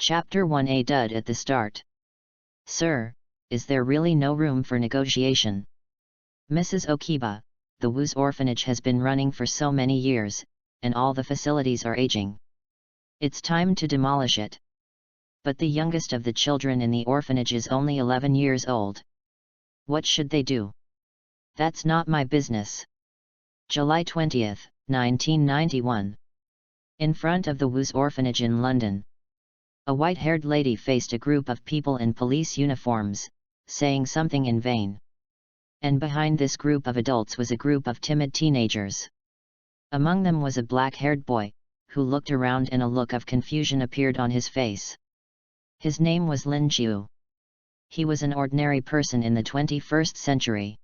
Chapter 1a dud at the start. Sir, is there really no room for negotiation? Mrs. Okiba, the Wu's orphanage has been running for so many years, and all the facilities are aging. It's time to demolish it. But the youngest of the children in the orphanage is only 11 years old. What should they do? That's not my business. July 20, 1991. In front of the Wu's orphanage in London. A white-haired lady faced a group of people in police uniforms, saying something in vain. And behind this group of adults was a group of timid teenagers. Among them was a black-haired boy, who looked around and a look of confusion appeared on his face. His name was Lin Qiu. He was an ordinary person in the 21st century.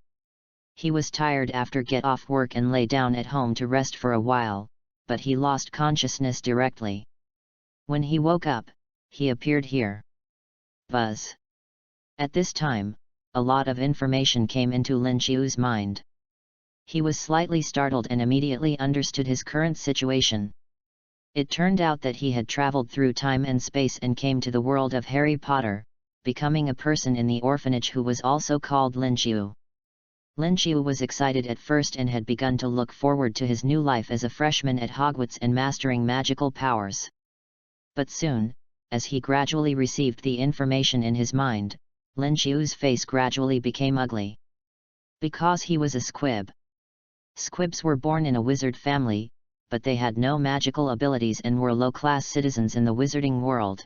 He was tired after get off work and lay down at home to rest for a while, but he lost consciousness directly. When he woke up, he appeared here. Buzz. At this time, a lot of information came into Lin Qiu's mind. He was slightly startled and immediately understood his current situation. It turned out that he had traveled through time and space and came to the world of Harry Potter, becoming a person in the orphanage who was also called Lin Qiu. Lin Qiu was excited at first and had begun to look forward to his new life as a freshman at Hogwarts and mastering magical powers. But soon, as he gradually received the information in his mind, Lin Qiu's face gradually became ugly. Because he was a squib. Squibs were born in a wizard family, but they had no magical abilities and were low-class citizens in the wizarding world.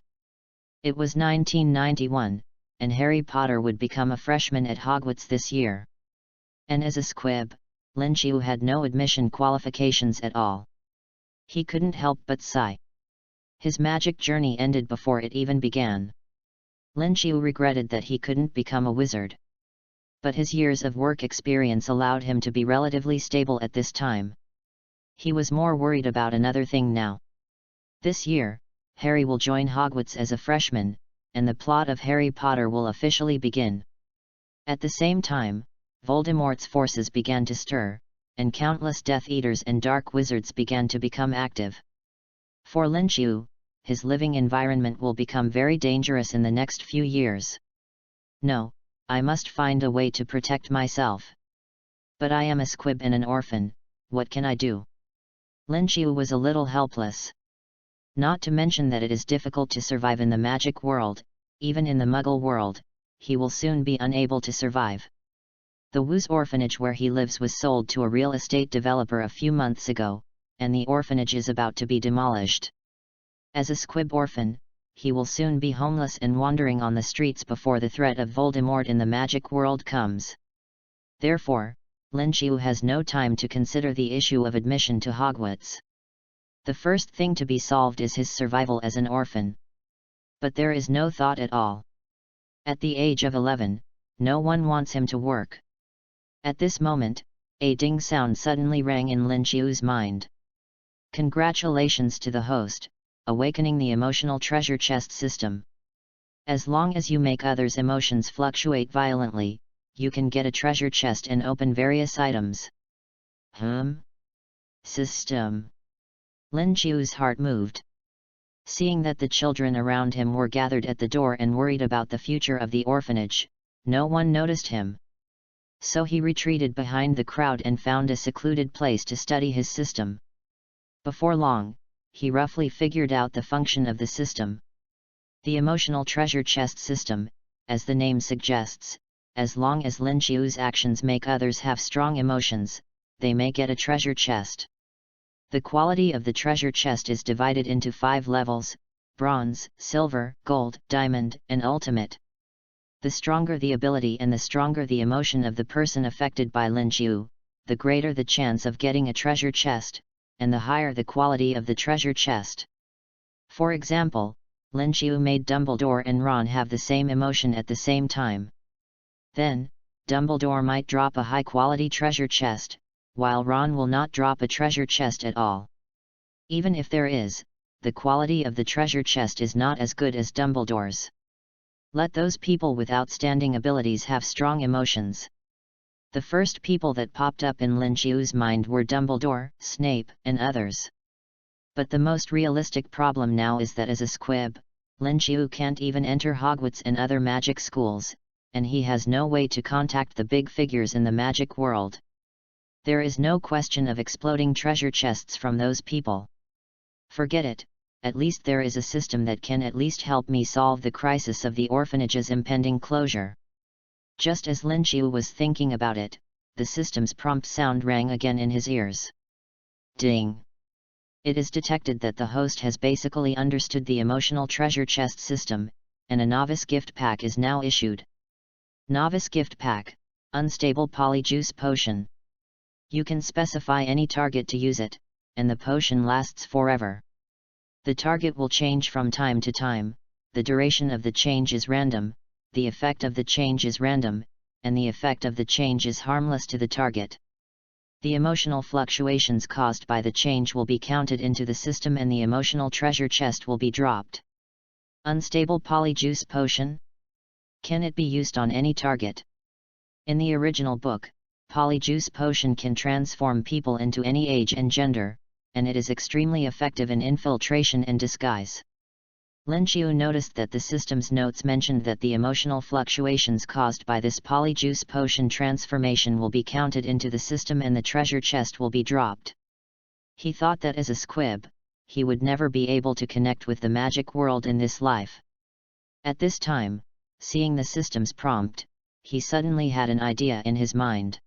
It was 1991, and Harry Potter would become a freshman at Hogwarts this year. And as a squib, Lin Qiu had no admission qualifications at all. He couldn't help but sigh. His magic journey ended before it even began. Lin Qiu regretted that he couldn't become a wizard. But his years of work experience allowed him to be relatively stable at this time. He was more worried about another thing now. This year, Harry will join Hogwarts as a freshman, and the plot of Harry Potter will officially begin. At the same time, Voldemort's forces began to stir, and countless Death Eaters and Dark Wizards began to become active. For Lin Qiu, his living environment will become very dangerous in the next few years. No, I must find a way to protect myself. But I am a squib and an orphan, what can I do? Lin Qiu was a little helpless. Not to mention that it is difficult to survive in the magic world, even in the Muggle world, he will soon be unable to survive. The Wu's orphanage where he lives was sold to a real estate developer a few months ago, and the orphanage is about to be demolished. As a squib orphan, he will soon be homeless and wandering on the streets before the threat of Voldemort in the magic world comes. Therefore, Lin Qiu has no time to consider the issue of admission to Hogwarts. The first thing to be solved is his survival as an orphan. But there is no thought at all. At the age of 11, no one wants him to work. At this moment, a ding sound suddenly rang in Lin Qiu's mind. Congratulations to the host, awakening the emotional treasure chest system. As long as you make others' emotions fluctuate violently, you can get a treasure chest and open various items. System. Lin Qiu's heart moved. Seeing that the children around him were gathered at the door and worried about the future of the orphanage, no one noticed him. So he retreated behind the crowd and found a secluded place to study his system. Before long, he roughly figured out the function of the system. The emotional treasure chest system, as the name suggests, as long as Lin Qiu's actions make others have strong emotions, they may get a treasure chest. The quality of the treasure chest is divided into 5 levels: bronze, silver, gold, diamond, and ultimate. The stronger the ability and the stronger the emotion of the person affected by Lin Qiu, the greater the chance of getting a treasure chest, and the higher the quality of the treasure chest. For example, Lin Qiu made Dumbledore and Ron have the same emotion at the same time. Then, Dumbledore might drop a high-quality treasure chest, while Ron will not drop a treasure chest at all. Even if there is, the quality of the treasure chest is not as good as Dumbledore's. Let those people with outstanding abilities have strong emotions. The first people that popped up in Lin Qiu's mind were Dumbledore, Snape, and others. But the most realistic problem now is that as a squib, Lin Qiu can't even enter Hogwarts and other magic schools, and he has no way to contact the big figures in the magic world. There is no question of exploding treasure chests from those people. Forget it, at least there is a system that can at least help me solve the crisis of the orphanage's impending closure. Just as Lin Qiu was thinking about it, the system's prompt sound rang again in his ears. Ding! It is detected that the host has basically understood the emotional treasure chest system, and a novice gift pack is now issued. Novice gift pack, unstable polyjuice potion. You can specify any target to use it, and the potion lasts forever. The target will change from time to time, the duration of the change is random, the effect of the change is random, and the effect of the change is harmless to the target. The emotional fluctuations caused by the change will be counted into the system and the emotional treasure chest will be dropped. Unstable polyjuice potion? Can it be used on any target? In the original book, polyjuice potion can transform people into any age and gender, and it is extremely effective in infiltration and disguise. Lin Qiu noticed that the system's notes mentioned that the emotional fluctuations caused by this polyjuice potion transformation will be counted into the system and the treasure chest will be dropped. He thought that as a squib, he would never be able to connect with the magic world in this life. At this time, seeing the system's prompt, he suddenly had an idea in his mind.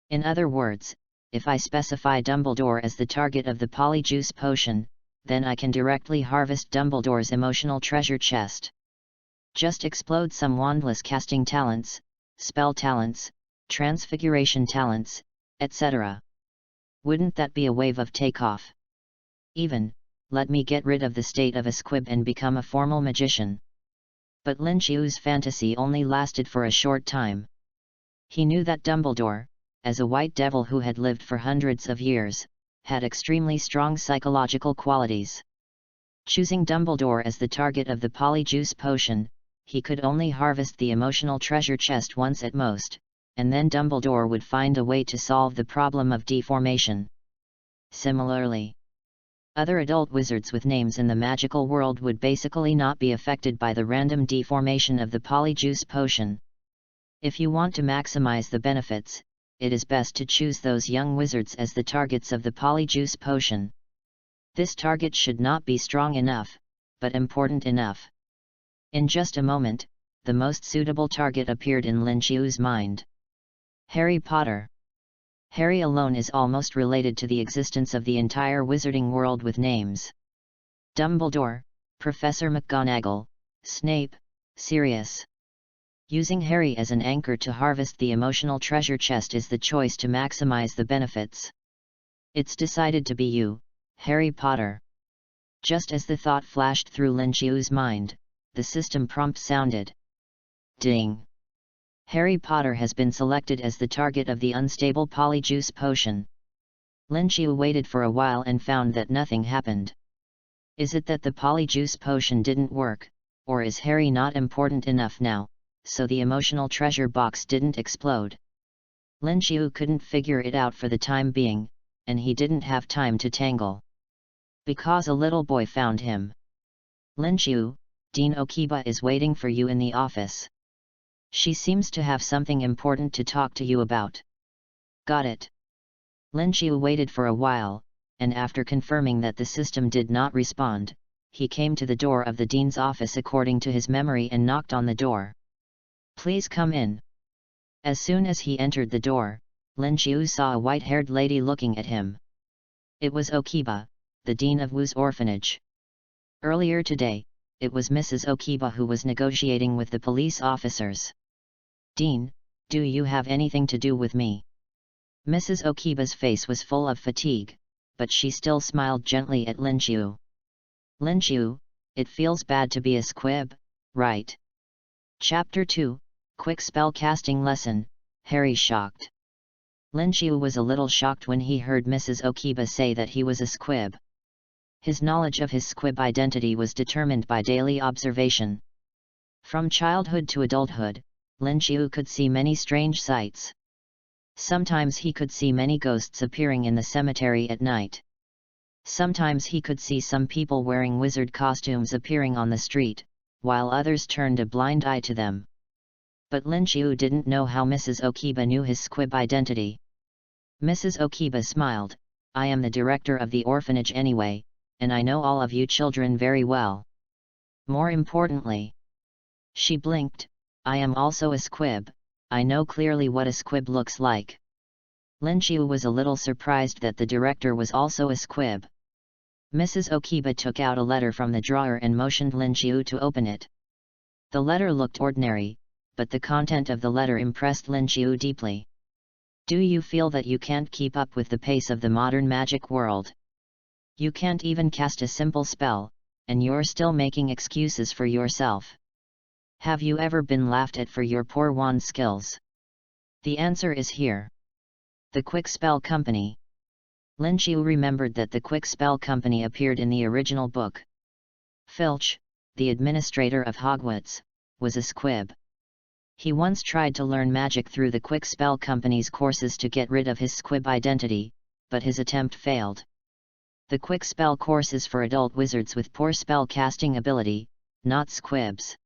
In other words, if I specify Dumbledore as the target of the polyjuice potion, then I can directly harvest Dumbledore's emotional treasure chest. Just explode some wandless casting talents, spell talents, transfiguration talents, etc. Wouldn't that be a wave of takeoff? Even, let me get rid of the state of a squib and become a formal magician. But Lin Qiu's fantasy only lasted for a short time. He knew that Dumbledore, as a white devil who had lived for hundreds of years, had extremely strong psychological qualities. Choosing Dumbledore as the target of the polyjuice potion, he could only harvest the emotional treasure chest once at most, and then Dumbledore would find a way to solve the problem of deformation. Similarly, other adult wizards with names in the magical world would basically not be affected by the random deformation of the polyjuice potion. If you want to maximize the benefits, it is best to choose those young wizards as the targets of the polyjuice potion. This target should not be strong enough, but important enough. In just a moment, the most suitable target appeared in Lin Qiu's mind. Harry Potter. Harry alone is almost related to the existence of the entire wizarding world with names. Dumbledore, Professor McGonagall, Snape, Sirius. Using Harry as an anchor to harvest the emotional treasure chest is the choice to maximize the benefits. It's decided to be you, Harry Potter. Just as the thought flashed through Lin Qiu's mind, the system prompt sounded. Ding! Harry Potter has been selected as the target of the unstable polyjuice potion. Lin Qiu waited for a while and found that nothing happened. Is it that the polyjuice potion didn't work, or is Harry not important enough now, so the emotional treasure box didn't explode? Lin Qiu couldn't figure it out for the time being, and he didn't have time to tangle. Because a little boy found him. Lin Qiu, Dean Okiba is waiting for you in the office. She seems to have something important to talk to you about. Got it. Lin Qiu waited for a while, and after confirming that the system did not respond, he came to the door of the dean's office according to his memory and knocked on the door. Please come in. As soon as he entered the door, Lin Qiu saw a white-haired lady looking at him. It was Okiba, the dean of Wu's orphanage. Earlier today, it was Mrs. Okiba who was negotiating with the police officers. Dean, do you have anything to do with me? Mrs. Okiba's face was full of fatigue, but she still smiled gently at Lin Qiu. Lin Qiu, it feels bad to be a squib, right? Chapter 2, Quick Spell Casting Lesson, Harry shocked. Lin Qiu was a little shocked when he heard Mrs. Okiba say that he was a squib. His knowledge of his squib identity was determined by daily observation. From childhood to adulthood, Lin Qiu could see many strange sights. Sometimes he could see many ghosts appearing in the cemetery at night. Sometimes he could see some people wearing wizard costumes appearing on the street, while others turned a blind eye to them. But Lin Qiu didn't know how Mrs. Okiba knew his squib identity. Mrs. Okiba smiled. I am the director of the orphanage anyway, and I know all of you children very well. More importantly, she blinked, I am also a squib. I know clearly what a squib looks like. Lin Qiu was a little surprised that the director was also a squib. Mrs. Okiba took out a letter from the drawer and motioned Lin Qiu to open it. The letter looked ordinary, but the content of the letter impressed Lin Qiu deeply. Do you feel that you can't keep up with the pace of the modern magic world? You can't even cast a simple spell, and you're still making excuses for yourself. Have you ever been laughed at for your poor wand skills? The answer is here. The Quick Spell Company. Lin Qiu remembered that the Quick Spell Company appeared in the original book. Filch, the administrator of Hogwarts, was a squib. He once tried to learn magic through the Quick Spell Company's courses to get rid of his squib identity, but his attempt failed. The Quick Spell course is for adult wizards with poor spell casting ability, not squibs.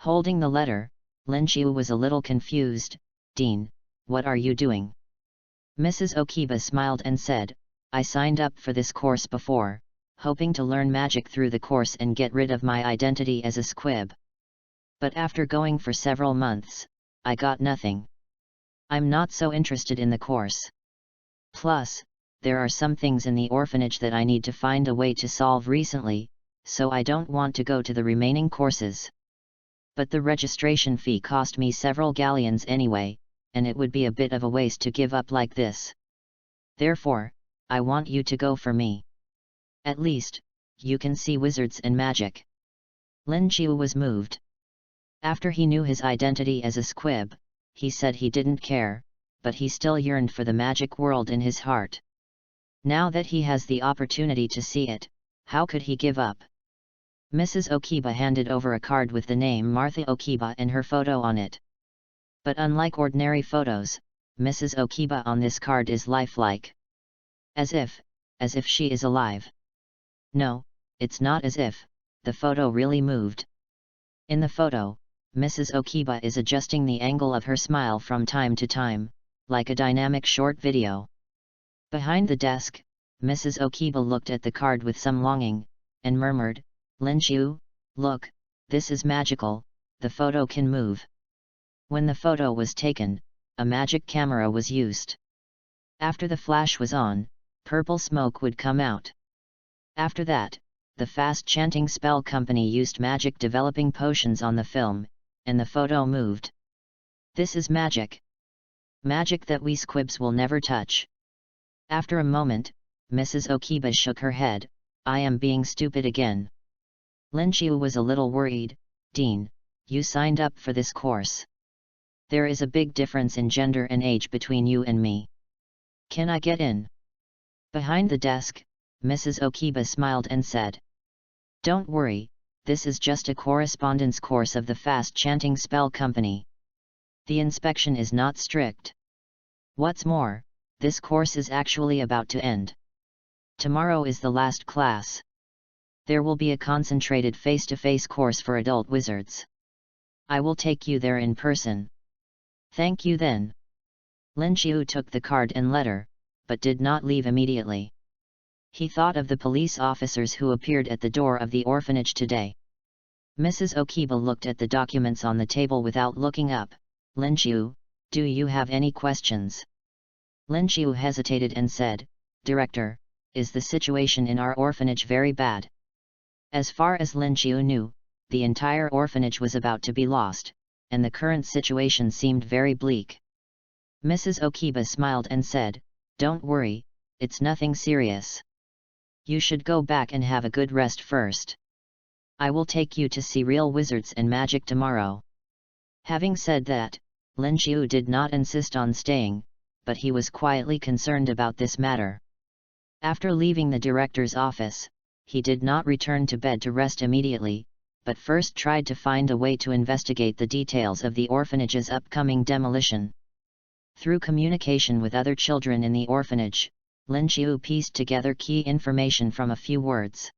Holding the letter, Lin Qiu was a little confused. Dean, what are you doing? Mrs. Okiba smiled and said, I signed up for this course before, hoping to learn magic through the course and get rid of my identity as a squib. But after going for several months, I got nothing. I'm not so interested in the course. Plus, there are some things in the orphanage that I need to find a way to solve recently, so I don't want to go to the remaining courses. But the registration fee cost me several galleons anyway, and it would be a bit of a waste to give up like this. Therefore, I want you to go for me. At least, you can see wizards and magic. Lin Qiu was moved. After he knew his identity as a squib, he said he didn't care, but he still yearned for the magic world in his heart. Now that he has the opportunity to see it, how could he give up? Mrs. Okiba handed over a card with the name Martha Okiba and her photo on it. But unlike ordinary photos, Mrs. Okiba on this card is lifelike. As if she is alive. No, it's not as if, the photo really moved. In the photo, Mrs. Okiba is adjusting the angle of her smile from time to time, like a dynamic short video. Behind the desk, Mrs. Okiba looked at the card with some longing, and murmured, Lin Qiu, look, this is magical, the photo can move. When the photo was taken, a magic camera was used. After the flash was on, purple smoke would come out. After that, the fast chanting spell company used magic developing potions on the film, and the photo moved. This is magic. Magic that we squibs will never touch. After a moment, Mrs. Okiba shook her head, I am being stupid again. Lin Qiu was a little worried. Dean, you signed up for this course. There is a big difference in gender and age between you and me. Can I get in? Behind the desk, Mrs. Okiba smiled and said, Don't worry, this is just a correspondence course of the fast chanting spell company. The inspection is not strict. What's more, this course is actually about to end. Tomorrow is the last class. There will be a concentrated face-to-face course for adult wizards. I will take you there in person. Thank you then. Lin Qiu took the card and letter, but did not leave immediately. He thought of the police officers who appeared at the door of the orphanage today. Mrs. Okiba looked at the documents on the table without looking up. Lin Qiu, do you have any questions? Lin Qiu hesitated and said, Director, is the situation in our orphanage very bad? As far as Lin Qiu knew, the entire orphanage was about to be lost, and the current situation seemed very bleak. Mrs. Okiba smiled and said, Don't worry, it's nothing serious. You should go back and have a good rest first. I will take you to see real wizards and magic tomorrow. Having said that, Lin Qiu did not insist on staying, but he was quietly concerned about this matter. After leaving the director's office, he did not return to bed to rest immediately, but first tried to find a way to investigate the details of the orphanage's upcoming demolition. Through communication with other children in the orphanage, Lin Qiu pieced together key information from a few words.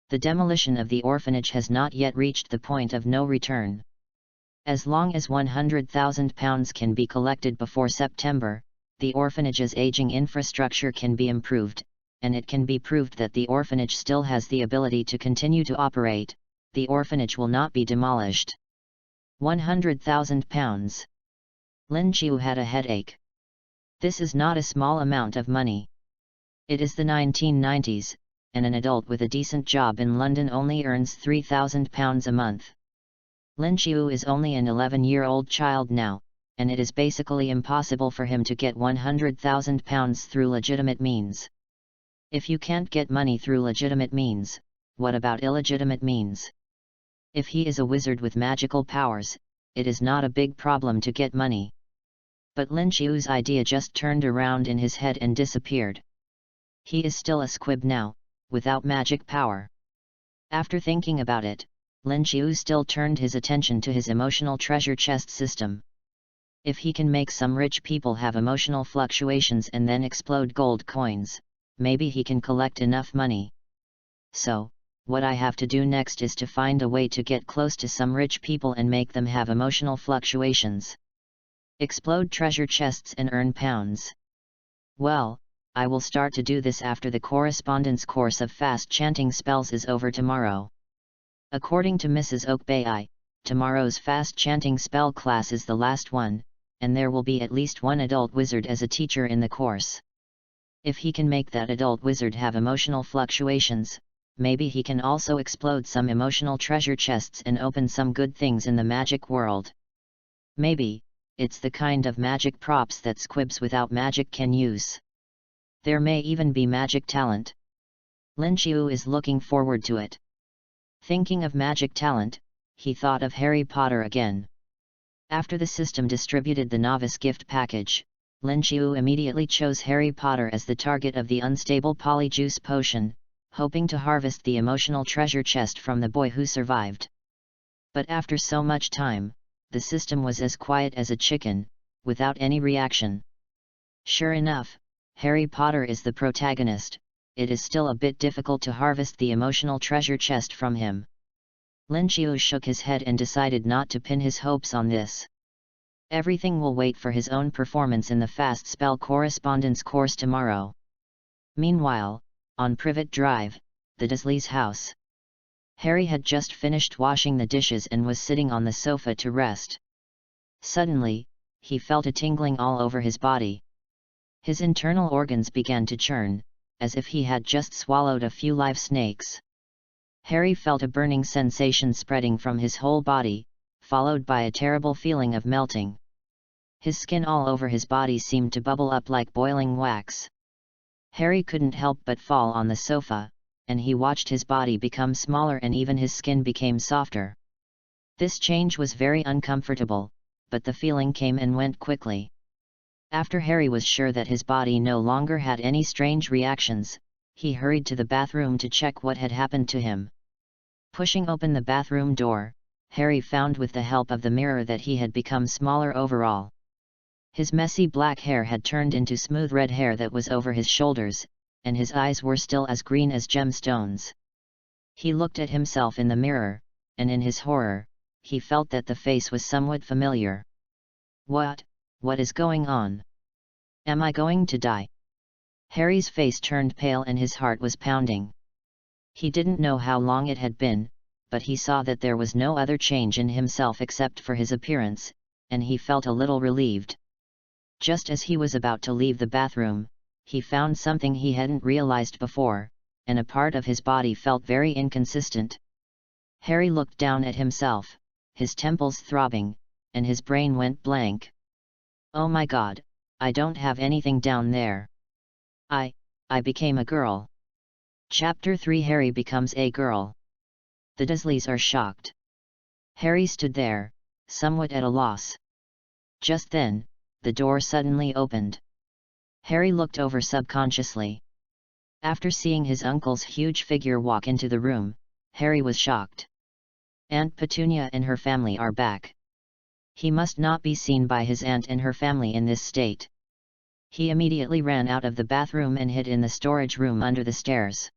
The demolition of the orphanage has not yet reached the point of no return. As long as £100,000 can be collected before September, the orphanage's aging infrastructure can be improved, and it can be proved that the orphanage still has the ability to continue to operate. The orphanage will not be demolished. £100,000. Lin Qiu had a headache. This is not a small amount of money. It is the 1990s, and an adult with a decent job in London only earns £3,000 a month. Lin Qiu is only an 11-year-old child now, and it is basically impossible for him to get £100,000 through legitimate means. If you can't get money through legitimate means, what about illegitimate means? If he is a wizard with magical powers, it is not a big problem to get money. But Lin Qiu's idea just turned around in his head and disappeared. He is still a squib now, without magic power. After thinking about it, Lin Qiu still turned his attention to his emotional treasure chest system. If he can make some rich people have emotional fluctuations and then explode gold coins, maybe he can collect enough money. So, what I have to do next is to find a way to get close to some rich people and make them have emotional fluctuations. Explode treasure chests and earn pounds. Well, I will start to do this after the correspondence course of fast chanting spells is over tomorrow. According to Mrs. Oakbay, tomorrow's fast chanting spell class is the last one, and there will be at least one adult wizard as a teacher in the course. If he can make that adult wizard have emotional fluctuations, maybe he can also explode some emotional treasure chests and open some good things in the magic world. Maybe, it's the kind of magic props that squibs without magic can use. There may even be magic talent. Lin Qiu is looking forward to it. Thinking of magic talent, he thought of Harry Potter again. After the system distributed the novice gift package, Lin Qiu immediately chose Harry Potter as the target of the unstable polyjuice potion, hoping to harvest the emotional treasure chest from the boy who survived. But after so much time, the system was as quiet as a chicken, without any reaction. Sure enough, Harry Potter is the protagonist. It is still a bit difficult to harvest the emotional treasure chest from him. Lin Qiu shook his head and decided not to pin his hopes on this. Everything will wait for his own performance in the fast spell correspondence course tomorrow. Meanwhile, on Privet Drive, the Dursleys' house. Harry had just finished washing the dishes and was sitting on the sofa to rest. Suddenly, he felt a tingling all over his body. His internal organs began to churn, as if he had just swallowed a few live snakes. Harry felt a burning sensation spreading from his whole body, followed by a terrible feeling of melting. His skin all over his body seemed to bubble up like boiling wax. Harry couldn't help but fall on the sofa, and he watched his body become smaller and even his skin became softer. This change was very uncomfortable, but the feeling came and went quickly. After Harry was sure that his body no longer had any strange reactions, he hurried to the bathroom to check what had happened to him. Pushing open the bathroom door, Harry found with the help of the mirror that he had become smaller overall. His messy black hair had turned into smooth red hair that was over his shoulders, and his eyes were still as green as gemstones. He looked at himself in the mirror, and in his horror, he felt that the face was somewhat familiar. What is going on? Am I going to die? Harry's face turned pale and his heart was pounding. He didn't know how long it had been, but he saw that there was no other change in himself except for his appearance, and he felt a little relieved. Just as he was about to leave the bathroom, he found something he hadn't realized before, and a part of his body felt very inconsistent. Harry looked down at himself, his temples throbbing, and his brain went blank. Oh my God, I don't have anything down there. I became a girl. Chapter 3 Harry becomes a girl. The Dursleys are shocked. Harry stood there, somewhat at a loss. Just then, the door suddenly opened. Harry looked over subconsciously. After seeing his uncle's huge figure walk into the room, Harry was shocked. Aunt Petunia and her family are back. He must not be seen by his aunt and her family in this state. He immediately ran out of the bathroom and hid in the storage room under the stairs.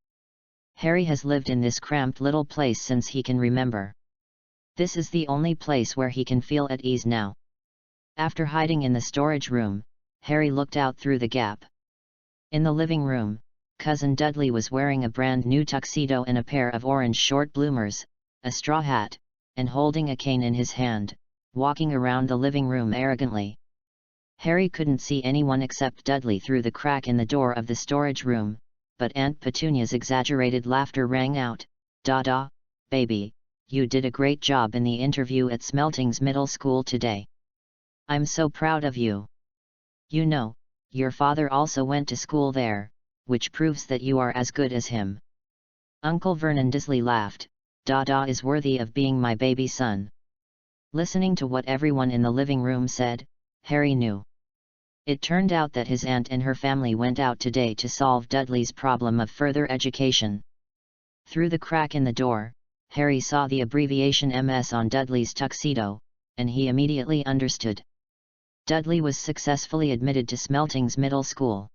Harry has lived in this cramped little place since he can remember. This is the only place where he can feel at ease now. After hiding in the storage room, Harry looked out through the gap. In the living room, Cousin Dudley was wearing a brand new tuxedo and a pair of orange short bloomers, a straw hat, and holding a cane in his hand, walking around the living room arrogantly. Harry couldn't see anyone except Dudley through the crack in the door of the storage room, but Aunt Petunia's exaggerated laughter rang out, "Dada, baby, you did a great job in the interview at Smeltings Middle School today. I'm so proud of you. You know, your father also went to school there, which proves that you are as good as him." Uncle Vernon Disley laughed, "Dada is worthy of being my baby son." Listening to what everyone in the living room said, Harry knew. It turned out that his aunt and her family went out today to solve Dudley's problem of further education. Through the crack in the door, Harry saw the abbreviation MS on Dudley's tuxedo, and he immediately understood. Dudley was successfully admitted to Smeltings Middle School.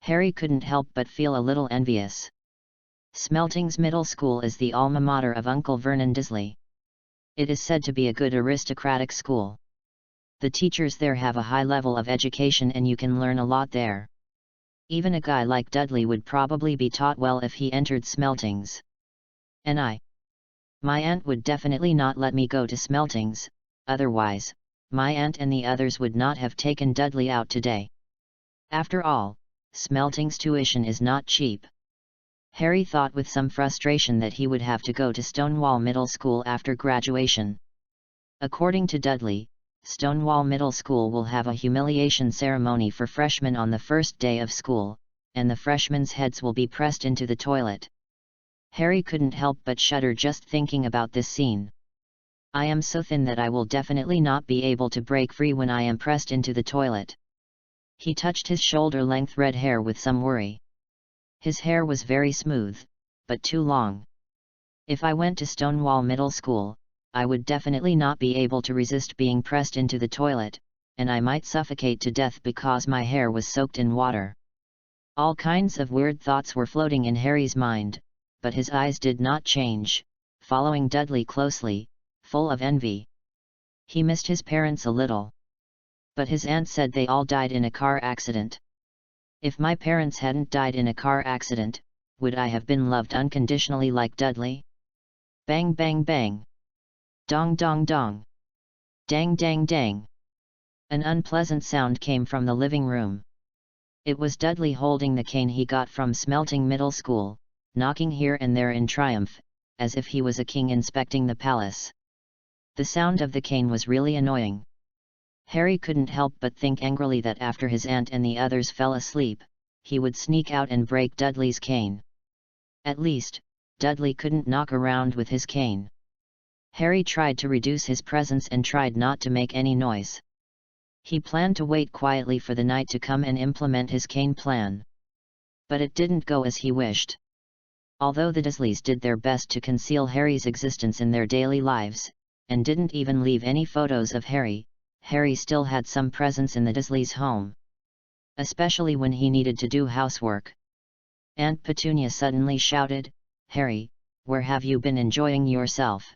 Harry couldn't help but feel a little envious. Smeltings Middle School is the alma mater of Uncle Vernon Disley. It is said to be a good aristocratic school. The teachers there have a high level of education and you can learn a lot there. Even a guy like Dudley would probably be taught well if he entered Smeltings. And my aunt would definitely not let me go to Smeltings, otherwise, my aunt and the others would not have taken Dudley out today. After all, Smeltings tuition is not cheap. Harry thought with some frustration that he would have to go to Stonewall Middle School after graduation. According to Dudley, Stonewall Middle School will have a humiliation ceremony for freshmen on the first day of school, and the freshmen's heads will be pressed into the toilet. Harry couldn't help but shudder just thinking about this scene. "I am so thin that I will definitely not be able to break free when I am pressed into the toilet." He touched his shoulder-length red hair with some worry. His hair was very smooth, but too long. "If I went to Stonewall Middle School, I would definitely not be able to resist being pressed into the toilet, and I might suffocate to death because my hair was soaked in water." All kinds of weird thoughts were floating in Harry's mind, but his eyes did not change, following Dudley closely, full of envy. He missed his parents a little. But his aunt said they all died in a car accident. If my parents hadn't died in a car accident, would I have been loved unconditionally like Dudley? Bang bang bang. Dong dong dong. Dang dang dang. An unpleasant sound came from the living room. It was Dudley holding the cane he got from Smelting Middle School, knocking here and there in triumph, as if he was a king inspecting the palace. The sound of the cane was really annoying. Harry couldn't help but think angrily that after his aunt and the others fell asleep, he would sneak out and break Dudley's cane. At least, Dudley couldn't knock around with his cane. Harry tried to reduce his presence and tried not to make any noise. He planned to wait quietly for the night to come and implement his cane plan. But it didn't go as he wished. Although the Disleys did their best to conceal Harry's existence in their daily lives, and didn't even leave any photos of Harry, Harry still had some presence in the Disleys' home. Especially when he needed to do housework. Aunt Petunia suddenly shouted, "Harry, where have you been enjoying yourself?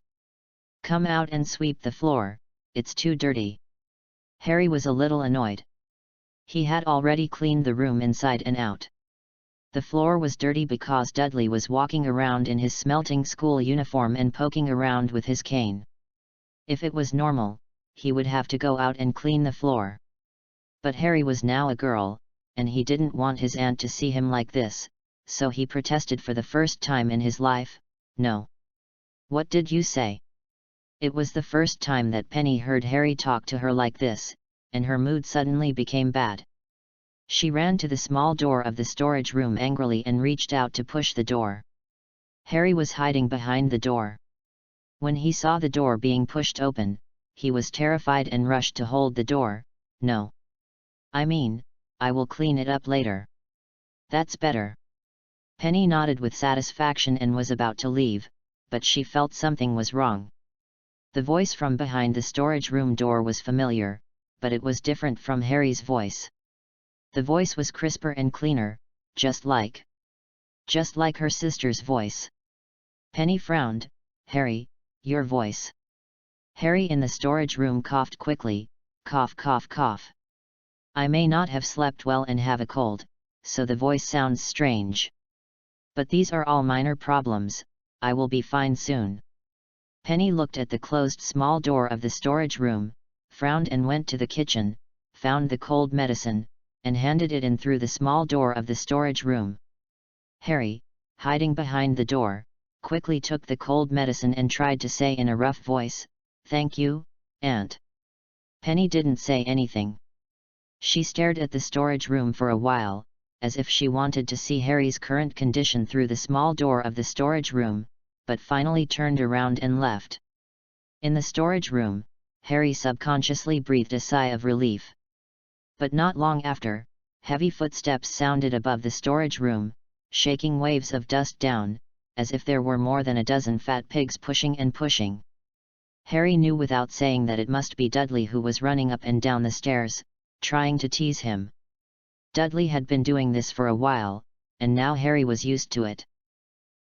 Come out and sweep the floor, it's too dirty." Harry was a little annoyed. He had already cleaned the room inside and out. The floor was dirty because Dudley was walking around in his smelting school uniform and poking around with his cane. If it was normal, he would have to go out and clean the floor. But Harry was now a girl, and he didn't want his aunt to see him like this, so he protested for the first time in his life, "No." "What did you say?" It was the first time that Penny heard Harry talk to her like this, and her mood suddenly became bad. She ran to the small door of the storage room angrily and reached out to push the door. Harry was hiding behind the door. When he saw the door being pushed open, he was terrified and rushed to hold the door. "No. I mean, I will clean it up later." "That's better." Penny nodded with satisfaction and was about to leave, but she felt something was wrong. The voice from behind the storage room door was familiar, but it was different from Harry's voice. The voice was crisper and cleaner, just like her sister's voice. Penny frowned. "Harry, your voice." Harry in the storage room coughed quickly, cough cough cough. "I may not have slept well and have a cold, so the voice sounds strange. But these are all minor problems, I will be fine soon." Penny looked at the closed small door of the storage room, frowned and went to the kitchen, found the cold medicine, and handed it in through the small door of the storage room. Harry, hiding behind the door, quickly took the cold medicine and tried to say in a rough voice, "Thank you, Aunt." Penny didn't say anything. She stared at the storage room for a while, as if she wanted to see Harry's current condition through the small door of the storage room, but finally turned around and left. In the storage room, Harry subconsciously breathed a sigh of relief. But not long after, heavy footsteps sounded above the storage room, shaking waves of dust down, as if there were more than a dozen fat pigs pushing and pushing. Harry knew without saying that it must be Dudley who was running up and down the stairs, trying to tease him. Dudley had been doing this for a while, and now Harry was used to it.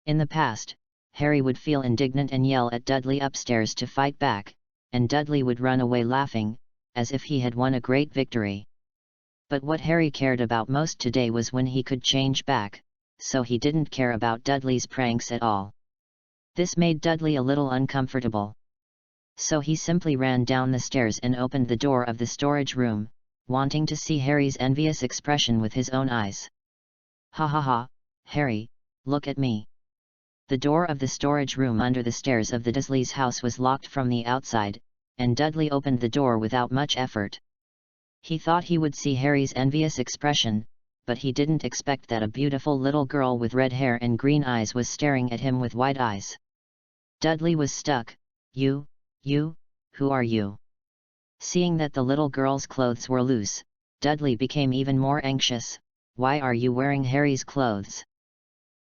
In the past, Harry would feel indignant and yell at Dudley upstairs to fight back, and Dudley would run away laughing, as if he had won a great victory. But what Harry cared about most today was when he could change back, so he didn't care about Dudley's pranks at all. This made Dudley a little uncomfortable. So he simply ran down the stairs and opened the door of the storage room, wanting to see Harry's envious expression with his own eyes. "Ha ha ha, Harry, look at me." The door of the storage room under the stairs of the Dursleys' house was locked from the outside, and Dudley opened the door without much effort. He thought he would see Harry's envious expression, but he didn't expect that a beautiful little girl with red hair and green eyes was staring at him with wide eyes. Dudley was stuck. You, who are you?" Seeing that the little girl's clothes were loose, Dudley became even more anxious. "Why are you wearing Harry's clothes?"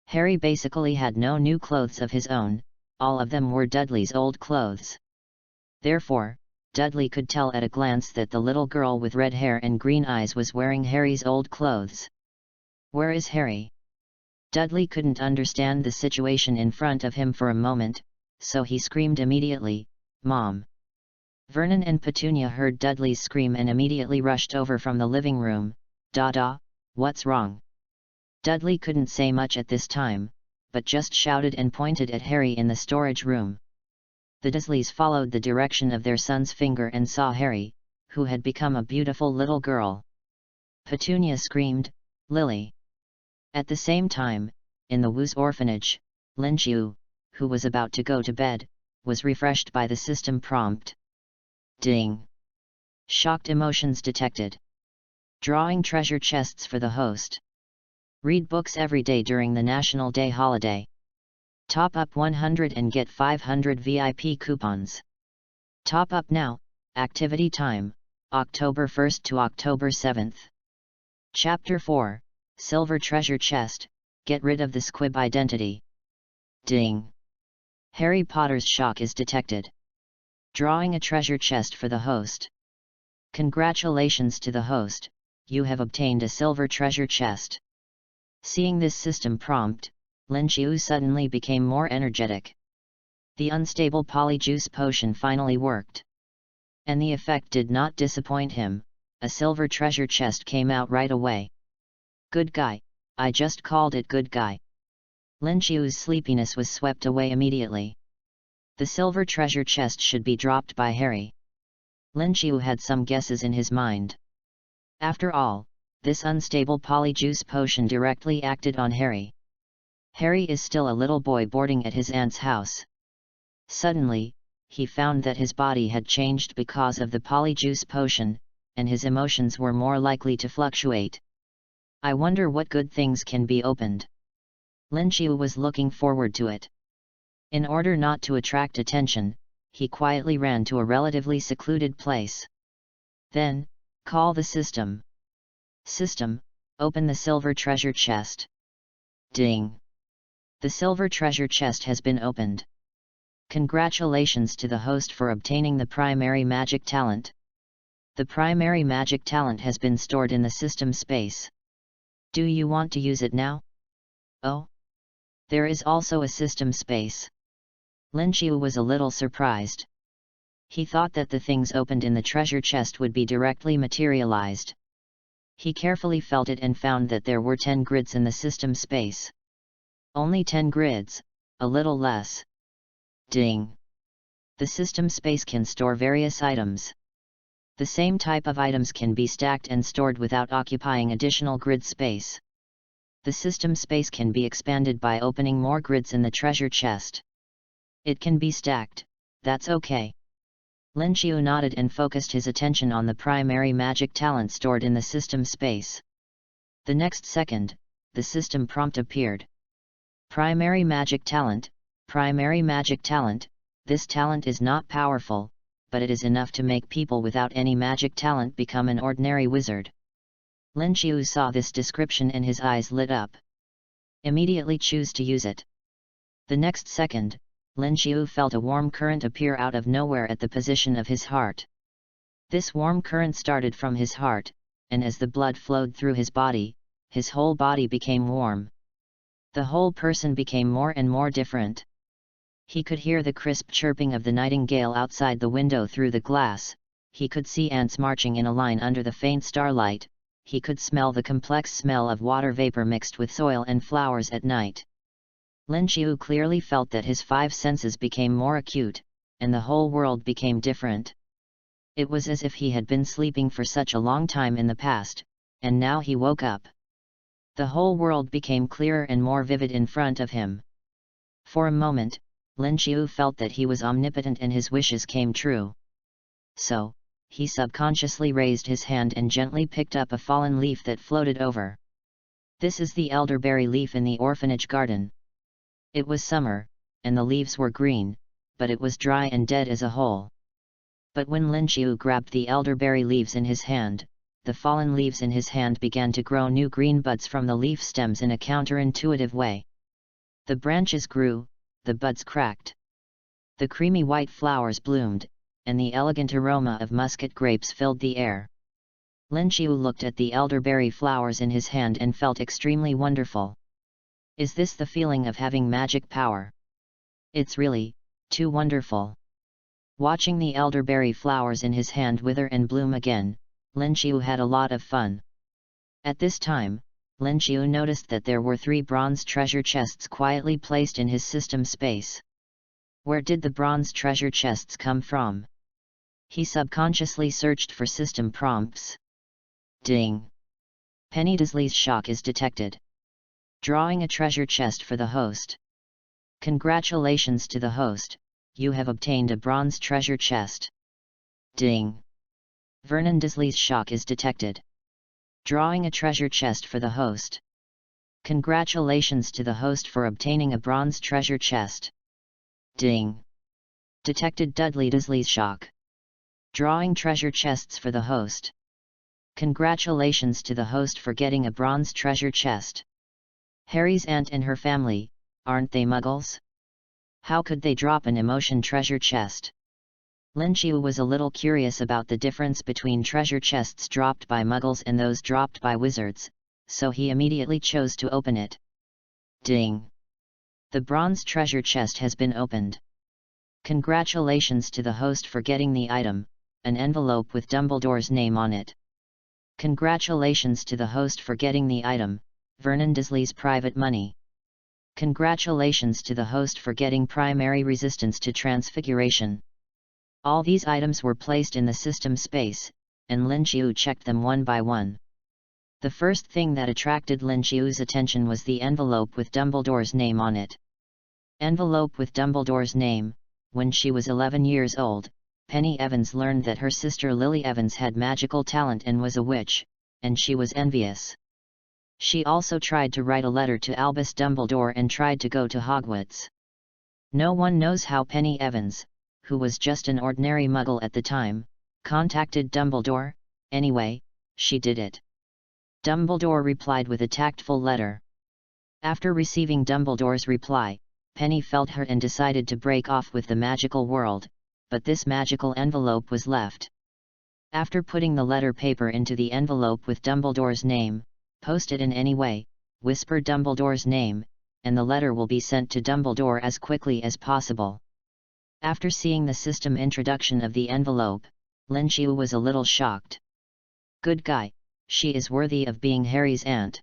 Harry basically had no new clothes of his own, all of them were Dudley's old clothes. Therefore, Dudley could tell at a glance that the little girl with red hair and green eyes was wearing Harry's old clothes. "Where is Harry?" Dudley couldn't understand the situation in front of him for a moment, so he screamed immediately, "Mom!" Vernon and Petunia heard Dudley's scream and immediately rushed over from the living room. "Dada, what's wrong?" Dudley couldn't say much at this time, but just shouted and pointed at Harry in the storage room. The Dursleys followed the direction of their son's finger and saw Harry, who had become a beautiful little girl. Petunia screamed, "Lily!" At the same time, in the Wu's orphanage, Lin Qiu, who was about to go to bed, was refreshed by the system prompt. Ding! Shocked emotions detected. Drawing treasure chests for the host. Read books every day during the National Day holiday. Top up 100 and get 500 VIP coupons. Top up now, activity time, October 1st to October 7th. Chapter 4, Silver Treasure Chest, Get rid of the squib identity. Ding! Harry Potter's shock is detected. Drawing a treasure chest for the host. Congratulations to the host, you have obtained a silver treasure chest. Seeing this system prompt, Lin Qiu suddenly became more energetic. The unstable polyjuice potion finally worked. And the effect did not disappoint him, a silver treasure chest came out right away. Good guy, I just called it good guy. Lin Qiu's sleepiness was swept away immediately. The silver treasure chest should be dropped by Harry. Lin Qiu had some guesses in his mind. After all, this unstable polyjuice potion directly acted on Harry. Harry is still a little boy boarding at his aunt's house. Suddenly, he found that his body had changed because of the polyjuice potion, and his emotions were more likely to fluctuate. I wonder what good things can be opened. Lin Qiu was looking forward to it. In order not to attract attention, he quietly ran to a relatively secluded place. Then, call the system. System, open the silver treasure chest. Ding! The silver treasure chest has been opened. Congratulations to the host for obtaining the primary magic talent. The primary magic talent has been stored in the system space. Do you want to use it now? Oh? There is also a system space. Lin Qiu was a little surprised. He thought that the things opened in the treasure chest would be directly materialized. He carefully felt it and found that there were 10 grids in the system space. Only 10 grids, a little less. Ding! The system space can store various items. The same type of items can be stacked and stored without occupying additional grid space. The system space can be expanded by opening more grids in the treasure chest. It can be stacked, that's okay. Lin Qiu nodded and focused his attention on the primary magic talent stored in the system space. The next second, the system prompt appeared. Primary magic talent, primary magic talent. This talent is not powerful, but it is enough to make people without any magic talent become an ordinary wizard. Lin Qiu saw this description and his eyes lit up. Immediately choose to use it. The next second, Lin Qiu felt a warm current appear out of nowhere at the position of his heart. This warm current started from his heart, and as the blood flowed through his whole body became warm. The whole person became more and more different. He could hear the crisp chirping of the nightingale outside the window through the glass, he could see ants marching in a line under the faint starlight, he could smell the complex smell of water vapor mixed with soil and flowers at night. Lin Qiu clearly felt that his 5 senses became more acute, and the whole world became different. It was as if he had been sleeping for such a long time in the past, and now he woke up. The whole world became clearer and more vivid in front of him. For a moment, Lin Qiu felt that he was omnipotent and his wishes came true. So, he subconsciously raised his hand and gently picked up a fallen leaf that floated over. This is the elderberry leaf in the orphanage garden. It was summer, and the leaves were green, but it was dry and dead as a whole. But when Lin Qiu grabbed the elderberry leaves in his hand, the fallen leaves in his hand began to grow new green buds from the leaf stems in a counterintuitive way. The branches grew, the buds cracked. The creamy white flowers bloomed, and the elegant aroma of muscat grapes filled the air. Lin Qiu looked at the elderberry flowers in his hand and felt extremely wonderful. Is this the feeling of having magic power? It's really, too wonderful. Watching the elderberry flowers in his hand wither and bloom again, Lin Qiu had a lot of fun. At this time, Lin Qiu noticed that there were 3 bronze treasure chests quietly placed in his system space. Where did the bronze treasure chests come from? He subconsciously searched for system prompts. Ding! Penny Disley's shock is detected. Drawing a treasure chest for the host. Congratulations to the host, you have obtained a bronze treasure chest. Ding! Vernon Disley's shock is detected. Drawing a treasure chest for the host. Congratulations to the host for obtaining a bronze treasure chest. Ding! Detected Dudley Disley's shock. Drawing treasure chests for the host. Congratulations to the host for getting a bronze treasure chest. Harry's aunt and her family, aren't they muggles? How could they drop an emotion treasure chest? Lin Qiu was a little curious about the difference between treasure chests dropped by muggles and those dropped by wizards, so he immediately chose to open it. Ding! The bronze treasure chest has been opened. Congratulations to the host for getting the item, an envelope with Dumbledore's name on it. Congratulations to the host for getting the item, Vernon Disley's private money. Congratulations to the host for getting primary resistance to transfiguration. All these items were placed in the system space, and Lin Qiu checked them one by one. The first thing that attracted Lin Qiu's attention was the envelope with Dumbledore's name on it. Envelope with Dumbledore's name. When she was 11 years old, Penny Evans learned that her sister Lily Evans had magical talent and was a witch, and she was envious. She also tried to write a letter to Albus Dumbledore and tried to go to Hogwarts. No one knows how Penny Evans, who was just an ordinary muggle at the time, contacted Dumbledore. Anyway, she did it. Dumbledore replied with a tactful letter. After receiving Dumbledore's reply, Penny felt hurt and decided to break off with the magical world, but this magical envelope was left. After putting the letter paper into the envelope with Dumbledore's name, post it in any way, whisper Dumbledore's name, and the letter will be sent to Dumbledore as quickly as possible. After seeing the system introduction of the envelope, Lin Xiu was a little shocked. Good guy, she is worthy of being Harry's aunt.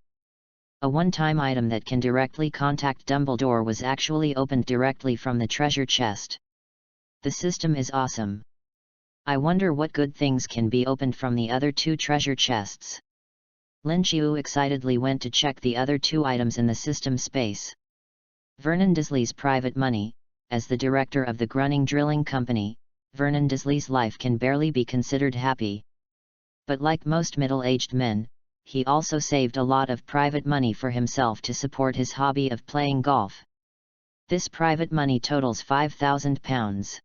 A one-time item that can directly contact Dumbledore was actually opened directly from the treasure chest. The system is awesome. I wonder what good things can be opened from the other two treasure chests. Lin Xiu excitedly went to check the other two items in the system space. Vernon Disley's private money. As the director of the Grunning Drilling Company, Vernon Disley's life can barely be considered happy. But like most middle-aged men, he also saved a lot of private money for himself to support his hobby of playing golf. This private money totals £5,000.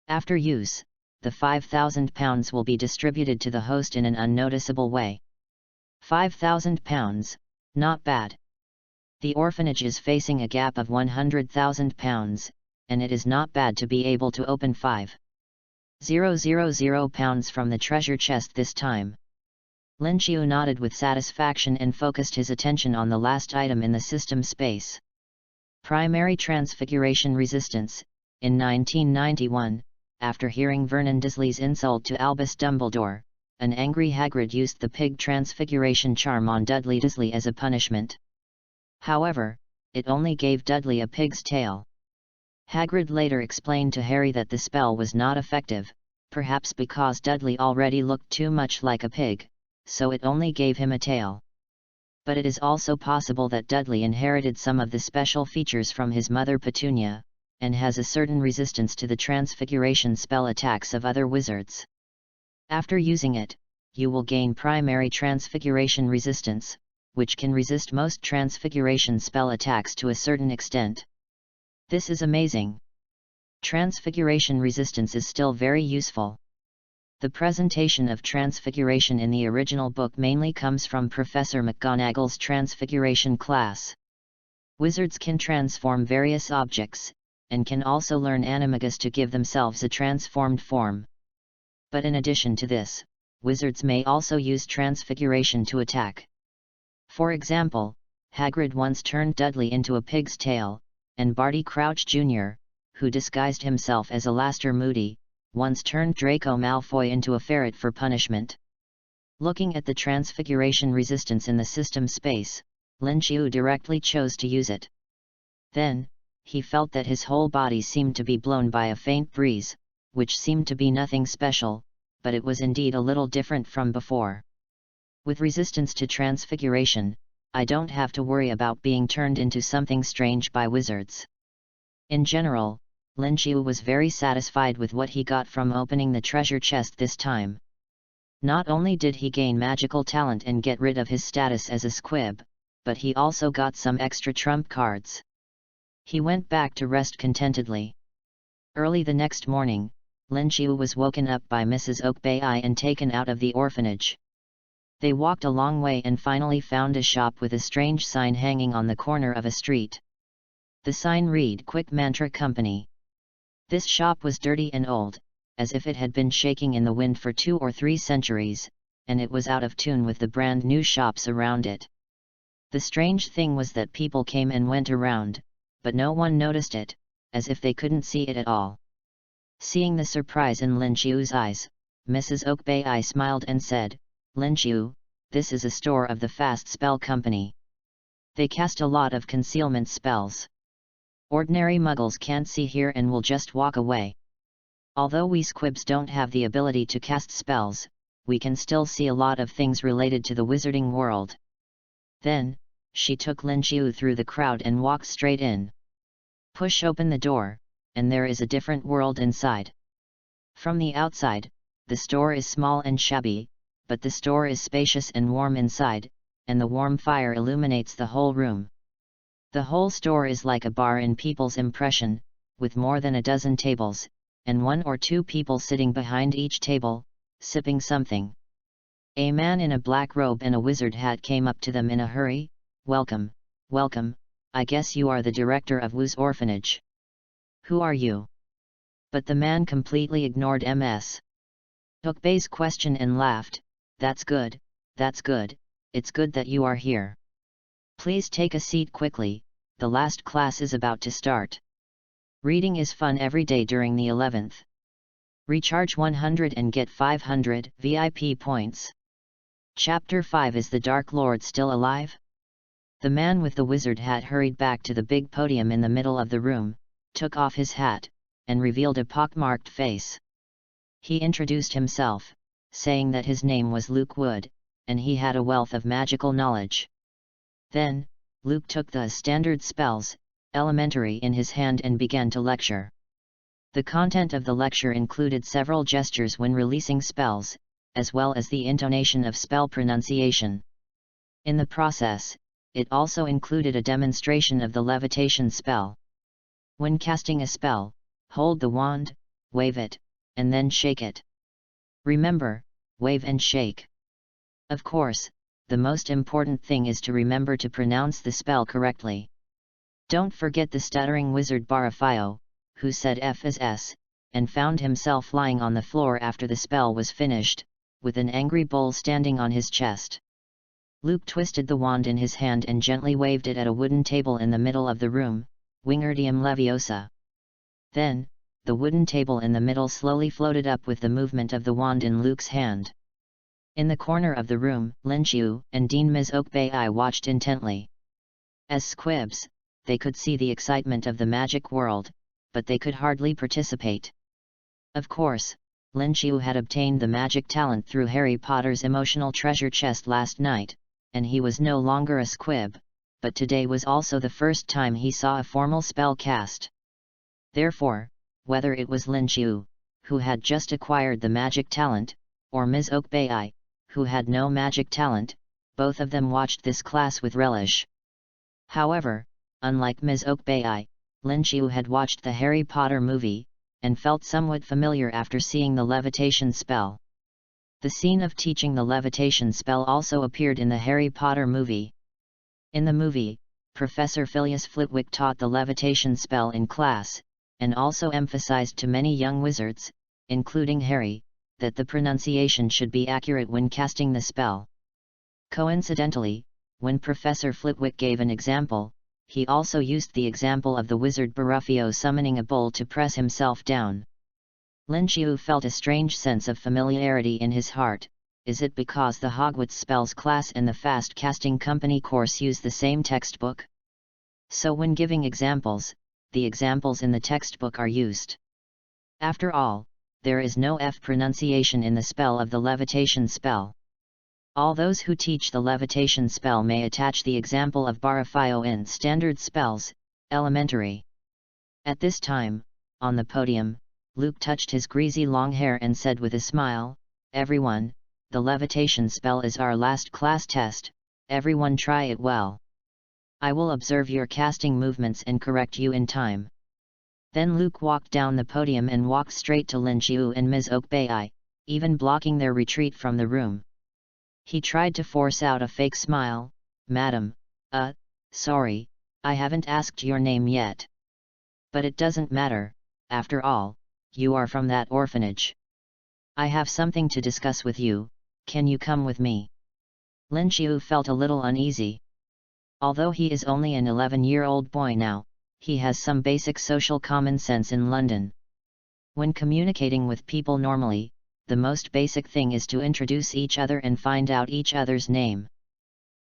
After use, the £5,000 will be distributed to the host in an unnoticeable way. £5,000, not bad. The orphanage is facing a gap of £100,000, and it is not bad to be able to open £5,000 from the treasure chest this time. Lin Xiu nodded with satisfaction and focused his attention on the last item in the system space. Primary Transfiguration Resistance. In 1991, after hearing Vernon Disley's insult to Albus Dumbledore, an angry Hagrid used the pig transfiguration charm on Dudley Disley as a punishment. However, it only gave Dudley a pig's tail. Hagrid later explained to Harry that the spell was not effective, perhaps because Dudley already looked too much like a pig, so it only gave him a tail. But it is also possible that Dudley inherited some of the special features from his mother Petunia, and has a certain resistance to the transfiguration spell attacks of other wizards. After using it, you will gain primary transfiguration resistance, which can resist most transfiguration spell attacks to a certain extent. This is amazing. Transfiguration resistance is still very useful. The presentation of transfiguration in the original book mainly comes from Professor McGonagall's transfiguration class. Wizards can transform various objects, and can also learn animagus to give themselves a transformed form. But in addition to this, wizards may also use transfiguration to attack. For example, Hagrid once turned Dudley into a pig's tail, and Barty Crouch Jr., who disguised himself as Alastor Moody, once turned Draco Malfoy into a ferret for punishment. Looking at the transfiguration resistance in the system space, Lin Xiu directly chose to use it. Then, he felt that his whole body seemed to be blown by a faint breeze, which seemed to be nothing special, but it was indeed a little different from before. With resistance to transfiguration, I don't have to worry about being turned into something strange by wizards. In general, Lin Xiu was very satisfied with what he got from opening the treasure chest this time. Not only did he gain magical talent and get rid of his status as a squib, but he also got some extra trump cards. He went back to rest contentedly. Early the next morning, Lin Xiu was woken up by Mrs. Okbai and taken out of the orphanage. They walked a long way and finally found a shop with a strange sign hanging on the corner of a street. The sign read Quick Mantra Company. This shop was dirty and old, as if it had been shaking in the wind for 2 or 3 centuries, and it was out of tune with the brand new shops around it. The strange thing was that people came and went around, but no one noticed it, as if they couldn't see it at all. Seeing the surprise in Lin Xiu's eyes, Mrs. Okbai smiled and said, "Lin Xiu, this is a store of the Fast Spell Company. They cast a lot of concealment spells. Ordinary muggles can't see here and will just walk away. Although we squibs don't have the ability to cast spells, we can still see a lot of things related to the wizarding world." Then, she took Lin Xiu through the crowd and walked straight in. Push open the door, and there is a different world inside. From the outside, the store is small and shabby, but the store is spacious and warm inside, and the warm fire illuminates the whole room. The whole store is like a bar in people's impression, with more than a dozen tables, and 1 or 2 people sitting behind each table, sipping something. A man in a black robe and a wizard hat came up to them in a hurry. "Welcome, welcome, I guess you are the director of Wu's orphanage. Who are you?" But the man completely ignored Ms. Hookbei's questioned and laughed, that's good, it's good that you are here. Please take a seat quickly, the last class is about to start. Reading is fun every day during the 11th. Recharge 100 and get 500 VIP points. Chapter 5 Is the Dark Lord still alive? The man with the wizard hat hurried back to the big podium in the middle of the room, took off his hat, and revealed a pockmarked face. He introduced himself, saying that his name was Luke Wood, and he had a wealth of magical knowledge. Then, Luke took the standard spells, elementary in his hand and began to lecture. The content of the lecture included several gestures when releasing spells, as well as the intonation of spell pronunciation. In the process, it also included a demonstration of the levitation spell. When casting a spell, hold the wand, wave it, and then shake it. Remember, wave and shake. Of course, the most important thing is to remember to pronounce the spell correctly. Don't forget the stuttering wizard Barafio, who said F as S, and found himself lying on the floor after the spell was finished, with an angry bull standing on his chest. Luke twisted the wand in his hand and gently waved it at a wooden table in the middle of the room, Wingardium Leviosa. Then, the wooden table in the middle slowly floated up with the movement of the wand in Luke's hand. In the corner of the room, Linqiu and Dean Ms. Oakbei watched intently. As squibs, they could see the excitement of the magic world, but they could hardly participate. Of course, Linqiu had obtained the magic talent through Harry Potter's emotional treasure chest last night, and he was no longer a squib, but today was also the first time he saw a formal spell cast. Therefore, whether it was Linqiu, who had just acquired the magic talent, or Ms. Oakbei, who had no magic talent, both of them watched this class with relish. However, unlike Ms. Oakbei, Linqiu had watched the Harry Potter movie, and felt somewhat familiar after seeing the levitation spell. The scene of teaching the levitation spell also appeared in the Harry Potter movie. In the movie, Professor Phileas Flitwick taught the levitation spell in class, and also emphasized to many young wizards, including Harry, that the pronunciation should be accurate when casting the spell. Coincidentally, when Professor Flitwick gave an example, he also used the example of the wizard Barafio summoning a bull to press himself down. Linqiu felt a strange sense of familiarity in his heart. Is it because the Hogwarts Spells class and the Fast Casting Company course use the same textbook? So when giving examples, the examples in the textbook are used. After all, there is no F pronunciation in the spell of the levitation spell. All those who teach the levitation spell may attach the example of Barafio in standard spells, elementary. At this time, on the podium, Luke touched his greasy long hair and said with a smile, "Everyone, the levitation spell is our last class test, everyone try it well. I will observe your casting movements and correct you in time." Then Luke walked down the podium and walked straight to Linqiu and Ms. Oakbei, even blocking their retreat from the room. He tried to force out a fake smile. "Madam, sorry, I haven't asked your name yet. But it doesn't matter, after all, you are from that orphanage. I have something to discuss with you, can you come with me?" Linqiu felt a little uneasy. Although he is only an 11-year-old boy now, he has some basic social common sense in London. When communicating with people normally, the most basic thing is to introduce each other and find out each other's name.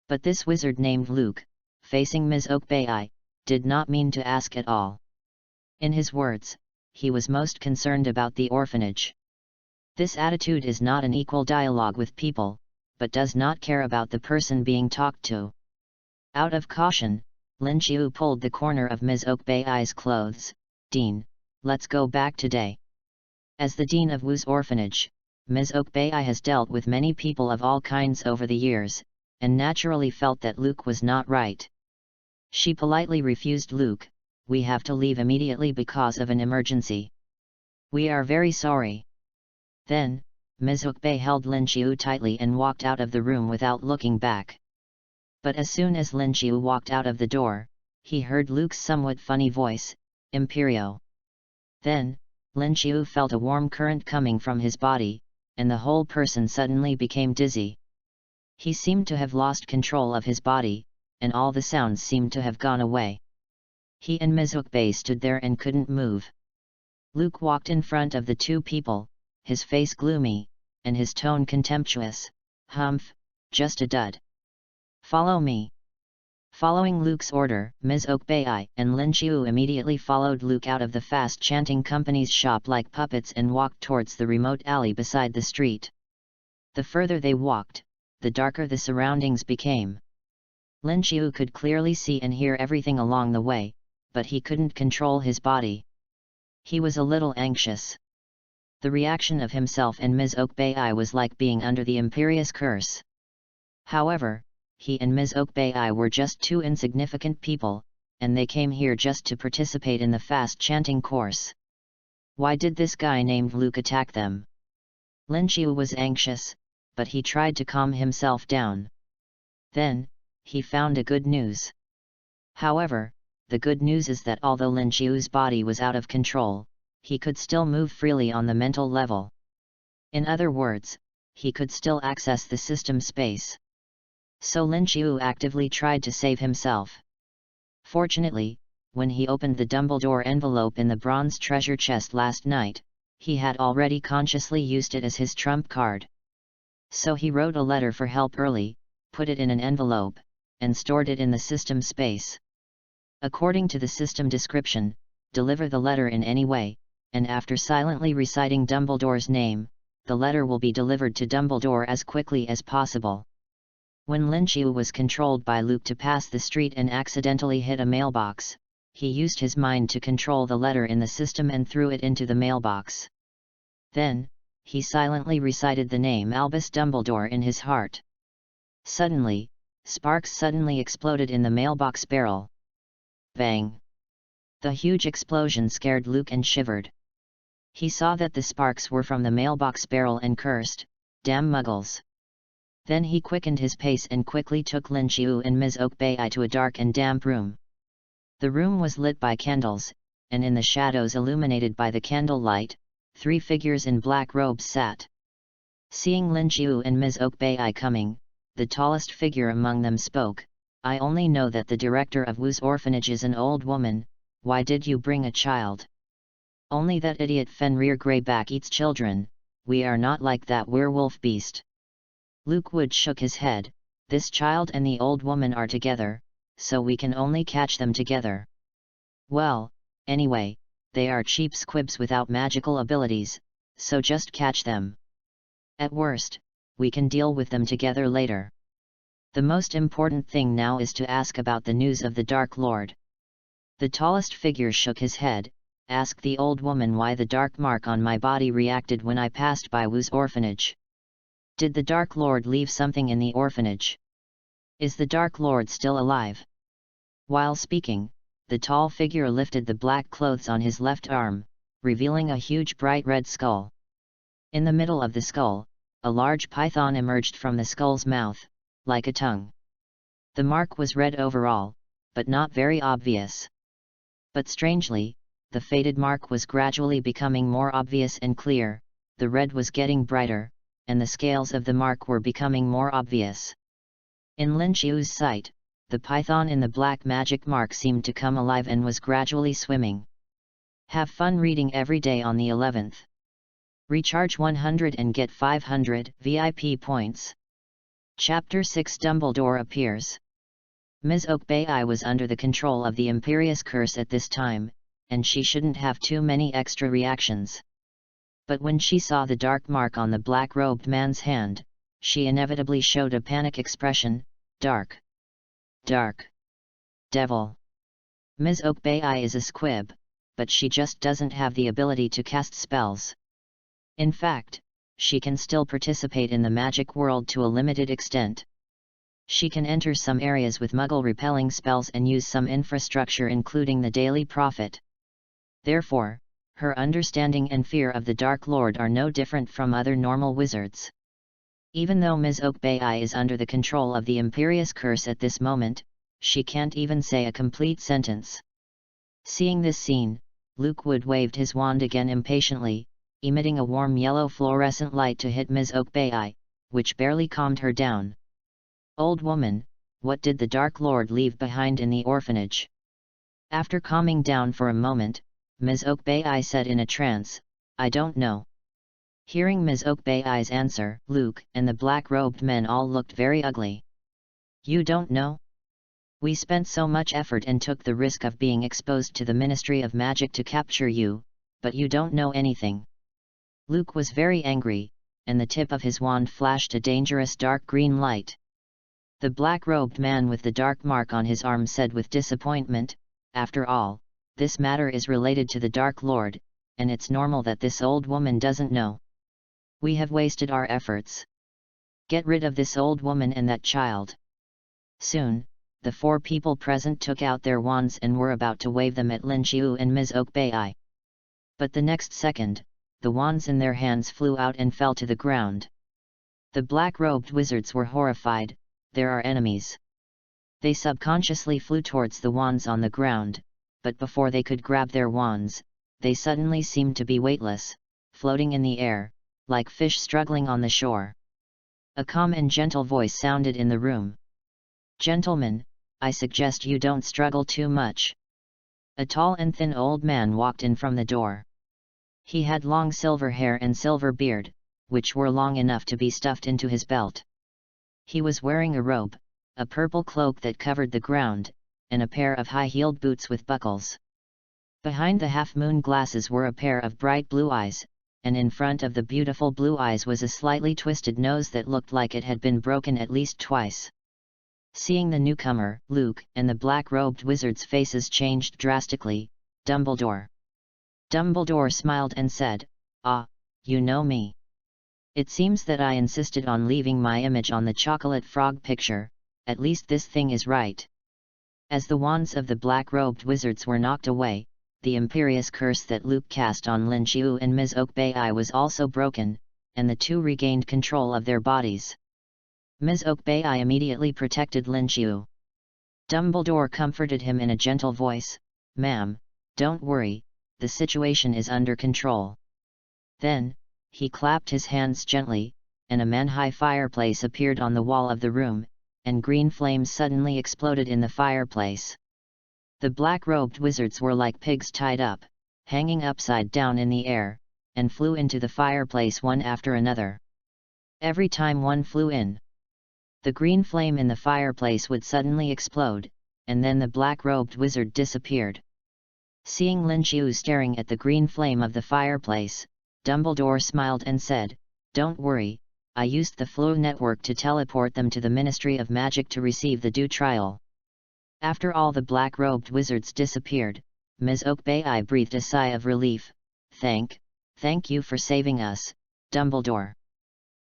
But this wizard named Luke, facing Ms. Oakbei, did not mean to ask at all. In his words, he was most concerned about the orphanage. This attitude is not an equal dialogue with people, but does not care about the person being talked to. Out of caution, Linqiu pulled the corner of Ms. Oakbei's clothes. "Dean, let's go back today." As the dean of Wu's orphanage, Ms. Oakbei has dealt with many people of all kinds over the years, and naturally felt that Luke was not right. She politely refused Luke, "We have to leave immediately because of an emergency." "We are very sorry." Then, Ms. Oakbei held Linqiu tightly and walked out of the room without looking back. But as soon as Linqiu walked out of the door, he heard Luke's somewhat funny voice, "Imperio." Then, Linqiu felt a warm current coming from his body, and the whole person suddenly became dizzy. He seemed to have lost control of his body, and all the sounds seemed to have gone away. He and Ms. Ukbay stood there and couldn't move. Luke walked in front of the two people, his face gloomy, and his tone contemptuous. "Humph, just a dud. Follow me." Following Luke's order, Ms. Ukbay and Lin Qiu immediately followed Luke out of the fast chanting company's shop like puppets and walked towards the remote alley beside the street. The further they walked, the darker the surroundings became. Lin Qiu could clearly see and hear everything along the way, but he couldn't control his body. He was a little anxious. The reaction of himself and Ms. Ukbay was like being under the imperious curse. However, he and Ms. Ukbay were just two insignificant people, and they came here just to participate in the fast chanting course. Why did this guy named Luke attack them? Lin Qiu was anxious, but he tried to calm himself down. Then, he found a good news. However, the good news is that although Lin Qiu's body was out of control, he could still move freely on the mental level. In other words, he could still access the system space. So Lin Qiu actively tried to save himself. Fortunately, when he opened the Dumbledore envelope in the bronze treasure chest last night, he had already consciously used it as his trump card. So he wrote a letter for help early, put it in an envelope, and stored it in the system space. According to the system description, deliver the letter in any way, and after silently reciting Dumbledore's name, the letter will be delivered to Dumbledore as quickly as possible. When Lin Qiu was controlled by Luke to pass the street and accidentally hit a mailbox, he used his mind to control the letter in the system and threw it into the mailbox. Then, he silently recited the name Albus Dumbledore in his heart. Suddenly, sparks suddenly exploded in the mailbox barrel. Bang! The huge explosion scared Luke and shivered. He saw that the sparks were from the mailbox barrel and cursed, "Damn muggles." Then he quickened his pace and quickly took Lin Qiu and Ms. Ukbay to a dark and damp room. The room was lit by candles, and in the shadows illuminated by the candle light, 3 figures in black robes sat. Seeing Lin Qiu and Ms. Ukbay coming, the tallest figure among them spoke. "I only know that the director of Wu's orphanage is an old woman. Why did you bring a child?" "Only that idiot Fenrir Greyback eats children. We are not like that werewolf beast." Luke Wood shook his head. "This child and the old woman are together, so we can only catch them together." "Well, anyway, they are cheap squibs without magical abilities, so just catch them. At worst, we can deal with them together later. The most important thing now is to ask about the news of the Dark Lord." The tallest figure shook his head. "Ask the old woman why the dark mark on my body reacted when I passed by Wu's orphanage. Did the Dark Lord leave something in the orphanage? Is the Dark Lord still alive?" While speaking, the tall figure lifted the black clothes on his left arm, revealing a huge bright red skull. In the middle of the skull, a large python emerged from the skull's mouth, like a tongue. The mark was red overall, but not very obvious. But strangely, the faded mark was gradually becoming more obvious and clear, the red was getting brighter, and the scales of the mark were becoming more obvious. In Lin Qiu's sight, the python in the black magic mark seemed to come alive and was gradually swimming. Have fun reading every day on the 11th. Recharge 100 and get 500 VIP points. Chapter 6 Dumbledore appears. Ms. Ukbay was under the control of the Imperious Curse at this time, and she shouldn't have too many extra reactions. But when she saw the dark mark on the black-robed man's hand, she inevitably showed a panic expression. "Dark! Dark! Devil!" Ms. Ukbay is a squib, but she just doesn't have the ability to cast spells. In fact, she can still participate in the magic world to a limited extent. She can enter some areas with muggle-repelling spells and use some infrastructure including the Daily Prophet. Therefore, her understanding and fear of the Dark Lord are no different from other normal wizards. Even though Ms. Ukbay is under the control of the Imperious Curse at this moment, she can't even say a complete sentence. Seeing this scene, Luke Wood waved his wand again impatiently. emitting a warm yellow fluorescent light to hit Ms. Okbai, which barely calmed her down. "Old woman, what did the Dark Lord leave behind in the orphanage?" After calming down for a moment, Ms. Okbai said in a trance, "I don't know." Hearing Ms. Okbai's answer, Luke and the black-robed men all looked very ugly. "You don't know? We spent so much effort and took the risk of being exposed to the Ministry of Magic to capture you, but you don't know anything." Luke was very angry, and the tip of his wand flashed a dangerous dark green light. The black-robed man with the dark mark on his arm said with disappointment, "After all, this matter is related to the Dark Lord, and it's normal that this old woman doesn't know. We have wasted our efforts. Get rid of this old woman and that child." Soon, the 4 people present took out their wands and were about to wave them at Lin Qiu and Ms. Okbai. But the next second, the wands in their hands flew out and fell to the ground. The black-robed wizards were horrified. "There are enemies." They subconsciously flew towards the wands on the ground, but before they could grab their wands, they suddenly seemed to be weightless, floating in the air, like fish struggling on the shore. A calm and gentle voice sounded in the room. "Gentlemen, I suggest you don't struggle too much." A tall and thin old man walked in from the door. He had long silver hair and silver beard, which were long enough to be stuffed into his belt. He was wearing a robe, a purple cloak that covered the ground, and a pair of high-heeled boots with buckles. Behind the half-moon glasses were a pair of bright blue eyes, and in front of the beautiful blue eyes was a slightly twisted nose that looked like it had been broken at least twice. Seeing the newcomer, Luke and the black-robed wizards' faces changed drastically. "Dumbledore." Dumbledore smiled and said, "Ah, you know me. It seems that I insisted on leaving my image on the chocolate frog picture, at least this thing is right." As the wands of the black-robed wizards were knocked away, the imperious curse that Luke cast on Lin Qiu and Ms. Okbai was also broken, and the 2 regained control of their bodies. Ms. Okbai immediately protected Lin Qiu. Dumbledore comforted him in a gentle voice, "Ma'am, don't worry, the situation is under control." Then, he clapped his hands gently, and a man-high fireplace appeared on the wall of the room, and green flames suddenly exploded in the fireplace. The black-robed wizards were like pigs tied up, hanging upside down in the air, and flew into the fireplace one after another. Every time one flew in, the green flame in the fireplace would suddenly explode, and then the black-robed wizard disappeared. Seeing Lin Qiu staring at the green flame of the fireplace, Dumbledore smiled and said, "Don't worry, I used the Flow network to teleport them to the Ministry of Magic to receive the due trial." After all the black-robed wizards disappeared, Ms. Okbai breathed a sigh of relief. Thank you for saving us, Dumbledore."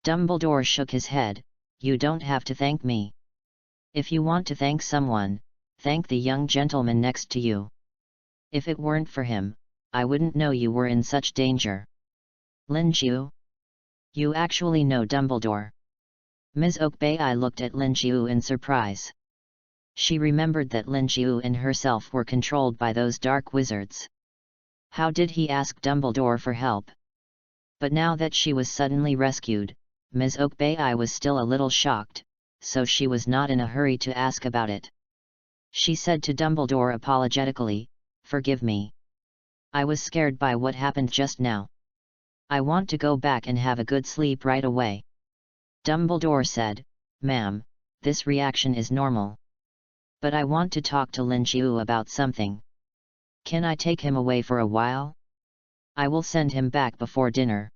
Dumbledore shook his head, "You don't have to thank me. If you want to thank someone, thank the young gentleman next to you. If it weren't for him, I wouldn't know you were in such danger." "Lin Qiu? You actually know Dumbledore?" Ms. Okbai looked at Lin Qiu in surprise. She remembered that Lin Qiu and herself were controlled by those dark wizards. How did he ask Dumbledore for help? But now that she was suddenly rescued, Ms. Okbai was still a little shocked, so she was not in a hurry to ask about it. She said to Dumbledore apologetically, "Forgive me. I was scared by what happened just now. I want to go back and have a good sleep right away." Dumbledore said, "Ma'am, this reaction is normal. But I want to talk to Lin Qiu about something. Can I take him away for a while? I will send him back before dinner."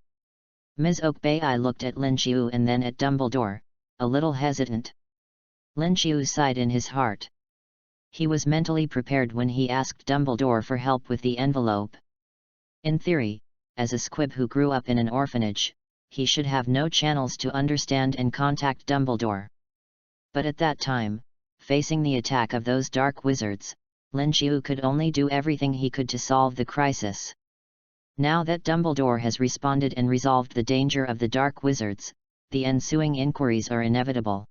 Ms. Okbai looked at Lin Qiu and then at Dumbledore, a little hesitant. Lin Qiu sighed in his heart. He was mentally prepared when he asked Dumbledore for help with the envelope. In theory, as a squib who grew up in an orphanage, he should have no channels to understand and contact Dumbledore. But at that time, facing the attack of those dark wizards, Lin Qiu could only do everything he could to solve the crisis. Now that Dumbledore has responded and resolved the danger of the dark wizards, the ensuing inquiries are inevitable.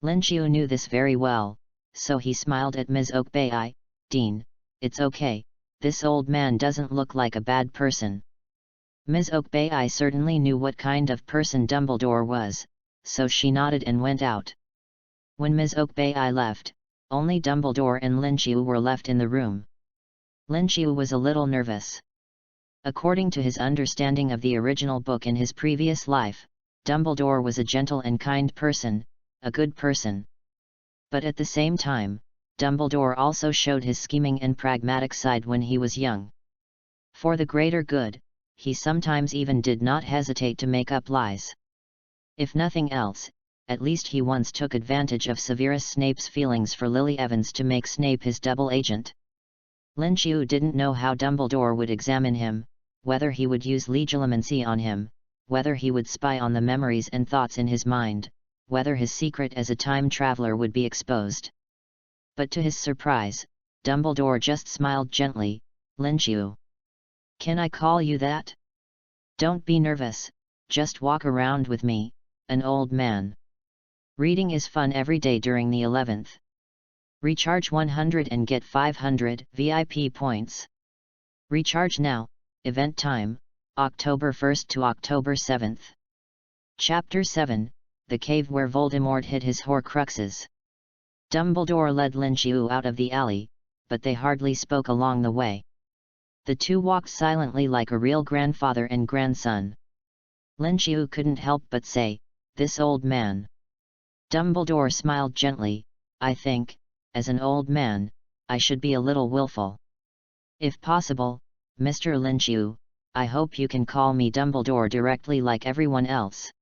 Lin Qiu knew this very well, so he smiled at Ms. Okbai. "Dean, it's okay, this old man doesn't look like a bad person. Ms. Okbai certainly knew what kind of person Dumbledore was, so she nodded and went out. When Ms. Okbai left, only Dumbledore and Lin Qiu were left in the room. Lin Qiu was a little nervous. According to his understanding of the original book in his previous life, Dumbledore was a gentle and kind person, a good person. But at the same time, Dumbledore also showed his scheming and pragmatic side when he was young. For the greater good, he sometimes even did not hesitate to make up lies. If nothing else, at least he once took advantage of Severus Snape's feelings for Lily Evans to make Snape his double agent. Lin Qiu didn't know how Dumbledore would examine him, whether he would use legilimency on him, whether he would spy on the memories and thoughts in his mind, whether his secret as a time traveler would be exposed. But to his surprise, Dumbledore just smiled gently. Lin Qiu. Can I call you that? Don't be nervous, just walk around with me, an old man. Reading is fun every day during the 11th. Recharge 100 and get 500 VIP points. Recharge now, event time, October 1st to October 7th. Chapter 7, The Cave Where Voldemort Hid His Horcruxes. Dumbledore led Lin Qiu out of the alley, but they hardly spoke along the way. The two walked silently like a real grandfather and grandson. Lin Qiu couldn't help but say, "This old man." Dumbledore smiled gently. "I think, as an old man, I should be a little willful. If possible, Mr. Lin Qiu, I hope you can call me Dumbledore directly like everyone else."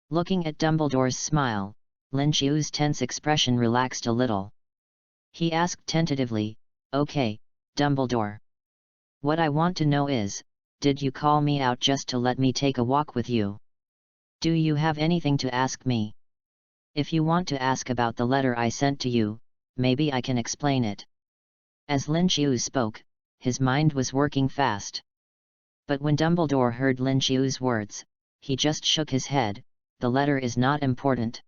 Looking at Dumbledore's smile, Lin Qiu's tense expression relaxed a little. He asked tentatively, "Okay, Dumbledore. What I want to know is, did you call me out just to let me take a walk with you? Do you have anything to ask me? If you want to ask about the letter I sent to you, maybe I can explain it." As Lin Qiu spoke, his mind was working fast. But when Dumbledore heard Lin Qiu's words, he just shook his head. "The letter is not important.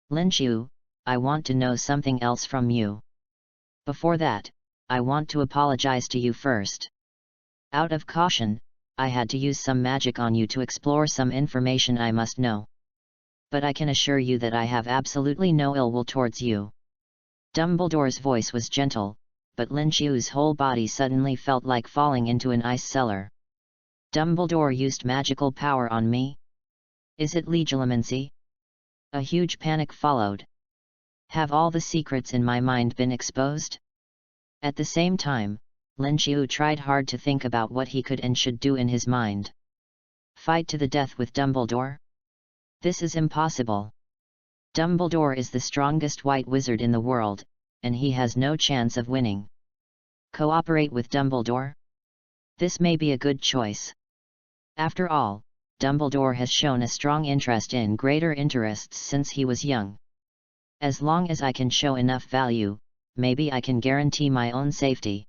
Lin Qiu, I want to know something else from you. Before that, I want to apologize to you first. Out of caution, I had to use some magic on you to explore some information I must know. But I can assure you that I have absolutely no ill will towards you." Dumbledore's voice was gentle, but Lin Qiu's whole body suddenly felt like falling into an ice cellar. "Dumbledore used magical power on me? Is it legilimency?" A huge panic followed. Have all the secrets in my mind been exposed? At the same time, Lin Qiu tried hard to think about what he could and should do in his mind. Fight to the death with Dumbledore? This is impossible. Dumbledore is the strongest white wizard in the world, and he has no chance of winning. Cooperate with Dumbledore? This may be a good choice. After all, Dumbledore has shown a strong interest in greater interests since he was young. As long as I can show enough value, maybe I can guarantee my own safety.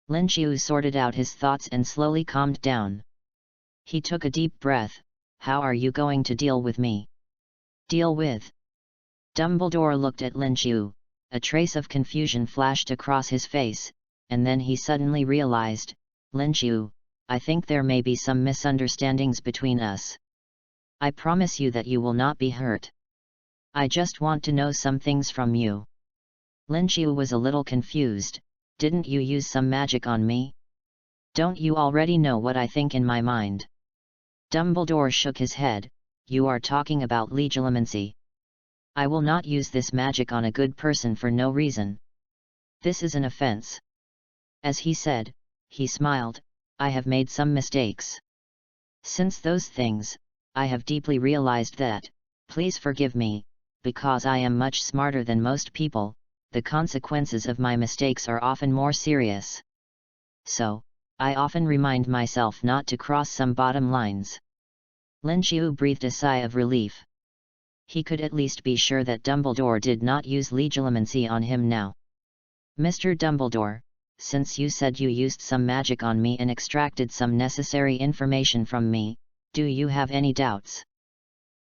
Lin Qiu sorted out his thoughts and slowly calmed down. He took a deep breath. How are you going to deal with me? Deal with? Dumbledore looked at Lin Qiu. A trace of confusion flashed across his face, and then he suddenly realized, Lin Qiu, I think there may be some misunderstandings between us. I promise you that you will not be hurt. I just want to know some things from you. Lin Qiu was a little confused. Didn't you use some magic on me? Don't you already know what I think in my mind? Dumbledore shook his head. You are talking about legilimency. I will not use this magic on a good person for no reason. This is an offense. As he said, he smiled. I have made some mistakes. Since those things, I have deeply realized that, please forgive me, because I am much smarter than most people, the consequences of my mistakes are often more serious. So, I often remind myself not to cross some bottom lines. Lin Qiu breathed a sigh of relief. He could at least be sure that Dumbledore did not use legilimency on him now. Mr. Dumbledore, since you said you used some magic on me and extracted some necessary information from me, do you have any doubts?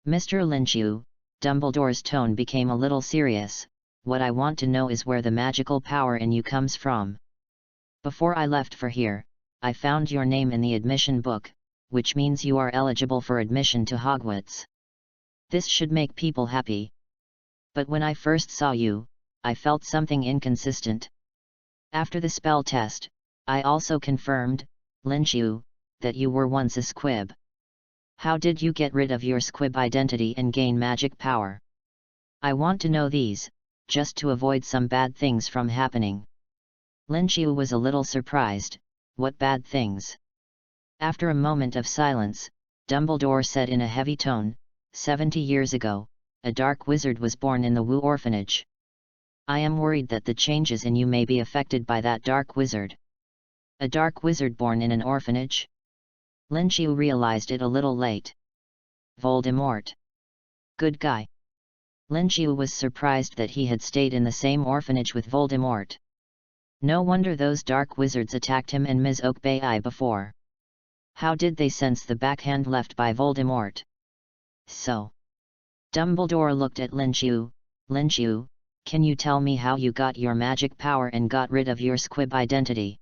Mr. Lin Qiu, Dumbledore's tone became a little serious. What I want to know is where the magical power in you comes from. Before I left for here, I found your name in the admission book. which means you are eligible for admission to Hogwarts. This should make people happy. But when I first saw you, I felt something inconsistent. After the spell test, I also confirmed, Linqiu, that you were once a squib. How did you get rid of your squib identity and gain magic power? I want to know these, just to avoid some bad things from happening. Linqiu was a little surprised. What bad things? After a moment of silence, Dumbledore said in a heavy tone, 70 years ago, a dark wizard was born in the Wu orphanage. I am worried that the changes in you may be affected by that dark wizard. A dark wizard born in an orphanage? Linqiu realized it a little late. Voldemort. Good guy. Linqiu was surprised that he had stayed in the same orphanage with Voldemort. No wonder those dark wizards attacked him and Ms. Okbai before. How did they sense the backhand left by Voldemort? So. Dumbledore looked at Linqiu. Linqiu, can you tell me how you got your magic power and got rid of your squib identity?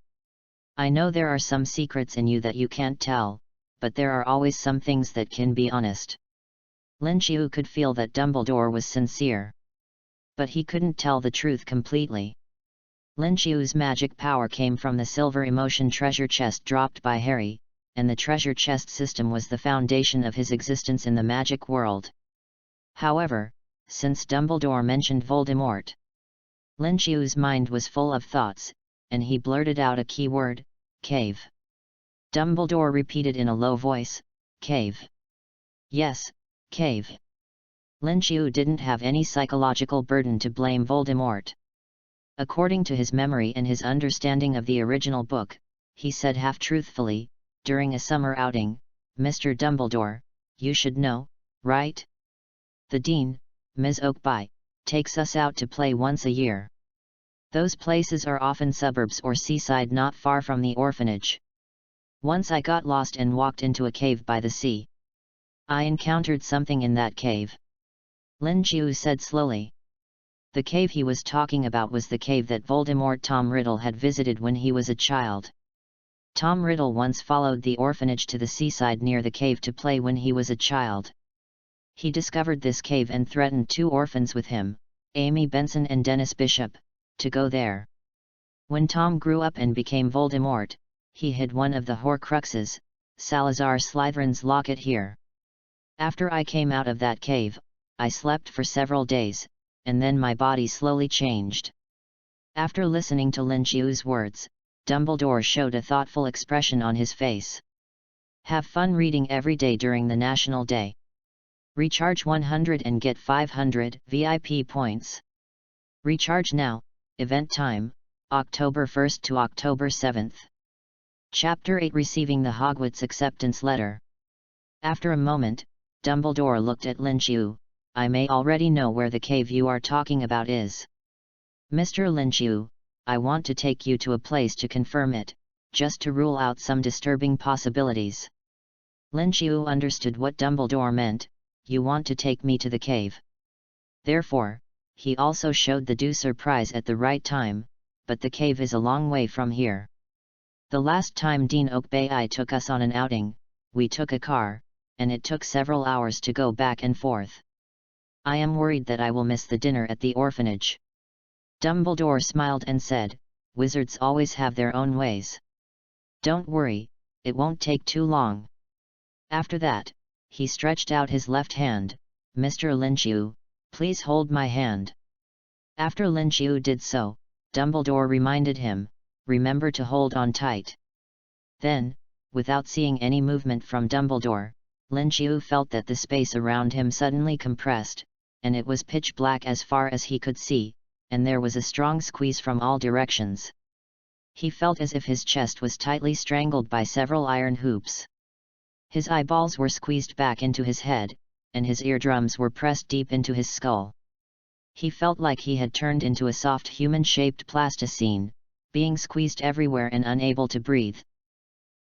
I know there are some secrets in you that you can't tell, but there are always some things that can be honest. Linqiu could feel that Dumbledore was sincere. But he couldn't tell the truth completely. Linqiu's magic power came from the silver emotion treasure chest dropped by Harry, and the treasure chest system was the foundation of his existence in the magic world. However, since Dumbledore mentioned Voldemort, Linqiu's mind was full of thoughts, and he blurted out a key word, cave. Dumbledore repeated in a low voice, cave. Yes, cave. Linqiu didn't have any psychological burden to blame Voldemort. According to his memory and his understanding of the original book, he said half-truthfully, during a summer outing, Mr. Dumbledore, you should know, right? The Dean, Ms. Okbai, takes us out to play once a year. Those places are often suburbs or seaside not far from the orphanage. Once I got lost and walked into a cave by the sea. I encountered something in that cave. Linqiu said slowly. The cave he was talking about was the cave that Voldemort Tom Riddle had visited when he was a child. Tom Riddle once followed the orphanage to the seaside near the cave to play when he was a child. He discovered this cave and threatened 2 orphans with him, Amy Benson and Dennis Bishop, to go there. When Tom grew up and became Voldemort, he hid one of the Horcruxes, Salazar Slytherin's locket here. After I came out of that cave, I slept for several days, and then my body slowly changed. After listening to Linqiu's words, Dumbledore showed a thoughtful expression on his face. Have fun reading every day during the National Day. Recharge 100 and get 500 VIP points. Recharge now, event time, October 1st to October 7th. Chapter 8 Receiving the Hogwarts Acceptance Letter. After a moment, Dumbledore looked at Linqiu. I may already know where the cave you are talking about is. Mr. Linqiu, I want to take you to a place to confirm it, just to rule out some disturbing possibilities. Linqiu understood what Dumbledore meant. You want to take me to the cave. Therefore, he also showed the due surprise at the right time, but the cave is a long way from here. The last time Dean Okbai took us on an outing, we took a car, and it took several hours to go back and forth. I am worried that I will miss the dinner at the orphanage. Dumbledore smiled and said, wizards always have their own ways. Don't worry, it won't take too long. After that, he stretched out his left hand. Mr. Linqiu, please hold my hand. After Linqiu did so, Dumbledore reminded him, remember to hold on tight. Then, without seeing any movement from Dumbledore, Linqiu felt that the space around him suddenly compressed, and it was pitch black as far as he could see, and there was a strong squeeze from all directions. He felt as if his chest was tightly strangled by several iron hoops. His eyeballs were squeezed back into his head, and his eardrums were pressed deep into his skull. He felt like he had turned into a soft human-shaped plasticine, being squeezed everywhere and unable to breathe.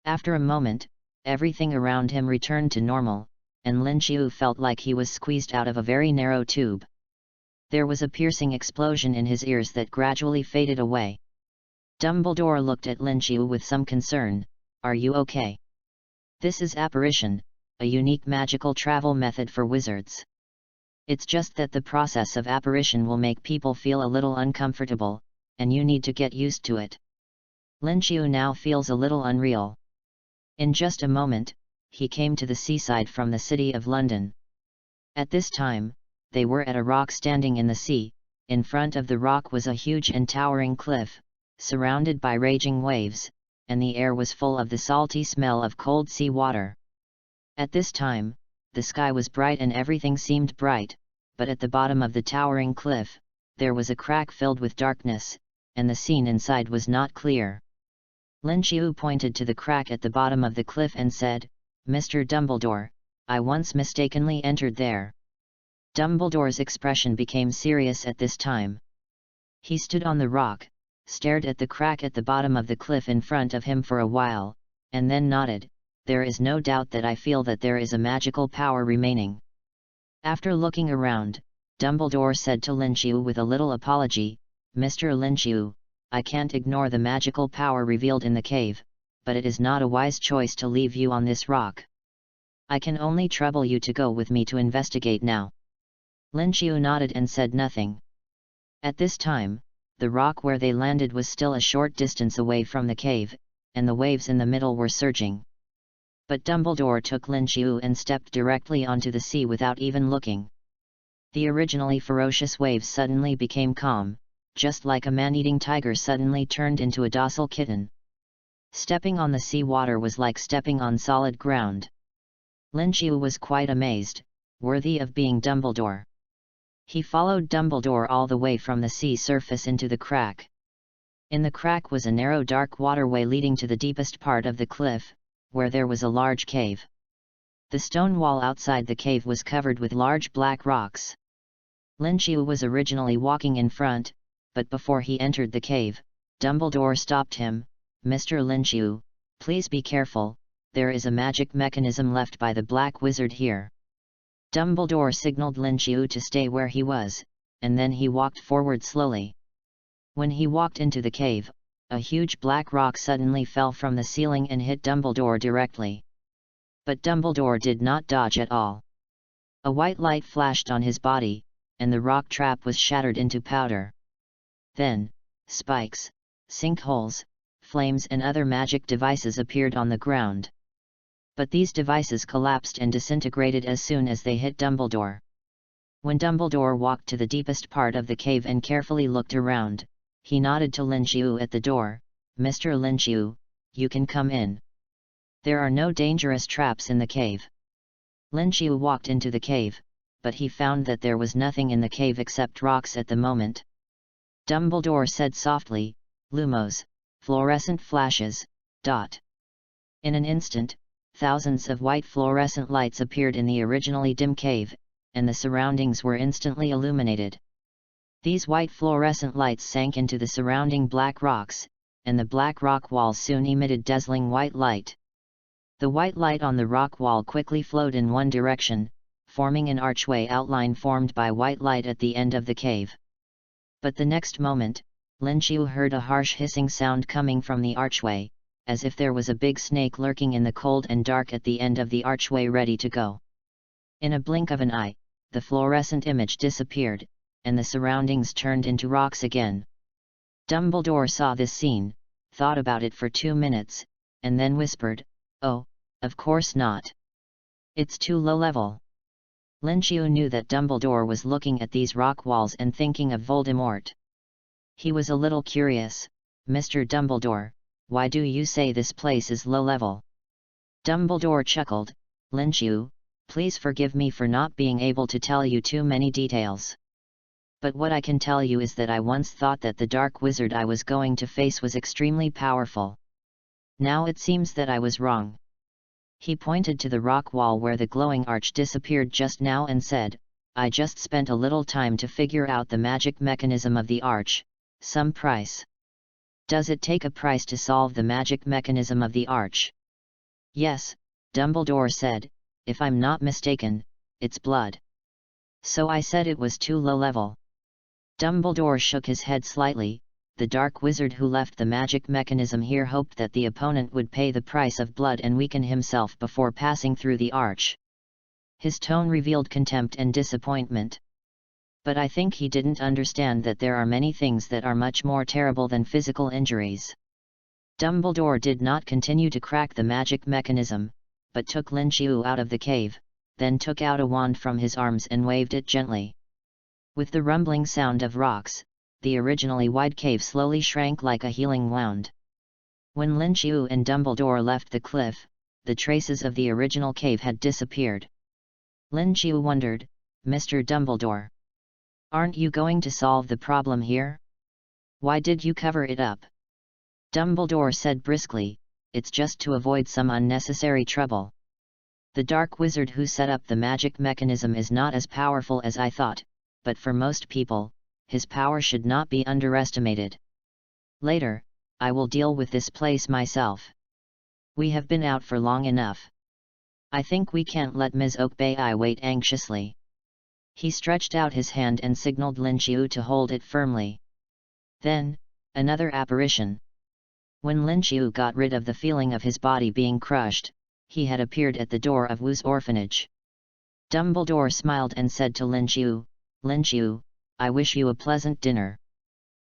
After a moment, everything around him returned to normal, and Linqiu felt like he was squeezed out of a very narrow tube. There was a piercing explosion in his ears that gradually faded away. Dumbledore looked at Linqiu with some concern. Are you okay? This is apparition, a unique magical travel method for wizards. It's just that the process of apparition will make people feel a little uncomfortable, and you need to get used to it. Lin Qiu now feels a little unreal. In just a moment, he came to the seaside from the city of London. At this time, they were at a rock standing in the sea. In front of the rock was a huge and towering cliff, surrounded by raging waves, and the air was full of the salty smell of cold sea water. At this time, the sky was bright and everything seemed bright, but at the bottom of the towering cliff, there was a crack filled with darkness, and the scene inside was not clear. Lin Qiu pointed to the crack at the bottom of the cliff and said, "Mr. Dumbledore, I once mistakenly entered there." Dumbledore's expression became serious at this time. He stood on the rock, stared at the crack at the bottom of the cliff in front of him for a while, and then nodded, "There is no doubt that I feel that there is a magical power remaining." After looking around, Dumbledore said to Lin Qiu with a little apology, "Mr. Lin Qiu, I can't ignore the magical power revealed in the cave, but it is not a wise choice to leave you on this rock. I can only trouble you to go with me to investigate now." Lin Qiu nodded and said nothing. At this time, the rock where they landed was still a short distance away from the cave, and the waves in the middle were surging. But Dumbledore took Lin Qiu and stepped directly onto the sea without even looking. The originally ferocious waves suddenly became calm, just like a man-eating tiger suddenly turned into a docile kitten. Stepping on the sea water was like stepping on solid ground. Lin Qiu was quite amazed, worthy of being Dumbledore. He followed Dumbledore all the way from the sea surface into the crack. In the crack was a narrow dark waterway leading to the deepest part of the cliff, where there was a large cave. The stone wall outside the cave was covered with large black rocks. Lin Qiu was originally walking in front, but before he entered the cave, Dumbledore stopped him. "Mr. Lin Qiu, please be careful, there is a magic mechanism left by the Black Wizard here." Dumbledore signaled Lin Qiu to stay where he was, and then he walked forward slowly. When he walked into the cave, a huge black rock suddenly fell from the ceiling and hit Dumbledore directly. But Dumbledore did not dodge at all. A white light flashed on his body, and the rock trap was shattered into powder. Then, spikes, sinkholes, flames and other magic devices appeared on the ground. But these devices collapsed and disintegrated as soon as they hit Dumbledore. When Dumbledore walked to the deepest part of the cave and carefully looked around, he nodded to Lin Qiu at the door, "Mr. Lin Qiu, you can come in. There are no dangerous traps in the cave." Lin Qiu walked into the cave, but he found that there was nothing in the cave except rocks at the moment. Dumbledore said softly, "Lumos, fluorescent flashes, dot." In an instant, thousands of white fluorescent lights appeared in the originally dim cave, and the surroundings were instantly illuminated. These white fluorescent lights sank into the surrounding black rocks, and the black rock walls soon emitted dazzling white light. The white light on the rock wall quickly flowed in one direction, forming an archway outline formed by white light at the end of the cave. But the next moment, Lin Qiu heard a harsh hissing sound coming from the archway, as if there was a big snake lurking in the cold and dark at the end of the archway ready to go. In a blink of an eye, the fluorescent image disappeared, and the surroundings turned into rocks again. Dumbledore saw this scene, thought about it for 2 minutes, and then whispered, "Oh, of course not. It's too low level." Lin Qiu knew that Dumbledore was looking at these rock walls and thinking of Voldemort. He was a little curious. "Mr. Dumbledore, why do you say this place is low level?" Dumbledore chuckled, "Lin Qiu, please forgive me for not being able to tell you too many details. But what I can tell you is that I once thought that the dark wizard I was going to face was extremely powerful. Now it seems that I was wrong." He pointed to the rock wall where the glowing arch disappeared just now and said, "I just spent a little time to figure out the magic mechanism of the arch. Some price. Does it take a price to solve the magic mechanism of the arch?" "Yes," Dumbledore said, "if I'm not mistaken, it's blood. So I said it was too low level." Dumbledore shook his head slightly, the dark wizard who left the magic mechanism here hoped that the opponent would pay the price of blood and weaken himself before passing through the arch. His tone revealed contempt and disappointment. But I think he didn't understand that there are many things that are much more terrible than physical injuries. Dumbledore did not continue to crack the magic mechanism, but took Lin Qiu out of the cave, then took out a wand from his arms and waved it gently. With the rumbling sound of rocks, the originally wide cave slowly shrank like a healing wound. When Lin Qiu and Dumbledore left the cliff, the traces of the original cave had disappeared. Lin Qiu wondered, "Mr. Dumbledore, aren't you going to solve the problem here? Why did you cover it up?" Dumbledore said briskly, "It's just to avoid some unnecessary trouble. The dark wizard who set up the magic mechanism is not as powerful as I thought, but for most people, his power should not be underestimated. Later, I will deal with this place myself. We have been out for long enough. I think we can't let Ms. Okbai wait anxiously." He stretched out his hand and signaled Lin Qiu to hold it firmly. Then, another apparition. When Lin Qiu got rid of the feeling of his body being crushed, he had appeared at the door of Wu's orphanage. Dumbledore smiled and said to Lin Qiu, "Lin Qiu, I wish you a pleasant dinner."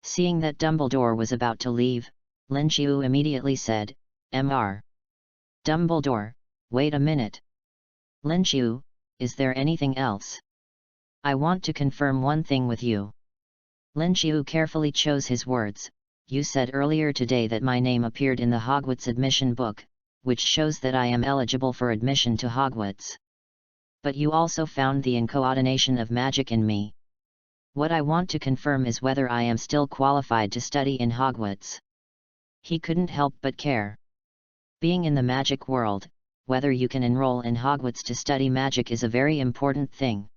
Seeing that Dumbledore was about to leave, Lin Qiu immediately said, "Mr. Dumbledore, wait a minute. Lin Qiu, is there anything else? I want to confirm one thing with you." Lin Qiu carefully chose his words. "You said earlier today that my name appeared in the Hogwarts admission book, which shows that I am eligible for admission to Hogwarts. But you also found the incoordination of magic in me. What I want to confirm is whether I am still qualified to study in Hogwarts." He couldn't help but care. Being in the magic world, whether you can enroll in Hogwarts to study magic is a very important thing.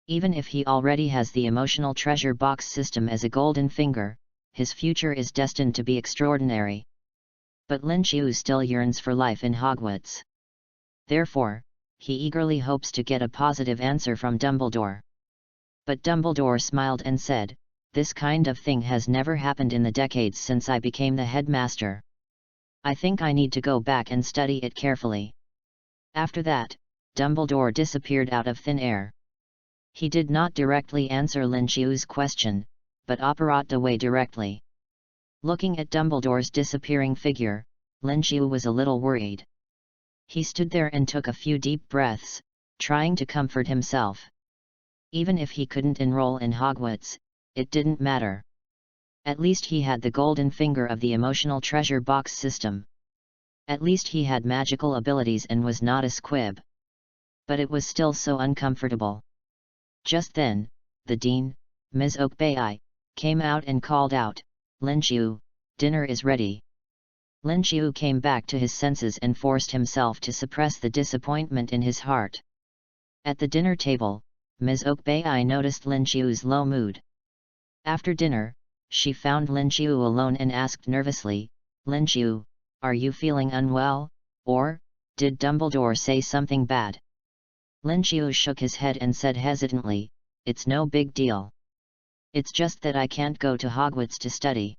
Even if he already has the emotional treasure box system as a golden finger, his future is destined to be extraordinary. But Lin Qiu still yearns for life in Hogwarts. Therefore, he eagerly hopes to get a positive answer from Dumbledore. But Dumbledore smiled and said, "This kind of thing has never happened in the decades since I became the headmaster. I think I need to go back and study it carefully." After that, Dumbledore disappeared out of thin air. He did not directly answer Lin Qiu's question, but operated away directly. Looking at Dumbledore's disappearing figure, Lin Qiu was a little worried. He stood there and took a few deep breaths, trying to comfort himself. Even if he couldn't enroll in Hogwarts, it didn't matter. At least he had the golden finger of the emotional treasure box system. At least he had magical abilities and was not a squib. But it was still so uncomfortable. Just then, the dean, Ms. Okbai, came out and called out, "Lin Qiu, dinner is ready." Lin Qiu came back to his senses and forced himself to suppress the disappointment in his heart. At the dinner table, Ms. Okbai noticed Lin Qiu's low mood. After dinner, she found Lin Qiu alone and asked nervously, "Lin Qiu, are you feeling unwell, or did Dumbledore say something bad?" Lin Qiu shook his head and said hesitantly, "It's no big deal. It's just that I can't go to Hogwarts to study."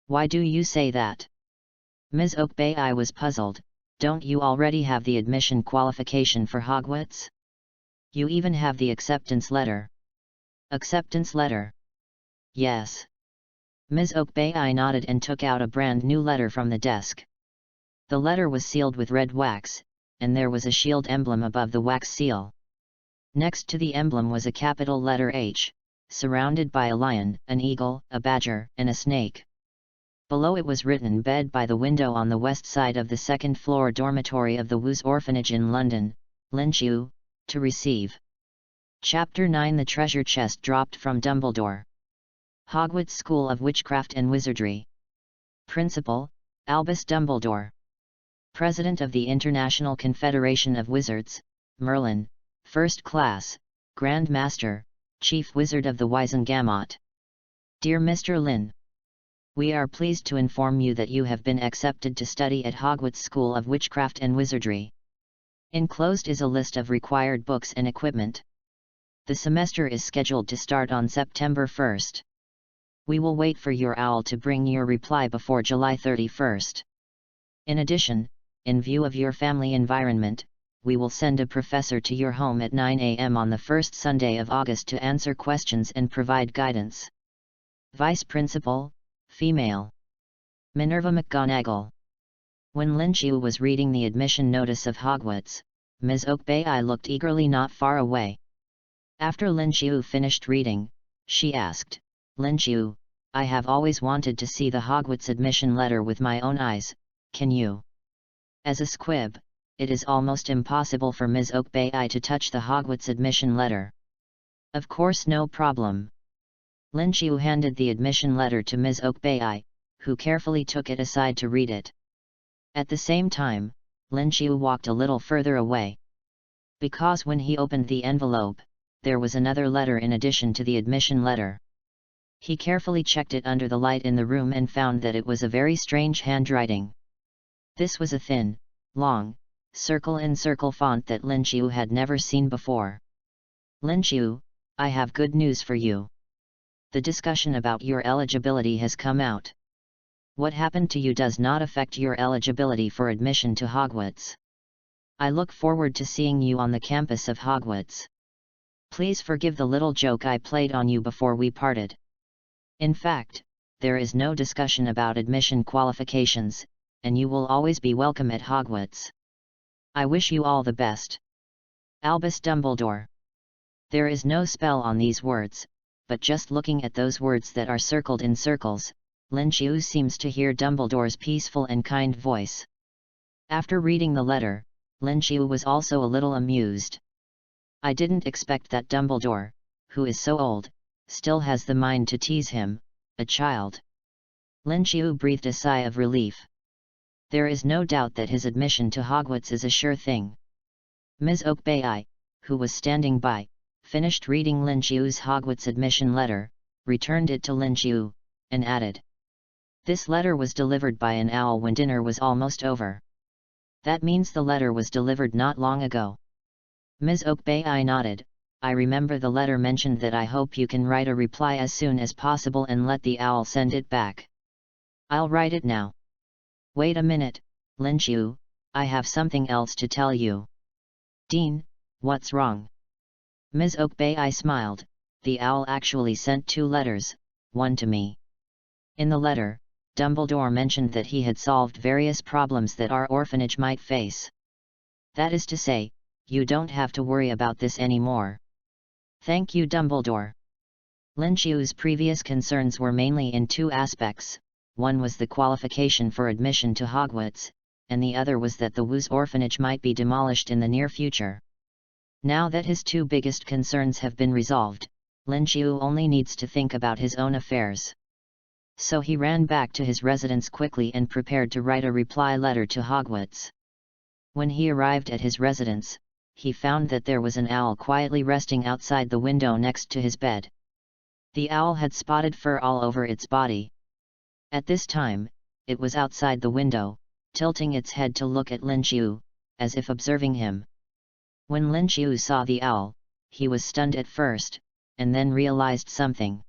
"Why do you say that?" Ms. Okbai was puzzled. "Don't you already have the admission qualification for Hogwarts? You even have the acceptance letter." "Acceptance letter?" "Yes." Ms. Okbai nodded and took out a brand new letter from the desk. The letter was sealed with red wax, and there was a shield emblem above the wax seal. Next to the emblem was a capital letter H, surrounded by a lion, an eagle, a badger, and a snake. Below it was written, "Bed by the window on the west side of the second-floor dormitory of the Wu's orphanage in London, Lin Qiu, to receive." Chapter 9: The Treasure Chest Dropped from Dumbledore. Hogwarts School of Witchcraft and Wizardry. Principal, Albus Dumbledore. President of the International Confederation of Wizards, Merlin, First Class, Grand Master, Chief Wizard of the Wizengamot. Dear Mr. Lin, we are pleased to inform you that you have been accepted to study at Hogwarts School of Witchcraft and Wizardry. Enclosed is a list of required books and equipment. The semester is scheduled to start on September 1st. We will wait for your owl to bring your reply before July 31st. In addition, in view of your family environment, we will send a professor to your home at 9 a.m. on the first Sunday of August to answer questions and provide guidance. Vice Principal, female. Minerva McGonagall. When Lin Qiu was reading the admission notice of Hogwarts, Ms. Okbai looked eagerly not far away. After Lin Qiu finished reading, she asked, "Lin Qiu, I have always wanted to see the Hogwarts admission letter with my own eyes, can you?" As a squib, it is almost impossible for Ms. Okbai to touch the Hogwarts admission letter. Of course, no problem. Lin Qiu handed the admission letter to Ms. Okbai, who carefully took it aside to read it. At the same time, Lin Qiu walked a little further away. Because when he opened the envelope, there was another letter in addition to the admission letter. He carefully checked it under the light in the room and found that it was a very strange handwriting. This was a thin, long, circle-in-circle font that Lin Qiu had never seen before. "Lin Qiu, I have good news for you. The discussion about your eligibility has come out. What happened to you does not affect your eligibility for admission to Hogwarts. I look forward to seeing you on the campus of Hogwarts. Please forgive the little joke I played on you before we parted. In fact, there is no discussion about admission qualifications, and you will always be welcome at Hogwarts. I wish you all the best. Albus Dumbledore." There is no spell on these words, but just looking at those words that are circled in circles, Lin Qiu seems to hear Dumbledore's peaceful and kind voice. After reading the letter, Lin Qiu was also a little amused. I didn't expect that Dumbledore, who is so old, still has the mind to tease him, a child. Lin Qiu breathed a sigh of relief. There is no doubt that his admission to Hogwarts is a sure thing. Ms. Okbai, who was standing by, finished reading Lin Qiu's Hogwarts admission letter, returned it to Lin Qiu, and added, "This letter was delivered by an owl when dinner was almost over. That means the letter was delivered not long ago." Ms. Okbai nodded. "I remember the letter mentioned that I hope you can write a reply as soon as possible and let the owl send it back. I'll write it now." "Wait a minute, Lin Qiu, I have something else to tell you." "Dean, what's wrong?" Ms. Okbai smiled. "The owl actually sent 2 letters, one to me. In the letter, Dumbledore mentioned that he had solved various problems that our orphanage might face. That is to say, you don't have to worry about this anymore." "Thank you, Dumbledore." Lin Qiu's previous concerns were mainly in 2 aspects. One was the qualification for admission to Hogwarts, and the other was that the Wu's orphanage might be demolished in the near future. Now that his 2 biggest concerns have been resolved, Lin Qiu only needs to think about his own affairs. So he ran back to his residence quickly and prepared to write a reply letter to Hogwarts. When he arrived at his residence, he found that there was an owl quietly resting outside the window next to his bed. The owl had spotted fur all over its body. At this time, it was outside the window, tilting its head to look at Lin Qiu, as if observing him. When Lin Qiu saw the owl, he was stunned at first, and then realized something.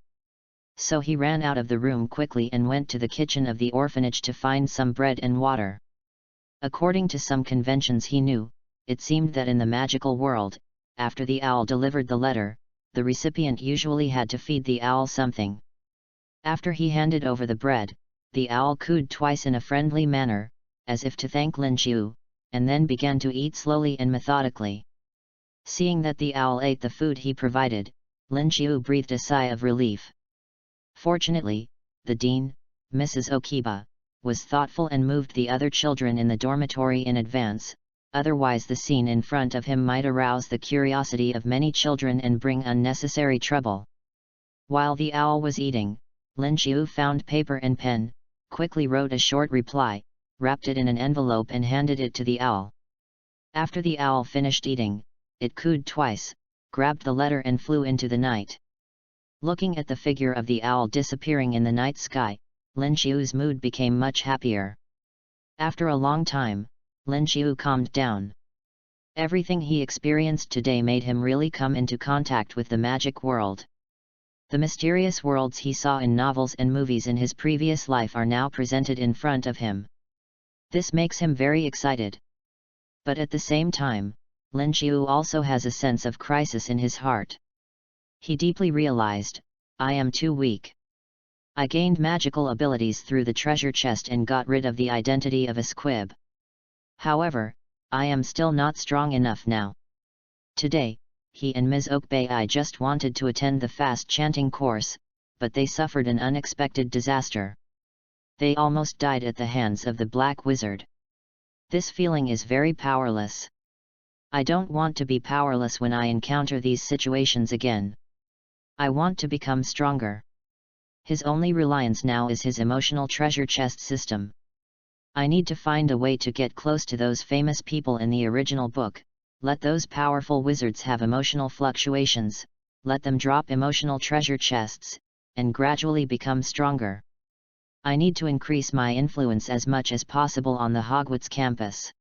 So he ran out of the room quickly and went to the kitchen of the orphanage to find some bread and water. According to some conventions he knew, it seemed that in the magical world, after the owl delivered the letter, the recipient usually had to feed the owl something. After he handed over the bread, the owl cooed twice in a friendly manner, as if to thank Lin Qiu, and then began to eat slowly and methodically. Seeing that the owl ate the food he provided, Lin Qiu breathed a sigh of relief. Fortunately, the dean, Mrs. Okiba, was thoughtful and moved the other children in the dormitory in advance, otherwise the scene in front of him might arouse the curiosity of many children and bring unnecessary trouble. While the owl was eating, Lin Qiu found paper and pen, quickly wrote a short reply, wrapped it in an envelope and handed it to the owl. After the owl finished eating, it cooed twice, grabbed the letter and flew into the night. Looking at the figure of the owl disappearing in the night sky, Lin Qiu's mood became much happier. After a long time, Lin Qiu calmed down. Everything he experienced today made him really come into contact with the magic world. The mysterious worlds he saw in novels and movies in his previous life are now presented in front of him. This makes him very excited. But at the same time, Lin Qiu also has a sense of crisis in his heart. He deeply realized, I am too weak. I gained magical abilities through the treasure chest and got rid of the identity of a squib. However, I am still not strong enough now. Today, he and Ms. Okbai just wanted to attend the fast chanting course, but they suffered an unexpected disaster. They almost died at the hands of the Black Wizard. This feeling is very powerless. I don't want to be powerless when I encounter these situations again. I want to become stronger. His only reliance now is his emotional treasure chest system. I need to find a way to get close to those famous people in the original book, let those powerful wizards have emotional fluctuations, let them drop emotional treasure chests, and gradually become stronger. I need to increase my influence as much as possible on the Hogwarts campus.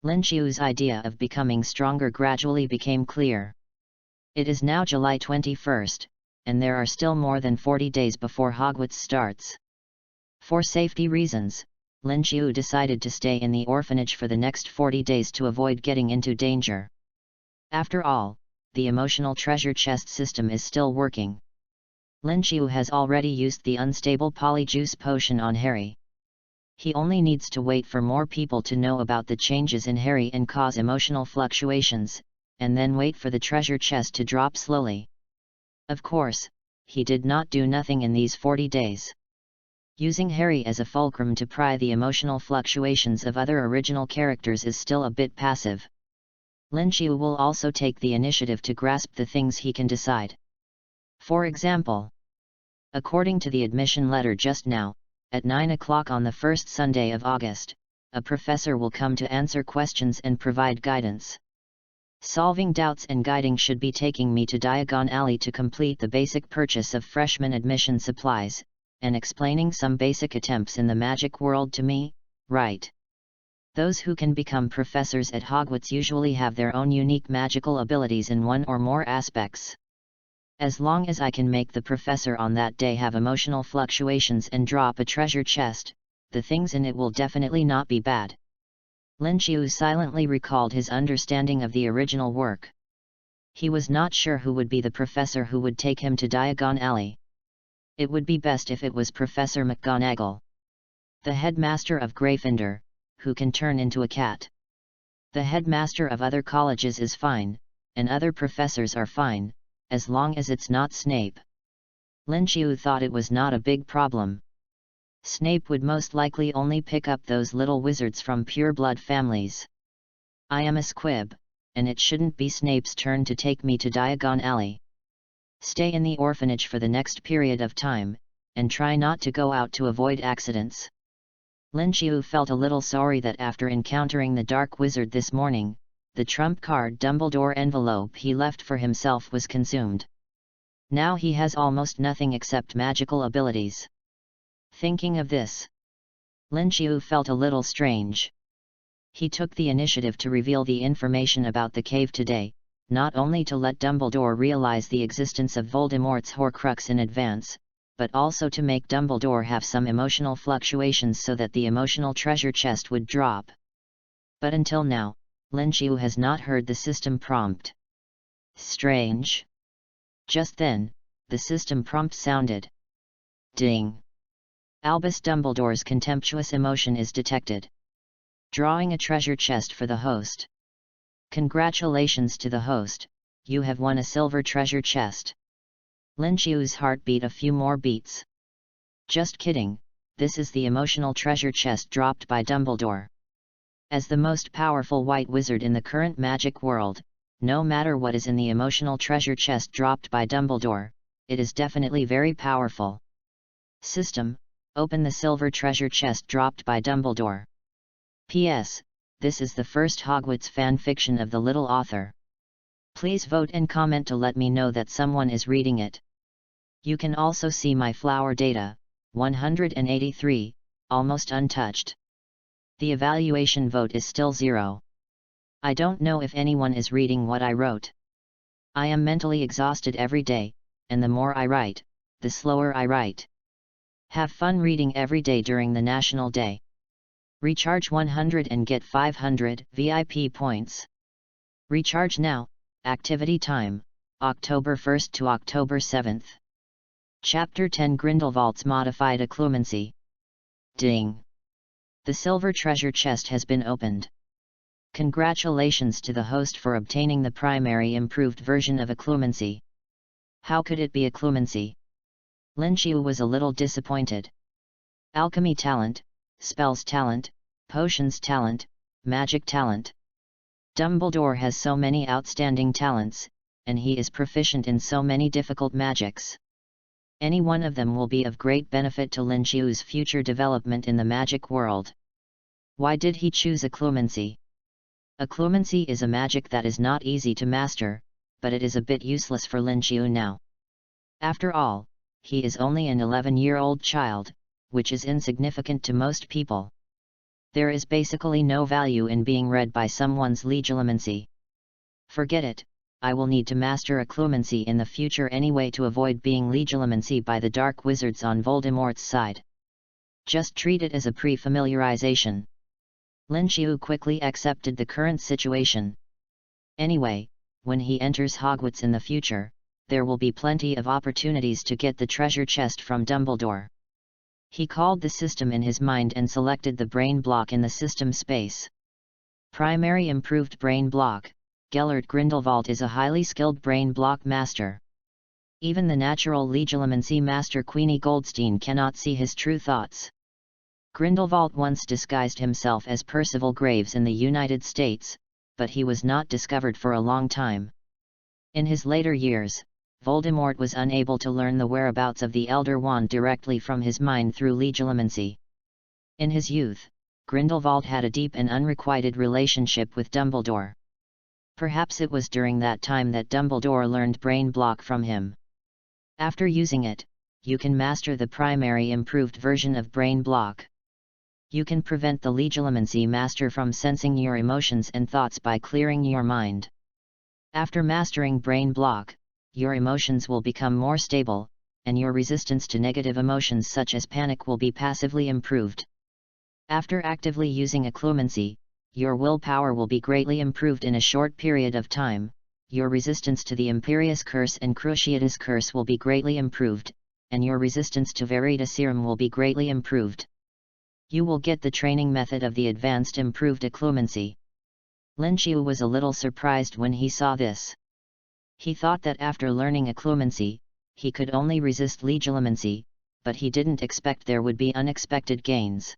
Lin Qiu's idea of becoming stronger gradually became clear. It is now July 21st, and there are still more than 40 days before Hogwarts starts. For safety reasons, Lin Qiu decided to stay in the orphanage for the next 40 days to avoid getting into danger. After all, the emotional treasure chest system is still working. Lin Qiu has already used the unstable polyjuice potion on Harry. He only needs to wait for more people to know about the changes in Harry and cause emotional fluctuations, and then wait for the treasure chest to drop slowly. Of course, he did not do nothing in these 40 days. Using Harry as a fulcrum to pry the emotional fluctuations of other original characters is still a bit passive. Lin Qiu will also take the initiative to grasp the things he can decide. For example, according to the admission letter just now, at 9 o'clock on the first Sunday of August, a professor will come to answer questions and provide guidance. Solving doubts and guiding should be taking me to Diagon Alley to complete the basic purchase of freshman admission supplies, and explaining some basic attempts in the magic world to me, right? Those who can become professors at Hogwarts usually have their own unique magical abilities in one or more aspects. As long as I can make the professor on that day have emotional fluctuations and drop a treasure chest, the things in it will definitely not be bad. Lin Qiu silently recalled his understanding of the original work. He was not sure who would be the professor who would take him to Diagon Alley. It would be best if it was Professor McGonagall, the headmaster of Gryffindor, who can turn into a cat. The headmaster of other colleges is fine, and other professors are fine, as long as it's not Snape. Lin Qiu thought it was not a big problem. Snape would most likely only pick up those little wizards from pure-blood families. I am a squib, and it shouldn't be Snape's turn to take me to Diagon Alley. Stay in the orphanage for the next period of time, and try not to go out to avoid accidents. Lin Qiu felt a little sorry that after encountering the Dark Wizard this morning, the trump card Dumbledore envelope he left for himself was consumed. Now he has almost nothing except magical abilities. Thinking of this, Lin Qiu felt a little strange. He took the initiative to reveal the information about the cave today, not only to let Dumbledore realize the existence of Voldemort's Horcrux in advance, but also to make Dumbledore have some emotional fluctuations so that the emotional treasure chest would drop. But until now, Lin Qiu has not heard the system prompt. Strange. Just then, the system prompt sounded. Ding! Albus Dumbledore's contemptuous emotion is detected. Drawing a treasure chest for the host. Congratulations to the host, you have won a silver treasure chest. Lin Qiu's heart beat a few more beats. Just kidding, this is the emotional treasure chest dropped by Dumbledore. As the most powerful white wizard in the current magic world, no matter what is in the emotional treasure chest dropped by Dumbledore, it is definitely very powerful. System, open the silver treasure chest dropped by Dumbledore. P.S. This is the first Hogwarts fan fiction of the little author. Please vote and comment to let me know that someone is reading it. You can also see my flower data, 183, almost untouched. The evaluation vote is still 0. I don't know if anyone is reading what I wrote. I am mentally exhausted every day, and the more I write, the slower I write. Have fun reading every day during the National Day. Recharge 100 and get 500 VIP points. Recharge now. Activity time, October 1st to October 7th. Chapter 10 Grindelwald's Modified Occlumency. Ding! The silver treasure chest has been opened. Congratulations to the host for obtaining the primary improved version of occlumency. How could it be occlumency? Lin Xiu was a little disappointed. Alchemy talent, spells talent, potions talent, magic talent. Dumbledore has so many outstanding talents, and he is proficient in so many difficult magics. Any one of them will be of great benefit to Lin Xiu's future development in the magic world. Why did he choose occlumency? Occlumency is a magic that is not easy to master, but it is a bit useless for Lin Xiu now. After all, he is only an 11-year-old child, which is insignificant to most people. There is basically no value in being read by someone's legilimency. Forget it, I will need to master occlumency in the future anyway to avoid being legilimency by the dark wizards on Voldemort's side. Just treat it as a pre-familiarization. Lin Xiu quickly accepted the current situation. Anyway, when he enters Hogwarts in the future, there will be plenty of opportunities to get the treasure chest from Dumbledore. He called the system in his mind and selected the brain block in the system space. Primary improved brain block. Gellert Grindelwald is a highly skilled brain block master. Even the natural legilimency master Queenie Goldstein cannot see his true thoughts. Grindelwald once disguised himself as Percival Graves in the United States, but he was not discovered for a long time. In his later years, Voldemort was unable to learn the whereabouts of the Elder Wand directly from his mind through legilimency. In his youth, Grindelwald had a deep and unrequited relationship with Dumbledore. Perhaps it was during that time that Dumbledore learned Brain Block from him. After using it, you can master the primary improved version of Brain Block. You can prevent the legilimency master from sensing your emotions and thoughts by clearing your mind. After mastering Brain Block, your emotions will become more stable, and your resistance to negative emotions such as panic will be passively improved. After actively using occlumency, your willpower will be greatly improved in a short period of time, your resistance to the Imperius Curse and Cruciatus Curse will be greatly improved, and your resistance to Veritaserum will be greatly improved. You will get the training method of the advanced improved occlumency. Lin Xiu was a little surprised when he saw this. He thought that after learning occlumency, he could only resist legilimency, but he didn't expect there would be unexpected gains.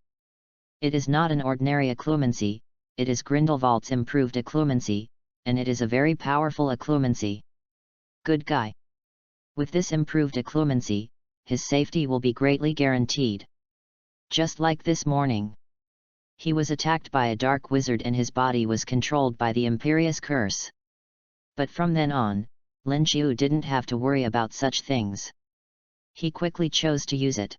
It is not an ordinary occlumency, it is Grindelwald's improved occlumency, and it is a very powerful occlumency. Good guy. With this improved occlumency, his safety will be greatly guaranteed. Just like this morning. He was attacked by a dark wizard and his body was controlled by the Imperius Curse. But from then on, Lin Xiu didn't have to worry about such things. He quickly chose to use it.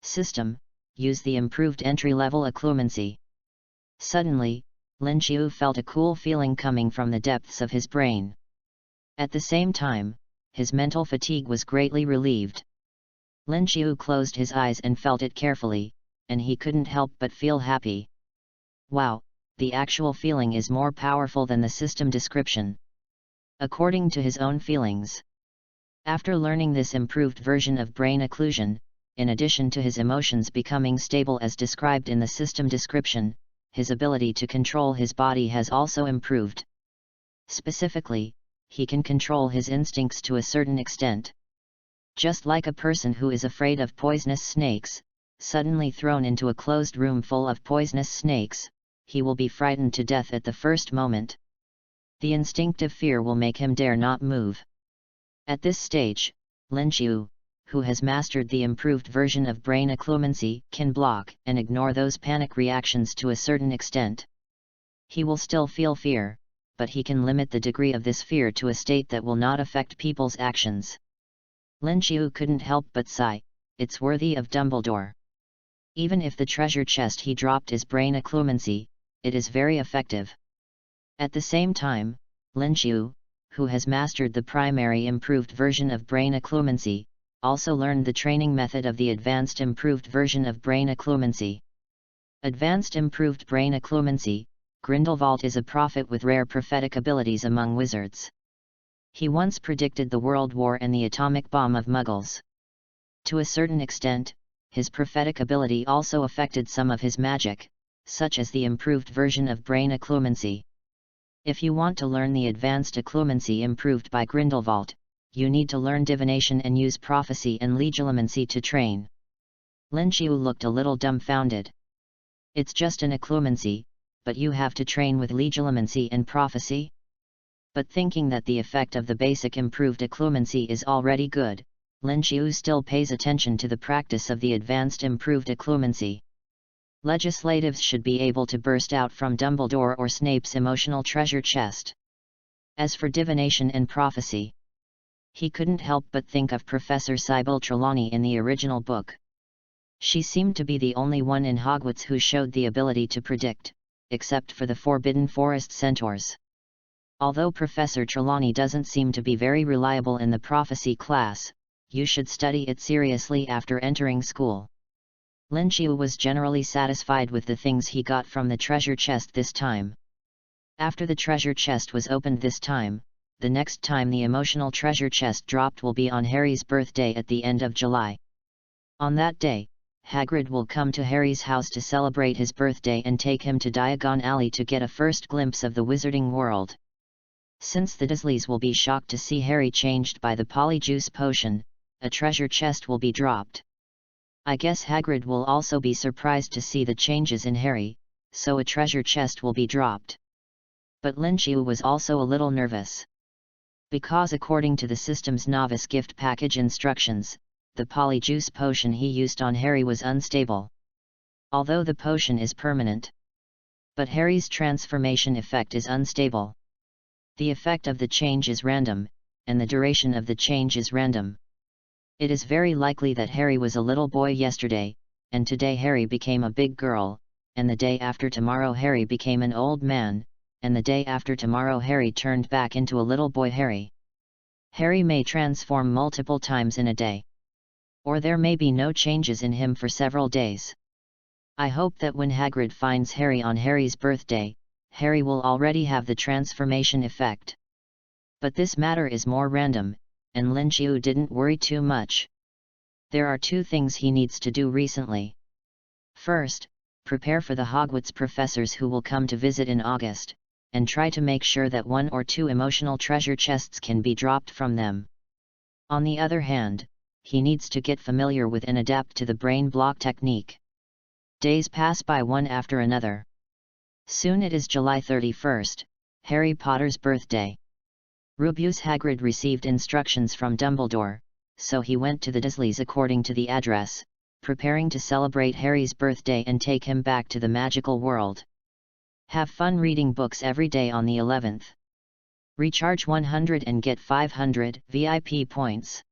System, use the improved entry-level occlumency. Suddenly, Lin Xiu felt a cool feeling coming from the depths of his brain. At the same time, his mental fatigue was greatly relieved. Lin Xiu closed his eyes and felt it carefully, and he couldn't help but feel happy. Wow, the actual feeling is more powerful than the system description. According to his own feelings. After learning this improved version of brain occlusion, in addition to his emotions becoming stable as described in the system description, his ability to control his body has also improved. Specifically, he can control his instincts to a certain extent. Just like a person who is afraid of poisonous snakes, suddenly thrown into a closed room full of poisonous snakes, he will be frightened to death at the first moment. The instinctive fear will make him dare not move. At this stage, Lin Xiu, who has mastered the improved version of brain occlumency, can block and ignore those panic reactions to a certain extent. He will still feel fear, but he can limit the degree of this fear to a state that will not affect people's actions. Lin Xiu couldn't help but sigh, it's worthy of Dumbledore. Even if the treasure chest he dropped is brain occlumency, it is very effective. At the same time, Lin Xiu, who has mastered the primary improved version of brain occlumency, also learned the training method of the advanced improved version of brain occlumency. Advanced improved brain occlumency, Grindelwald is a prophet with rare prophetic abilities among wizards. He once predicted the World War and the atomic bomb of Muggles. To a certain extent, his prophetic ability also affected some of his magic, such as the improved version of brain occlumency. If you want to learn the advanced occlumency improved by Grindelwald, you need to learn divination and use prophecy and legilimency to train. Lin Qiu looked a little dumbfounded. It's just an occlumency, but you have to train with legilimency and prophecy? But thinking that the effect of the basic improved occlumency is already good, Lin Qiu still pays attention to the practice of the advanced improved occlumency. Legislatives should be able to burst out from Dumbledore or Snape's emotional treasure chest. As for divination and prophecy, he couldn't help but think of Professor Sybil Trelawney in the original book. She seemed to be the only one in Hogwarts who showed the ability to predict, except for the Forbidden Forest centaurs. Although Professor Trelawney doesn't seem to be very reliable in the prophecy class, you should study it seriously after entering school. Lin Qiu was generally satisfied with the things he got from the treasure chest this time. After the treasure chest was opened this time, the next time the emotional treasure chest dropped will be on Harry's birthday at the end of July. On that day, Hagrid will come to Harry's house to celebrate his birthday and take him to Diagon Alley to get a first glimpse of the wizarding world. Since the Dursleys will be shocked to see Harry changed by the Polyjuice potion, a treasure chest will be dropped. I guess Hagrid will also be surprised to see the changes in Harry, so a treasure chest will be dropped. But Lin Qiu was also a little nervous. Because according to the system's novice gift package instructions, the Polyjuice potion he used on Harry was unstable. Although the potion is permanent. But Harry's transformation effect is unstable. The effect of the change is random, and the duration of the change is random. It is very likely that Harry was a little boy yesterday, and today Harry became a big girl, and the day after tomorrow Harry became an old man, and the day after tomorrow Harry turned back into a little boy Harry. Harry may transform multiple times in a day. Or there may be no changes in him for several days. I hope that when Hagrid finds Harry on Harry's birthday, Harry will already have the transformation effect. But this matter is more random, and Lin Qiu didn't worry too much. There are two things he needs to do recently. First, prepare for the Hogwarts professors who will come to visit in August, and try to make sure that 1 or 2 emotional treasure chests can be dropped from them. On the other hand, he needs to get familiar with and adapt to the brain block technique. Days pass by one after another. Soon it is July 31st, Harry Potter's birthday. Rubeus Hagrid received instructions from Dumbledore, so he went to the Dursleys according to the address, preparing to celebrate Harry's birthday and take him back to the magical world. Have fun reading books every day on the 11th. Recharge 100 and get 500 VIP points.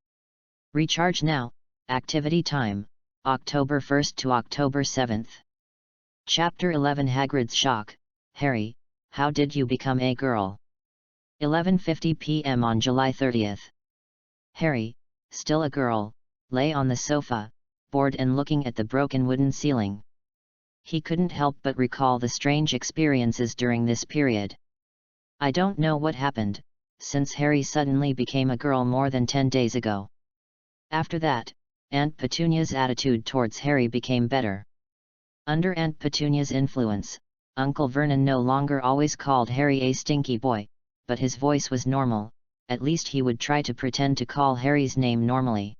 Recharge now. Activity time, October 1st to October 7th. Chapter 11 Hagrid's Shock. Harry, how did you become a girl? 11:50 p.m. on July 30th. Harry, still a girl, lay on the sofa, bored and looking at the broken wooden ceiling. He couldn't help but recall the strange experiences during this period. I don't know what happened, since Harry suddenly became a girl more than 10 days ago. After that, Aunt Petunia's attitude towards Harry became better. Under Aunt Petunia's influence, Uncle Vernon no longer always called Harry a stinky boy, but his voice was normal, at least he would try to pretend to call Harry's name normally.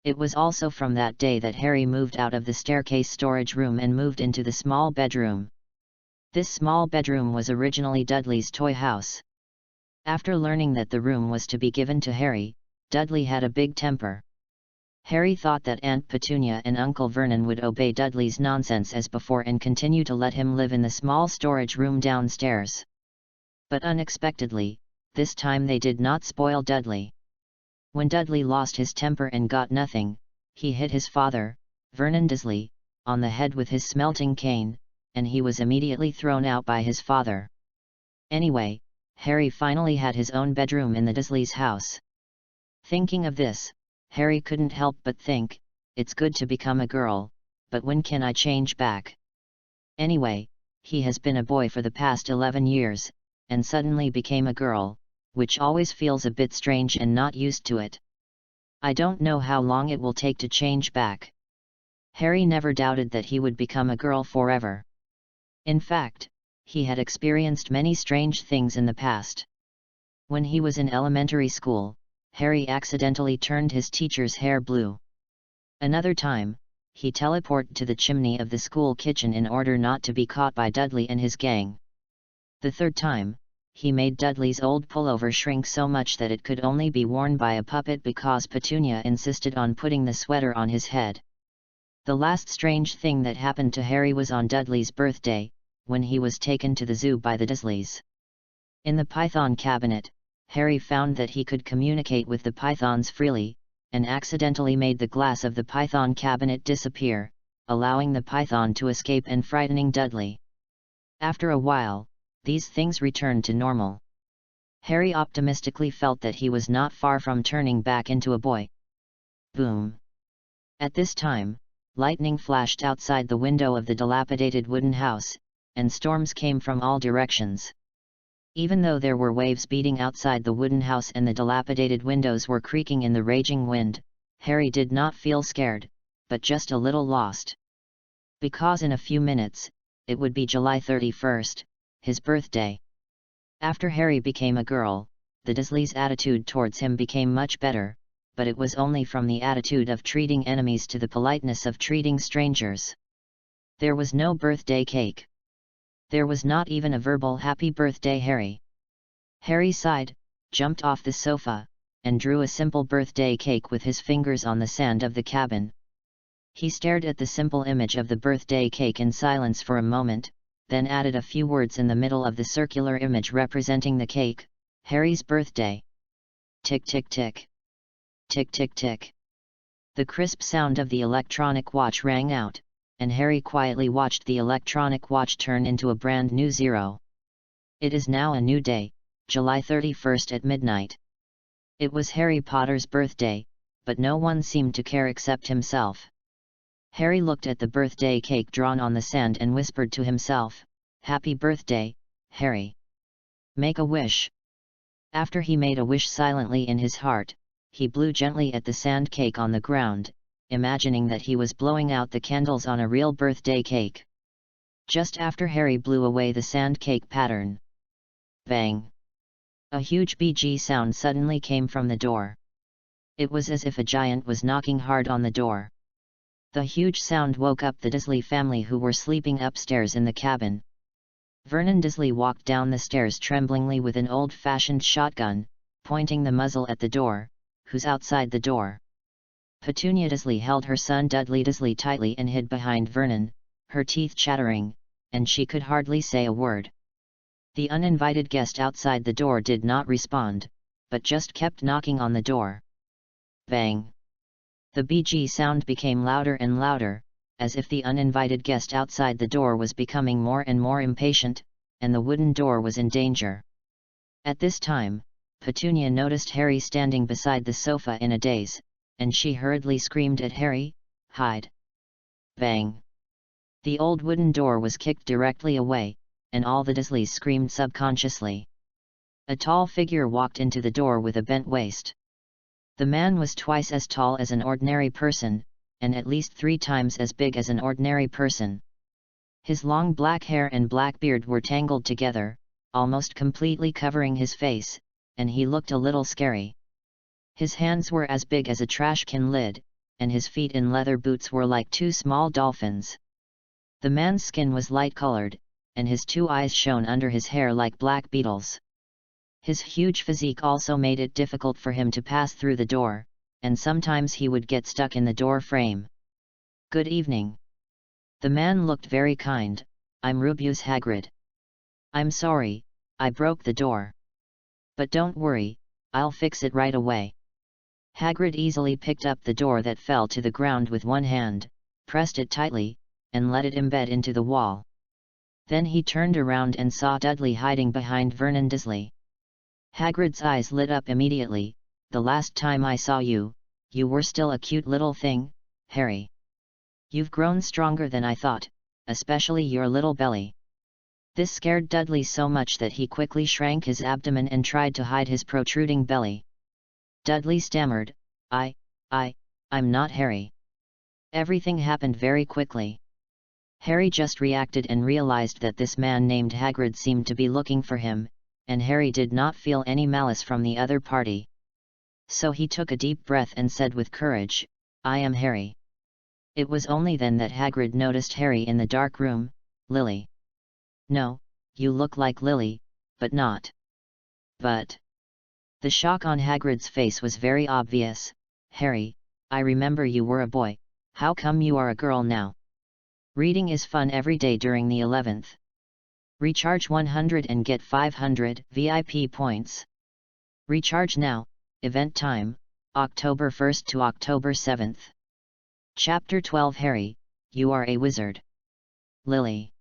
It was also from that day that Harry moved out of the staircase storage room and moved into the small bedroom. This small bedroom was originally Dudley's toy house. After learning that the room was to be given to Harry, Dudley had a big temper. Harry thought that Aunt Petunia and Uncle Vernon would obey Dudley's nonsense as before and continue to let him live in the small storage room downstairs. But unexpectedly, this time they did not spoil Dudley. When Dudley lost his temper and got nothing, he hit his father, Vernon Dursley, on the head with his smelting cane, and he was immediately thrown out by his father. Anyway, Harry finally had his own bedroom in the Dursleys' house. Thinking of this, Harry couldn't help but think, it's good to become a girl, but when can I change back? Anyway, he has been a boy for the past 11 years, and suddenly became a girl, which always feels a bit strange and not used to it. I don't know how long it will take to change back. Harry never doubted that he would become a girl forever. In fact, he had experienced many strange things in the past. When he was in elementary school, Harry accidentally turned his teacher's hair blue. Another time, he teleported to the chimney of the school kitchen in order not to be caught by Dudley and his gang. The third time, he made Dudley's old pullover shrink so much that it could only be worn by a puppet because Petunia insisted on putting the sweater on his head. The last strange thing that happened to Harry was on Dudley's birthday, when he was taken to the zoo by the Dursleys. In the python cabinet, Harry found that he could communicate with the pythons freely, and accidentally made the glass of the python cabinet disappear, allowing the python to escape and frightening Dudley. After a while, these things returned to normal. Harry optimistically felt that he was not far from turning back into a boy. Boom! At this time, lightning flashed outside the window of the dilapidated wooden house, and storms came from all directions. Even though there were waves beating outside the wooden house and the dilapidated windows were creaking in the raging wind, Harry did not feel scared, but just a little lost. Because in a few minutes, it would be July 31st, his birthday. After Harry became a girl, the Dursleys' attitude towards him became much better, but it was only from the attitude of treating enemies to the politeness of treating strangers. There was no birthday cake. There was not even a verbal happy birthday Harry. Harry sighed, jumped off the sofa, and drew a simple birthday cake with his fingers on the sand of the cabin. He stared at the simple image of the birthday cake in silence for a moment, then added a few words in the middle of the circular image representing the cake, Harry's birthday. Tick tick tick. Tick tick tick. The crisp sound of the electronic watch rang out, and Harry quietly watched the electronic watch turn into a brand new 0. It is now a new day, July 31st at midnight. It was Harry Potter's birthday, but no one seemed to care except himself. Harry looked at the birthday cake drawn on the sand and whispered to himself, "Happy birthday, Harry. Make a wish." After he made a wish silently in his heart, he blew gently at the sand cake on the ground, imagining that he was blowing out the candles on a real birthday cake. Just after Harry blew away the sand cake pattern. Bang! A huge BG sound suddenly came from the door. It was as if a giant was knocking hard on the door. The huge sound woke up the Dursley family who were sleeping upstairs in the cabin. Vernon Dursley walked down the stairs tremblingly with an old-fashioned shotgun, pointing the muzzle at the door. Who's outside the door? Petunia Dursley held her son Dudley Dursley tightly and hid behind Vernon, her teeth chattering, and she could hardly say a word. The uninvited guest outside the door did not respond, but just kept knocking on the door. Bang! The BG sound became louder and louder, as if the uninvited guest outside the door was becoming more and more impatient, and the wooden door was in danger. At this time, Petunia noticed Harry standing beside the sofa in a daze, and she hurriedly screamed at Harry, "Hide!" Bang! The old wooden door was kicked directly away, and all the Dursleys screamed subconsciously. A tall figure walked into the door with a bent waist. The man was twice as tall as an ordinary person, and at least 3 times as big as an ordinary person. His long black hair and black beard were tangled together, almost completely covering his face, and he looked a little scary. His hands were as big as a trash can lid, and his feet in leather boots were like 2 small dolphins. The man's skin was light-colored, and his 2 eyes shone under his hair like black beetles. His huge physique also made it difficult for him to pass through the door, and sometimes he would get stuck in the door frame. "Good evening." The man looked very kind. "I'm Rubeus Hagrid. I'm sorry, I broke the door. But don't worry, I'll fix it right away." Hagrid easily picked up the door that fell to the ground with one hand, pressed it tightly, and let it embed into the wall. Then he turned around and saw Dudley hiding behind Vernon Dursley. Hagrid's eyes lit up immediately. The last time I saw you, you were still a cute little thing, Harry. You've grown stronger than I thought, especially your little belly. This scared Dudley so much that he quickly shrank his abdomen and tried to hide his protruding belly. Dudley stammered, I'm not Harry. Everything happened very quickly. Harry just reacted and realized that this man named Hagrid seemed to be looking for him, and Harry did not feel any malice from the other party. So he took a deep breath and said with courage, I am Harry. It was only then that Hagrid noticed Harry in the dark room. Lily. No, you look like Lily, but not. But. The shock on Hagrid's face was very obvious. Harry, I remember you were a boy, how come you are a girl now? Reading is fun every day during the 11th. Recharge 100 and get 500 VIP points. Recharge now, event time, October 1st to October 7th. Chapter 12 Harry, you are a wizard. Lily.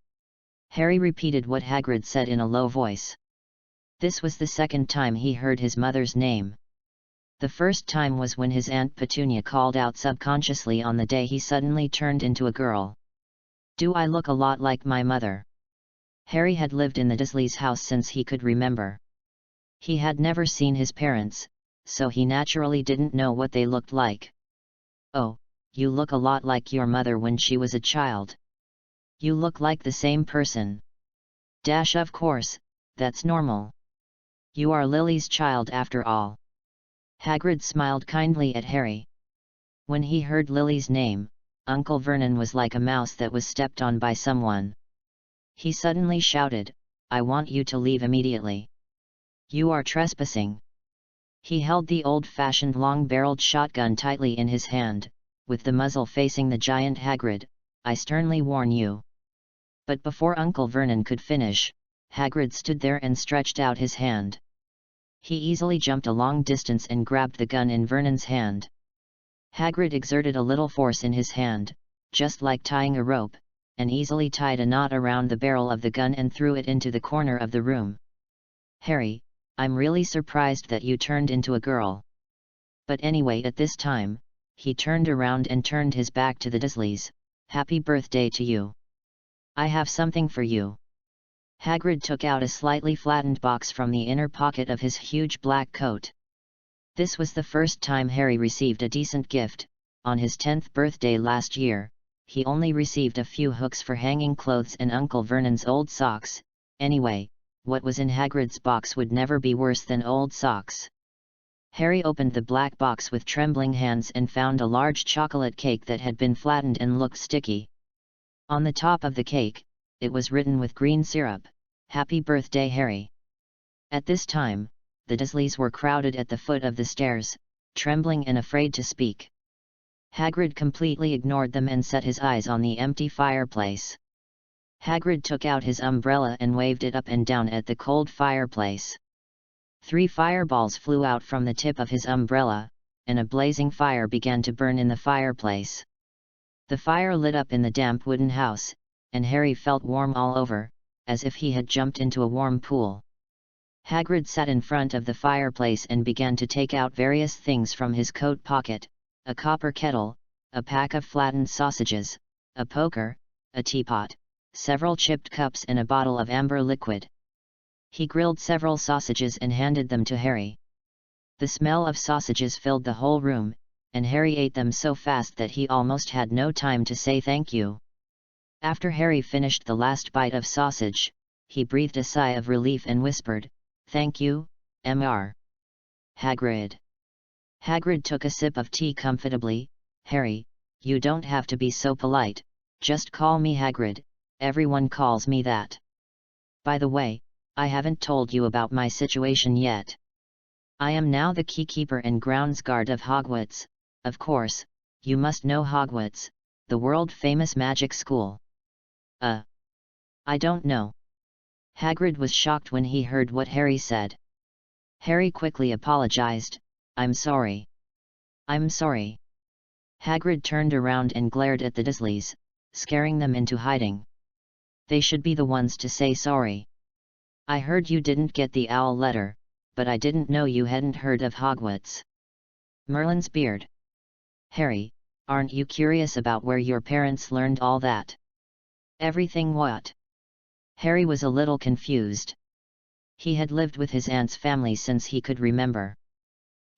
Harry repeated what Hagrid said in a low voice. This was the second time he heard his mother's name. The first time was when his Aunt Petunia called out subconsciously on the day he suddenly turned into a girl. Do I look a lot like my mother? Harry had lived in the Dursleys' house since he could remember. He had never seen his parents, so he naturally didn't know what they looked like. Oh, you look a lot like your mother when she was a child. You look like the same person. Of course, that's normal. You are Lily's child after all. Hagrid smiled kindly at Harry. When he heard Lily's name, Uncle Vernon was like a mouse that was stepped on by someone. He suddenly shouted, I want you to leave immediately. You are trespassing. He held the old-fashioned long-barreled shotgun tightly in his hand, with the muzzle facing the giant Hagrid. I sternly warn you. But before Uncle Vernon could finish, Hagrid stood there and stretched out his hand. He easily jumped a long distance and grabbed the gun in Vernon's hand. Hagrid exerted a little force in his hand, just like tying a rope, and easily tied a knot around the barrel of the gun and threw it into the corner of the room. Harry, I'm really surprised that you turned into a girl. But anyway, at this time, he turned around and turned his back to the Dursleys. Happy birthday to you. I have something for you. Hagrid took out a slightly flattened box from the inner pocket of his huge black coat. This was the first time Harry received a decent gift. On his 10th birthday last year, he only received a few hooks for hanging clothes and Uncle Vernon's old socks. Anyway, what was in Hagrid's box would never be worse than old socks. Harry opened the black box with trembling hands and found a large chocolate cake that had been flattened and looked sticky. On the top of the cake, it was written with green syrup, Happy Birthday Harry. At this time, the Dursleys were crowded at the foot of the stairs, trembling and afraid to speak. Hagrid completely ignored them and set his eyes on the empty fireplace. Hagrid took out his umbrella and waved it up and down at the cold fireplace. 3 fireballs flew out from the tip of his umbrella, and a blazing fire began to burn in the fireplace. The fire lit up in the damp wooden house, and Harry felt warm all over, as if he had jumped into a warm pool. Hagrid sat in front of the fireplace and began to take out various things from his coat pocket, a copper kettle, a pack of flattened sausages, a poker, a teapot, several chipped cups and a bottle of amber liquid. He grilled several sausages and handed them to Harry. The smell of sausages filled the whole room, and Harry ate them so fast that he almost had no time to say thank you. After Harry finished the last bite of sausage, he breathed a sigh of relief and whispered, Thank you, Mr. Hagrid. Hagrid took a sip of tea comfortably. Harry, you don't have to be so polite, just call me Hagrid, everyone calls me that. By the way, I haven't told you about my situation yet. I am now the keykeeper and grounds guard of Hogwarts. Of course, you must know Hogwarts, the world-famous magic school. I don't know. Hagrid was shocked when he heard what Harry said. Harry quickly apologized, I'm sorry. I'm sorry. Hagrid turned around and glared at the Dursleys, scaring them into hiding. They should be the ones to say sorry. I heard you didn't get the owl letter, but I didn't know you hadn't heard of Hogwarts. Merlin's beard. Harry, aren't you curious about where your parents learned all that? Everything what? Harry was a little confused. He had lived with his aunt's family since he could remember.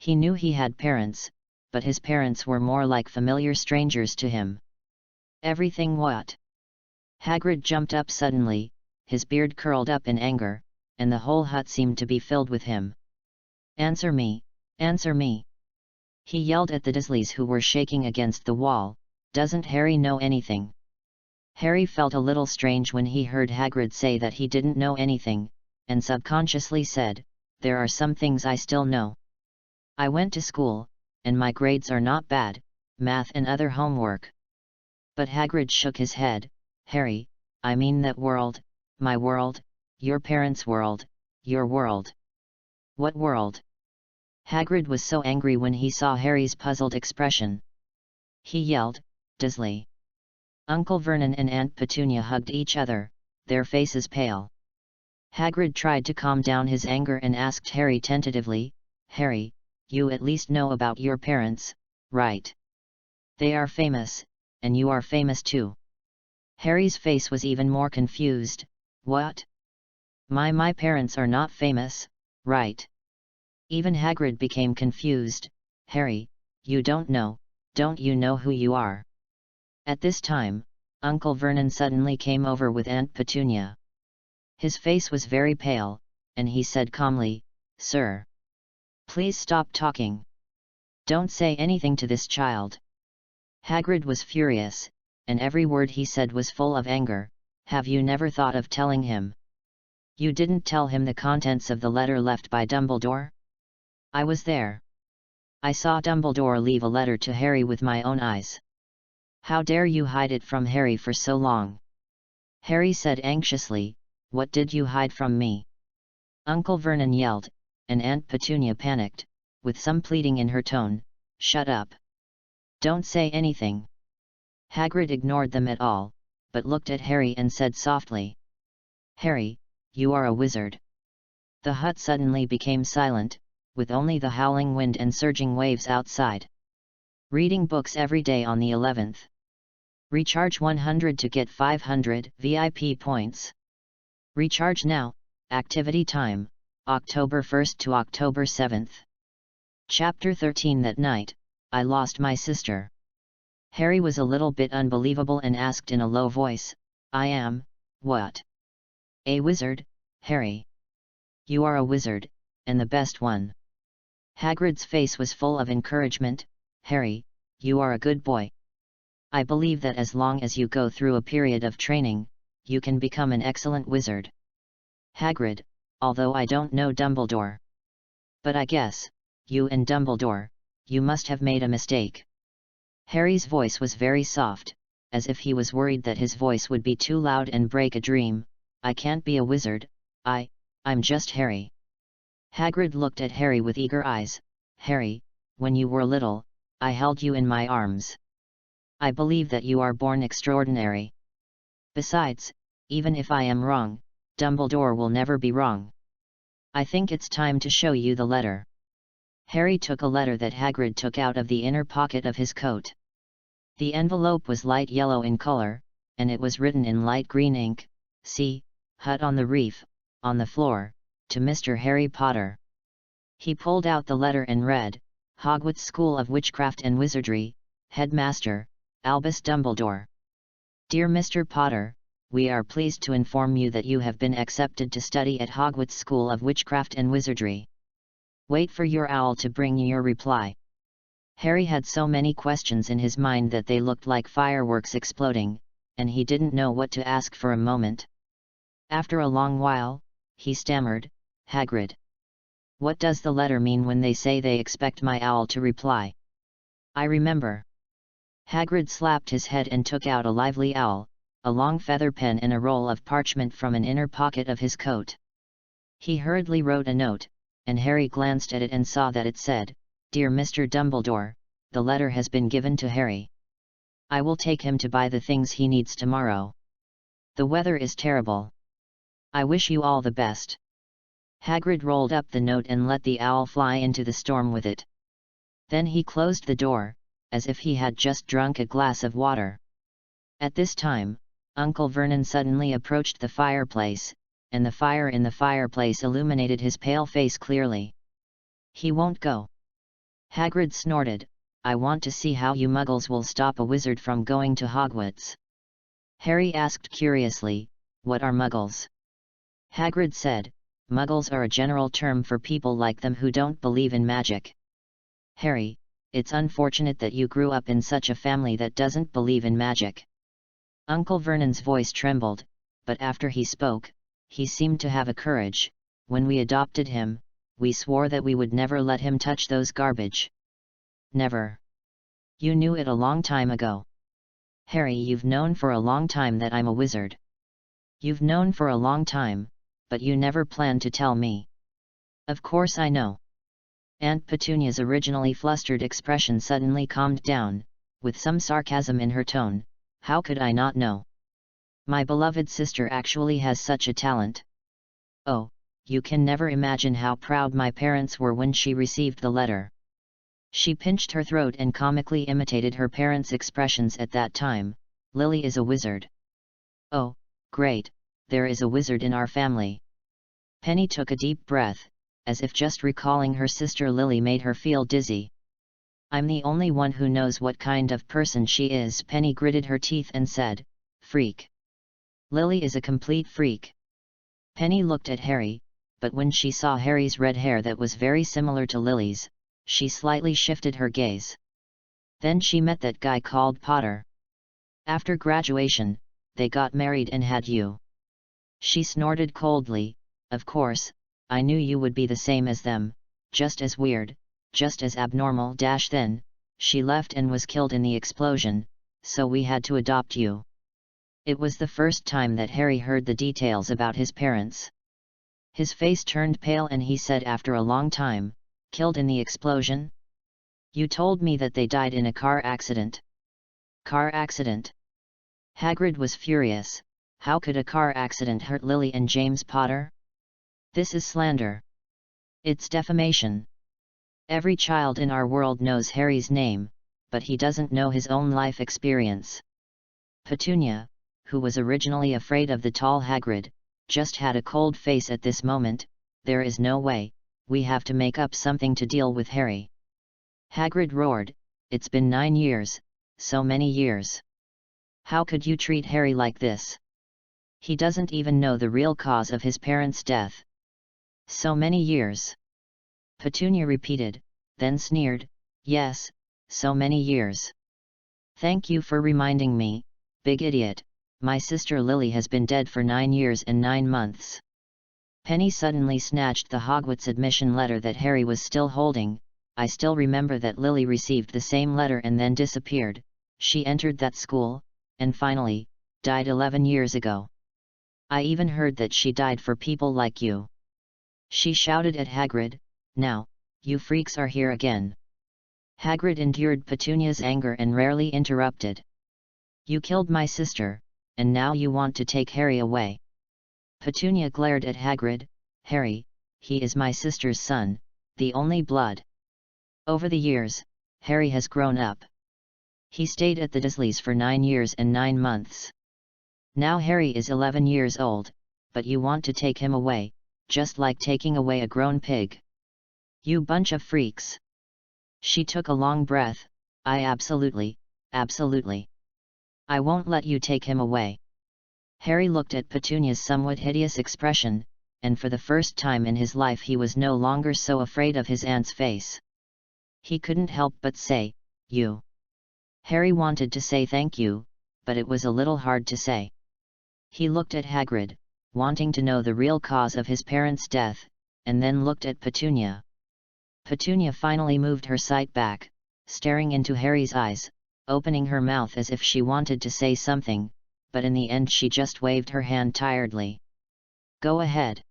He knew he had parents, but his parents were more like familiar strangers to him. Everything what? Hagrid jumped up suddenly, his beard curled up in anger, and the whole hut seemed to be filled with him. Answer me, answer me! He yelled at the Dursleys who were shaking against the wall. Doesn't Harry know anything? Harry felt a little strange when he heard Hagrid say that he didn't know anything, and subconsciously said, there are some things I still know. I went to school, and my grades are not bad, math and other homework. But Hagrid shook his head. Harry, I mean that world, my world, your parents' world, your world. What world? Hagrid was so angry when he saw Harry's puzzled expression. He yelled, Dursley! Uncle Vernon and Aunt Petunia hugged each other, their faces pale. Hagrid tried to calm down his anger and asked Harry tentatively, Harry, you at least know about your parents, right? They are famous, and you are famous too. Harry's face was even more confused. What? My parents are not famous, right? Even Hagrid became confused. Harry, you don't you know who you are? At this time, Uncle Vernon suddenly came over with Aunt Petunia. His face was very pale, and he said calmly, Sir, please stop talking. Don't say anything to this child. Hagrid was furious, and every word he said was full of anger. Have you never thought of telling him? You didn't tell him the contents of the letter left by Dumbledore? I was there. I saw Dumbledore leave a letter to Harry with my own eyes. How dare you hide it from Harry for so long? Harry said anxiously, what did you hide from me? Uncle Vernon yelled, and Aunt Petunia panicked, with some pleading in her tone, shut up. Don't say anything. Hagrid ignored them at all, but looked at Harry and said softly, Harry, you are a wizard. The hut suddenly became silent, with only the howling wind and surging waves outside. Reading books every day on the 11th. Recharge 100 to get 500 VIP points. Recharge now. Activity time, October 1st to October 7th. Chapter 13. That night, I lost my sister. Harry was a little bit unbelievable and asked in a low voice, I am, what? A wizard, Harry. You are a wizard, and the best one. Hagrid's face was full of encouragement. Harry, you are a good boy. I believe that as long as you go through a period of training, you can become an excellent wizard. Hagrid, although I don't know Dumbledore. But I guess, you and Dumbledore, you must have made a mistake. Harry's voice was very soft, as if he was worried that his voice would be too loud and break a dream. I can't be a wizard, I'm just Harry. Hagrid looked at Harry with eager eyes. Harry, when you were little, I held you in my arms. I believe that you are born extraordinary. Besides, even if I am wrong, Dumbledore will never be wrong. I think it's time to show you the letter. Harry took a letter that Hagrid took out of the inner pocket of his coat. The envelope was light yellow in color, and it was written in light green ink, See, Hut on the Reef, on the floor, to Mr. Harry Potter. He pulled out the letter and read, Hogwarts School of Witchcraft and Wizardry, Headmaster, Albus Dumbledore. Dear Mr. Potter, we are pleased to inform you that you have been accepted to study at Hogwarts School of Witchcraft and Wizardry. Wait for your owl to bring you your reply. Harry had so many questions in his mind that they looked like fireworks exploding, and he didn't know what to ask for a moment. After a long while, he stammered, Hagrid. What does the letter mean when they say they expect my owl to reply? I remember. Hagrid slapped his head and took out a lively owl, a long feather pen and a roll of parchment from an inner pocket of his coat. He hurriedly wrote a note, and Harry glanced at it and saw that it said, Dear Mr. Dumbledore, the letter has been given to Harry. I will take him to buy the things he needs tomorrow. The weather is terrible. I wish you all the best. Hagrid rolled up the note and let the owl fly into the storm with it. Then he closed the door, as if he had just drunk a glass of water. At this time, Uncle Vernon suddenly approached the fireplace, and the fire in the fireplace illuminated his pale face clearly. "He won't go." Hagrid snorted. "I want to see how you muggles will stop a wizard from going to Hogwarts." Harry asked curiously, "What are muggles?" Hagrid said, "Muggles are a general term for people like them who don't believe in magic." "Harry, it's unfortunate that you grew up in such a family that doesn't believe in magic." Uncle Vernon's voice trembled, but after he spoke, he seemed to have a courage. "When we adopted him, we swore that we would never let him touch those garbage." "Never." "You knew it a long time ago." "Harry, you've known for a long time that I'm a wizard." "You've known for a long time, but you never planned to tell me." "Of course I know." Aunt Petunia's originally flustered expression suddenly calmed down, with some sarcasm in her tone. "How could I not know? My beloved sister actually has such a talent. Oh, you can never imagine how proud my parents were when she received the letter." She pinched her throat and comically imitated her parents' expressions at that time. "Lily is a wizard." "Oh, great, there is a wizard in our family." Penny took a deep breath, as if just recalling her sister Lily made her feel dizzy. "I'm the only one who knows what kind of person she is." Penny gritted her teeth and said, "Freak. Lily is a complete freak." Penny looked at Harry, but when she saw Harry's red hair that was very similar to Lily's, she slightly shifted her gaze. Then she met that guy called Potter. "After graduation, they got married and had you." She snorted coldly. "Of course, I knew you would be the same as them, just as weird, just as abnormal. Then, she left and was killed in the explosion, so we had to adopt you." It was the first time that Harry heard the details about his parents. His face turned pale and he said after a long time, "Killed in the explosion? You told me that they died in a car accident." "Car accident?" Hagrid was furious. How could a car accident hurt Lily and James Potter? This is slander. It's defamation. Every child in our world knows Harry's name, but he doesn't know his own life experience. Petunia, who was originally afraid of the tall Hagrid, just had a cold face at this moment. "There is no way, we have to make up something to deal with Harry." Hagrid roared, "It's been 9 years, so many years. How could you treat Harry like this? He doesn't even know the real cause of his parents' death." "So many years?" Petunia repeated, then sneered, "Yes, so many years. Thank you for reminding me, big idiot. My sister Lily has been dead for 9 years and 9 months. Penny suddenly snatched the Hogwarts admission letter that Harry was still holding. "I still remember that Lily received the same letter and then disappeared. She entered that school, and finally, died 11 years ago. I even heard that she died for people like you." She shouted at Hagrid, "Now, you freaks are here again." Hagrid endured Petunia's anger and rarely interrupted. "You killed my sister, and now you want to take Harry away." Petunia glared at Hagrid. "Harry, he is my sister's son, the only blood. Over the years, Harry has grown up. He stayed at the Dursleys for 9 years and 9 months. Now Harry is 11 years old, but you want to take him away, just like taking away a grown pig. You bunch of freaks." She took a long breath. Absolutely. I won't let you take him away." Harry looked at Petunia's somewhat hideous expression, and for the first time in his life he was no longer so afraid of his aunt's face. He couldn't help but say, "You." Harry wanted to say thank you, but it was a little hard to say. He looked at Hagrid, wanting to know the real cause of his parents' death, and then looked at Petunia. Petunia finally moved her sight back, staring into Harry's eyes, opening her mouth as if she wanted to say something, but in the end she just waved her hand tiredly. "Go ahead.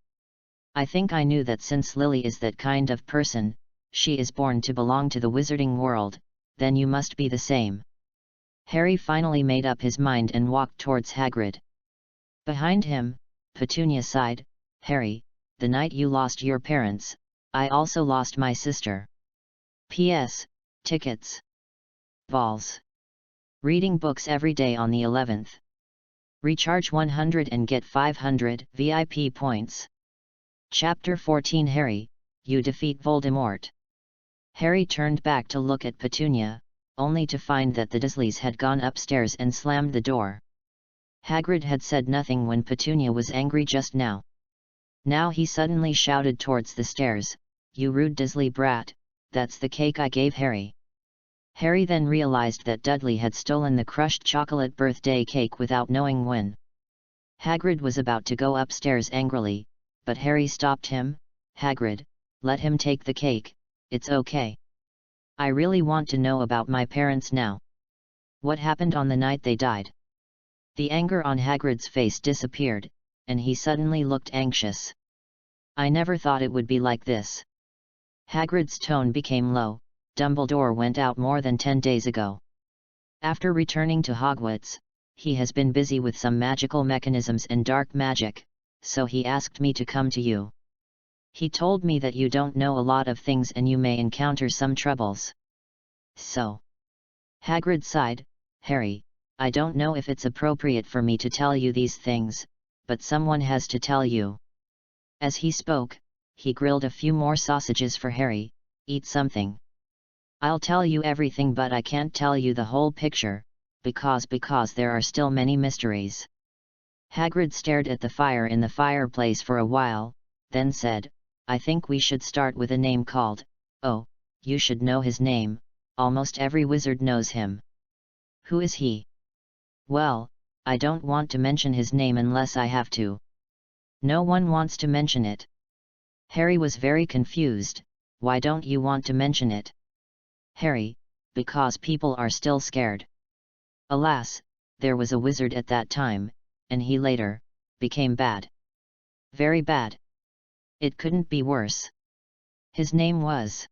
I think I knew that since Lily is that kind of person, she is born to belong to the wizarding world, then you must be the same." Harry finally made up his mind and walked towards Hagrid. Behind him, Petunia sighed, "Harry, the night you lost your parents, I also lost my sister. P.S. Tickets. Vols. Reading books every day on the 11th. Recharge 100 and get 500 VIP points. Chapter 14 Harry, you defeat Voldemort. Harry turned back to look at Petunia, only to find that the Dursleys had gone upstairs and slammed the door. Hagrid had said nothing when Petunia was angry just now. Now he suddenly shouted towards the stairs, "You rude Dursley brat, that's the cake I gave Harry." Harry then realized that Dudley had stolen the crushed chocolate birthday cake without knowing when. Hagrid was about to go upstairs angrily, but Harry stopped him. "Hagrid, let him take the cake, it's okay. I really want to know about my parents now. What happened on the night they died?" The anger on Hagrid's face disappeared, and he suddenly looked anxious. "I never thought it would be like this." Hagrid's tone became low. "Dumbledore went out more than 10 days ago. After returning to Hogwarts, he has been busy with some magical mechanisms and dark magic, so he asked me to come to you. He told me that you don't know a lot of things and you may encounter some troubles. So." Hagrid sighed. "Harry, I don't know if it's appropriate for me to tell you these things, but someone has to tell you." As he spoke, he grilled a few more sausages for Harry. "Eat something. I'll tell you everything, but I can't tell you the whole picture, because there are still many mysteries." Hagrid stared at the fire in the fireplace for a while, then said, "I think we should start with a name called, oh, you should know his name, almost every wizard knows him." "Who is he?" "Well, I don't want to mention his name unless I have to." "No one wants to mention it." Harry was very confused. "Why don't you want to mention it?" "Harry, because people are still scared. Alas, there was a wizard at that time, and he later became bad. Very bad. It couldn't be worse. His name was..."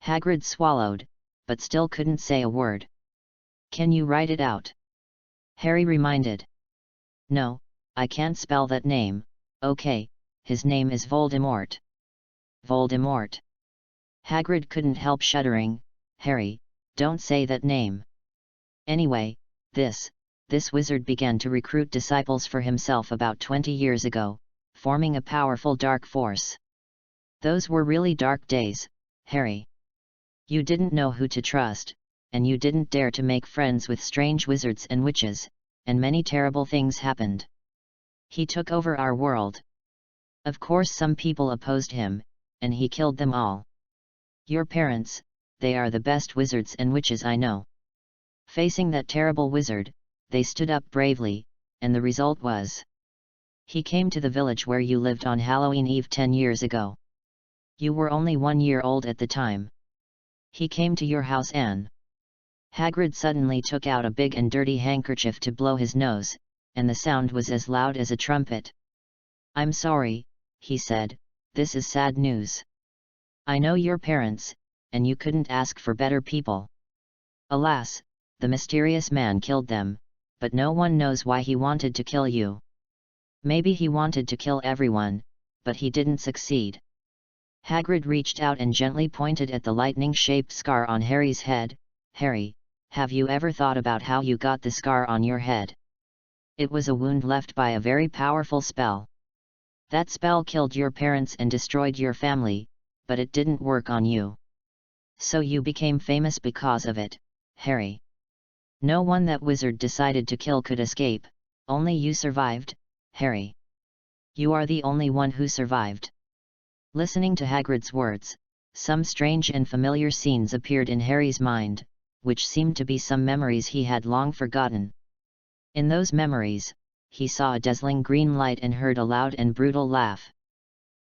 Hagrid swallowed, but still couldn't say a word. "Can you write it out?" Harry reminded. "No, I can't spell that name." "Okay, his name is Voldemort." "Voldemort." Hagrid couldn't help shuddering. "Harry, don't say that name. Anyway, this wizard began to recruit disciples for himself about 20 years ago, forming a powerful dark force. Those were really dark days, Harry. You didn't know who to trust, and you didn't dare to make friends with strange wizards and witches, and many terrible things happened. He took over our world. Of course some people opposed him, and he killed them all. Your parents, they are the best wizards and witches I know. Facing that terrible wizard, they stood up bravely, and the result was... He came to the village where you lived on Halloween Eve 10 years ago. You were only 1 year old at the time. He came to your house and..." Hagrid suddenly took out a big and dirty handkerchief to blow his nose, and the sound was as loud as a trumpet. "I'm sorry," he said, "this is sad news. I know your parents, and you couldn't ask for better people. Alas, the mysterious man killed them, but no one knows why he wanted to kill you. Maybe he wanted to kill everyone, but he didn't succeed." Hagrid reached out and gently pointed at the lightning-shaped scar on Harry's head. "Harry, have you ever thought about how you got the scar on your head? It was a wound left by a very powerful spell. That spell killed your parents and destroyed your family, but it didn't work on you. So you became famous because of it, Harry. No one that wizard decided to kill could escape, only you survived, Harry. You are the only one who survived." Listening to Hagrid's words, some strange and familiar scenes appeared in Harry's mind, which seemed to be some memories he had long forgotten. In those memories, he saw a dazzling green light and heard a loud and brutal laugh.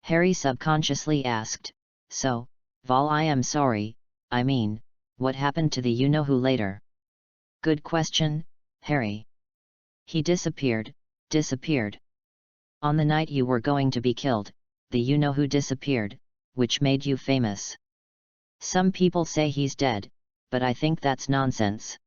Harry subconsciously asked, "So, Vol, I am sorry, I mean, what happened to the you-know-who later?" "Good question, Harry. He disappeared. On the night you were going to be killed, the you-know-who disappeared, which made you famous. Some people say he's dead, but I think that's nonsense."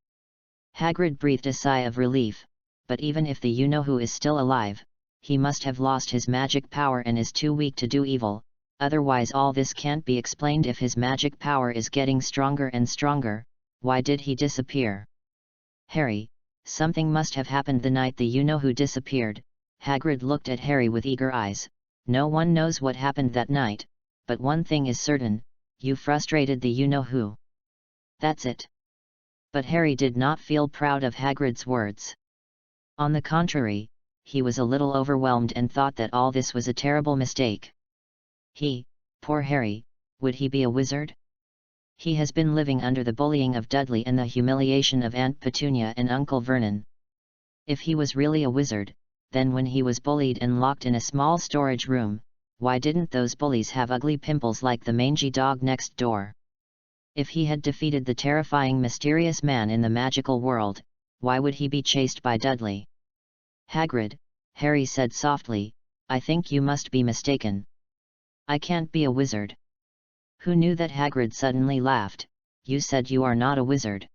Hagrid breathed a sigh of relief, "But even if the you-know-who is still alive, he must have lost his magic power and is too weak to do evil, otherwise all this can't be explained. If his magic power is getting stronger and stronger, why did he disappear? Harry, something must have happened the night the you-know-who disappeared. Hagrid looked at Harry with eager eyes. No one knows what happened that night, but one thing is certain, you frustrated the you-know-who. That's it. But Harry did not feel proud of Hagrid's words. On the contrary, he was a little overwhelmed and thought that all this was a terrible mistake. Poor Harry, would he be a wizard? He has been living under the bullying of Dudley and the humiliation of Aunt Petunia and Uncle Vernon. If he was really a wizard, then when he was bullied and locked in a small storage room, why didn't those bullies have ugly pimples like the mangy dog next door? If he had defeated the terrifying mysterious man in the magical world, why would he be chased by Dudley? Hagrid, Harry said softly, I think you must be mistaken. I can't be a wizard. Who knew that? Hagrid suddenly laughed. You said you are not a wizard.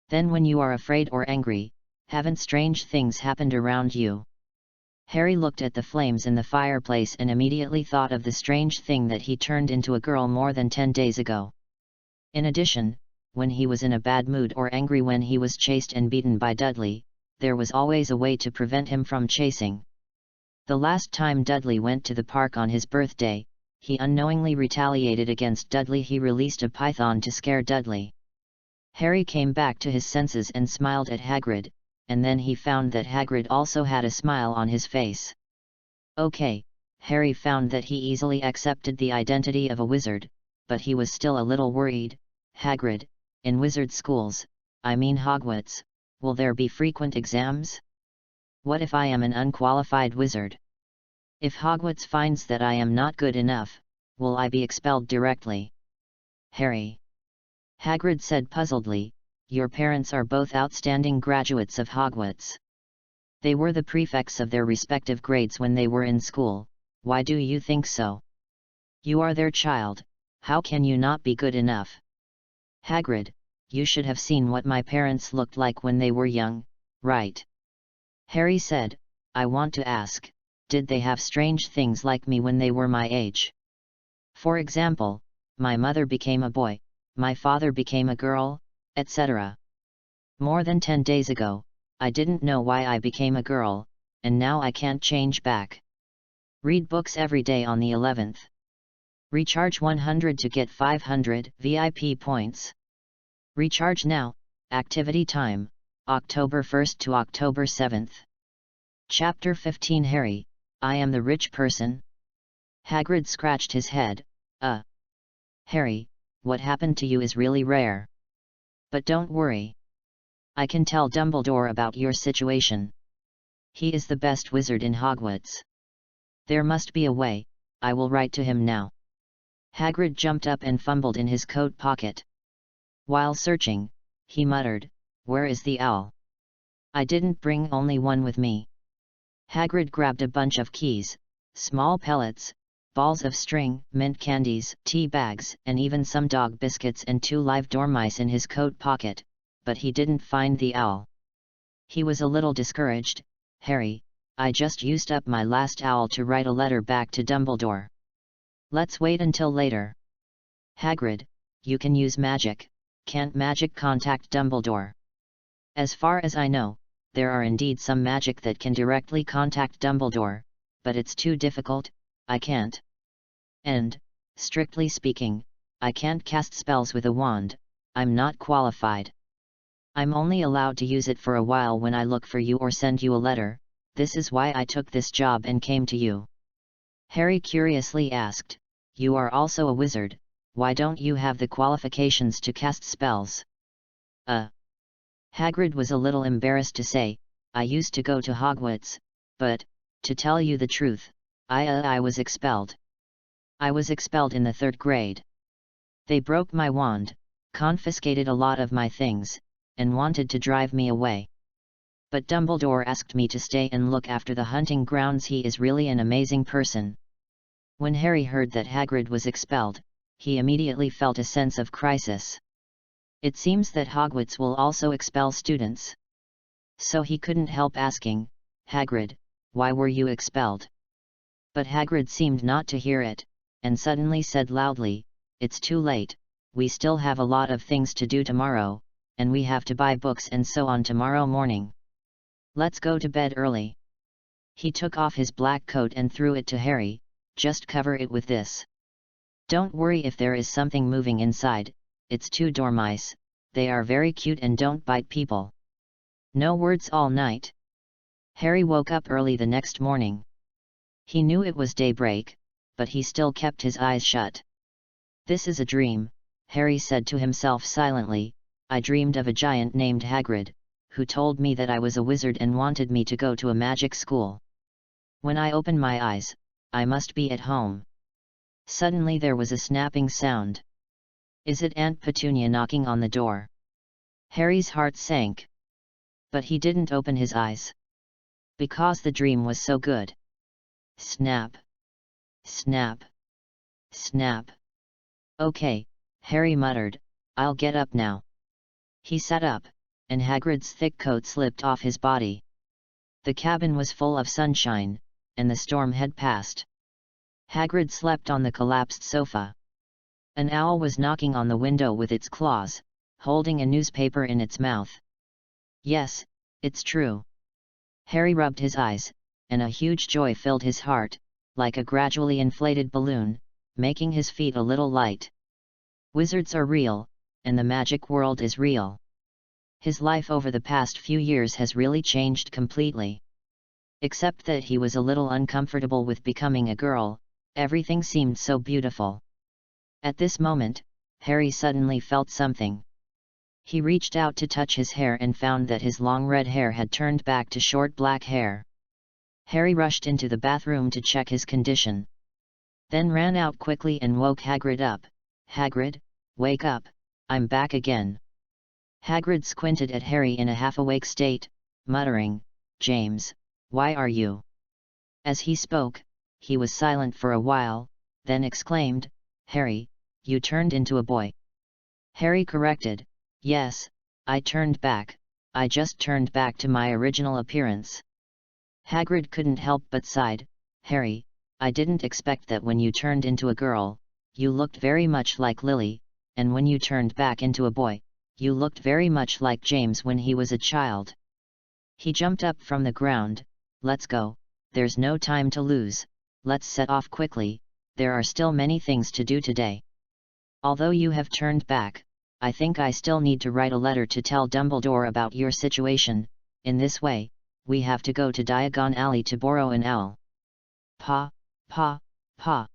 Then when you are afraid or angry, haven't strange things happened around you? Harry looked at the flames in the fireplace and immediately thought of the strange thing that he turned into a girl more than 10 days ago. In addition, when he was in a bad mood or angry when he was chased and beaten by Dudley, there was always a way to prevent him from chasing. The last time Dudley went to the park on his birthday, he unknowingly retaliated against Dudley. He released a python to scare Dudley. Harry came back to his senses and smiled at Hagrid, and then he found that Hagrid also had a smile on his face. Okay, Harry found that he easily accepted the identity of a wizard, but he was still a little worried. Hagrid, in wizard schools, I mean Hogwarts, will there be frequent exams? What if I am an unqualified wizard? If Hogwarts finds that I am not good enough, will I be expelled directly? Harry. Hagrid said puzzledly, your parents are both outstanding graduates of Hogwarts. They were the prefects of their respective grades when they were in school. Why do you think so? You are their child, how can you not be good enough? Hagrid, you should have seen what my parents looked like when they were young, right? Harry said, I want to ask, did they have strange things like me when they were my age? For example, my mother became a boy, my father became a girl, etc. More than 10 days ago, I didn't know why I became a girl, and now I can't change back. Read books every day on the 11th. Recharge 100 to get 500 VIP points. Recharge now, activity time, October 1st to October 7th. Chapter 15 Harry, I am the rich person? Hagrid scratched his head. Harry, what happened to you is really rare. But don't worry. I can tell Dumbledore about your situation. He is the best wizard in Hogwarts. There must be a way, I will write to him now. Hagrid jumped up and fumbled in his coat pocket. While searching, he muttered, where is the owl? I didn't bring only one with me. Hagrid grabbed a bunch of keys, small pellets, balls of string, mint candies, tea bags, and even some dog biscuits and 2 live dormice in his coat pocket, but he didn't find the owl. He was a little discouraged. Harry, I just used up my last owl to write a letter back to Dumbledore. Let's wait until later. Hagrid, you can use magic, can't magic contact Dumbledore? As far as I know, there are indeed some magic that can directly contact Dumbledore, but it's too difficult, I can't. And, strictly speaking, I can't cast spells with a wand, I'm not qualified. I'm only allowed to use it for a while when I look for you or send you a letter. This is why I took this job and came to you. Harry curiously asked, you are also a wizard, why don't you have the qualifications to cast spells? Hagrid was a little embarrassed to say, I used to go to Hogwarts, but, to tell you the truth, I was expelled. I was expelled in the 3rd grade. They broke my wand, confiscated a lot of my things, and wanted to drive me away. But Dumbledore asked me to stay and look after the hunting grounds. He is really an amazing person. When Harry heard that Hagrid was expelled, he immediately felt a sense of crisis. It seems that Hogwarts will also expel students. So he couldn't help asking, Hagrid, why were you expelled?" But Hagrid seemed not to hear it, and suddenly said loudly, "It's too late, we still have a lot of things to do tomorrow, and we have to buy books and so on tomorrow morning. Let's go to bed early." He took off his black coat and threw it to Harry. "Just cover it with this. Don't worry if there is something moving inside, it's 2 dormice, they are very cute and don't bite people. No words all night." Harry woke up early the next morning. He knew it was daybreak, but he still kept his eyes shut. "This is a dream," Harry said to himself silently. "I dreamed of a giant named Hagrid, who told me that I was a wizard and wanted me to go to a magic school. When I open my eyes, I must be at home." Suddenly there was a snapping sound. "Is it Aunt Petunia knocking on the door?" Harry's heart sank. But he didn't open his eyes. Because the dream was so good. Snap! Snap! Snap! "Okay," Harry muttered, "I'll get up now." He sat up, and Hagrid's thick coat slipped off his body. The cabin was full of sunshine, and the storm had passed. Hagrid slept on the collapsed sofa. An owl was knocking on the window with its claws, holding a newspaper in its mouth. "Yes, it's true." Harry rubbed his eyes, and a huge joy filled his heart, like a gradually inflated balloon, making his feet a little light. Wizards are real, and the magic world is real. His life over the past few years has really changed completely. Except that he was a little uncomfortable with becoming a girl, everything seemed so beautiful. At this moment, Harry suddenly felt something. He reached out to touch his hair and found that his long red hair had turned back to short black hair. Harry rushed into the bathroom to check his condition. Then ran out quickly and woke Hagrid up. "Hagrid, wake up, I'm back again." Hagrid squinted at Harry in a half-awake state, muttering, "James, why are you?" As he spoke, he was silent for a while, then exclaimed, "Harry, you turned into a boy." Harry corrected, "Yes, I turned back, I just turned back to my original appearance." Hagrid couldn't help but sighed, "Harry, I didn't expect that when you turned into a girl, you looked very much like Lily, and when you turned back into a boy, you looked very much like James when he was a child." He jumped up from the ground. "Let's go, there's no time to lose, let's set off quickly, there are still many things to do today. Although you have turned back, I think I still need to write a letter to tell Dumbledore about your situation. In this way, we have to go to Diagon Alley to borrow an owl." "Pa, pa, pa."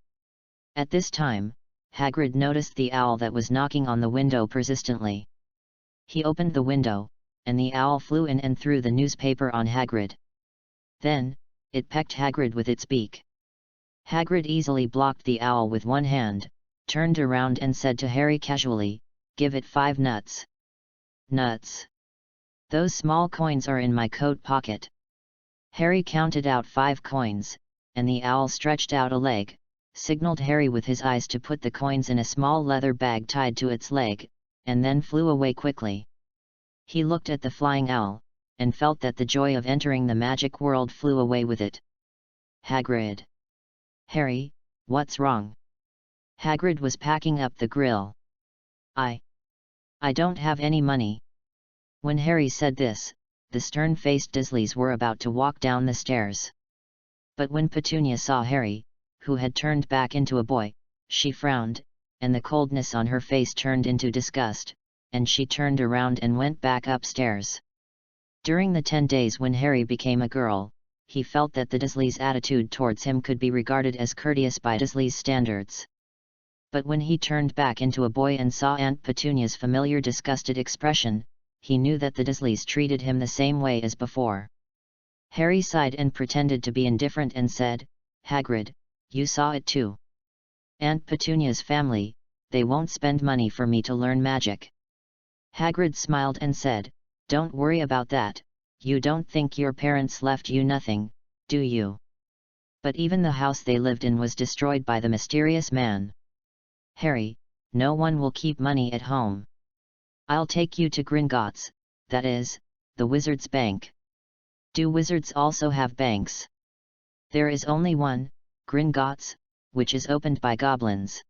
At this time, Hagrid noticed the owl that was knocking on the window persistently. He opened the window, and the owl flew in and threw the newspaper on Hagrid. Then, it pecked Hagrid with its beak. Hagrid easily blocked the owl with one hand, turned around and said to Harry casually, "Give it 5 nuts." "Nuts? Those small coins are in my coat pocket." Harry counted out 5 coins, and the owl stretched out a leg, signaled Harry with his eyes to put the coins in a small leather bag tied to its leg, and then flew away quickly. He looked at the flying owl, and felt that the joy of entering the magic world flew away with it. "Hagrid." "Harry, what's wrong?" Hagrid was packing up the grill. I don't have any money." When Harry said this, the stern-faced Dursleys were about to walk down the stairs. But when Petunia saw Harry, who had turned back into a boy, she frowned, and the coldness on her face turned into disgust, and she turned around and went back upstairs. During the 10 days when Harry became a girl, he felt that the Dursleys' attitude towards him could be regarded as courteous by Dursleys' standards. But when he turned back into a boy and saw Aunt Petunia's familiar disgusted expression, he knew that the Dursleys treated him the same way as before. Harry sighed and pretended to be indifferent and said, "Hagrid, you saw it too. Aunt Petunia's family, they won't spend money for me to learn magic." Hagrid smiled and said, "Don't worry about that, you don't think your parents left you nothing, do you? But even the house they lived in was destroyed by the mysterious man. Harry, no one will keep money at home. I'll take you to Gringotts, that is, the wizard's bank." "Do wizards also have banks?" There is only one, Gringotts, which is opened by goblins.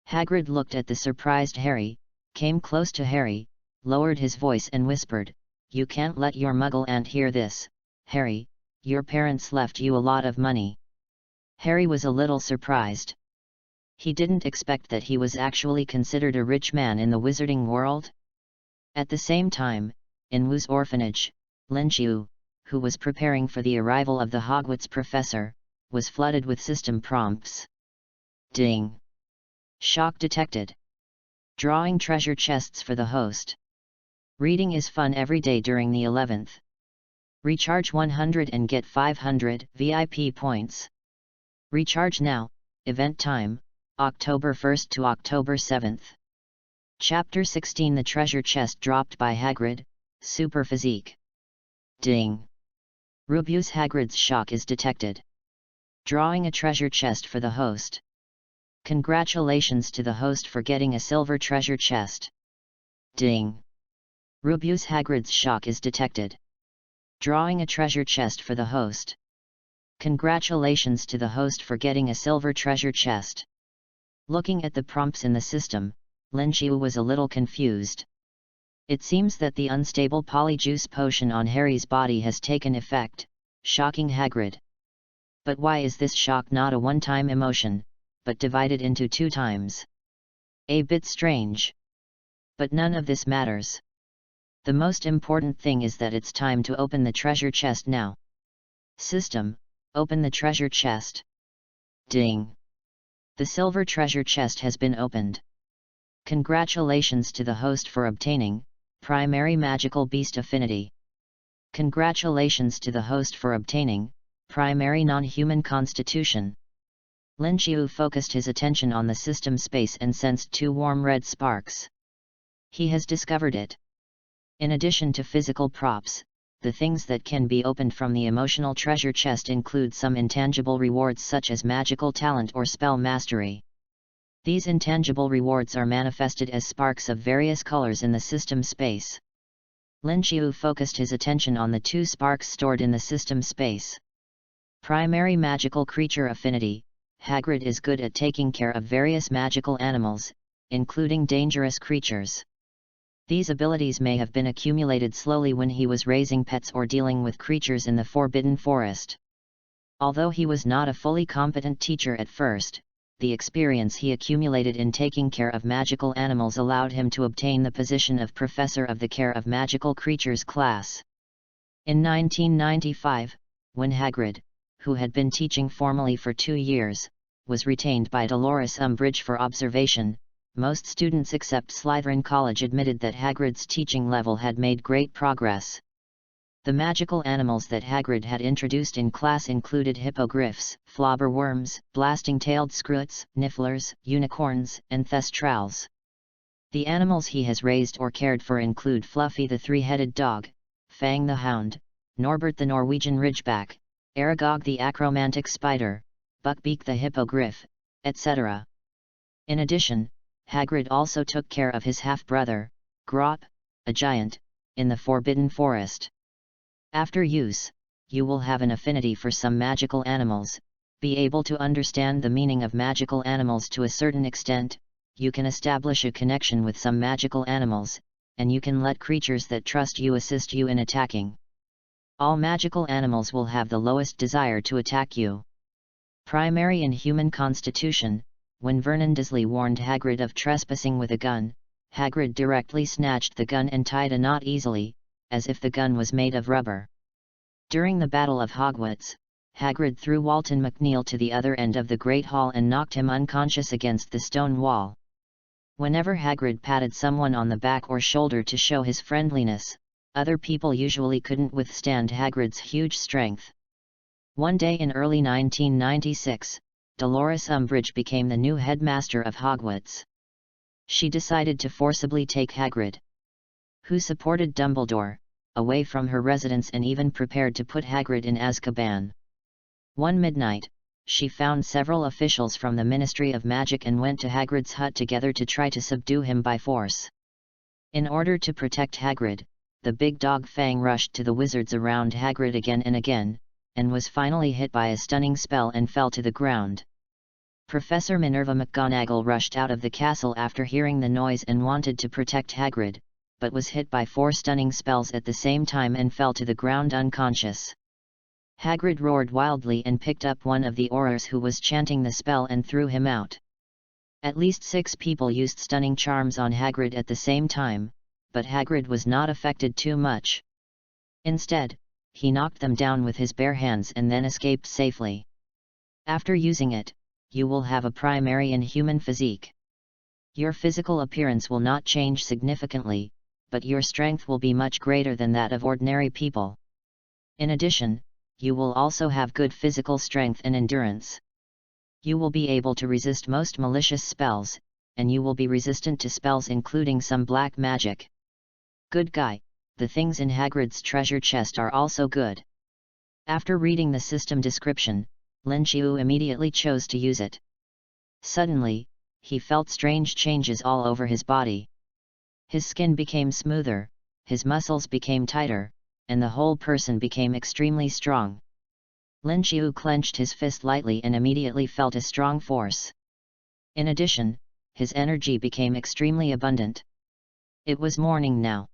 Hagrid looked at the surprised Harry, came close to Harry, lowered his voice and whispered, "You can't let your muggle aunt hear this, Harry, your parents left you a lot of money." Harry was a little surprised. He didn't expect that he was actually considered a rich man in the wizarding world. At the same time, in Wu's orphanage, Lin-Chiu, who was preparing for the arrival of the Hogwarts professor, was flooded with system prompts. Ding! Shock detected. Drawing treasure chests for the host. Reading is fun every day during the 11th. Recharge 100 and get 500 VIP points. Recharge now. Event time, October 1st to October 7th. Chapter 16 The Treasure Chest Dropped by Hagrid, Super Physique. Ding! Rubius Hagrid's shock is detected. Drawing a treasure chest for the host. Congratulations to the host for getting a silver treasure chest. Ding! Rubius Hagrid's shock is detected. Drawing a treasure chest for the host. Congratulations to the host for getting a silver treasure chest. Looking at the prompts in the system, Lin-Chiu was a little confused. It seems that the unstable polyjuice potion on Harry's body has taken effect, shocking Hagrid. But why is this shock not a one-time emotion, but divided into 2 times? A bit strange. But none of this matters. The most important thing is that it's time to open the treasure chest now. System, open the treasure chest. Ding! The silver treasure chest has been opened. Congratulations to the host for obtaining primary magical beast affinity. Congratulations to the host for obtaining primary non-human constitution. Lin-Chiu focused his attention on the system space and sensed 2 warm red sparks. He has discovered it. In addition to physical props, the things that can be opened from the emotional treasure chest include some intangible rewards such as magical talent or spell mastery. These intangible rewards are manifested as sparks of various colors in the system space. Lin-Chiu focused his attention on the 2 sparks stored in the system space. Primary magical creature affinity. Hagrid is good at taking care of various magical animals, including dangerous creatures. These abilities may have been accumulated slowly when he was raising pets or dealing with creatures in the Forbidden Forest. Although he was not a fully competent teacher at first, the experience he accumulated in taking care of magical animals allowed him to obtain the position of Professor of the Care of Magical Creatures class. In 1995, when Hagrid, who had been teaching formally for 2 years, was retained by Dolores Umbridge for observation, most students except Slytherin College admitted that Hagrid's teaching level had made great progress. The magical animals that Hagrid had introduced in class included hippogriffs, flobberworms, blasting-tailed screwts, nifflers, unicorns, and thestrals. The animals he has raised or cared for include Fluffy the 3-headed dog, Fang the hound, Norbert the Norwegian ridgeback, Aragog the acromantic spider, Buckbeak the hippogriff, etc. In addition, Hagrid also took care of his half-brother, Grop, a giant, in the Forbidden Forest. After use, you will have an affinity for some magical animals, be able to understand the meaning of magical animals to a certain extent, you can establish a connection with some magical animals, and you can let creatures that trust you assist you in attacking. All magical animals will have the lowest desire to attack you. Primary in human constitution. When Vernon Dursley warned Hagrid of trespassing with a gun, Hagrid directly snatched the gun and tied a knot easily, as if the gun was made of rubber. During the Battle of Hogwarts, Hagrid threw Walton McNeil to the other end of the Great Hall and knocked him unconscious against the stone wall. Whenever Hagrid patted someone on the back or shoulder to show his friendliness, other people usually couldn't withstand Hagrid's huge strength. One day in early 1996, Dolores Umbridge became the new headmaster of Hogwarts. She decided to forcibly take Hagrid, who supported Dumbledore, away from her residence and even prepared to put Hagrid in Azkaban. One midnight, she found several officials from the Ministry of Magic and went to Hagrid's hut together to try to subdue him by force. In order to protect Hagrid, the big dog Fang rushed to the wizards around Hagrid again and again, and was finally hit by a stunning spell and fell to the ground. Professor Minerva McGonagall rushed out of the castle after hearing the noise and wanted to protect Hagrid, but was hit by 4 stunning spells at the same time and fell to the ground unconscious. Hagrid roared wildly and picked up one of the Aurors who was chanting the spell and threw him out. At least 6 people used stunning charms on Hagrid at the same time, but Hagrid was not affected too much. Instead, he knocked them down with his bare hands and then escaped safely. After using it, you will have a primary inhuman physique. Your physical appearance will not change significantly, but your strength will be much greater than that of ordinary people. In addition, you will also have good physical strength and endurance. You will be able to resist most malicious spells, and you will be resistant to spells including some black magic. Good guy, the things in Hagrid's treasure chest are also good. After reading the system description, Lin Qiu immediately chose to use it. Suddenly, he felt strange changes all over his body. His skin became smoother, his muscles became tighter, and the whole person became extremely strong. Lin Qiu clenched his fist lightly and immediately felt a strong force. In addition, his energy became extremely abundant. It was morning now.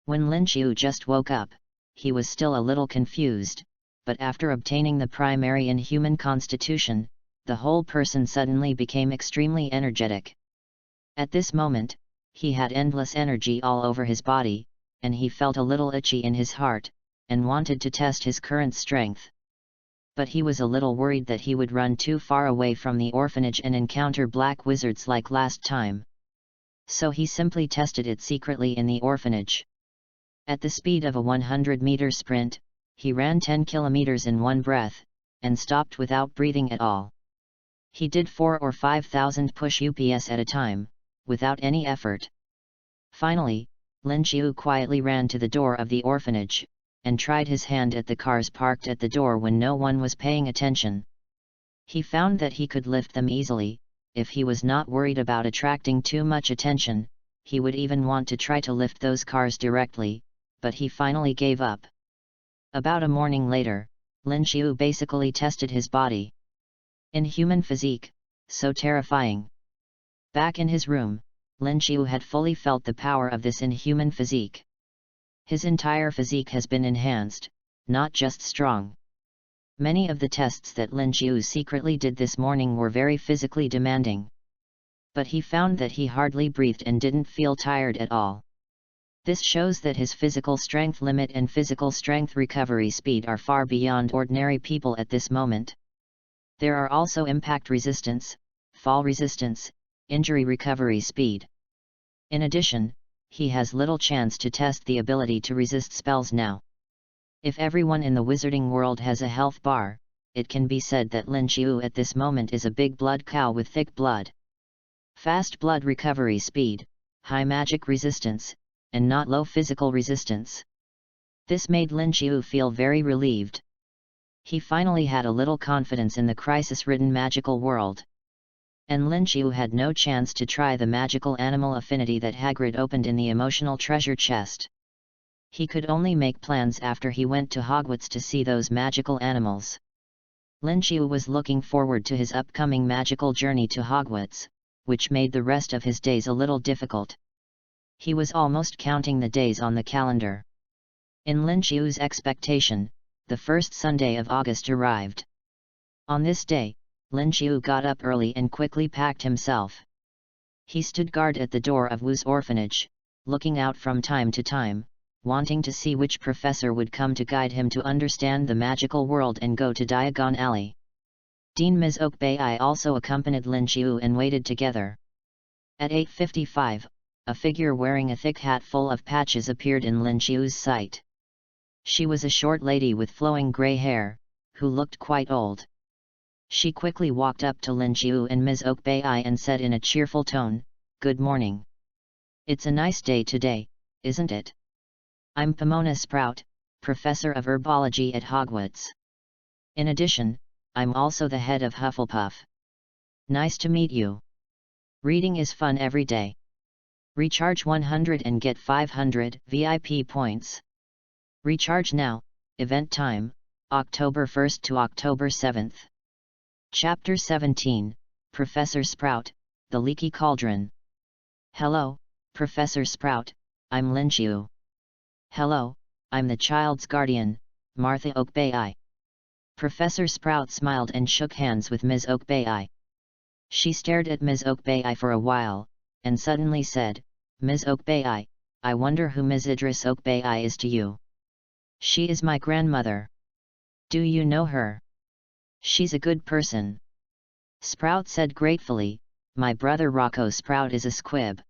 When Lin Qiu just woke up, he was still a little confused, but after obtaining the primary inhuman constitution, the whole person suddenly became extremely energetic. At this moment, he had endless energy all over his body, and he felt a little itchy in his heart, and wanted to test his current strength. But he was a little worried that he would run too far away from the orphanage and encounter black wizards like last time. So he simply tested it secretly in the orphanage. At the speed of a 100-meter sprint, he ran 10 kilometers in one breath, and stopped without breathing at all. He did 4,000 or 5,000 push-ups at a time, without any effort. Finally, Lin Qiu quietly ran to the door of the orphanage, and tried his hand at the cars parked at the door when no one was paying attention. He found that he could lift them easily. If he was not worried about attracting too much attention, he would even want to try to lift those cars directly, but he finally gave up. About a morning later, Lin Qiu basically tested his body. Inhuman physique, so terrifying. Back in his room, Lin Qiu had fully felt the power of this inhuman physique. His entire physique has been enhanced, not just strong. Many of the tests that Lin Qiu secretly did this morning were very physically demanding. But he found that he hardly breathed and didn't feel tired at all. This shows that his physical strength limit and physical strength recovery speed are far beyond ordinary people at this moment. There are also impact resistance, fall resistance, injury recovery speed. In addition, he has little chance to test the ability to resist spells now. If everyone in the wizarding world has a health bar, it can be said that Lin Qiu at this moment is a big blood cow with thick blood. Fast blood recovery speed, high magic resistance, and not low physical resistance. This made Lin Qiu feel very relieved. He finally had a little confidence in the crisis-ridden magical world. And Lin Qiu had no chance to try the magical animal affinity that Hagrid opened in the emotional treasure chest. He could only make plans after he went to Hogwarts to see those magical animals. Lin Qiu was looking forward to his upcoming magical journey to Hogwarts, which made the rest of his days a little difficult. He was almost counting the days on the calendar. In Lin Qiu's expectation, the first Sunday of August arrived. On this day, Lin Qiu got up early and quickly packed himself. He stood guard at the door of Wu's orphanage, looking out from time to time, wanting to see which professor would come to guide him to understand the magical world and go to Diagon Alley. Dean Ms. Oakbay also accompanied Lin Qiu and waited together. At 8:55, a figure wearing a thick hat full of patches appeared in Lin Qiu's sight. She was a short lady with flowing grey hair, who looked quite old. She quickly walked up to Lin Qiu and Ms. Oakbay and said in a cheerful tone, "Good morning. It's a nice day today, isn't it? I'm Pomona Sprout, Professor of Herbology at Hogwarts. In addition, I'm also the head of Hufflepuff. Nice to meet you. Reading is fun every day. Recharge 100 and get 500 VIP points. Recharge now, event time, October 1st to October 7th. Chapter 17, Professor Sprout, The Leaky Cauldron. Hello, Professor Sprout, I'm Lin Qiu. Hello, I'm the child's guardian, Martha Oakbay. Professor Sprout smiled and shook hands with Ms. Oakbay. She stared at Ms. Oakbay for a while, and suddenly said, Ms. Oakbay, I wonder who Ms. Idris Oakbay is to you. She is my grandmother. Do you know her? She's a good person. Sprout said gratefully, my brother Rocco Sprout is a squib.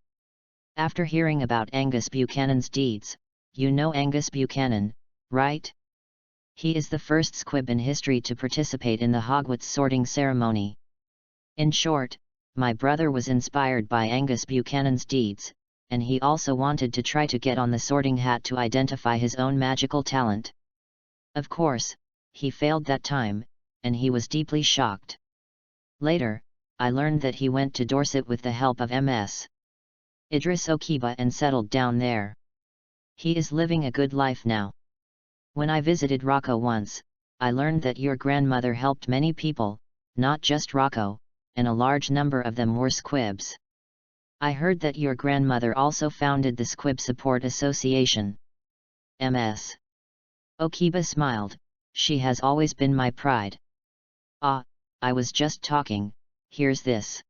After hearing about Angus Buchanan's deeds, you know Angus Buchanan, right? He is the first squib in history to participate in the Hogwarts sorting ceremony. In short, my brother was inspired by Angus Buchanan's deeds, and he also wanted to try to get on the sorting hat to identify his own magical talent. Of course, he failed that time, and he was deeply shocked. Later, I learned that he went to Dorset with the help of Ms. Idris Okiba and settled down there. He is living a good life now. When I visited Rocco once, I learned that your grandmother helped many people, not just Rocco, and a large number of them were squibs. I heard that your grandmother also founded the Squib Support Association. Ms. Okiba smiled, she has always been my pride. Ah, I was just talking, here's this.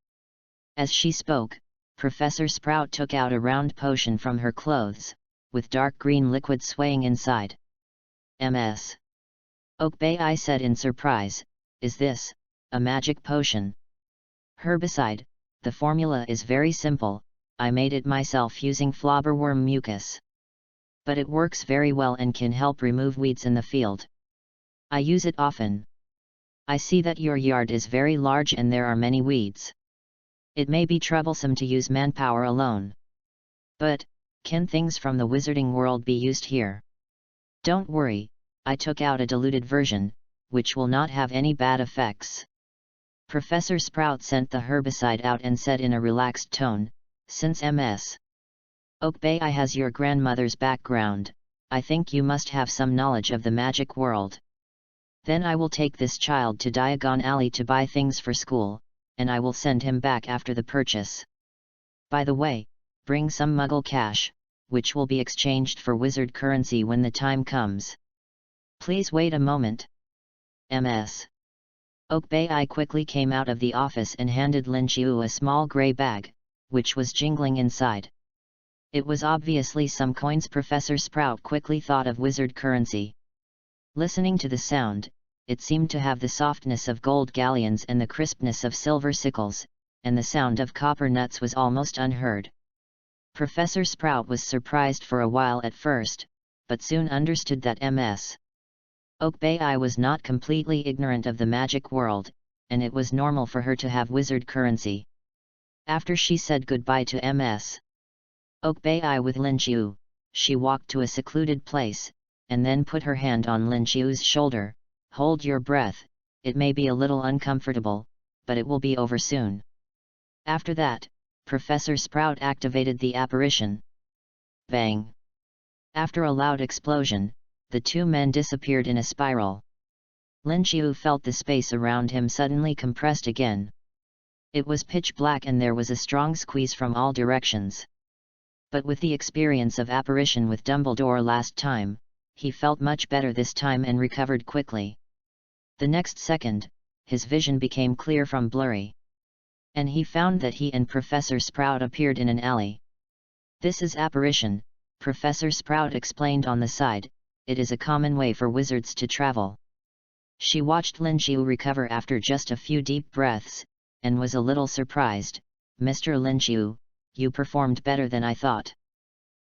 As she spoke, Professor Sprout took out a round potion from her clothes, with dark green liquid swaying inside. Ms. Oakbay said in surprise, is this a magic potion? Herbicide, the formula is very simple, I made it myself using flobberworm mucus. But it works very well and can help remove weeds in the field. I use it often. I see that your yard is very large and there are many weeds. It may be troublesome to use manpower alone. But, can things from the wizarding world be used here? Don't worry, I took out a diluted version, which will not have any bad effects. Professor Sprout sent the herbicide out and said in a relaxed tone, since Ms. Oakbay has your grandmother's background, I think you must have some knowledge of the magic world. Then I will take this child to Diagon Alley to buy things for school, and I will send him back after the purchase. By the way, bring some Muggle cash, which will be exchanged for wizard currency when the time comes. Please wait a moment. Ms. Oakbay quickly came out of the office and handed Lin Qiu a small grey bag, which was jingling inside. It was obviously some coins. Professor Sprout quickly thought of wizard currency. Listening to the sound, it seemed to have the softness of gold galleons and the crispness of silver sickles, and the sound of copper nuts was almost unheard. Professor Sprout was surprised for a while at first, but soon understood that Ms. Oakbay was not completely ignorant of the magic world, and it was normal for her to have wizard currency. After she said goodbye to Ms. Oakbay with Lin Qiu, she walked to a secluded place, and then put her hand on Lin Qiu's shoulder. Hold your breath, it may be a little uncomfortable, but it will be over soon. After that, Professor Sprout activated the apparition. Bang! After a loud explosion, the two men disappeared in a spiral. Lin Qiu felt the space around him suddenly compressed again. It was pitch black and there was a strong squeeze from all directions. But with the experience of apparition with Dumbledore last time, he felt much better this time and recovered quickly. The next second, his vision became clear from blurry. And he found that he and Professor Sprout appeared in an alley. This is apparition, Professor Sprout explained on the side, it is a common way for wizards to travel. She watched Lin Qiu recover after just a few deep breaths, and was a little surprised. Mr. Lin Qiu, you performed better than I thought.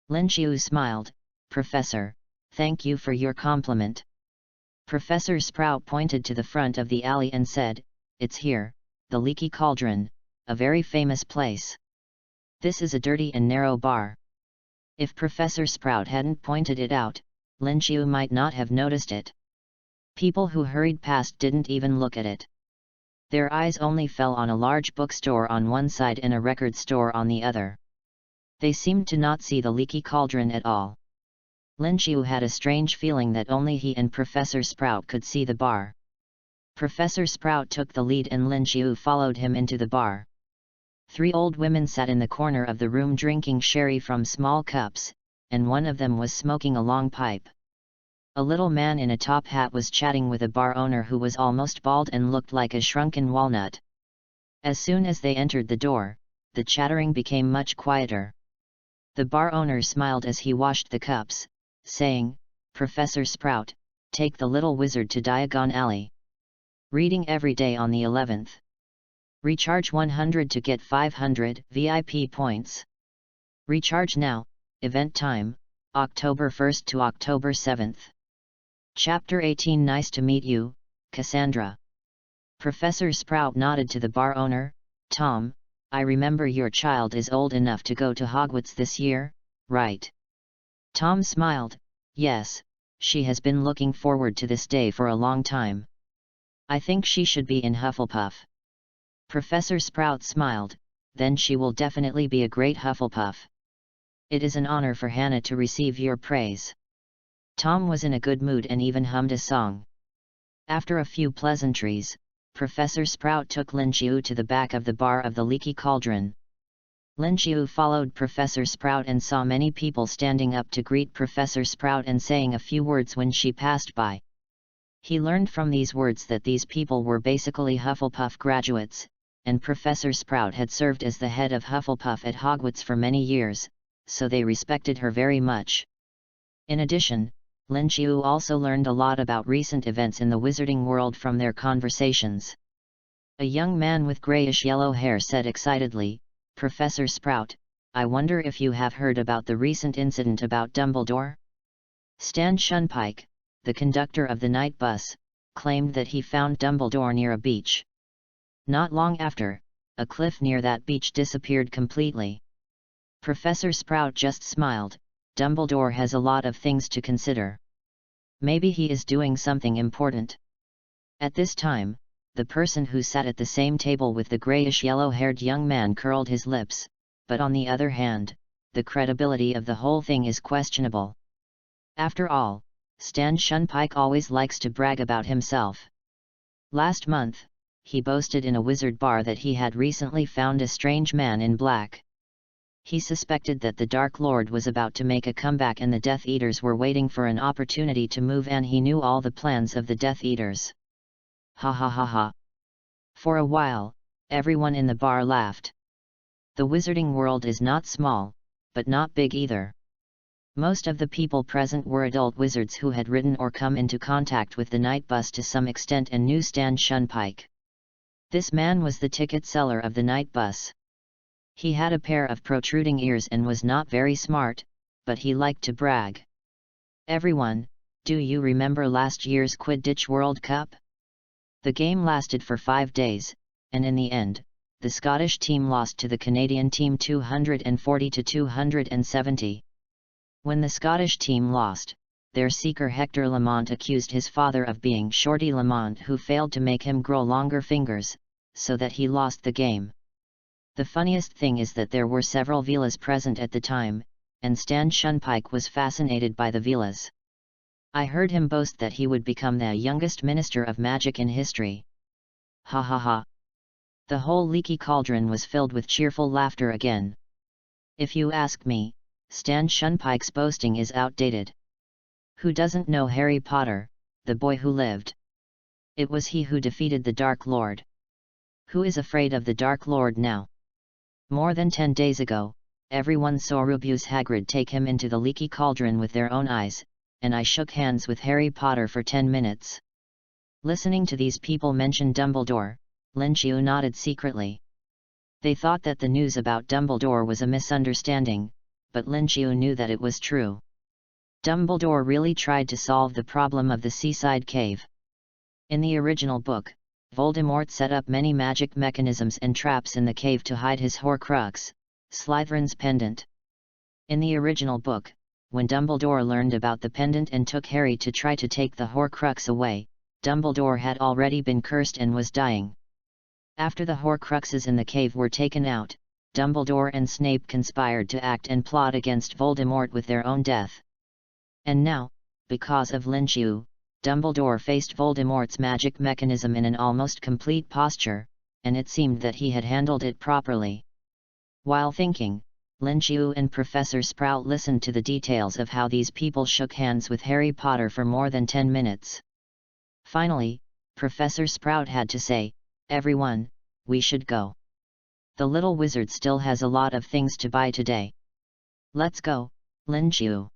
Lin Qiu smiled, Professor, thank you for your compliment. Professor Sprout pointed to the front of the alley and said, it's here, the Leaky Cauldron, a very famous place. This is a dirty and narrow bar. If Professor Sprout hadn't pointed it out, Lin Qiu might not have noticed it. People who hurried past didn't even look at it. Their eyes only fell on a large bookstore on one side and a record store on the other. They seemed to not see the Leaky Cauldron at all. Lin Qiu had a strange feeling that only he and Professor Sprout could see the bar. Professor Sprout took the lead and Lin Qiu followed him into the bar. 3 old women sat in the corner of the room drinking sherry from small cups, and one of them was smoking a long pipe. A little man in a top hat was chatting with a bar owner who was almost bald and looked like a shrunken walnut. As soon as they entered the door, the chattering became much quieter. The bar owner smiled as he washed the cups, saying, "Professor Sprout, take the little wizard to Diagon Alley. Reading every day on the 11th. Recharge 100 to get 500 VIP points. Recharge now, event time, October 1st to October 7th. Chapter 18 Nice to meet you, Cassandra." Professor Sprout nodded to the bar owner. "Tom, I remember your child is old enough to go to Hogwarts this year, right?" Tom smiled. "Yes, she has been looking forward to this day for a long time. I think she should be in Hufflepuff." Professor Sprout smiled. "Then she will definitely be a great Hufflepuff. It is an honor for Hannah to receive your praise." Tom was in a good mood and even hummed a song. After a few pleasantries, Professor Sprout took Lin Qiu to the back of the bar of the Leaky Cauldron. Lin Qiu followed Professor Sprout and saw many people standing up to greet Professor Sprout and saying a few words when she passed by. He learned from these words that these people were basically Hufflepuff graduates, and Professor Sprout had served as the head of Hufflepuff at Hogwarts for many years, so they respected her very much. In addition, Lin Qiu also learned a lot about recent events in the wizarding world from their conversations. A young man with grayish-yellow hair said excitedly, "Professor Sprout, I wonder if you have heard about the recent incident about Dumbledore?" Stan Shunpike, the conductor of the night bus, claimed that he found Dumbledore near a beach. Not long after, a cliff near that beach disappeared completely. Professor Sprout just smiled. Dumbledore has a lot of things to consider. Maybe he is doing something important. At this time, the person who sat at the same table with the grayish-yellow-haired young man curled his lips, but on the other hand, the credibility of the whole thing is questionable. After all, Stan Shunpike always likes to brag about himself. Last month, he boasted in a wizard bar that he had recently found a strange man in black. He suspected that the Dark Lord was about to make a comeback and the Death Eaters were waiting for an opportunity to move, and he knew all the plans of the Death Eaters. Ha ha ha ha. For a while, everyone in the bar laughed. The wizarding world is not small, but not big either. Most of the people present were adult wizards who had ridden or come into contact with the night bus to some extent and knew Stan Shunpike. This man was the ticket seller of the night bus. He had a pair of protruding ears and was not very smart, but he liked to brag. "Everyone, do you remember last year's Quidditch World Cup? The game lasted for 5 days, and in the end, the Scottish team lost to the Canadian team 240 to 270. When the Scottish team lost, their seeker Hector Lamont accused his father of being Shorty Lamont, who failed to make him grow longer fingers, so that he lost the game. The funniest thing is that there were several Velas present at the time, and Stan Shunpike was fascinated by the Velas. I heard him boast that he would become the youngest Minister of Magic in history. Ha ha ha. The whole Leaky Cauldron was filled with cheerful laughter again. If you ask me, Stan Shunpike's boasting is outdated. Who doesn't know Harry Potter, the boy who lived? It was he who defeated the Dark Lord. Who is afraid of the Dark Lord now? More than 10 days ago, everyone saw Rubeus Hagrid take him into the Leaky Cauldron with their own eyes, and I shook hands with Harry Potter for 10 minutes. Listening to these people mention Dumbledore, Lin Qiu nodded secretly. They thought that the news about Dumbledore was a misunderstanding, but Lin Qiu knew that it was true. Dumbledore really tried to solve the problem of the seaside cave. In the original book, Voldemort set up many magic mechanisms and traps in the cave to hide his Horcrux, Slytherin's pendant. In the original book, when Dumbledore learned about the pendant and took Harry to try to take the Horcrux away, Dumbledore had already been cursed and was dying. After the Horcruxes in the cave were taken out, Dumbledore and Snape conspired to act and plot against Voldemort with their own death. And now, because of Lin Qiu, Dumbledore faced Voldemort's magic mechanism in an almost complete posture, and it seemed that he had handled it properly. While thinking, Lin Qiu and Professor Sprout listened to the details of how these people shook hands with Harry Potter for more than 10 minutes. Finally, Professor Sprout had to say, "Everyone, we should go. The little wizard still has a lot of things to buy today. Let's go, Lin Qiu."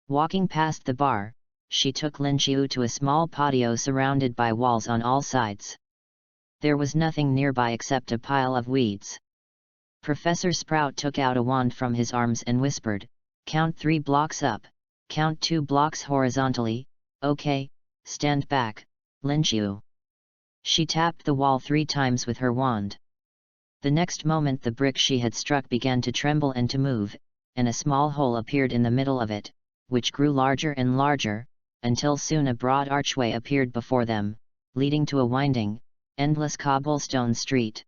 Walking past the bar, she took Lin Qiu to a small patio surrounded by walls on all sides. There was nothing nearby except a pile of weeds. Professor Sprout took out a wand from his arms and whispered, "Count 3 blocks up, count 2 blocks horizontally, okay, stand back, Lin Qiu." She tapped the wall 3 times with her wand. The next moment the brick she had struck began to tremble and to move, and a small hole appeared in the middle of it, which grew larger and larger, until soon a broad archway appeared before them, leading to a winding, endless cobblestone street.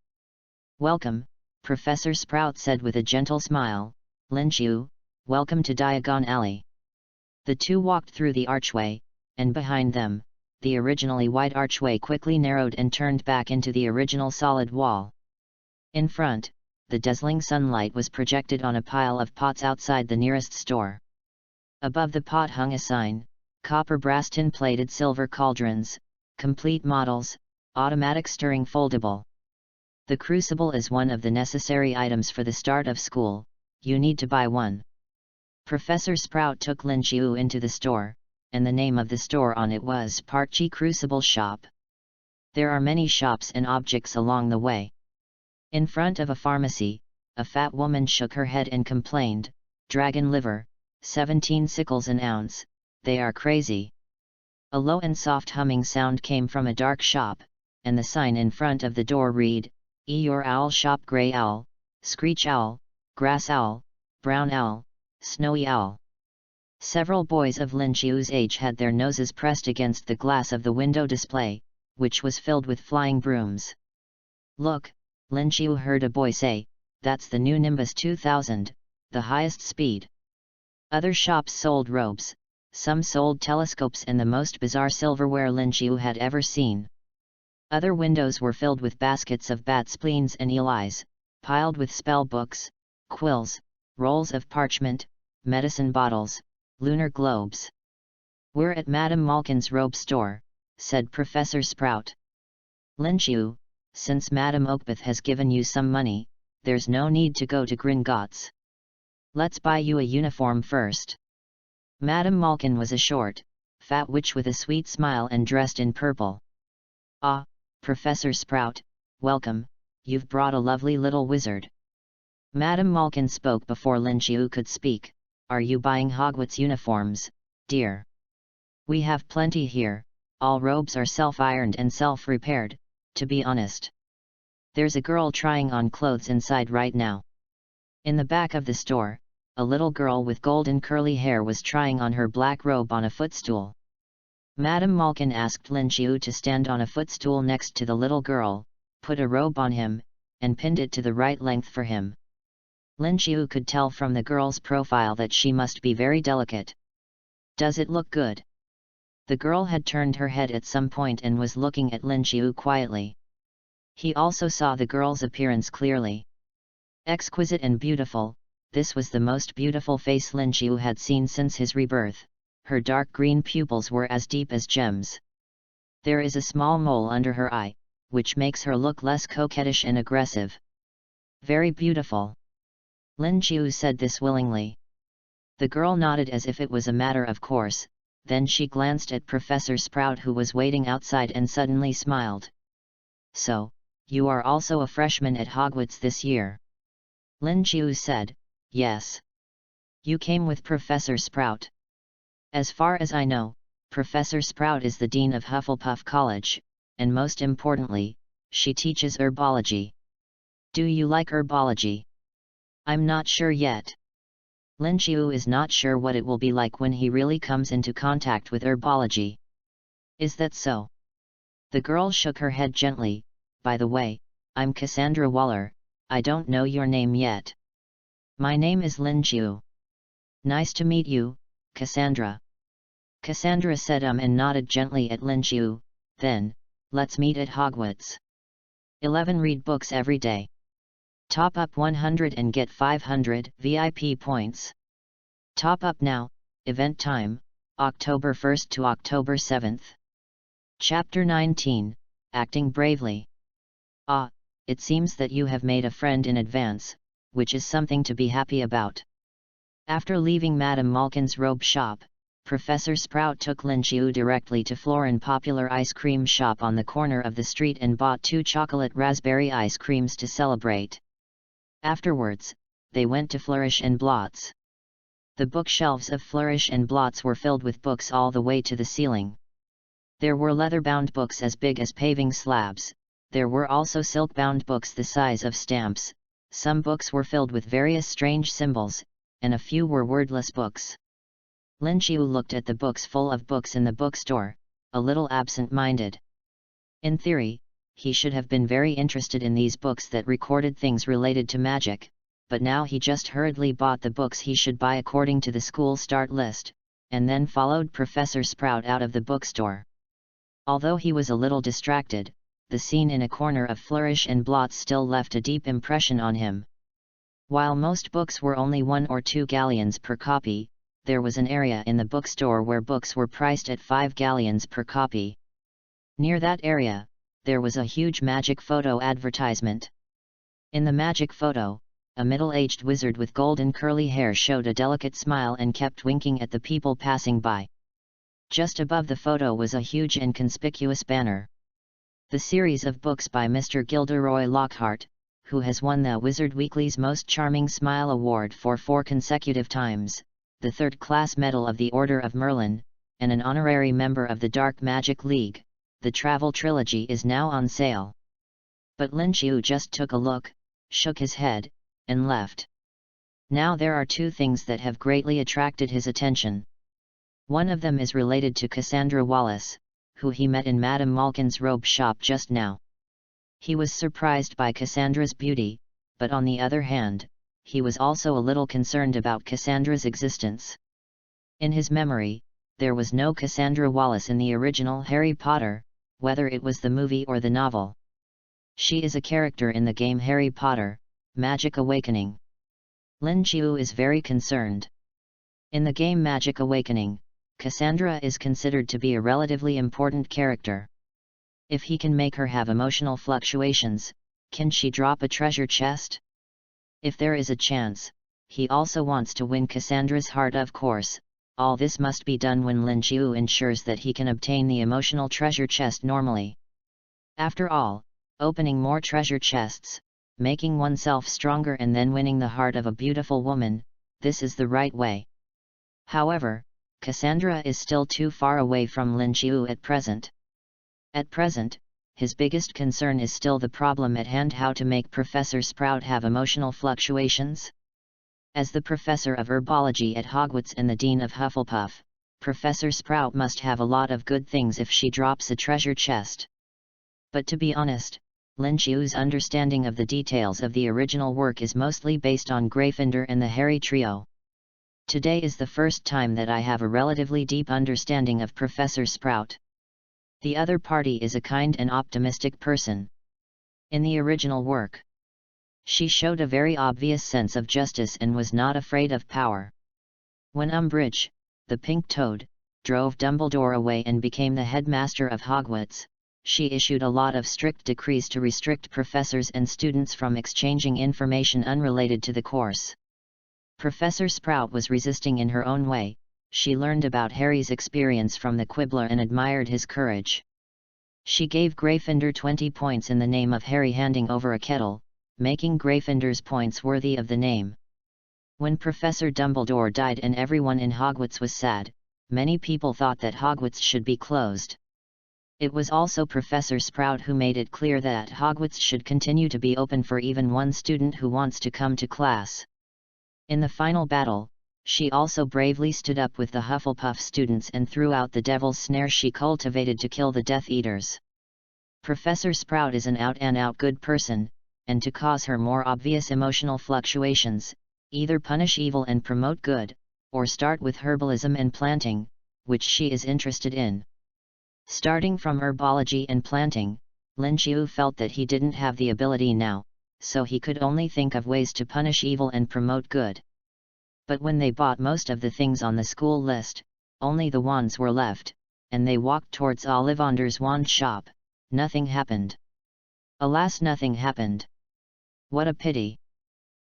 "Welcome," Professor Sprout said with a gentle smile, "Lin Qiu, welcome to Diagon Alley." The two walked through the archway, and behind them, the originally wide archway quickly narrowed and turned back into the original solid wall. In front, the dazzling sunlight was projected on a pile of pots outside the nearest store. Above the pot hung a sign, "Copper brass tin-plated silver cauldrons, complete models, automatic stirring foldable. The crucible is one of the necessary items for the start of school, you need to buy one." Professor Sprout took Lin Qiu into the store, and the name of the store on it was Parchi Crucible Shop. There are many shops and objects along the way. In front of a pharmacy, a fat woman shook her head and complained, "Dragon liver, 17 sickles an ounce, they are crazy." A low and soft humming sound came from a dark shop, and the sign in front of the door read, "Eeyore Owl Shop, Grey Owl, Screech Owl, Grass Owl, Brown Owl, Snowy Owl." Several boys of Lin Qiu's age had their noses pressed against the glass of the window display, which was filled with flying brooms. "Look," Lin Qiu heard a boy say, "that's the new Nimbus 2000, the highest speed." Other shops sold robes, some sold telescopes and the most bizarre silverware Lin Qiu had ever seen. Other windows were filled with baskets of bat spleens and eel eyes, piled with spell books, quills, rolls of parchment, medicine bottles, lunar globes. "We're at Madame Malkin's robe store," said Professor Sprout. "Lin Qiu, since Madame Oakbeth has given you some money, there's no need to go to Gringotts. Let's buy you a uniform first." Madame Malkin was a short, fat witch with a sweet smile and dressed in purple. "Ah, Professor Sprout, welcome, you've brought a lovely little wizard." Madame Malkin spoke before Lin Qiu could speak, "Are you buying Hogwarts uniforms, dear? We have plenty here, all robes are self-ironed and self-repaired, to be honest. There's a girl trying on clothes inside right now." In the back of the store, a little girl with golden curly hair was trying on her black robe on a footstool. Madame Malkin asked Lin Qiu to stand on a footstool next to the little girl, put a robe on him, and pinned it to the right length for him. Lin Qiu could tell from the girl's profile that she must be very delicate. "Does it look good?" The girl had turned her head at some point and was looking at Lin Qiu quietly. He also saw the girl's appearance clearly. Exquisite and beautiful, this was the most beautiful face Lin Qiu had seen since his rebirth. Her dark green pupils were as deep as gems. There is a small mole under her eye, which makes her look less coquettish and aggressive. "Very beautiful." Lin Qiu said this willingly. The girl nodded as if it was a matter of course, then she glanced at Professor Sprout who was waiting outside and suddenly smiled. "So, you are also a freshman at Hogwarts this year?" Lin Qiu said, "Yes." "You came with Professor Sprout?" "As far as I know, Professor Sprout is the Dean of Hufflepuff College, and most importantly, she teaches herbology." "Do you like herbology?" "I'm not sure yet." Lin Qiu is not sure what it will be like when he really comes into contact with herbology. "Is that so?" The girl shook her head gently. "By the way, I'm Cassandra Waller, I don't know your name yet." "My name is Lin Qiu." "Nice to meet you, Cassandra," Cassandra said and nodded gently at Lin Qiu. Then, let's meet at Hogwarts. 11. Read books every day. Top up 100 and get 500 VIP points. Top up now. Event time, October 1st to October 7th. Chapter 19, Acting Bravely. Ah, it seems that you have made a friend in advance, which is something to be happy about. After leaving Madame Malkin's robe shop, Professor Sprout took Lin Qiu directly to Florin Popular Ice Cream Shop on the corner of the street and bought 2 chocolate raspberry ice creams to celebrate. Afterwards, they went to Flourish and Blot's. The bookshelves of Flourish and Blot's were filled with books all the way to the ceiling. There were leather-bound books as big as paving slabs. There were also silk-bound books the size of stamps. Some books were filled with various strange symbols, and a few were wordless books. Lin Qiu looked at the books full of books in the bookstore, a little absent-minded. In theory, he should have been very interested in these books that recorded things related to magic, but now he just hurriedly bought the books he should buy according to the school start list, and then followed Professor Sprout out of the bookstore. Although he was a little distracted, the scene in a corner of Flourish and Blot's still left a deep impression on him. While most books were only 1 or 2 galleons per copy, there was an area in the bookstore where books were priced at 5 galleons per copy. Near that area, there was a huge magic photo advertisement. In the magic photo, a middle-aged wizard with golden curly hair showed a delicate smile and kept winking at the people passing by. Just above the photo was a huge and conspicuous banner. The series of books by Mr. Gilderoy Lockhart, who has won the Wizard Weekly's Most Charming Smile Award for 4 consecutive times, the 3rd Class Medal of the Order of Merlin, and an honorary member of the Dark Magic League. The travel trilogy is now on sale. But Lin Qiu just took a look, shook his head, and left. Now there are 2 things that have greatly attracted his attention. One of them is related to Cassandra Wallace, who he met in Madame Malkin's robe shop just now. He was surprised by Cassandra's beauty, but on the other hand, he was also a little concerned about Cassandra's existence. In his memory, there was no Cassandra Wallace in the original Harry Potter, whether it was the movie or the novel. She is a character in the game Harry Potter, Magic Awakening. Lin Qiu is very concerned. In the game Magic Awakening, Cassandra is considered to be a relatively important character. If he can make her have emotional fluctuations, can she drop a treasure chest? If there is a chance, he also wants to win Cassandra's heart, of course. All this must be done when Lin Qiu ensures that he can obtain the emotional treasure chest normally. After all, opening more treasure chests, making oneself stronger and then winning the heart of a beautiful woman, this is the right way. However, Cassandra is still too far away from Lin Qiu at present. At present, his biggest concern is still the problem at hand: how to make Professor Sprout have emotional fluctuations. As the professor of herbology at Hogwarts and the dean of Hufflepuff, Professor Sprout must have a lot of good things if she drops a treasure chest. But to be honest, Lin Qiu's understanding of the details of the original work is mostly based on Gryffindor and the Harry trio. Today is the first time that I have a relatively deep understanding of Professor Sprout. The other party is a kind and optimistic person. In the original work, she showed a very obvious sense of justice and was not afraid of power. When Umbridge, the pink toad, drove Dumbledore away and became the headmaster of Hogwarts, she issued a lot of strict decrees to restrict professors and students from exchanging information unrelated to the course. Professor Sprout was resisting in her own way. She learned about Harry's experience from the Quibbler and admired his courage. She gave Gryffindor 20 points in the name of Harry handing over a kettle, making Gryffindor's points worthy of the name. When Professor Dumbledore died and everyone in Hogwarts was sad, many people thought that Hogwarts should be closed. It was also Professor Sprout who made it clear that Hogwarts should continue to be open for even one student who wants to come to class. In the final battle, she also bravely stood up with the Hufflepuff students and threw out the devil's snare she cultivated to kill the Death Eaters. Professor Sprout is an out-and-out good person, and to cause her more obvious emotional fluctuations, either punish evil and promote good, or start with herbalism and planting, which she is interested in. Starting from herbology and planting, Lin Qiu felt that he didn't have the ability now, so he could only think of ways to punish evil and promote good. But when they bought most of the things on the school list, only the wands were left, and they walked towards Ollivander's wand shop. Nothing happened. Alas, nothing happened. What a pity.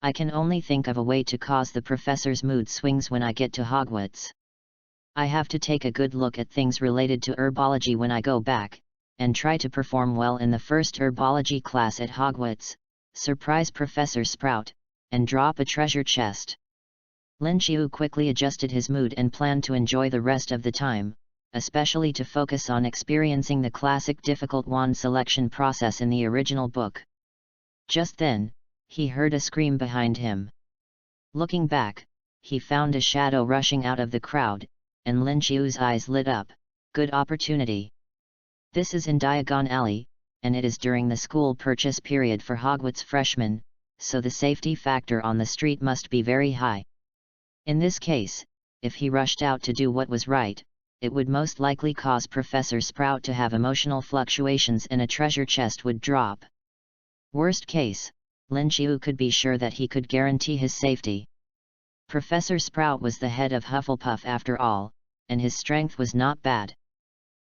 I can only think of a way to cause the professor's mood swings when I get to Hogwarts. I have to take a good look at things related to herbology when I go back, and try to perform well in the first herbology class at Hogwarts, surprise Professor Sprout, and drop a treasure chest. Lin Qiu quickly adjusted his mood and planned to enjoy the rest of the time, especially to focus on experiencing the classic difficult wand selection process in the original book. Just then, he heard a scream behind him. Looking back, he found a shadow rushing out of the crowd, and Lin Qiu's eyes lit up. Good opportunity. This is in Diagon Alley, and it is during the school purchase period for Hogwarts freshmen, so the safety factor on the street must be very high. In this case, if he rushed out to do what was right, it would most likely cause Professor Sprout to have emotional fluctuations and a treasure chest would drop. Worst case, Lin Qiu could be sure that he could guarantee his safety. Professor Sprout was the head of Hufflepuff after all, and his strength was not bad.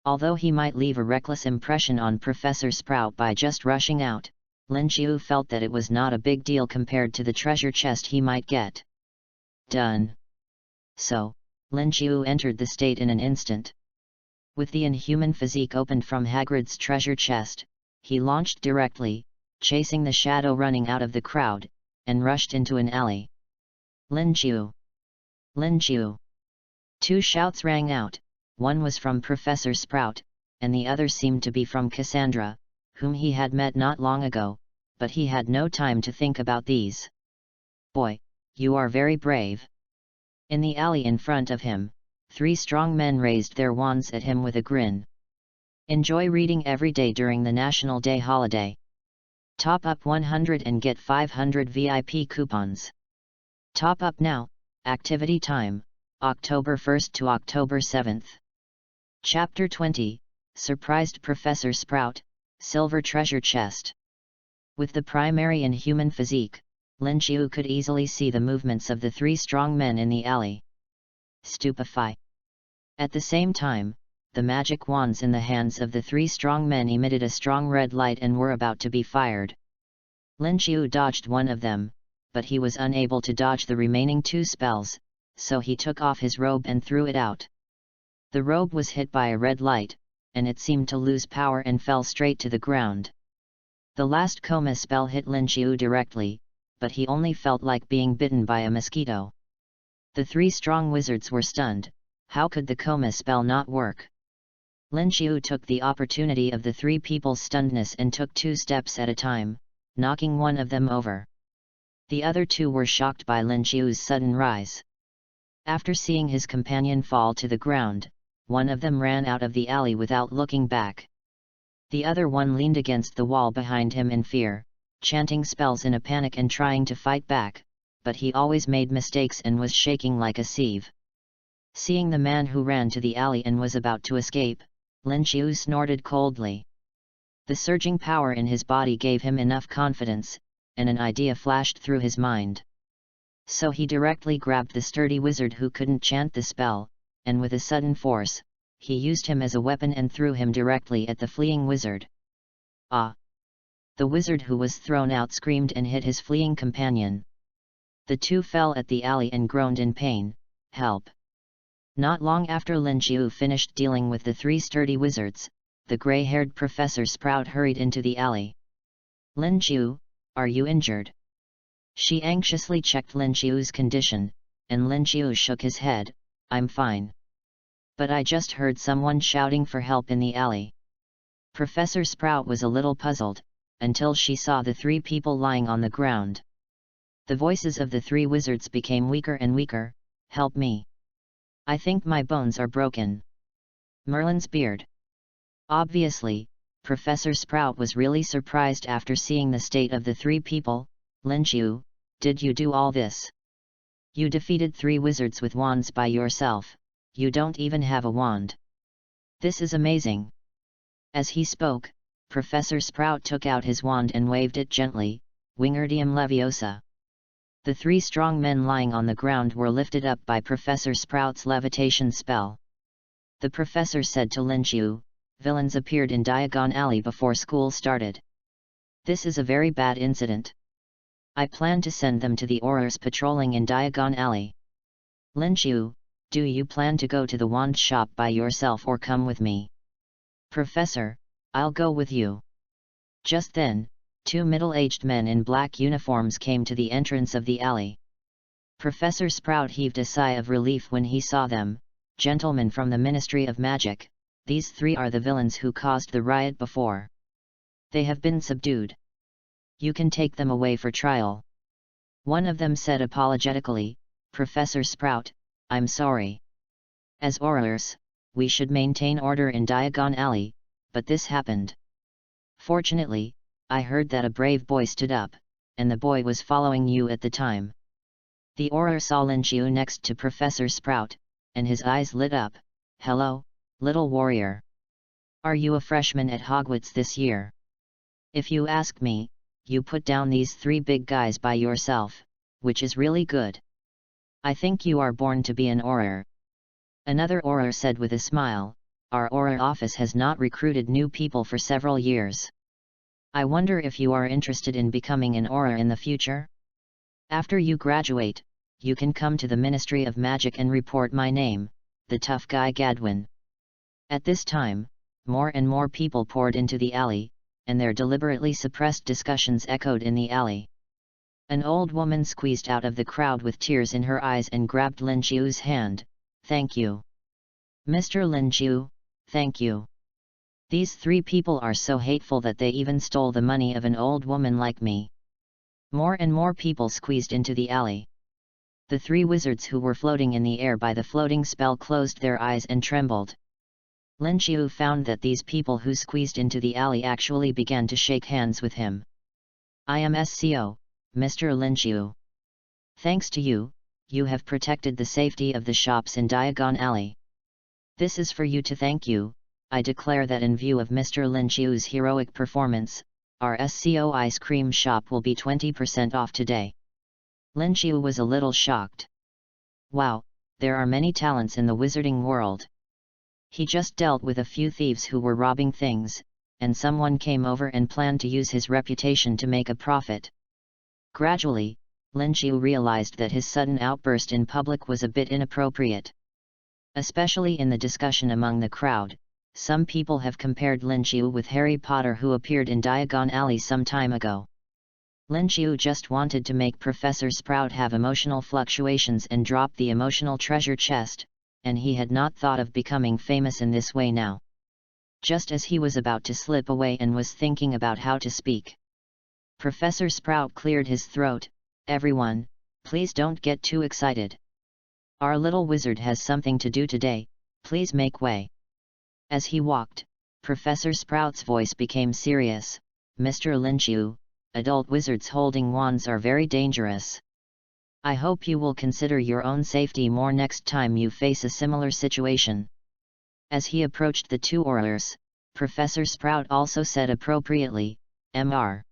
Although he might leave a reckless impression on Professor Sprout by just rushing out, Lin Qiu felt that it was not a big deal compared to the treasure chest he might get. Done. So, Lin Qiu entered the state in an instant. With the inhuman physique opened from Hagrid's treasure chest, he launched directly, chasing the shadow running out of the crowd, and rushed into an alley. Lin Qiu! Lin Qiu! Two shouts rang out, one was from Professor Sprout, and the other seemed to be from Cassandra, whom he had met not long ago, but he had no time to think about these. Boy, you are very brave. In the alley in front of him, 3 strong men raised their wands at him with a grin. Enjoy reading every day during the National Day holiday. Top up 100 and get 500 VIP coupons. Top up now, activity time, October 1st to October 7th. Chapter 20, Surprised Professor Sprout, Silver Treasure Chest. With the primary inhuman physique, Lin Qiu could easily see the movements of the 3 strong men in the alley. Stupefy. At the same time, the magic wands in the hands of the 3 strong men emitted a strong red light and were about to be fired. Lin Qiu dodged one of them, but he was unable to dodge the remaining 2 spells, so he took off his robe and threw it out. The robe was hit by a red light, and it seemed to lose power and fell straight to the ground. The last coma spell hit Lin Qiu directly, but he only felt like being bitten by a mosquito. The 3 strong wizards were stunned. How could the coma spell not work? Lin Qiu took the opportunity of the 3 people's stunnedness and took 2 steps at a time, knocking one of them over. The other 2 were shocked by Lin Qiu's sudden rise. After seeing his companion fall to the ground, one of them ran out of the alley without looking back. The other one leaned against the wall behind him in fear, chanting spells in a panic and trying to fight back, but he always made mistakes and was shaking like a sieve. Seeing the man who ran to the alley and was about to escape, Lin Qiu snorted coldly. The surging power in his body gave him enough confidence, and an idea flashed through his mind. So he directly grabbed the sturdy wizard who couldn't chant the spell, and with a sudden force, he used him as a weapon and threw him directly at the fleeing wizard. Ah! The wizard who was thrown out screamed and hit his fleeing companion. The 2 fell at the alley and groaned in pain. Help! Not long after Lin Qiu finished dealing with the 3 sturdy wizards, the grey-haired Professor Sprout hurried into the alley. Lin Qiu, are you injured? She anxiously checked Lin Qiu's condition, and Lin Qiu shook his head. I'm fine. But I just heard someone shouting for help in the alley. Professor Sprout was a little puzzled, until she saw the 3 people lying on the ground. The voices of the 3 wizards became weaker and weaker. Help me! I think my bones are broken. Merlin's beard. Obviously, Professor Sprout was really surprised after seeing the state of the 3 people. Lin Qiu, did you do all this? You defeated 3 wizards with wands by yourself. you don't even have a wand. This is amazing. As he spoke, Professor Sprout took out his wand and waved it gently, Wingardium Leviosa. The 3 strong men lying on the ground were lifted up by Professor Sprout's levitation spell. The professor said to Lin Qiu, villains appeared in Diagon Alley before school started. This is a very bad incident. I plan to send them to the Aurors patrolling in Diagon Alley. Lin Qiu, do you plan to go to the wand shop by yourself or come with me? Professor, I'll go with you. Just then, 2 middle-aged men in black uniforms came to the entrance of the alley. Professor Sprout heaved a sigh of relief when he saw them. Gentlemen from the Ministry of Magic, these 3 are the villains who caused the riot before. They have been subdued. You can take them away for trial. One of them said apologetically, Professor Sprout, I'm sorry. As Aurors, we should maintain order in Diagon Alley, but this happened. Fortunately, I heard that a brave boy stood up, and the boy was following you at the time. The Auror saw Lin Qiu next to Professor Sprout, and his eyes lit up. Hello, little warrior. Are you a freshman at Hogwarts this year? If you ask me, you put down these 3 big guys by yourself, which is really good. I think you are born to be an Auror. Another Auror said with a smile, our Auror office has not recruited new people for several years. I wonder if you are interested in becoming an Auror in the future? After you graduate, you can come to the Ministry of Magic and report my name, the tough guy Gadwin. At this time, more and more people poured into the alley, and their deliberately suppressed discussions echoed in the alley. An old woman squeezed out of the crowd with tears in her eyes and grabbed Lin Qiu's hand. Thank you. Mr. Lin Qiu, thank you. These 3 people are so hateful that they even stole the money of an old woman like me. More and more people squeezed into the alley. The 3 wizards who were floating in the air by the floating spell closed their eyes and trembled. Lin Qiu found that these people who squeezed into the alley actually began to shake hands with him. I am SCO, Mr. Lin Qiu. Thanks to you, you have protected the safety of the shops in Diagon Alley. This is for you to thank you. I declare that in view of Mr. Lin Qiu's heroic performance, our SCO ice cream shop will be 20% off today. Lin Qiu was a little shocked. Wow, there are many talents in the wizarding world. He just dealt with a few thieves who were robbing things, and someone came over and planned to use his reputation to make a profit. Gradually, Lin Qiu realized that his sudden outburst in public was a bit inappropriate. Especially in the discussion among the crowd, some people have compared Lin Qiu with Harry Potter who appeared in Diagon Alley some time ago. Lin Qiu just wanted to make Professor Sprout have emotional fluctuations and drop the emotional treasure chest, and he had not thought of becoming famous in this way now. Just as he was about to slip away and was thinking about how to speak, Professor Sprout cleared his throat. Everyone, please don't get too excited. Our little wizard has something to do today, please make way. As he walked, Professor Sprout's voice became serious. Mr. Lin Qiu, adult wizards holding wands are very dangerous. I hope you will consider your own safety more next time you face a similar situation. As he approached the 2 Aurors, Professor Sprout also said appropriately, Mr.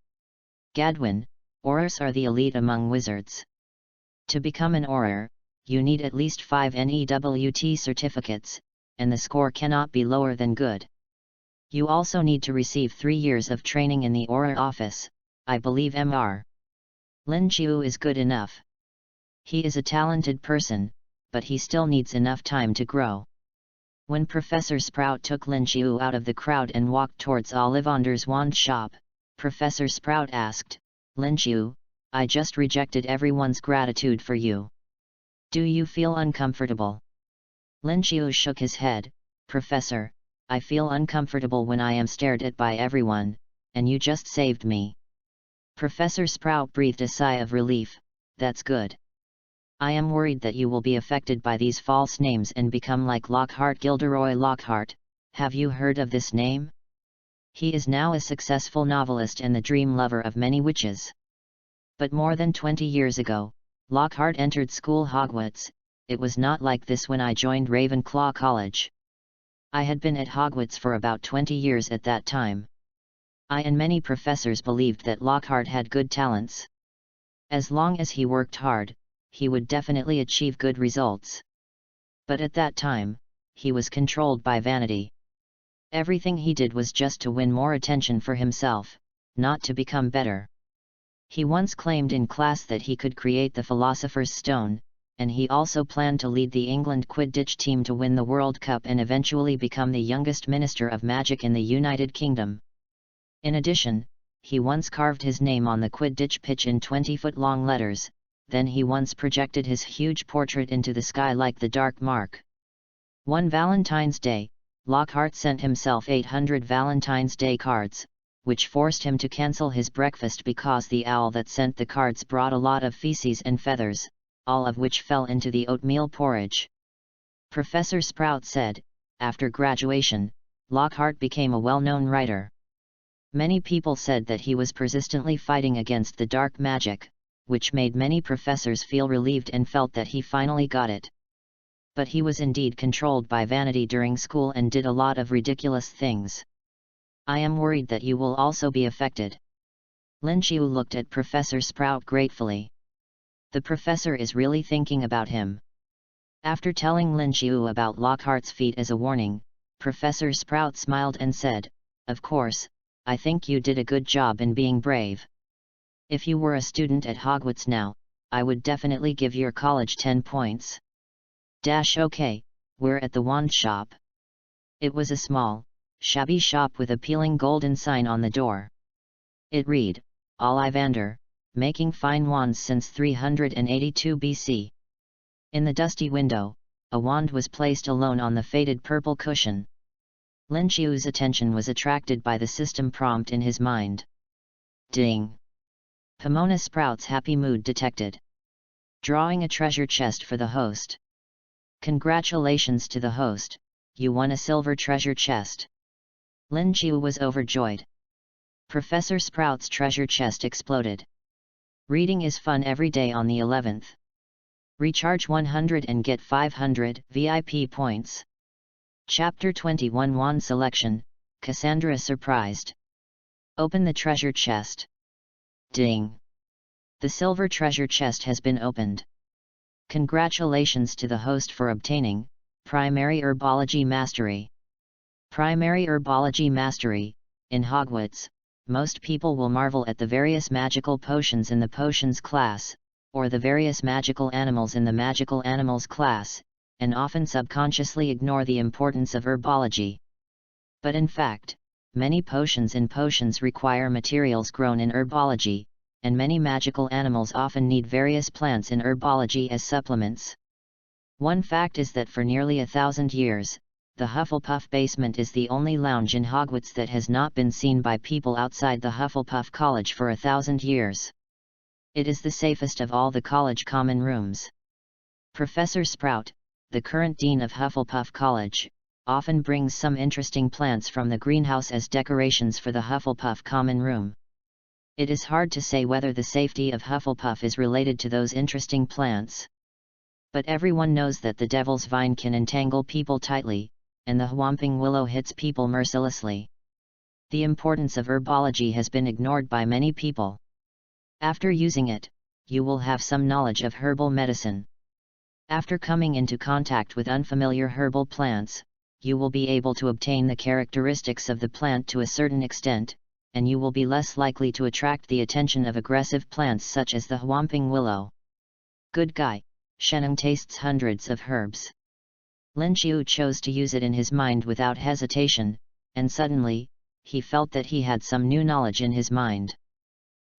Gadwin, Aurors are the elite among wizards. To become an Auror, you need at least 5 NEWT certificates, and the score cannot be lower than good. You also need to receive 3 years of training in the Auror office. I believe Mr. Lin Qiu is good enough. He is a talented person, but he still needs enough time to grow. When Professor Sprout took Lin Qiu out of the crowd and walked towards Ollivander's wand shop, Professor Sprout asked, Lin Qiu, I just rejected everyone's gratitude for you. Do you feel uncomfortable? Lin Qiu shook his head. Professor, I feel uncomfortable when I am stared at by everyone, and you just saved me. Professor Sprout breathed a sigh of relief. That's good. I am worried that you will be affected by these false names and become like Lockhart Gilderoy Lockhart. Have you heard of this name? He is now a successful novelist and the dream lover of many witches. But more than 20 years ago, Lockhart entered school Hogwarts, it was not like this when I joined Ravenclaw College. I had been at Hogwarts for about 20 years at that time. I and many professors believed that Lockhart had good talents. As long as he worked hard, he would definitely achieve good results. But at that time, he was controlled by vanity. Everything he did was just to win more attention for himself, not to become better. He once claimed in class that he could create the Philosopher's Stone, and he also planned to lead the England Quidditch team to win the World Cup and eventually become the youngest Minister of Magic in the United Kingdom. In addition, he once carved his name on the Quidditch pitch in 20-foot-long letters, then he once projected his huge portrait into the sky like the Dark Mark. One Valentine's Day, Lockhart sent himself 800 Valentine's Day cards, which forced him to cancel his breakfast because the owl that sent the cards brought a lot of feces and feathers, all of which fell into the oatmeal porridge. Professor Sprout said, after graduation, Lockhart became a well-known writer. Many people said that he was persistently fighting against the dark magic, which made many professors feel relieved and felt that he finally got it. But he was indeed controlled by vanity during school and did a lot of ridiculous things. I am worried that you will also be affected. Lin Qiu looked at Professor Sprout gratefully. The professor is really thinking about him. After telling Lin Qiu about Lockhart's feat as a warning, Professor Sprout smiled and said, "Of course, I think you did a good job in being brave. If you were a student at Hogwarts now, I would definitely give your college 10 points. Okay, we're at the wand shop." It was a small, shabby shop with a peeling golden sign on the door. It read, "Ollivander, making fine wands since 382 BC. In the dusty window, a wand was placed alone on the faded purple cushion. Lin Qiu's attention was attracted by the system prompt in his mind. Ding! Pomona Sprout's happy mood detected. Drawing a treasure chest for the host. Congratulations to the host, you won a silver treasure chest. Lin Qiu was overjoyed. Professor Sprout's treasure chest exploded. Reading is fun every day on the 11th. Recharge 100 and get 500 VIP points. Chapter 21 Wand Selection, Cassandra surprised. Open the treasure chest. Ding! The silver treasure chest has been opened. Congratulations to the host for obtaining Primary Herbology Mastery. Primary Herbology Mastery. In Hogwarts, most people will marvel at the various magical potions in the potions class, or the various magical animals in the magical animals class, and often subconsciously ignore the importance of herbology. But in fact, many potions in potions require materials grown in herbology, and many magical animals often need various plants in herbology as supplements. One fact is that for nearly 1,000 years, the Hufflepuff basement is the only lounge in Hogwarts that has not been seen by people outside the Hufflepuff College for 1,000 years. It is the safest of all the college common rooms. Professor Sprout, the current dean of Hufflepuff College, often brings some interesting plants from the greenhouse as decorations for the Hufflepuff common room. It is hard to say whether the safety of Hufflepuff is related to those interesting plants. But everyone knows that the Devil's Vine can entangle people tightly, and the Whomping Willow hits people mercilessly. The importance of herbology has been ignored by many people. After using it, you will have some knowledge of herbal medicine. After coming into contact with unfamiliar herbal plants, you will be able to obtain the characteristics of the plant to a certain extent, and you will be less likely to attract the attention of aggressive plants such as the Whomping Willow. Good guy, Shenum tastes hundreds of herbs. Lin Qiu chose to use it in his mind without hesitation, and suddenly, he felt that he had some new knowledge in his mind.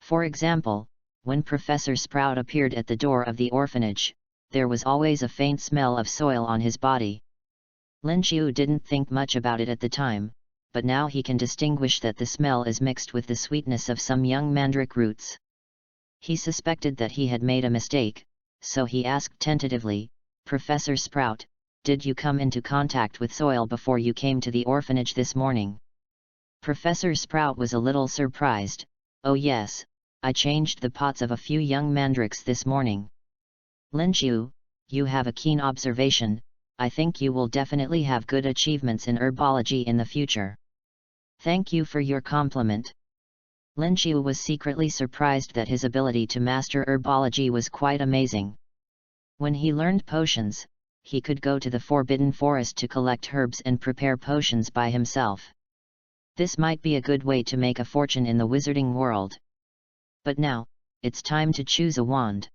For example, when Professor Sprout appeared at the door of the orphanage, there was always a faint smell of soil on his body. Lin Qiu didn't think much about it at the time, but now he can distinguish that the smell is mixed with the sweetness of some young mandrake roots. He suspected that he had made a mistake, so he asked tentatively, "Professor Sprout, did you come into contact with soil before you came to the orphanage this morning?" Professor Sprout was a little surprised. "Oh yes, I changed the pots of a few young mandrakes this morning." "Lin Qiu, you have a keen observation. I think you will definitely have good achievements in herbology in the future. Thank you for your compliment. Lin Qiu was secretly surprised that his ability to master herbology was quite amazing. When he learned potions, he could go to the Forbidden Forest to collect herbs and prepare potions by himself. This might be a good way to make a fortune in the wizarding world. But now, it's time to choose a wand.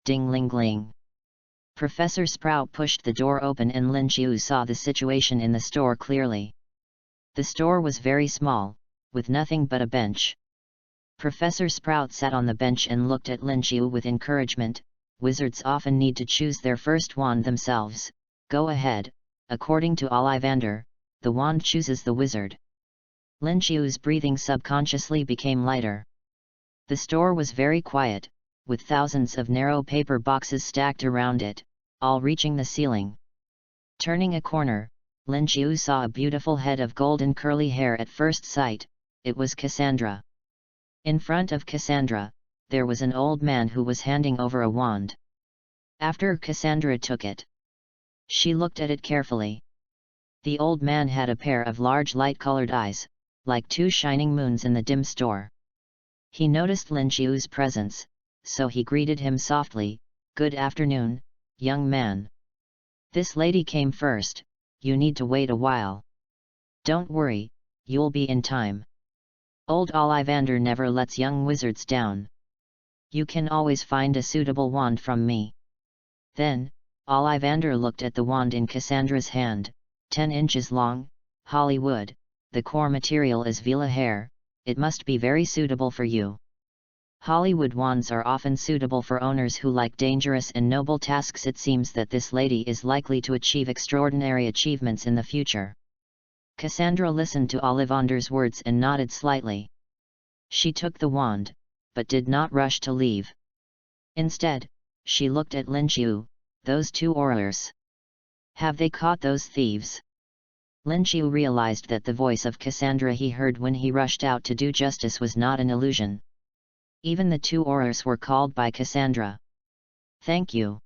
Ding-ling-ling. Professor Sprout pushed the door open and Lin Qiu saw the situation in the store clearly. The store was very small, with nothing but a bench. Professor Sprout sat on the bench and looked at Lin Qiu with encouragement. Wizards often need to choose their first wand themselves. Go ahead. According to Ollivander, the wand chooses the wizard. Lin Qiu's breathing subconsciously became lighter. The store was very quiet, with thousands of narrow paper boxes stacked around it, all reaching the ceiling. Turning a corner, Lin Qiu saw a beautiful head of golden curly hair at first sight. It was Cassandra. In front of Cassandra, there was an old man who was handing over a wand. After Cassandra took it, she looked at it carefully. The old man had a pair of large light-colored eyes, like two shining moons in the dim store. He noticed Lin Qiu's presence, so he greeted him softly, "Good afternoon, young man. This lady came first, you need to wait a while. Don't worry, you'll be in time. Old Ollivander never lets young wizards down. You can always find a suitable wand from me." Then, Ollivander looked at the wand in Cassandra's hand, 10 inches long, Hollywood, the core material is Vela hair, it must be very suitable for you. Hollywood wands are often suitable for owners who like dangerous and noble tasks. It seems that this lady is likely to achieve extraordinary achievements in the future. Cassandra listened to Ollivander's words and nodded slightly. She took the wand, but did not rush to leave. Instead, she looked at Lin Qiu. Those two aurors. Have they caught those thieves? Lin Qiu realized that the voice of Cassandra he heard when he rushed out to do justice was not an illusion. Even the two aurors were called by Cassandra. Thank you.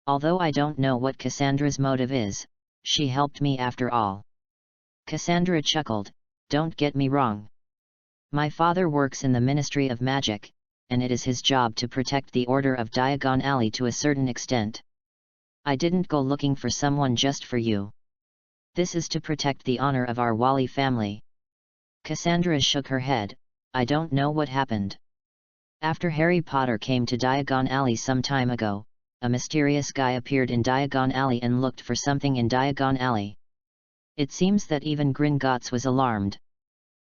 Although I don't know what Cassandra's motive is, she helped me after all. Cassandra chuckled, don't get me wrong. My father works in the Ministry of Magic, and it is his job to protect the Order of Diagon Alley to a certain extent. I didn't go looking for someone just for you. This is to protect the honor of our Wally family. Cassandra shook her head, I don't know what happened. After Harry Potter came to Diagon Alley some time ago, a mysterious guy appeared in Diagon Alley and looked for something in Diagon Alley. It seems that even Gringotts was alarmed.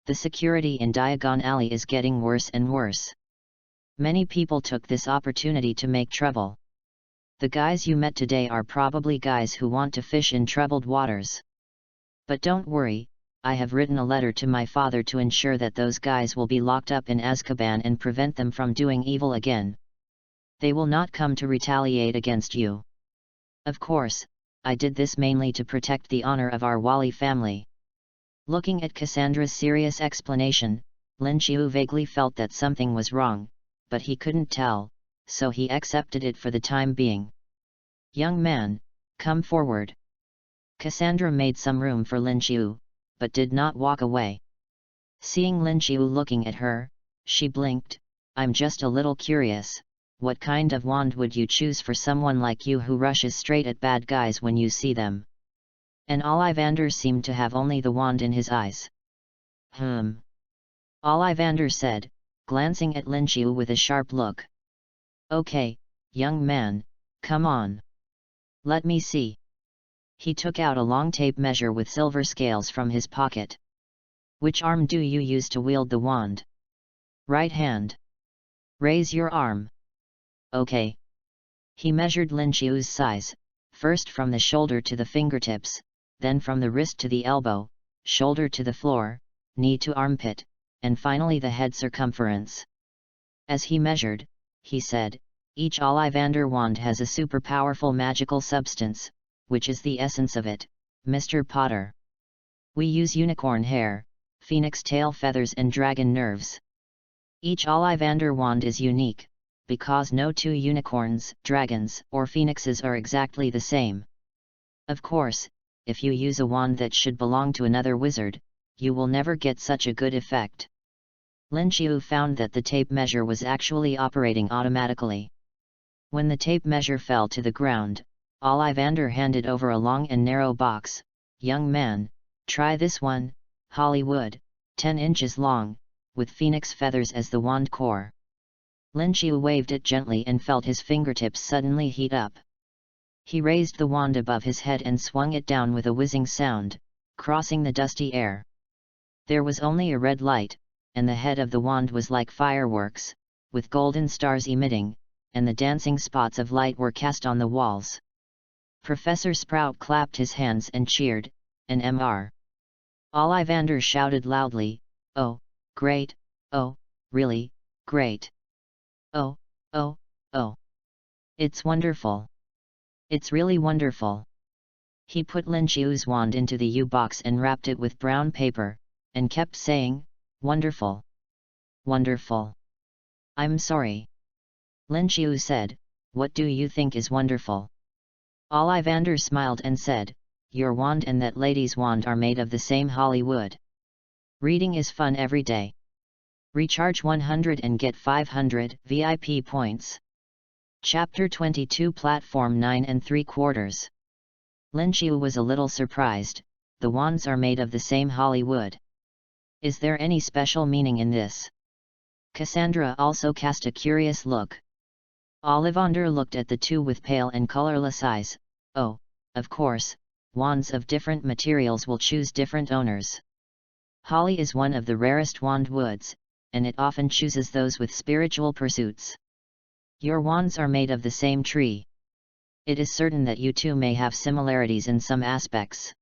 The security in Diagon Alley is getting worse and worse. Many people took this opportunity to make trouble. The guys you met today are probably guys who want to fish in troubled waters. But don't worry, I have written a letter to my father to ensure that those guys will be locked up in Azkaban and prevent them from doing evil again. They will not come to retaliate against you. Of course, I did this mainly to protect the honor of our Wally family. Looking at Cassandra's serious explanation, Lin Qiu vaguely felt that something was wrong, but he couldn't tell, so he accepted it for the time being. Young man, come forward. Cassandra made some room for Lin Qiu, but did not walk away. Seeing Lin Qiu looking at her, she blinked, I'm just a little curious, what kind of wand would you choose for someone like you who rushes straight at bad guys when you see them? And Ollivander seemed to have only the wand in his eyes. Ollivander said, glancing at Lin Qiu with a sharp look. Okay, young man, come on. Let me see. He took out a long tape measure with silver scales from his pocket. Which arm do you use to wield the wand? Right hand. Raise your arm. Okay. He measured Lin Qiu's size, first from the shoulder to the fingertips, then from the wrist to the elbow, shoulder to the floor, knee to armpit, and finally the head circumference. As he measured, he said, each Ollivander wand has a super powerful magical substance, which is the essence of it, Mr. Potter. We use unicorn hair, phoenix tail feathers and dragon nerves. Each Ollivander wand is unique, because no two unicorns, dragons, or phoenixes are exactly the same. Of course, if you use a wand that should belong to another wizard, you will never get such a good effect. Lin Qiu found that the tape measure was actually operating automatically. When the tape measure fell to the ground, Ollivander handed over a long and narrow box. "Young man, try this one, Hollywood, 10 inches long, with phoenix feathers as the wand core." Lin Qiu waved it gently and felt his fingertips suddenly heat up. He raised the wand above his head and swung it down with a whizzing sound, crossing the dusty air. There was only a red light, and the head of the wand was like fireworks, with golden stars emitting, and the dancing spots of light were cast on the walls. Professor Sprout clapped his hands and cheered, and Mr. Ollivander shouted loudly, "Oh, great, oh, really, great. Oh, oh, oh. It's wonderful. It's really wonderful." He put Lin Qiu's wand into the U-box and wrapped it with brown paper, and kept saying, "Wonderful. Wonderful. I'm sorry." Lin Qiu said, "What do you think is wonderful?" Ollivander smiled and said, "Your wand and that lady's wand are made of the same Hollywood. Reading is fun every day. Recharge 100 and get 500 VIP points." Chapter 22 Platform 9 3/4. Lin Qiu was a little surprised. The wands are made of the same Hollywood. Is there any special meaning in this? Cassandra also cast a curious look. Ollivander looked at the two with pale and colorless eyes. "Oh, of course, wands of different materials will choose different owners. Holly is one of the rarest wand woods, and it often chooses those with spiritual pursuits. Your wands are made of the same tree. It is certain that you two may have similarities in some aspects.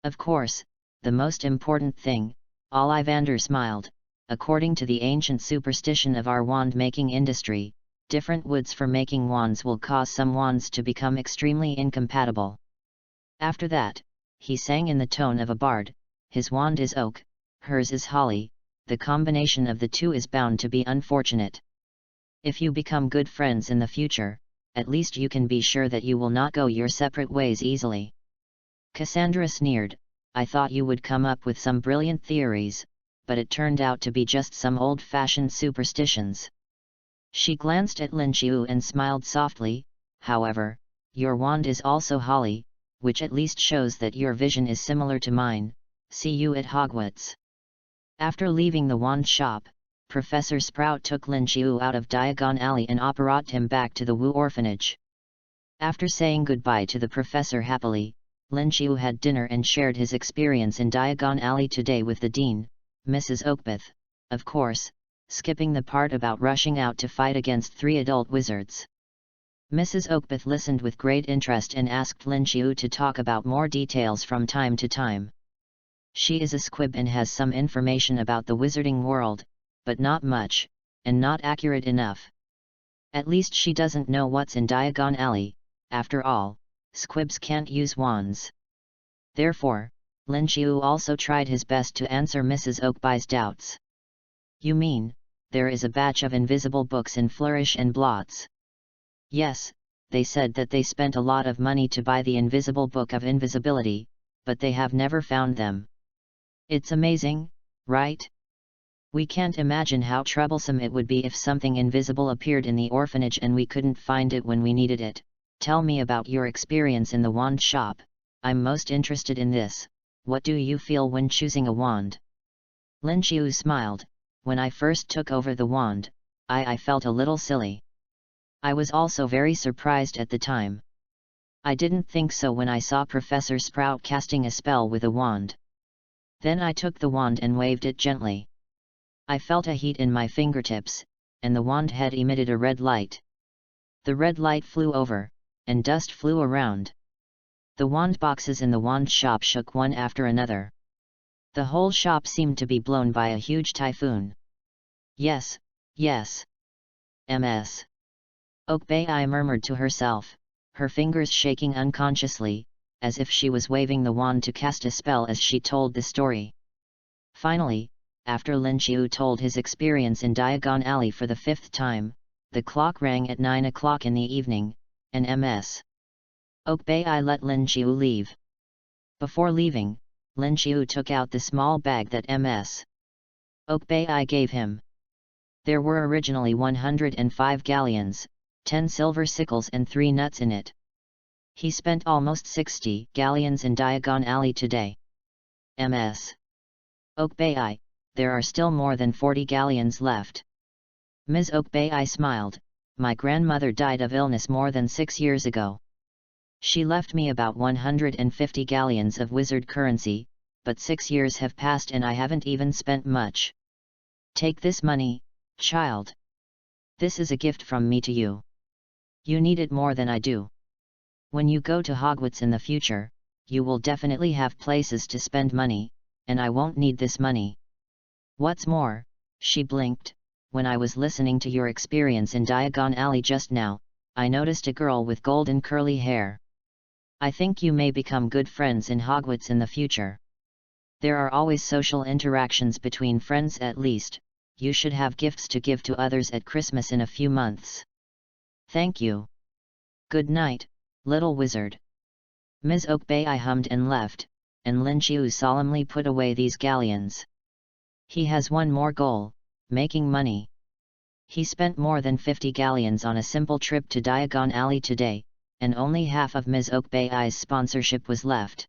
Of course, the most important thing," Ollivander smiled, "according to the ancient superstition of our wand-making industry, different woods for making wands will cause some wands to become extremely incompatible." After that, he sang in the tone of a bard, "His wand is oak, hers is holly, the combination of the two is bound to be unfortunate. If you become good friends in the future, at least you can be sure that you will not go your separate ways easily." Cassandra sneered, "I thought you would come up with some brilliant theories, but it turned out to be just some old-fashioned superstitions." She glanced at Lin Qiu and smiled softly. "However, your wand is also holly, which at least shows that your vision is similar to mine. See you at Hogwarts." After leaving the wand shop, Professor Sprout took Lin Qiu out of Diagon Alley and brought him back to the Wu orphanage. After saying goodbye to the professor happily, Lin Qiu had dinner and shared his experience in Diagon Alley today with the dean, Mrs. Oakbeth, of course, skipping the part about rushing out to fight against 3 adult wizards. Mrs. Oakbeth listened with great interest and asked Lin Qiu to talk about more details from time to time. She is a squib and has some information about the wizarding world, but not much, and not accurate enough. At least she doesn't know what's in Diagon Alley. After all, squibs can't use wands. Therefore, Lin Qiu also tried his best to answer Mrs. Oakbye's doubts. "You mean, there is a batch of invisible books in Flourish and Blots?" "Yes, they said that they spent a lot of money to buy the invisible book of invisibility, but they have never found them. It's amazing, right? We can't imagine how troublesome it would be if something invisible appeared in the orphanage and we couldn't find it when we needed it. Tell me about your experience in the wand shop. I'm most interested in this. What do you feel when choosing a wand?" Lin Qiu smiled. "When I first took over the wand, I felt a little silly. I was also very surprised at the time. I didn't think so when I saw Professor Sprout casting a spell with a wand. Then I took the wand and waved it gently. I felt a heat in my fingertips, and the wand head emitted a red light. The red light flew over, and dust flew around. The wand boxes in the wand shop shook one after another. The whole shop seemed to be blown by a huge typhoon. Yes, yes. Ms. Oakbye murmured to herself, her fingers shaking unconsciously, as if she was waving the wand to cast a spell as she told the story. Finally, after Lin Qiu told his experience in Diagon Alley for the 5th time, the clock rang at 9 o'clock in the evening, and Ms. Okbai let Lin Qiu leave. Before leaving, Lin Qiu took out the small bag that Ms. Okbai gave him. There were originally 105 galleons, 10 silver sickles and 3 nuts in it. He spent almost 60 galleons in Diagon Alley today. Ms. Okbai, there are still more than 40 galleons left. Ms. Okbai smiled. My grandmother died of illness more than 6 years ago. She left me about 150 galleons of wizard currency, but 6 years have passed and I haven't even spent much. Take this money, child. This is a gift from me to you. You need it more than I do. When you go to Hogwarts in the future, you will definitely have places to spend money, and I won't need this money. What's more, she blinked, when I was listening to your experience in Diagon Alley just now, I noticed a girl with golden curly hair. I think you may become good friends in Hogwarts in the future. There are always social interactions between friends at least. You should have gifts to give to others at Christmas in a few months. Thank you. Good night, little wizard. Ms. Okbai hummed and left, and Lin Qiu solemnly put away these galleons. He has one more goal, making money. He spent more than 50 galleons on a simple trip to Diagon Alley today, and only half of Ms. Okbai's sponsorship was left.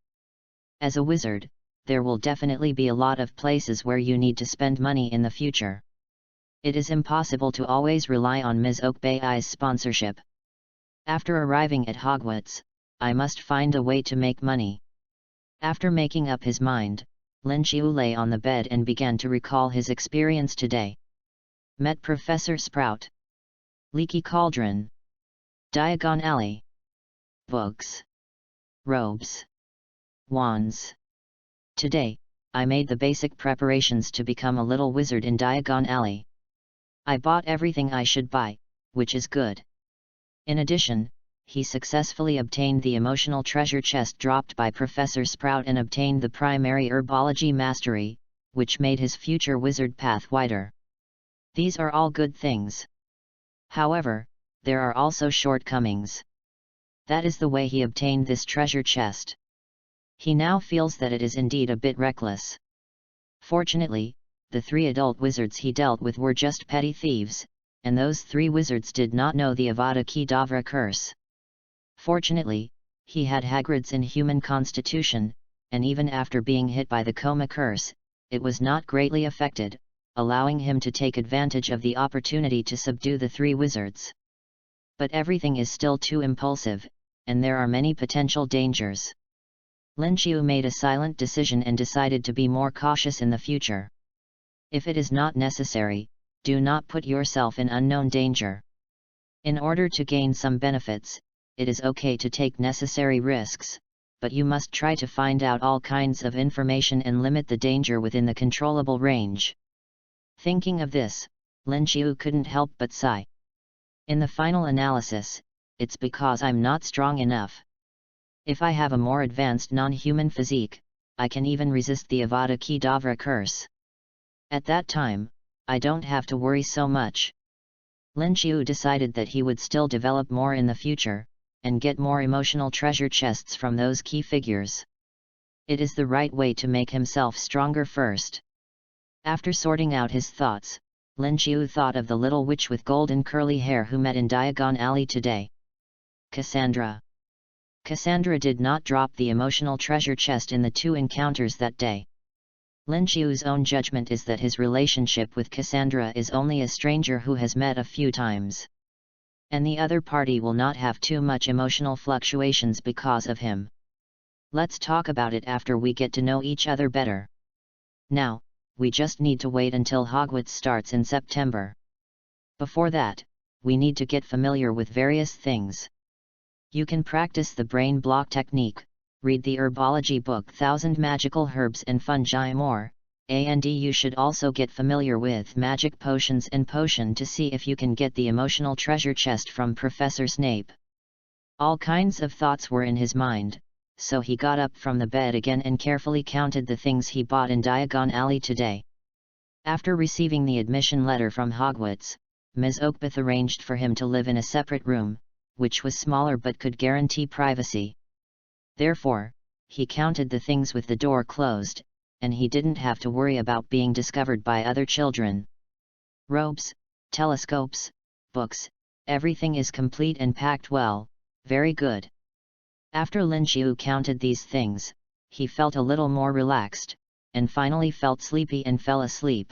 As a wizard, there will definitely be a lot of places where you need to spend money in the future. It is impossible to always rely on Ms. Okbai's sponsorship. After arriving at Hogwarts, I must find a way to make money. After making up his mind, Lin Qiu lay on the bed and began to recall his experience today. Met Professor Sprout. Leaky Cauldron. Diagon Alley. Books. Robes. Wands. Today, I made the basic preparations to become a little wizard in Diagon Alley. I bought everything I should buy, which is good. In addition, he successfully obtained the emotional treasure chest dropped by Professor Sprout and obtained the primary herbology mastery, which made his future wizard path wider. These are all good things. However, there are also shortcomings. That is the way he obtained this treasure chest. He now feels that it is indeed a bit reckless. Fortunately, the 3 adult wizards he dealt with were just petty thieves, and those 3 wizards did not know the Avada Kedavra curse. Fortunately, he had Hagrid's inhuman constitution, and even after being hit by the coma curse, it was not greatly affected, allowing him to take advantage of the opportunity to subdue the 3 wizards. But everything is still too impulsive, and there are many potential dangers. Lin Qiu made a silent decision and decided to be more cautious in the future. If it is not necessary, do not put yourself in unknown danger. In order to gain some benefits, it is okay to take necessary risks, but you must try to find out all kinds of information and limit the danger within the controllable range. Thinking of this, Lin Qiu couldn't help but sigh. In the final analysis, it's because I'm not strong enough. If I have a more advanced non-human physique, I can even resist the Avada Kedavra curse. At that time, I don't have to worry so much. Lin Qiu decided that he would still develop more in the future, and get more emotional treasure chests from those key figures. It is the right way to make himself stronger first. After sorting out his thoughts, Lin Qiu thought of the little witch with golden curly hair who met in Diagon Alley today. Cassandra. Cassandra did not drop the emotional treasure chest in the 2 encounters that day. Lin Qiu's own judgment is that his relationship with Cassandra is only a stranger who has met a few times. And the other party will not have too much emotional fluctuations because of him. Let's talk about it after we get to know each other better. Now, we just need to wait until Hogwarts starts in September. Before that, we need to get familiar with various things. You can practice the brain block technique, read the herbology book 1000 Magical Herbs and Fungi More, and you should also get familiar with magic potions and potion to see if you can get the emotional treasure chest from Professor Snape. All kinds of thoughts were in his mind, so he got up from the bed again and carefully counted the things he bought in Diagon Alley today. After receiving the admission letter from Hogwarts, Ms. Oakbeth arranged for him to live in a separate room, which was smaller but could guarantee privacy. Therefore, he counted the things with the door closed, and he didn't have to worry about being discovered by other children. Robes, telescopes, books, everything is complete and packed well, very good. After Lin Xiu counted these things, he felt a little more relaxed, and finally felt sleepy and fell asleep.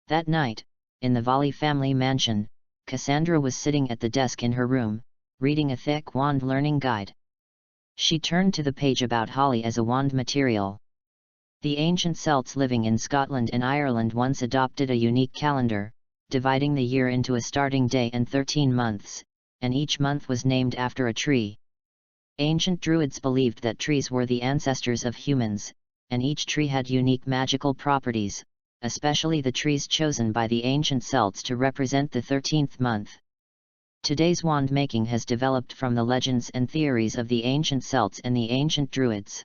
That night, in the Valley family mansion, Cassandra was sitting at the desk in her room, reading a thick wand learning guide. She turned to the page about holly as a wand material. The ancient Celts living in Scotland and Ireland once adopted a unique calendar, dividing the year into a starting day and 13 months, and each month was named after a tree. Ancient Druids believed that trees were the ancestors of humans, and each tree had unique magical properties, especially the trees chosen by the ancient Celts to represent the 13th month. Today's wand making has developed from the legends and theories of the ancient Celts and the ancient Druids.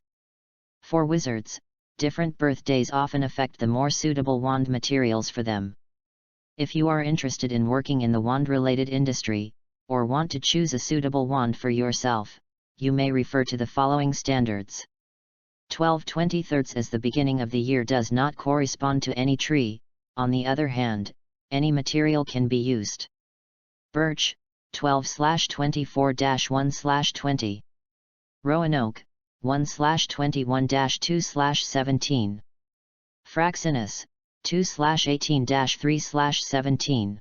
For wizards, different birthdays often affect the more suitable wand materials for them. If you are interested in working in the wand-related industry, or want to choose a suitable wand for yourself, you may refer to the following standards. 12/23 as the beginning of the year does not correspond to any tree, on the other hand, any material can be used. Birch, 12/24-1/20. Roanoke, 1/21-2/17. Fraxinus, 2/18-3/17.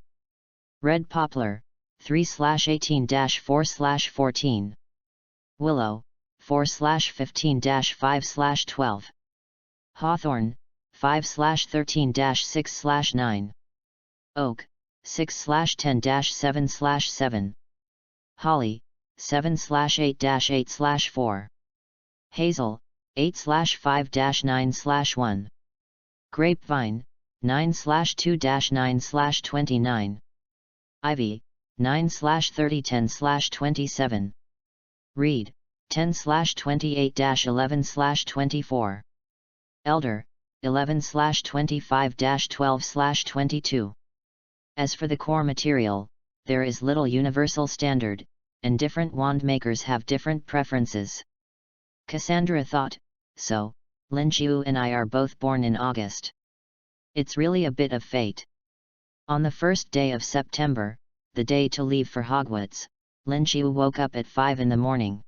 Red poplar, 3/18-4/14. Willow, 4/15-5/12. Hawthorn, 5/13-6/9. Oak, 6/10-7/7. Holly, 7/8-8/4. Hazel, 8/5-9/1. Grapevine, 9/2-9/29. Ivy, 9/30-10/27. Reed, 10/28-11/24. Elder, 11/25-12/22. As for the core material, there is little universal standard, and different wand makers have different preferences. Cassandra thought, so, Lin Xiu and I are both born in August. It's really a bit of fate. On the first day of September, the day to leave for Hogwarts, Lin Xiu woke up at 5 in the morning.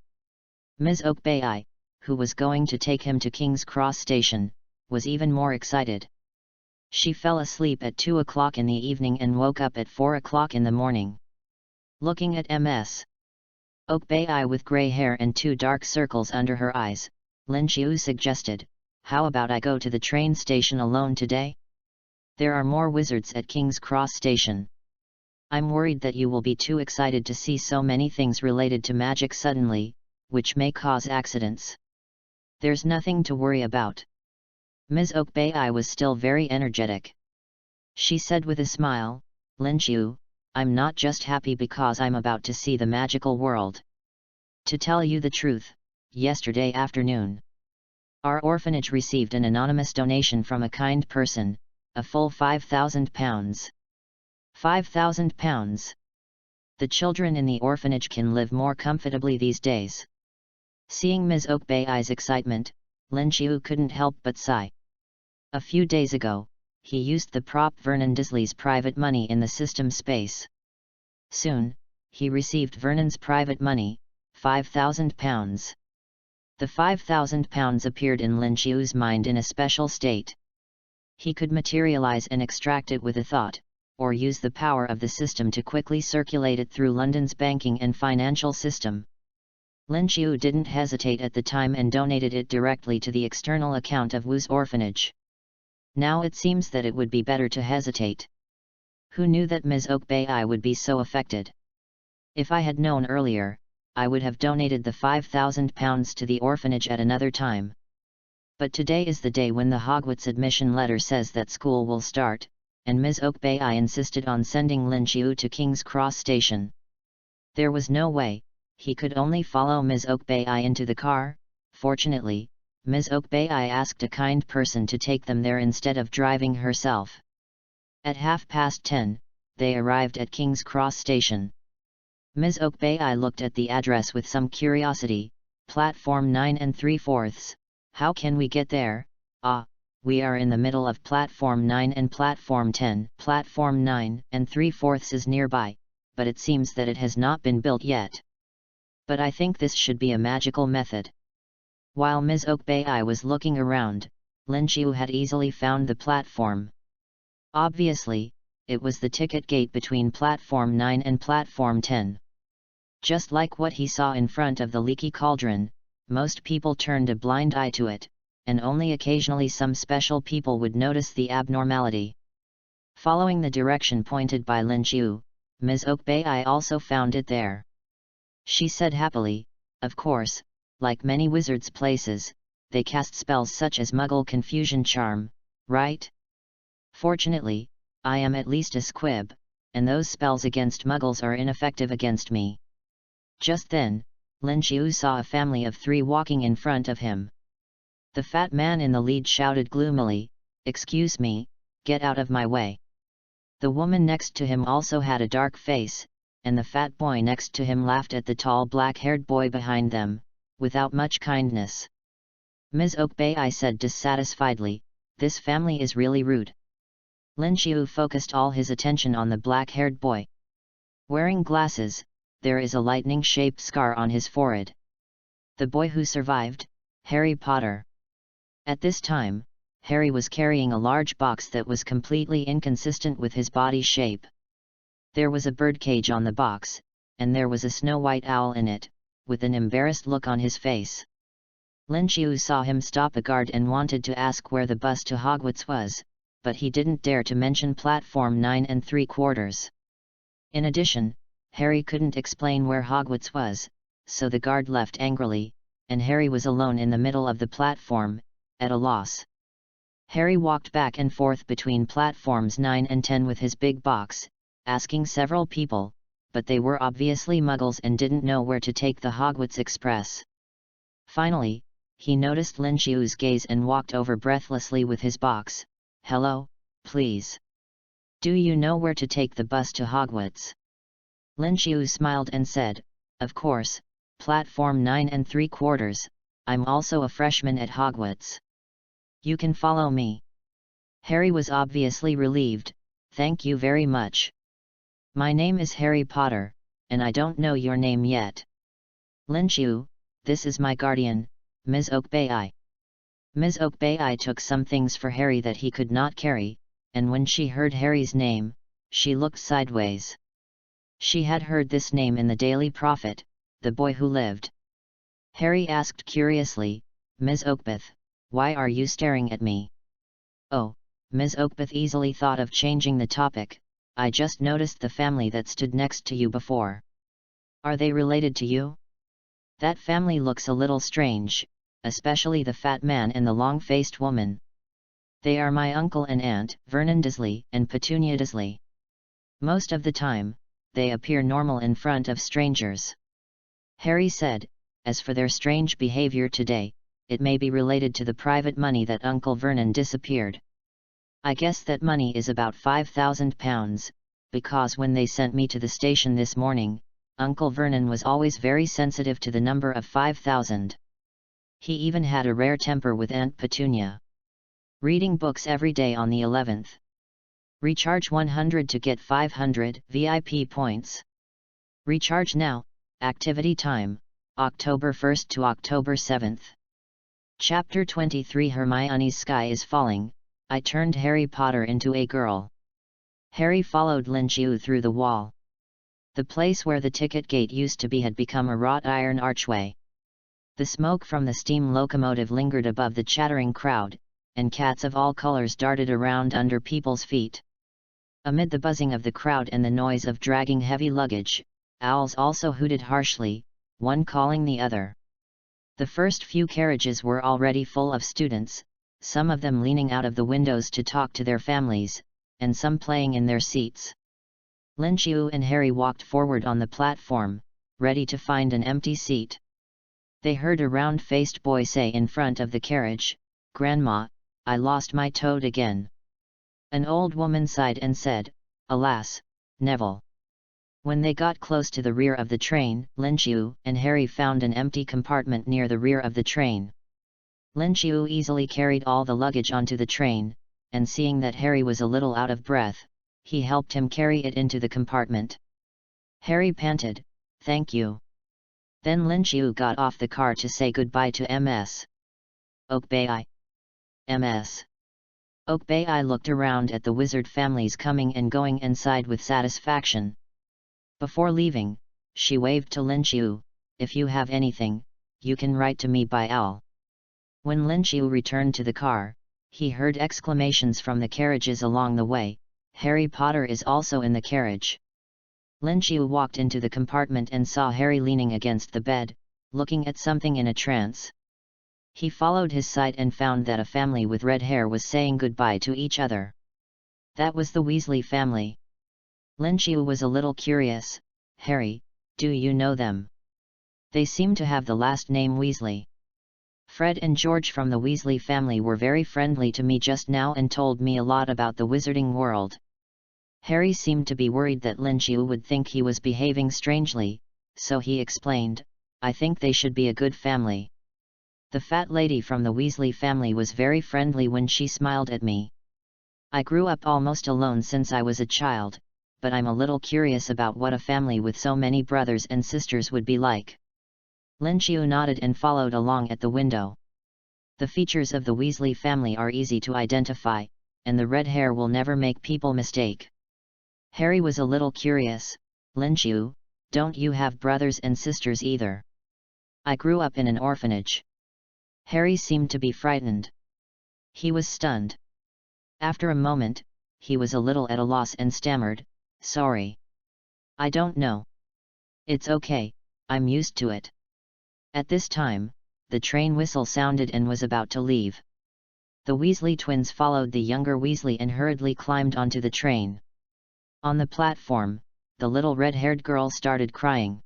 Ms. Oakbei, who was going to take him to King's Cross Station, was even more excited. She fell asleep at 2 o'clock in the evening and woke up at 4 o'clock in the morning. Looking at Ms. Oakbei with grey hair and 2 dark circles under her eyes, Lin Xiu suggested, "How about I go to the train station alone today? There are more wizards at King's Cross Station. I'm worried that you will be too excited to see so many things related to magic suddenly, which may cause accidents." "There's nothing to worry about." Ms. Oakbei was still very energetic. She said with a smile, "Lin Xiu, I'm not just happy because I'm about to see the magical world. To tell you the truth, yesterday afternoon, our orphanage received an anonymous donation from a kind person, a full £5,000. £5,000! The children in the orphanage can live more comfortably these days." Seeing Ms. Oakbei's excitement, Lin Xiu couldn't help but sigh. A few days ago, he used the prop Vernon Disley's private money in the system space. Soon, he received Vernon's private money, £5,000. The £5,000 appeared in Lin Xiu's mind in a special state. He could materialize and extract it with a thought, or use the power of the system to quickly circulate it through London's banking and financial system. Lin Xiu didn't hesitate at the time and donated it directly to the external account of Wu's orphanage. Now it seems that it would be better to hesitate. Who knew that Ms. Oakbei would be so affected? If I had known earlier, I would have donated the £5,000 to the orphanage at another time. But today is the day when the Hogwarts admission letter says that school will start, and Ms. Oakbei insisted on sending Lin Xiu to King's Cross Station. There was no way, he could only follow Ms. Oakbei into the car. Fortunately, Ms. Oakbei asked a kind person to take them there instead of driving herself. At 10:30, they arrived at King's Cross Station. Ms. Okbai looked at the address with some curiosity. Platform 9 3/4. How can we get there? We are in the middle of Platform 9 and Platform 10. Platform 9 3/4 is nearby, but it seems that it has not been built yet. But I think this should be a magical method. While Ms. Okbai was looking around, Lin Qiu had easily found the platform. Obviously, it was the ticket gate between Platform 9 and Platform 10. Just like what he saw in front of the leaky cauldron, most people turned a blind eye to it, and only occasionally some special people would notice the abnormality. Following the direction pointed by Lin Qiu, Ms. Okbai also found it there. She said happily, "Of course, like many wizards' places, they cast spells such as Muggle Confusion Charm, right? Fortunately, I am at least a squib, and those spells against Muggles are ineffective against me." Just then, Lin Qiu saw a family of 3 walking in front of him. The fat man in the lead shouted gloomily, "Excuse me, get out of my way." The woman next to him also had a dark face, and the fat boy next to him laughed at the tall black-haired boy behind them, without much kindness. Ms. Okbai said dissatisfiedly, "This family is really rude." Lin Qiu focused all his attention on the black-haired boy. Wearing glasses, there is a lightning-shaped scar on his forehead. The boy who survived, Harry Potter. At this time, Harry was carrying a large box that was completely inconsistent with his body shape. There was a birdcage on the box, and there was a snow-white owl in it, with an embarrassed look on his face. Lin Qiu saw him stop a guard and wanted to ask where the bus to Hogwarts was, but he didn't dare to mention Platform 9 3/4. In addition, Harry couldn't explain where Hogwarts was, so the guard left angrily, and Harry was alone in the middle of the platform, at a loss. Harry walked back and forth between Platforms 9 and 10 with his big box, asking several people, but they were obviously Muggles and didn't know where to take the Hogwarts Express. Finally, he noticed Lin Qiu's gaze and walked over breathlessly with his box. "Hello, please. Do you know where to take the bus to Hogwarts?" Lin Qiu smiled and said, "Of course, Platform 9 3/4, I'm also a freshman at Hogwarts. You can follow me." Harry was obviously relieved. "Thank you very much. My name is Harry Potter, and I don't know your name yet." "Lin Qiu, this is my guardian, Ms. Okbai." Ms. Okbai took some things for Harry that he could not carry, and when she heard Harry's name, she looked sideways. She had heard this name in the Daily Prophet, the boy who lived. Harry asked curiously, "Ms. Okbeth, why are you staring at me?" "Oh," Ms. Okbeth easily thought of changing the topic, "I just noticed the family that stood next to you before. Are they related to you? That family looks a little strange, especially the fat man and the long-faced woman. They are my uncle and aunt, Vernon Dursley and Petunia Dursley. Most of the time, they appear normal in front of strangers." Harry said, "As for their strange behavior today, it may be related to the private money that Uncle Vernon disappeared. I guess that money is about £5,000, because when they sent me to the station this morning, Uncle Vernon was always very sensitive to the number of 5,000. He even had a rare temper with Aunt Petunia. Reading books every day on the 11th. Recharge 100 to get 500 VIP points. Recharge now. Activity time, October 1st to October 7th. Chapter 23 Hermione's Sky is Falling. I turned Harry Potter into a girl. Harry followed Lin Qiu through the wall. The place where the ticket gate used to be had become a wrought iron archway. The smoke from the steam locomotive lingered above the chattering crowd, and cats of all colors darted around under people's feet. Amid the buzzing of the crowd and the noise of dragging heavy luggage, owls also hooted harshly, one calling the other. The first few carriages were already full of students, some of them leaning out of the windows to talk to their families, and some playing in their seats. Lin Qiu and Harry walked forward on the platform, ready to find an empty seat. They heard a round-faced boy say in front of the carriage, "Grandma, I lost my toad again." An old woman sighed and said, "Alas, Neville. When they got close to the rear of the train, Lin Qiu and Harry found an empty compartment near the rear of the train. Lin Qiu easily carried all the luggage onto the train, and seeing that Harry was a little out of breath, he helped him carry it into the compartment. Harry panted, "Thank you." Then Lin Qiu got off the car to say goodbye to Ms. Okbai. Ms. Okbai looked around at the wizard families coming and going and sighed with satisfaction. Before leaving, she waved to Lin Qiu, "If you have anything, you can write to me by owl." When Lin Qiu returned to the car, he heard exclamations from the carriages along the way, "Harry Potter is also in the carriage." Lin Qiu walked into the compartment and saw Harry leaning against the bed, looking at something in a trance. He followed his sight and found that a family with red hair was saying goodbye to each other. That was the Weasley family. Lin Qiu was a little curious. "Harry, do you know them? They seem to have the last name Weasley. Fred and George from the Weasley family were very friendly to me just now and told me a lot about the wizarding world." Harry seemed to be worried that Lin Qiu would think he was behaving strangely, so he explained, "I think they should be a good family. The fat lady from the Weasley family was very friendly when she smiled at me. I grew up almost alone since I was a child, but I'm a little curious about what a family with so many brothers and sisters would be like." Lin Qiu nodded and followed along at the window. The features of the Weasley family are easy to identify, and the red hair will never make people mistake. Harry was a little curious. "Lin Qiu, don't you have brothers and sisters either?" "I grew up in an orphanage." Harry seemed to be frightened. He was stunned. After a moment, he was a little at a loss and stammered, "Sorry. I don't know." "It's okay, I'm used to it." At this time, the train whistle sounded and was about to leave. The Weasley twins followed the younger Weasley and hurriedly climbed onto the train. On the platform, the little red-haired girl started crying.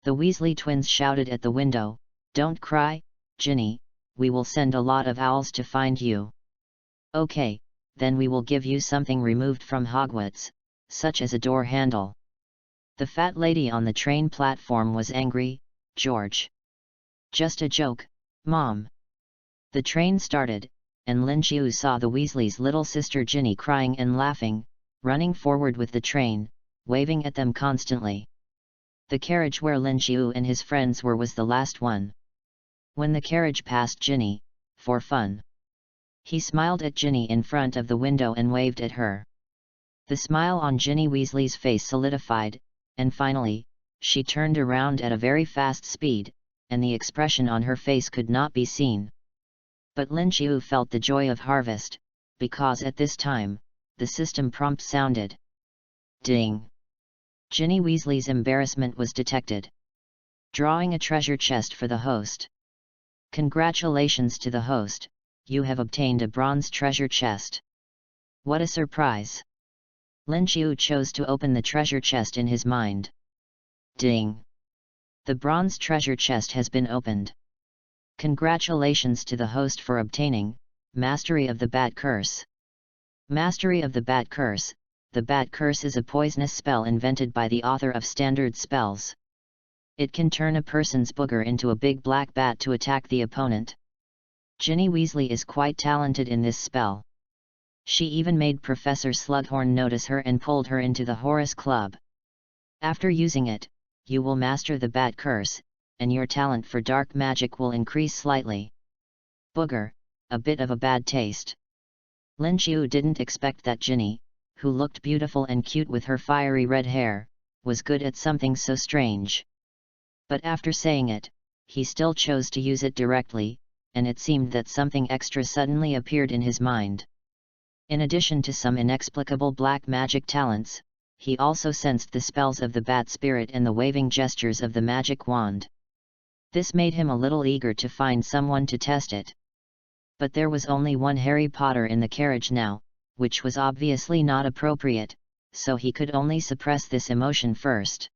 The Weasley twins shouted at the window, "Don't cry, Ginny, we will send a lot of owls to find you." "Okay, then we will give you something removed from Hogwarts, such as a door handle." The fat lady on the train platform was angry. "George. Just a joke, Mom." The train started, and Lin Qiu saw the Weasleys' little sister Ginny crying and laughing, running forward with the train, waving at them constantly. The carriage where Lin Qiu and his friends were was the last one. When the carriage passed Ginny, for fun, he smiled at Ginny in front of the window and waved at her. The smile on Ginny Weasley's face solidified, and finally, she turned around at a very fast speed, and the expression on her face could not be seen. But Lin Qiu felt the joy of harvest, because at this time, the system prompt sounded. Ding! Ginny Weasley's embarrassment was detected. Drawing a treasure chest for the host. Congratulations to the host, you have obtained a bronze treasure chest. What a surprise! Lin Qiu chose to open the treasure chest in his mind. Ding! The bronze treasure chest has been opened. Congratulations to the host for obtaining Mastery of the Bat Curse. Mastery of the Bat Curse. The Bat Curse is a poisonous spell invented by the author of Standard Spells. It can turn a person's booger into a big black bat to attack the opponent. Ginny Weasley is quite talented in this spell. She even made Professor Slughorn notice her and pulled her into the Horus Club. After using it, you will master the Bat Curse, and your talent for dark magic will increase slightly. Booger, a bit of a bad taste. Lin Qiu didn't expect that Ginny, who looked beautiful and cute with her fiery red hair, was good at something so strange. But after saying it, he still chose to use it directly, and it seemed that something extra suddenly appeared in his mind. In addition to some inexplicable black magic talents, he also sensed the spells of the bat spirit and the waving gestures of the magic wand. This made him a little eager to find someone to test it. But there was only one Harry Potter in the carriage now, which was obviously not appropriate, so he could only suppress this emotion first.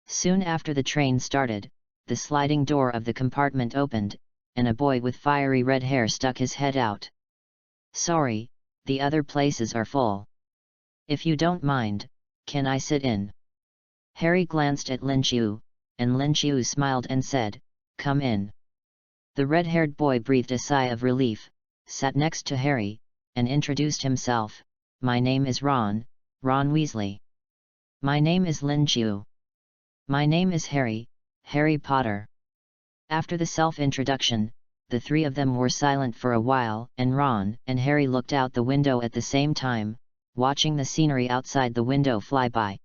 Soon after the train started, the sliding door of the compartment opened, and a boy with fiery red hair stuck his head out. "Sorry, the other places are full. If you don't mind, Can I sit in? Harry glanced at Lin Qiu, and Lin Qiu smiled and said, Come in. The red-haired boy breathed a sigh of relief, sat next to Harry, and introduced himself. My name is Ron Weasley. My name is Lin Qiu. My name is Harry Potter. After the self-introduction, the three of them were silent for a while, and Ron and Harry looked out the window at the same time, watching the scenery outside the window fly by.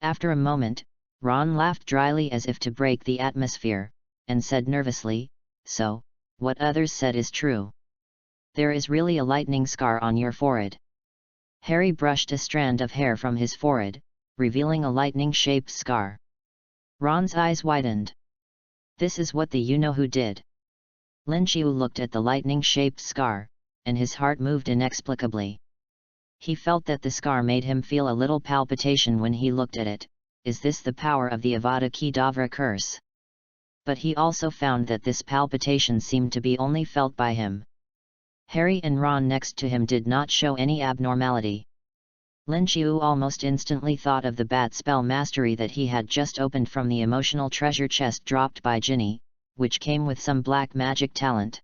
After a moment, Ron laughed dryly as if to break the atmosphere, and said nervously, So, what others said is true. There is really a lightning scar on your forehead. Harry brushed a strand of hair from his forehead, revealing a lightning-shaped scar. Ron's eyes widened. This is what the you-know-who did. Lin Qiu looked at the lightning-shaped scar, and his heart moved inexplicably. He felt that the scar made him feel a little palpitation when he looked at it. Is this the power of the Avada Kedavra curse? But he also found that this palpitation seemed to be only felt by him. Harry and Ron next to him did not show any abnormality. Lin Qiu almost instantly thought of the bat spell mastery that he had just opened from the emotional treasure chest dropped by Ginny, which came with some black magic talent.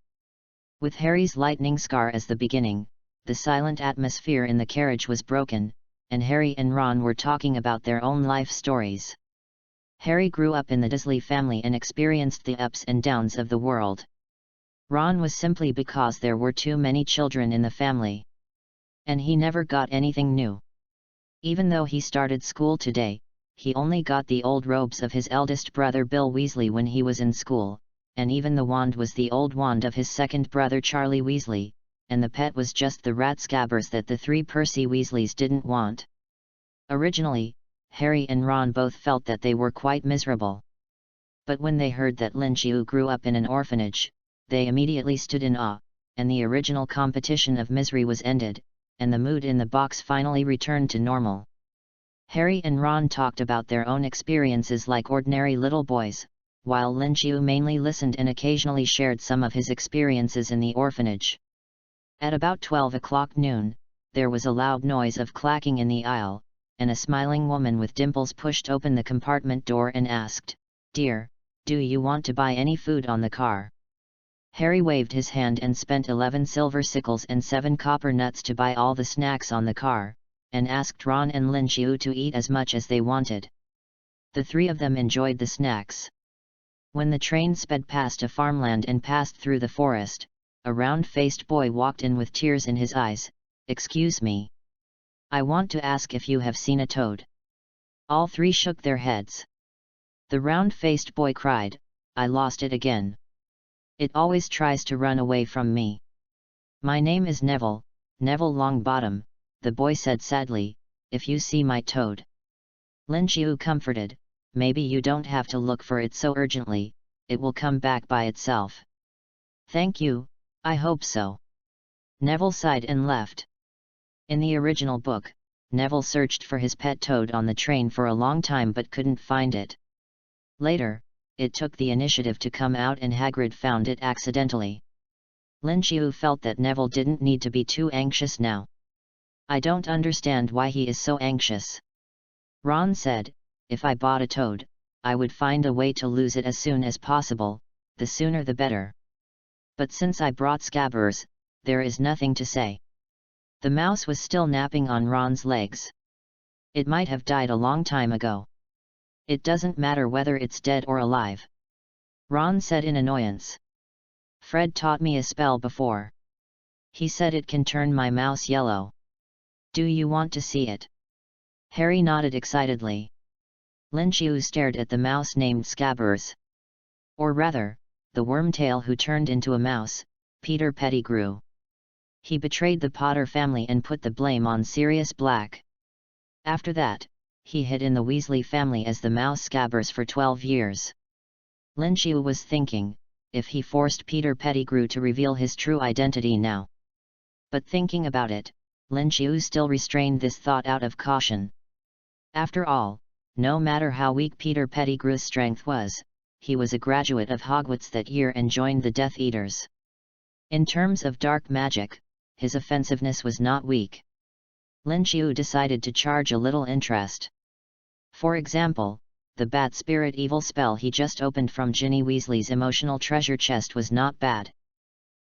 With Harry's lightning scar as the beginning, the silent atmosphere in the carriage was broken, and Harry and Ron were talking about their own life stories. Harry grew up in the Dursley family and experienced the ups and downs of the world. Ron was simply because there were too many children in the family. And he never got anything new. Even though he started school today, he only got the old robes of his eldest brother Bill Weasley when he was in school, and even the wand was the old wand of his second brother Charlie Weasley, and the pet was just the rat Scabbers that the three Percy Weasleys didn't want. Originally, Harry and Ron both felt that they were quite miserable. But when they heard that Lin Qiu grew up in an orphanage, they immediately stood in awe, and the original competition of misery was ended, and the mood in the box finally returned to normal. Harry and Ron talked about their own experiences like ordinary little boys, while Lin Qiu mainly listened and occasionally shared some of his experiences in the orphanage. At about 12 o'clock noon, there was a loud noise of clacking in the aisle, and a smiling woman with dimples pushed open the compartment door and asked, Dear, do you want to buy any food on the car? Harry waved his hand and spent 11 silver sickles and 7 copper nuts to buy all the snacks on the car, and asked Ron and Lin Qiu to eat as much as they wanted. The three of them enjoyed the snacks. When the train sped past a farmland and passed through the forest, a round-faced boy walked in with tears in his eyes. Excuse me. I want to ask if you have seen a toad. All three shook their heads. The round-faced boy cried, I lost it again. It always tries to run away from me. My name is Neville Longbottom, the boy said sadly. If you see my toad. Lin Qiu comforted, maybe you don't have to look for it so urgently, it will come back by itself. Thank you, I hope so. Neville sighed and left. In the original book, Neville searched for his pet toad on the train for a long time but couldn't find it. Later, it took the initiative to come out and Hagrid found it accidentally. Lin Qiu felt that Neville didn't need to be too anxious now. I don't understand why he is so anxious. Ron said, if I bought a toad, I would find a way to lose it as soon as possible, the sooner the better. But since I brought Scabbers, there is nothing to say. The mouse was still napping on Ron's legs. It might have died a long time ago. It doesn't matter whether it's dead or alive. Ron said in annoyance. Fred taught me a spell before. He said it can turn my mouse yellow. Do you want to see it? Harry nodded excitedly. Lin Qiu stared at the mouse named Scabbers. Or rather, the wormtail who turned into a mouse, Peter Pettigrew. He betrayed the Potter family and put the blame on Sirius Black. After that, he hid in the Weasley family as the mouse Scabbers for 12 years. Lin Qiu was thinking, if he forced Peter Pettigrew to reveal his true identity now. But thinking about it, Lin Qiu still restrained this thought out of caution. After all, no matter how weak Peter Pettigrew's strength was, he was a graduate of Hogwarts that year and joined the Death Eaters. In terms of dark magic, his offensiveness was not weak. Lin Xiu decided to charge a little interest. For example, the Bat Spirit Evil spell he just opened from Ginny Weasley's emotional treasure chest was not bad.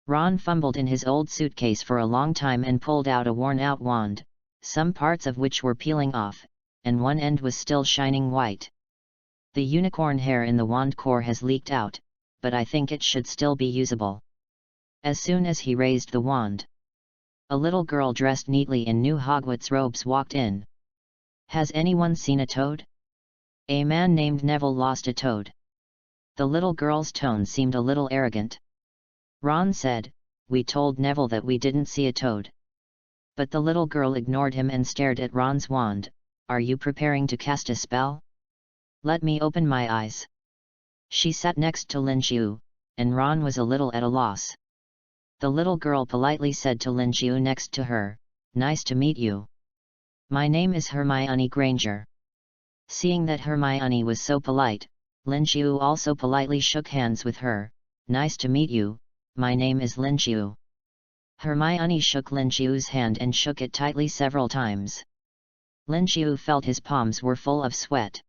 Ron fumbled in his old suitcase for a long time and pulled out a worn-out wand, some parts of which were peeling off, and one end was still shining white. The unicorn hair in the wand core has leaked out, but I think it should still be usable. As soon as he raised the wand, a little girl dressed neatly in new Hogwarts robes walked in. Has anyone seen a toad? A man named Neville lost a toad. The little girl's tone seemed a little arrogant. Ron said, "We told Neville that we didn't see a toad." But the little girl ignored him and stared at Ron's wand. "Are you preparing to cast a spell? Let me open my eyes." She sat next to Lin Xiu, and Ron was a little at a loss. The little girl politely said to Lin Xiu next to her, "Nice to meet you. My name is Hermione Granger." Seeing that Hermione was so polite, Lin Xiu also politely shook hands with her. "Nice to meet you, my name is Lin Xiu." Hermione shook Lin Xiu's hand and shook it tightly several times. Lin Xiu felt his palms were full of sweat.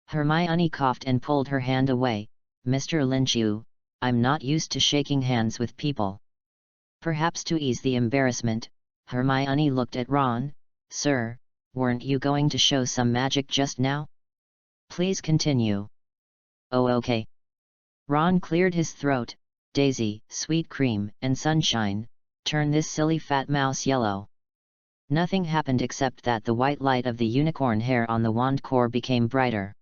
Hermione coughed and pulled her hand away. "Mr. Lin Xiu, I'm not used to shaking hands with people." Perhaps to ease the embarrassment, Hermione looked at Ron. "Sir, weren't you going to show some magic just now? Please continue." "Oh, okay." Ron cleared his throat. "Daisy, sweet cream, and sunshine, turn this silly fat mouse yellow." Nothing happened except that the white light of the unicorn hair on the wand core became brighter.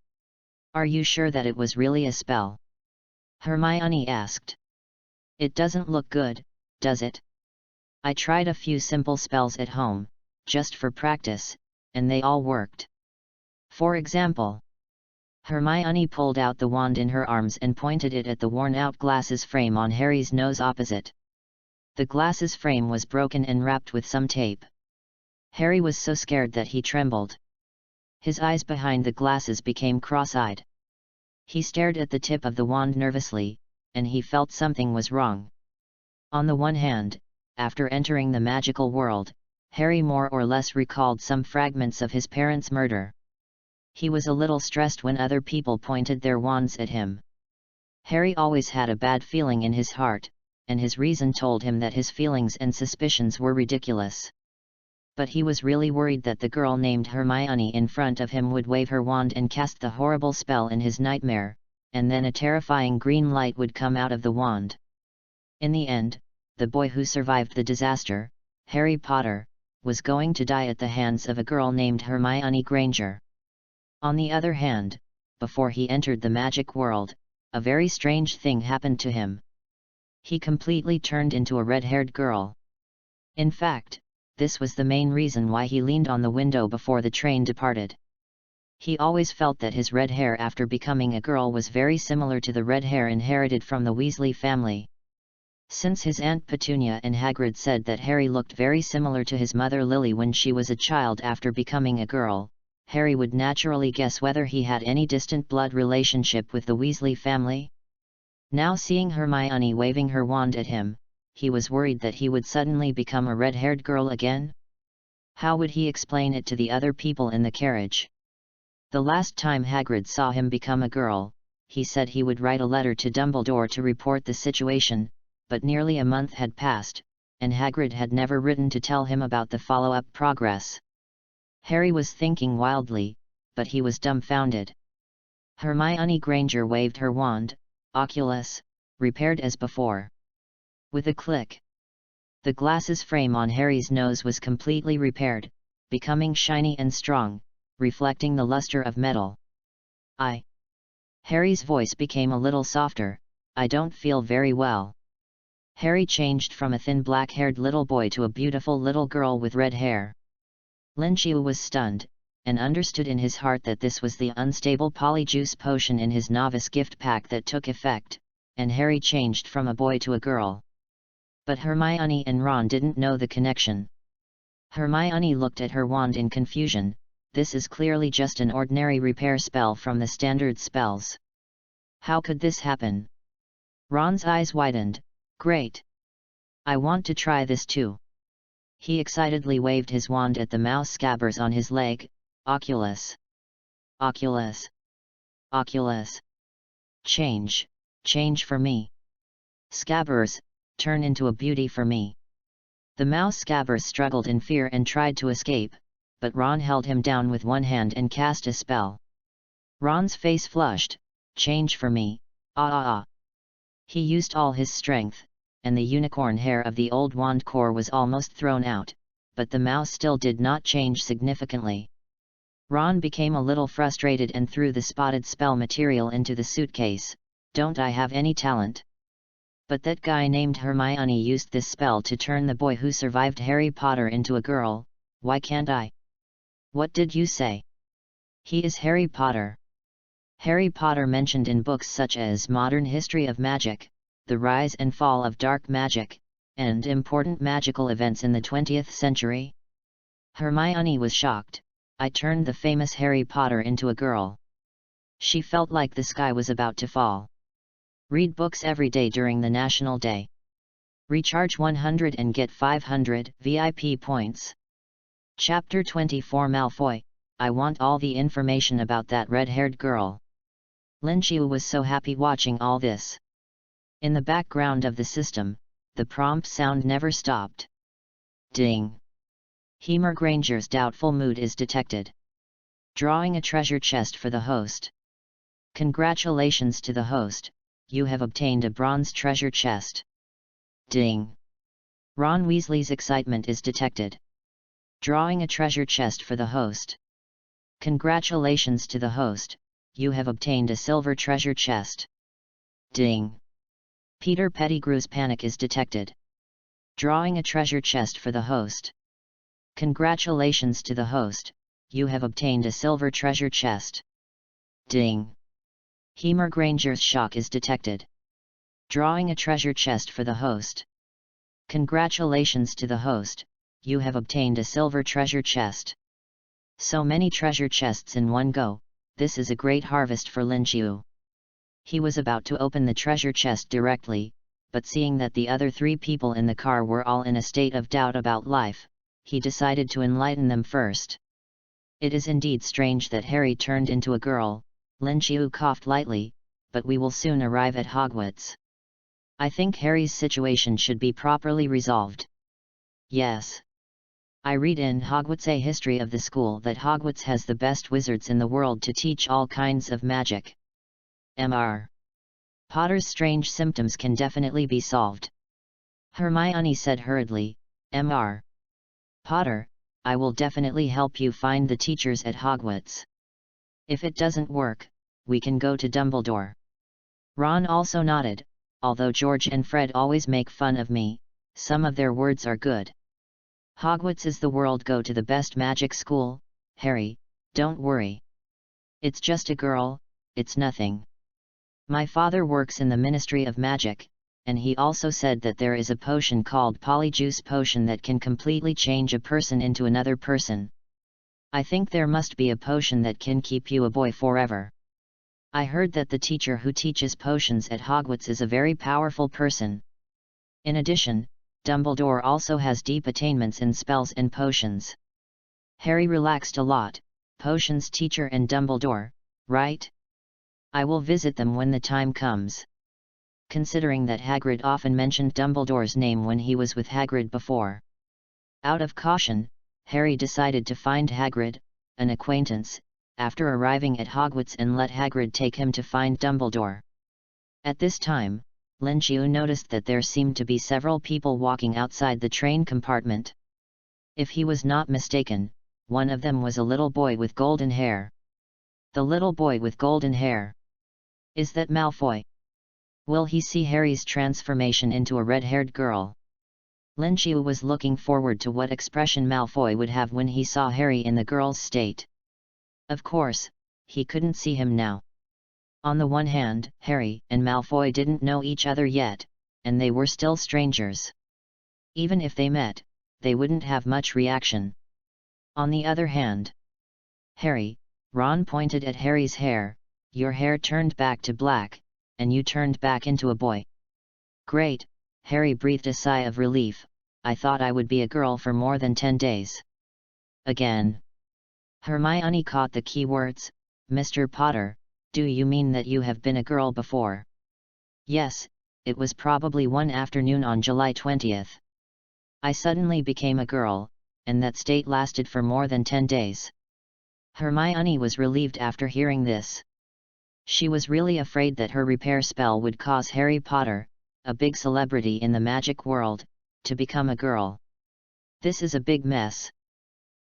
"Are you sure that it was really a spell?" Hermione asked. "It doesn't look good, does it? I tried a few simple spells at home, just for practice, and they all worked. For example..." Hermione pulled out the wand in her arms and pointed it at the worn-out glasses frame on Harry's nose opposite. The glasses frame was broken and wrapped with some tape. Harry was so scared that he trembled. His eyes behind the glasses became cross-eyed. He stared at the tip of the wand nervously, and he felt something was wrong. On the one hand, after entering the magical world, Harry more or less recalled some fragments of his parents' murder. He was a little stressed when other people pointed their wands at him. Harry always had a bad feeling in his heart, and his reason told him that his feelings and suspicions were ridiculous. But he was really worried that the girl named Hermione in front of him would wave her wand and cast the horrible spell in his nightmare, and then a terrifying green light would come out of the wand. In the end, the boy who survived the disaster, Harry Potter, was going to die at the hands of a girl named Hermione Granger. On the other hand, before he entered the magic world, a very strange thing happened to him. He completely turned into a red-haired girl. In fact, this was the main reason why he leaned on the window before the train departed. He always felt that his red hair after becoming a girl was very similar to the red hair inherited from the Weasley family. Since his Aunt Petunia and Hagrid said that Harry looked very similar to his mother Lily when she was a child after becoming a girl, Harry would naturally guess whether he had any distant blood relationship with the Weasley family. Now seeing Hermione waving her wand at him, he was worried that he would suddenly become a red-haired girl again. How would he explain it to the other people in the carriage? The last time Hagrid saw him become a girl, he said he would write a letter to Dumbledore to report the situation, but nearly a month had passed, and Hagrid had never written to tell him about the follow-up progress. Harry was thinking wildly, but he was dumbfounded. Hermione Granger waved her wand, Oculus, repaired as before. With a click, the glasses frame on Harry's nose was completely repaired, becoming shiny and strong, reflecting the luster of metal. Harry's voice became a little softer. "I don't feel very well." Harry changed from a thin black-haired little boy to a beautiful little girl with red hair. Lin Xiu was stunned, and understood in his heart that this was the unstable polyjuice potion in his novice gift pack that took effect, and Harry changed from a boy to a girl. But Hermione and Ron didn't know the connection. Hermione looked at her wand in confusion. "This is clearly just an ordinary repair spell from the standard spells. How could this happen?" Ron's eyes widened. "Great! I want to try this too." He excitedly waved his wand at the mouse scabbers on his leg. Oculus! Oculus! Oculus! Change! Change for me! Scabbers, turn into a beauty for me! The mouse scabbers struggled in fear and tried to escape, but Ron held him down with one hand and cast a spell. Ron's face flushed. Change for me, ah ah ah! He used all his strength, and the unicorn hair of the old wand core was almost thrown out, but the mouse still did not change significantly. Ron became a little frustrated and threw the spotted spell material into the suitcase. Don't I have any talent? But that guy named Hermione used this spell to turn the boy who survived Harry Potter into a girl, why can't I? What did you say? He is Harry Potter. Harry Potter mentioned in books such as Modern History of Magic, The Rise and Fall of Dark Magic, and important magical events in the 20th century. Hermione was shocked. I turned the famous Harry Potter into a girl. She felt like the sky was about to fall. Read books every day during the National Day. Recharge 100 and get 500 VIP points. Chapter 24 Malfoy, I want all the information about that red-haired girl. Lin Qiu was so happy watching all this. In the background of the system, the prompt sound never stopped. Ding! Hemer Granger's doubtful mood is detected. Drawing a treasure chest for the host. Congratulations to the host, you have obtained a bronze treasure chest. Ding! Ron Weasley's excitement is detected. Drawing a treasure chest for the host. Congratulations to the host, you have obtained a silver treasure chest. Ding! Peter Pettigrew's panic is detected. Drawing a treasure chest for the host. Congratulations to the host, you have obtained a silver treasure chest. Ding! Hemer Granger's shock is detected. Drawing a treasure chest for the host. Congratulations to the host, you have obtained a silver treasure chest. So many treasure chests in one go, this is a great harvest for Lin Qiu. He was about to open the treasure chest directly, but seeing that the other three people in the car were all in a state of doubt about life, he decided to enlighten them first. It is indeed strange that Harry turned into a girl, Lin Qiu coughed lightly, but we will soon arrive at Hogwarts. I think Harry's situation should be properly resolved. Yes. I read in Hogwarts a history of the school that Hogwarts has the best wizards in the world to teach all kinds of magic. Mr. Potter's strange symptoms can definitely be solved. Hermione said hurriedly, Mr. Potter, I will definitely help you find the teachers at Hogwarts. If it doesn't work, we can go to Dumbledore. Ron also nodded, although George and Fred always make fun of me, some of their words are good. Hogwarts is the world, go to the best magic school, Harry, don't worry. It's just a girl, it's nothing. My father works in the Ministry of Magic, and he also said that there is a potion called Polyjuice Potion that can completely change a person into another person. I think there must be a potion that can keep you a boy forever. I heard that the teacher who teaches potions at Hogwarts is a very powerful person. In addition, Dumbledore also has deep attainments in spells and potions. Harry relaxed a lot, potions teacher and Dumbledore, right? I will visit them when the time comes. Considering that Hagrid often mentioned Dumbledore's name when he was with Hagrid before. Out of caution, Harry decided to find Hagrid, an acquaintance, after arriving at Hogwarts and let Hagrid take him to find Dumbledore. At this time, Lin Qiu noticed that there seemed to be several people walking outside the train compartment. If he was not mistaken, one of them was a little boy with golden hair. The little boy with golden hair. Is that Malfoy? Will he see Harry's transformation into a red-haired girl? Lin Qiu was looking forward to what expression Malfoy would have when he saw Harry in the girl's state. Of course, he couldn't see him now. On the one hand, Harry and Malfoy didn't know each other yet, and they were still strangers. Even if they met, they wouldn't have much reaction. On the other hand, Harry, Ron pointed at Harry's hair, your hair turned back to black, and you turned back into a boy. Great, Harry breathed a sigh of relief, I thought I would be a girl for more than 10 days. Again. Hermione caught the key words. Mr. Potter, do you mean that you have been a girl before? Yes, it was probably one afternoon on July 20th. I suddenly became a girl, and that state lasted for more than 10 days. Hermione was relieved after hearing this. She was really afraid that her repair spell would cause Harry Potter, a big celebrity in the magic world, to become a girl. This is a big mess.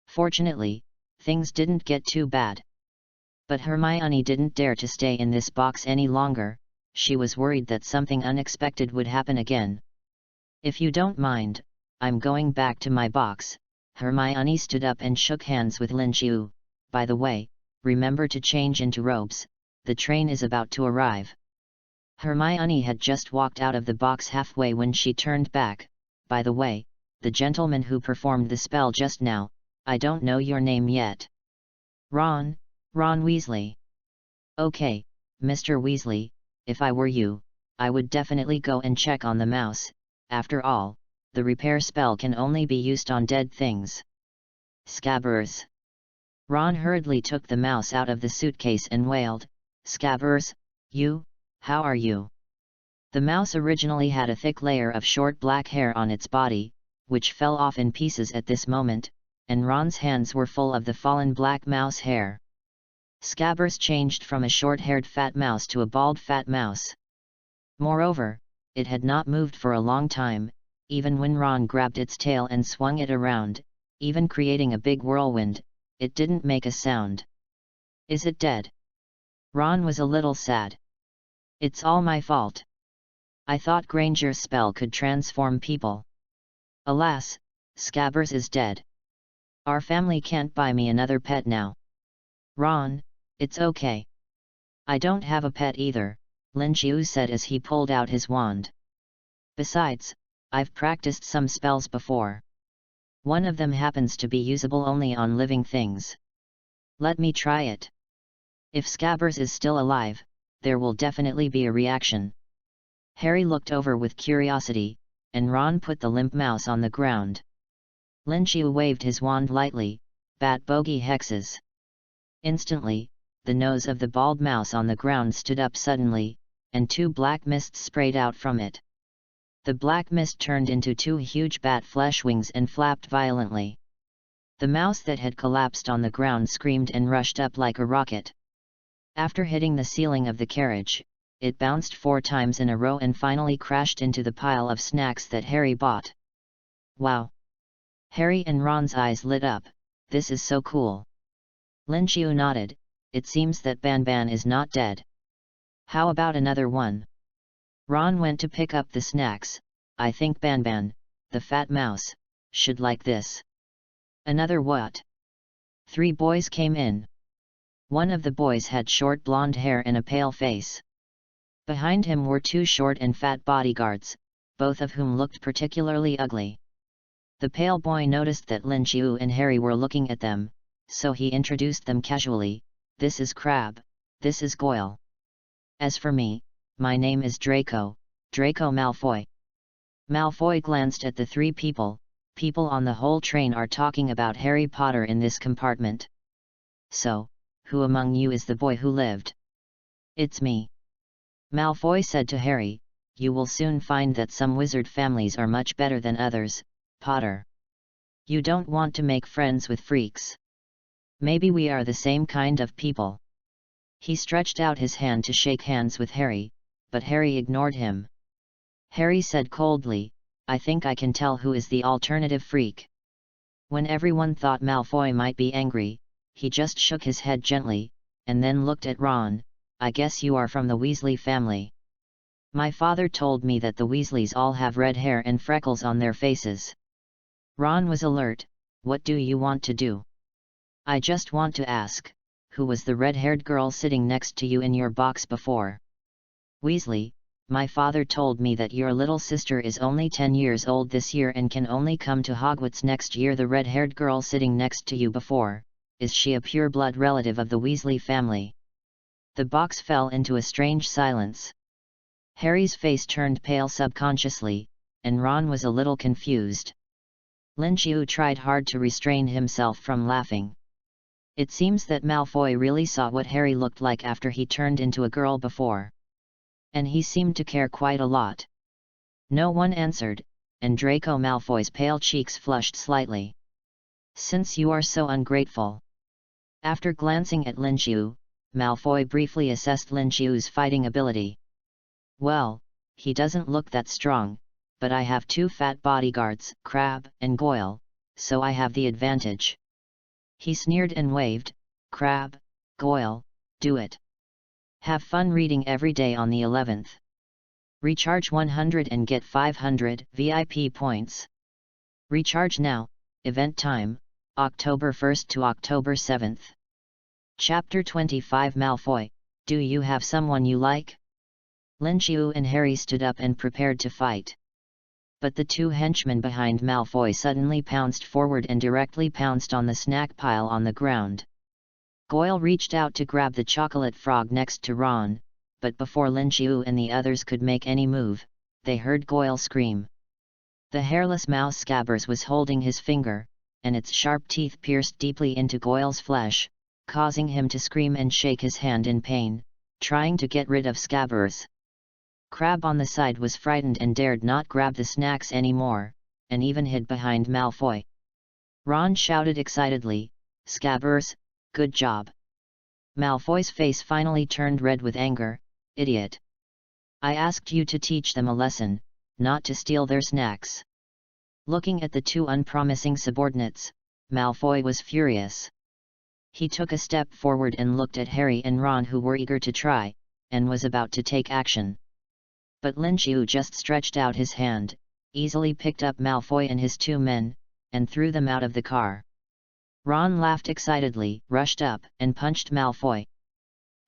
Fortunately, things didn't get too bad. But Hermione didn't dare to stay in this box any longer. She was worried that something unexpected would happen again. If you don't mind, I'm going back to my box. Hermione stood up and shook hands with Lin Qiu. By the way, remember to change into robes, the train is about to arrive. Hermione had just walked out of the box halfway when she turned back. By the way, the gentleman who performed the spell just now, I don't know your name yet. Ron Weasley. Okay, Mr. Weasley, if I were you, I would definitely go and check on the mouse. After all, the repair spell can only be used on dead things. Scabbers. Ron hurriedly took the mouse out of the suitcase and wailed, Scabbers, how are you? The mouse originally had a thick layer of short black hair on its body, which fell off in pieces at this moment, and Ron's hands were full of the fallen black mouse hair. Scabbers changed from a short-haired fat mouse to a bald fat mouse. Moreover, it had not moved for a long time, even when Ron grabbed its tail and swung it around, even creating a big whirlwind, it didn't make a sound. Is it dead? Ron was a little sad. It's all my fault. I thought Granger's spell could transform people. Alas, Scabbers is dead. Our family can't buy me another pet now. Ron, it's okay. I don't have a pet either, Lin Qiu said as he pulled out his wand. Besides, I've practiced some spells before. One of them happens to be usable only on living things. Let me try it. If Scabbers is still alive, there will definitely be a reaction. Harry looked over with curiosity, and Ron put the limp mouse on the ground. Lin Qiu waved his wand lightly, bat bogey hexes. Instantly, the nose of the bald mouse on the ground stood up suddenly, and 2 black mists sprayed out from it. The black mist turned into 2 huge bat flesh wings and flapped violently. The mouse that had collapsed on the ground screamed and rushed up like a rocket. After hitting the ceiling of the carriage, it bounced 4 times in a row and finally crashed into the pile of snacks that Harry bought. Wow! Harry and Ron's eyes lit up. This is so cool. Lin Qiu nodded. It seems that Ban is not dead. How about another one? Ron went to pick up the snacks. I think Ban, the fat mouse, should like this. Another what? 3 boys came in. One of the boys had short blonde hair and a pale face. Behind him were 2 short and fat bodyguards, both of whom looked particularly ugly. The pale boy noticed that Lin Qiu and Harry were looking at them, so he introduced them casually. This is Crabbe, this is Goyle. As for me, my name is Draco Malfoy. Malfoy glanced at the 3 people. People on the whole train are talking about Harry Potter in this compartment. So, who among you is the boy who lived? It's me. Malfoy said to Harry, you will soon find that some wizard families are much better than others, Potter. You don't want to make friends with freaks. Maybe we are the same kind of people. He stretched out his hand to shake hands with Harry, but Harry ignored him. Harry said coldly, I think I can tell who is the alternative freak. When everyone thought Malfoy might be angry, he just shook his head gently, and then looked at Ron. I guess you are from the Weasley family. My father told me that the Weasleys all have red hair and freckles on their faces. Ron was alert. What do you want to do? I just want to ask, who was the red-haired girl sitting next to you in your box before? Weasley, my father told me that your little sister is only 10 years old this year and can only come to Hogwarts next year. The red-haired girl sitting next to you before, is she a pure-blood relative of the Weasley family? The box fell into a strange silence. Harry's face turned pale subconsciously, and Ron was a little confused. Lin Qiu tried hard to restrain himself from laughing. It seems that Malfoy really saw what Harry looked like after he turned into a girl before. And he seemed to care quite a lot. No one answered, and Draco Malfoy's pale cheeks flushed slightly. Since you are so ungrateful. After glancing at Lin Qiu, Malfoy briefly assessed Lin Qiu's fighting ability. Well, he doesn't look that strong, but I have 2 fat bodyguards, Crabbe and Goyle, so I have the advantage. He sneered and waved. Crabbe, Goyle, do it. Have fun reading every day on the 11th. Recharge 100 and get 500 VIP points. Recharge now. Event time, October 1st to October 7th. Chapter 25 Malfoy, do you have someone you like? Lin Qiu and Harry stood up and prepared to fight. But the 2 henchmen behind Malfoy suddenly pounced forward and directly pounced on the snack pile on the ground. Goyle reached out to grab the chocolate frog next to Ron, but before Lin Qiu and the others could make any move, they heard Goyle scream. The hairless mouse Scabbers was holding his finger, and its sharp teeth pierced deeply into Goyle's flesh, causing him to scream and shake his hand in pain, trying to get rid of Scabbers. Crabbe on the side was frightened and dared not grab the snacks anymore, and even hid behind Malfoy. Ron shouted excitedly, "Scabbers, good job!" Malfoy's face finally turned red with anger. "Idiot! I asked you to teach them a lesson, not to steal their snacks." Looking at the 2 unpromising subordinates, Malfoy was furious. He took a step forward and looked at Harry and Ron, who were eager to try, and was about to take action. But Lin Qiu just stretched out his hand, easily picked up Malfoy and his 2 men, and threw them out of the car. Ron laughed excitedly, rushed up, and punched Malfoy.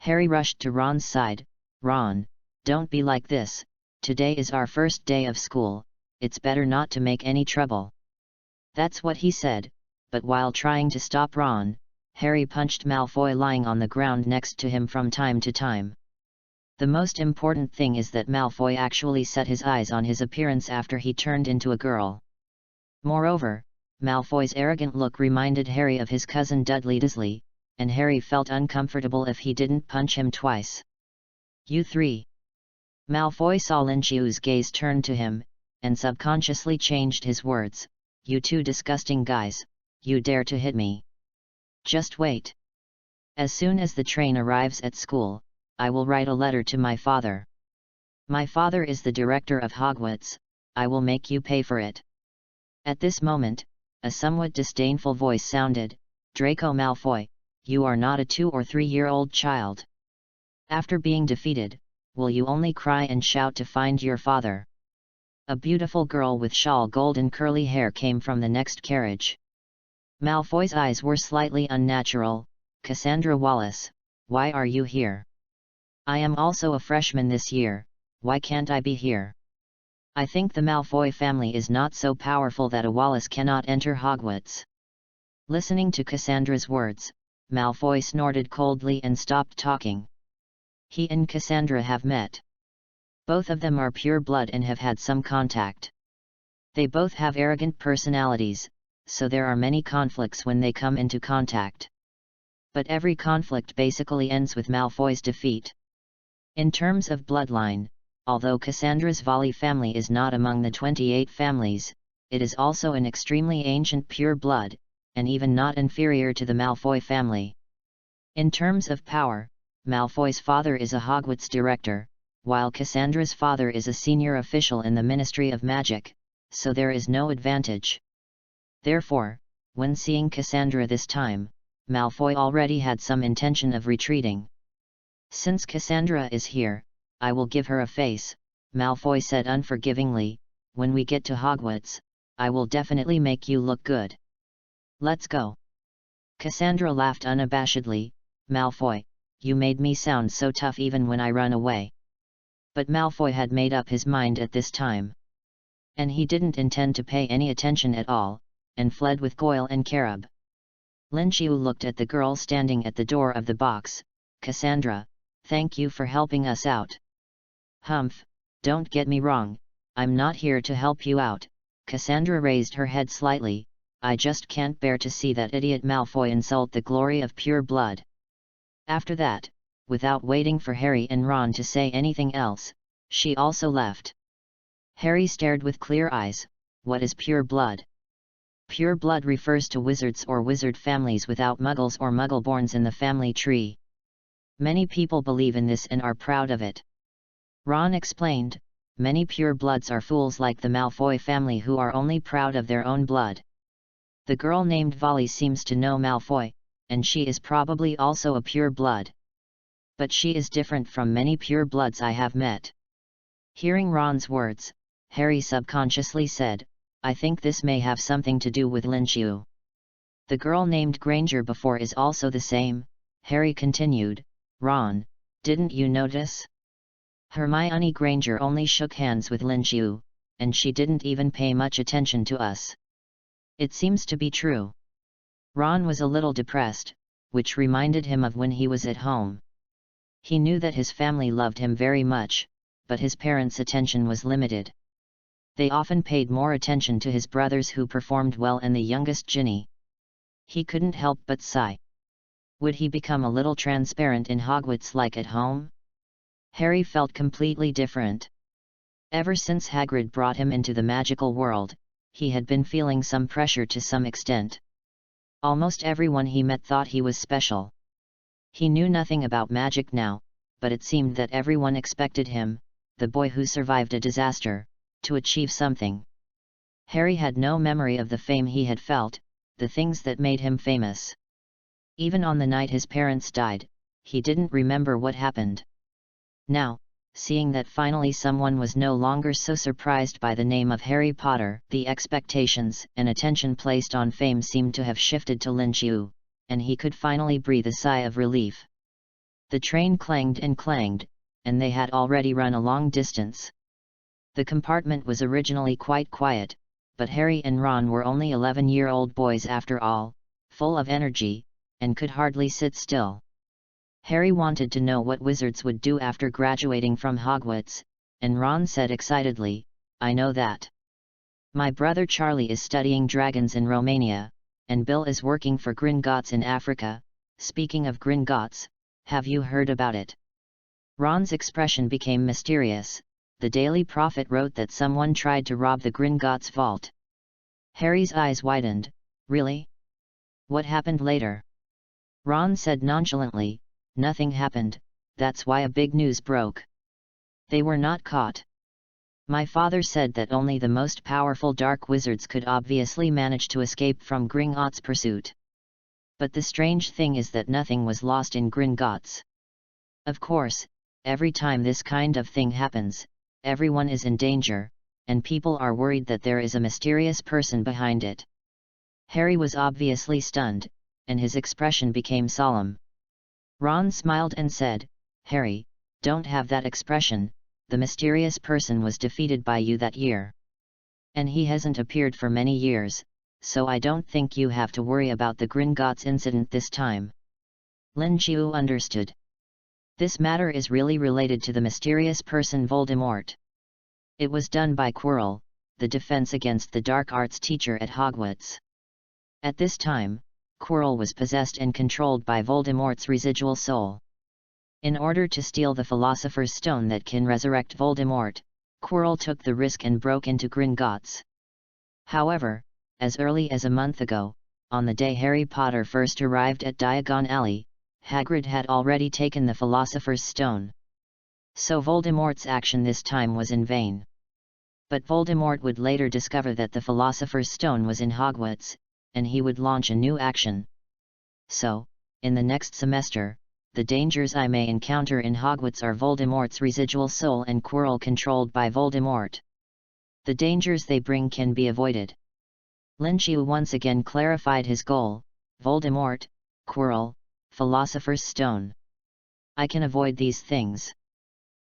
Harry rushed to Ron's side. "Ron, don't be like this, today is our first day of school, it's better not to make any trouble." That's what he said, but while trying to stop Ron, Harry punched Malfoy lying on the ground next to him from time to time. The most important thing is that Malfoy actually set his eyes on his appearance after he turned into a girl. Moreover, Malfoy's arrogant look reminded Harry of his cousin Dudley Dursley, and Harry felt uncomfortable if he didn't punch him twice. "You 3. Malfoy saw Lin Qiu's gaze turn to him, and subconsciously changed his words, "You 2 disgusting guys, you dare to hit me. Just wait. As soon as the train arrives at school, I will write a letter to my father. My father is the director of Hogwarts, I will make you pay for it." At this moment, a somewhat disdainful voice sounded, "Draco Malfoy, you are not a 2 or 3-year-old child. After being defeated, will you only cry and shout to find your father?" A beautiful girl with shawl golden curly hair came from the next carriage. Malfoy's eyes were slightly unnatural. "Cassandra Wallace, why are you here? I am also a freshman this year, why can't I be here? I think the Malfoy family is not so powerful that a Wallace cannot enter Hogwarts." Listening to Cassandra's words, Malfoy snorted coldly and stopped talking. He and Cassandra have met. Both of them are pure blood and have had some contact. They both have arrogant personalities, so there are many conflicts when they come into contact. But every conflict basically ends with Malfoy's defeat. In terms of bloodline, although Cassandra's Volley family is not among the 28 families, it is also an extremely ancient pure blood, and even not inferior to the Malfoy family. In terms of power, Malfoy's father is a Hogwarts director, while Cassandra's father is a senior official in the Ministry of Magic, so there is no advantage. Therefore, when seeing Cassandra this time, Malfoy already had some intention of retreating. "Since Cassandra is here, I will give her a face," Malfoy said unforgivingly. "When we get to Hogwarts, I will definitely make you look good. Let's go." Cassandra laughed unabashedly. "Malfoy, you made me sound so tough even when I run away." But Malfoy had made up his mind at this time. And he didn't intend to pay any attention at all, and fled with Goyle and Carab. Lin Qiu looked at the girl standing at the door of the box. "Cassandra, thank you for helping us out." "Humph, don't get me wrong, I'm not here to help you out, Cassandra raised her head slightly. I just can't bear to see that idiot Malfoy insult the glory of pure blood. After that, without waiting for Harry and Ron to say anything else, she also left. Harry stared with clear eyes. What is pure blood? Pure blood refers to wizards or wizard families without muggles or muggle-borns in the family tree. Many people believe in this and are proud of it. Ron explained, many pure bloods are fools like the Malfoy family who are only proud of their own blood. The girl named Volley seems to know Malfoy, and she is probably also a pure blood. But she is different from many pure bloods I have met. Hearing Ron's words, Harry subconsciously said, I think this may have something to do with Linchiu. The girl named Granger before is also the same, Harry continued. Ron, didn't you notice? Hermione Granger only shook hands with Linchiu, and she didn't even pay much attention to us. It seems to be true. Ron was a little depressed, which reminded him of when he was at home. He knew that his family loved him very much, but his parents' attention was limited. They often paid more attention to his brothers who performed well and the youngest Ginny. He couldn't help but sigh. Would he become a little transparent in Hogwarts like at home? Harry felt completely different. Ever since Hagrid brought him into the magical world, he had been feeling some pressure to some extent. Almost everyone he met thought he was special. He knew nothing about magic now, but it seemed that everyone expected him, the boy who survived a disaster, to achieve something. Harry had no memory of the fame he had felt, the things that made him famous. Even on the night his parents died, he didn't remember what happened. Now, seeing that finally someone was no longer so surprised by the name of Harry Potter, the expectations and attention placed on fame seemed to have shifted to Linchiu, and he could finally breathe a sigh of relief. The train clanged and clanged, and they had already run a long distance. The compartment was originally quite quiet, but Harry and Ron were only 11-year-old boys after all, full of energy, and could hardly sit still. Harry wanted to know what wizards would do after graduating from Hogwarts, and Ron said excitedly, I know that. My brother Charlie is studying dragons in Romania, and Bill is working for Gringotts in Africa. Speaking of Gringotts, have you heard about it? Ron's expression became mysterious. The Daily Prophet wrote that someone tried to rob the Gringotts vault. Harry's eyes widened. Really? What happened later? Ron said nonchalantly, nothing happened, that's why a big news broke. They were not caught. My father said that only the most powerful dark wizards could obviously manage to escape from Gringotts' pursuit. But the strange thing is that nothing was lost in Gringotts. Of course, every time this kind of thing happens, everyone is in danger, and people are worried that there is a mysterious person behind it. Harry was obviously stunned, and his expression became solemn. Ron smiled and said, Harry, don't have that expression, the mysterious person was defeated by you that year. And he hasn't appeared for many years, so I don't think you have to worry about the Gringotts incident this time. Linchiu understood. This matter is really related to the mysterious person Voldemort. It was done by Quirrell, the defense against the dark arts teacher at Hogwarts. At this time, Quirrell was possessed and controlled by Voldemort's residual soul. In order to steal the Philosopher's Stone that can resurrect Voldemort, Quirrell took the risk and broke into Gringotts. However, as early as a month ago, on the day Harry Potter first arrived at Diagon Alley, Hagrid had already taken the Philosopher's Stone. So Voldemort's action this time was in vain. But Voldemort would later discover that the Philosopher's Stone was in Hogwarts, and he would launch a new action. So, in the next semester, the dangers I may encounter in Hogwarts are Voldemort's residual soul and Quirrell controlled by Voldemort. The dangers they bring can be avoided. Linchiu once again clarified his goal: Voldemort, Quirrell, Philosopher's Stone. I can avoid these things.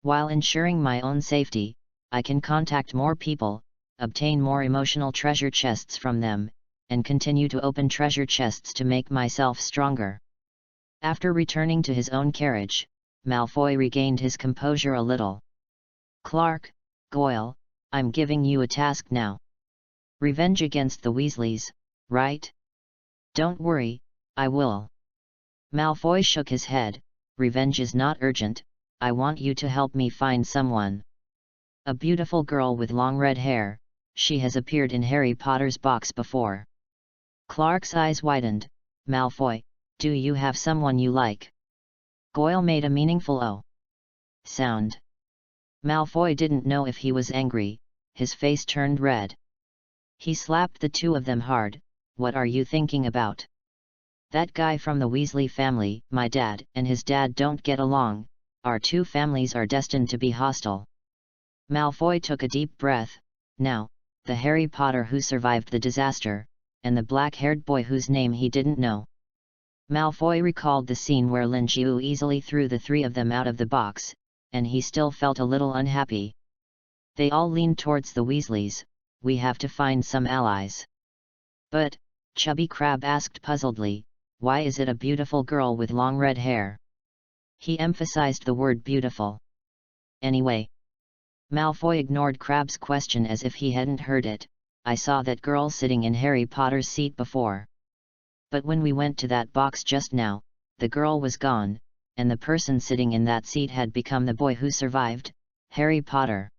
While ensuring my own safety, I can contact more people, obtain more emotional treasure chests from them, and continue to open treasure chests to make myself stronger. After returning to his own carriage, Malfoy regained his composure a little. Clark, Goyle, I'm giving you a task now. Revenge against the Weasleys, right? Don't worry, I will. Malfoy shook his head. Revenge is not urgent, I want you to help me find someone. A beautiful girl with long red hair, she has appeared in Harry Potter's box before. Clark's eyes widened. Malfoy, do you have someone you like? Goyle made a meaningful "oh" sound. Malfoy didn't know if he was angry, his face turned red. He slapped the two of them hard. What are you thinking about? That guy from the Weasley family, my dad and his dad don't get along, our two families are destined to be hostile. Malfoy took a deep breath. Now, the Harry Potter who survived the disaster, and the black-haired boy whose name he didn't know. Malfoy recalled the scene where Lin Jiu easily threw the three of them out of the box, and he still felt a little unhappy. They all leaned towards the Weasleys. We have to find some allies. But, Chubby Crab asked puzzledly, why is it a beautiful girl with long red hair? He emphasized the word beautiful. Anyway. Malfoy ignored Crab's question as if he hadn't heard it. I saw that girl sitting in Harry Potter's seat before. But when we went to that box just now, the girl was gone, and the person sitting in that seat had become the boy who survived, Harry Potter.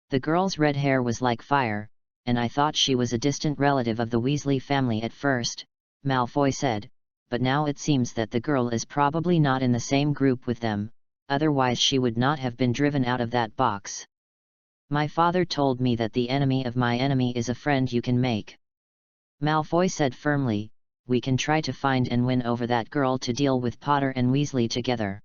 The girl's red hair was like fire, and I thought she was a distant relative of the Weasley family at first, Malfoy said, but now it seems that the girl is probably not in the same group with them, otherwise she would not have been driven out of that box. My father told me that the enemy of my enemy is a friend you can make. Malfoy said firmly, we can try to find and win over that girl to deal with Potter and Weasley together.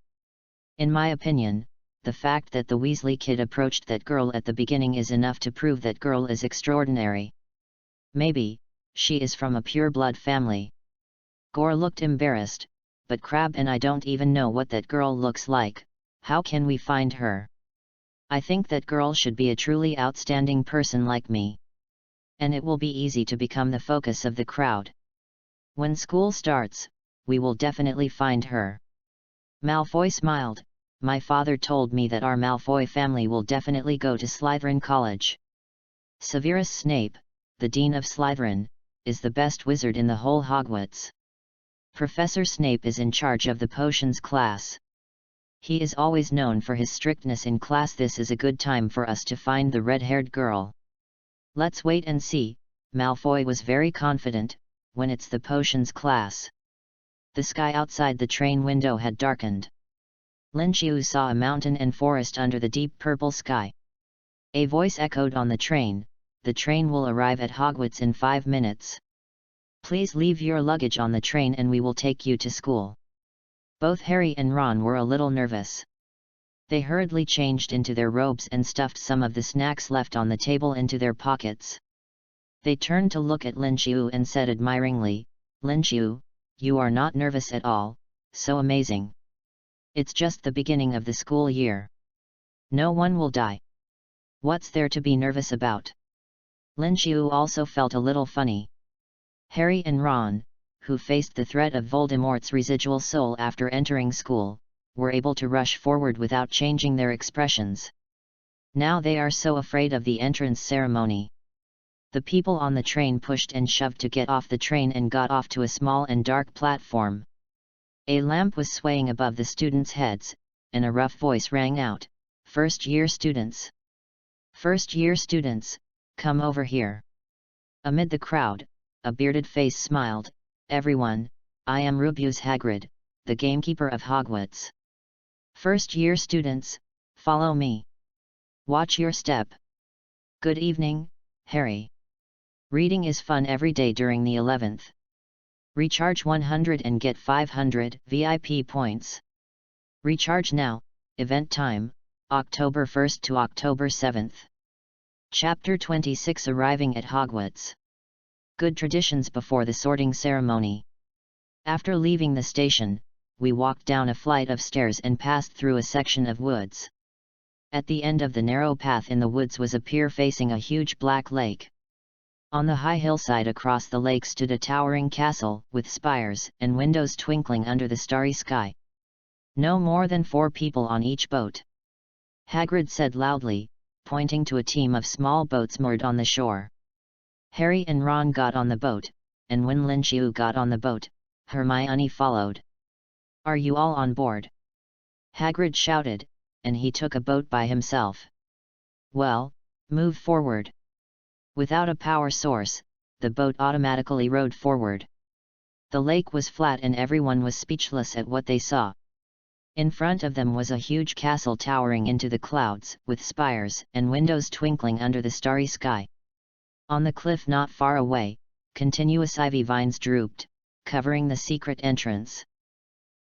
In my opinion, the fact that the Weasley kid approached that girl at the beginning is enough to prove that girl is extraordinary. Maybe, she is from a pure-blood family. Gore looked embarrassed, but Crabbe and I don't even know what that girl looks like. How can we find her? I think that girl should be a truly outstanding person like me. And it will be easy to become the focus of the crowd. When school starts, we will definitely find her. Malfoy smiled. My father told me that our Malfoy family will definitely go to Slytherin College. Severus Snape, the Dean of Slytherin, is the best wizard in the whole Hogwarts. Professor Snape is in charge of the potions class. He is always known for his strictness in class. This is a good time for us to find the red-haired girl. Let's wait and see. Malfoy was very confident. When it's the potions class. The sky outside the train window had darkened. Lin Jiu saw a mountain and forest under the deep purple sky. A voice echoed on the train. The train will arrive at Hogwarts in 5 minutes. Please leave your luggage on the train and we will take you to school. Both Harry and Ron were a little nervous. They hurriedly changed into their robes and stuffed some of the snacks left on the table into their pockets. They turned to look at Lin Jiu and said admiringly, Lin Jiu, you are not nervous at all, so amazing. It's just the beginning of the school year. No one will die. What's there to be nervous about? Lin Jiu also felt a little funny. Harry and Ron, who faced the threat of Voldemort's residual soul after entering school, were able to rush forward without changing their expressions. Now they are so afraid of the entrance ceremony. The people on the train pushed and shoved to get off the train and got off to a small and dark platform. A lamp was swaying above the students' heads, and a rough voice rang out, First-year students! First-year students, come over here! Amid the crowd, a bearded face smiled, Everyone, I am Rubeus Hagrid, the gamekeeper of Hogwarts. First-year students, follow me. Watch your step. Good evening, Harry. Reading is fun every day during the 11th. Recharge 100 and get 500 VIP points. Recharge now, event time, October 1st to October 7th. Chapter 26 Arriving at Hogwarts. Good traditions before the sorting ceremony. After leaving the station, we walked down a flight of stairs and passed through a section of woods. At the end of the narrow path in the woods was a pier facing a huge black lake. On the high hillside across the lake stood a towering castle, with spires and windows twinkling under the starry sky. No more than 4 people on each boat. Hagrid said loudly, pointing to a team of small boats moored on the shore. Harry and Ron got on the boat, and when Lin Qiu got on the boat, Hermione followed. "Are you all on board?" Hagrid shouted, and he took a boat by himself. "Well, move forward." Without a power source, the boat automatically rowed forward. The lake was flat and everyone was speechless at what they saw. In front of them was a huge castle towering into the clouds, with spires and windows twinkling under the starry sky. On the cliff not far away, continuous ivy vines drooped, covering the secret entrance.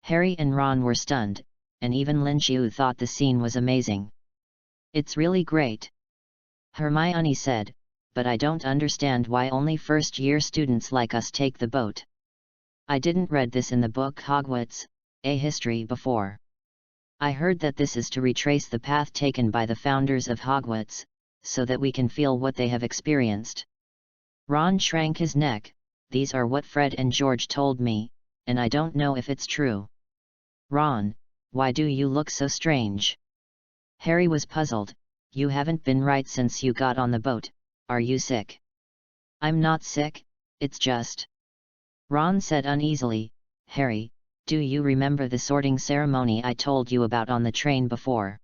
Harry and Ron were stunned, and even Lin Qiu thought the scene was amazing. "It's really great," Hermione said, "but I don't understand why only first-year students like us take the boat. I didn't read this in the book Hogwarts, A History before. I heard that this is to retrace the path taken by the founders of Hogwarts, so that we can feel what they have experienced." Ron shrank his neck. "These are what Fred and George told me, and I don't know if it's true." "Ron, why do you look so strange?" Harry was puzzled. "You haven't been right since you got on the boat. Are you sick?" "I'm not sick, it's just..." Ron said uneasily. "Harry, do you remember the sorting ceremony I told you about on the train before?"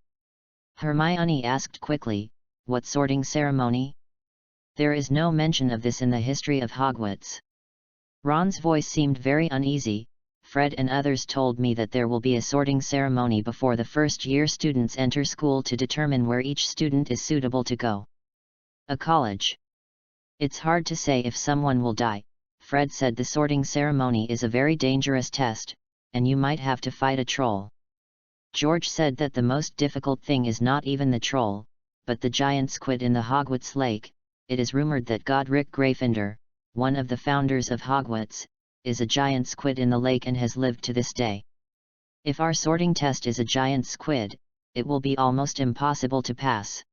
Hermione asked quickly. "What sorting ceremony? There is no mention of this in the history of Hogwarts." Ron's voice seemed very uneasy. "Fred and others told me that there will be a sorting ceremony before the first-year students enter school to determine where each student is suitable to go. A college. It's hard to say if someone will die." Fred said the sorting ceremony is a very dangerous test, and you might have to fight a troll. George said that the most difficult thing is not even the troll, but the giant squid in the Hogwarts lake. It is rumored that Godric Gryffindor, one of the founders of Hogwarts, is a giant squid in the lake and has lived to this day. If our sorting test is a giant squid, it will be almost impossible to pass.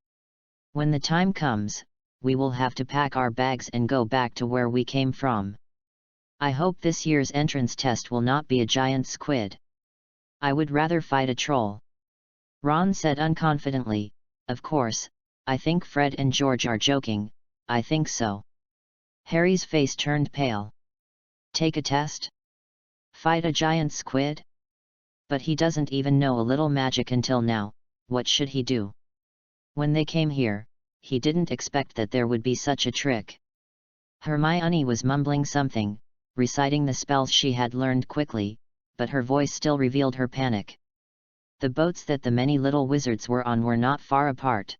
When the time comes, we will have to pack our bags and go back to where we came from. I hope this year's entrance test will not be a giant squid. I would rather fight a troll." Ron said unconfidently. "Of course, I think Fred and George are joking, I think so." Harry's face turned pale. "Take a test? Fight a giant squid? But he doesn't even know a little magic until now, what should he do?" When they came here, he didn't expect that there would be such a trick. Hermione was mumbling something, reciting the spells she had learned quickly, but her voice still revealed her panic. The boats that the many little wizards were on were not far apart.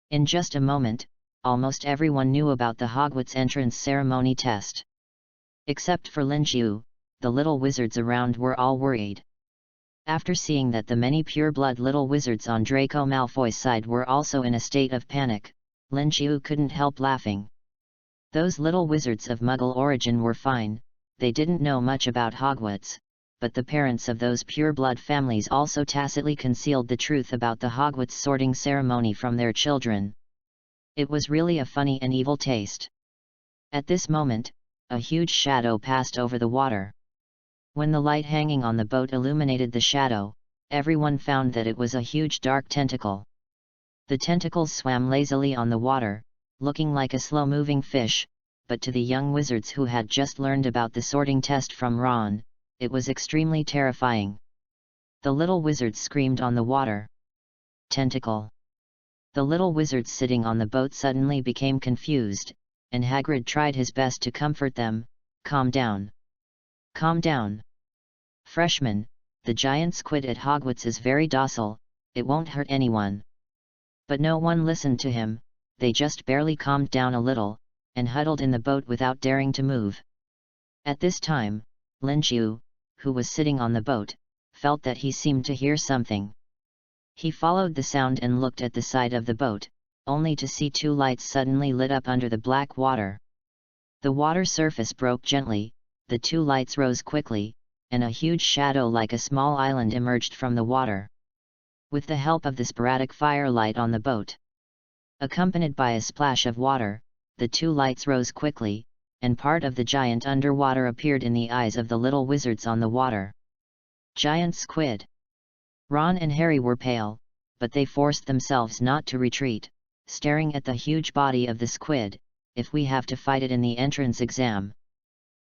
In just a moment, almost everyone knew about the Hogwarts entrance ceremony test. Except for Lin Qiu, the little wizards around were all worried. After seeing that the many pure-blood little wizards on Draco Malfoy's side were also in a state of panic, Lin Qiu couldn't help laughing. Those little wizards of Muggle origin were fine, they didn't know much about Hogwarts, but the parents of those pure-blood families also tacitly concealed the truth about the Hogwarts sorting ceremony from their children. It was really a funny and evil taste. At this moment, a huge shadow passed over the water. When the light hanging on the boat illuminated the shadow, everyone found that it was a huge dark tentacle. The tentacles swam lazily on the water, looking like a slow-moving fish, but to the young wizards who had just learned about the sorting test from Ron, it was extremely terrifying. The little wizards screamed on the water. "Tentacle!" The little wizards sitting on the boat suddenly became confused, and Hagrid tried his best to comfort them. "Calm down. Calm down. Freshman, the giant squid at Hogwarts is very docile, it won't hurt anyone." But no one listened to him, they just barely calmed down a little, and huddled in the boat without daring to move. At this time, Lin Qiu, who was sitting on the boat, felt that he seemed to hear something. He followed the sound and looked at the side of the boat, only to see two lights suddenly lit up under the black water. The water surface broke gently, the two lights rose quickly, and a huge shadow like a small island emerged from the water. With the help of the sporadic firelight on the boat, accompanied by a splash of water, the two lights rose quickly, and part of the giant underwater appeared in the eyes of the little wizards on the water. Giant squid! Ron and Harry were pale, but they forced themselves not to retreat, staring at the huge body of the squid, if we have to fight it in the entrance exam."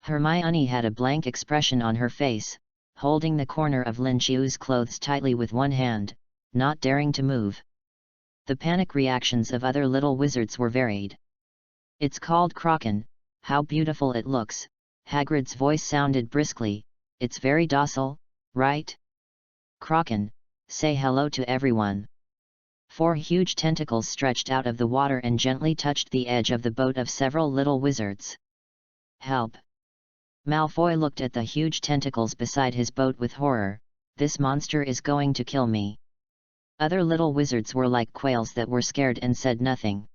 Hermione had a blank expression on her face, holding the corner of Lin Qiu's clothes tightly with one hand, not daring to move. The panic reactions of other little wizards were varied. "It's called Kraken, how beautiful it looks," Hagrid's voice sounded briskly. "It's very docile, right? Kraken, say hello to everyone." 4 huge tentacles stretched out of the water and gently touched the edge of the boat of several little wizards. "Help!" Malfoy looked at the huge tentacles beside his boat with horror. "This monster is going to kill me." Other little wizards were like quails that were scared and said nothing.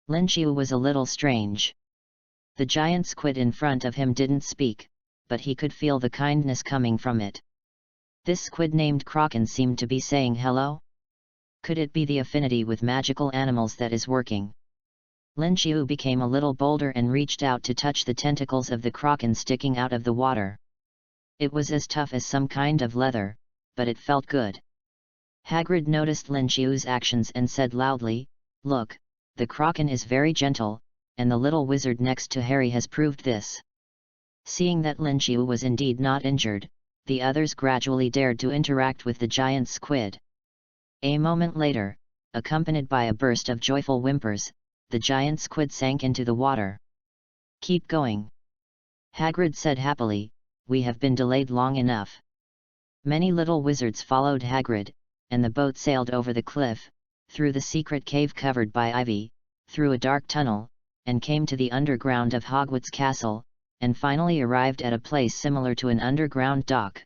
Lin Qiu was a little strange. The giant squid in front of him didn't speak, but he could feel the kindness coming from it. This squid named Kraken seemed to be saying hello? Could it be the affinity with magical animals that is working? Lin Qiu became a little bolder and reached out to touch the tentacles of the Kraken sticking out of the water. It was as tough as some kind of leather, but it felt good. Hagrid noticed Lin Qiu's actions and said loudly, "Look, the Kraken is very gentle, and the little wizard next to Harry has proved this." Seeing that Lin Qiu was indeed not injured, the others gradually dared to interact with the giant squid. A moment later, accompanied by a burst of joyful whimpers, the giant squid sank into the water. "Keep going," Hagrid said happily, "we have been delayed long enough." Many little wizards followed Hagrid, and the boat sailed over the cliff, through the secret cave covered by ivy, through a dark tunnel, and came to the underground of Hogwarts Castle, and finally arrived at a place similar to an underground dock.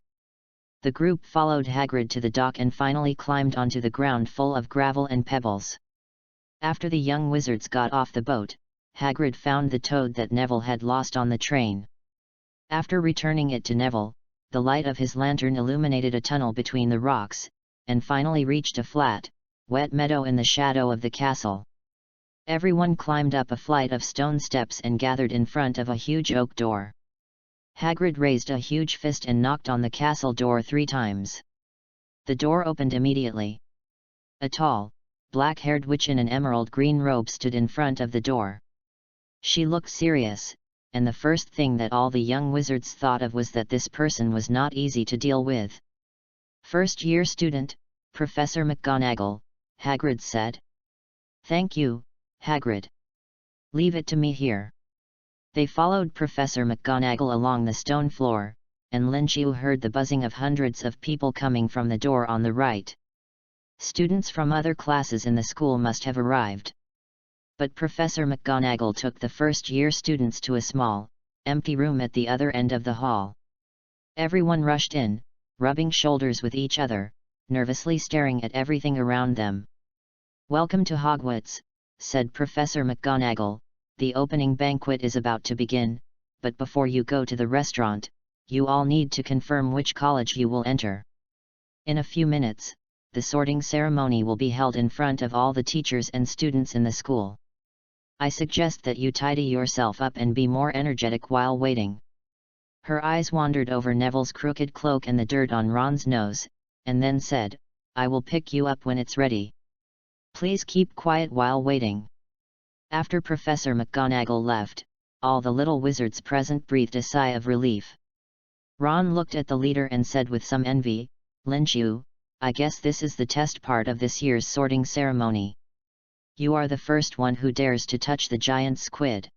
The group followed Hagrid to the dock and finally climbed onto the ground full of gravel and pebbles. After the young wizards got off the boat, Hagrid found the toad that Neville had lost on the train. After returning it to Neville, the light of his lantern illuminated a tunnel between the rocks, and finally reached a flat, wet meadow in the shadow of the castle. Everyone climbed up a flight of stone steps and gathered in front of a huge oak door. Hagrid raised a huge fist and knocked on the castle door 3 times. The door opened immediately. A tall, black-haired witch in an emerald green robe stood in front of the door. She looked serious, and the first thing that all the young wizards thought of was that this person was not easy to deal with. "First-year student, Professor McGonagall," Hagrid said. "Thank you, Hagrid. Leave it to me here." They followed Professor McGonagall along the stone floor, and Lin Qiu heard the buzzing of hundreds of people coming from the door on the right. Students from other classes in the school must have arrived. But Professor McGonagall took the first-year students to a small, empty room at the other end of the hall. Everyone rushed in, rubbing shoulders with each other, nervously staring at everything around them. "Welcome to Hogwarts," said Professor McGonagall. "The opening banquet is about to begin, but before you go to the restaurant, you all need to confirm which college you will enter. In a few minutes, the sorting ceremony will be held in front of all the teachers and students in the school. I suggest that you tidy yourself up and be more energetic while waiting." Her eyes wandered over Neville's crooked cloak and the dirt on Ron's nose, and then said, "I will pick you up when it's ready. Please keep quiet while waiting." After Professor McGonagall left, all the little wizards present breathed a sigh of relief. Ron looked at the leader and said with some envy, "Lin Qiu, I guess this is the test part of this year's sorting ceremony. You are the first one who dares to touch the giant squid.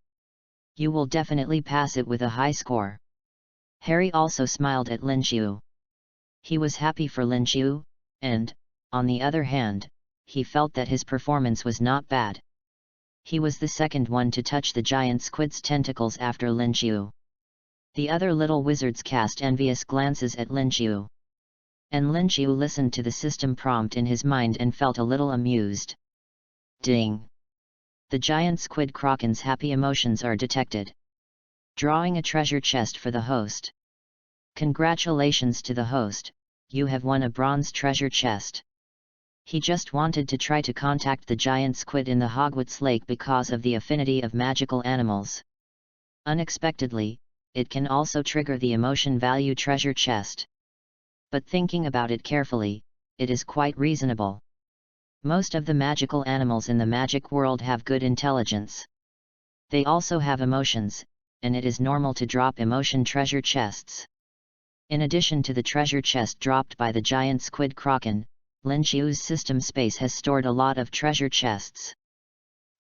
You will definitely pass it with a high score." Harry also smiled at Lin Qiu. He was happy for Lin Qiu, and, on the other hand, he felt that his performance was not bad. He was the second one to touch the giant squid's tentacles after Lin Qiu. The other little wizards cast envious glances at Lin Qiu. And Lin Qiu listened to the system prompt in his mind and felt a little amused. Ding! The giant squid Kraken's happy emotions are detected. Drawing a treasure chest for the host. Congratulations to the host, you have won a bronze treasure chest. He just wanted to try to contact the giant squid in the Hogwarts lake because of the affinity of magical animals. Unexpectedly, it can also trigger the emotion value treasure chest. But thinking about it carefully, it is quite reasonable. Most of the magical animals in the magic world have good intelligence. They also have emotions, and it is normal to drop emotion treasure chests. In addition to the treasure chest dropped by the giant squid kraken, Lin Xiu's system space has stored a lot of treasure chests.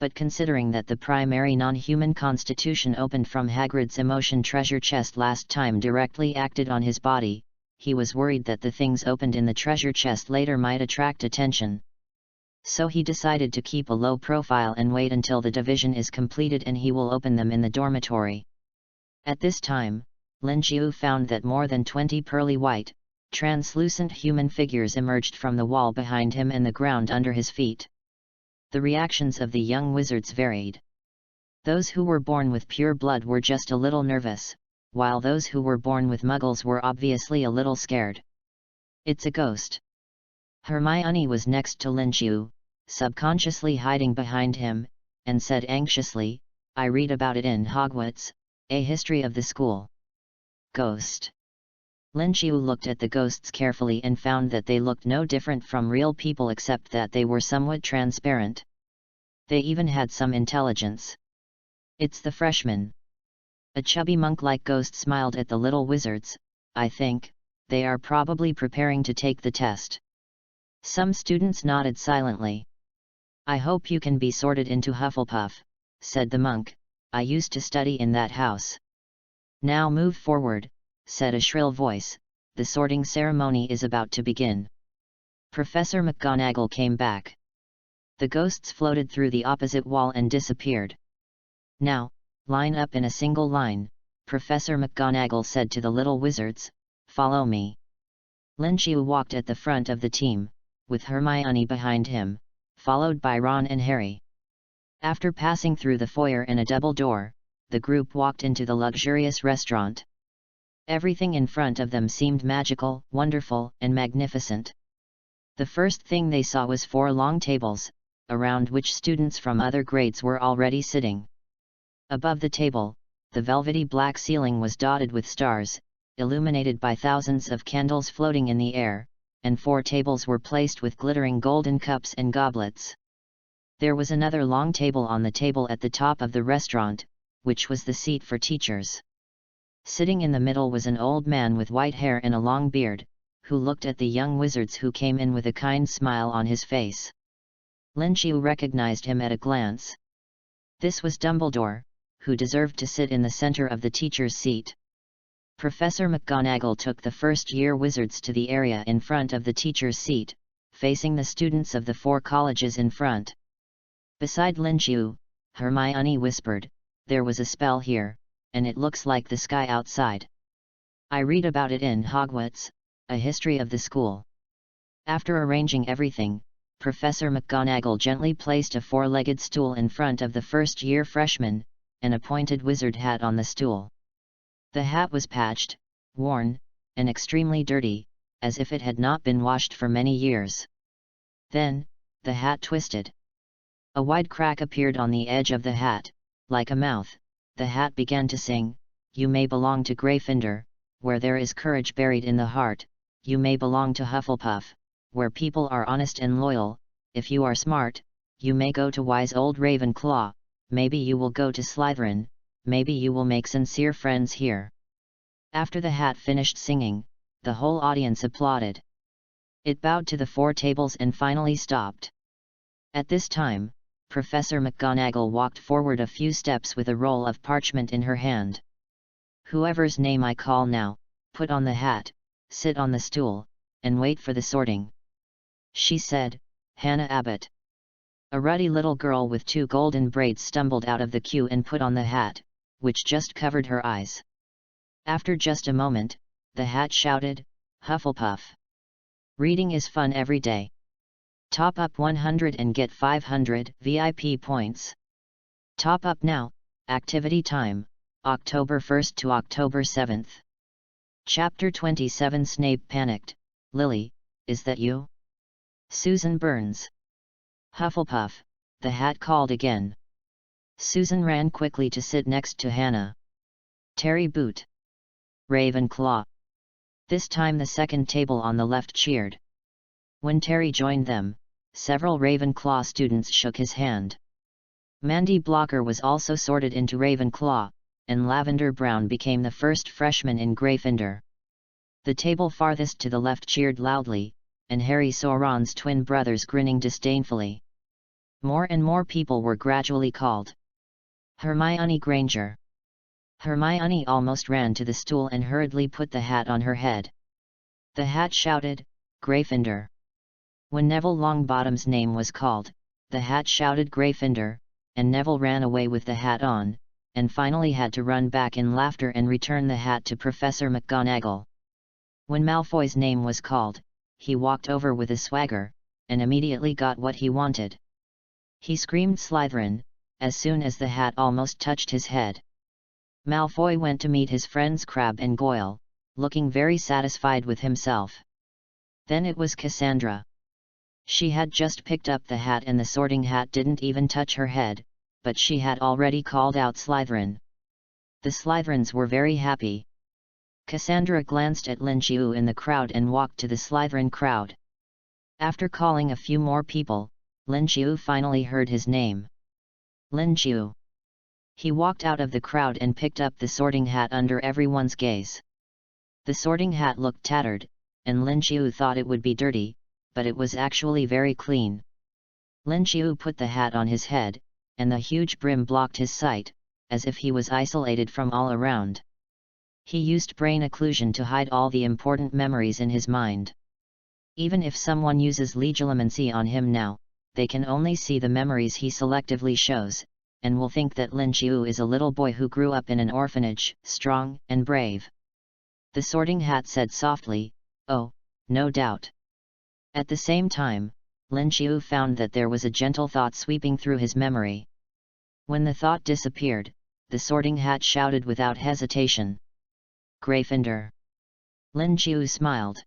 But considering that the primary non-human constitution opened from Hagrid's emotion treasure chest last time directly acted on his body, he was worried that the things opened in the treasure chest later might attract attention. So he decided to keep a low profile and wait until the division is completed and he will open them in the dormitory. At this time, Lin Xiu found that more than 20 pearly white, translucent human figures emerged from the wall behind him and the ground under his feet. The reactions of the young wizards varied. Those who were born with pure blood were just a little nervous, while those who were born with muggles were obviously a little scared. "It's a ghost." Hermione was next to Lin Xiu, subconsciously hiding behind him, and said anxiously, "I read about it in Hogwarts, a history of the school." "Ghost." Lin Xiu looked at the ghosts carefully and found that they looked no different from real people except that they were somewhat transparent. They even had some intelligence. "It's the freshmen." A chubby monk-like ghost smiled at the little wizards. "I think, they are probably preparing to take the test." Some students nodded silently. "I hope you can be sorted into Hufflepuff," said the monk. "I used to study in that house." "Now move forward," said a shrill voice. "The sorting ceremony is about to begin." Professor McGonagall came back. The ghosts floated through the opposite wall and disappeared. "Now, line up in a single line," Professor McGonagall said to the little wizards. "Follow me." Lin Xiu walked at the front of the team, with Hermione behind him, followed by Ron and Harry. After passing through the foyer and a double door, the group walked into the luxurious restaurant. Everything in front of them seemed magical, wonderful, and magnificent. The first thing they saw was 4 long tables, around which students from other grades were already sitting. Above the table, the velvety black ceiling was dotted with stars, illuminated by thousands of candles floating in the air, and 4 tables were placed with glittering golden cups and goblets. There was another long table on the table at the top of the restaurant, which was the seat for teachers. Sitting in the middle was an old man with white hair and a long beard, who looked at the young wizards who came in with a kind smile on his face. Lin Xiu recognized him at a glance. This was Dumbledore, who deserved to sit in the center of the teacher's seat. Professor McGonagall took the first-year wizards to the area in front of the teacher's seat, facing the students of the 4 colleges in front. Beside Lin Xiu, Hermione whispered, "There was a spell here, and it looks like the sky outside. I read about it in Hogwarts, a history of the school." After arranging everything, Professor McGonagall gently placed a 4-legged stool in front of the first-year freshman, and a pointed wizard hat on the stool. The hat was patched, worn, and extremely dirty, as if it had not been washed for many years. Then, the hat twisted. A wide crack appeared on the edge of the hat, like a mouth. The hat began to sing, "You may belong to Gryffindor, where there is courage buried in the heart. You may belong to Hufflepuff, where people are honest and loyal. If you are smart, you may go to wise old Ravenclaw. Maybe you will go to Slytherin. Maybe you will make sincere friends here." After the hat finished singing, the whole audience applauded. It bowed to the 4 tables and finally stopped. At this time, Professor McGonagall walked forward a few steps with a roll of parchment in her hand. "Whoever's name I call now, put on the hat, sit on the stool, and wait for the sorting," she said. "Hannah Abbott." A ruddy little girl with 2 golden braids stumbled out of the queue and put on the hat, which just covered her eyes. After just a moment, the hat shouted, "Hufflepuff. Reading is fun every day. Top up 100 and get 500 VIP points. Top up now, activity time, October 1st to October 7th. Chapter 27 Snape panicked. "Lily, is that you?" Susan Burns. "Hufflepuff," the hat called again. Susan ran quickly to sit next to Hannah. "Terry Boot." "Ravenclaw." This time the second table on the left cheered. When Terry joined them, several Ravenclaw students shook his hand. Mandy Blocker was also sorted into Ravenclaw, and Lavender Brown became the first freshman in Gryffindor. The table farthest to the left cheered loudly, and Harry saw Ron's twin brothers grinning disdainfully. More and more people were gradually called. Hermione Granger. Hermione almost ran to the stool and hurriedly put the hat on her head. The hat shouted, "Gryffindor." When Neville Longbottom's name was called, the hat shouted Gryffindor, and Neville ran away with the hat on, and finally had to run back in laughter and return the hat to Professor McGonagall. When Malfoy's name was called, he walked over with a swagger, and immediately got what he wanted. He screamed Slytherin, as soon as the hat almost touched his head. Malfoy went to meet his friends Crabbe and Goyle, looking very satisfied with himself. Then it was Cassandra. She had just picked up the hat and the Sorting Hat didn't even touch her head, but she had already called out Slytherin. The Slytherins were very happy. Cassandra glanced at Lin Chiu in the crowd and walked to the Slytherin crowd. After calling a few more people, Lin Chiu finally heard his name. Lin Chiu. He walked out of the crowd and picked up the Sorting Hat under everyone's gaze. The Sorting Hat looked tattered, and Lin Chiu thought it would be dirty, but it was actually very clean. Lin Chiu put the hat on his head, and the huge brim blocked his sight, as if he was isolated from all around. He used brain occlusion to hide all the important memories in his mind. Even if someone uses legilimency on him now, they can only see the memories he selectively shows, and will think that Lin Chiu is a little boy who grew up in an orphanage, strong and brave. The Sorting Hat said softly, "Oh, no doubt." At the same time, Lin Chiu found that there was a gentle thought sweeping through his memory. When the thought disappeared, the Sorting Hat shouted without hesitation, "Gryffindor." Lin Chiu smiled.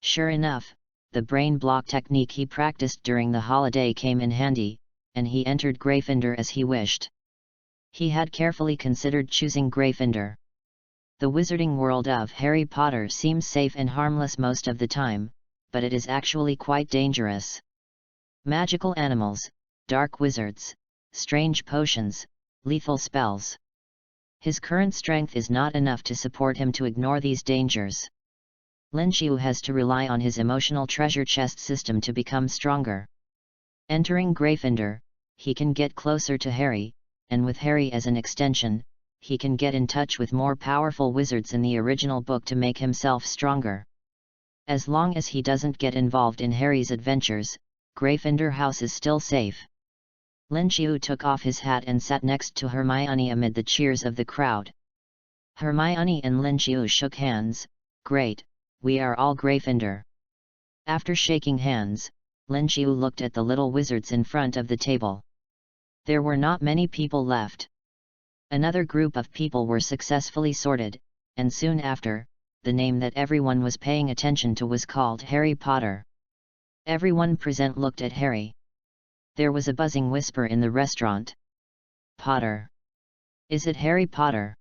Sure enough, the brain block technique he practiced during the holiday came in handy, and he entered Gryffindor as he wished. He had carefully considered choosing Gryffindor. The wizarding world of Harry Potter seems safe and harmless most of the time, but it is actually quite dangerous. Magical animals, dark wizards, strange potions, lethal spells. His current strength is not enough to support him to ignore these dangers. Lin Chiu has to rely on his emotional treasure chest system to become stronger. Entering Gryffindor, he can get closer to Harry, and with Harry as an extension, he can get in touch with more powerful wizards in the original book to make himself stronger. As long as he doesn't get involved in Harry's adventures, Gryffindor House is still safe. Lin Chiu took off his hat and sat next to Hermione amid the cheers of the crowd. Hermione and Lin Chiu shook hands. "Great, we are all Gryffindor." After shaking hands, Lin Chiu looked at the little wizards in front of the table. There were not many people left. Another group of people were successfully sorted, and soon after, the name that everyone was paying attention to was called Harry Potter. Everyone present looked at Harry. There was a buzzing whisper in the restaurant. "Potter. Is it Harry Potter?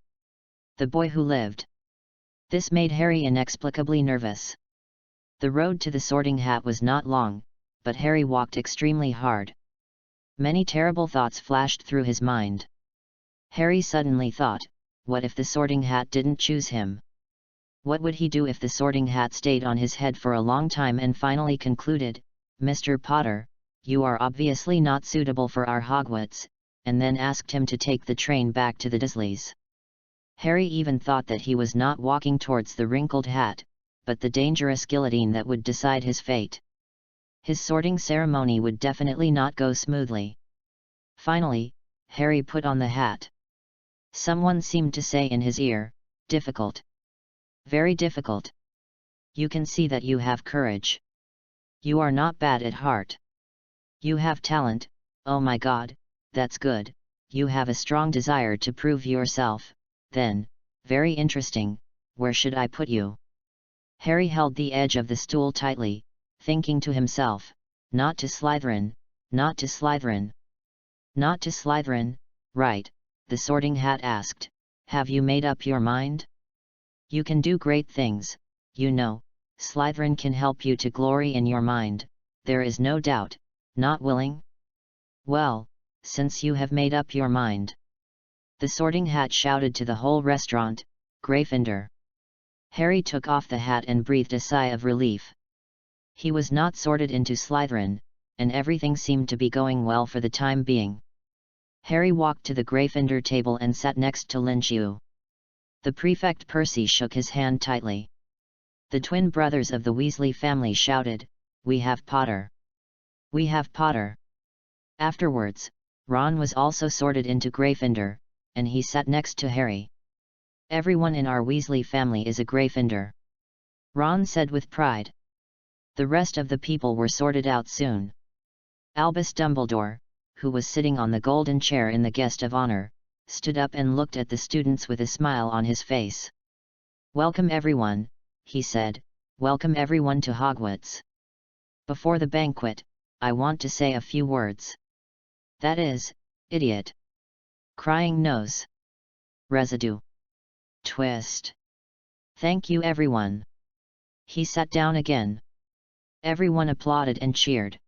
The boy who lived?" This made Harry inexplicably nervous. The road to the Sorting Hat was not long, but Harry walked extremely hard. Many terrible thoughts flashed through his mind. Harry suddenly thought, what if the Sorting Hat didn't choose him? What would he do if the Sorting Hat stayed on his head for a long time and finally concluded, "Mr. Potter, you are obviously not suitable for our Hogwarts," and then asked him to take the train back to the Dursleys? Harry even thought that he was not walking towards the wrinkled hat, but the dangerous guillotine that would decide his fate. His sorting ceremony would definitely not go smoothly. Finally, Harry put on the hat. Someone seemed to say in his ear, "Difficult. Very difficult. You can see that you have courage. You are not bad at heart. You have talent, oh my God, that's good, you have a strong desire to prove yourself, then, very interesting, where should I put you?" Harry held the edge of the stool tightly, thinking to himself, "Not to Slytherin, not to Slytherin. Not to Slytherin, right?" The Sorting Hat asked, "Have you made up your mind? You can do great things, you know, Slytherin can help you to glory in your mind, there is no doubt, not willing?" "Well, since you have made up your mind." The Sorting Hat shouted to the whole restaurant, "Gryffindor." Harry took off the hat and breathed a sigh of relief. He was not sorted into Slytherin, and everything seemed to be going well for the time being. Harry walked to the Gryffindor table and sat next to Lin Xiu. The prefect Percy shook his hand tightly. The twin brothers of the Weasley family shouted, "We have Potter! We have Potter!" Afterwards, Ron was also sorted into Gryffindor, and he sat next to Harry. "Everyone in our Weasley family is a Gryffindor," Ron said with pride. The rest of the people were sorted out soon. Albus Dumbledore, who was sitting on the golden chair in the guest of honor, stood up and looked at the students with a smile on his face. "Welcome everyone," he said, "welcome everyone to Hogwarts. Before the banquet, I want to say a few words. That is, idiot. Crying nose. Residue. Twist. Thank you everyone." He sat down again. Everyone applauded and cheered.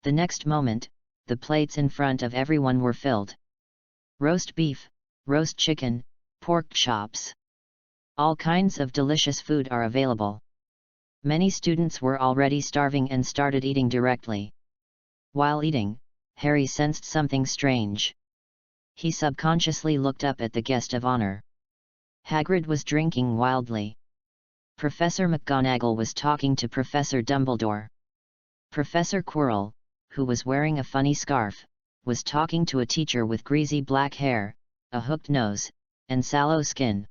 The next moment, the plates in front of everyone were filled. Roast beef, roast chicken, pork chops. All kinds of delicious food are available. Many students were already starving and started eating directly. While eating, Harry sensed something strange. He subconsciously looked up at the guest of honor. Hagrid was drinking wildly. Professor McGonagall was talking to Professor Dumbledore. Professor Quirrell, who was wearing a funny scarf, was talking to a teacher with greasy black hair, a hooked nose, and sallow skin.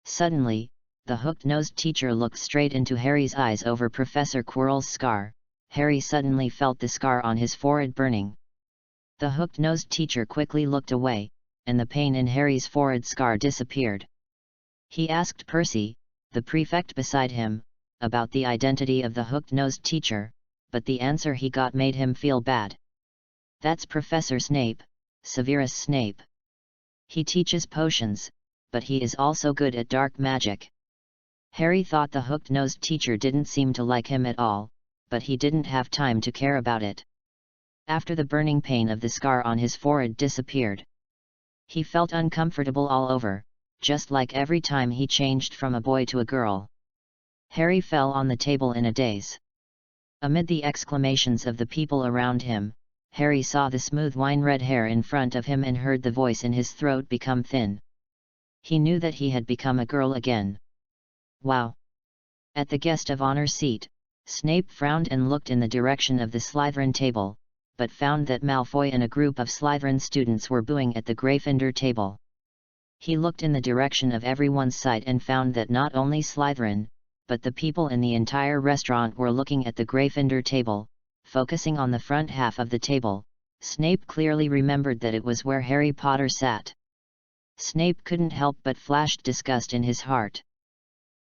Suddenly, the hooked-nosed teacher looked straight into Harry's eyes over Professor Quirrell's scar. Harry suddenly felt the scar on his forehead burning. The hooked-nosed teacher quickly looked away, and the pain in Harry's forehead scar disappeared. He asked Percy, the prefect beside him, about the identity of the hooked-nosed teacher, but the answer he got made him feel bad. "That's Professor Snape, Severus Snape. He teaches potions, but he is also good at dark magic." Harry thought the hooked-nosed teacher didn't seem to like him at all, but he didn't have time to care about it. After the burning pain of the scar on his forehead disappeared, he felt uncomfortable all over, just like every time he changed from a boy to a girl. Harry fell on the table in a daze. Amid the exclamations of the people around him, Harry saw the smooth wine-red hair in front of him and heard the voice in his throat become thin. He knew that he had become a girl again. Wow! At the guest of honor seat, Snape frowned and looked in the direction of the Slytherin table, but found that Malfoy and a group of Slytherin students were booing at the Gryffindor table. He looked in the direction of everyone's sight and found that not only Slytherin, but the people in the entire restaurant were looking at the Gryffindor table, focusing on the front half of the table. Snape clearly remembered that it was where Harry Potter sat. Snape couldn't help but flash disgust in his heart.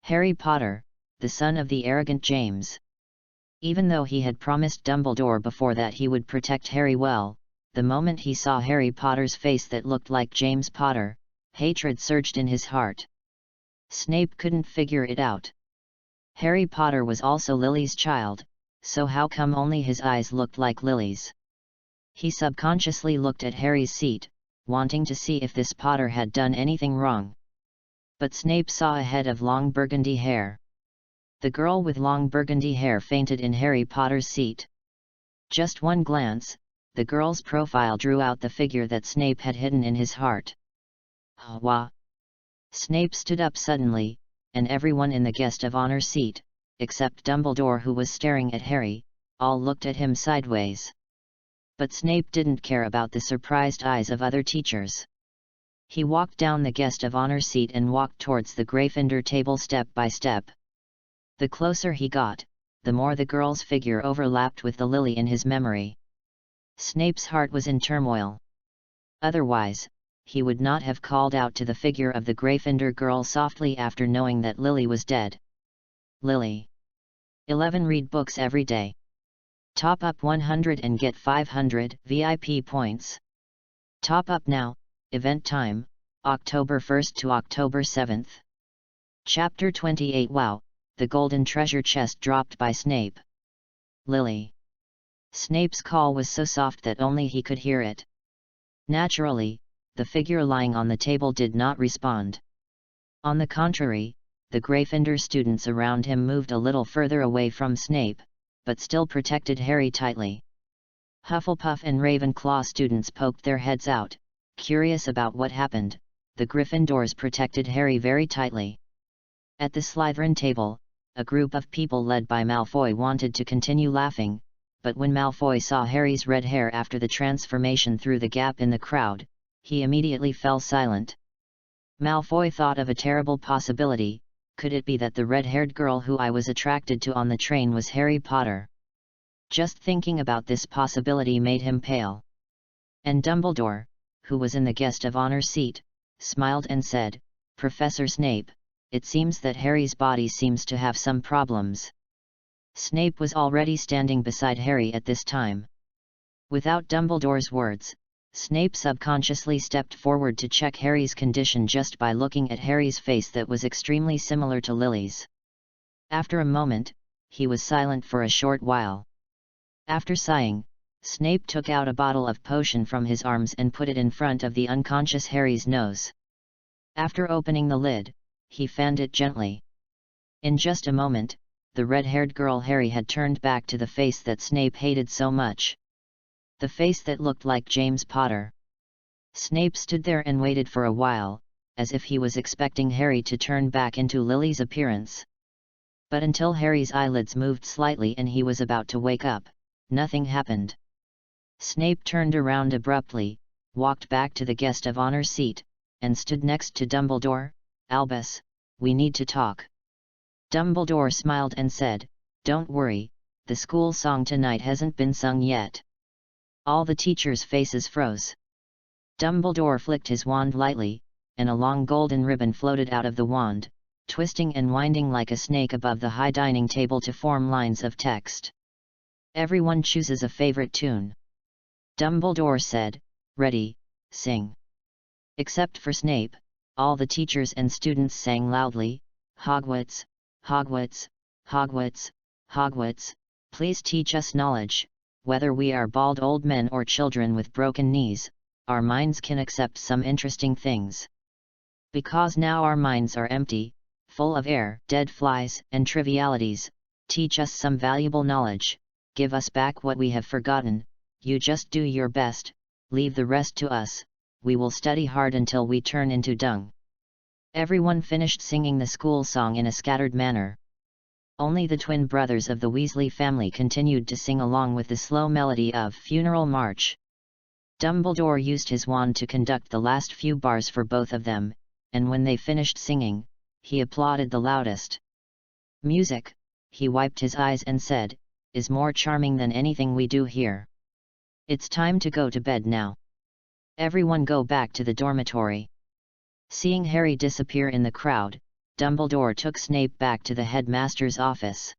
Harry Potter, the son of the arrogant James. Even though he had promised Dumbledore before that he would protect Harry well, the moment he saw Harry Potter's face that looked like James Potter, hatred surged in his heart. Snape couldn't figure it out. Harry Potter was also Lily's child, so how come only his eyes looked like Lily's? He subconsciously looked at Harry's seat, wanting to see if this Potter had done anything wrong. But Snape saw a head of long burgundy hair. The girl with long burgundy hair fainted in Harry Potter's seat. Just one glance, the girl's profile drew out the figure that Snape had hidden in his heart. Wah! Snape stood up suddenly, and everyone in the guest of honor seat, except Dumbledore who was staring at Harry, all looked at him sideways. But Snape didn't care about the surprised eyes of other teachers. He walked down the guest of honor seat and walked towards the Gryffindor table step by step. The closer he got, the more the girl's figure overlapped with the Lily in his memory. Snape's heart was in turmoil. Otherwise, he would not have called out to the figure of the Gryffindor girl softly after knowing that Lily was dead. Lily. 11 Read books every day. Top up 100 and get 500 VIP points. Top up now. Event time, October 1st to October 7th. Chapter 28. Wow, the golden treasure chest dropped by Snape. Lily. Snape's call was so soft that only he could hear it. Naturally, the figure lying on the table did not respond. On the contrary, the Gryffindor students around him moved a little further away from Snape, but still protected Harry tightly. Hufflepuff and Ravenclaw students poked their heads out, curious about what happened. The Gryffindors protected Harry very tightly. At the Slytherin table, a group of people led by Malfoy wanted to continue laughing, but when Malfoy saw Harry's red hair after the transformation through the gap in the crowd, he immediately fell silent. Malfoy thought of a terrible possibility. Could it be that the red-haired girl who I was attracted to on the train was Harry Potter? Just thinking about this possibility made him pale. And Dumbledore, who was in the guest of honor seat, smiled and said, "Professor Snape, it seems that Harry's body seems to have some problems." Snape was already standing beside Harry at this time. Without Dumbledore's words, Snape subconsciously stepped forward to check Harry's condition just by looking at Harry's face that was extremely similar to Lily's. After a moment, he was silent for a short while. After sighing, Snape took out a bottle of potion from his arms and put it in front of the unconscious Harry's nose. After opening the lid, he fanned it gently. In just a moment, the red-haired girl Harry had turned back to the face that Snape hated so much. The face that looked like James Potter. Snape stood there and waited for a while, as if he was expecting Harry to turn back into Lily's appearance. But until Harry's eyelids moved slightly and he was about to wake up, nothing happened. Snape turned around abruptly, walked back to the guest of honor seat, and stood next to Dumbledore. "Albus, we need to talk." Dumbledore smiled and said, "Don't worry, the school song tonight hasn't been sung yet." All the teachers' faces froze. Dumbledore flicked his wand lightly, and a long golden ribbon floated out of the wand, twisting and winding like a snake above the high dining table to form lines of text. "Everyone chooses a favorite tune." Dumbledore said, "Ready, sing." Except for Snape, all the teachers and students sang loudly, "Hogwarts, Hogwarts, Hogwarts, Hogwarts, please teach us knowledge. Whether we are bald old men or children with broken knees, our minds can accept some interesting things. Because now our minds are empty, full of air, dead flies, and trivialities, teach us some valuable knowledge, give us back what we have forgotten, you just do your best, leave the rest to us, we will study hard until we turn into dung." Everyone finished singing the school song in a scattered manner. Only the twin brothers of the Weasley family continued to sing along with the slow melody of Funeral March. Dumbledore used his wand to conduct the last few bars for both of them, and when they finished singing, he applauded the loudest. "Music," he wiped his eyes and said, "is more charming than anything we do here. It's time to go to bed now. Everyone go back to the dormitory." Seeing Harry disappear in the crowd, Dumbledore took Snape back to the headmaster's office.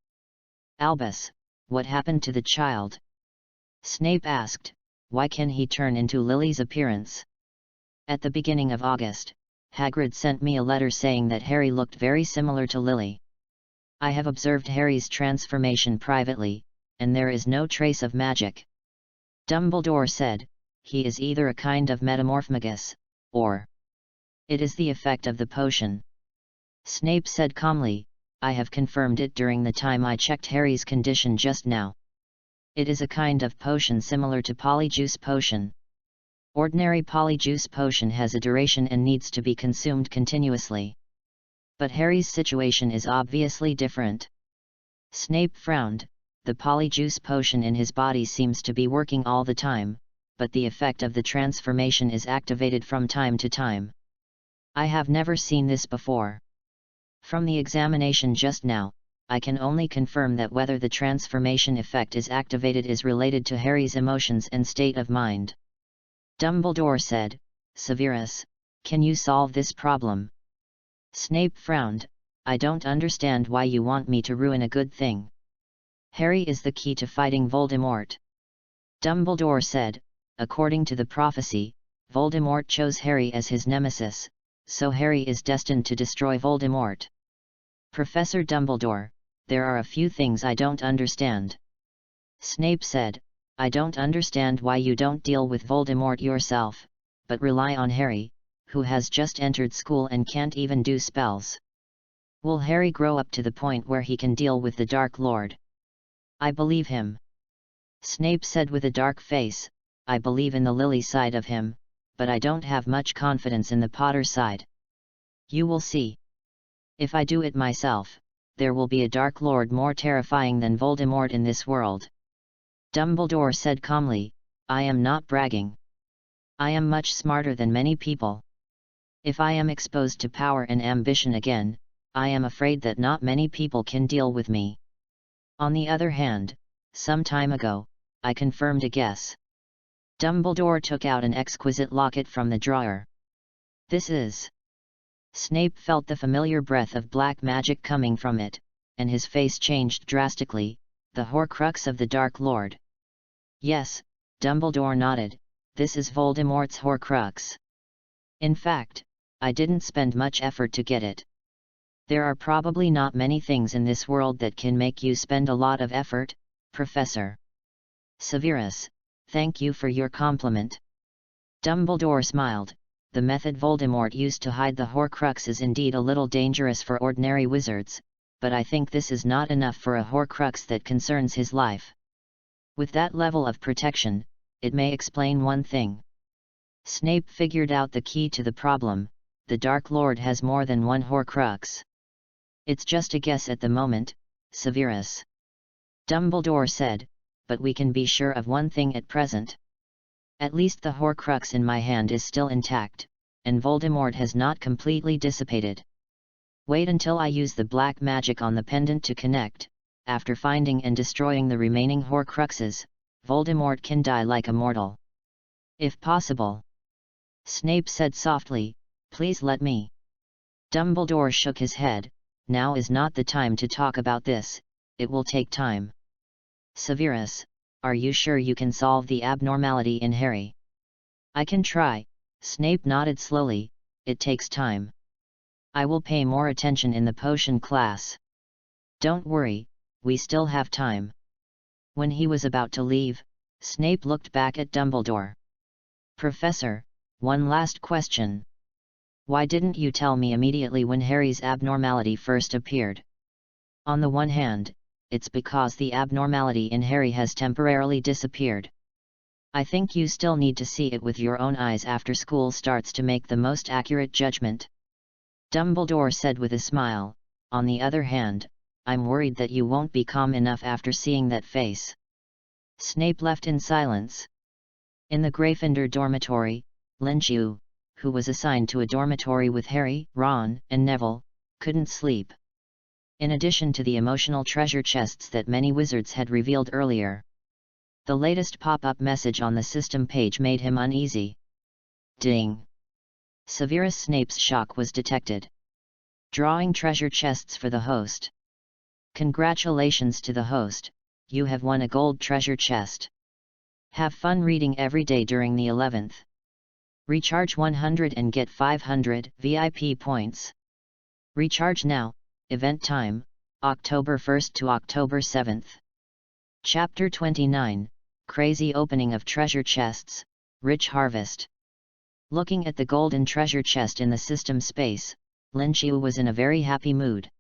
"Albus, what happened to the child?" Snape asked. "Why can he turn into Lily's appearance?" "At the beginning of August, Hagrid sent me a letter saying that Harry looked very similar to Lily. I have observed Harry's transformation privately, and there is no trace of magic." Dumbledore said, "He is either a kind of metamorphomagus, or it is the effect of the potion." Snape said calmly, "I have confirmed it during the time I checked Harry's condition just now. It is a kind of potion similar to polyjuice potion. Ordinary polyjuice potion has a duration and needs to be consumed continuously. But Harry's situation is obviously different." Snape frowned. "The polyjuice potion in his body seems to be working all the time, but the effect of the transformation is activated from time to time. I have never seen this before. From the examination just now, I can only confirm that whether the transformation effect is activated is related to Harry's emotions and state of mind." Dumbledore said, "Severus, can you solve this problem?" Snape frowned. "I don't understand why you want me to ruin a good thing. Harry is the key to fighting Voldemort." Dumbledore said, "According to the prophecy, Voldemort chose Harry as his nemesis, so Harry is destined to destroy Voldemort. Professor Dumbledore, there are a few things I don't understand." Snape said, "I don't understand why you don't deal with Voldemort yourself, but rely on Harry, who has just entered school and can't even do spells. Will Harry grow up to the point where he can deal with the Dark Lord? I believe him. Snape said with a dark face, I believe in the Lily side of him, but I don't have much confidence in the Potter side. You will see. If I do it myself, there will be a Dark Lord more terrifying than Voldemort in this world. Dumbledore said calmly, I am not bragging. I am much smarter than many people. If I am exposed to power and ambition again, I am afraid that not many people can deal with me. On the other hand, some time ago, I confirmed a guess. Dumbledore took out an exquisite locket from the drawer. This is... Snape felt the familiar breath of black magic coming from it, and his face changed drastically, the Horcrux of the Dark Lord. Yes, Dumbledore nodded, this is Voldemort's Horcrux. In fact, I didn't spend much effort to get it. There are probably not many things in this world that can make you spend a lot of effort, Professor. Severus, thank you for your compliment. Dumbledore smiled. The method Voldemort used to hide the Horcrux is indeed a little dangerous for ordinary wizards, but I think this is not enough for a Horcrux that concerns his life. With that level of protection, it may explain one thing. Snape figured out the key to the problem: the Dark Lord has more than one Horcrux. It's just a guess at the moment, Severus. Dumbledore said, but we can be sure of one thing at present. At least the Horcrux in my hand is still intact, and Voldemort has not completely dissipated. Wait until I use the black magic on the pendant to connect. After finding and destroying the remaining Horcruxes, Voldemort can die like a mortal. If possible. Snape said softly, please let me. Dumbledore shook his head, now is not the time to talk about this, it will take time. Severus, are you sure you can solve the abnormality in Harry? I can try, Snape nodded slowly, it takes time. I will pay more attention in the potion class. Don't worry, we still have time. When he was about to leave, Snape looked back at Dumbledore. Professor, one last question. Why didn't you tell me immediately when Harry's abnormality first appeared? On the one hand, it's because the abnormality in Harry has temporarily disappeared. I think you still need to see it with your own eyes after school starts to make the most accurate judgment. Dumbledore said with a smile, on the other hand, I'm worried that you won't be calm enough after seeing that face. Snape left in silence. In the Gryffindor dormitory, Linchiu, who was assigned to a dormitory with Harry, Ron, and Neville, couldn't sleep. In addition to the emotional treasure chests that many wizards had revealed earlier, the latest pop-up message on the system page made him uneasy. Ding! Severus Snape's shock was detected. Drawing treasure chests for the host. Congratulations to the host, you have won a gold treasure chest. Have fun reading every day during the 11th. Recharge 100 and get 500 VIP points. Recharge now. Event time, October 1st to October 7th. Chapter 29, Crazy Opening of Treasure Chests, Rich Harvest. Looking at the golden treasure chest in the system space, Linchiu was in a very happy mood.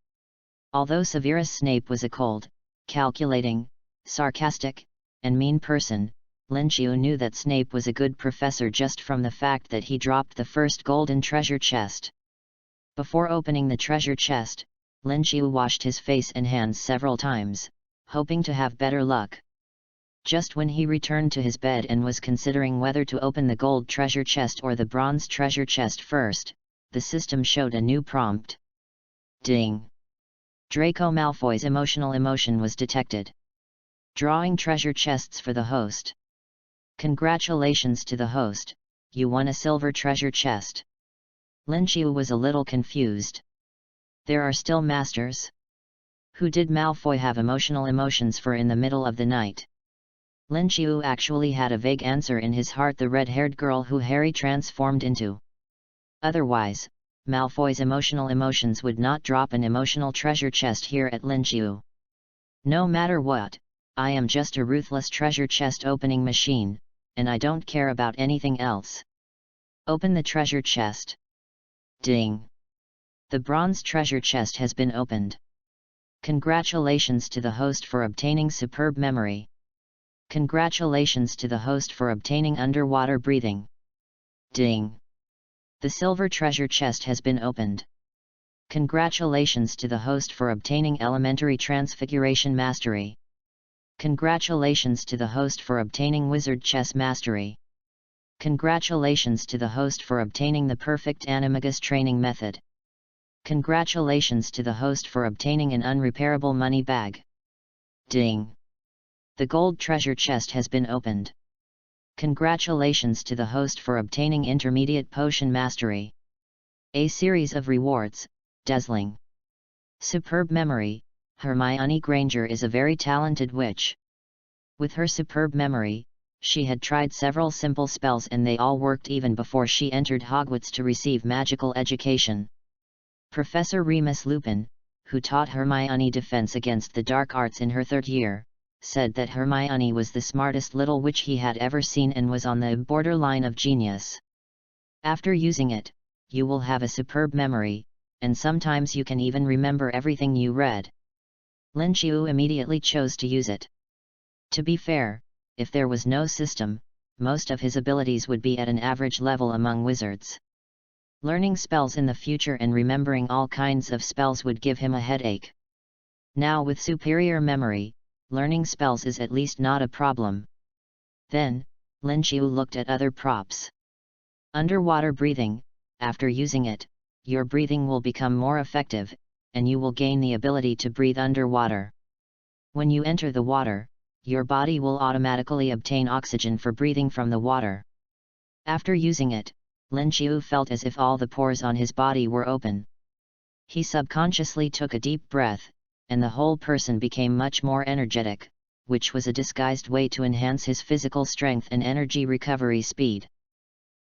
Although Severus Snape was a cold, calculating, sarcastic, and mean person, Linchiu knew that Snape was a good professor just from the fact that he dropped the first golden treasure chest. Before opening the treasure chest, Linchiu washed his face and hands several times, hoping to have better luck. Just when he returned to his bed and was considering whether to open the gold treasure chest or the bronze treasure chest first, the system showed a new prompt. Ding! Draco Malfoy's emotional emotion was detected. Drawing treasure chests for the host. Congratulations to the host, you won a silver treasure chest. Linchiu was a little confused. There are still masters? Who did Malfoy have emotional emotions for in the middle of the night? Linchiu actually had a vague answer in his heart: the red-haired girl who Harry transformed into. Otherwise, Malfoy's emotional emotions would not drop an emotional treasure chest here at Linchiu. No matter what, I am just a ruthless treasure chest opening machine, and I don't care about anything else. Open the treasure chest. Ding! The bronze treasure chest has been opened. Congratulations to the host for obtaining superb memory. Congratulations to the host for obtaining underwater breathing. Ding! The silver treasure chest has been opened. Congratulations to the host for obtaining elementary transfiguration mastery. Congratulations to the host for obtaining wizard chess mastery. Congratulations to the host for obtaining the perfect animagus training method. Congratulations to the host for obtaining an unrepairable money bag. Ding! The gold treasure chest has been opened. Congratulations to the host for obtaining intermediate potion mastery. A series of rewards, dazzling. Superb memory. Hermione Granger is a very talented witch. With her superb memory, she had tried several simple spells and they all worked even before she entered Hogwarts to receive magical education. Professor Remus Lupin, who taught Hermione defense against the dark arts in her third year, said that Hermione was the smartest little witch he had ever seen and was on the borderline of genius. After using it, you will have a superb memory, and sometimes you can even remember everything you read. Lin Qiu immediately chose to use it. To be fair, if there was no system, most of his abilities would be at an average level among wizards. Learning spells in the future and remembering all kinds of spells would give him a headache. Now with superior memory, learning spells is at least not a problem. Then, Lin Qiu looked at other props. Underwater breathing. After using it, your breathing will become more effective, and you will gain the ability to breathe underwater. When you enter the water, your body will automatically obtain oxygen for breathing from the water. After using it, Lin Qiu felt as if all the pores on his body were open. He subconsciously took a deep breath, and the whole person became much more energetic, which was a disguised way to enhance his physical strength and energy recovery speed.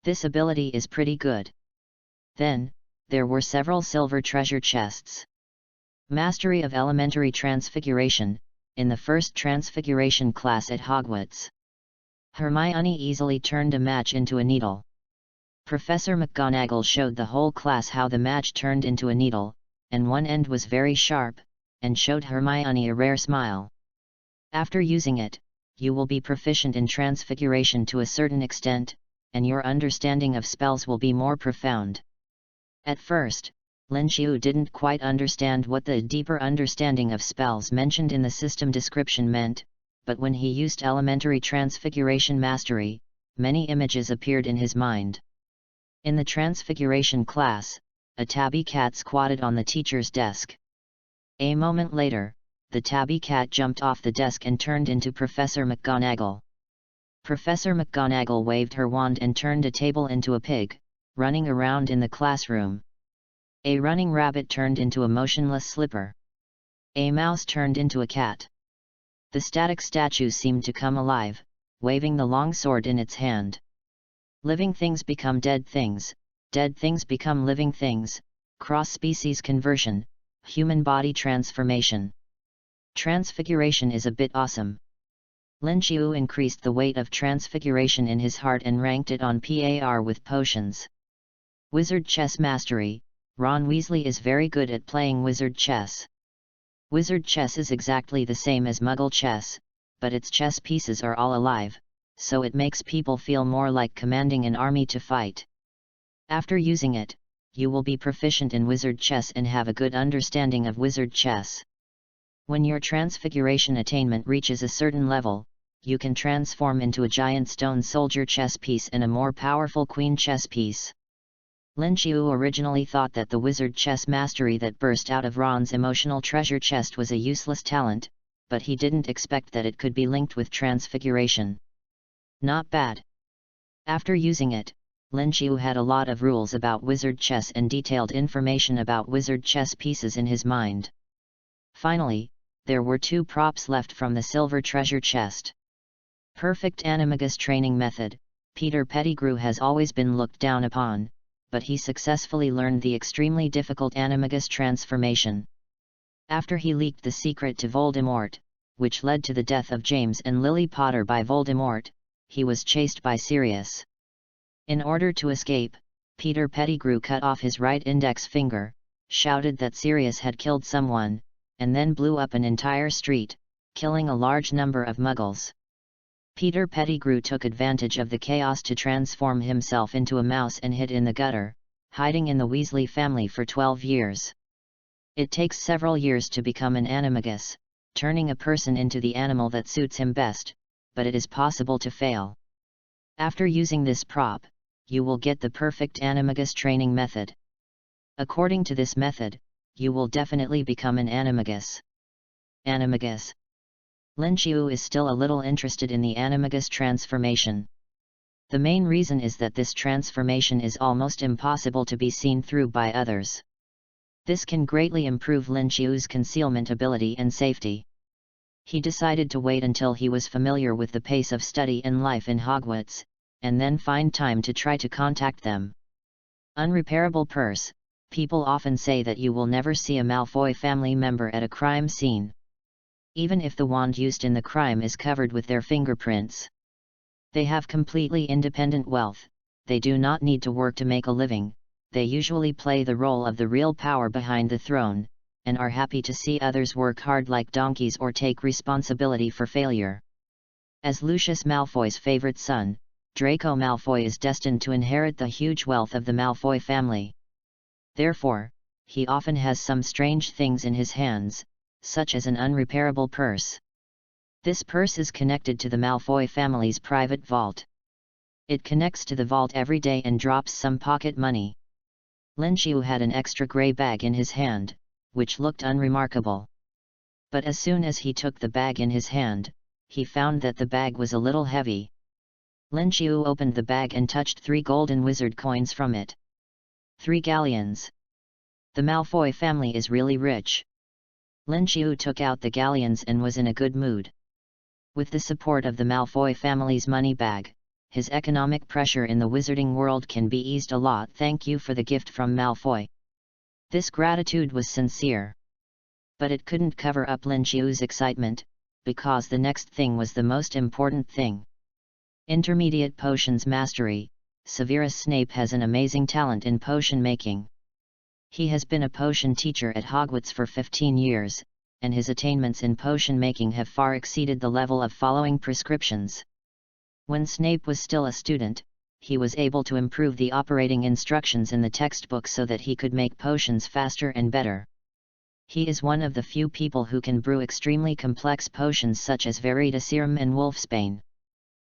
This ability is pretty good. Then, there were several silver treasure chests. Mastery of Elementary Transfiguration, in the first Transfiguration class at Hogwarts. Hermione easily turned a match into a needle. Professor McGonagall showed the whole class how the match turned into a needle, and one end was very sharp, and showed Hermione a rare smile. After using it, you will be proficient in transfiguration to a certain extent, and your understanding of spells will be more profound. At first, Lin Qiu didn't quite understand what the deeper understanding of spells mentioned in the system description meant, but when he used elementary transfiguration mastery, many images appeared in his mind. In the transfiguration class, a tabby cat squatted on the teacher's desk. A moment later, the tabby cat jumped off the desk and turned into Professor McGonagall. Professor McGonagall waved her wand and turned a table into a pig, running around in the classroom. A running rabbit turned into a motionless slipper. A mouse turned into a cat. The static statue seemed to come alive, waving the long sword in its hand. Living things become dead things become living things, cross-species conversion, human body transformation. Transfiguration is a bit awesome. Lin Qiu increased the weight of transfiguration in his heart and ranked it on par with potions. Wizard chess mastery. Ron Weasley is very good at playing wizard chess. Wizard chess is exactly the same as Muggle chess, but its chess pieces are all alive, so it makes people feel more like commanding an army to fight. After using it, you will be proficient in wizard chess and have a good understanding of wizard chess. When your transfiguration attainment reaches a certain level, you can transform into a giant stone soldier chess piece and a more powerful queen chess piece. Lin Qiu originally thought that the wizard chess mastery that burst out of Ron's emotional treasure chest was a useless talent, but he didn't expect that it could be linked with transfiguration. Not bad. After using it, Lin Qiu had a lot of rules about wizard chess and detailed information about wizard chess pieces in his mind. Finally, there were 2 props left from the silver treasure chest. Perfect animagus training method. Peter Pettigrew has always been looked down upon, but he successfully learned the extremely difficult animagus transformation. After he leaked the secret to Voldemort, which led to the death of James and Lily Potter by Voldemort, he was chased by Sirius. In order to escape, Peter Pettigrew cut off his right index finger, shouted that Sirius had killed someone, and then blew up an entire street, killing a large number of Muggles. Peter Pettigrew took advantage of the chaos to transform himself into a mouse and hid in the gutter, hiding in the Weasley family for 12 years. It takes several years to become an animagus, turning a person into the animal that suits him best, but it is possible to fail. After using this prop, you will get the perfect animagus training method. According to this method, you will definitely become an animagus. Animagus. Lin Qiu is still a little interested in the animagus transformation. The main reason is that this transformation is almost impossible to be seen through by others. This can greatly improve Lin Qiu's concealment ability and safety. He decided to wait until he was familiar with the pace of study and life in Hogwarts, and then find time to try to contact them. Unrepairable purse. People often say that you will never see a Malfoy family member at a crime scene. Even if the wand used in the crime is covered with their fingerprints. They have completely independent wealth, they do not need to work to make a living, they usually play the role of the real power behind the throne, and are happy to see others work hard like donkeys or take responsibility for failure. As Lucius Malfoy's favorite son, Draco Malfoy is destined to inherit the huge wealth of the Malfoy family. Therefore, he often has some strange things in his hands, such as an unrepairable purse. This purse is connected to the Malfoy family's private vault. It connects to the vault every day and drops some pocket money. Lin Qiu had an extra grey bag in his hand, which looked unremarkable. But as soon as he took the bag in his hand, he found that the bag was a little heavy. Lin Qiu opened the bag and touched 3 golden wizard coins from it. 3 galleons. The Malfoy family is really rich. Lin Qiu took out the galleons and was in a good mood. With the support of the Malfoy family's money bag, his economic pressure in the wizarding world can be eased a lot. Thank you for the gift from Malfoy. This gratitude was sincere. But it couldn't cover up Lin Qiu's excitement, because the next thing was the most important thing. Intermediate Potions Mastery. Severus Snape has an amazing talent in potion making. He has been a potion teacher at Hogwarts for 15 years, and his attainments in potion making have far exceeded the level of following prescriptions. When Snape was still a student, he was able to improve the operating instructions in the textbook so that he could make potions faster and better. He is one of the few people who can brew extremely complex potions such as Veritaserum and Wolfsbane.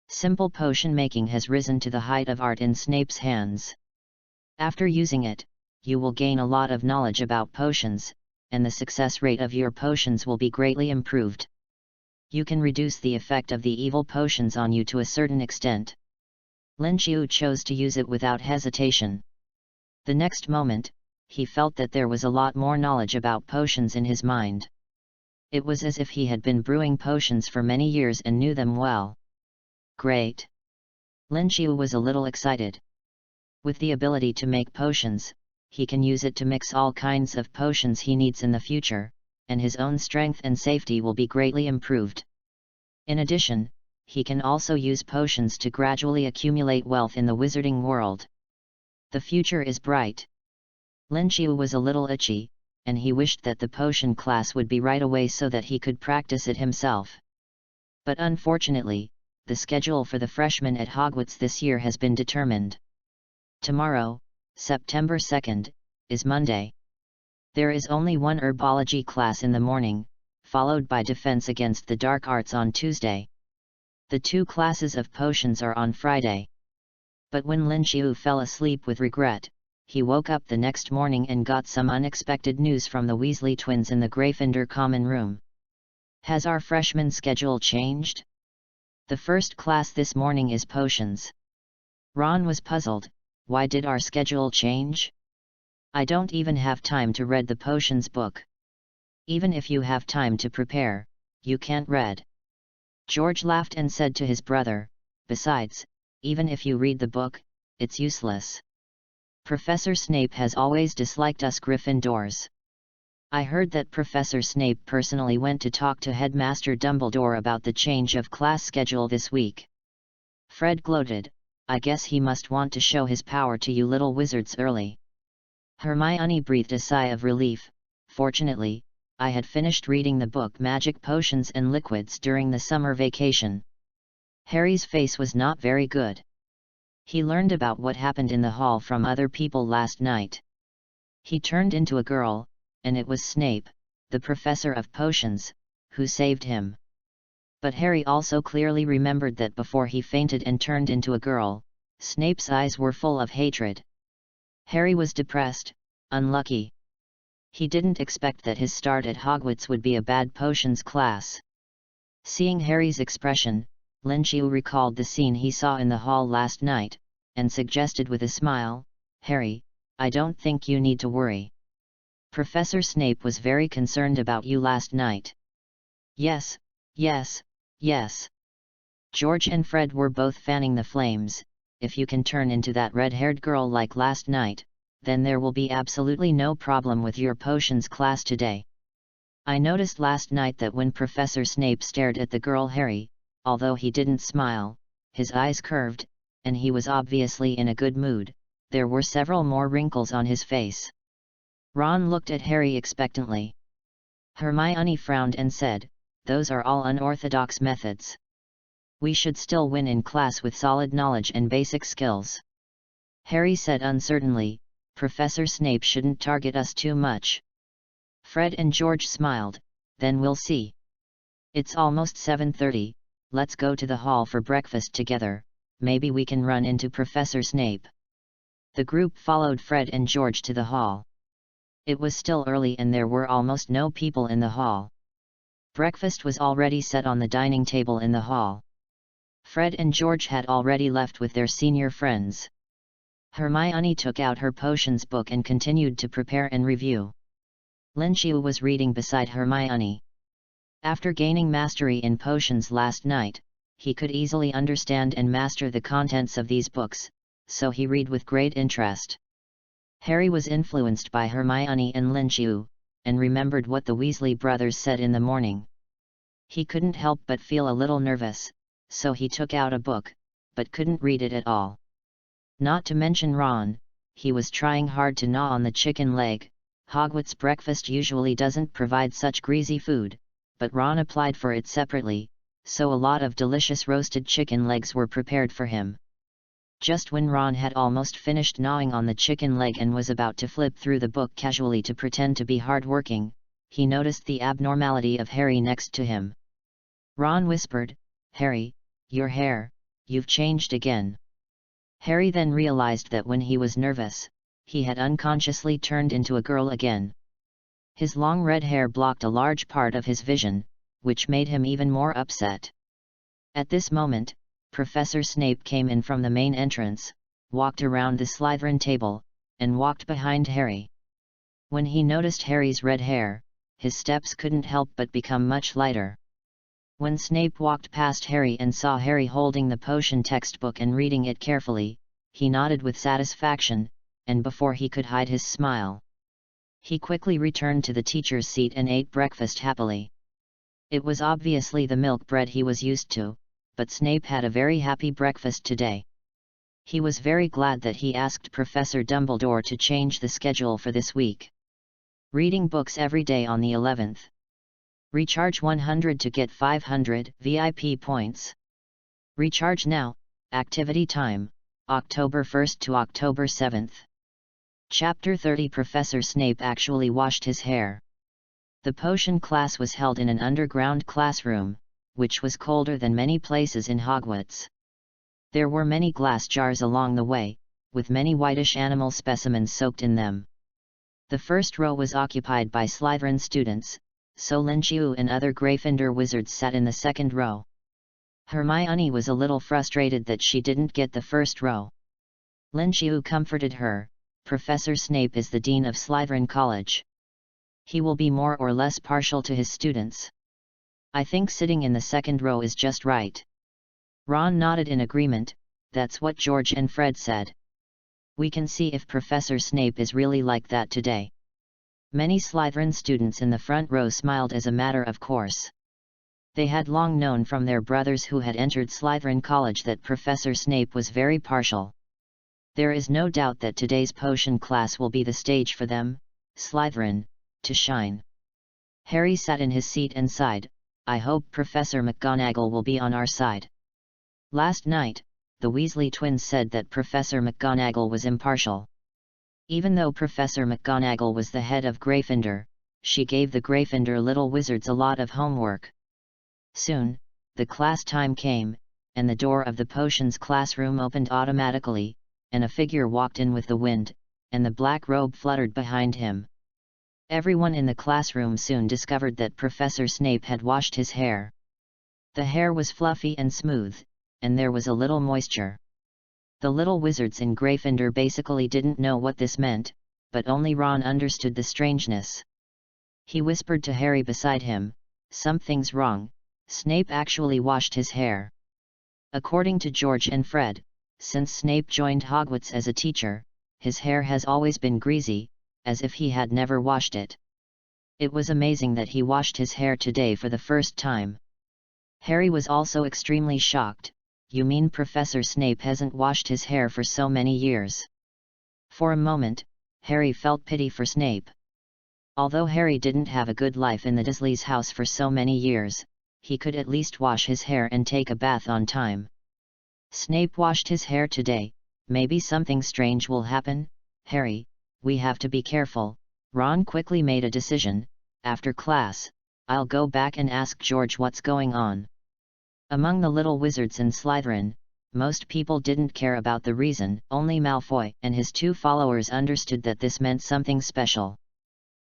Simple potion making has risen to the height of art in Snape's hands. After using it, you will gain a lot of knowledge about potions, and the success rate of your potions will be greatly improved. You can reduce the effect of the evil potions on you to a certain extent. Lin Qiu chose to use it without hesitation. The next moment, he felt that there was a lot more knowledge about potions in his mind. It was as if he had been brewing potions for many years and knew them well. Great! Lin Qiu was a little excited. With the ability to make potions, he can use it to mix all kinds of potions he needs in the future, and his own strength and safety will be greatly improved. In addition, he can also use potions to gradually accumulate wealth in the wizarding world. The future is bright. Lin Qiu was a little itchy, and he wished that the potion class would be right away so that he could practice it himself. But unfortunately, the schedule for the freshmen at Hogwarts this year has been determined. Tomorrow, September 2nd, is Monday. There is only one herbology class in the morning, followed by defense against the dark arts on Tuesday. The 2 classes of potions are on Friday. But when Lin Qiu fell asleep with regret, he woke up the next morning and got some unexpected news from the Weasley twins in the Gryffindor common room. Has our freshman schedule changed? The first class this morning is potions. Ron was puzzled. Why did our schedule change? I don't even have time to read the potions book. Even if you have time to prepare, you can't read. George laughed and said to his brother, besides, even if you read the book, it's useless. Professor Snape has always disliked us Gryffindors. I heard that Professor Snape personally went to talk to Headmaster Dumbledore about the change of class schedule this week. Fred gloated, I guess he must want to show his power to you little wizards early." Hermione breathed a sigh of relief. "Fortunately, I had finished reading the book Magic Potions and Liquids during the summer vacation." Harry's face was not very good. He learned about what happened in the hall from other people last night. He turned into a girl, and it was Snape, the professor of potions, who saved him. But Harry also clearly remembered that before he fainted and turned into a girl, Snape's eyes were full of hatred. Harry was depressed, unlucky. He didn't expect that his start at Hogwarts would be a bad potions class. Seeing Harry's expression, Lin Qiu recalled the scene he saw in the hall last night, and suggested with a smile, "Harry, I don't think you need to worry. Professor Snape was very concerned about you last night." "Yes, yes, yes." George and Fred were both fanning the flames. "If you can turn into that red-haired girl like last night, then there will be absolutely no problem with your potions class today. I noticed last night that when Professor Snape stared at the girl Harry, although he didn't smile, his eyes curved, and he was obviously in a good mood, there were several more wrinkles on his face." Ron looked at Harry expectantly. Hermione frowned and said, "Those are all unorthodox methods. We should still win in class with solid knowledge and basic skills." Harry said uncertainly, "Professor Snape shouldn't target us too much." Fred and George smiled, "Then we'll see. It's almost 7:30, let's go to the hall for breakfast together, maybe we can run into Professor Snape." The group followed Fred and George to the hall. It was still early and there were almost no people in the hall. Breakfast was already set on the dining table in the hall. Fred and George had already left with their senior friends. Hermione took out her potions book and continued to prepare and review. Lin Qiu was reading beside Hermione. After gaining mastery in potions last night, he could easily understand and master the contents of these books, so he read with great interest. Harry was influenced by Hermione and Lin Qiu, and remembered what the Weasley brothers said in the morning. He couldn't help but feel a little nervous, so he took out a book, but couldn't read it at all. Not to mention Ron, he was trying hard to gnaw on the chicken leg. Hogwarts breakfast usually doesn't provide such greasy food, but Ron applied for it separately, so a lot of delicious roasted chicken legs were prepared for him. Just when Ron had almost finished gnawing on the chicken leg and was about to flip through the book casually to pretend to be hard-working, he noticed the abnormality of Harry next to him. Ron whispered, "Harry, your hair, you've changed again." Harry then realized that when he was nervous, he had unconsciously turned into a girl again. His long red hair blocked a large part of his vision, which made him even more upset. At this moment, Professor Snape came in from the main entrance, walked around the Slytherin table, and walked behind Harry. When he noticed Harry's red hair, his steps couldn't help but become much lighter. When Snape walked past Harry and saw Harry holding the potion textbook and reading it carefully, he nodded with satisfaction, and before he could hide his smile, he quickly returned to the teacher's seat and ate breakfast happily. It was obviously the milk bread he was used to, but Snape had a very happy breakfast today. He was very glad that he asked Professor Dumbledore to change the schedule for this week. Reading books every day on the 11th. Recharge 100 to get 500 VIP points. Recharge now. Activity time, October 1st to October 7th. Chapter 30. Professor Snape actually washed his hair. The potion class was held in an underground classroom, which was colder than many places in Hogwarts. There were many glass jars along the way, with many whitish animal specimens soaked in them. The first row was occupied by Slytherin students, so Lin Qiu and other Gryffindor wizards sat in the second row. Hermione was a little frustrated that she didn't get the first row. Lin Qiu comforted her, "Professor Snape is the dean of Slytherin College. He will be more or less partial to his students. I think sitting in the second row is just right." Ron nodded in agreement. "That's what George and Fred said. We can see if Professor Snape is really like that today." Many Slytherin students in the front row smiled as a matter of course. They had long known from their brothers who had entered Slytherin College that Professor Snape was very partial. There is no doubt that today's potion class will be the stage for them, Slytherin, to shine. Harry sat in his seat and sighed, I hope Professor McGonagall will be on our side. Last night, the Weasley twins said that Professor McGonagall was impartial. Even though Professor McGonagall was the head of Gryffindor, she gave the Gryffindor little wizards a lot of homework. Soon, the class time came, and the door of the potions classroom opened automatically, and a figure walked in with the wind, and the black robe fluttered behind him. Everyone in the classroom soon discovered that Professor Snape had washed his hair. The hair was fluffy and smooth, and there was a little moisture. The little wizards in Gryffindor basically didn't know what this meant, but only Ron understood the strangeness. He whispered to Harry beside him, "Something's wrong, Snape actually washed his hair." According to George and Fred, since Snape joined Hogwarts as a teacher, his hair has always been greasy, as if he had never washed it. It was amazing that he washed his hair today for the first time. Harry was also extremely shocked. You mean Professor Snape hasn't washed his hair for so many years? For a moment, Harry felt pity for Snape. Although Harry didn't have a good life in the Dursleys' house for so many years, he could at least wash his hair and take a bath on time. Snape washed his hair today, maybe something strange will happen. Harry, we have to be careful. Ron quickly made a decision. After class, I'll go back and ask George what's going on. Among the little wizards in Slytherin, most people didn't care about the reason. Only Malfoy and his two followers understood that this meant something special.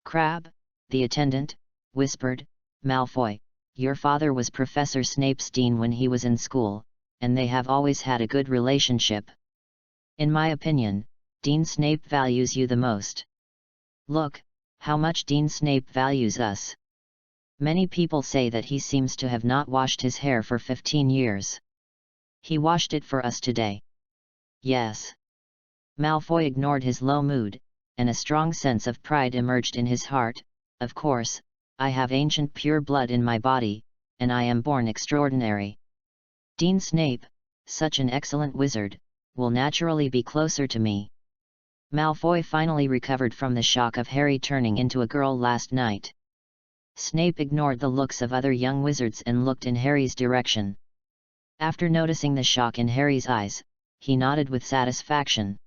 Crabbe, the attendant, whispered, "Malfoy, your father was Professor Snape's dean when he was in school, and they have always had a good relationship. In my opinion, Dean Snape values you the most. Look, how much Dean Snape values us. Many people say that he seems to have not washed his hair for 15 years. He washed it for us today." Yes. Malfoy ignored his low mood, and a strong sense of pride emerged in his heart. Of course, I have ancient pure blood in my body, and I am born extraordinary. Dean Snape, such an excellent wizard, will naturally be closer to me. Malfoy finally recovered from the shock of Harry turning into a girl last night. Snape ignored the looks of other young wizards and looked in Harry's direction. After noticing the shock in Harry's eyes, he nodded with satisfaction.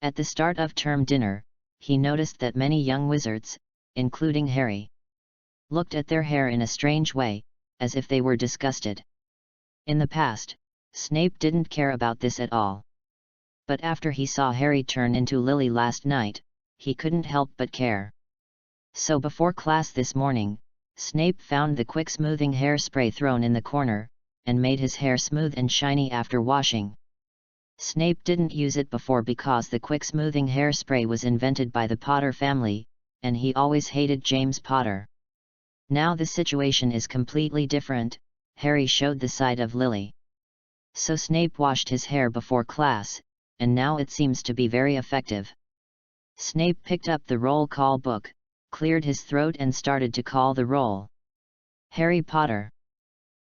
At the start of term dinner, he noticed that many young wizards, including Harry, looked at their hair in a strange way, as if they were disgusted. In the past, Snape didn't care about this at all. But after he saw Harry turn into Lily last night, he couldn't help but care. So before class this morning, Snape found the quick smoothing hairspray thrown in the corner, and made his hair smooth and shiny after washing. Snape didn't use it before because the quick smoothing hairspray was invented by the Potter family, and he always hated James Potter. Now the situation is completely different. Harry showed the side of Lily. So Snape washed his hair before class, and now it seems to be very effective. Snape picked up the roll call book, cleared his throat and started to call the roll. Harry Potter.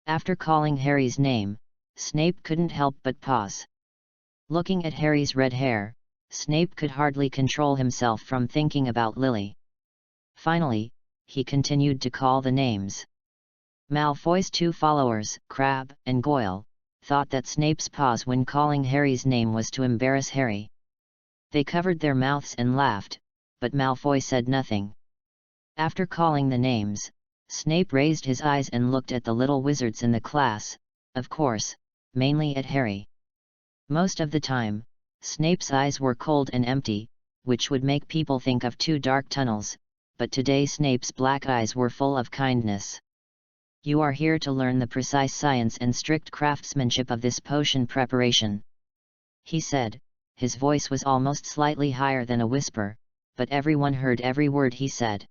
After calling Harry's name, Snape couldn't help but pause. Looking at Harry's red hair, Snape could hardly control himself from thinking about Lily. Finally, he continued to call the names. Malfoy's two followers, Crabbe and Goyle, thought that Snape's pause when calling Harry's name was to embarrass Harry. They covered their mouths and laughed, but Malfoy said nothing. After calling the names, Snape raised his eyes and looked at the little wizards in the class, of course, mainly at Harry. Most of the time, Snape's eyes were cold and empty, which would make people think of two dark tunnels, but today Snape's black eyes were full of kindness. "You are here to learn the precise science and strict craftsmanship of this potion preparation," he said. His voice was almost slightly higher than a whisper, but everyone heard every word he said.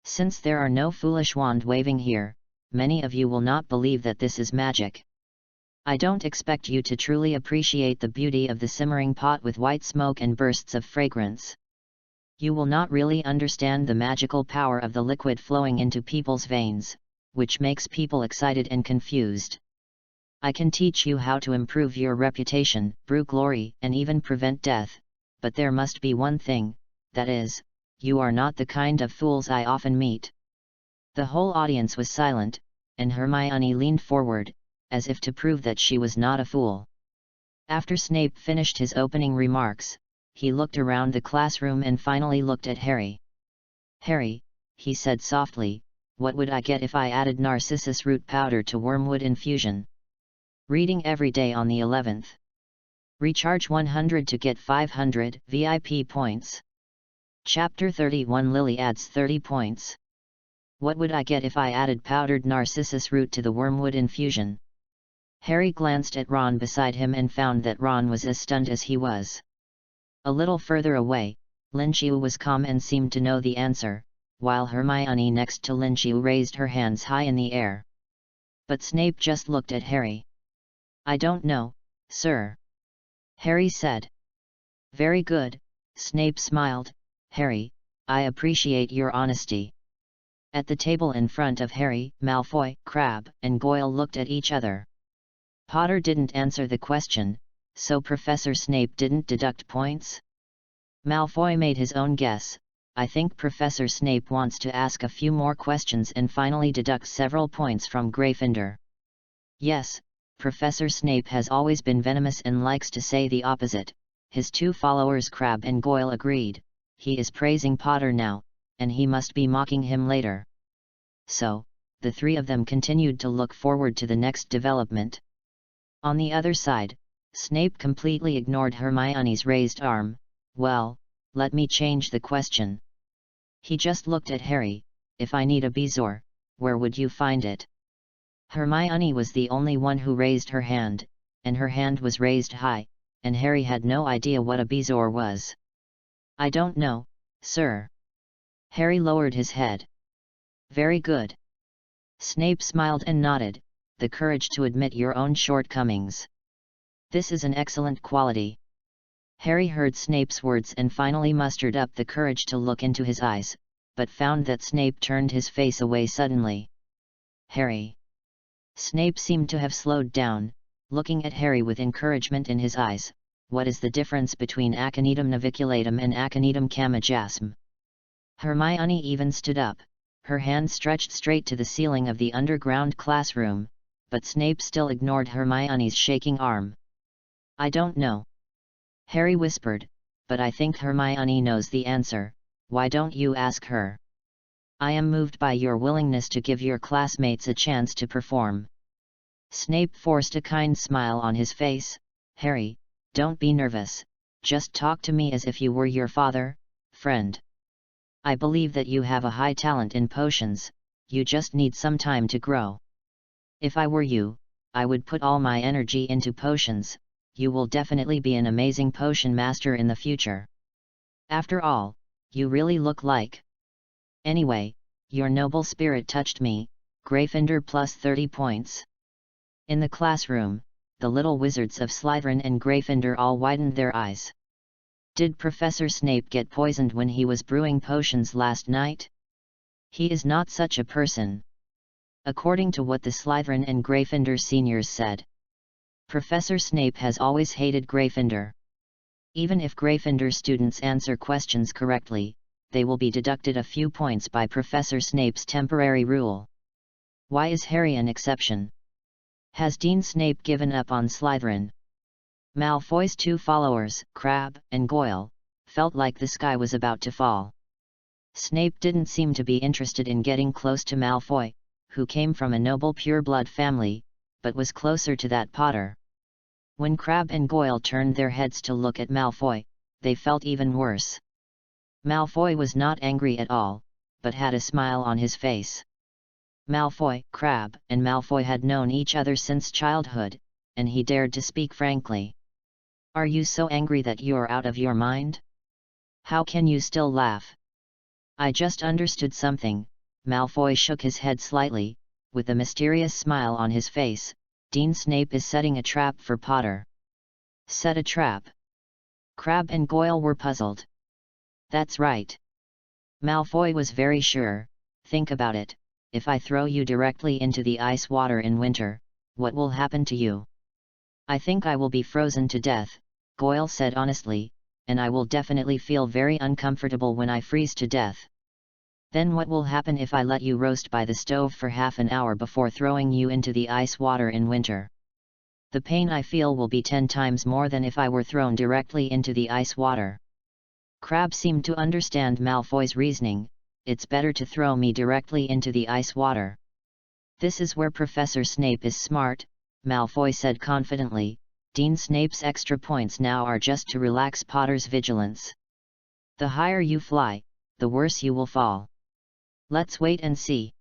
"Since there are no foolish wand-waving here, many of you will not believe that this is magic. I don't expect you to truly appreciate the beauty of the simmering pot with white smoke and bursts of fragrance. You will not really understand the magical power of the liquid flowing into people's veins, which makes people excited and confused. I can teach you how to improve your reputation, brew glory, and even prevent death, but there must be one thing, that is, you are not the kind of fools I often meet." The whole audience was silent, and Hermione leaned forward, as if to prove that she was not a fool. After Snape finished his opening remarks, he looked around the classroom and finally looked at Harry. "Harry," he said softly, "what would I get if I added narcissus root powder to wormwood infusion? Reading every day on the 11th. Recharge 100 to get 500 VIP points. Chapter 31 Lily adds 30 points. What would I get if I added powdered narcissus root to the wormwood infusion?" Harry glanced at Ron beside him and found that Ron was as stunned as he was. A little further away, Linchiu was calm and seemed to know the answer, while Hermione next to Linchiu raised her hands high in the air. But Snape just looked at Harry. "I don't know, sir," Harry said. "Very good," Snape smiled. "Harry, I appreciate your honesty." At the table in front of Harry, Malfoy, Crabbe, and Goyle looked at each other. Potter didn't answer the question, so Professor Snape didn't deduct points? Malfoy made his own guess. "I think Professor Snape wants to ask a few more questions and finally deduct several points from Gryffindor." "Yes, Professor Snape has always been venomous and likes to say the opposite," his two followers Crabbe and Goyle agreed. "He is praising Potter now, and he must be mocking him later." So, the three of them continued to look forward to the next development. On the other side, Snape completely ignored Hermione's raised arm. "Well, let me change the question." He just looked at Harry. "If I need a bezoar, where would you find it?" Hermione was the only one who raised her hand, and her hand was raised high, and Harry had no idea what a bezoar was. "I don't know, sir." Harry lowered his head. "Very good." Snape smiled and nodded, "The courage to admit your own shortcomings. This is an excellent quality." Harry heard Snape's words and finally mustered up the courage to look into his eyes, but found that Snape turned his face away suddenly. "Harry." Snape seemed to have slowed down, looking at Harry with encouragement in his eyes. "What is the difference between Aconitum naviculatum and Aconitum camajasm?" Hermione even stood up, her hand stretched straight to the ceiling of the underground classroom, but Snape still ignored Hermione's shaking arm. "I don't know," Harry whispered, "but I think Hermione knows the answer. Why don't you ask her?" "I am moved by your willingness to give your classmates a chance to perform." Snape forced a kind smile on his face. "Harry, don't be nervous, just talk to me as if you were your father, friend. I believe that you have a high talent in potions, you just need some time to grow. If I were you, I would put all my energy into potions. You will definitely be an amazing potion master in the future. After all, you really look like... Anyway, your noble spirit touched me." Gryffindor plus 30 points. In the classroom, the little wizards of Slytherin and Gryffindor all widened their eyes. Did Professor Snape get poisoned when he was brewing potions last night? He is not such a person. According to what the Slytherin and Gryffindor seniors said, Professor Snape has always hated Gryffindor. Even if Gryffindor students answer questions correctly, they will be deducted a few points by Professor Snape's temporary rule. Why is Harry an exception? Has Dean Snape given up on Slytherin? Malfoy's two followers, Crabbe and Goyle, felt like the sky was about to fall. Snape didn't seem to be interested in getting close to Malfoy, who came from a noble pure-blood family, but was closer to that Potter. When Crabbe and Goyle turned their heads to look at Malfoy, they felt even worse. Malfoy was not angry at all, but had a smile on his face. Malfoy, Crabbe, and Malfoy had known each other since childhood, and he dared to speak frankly. "Are you so angry that you're out of your mind? How can you still laugh?" "I just understood something." Malfoy shook his head slightly, with a mysterious smile on his face. "Dean Snape is setting a trap for Potter." "Set a trap?" Crabbe and Goyle were puzzled. "That's right." Malfoy was very sure. "Think about it, if I throw you directly into the ice water in winter, what will happen to you? I think I will be frozen to death, Goyle said honestly, and I will definitely feel very uncomfortable when I freeze to death. Then what will happen if I let you roast by the stove for half an hour before throwing you into the ice water in winter? The pain I feel will be 10 times more than if I were thrown directly into the ice water. Crabbe seemed to understand Malfoy's reasoning. It's better to throw me directly into the ice water. This is where Professor Snape is smart, Malfoy said confidently. Dean Snape's extra points now are just to relax Potter's vigilance. The higher you fly, the worse you will fall. Let's wait and see.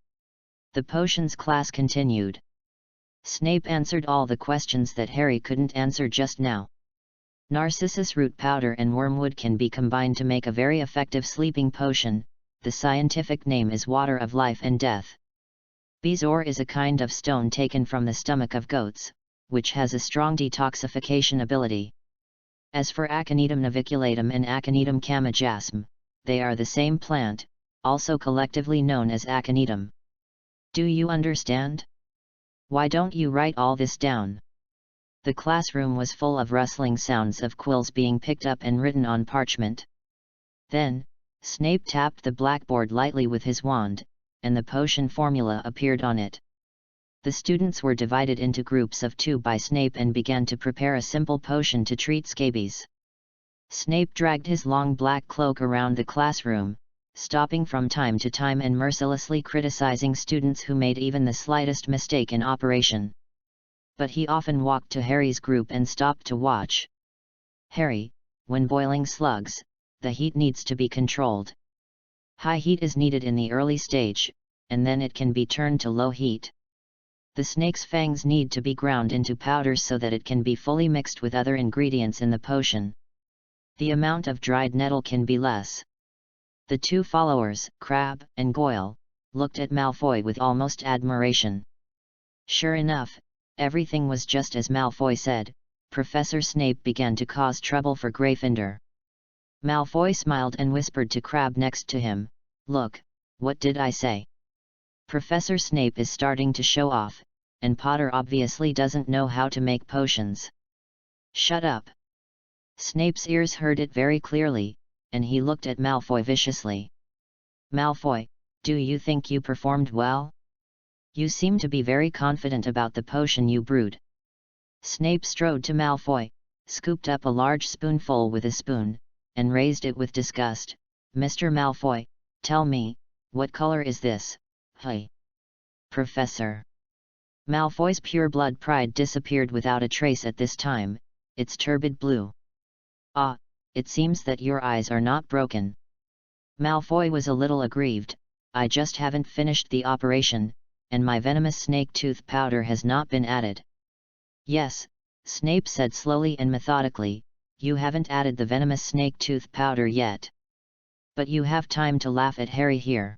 The potions class continued. Snape answered all the questions that Harry couldn't answer just now. Narcissus root powder and wormwood can be combined to make a very effective sleeping potion. The scientific name is Water of Life and Death. Bezoar is a kind of stone taken from the stomach of goats, which has a strong detoxification ability. As for Aconitum naviculatum and Aconitum camajasm, they are the same plant, also collectively known as aconitum. Do you understand? Why don't you write all this down? The classroom was full of rustling sounds of quills being picked up and written on parchment. Then, Snape tapped the blackboard lightly with his wand, and the potion formula appeared on it. The students were divided into groups of 2 by Snape and began to prepare a simple potion to treat scabies. Snape dragged his long black cloak around the classroom, stopping from time to time and mercilessly criticizing students who made even the slightest mistake in operation. But he often walked to Harry's group and stopped to watch. Harry, when boiling slugs, the heat needs to be controlled. High heat is needed in the early stage, and then it can be turned to low heat. The snake's fangs need to be ground into powder so that it can be fully mixed with other ingredients in the potion. The amount of dried nettle can be less. The 2 followers, Crabbe and Goyle, looked at Malfoy with almost admiration. Sure enough, everything was just as Malfoy said. Professor Snape began to cause trouble for Gryffindor. Malfoy smiled and whispered to Crabbe next to him, "Look, what did I say? Professor Snape is starting to show off, and Potter obviously doesn't know how to make potions." "Shut up." Snape's ears heard it very clearly, and he looked at Malfoy viciously. "Malfoy, do you think you performed well? You seem to be very confident about the potion you brewed." Snape strode to Malfoy, scooped up a large spoonful with a spoon, and raised it with disgust. "Mr. Malfoy, tell me, what color is this?" "Hey, Professor." Malfoy's pure-blood pride disappeared without a trace at this time. "It's turbid blue." "Ah, it seems that your eyes are not broken." Malfoy was a little aggrieved. "I just haven't finished the operation, and my venomous snake tooth powder has not been added." "Yes," Snape said slowly and methodically, "you haven't added the venomous snake tooth powder yet. But you have time to laugh at Harry here.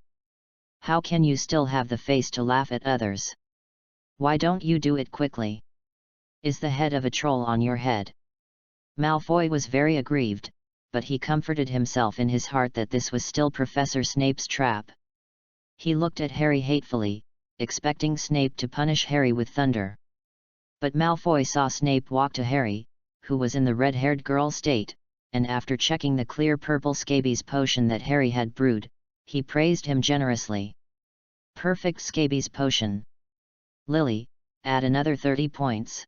How can you still have the face to laugh at others? Why don't you do it quickly? Is the head of a troll on your head?" Malfoy was very aggrieved, but he comforted himself in his heart that this was still Professor Snape's trap. He looked at Harry hatefully, expecting Snape to punish Harry with thunder. But Malfoy saw Snape walk to Harry, who was in the red-haired girl state, and after checking the clear purple scabies potion that Harry had brewed, he praised him generously. "Perfect scabies potion. Lily, add another 30 points."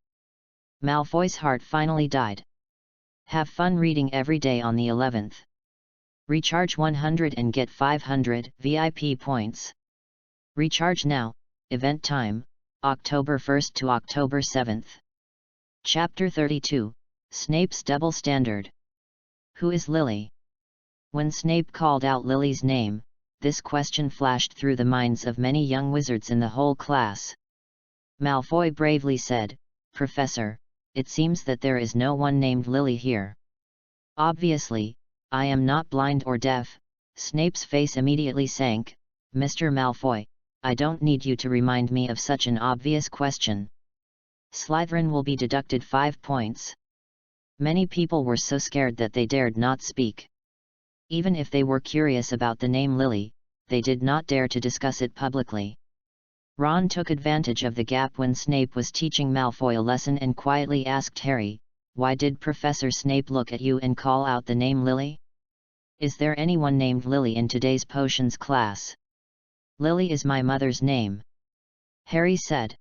Malfoy's heart finally died. Have fun reading every day on the 11th. Recharge 100 and get 500 VIP points. Recharge now. Event time, October 1st to October 7th. Chapter 32, Snape's Double Standard. Who is Lily? When Snape called out Lily's name, this question flashed through the minds of many young wizards in the whole class. Malfoy bravely said, "Professor, it seems that there is no one named Lily here." "Obviously, I am not blind or deaf." Snape's face immediately sank. "Mr. Malfoy, I don't need you to remind me of such an obvious question. Slytherin will be deducted 5 points." Many people were so scared that they dared not speak. Even if they were curious about the name Lily, they did not dare to discuss it publicly. Ron took advantage of the gap when Snape was teaching Malfoy a lesson and quietly asked Harry, "Why did Professor Snape look at you and call out the name Lily? Is there anyone named Lily in today's potions class?" "Lily is my mother's name," Harry said.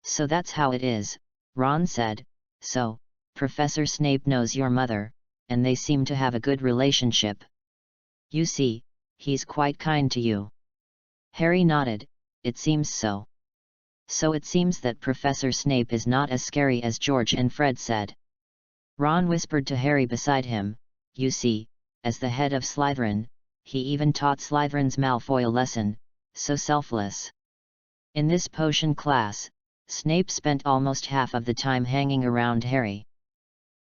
"So that's how it is," Ron said. "So, Professor Snape knows your mother, and they seem to have a good relationship. You see, he's quite kind to you." Harry nodded. "It seems so." "So it seems that Professor Snape is not as scary as George and Fred said." Ron whispered to Harry beside him, "You see, as the head of Slytherin, he even taught Slytherin's Malfoy a lesson, so selfless." In this potion class, Snape spent almost half of the time hanging around Harry.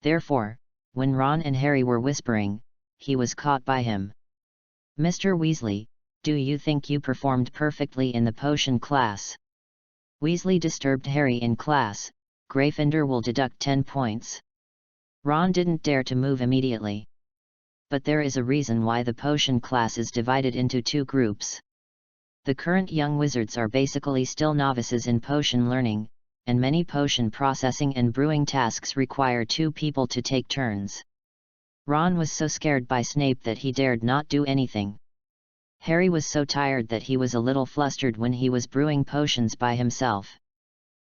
Therefore, when Ron and Harry were whispering, he was caught by him. "Mr. Weasley, do you think you performed perfectly in the potion class?" Weasley disturbed Harry in class. "Gryffindor will deduct 10 points. Ron didn't dare to move immediately. "But there is a reason why the potion class is divided into two groups. The current young wizards are basically still novices in potion learning, and many potion processing and brewing tasks require 2 people to take turns." Ron was so scared by Snape that he dared not do anything. Harry was so tired that he was a little flustered when he was brewing potions by himself.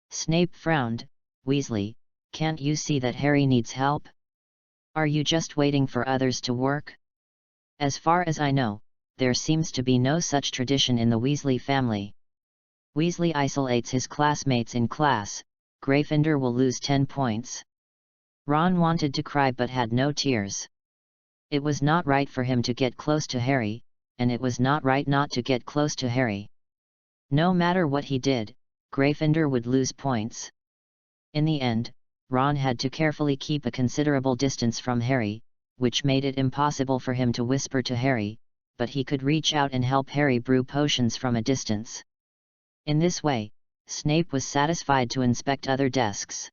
Snape frowned. "Weasley, can't you see that Harry needs help? Are you just waiting for others to work? As far as I know, there seems to be no such tradition in the Weasley family. Weasley isolates his classmates in class. Gryffindor will lose 10 points." Ron wanted to cry but had no tears. It was not right for him to get close to Harry, and it was not right not to get close to Harry. No matter what he did, Gryffindor would lose points. In the end, Ron had to carefully keep a considerable distance from Harry, which made it impossible for him to whisper to Harry, but he could reach out and help Harry brew potions from a distance. In this way, Snape was satisfied to inspect other desks.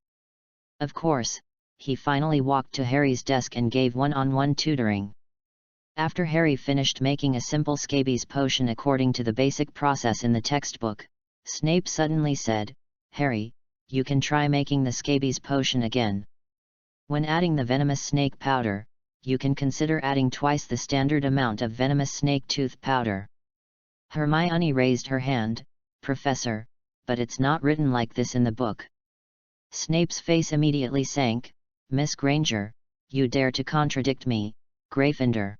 Of course, he finally walked to Harry's desk and gave one-on-one tutoring. After Harry finished making a simple scabies potion according to the basic process in the textbook, Snape suddenly said, "Harry, you can try making the scabies potion again. When adding the venomous snake powder, you can consider adding twice the standard amount of venomous snake tooth powder." Hermione raised her hand. "Professor, but it's not written like this in the book." Snape's face immediately sank. "Miss Granger, you dare to contradict me, Gryffindor."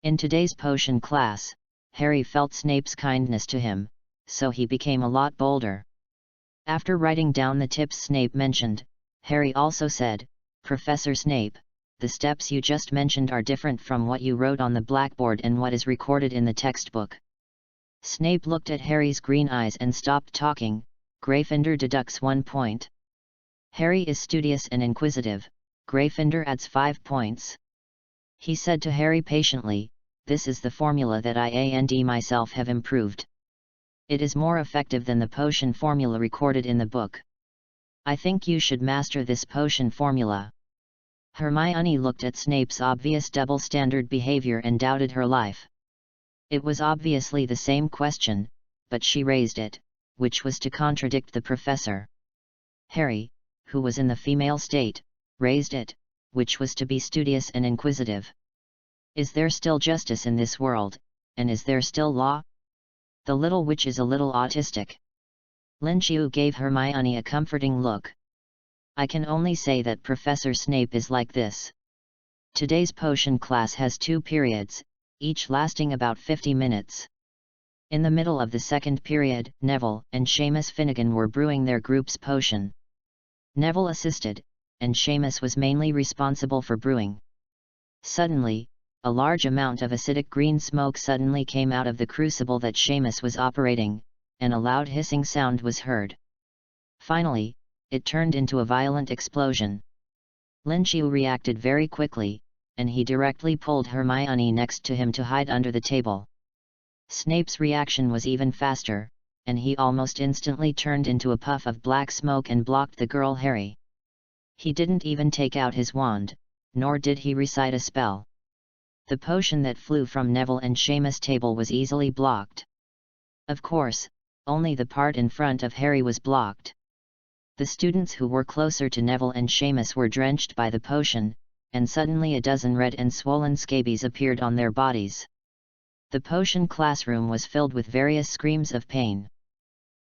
In today's potion class, Harry felt Snape's kindness to him, so he became a lot bolder. After writing down the tips Snape mentioned, Harry also said, "Professor Snape, the steps you just mentioned are different from what you wrote on the blackboard and what is recorded in the textbook." Snape looked at Harry's green eyes and stopped talking. "Gryffindor deducts 1 point. Harry is studious and inquisitive. Gryffindor adds 5 points. He said to Harry patiently, "This is the formula that I and myself have improved. It is more effective than the potion formula recorded in the book. I think you should master this potion formula." Hermione looked at Snape's obvious double-standard behavior and doubted her life. It was obviously the same question, but she raised it, which was to contradict the professor. Harry, who was in the female state, raised it, which was to be studious and inquisitive. Is there still justice in this world, and is there still law? The little witch is a little autistic. Lin Qiu gave Hermione a comforting look. I can only say that Professor Snape is like this. Today's potion class has 2 periods, each lasting about 50 minutes. In the middle of the second period, Neville and Seamus Finnegan were brewing their group's potion. Neville assisted, and Seamus was mainly responsible for brewing. Suddenly, a large amount of acidic green smoke suddenly came out of the crucible that Seamus was operating, and a loud hissing sound was heard. Finally, it turned into a violent explosion. Lin Qiu reacted very quickly, and he directly pulled Hermione next to him to hide under the table. Snape's reaction was even faster, and he almost instantly turned into a puff of black smoke and blocked the girl Harry. He didn't even take out his wand, nor did he recite a spell. The potion that flew from Neville and Seamus' table was easily blocked. Of course, only the part in front of Harry was blocked. The students who were closer to Neville and Seamus were drenched by the potion, and suddenly a dozen red and swollen scabies appeared on their bodies. The potion classroom was filled with various screams of pain.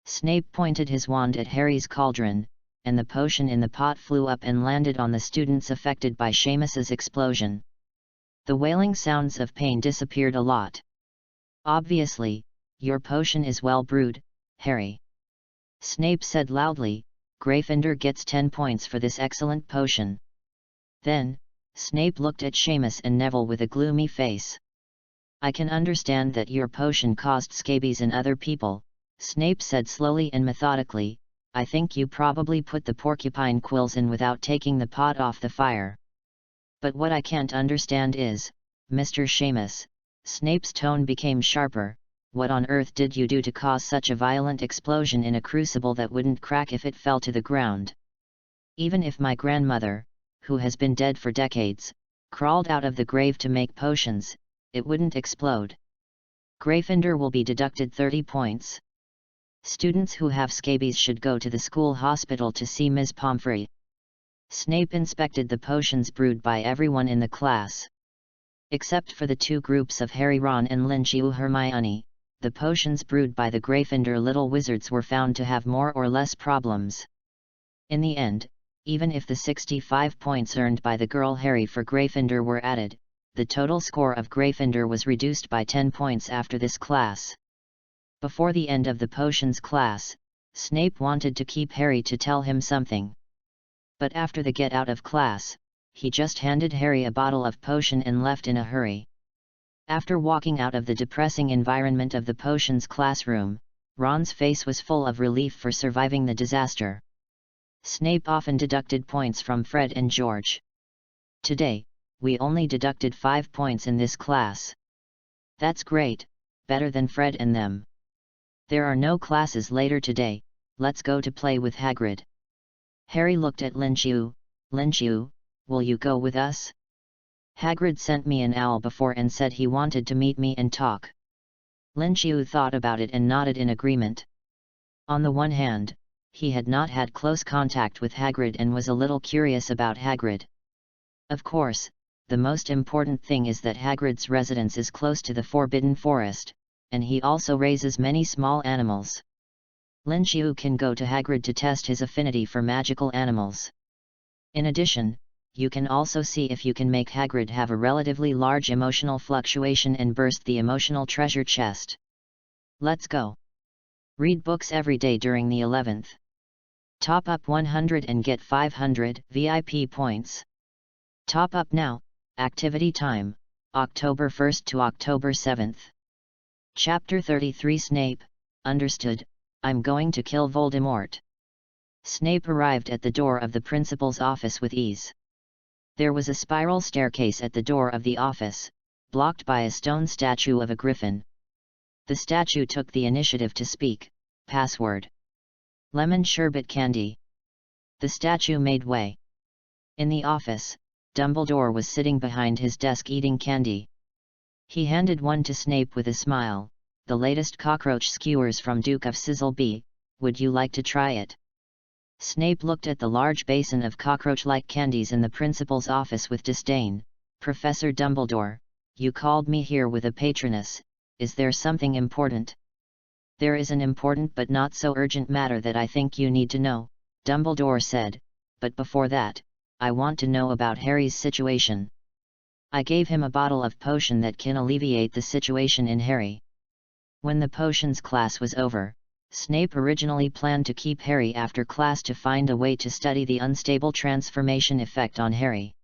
Snape pointed his wand at Harry's cauldron, and the potion in the pot flew up and landed on the students affected by Seamus's explosion. The wailing sounds of pain disappeared a lot. "Obviously, your potion is well brewed, Harry," Snape said loudly. "Gryffindor gets 10 points for this excellent potion." Then, Snape looked at Seamus and Neville with a gloomy face. "I can understand that your potion caused scabies in other people," Snape said slowly and methodically. "I think you probably put the porcupine quills in without taking the pot off the fire. But what I can't understand is, Mr. Seamus," Snape's tone became sharper, "what on earth did you do to cause such a violent explosion in a crucible that wouldn't crack if it fell to the ground? Even if my grandmother, who has been dead for decades, crawled out of the grave to make potions, it wouldn't explode. Gryffindor will be deducted 30 points. Students who have scabies should go to the school hospital to see Ms. Pomfrey." Snape inspected the potions brewed by everyone in the class. Except for the two groups of Harry, Ron and Hermione, the potions brewed by the Gryffindor little wizards were found to have more or less problems. In the end, even if the 65 points earned by the girl Harry for Gryffindor were added, the total score of Gryffindor was reduced by 10 points after this class. Before the end of the potions class, Snape wanted to keep Harry to tell him something. But after the get out of class, he just handed Harry a bottle of potion and left in a hurry. After walking out of the depressing environment of the potions classroom, Ron's face was full of relief for surviving the disaster. Snape often deducted points from Fred and George. Today, we only deducted 5 points in this class. That's great, better than Fred and them. There are no classes later today, let's go to play with Hagrid. Harry looked at Linchiu. "Linchiu, will you go with us? Hagrid sent me an owl before and said he wanted to meet me and talk." Linchiu thought about it and nodded in agreement. On the one hand, he had not had close contact with Hagrid and was a little curious about Hagrid. Of course, the most important thing is that Hagrid's residence is close to the Forbidden Forest, and he also raises many small animals. Linchiu can go to Hagrid to test his affinity for magical animals. In addition, you can also see if you can make Hagrid have a relatively large emotional fluctuation and burst the emotional treasure chest. Let's go. Read books every day during the 11th. Top up 100 and get 500 VIP points. Top up now. Activity time, October 1st to October 7th. Chapter 33 Snape, understood, I'm going to kill Voldemort. Snape arrived at the door of the principal's office with ease. There was a spiral staircase at the door of the office, blocked by a stone statue of a griffin. The statue took the initiative to speak. Password: lemon sherbet candy. The statue made way. In the office, Dumbledore was sitting behind his desk eating candy. He handed one to Snape with a smile. The latest cockroach skewers from Duke of Sizzleby, would you like to try it? Snape looked at the large basin of cockroach-like candies in the principal's office with disdain. Professor Dumbledore, you called me here with a patroness, is there something important? There is an important but not so urgent matter that I think you need to know, Dumbledore said, but before that, I want to know about Harry's situation. I gave him a bottle of potion that can alleviate the situation in Harry. When the potions class was over, Snape originally planned to keep Harry after class to find a way to study the unstable transformation effect on Harry.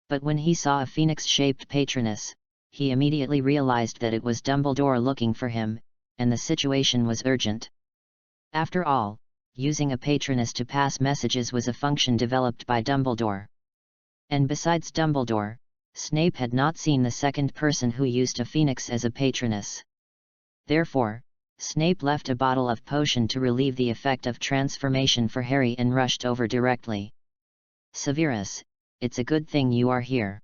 But when he saw a phoenix-shaped patroness, he immediately realized that it was Dumbledore looking for him, and the situation was urgent. After all, using a patroness to pass messages was a function developed by Dumbledore. And besides Dumbledore, Snape had not seen the second person who used a phoenix as a patroness. Therefore, Snape left a bottle of potion to relieve the effect of transformation for Harry and rushed over directly. Severus, it's a good thing you are here.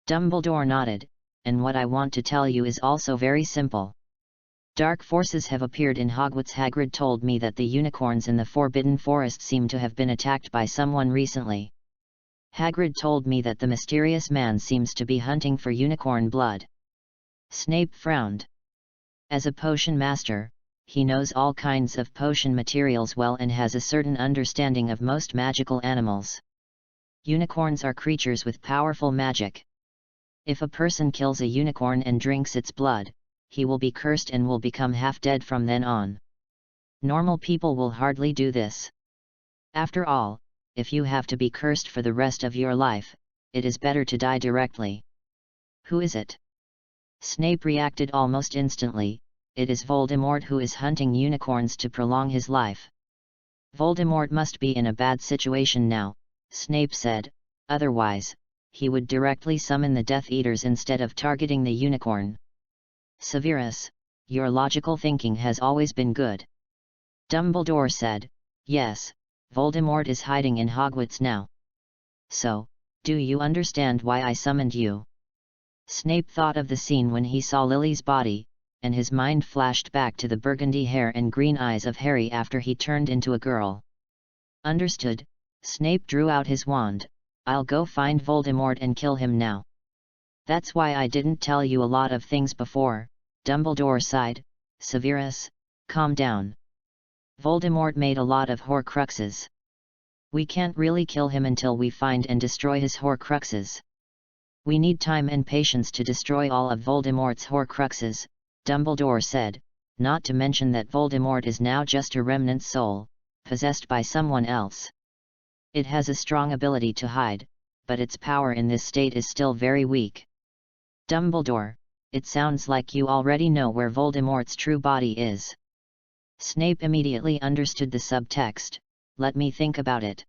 Dumbledore nodded, and what I want to tell you is also very simple. Dark forces have appeared in Hogwarts. Hagrid told me that the unicorns in the Forbidden Forest seem to have been attacked by someone recently. Hagrid told me that the mysterious man seems to be hunting for unicorn blood. Snape frowned. As a potion master, he knows all kinds of potion materials well and has a certain understanding of most magical animals. Unicorns are creatures with powerful magic. If a person kills a unicorn and drinks its blood, he will be cursed and will become half-dead from then on. Normal people will hardly do this. After all, if you have to be cursed for the rest of your life, it is better to die directly. Who is it? Snape reacted almost instantly. It is Voldemort who is hunting unicorns to prolong his life. Voldemort must be in a bad situation now, Snape said, otherwise, he would directly summon the Death Eaters instead of targeting the unicorn. Severus, your logical thinking has always been good. Dumbledore said, yes, Voldemort is hiding in Hogwarts now. So, do you understand why I summoned you? Snape thought of the scene when he saw Lily's body, and his mind flashed back to the burgundy hair and green eyes of Harry after he turned into a girl. Understood, Snape drew out his wand. I'll go find Voldemort and kill him now. That's why I didn't tell you a lot of things before, Dumbledore sighed. Severus, calm down. Voldemort made a lot of Horcruxes. We can't really kill him until we find and destroy his Horcruxes. We need time and patience to destroy all of Voldemort's Horcruxes, Dumbledore said, not to mention that Voldemort is now just a remnant soul, possessed by someone else. It has a strong ability to hide, but its power in this state is still very weak. Dumbledore, it sounds like you already know where Voldemort's true body is. Snape immediately understood the subtext. Let me think about it.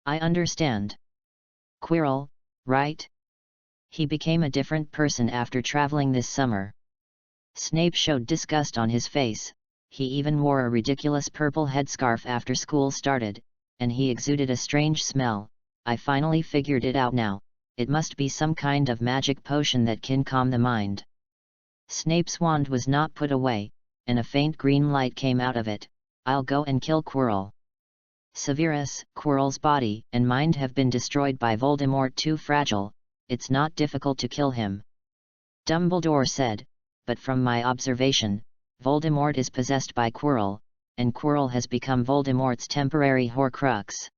I understand. Quirrell, right? He became a different person after traveling this summer. Snape showed disgust on his face. He even wore a ridiculous purple headscarf after school started, and he exuded a strange smell. I finally figured it out now. It must be some kind of magic potion that can calm the mind. Snape's wand was not put away, and a faint green light came out of it. I'll go and kill Quirrell. Severus, Quirrell's body and mind have been destroyed by Voldemort. Too fragile, it's not difficult to kill him. Dumbledore said, but from my observation, Voldemort is possessed by Quirrell, and Quirrell has become Voldemort's temporary Horcrux.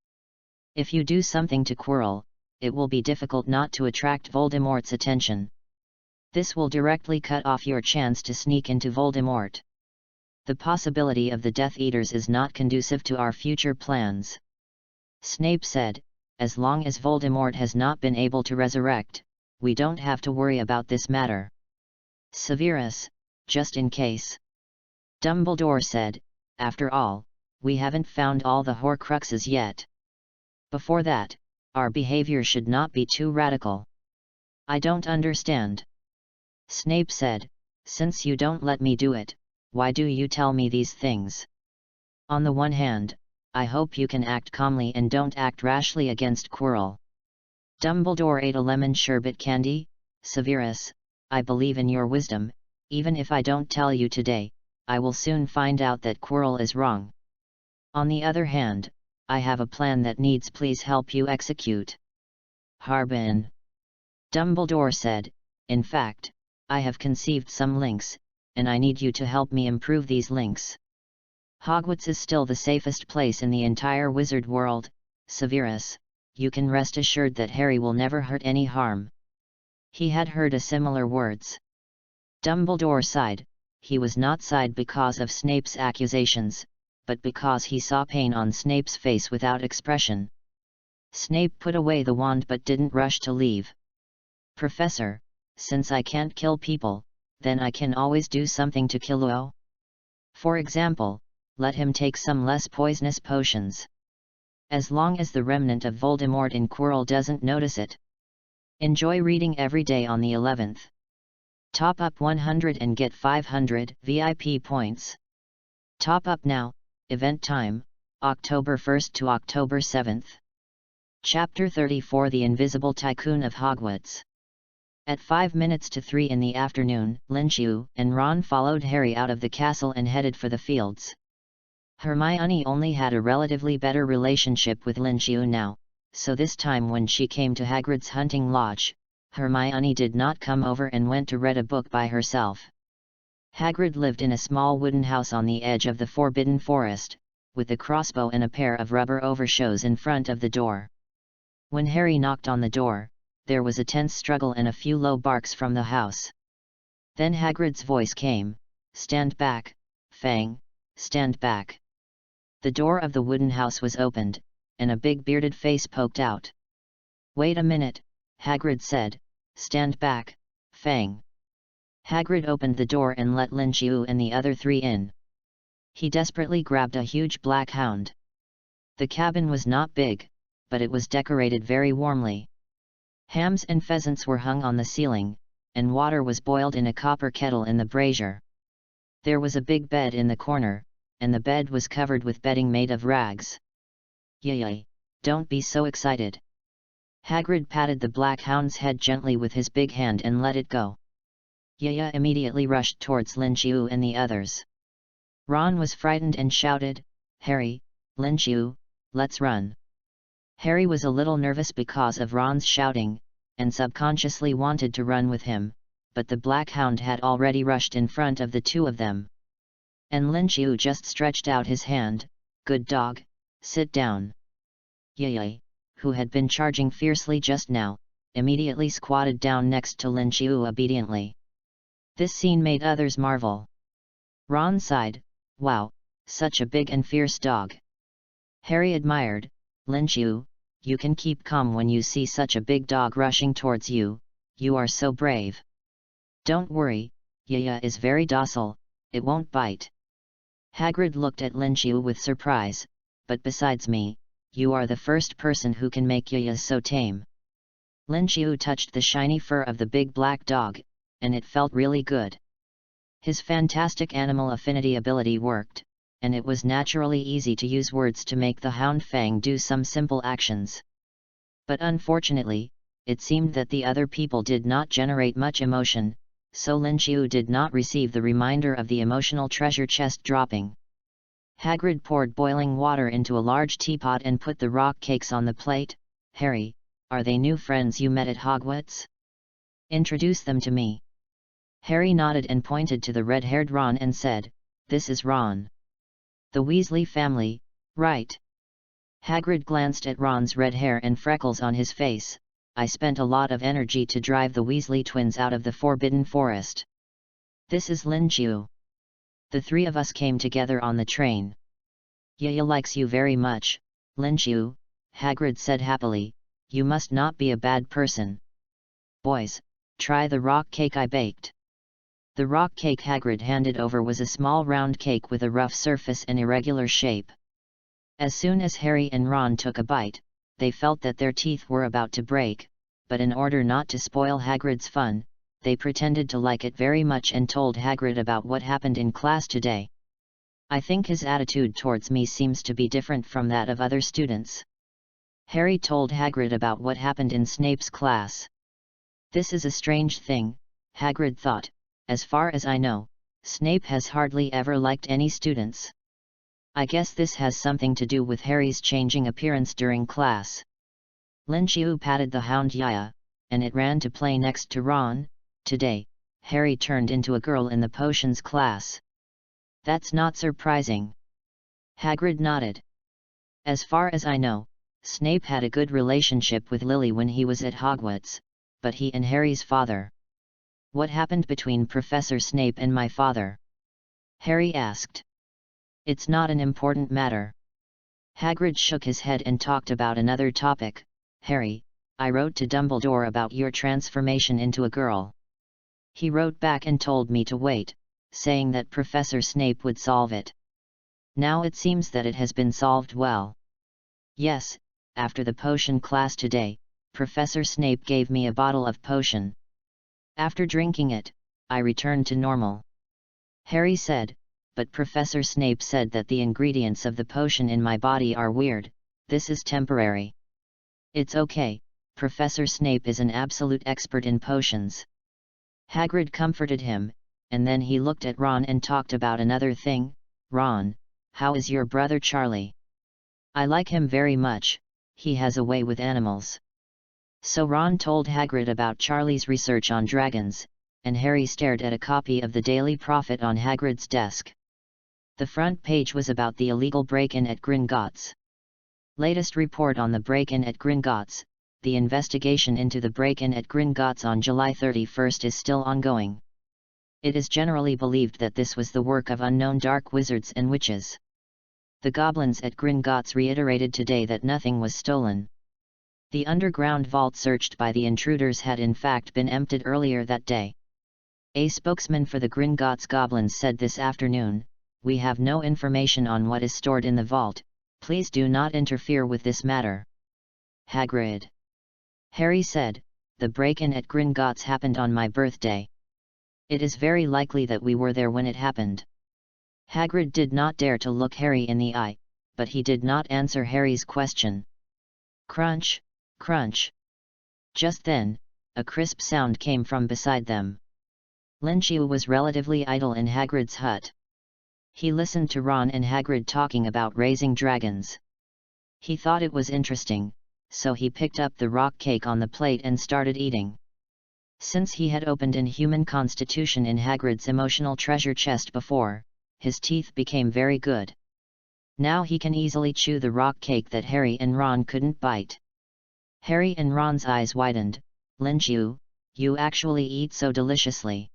If you do something to Quirrell, it will be difficult not to attract Voldemort's attention. This will directly cut off your chance to sneak into Voldemort. The possibility of the Death Eaters is not conducive to our future plans. Snape said, as long as Voldemort has not been able to resurrect, we don't have to worry about this matter. Severus, just in case. Dumbledore said, after all, we haven't found all the Horcruxes yet. Before that, our behavior should not be too radical. I don't understand. Snape said, since you don't let me do it, why do you tell me these things? On the one hand, I hope you can act calmly and don't act rashly against Quirrell. Dumbledore ate a lemon sherbet candy. Severus, I believe in your wisdom. Even if I don't tell you today, I will soon find out that Quirrell is wrong. On the other hand, I have a plan that needs please help you execute. Harbin. Dumbledore said, in fact, I have conceived some links, and I need you to help me improve these links. Hogwarts is still the safest place in the entire wizard world, Severus. You can rest assured that Harry will never hurt any harm. He had heard a similar words. Dumbledore sighed. He was not sighed because of Snape's accusations, but because he saw pain on Snape's face without expression. Snape put away the wand but didn't rush to leave. Professor, since I can't kill people, then I can always do something to kill Leo. For example, let him take some less poisonous potions. As long as the remnant of Voldemort in Quirrell doesn't notice it. Enjoy reading every day on the 11th. Top up 100 and get 500 VIP points. Top up now. Event time, October 1st to October 7th. Chapter 34 The Invisible Tycoon of Hogwarts. At 3 in the afternoon, Lin-Xiu and Ron followed Harry out of the castle and headed for the fields. Hermione only had a relatively better relationship with Lin-Xiu now, so this time when she came to Hagrid's hunting lodge, Hermione did not come over and went to read a book by herself. Hagrid lived in a small wooden house on the edge of the Forbidden Forest, with a crossbow and a pair of rubber overshoes in front of the door. When Harry knocked on the door, there was a tense struggle and a few low barks from the house. Then Hagrid's voice came, "Stand back, Fang, stand back." The door of the wooden house was opened, and a big bearded face poked out. "Wait a minute," Hagrid said, "stand back, Fang." Hagrid opened the door and let Lin-Xiu and the other 3 in. He desperately grabbed a huge black hound. The cabin was not big, but it was decorated very warmly. Hams and pheasants were hung on the ceiling, and water was boiled in a copper kettle in the brazier. There was a big bed in the corner, and the bed was covered with bedding made of rags. "Yay, don't be so excited." Hagrid patted the black hound's head gently with his big hand and let it go. Yaya immediately rushed towards Lin-Xiu and the others. Ron was frightened and shouted, "Harry, Lin-Xiu, let's run." Harry was a little nervous because of Ron's shouting, and subconsciously wanted to run with him, but the black hound had already rushed in front of the 2 of them. And Lin-Xiu just stretched out his hand, "Good dog, sit down." Yaya, who had been charging fiercely just now, immediately squatted down next to Lin-Xiu obediently. This scene made others marvel. Ron sighed, "Wow, such a big and fierce dog." Harry admired, "Lin-Xiu, you can keep calm when you see such a big dog rushing towards you, you are so brave." "Don't worry, Yaya is very docile, it won't bite." Hagrid looked at Lin-Xiu with surprise, "But besides me, you are the first person who can make Yaya so tame." Lin-Xiu touched the shiny fur of the big black dog, and it felt really good. His fantastic animal affinity ability worked, and it was naturally easy to use words to make the hound Fang do some simple actions. But unfortunately, it seemed that the other people did not generate much emotion, so Lin-Xiu did not receive the reminder of the emotional treasure chest dropping. Hagrid poured boiling water into a large teapot and put the rock cakes on the plate. "Harry, are they new friends you met at Hogwarts? Introduce them to me." Harry nodded and pointed to the red-haired Ron and said, "This is Ron. The Weasley family, right?" Hagrid glanced at Ron's red hair and freckles on his face. "I spent a lot of energy to drive the Weasley twins out of the Forbidden Forest. This is Lin-Xiu. The 3 of us came together on the train." "Yaya likes you very much, Lin-Xiu," Hagrid said happily. "You must not be a bad person. Boys, try the rock cake I baked." The rock cake Hagrid handed over was a small round cake with a rough surface and irregular shape. As soon as Harry and Ron took a bite, they felt that their teeth were about to break, but in order not to spoil Hagrid's fun, they pretended to like it very much and told Hagrid about what happened in class today. "I think his attitude towards me seems to be different from that of other students." Harry told Hagrid about what happened in Snape's class. "This is a strange thing," Hagrid thought. "As far as I know, Snape has hardly ever liked any students. I guess this has something to do with Harry's changing appearance during class." Lin-Xiu patted the hound Yaya, and it ran to play next to Ron. "Today, Harry turned into a girl in the potions class." "That's not surprising." Hagrid nodded. "As far as I know, Snape had a good relationship with Lily when he was at Hogwarts, but he and Harry's father—" "What happened between Professor Snape and my father?" Harry asked. "It's not an important matter." Hagrid shook his head and talked about another topic. "Harry, I wrote to Dumbledore about your transformation into a girl. He wrote back and told me to wait, saying that Professor Snape would solve it. Now it seems that it has been solved well." "Yes, after the potion class today, Professor Snape gave me a bottle of potion. After drinking it, I returned to normal," Harry said, "but Professor Snape said that the ingredients of the potion in my body are weird. This is temporary. It's okay, Professor Snape is an absolute expert in potions." Hagrid comforted him, and then he looked at Ron and talked about another thing. "Ron, how is your brother Charlie? I like him very much, he has a way with animals." So Ron told Hagrid about Charlie's research on dragons, and Harry stared at a copy of the Daily Prophet on Hagrid's desk. The front page was about the illegal break-in at Gringotts. Latest report on the break-in at Gringotts. The investigation into the break-in at Gringotts on July 31 is still ongoing. It is generally believed that this was the work of unknown dark wizards and witches. The goblins at Gringotts reiterated today that nothing was stolen. The underground vault searched by the intruders had in fact been emptied earlier that day. A spokesman for the Gringotts goblins said this afternoon, "We have no information on what is stored in the vault, please do not interfere with this matter." Hagrid. Harry said, "The break-in at Gringotts happened on my birthday. It is very likely that we were there when it happened." Hagrid did not dare to look Harry in the eye, but he did not answer Harry's question. Crunch, crunch. Just then, a crisp sound came from beside them. Linchiu was relatively idle in Hagrid's hut. He listened to Ron and Hagrid talking about raising dragons. He thought it was interesting, so he picked up the rock cake on the plate and started eating. Since he had opened an human constitution in Hagrid's emotional treasure chest before, his teeth became very good. Now he can easily chew the rock cake that Harry and Ron couldn't bite. Harry and Ron's eyes widened. "Linchiu, you actually eat so deliciously."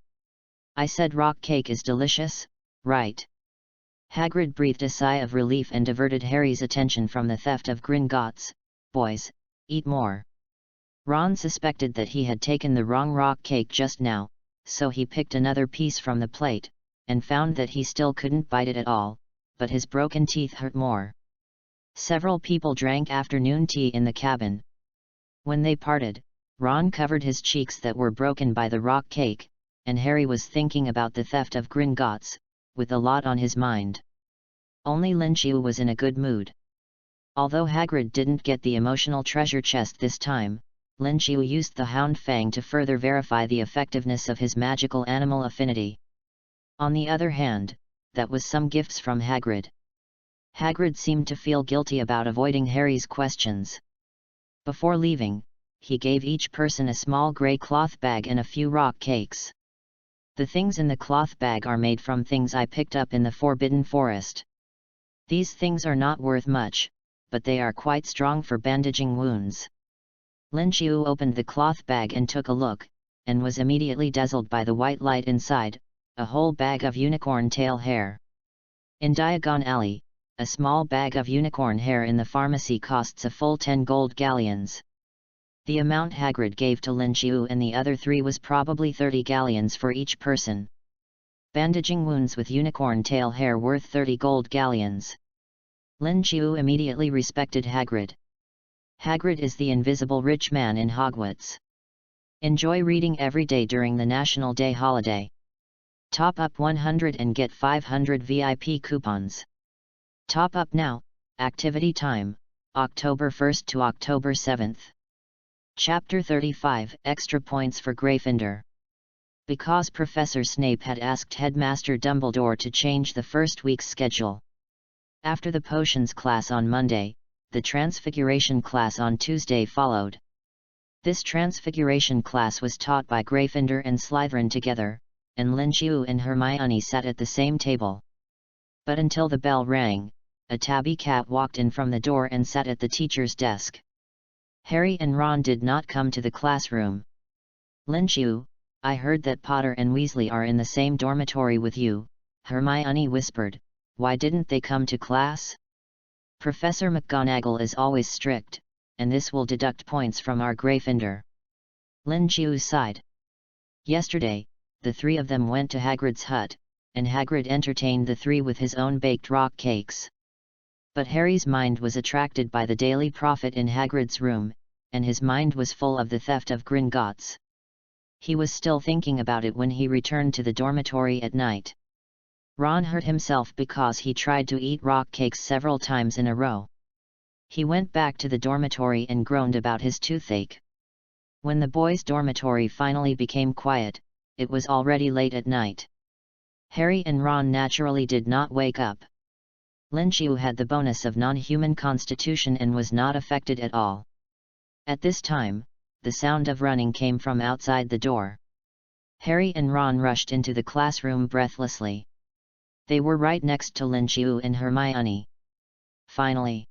"I said rock cake is delicious, right?" Hagrid breathed a sigh of relief and diverted Harry's attention from the theft of Gringotts. "Boys, eat more." Ron suspected that he had taken the wrong rock cake just now, so he picked another piece from the plate, and found that he still couldn't bite it at all, but his broken teeth hurt more. Several people drank afternoon tea in the cabin. When they parted, Ron covered his cheeks that were broken by the rock cake, and Harry was thinking about the theft of Gringotts, with a lot on his mind. Only Linchiu was in a good mood. Although Hagrid didn't get the emotional treasure chest this time, Linchiu used the Hound Fang to further verify the effectiveness of his magical animal affinity. On the other hand, that was some gifts from Hagrid. Hagrid seemed to feel guilty about avoiding Harry's questions. Before leaving, he gave each person a small grey cloth bag and a few rock cakes. "The things in the cloth bag are made from things I picked up in the Forbidden Forest. These things are not worth much, but they are quite strong for bandaging wounds." Linchiu opened the cloth bag and took a look, and was immediately dazzled by the white light inside, a whole bag of unicorn tail hair. In Diagon Alley, a small bag of unicorn hair in the pharmacy costs a full 10 gold galleons. The amount Hagrid gave to Linchiu and the other three was probably 30 galleons for each person. Bandaging wounds with unicorn tail hair worth 30 gold galleons. Linchiu immediately respected Hagrid. Hagrid is the invisible rich man in Hogwarts. Enjoy reading every day during the National Day holiday. Top up 100 and get 500 VIP coupons. Top up now, activity time, October 1st to October 7th. Chapter 35 Extra Points for Gryffindor. Because Professor Snape had asked Headmaster Dumbledore to change the first week's schedule. After the potions class on Monday, the Transfiguration class on Tuesday followed. This Transfiguration class was taught by Gryffindor and Slytherin together, and Linchiu and Hermione sat at the same table. But until the bell rang, a tabby cat walked in from the door and sat at the teacher's desk. Harry and Ron did not come to the classroom. "Linchiu, I heard that Potter and Weasley are in the same dormitory with you," Hermione whispered. "Why didn't they come to class?" "Professor McGonagall is always strict, and this will deduct points from our Gryffindor." Linchiu sighed. Yesterday, the three of them went to Hagrid's hut, and Hagrid entertained the three with his own baked rock cakes. But Harry's mind was attracted by the Daily Prophet in Hagrid's room, and his mind was full of the theft of Gringotts. He was still thinking about it when he returned to the dormitory at night. Ron hurt himself because he tried to eat rock cakes several times in a row. He went back to the dormitory and groaned about his toothache. When the boys' dormitory finally became quiet, it was already late at night. Harry and Ron naturally did not wake up. Lin Qiu had the bonus of non-human constitution and was not affected at all. At this time, the sound of running came from outside the door. Harry and Ron rushed into the classroom breathlessly. They were right next to Lin Qiu and Hermione. Finally,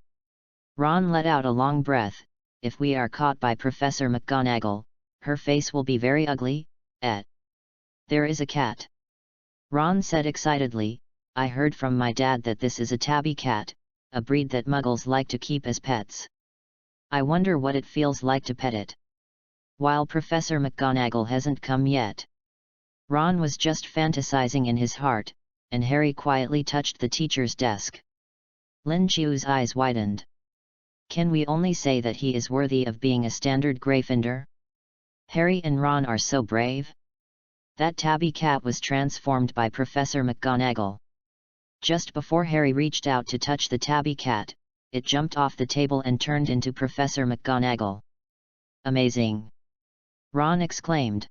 Ron let out a long breath. If we are caught by Professor McGonagall, her face will be very ugly. There is a cat. Ron said excitedly, I heard from my dad that this is a tabby cat, a breed that muggles like to keep as pets. I wonder what it feels like to pet it. While Professor McGonagall hasn't come yet. Ron was just fantasizing in his heart, and Harry quietly touched the teacher's desk. Lin Qiu's eyes widened. Can we only say that he is worthy of being a standard Gryffindor? Harry and Ron are so brave. That tabby cat was transformed by Professor McGonagall. Just before Harry reached out to touch the tabby cat, it jumped off the table and turned into Professor McGonagall. Amazing! Ron exclaimed.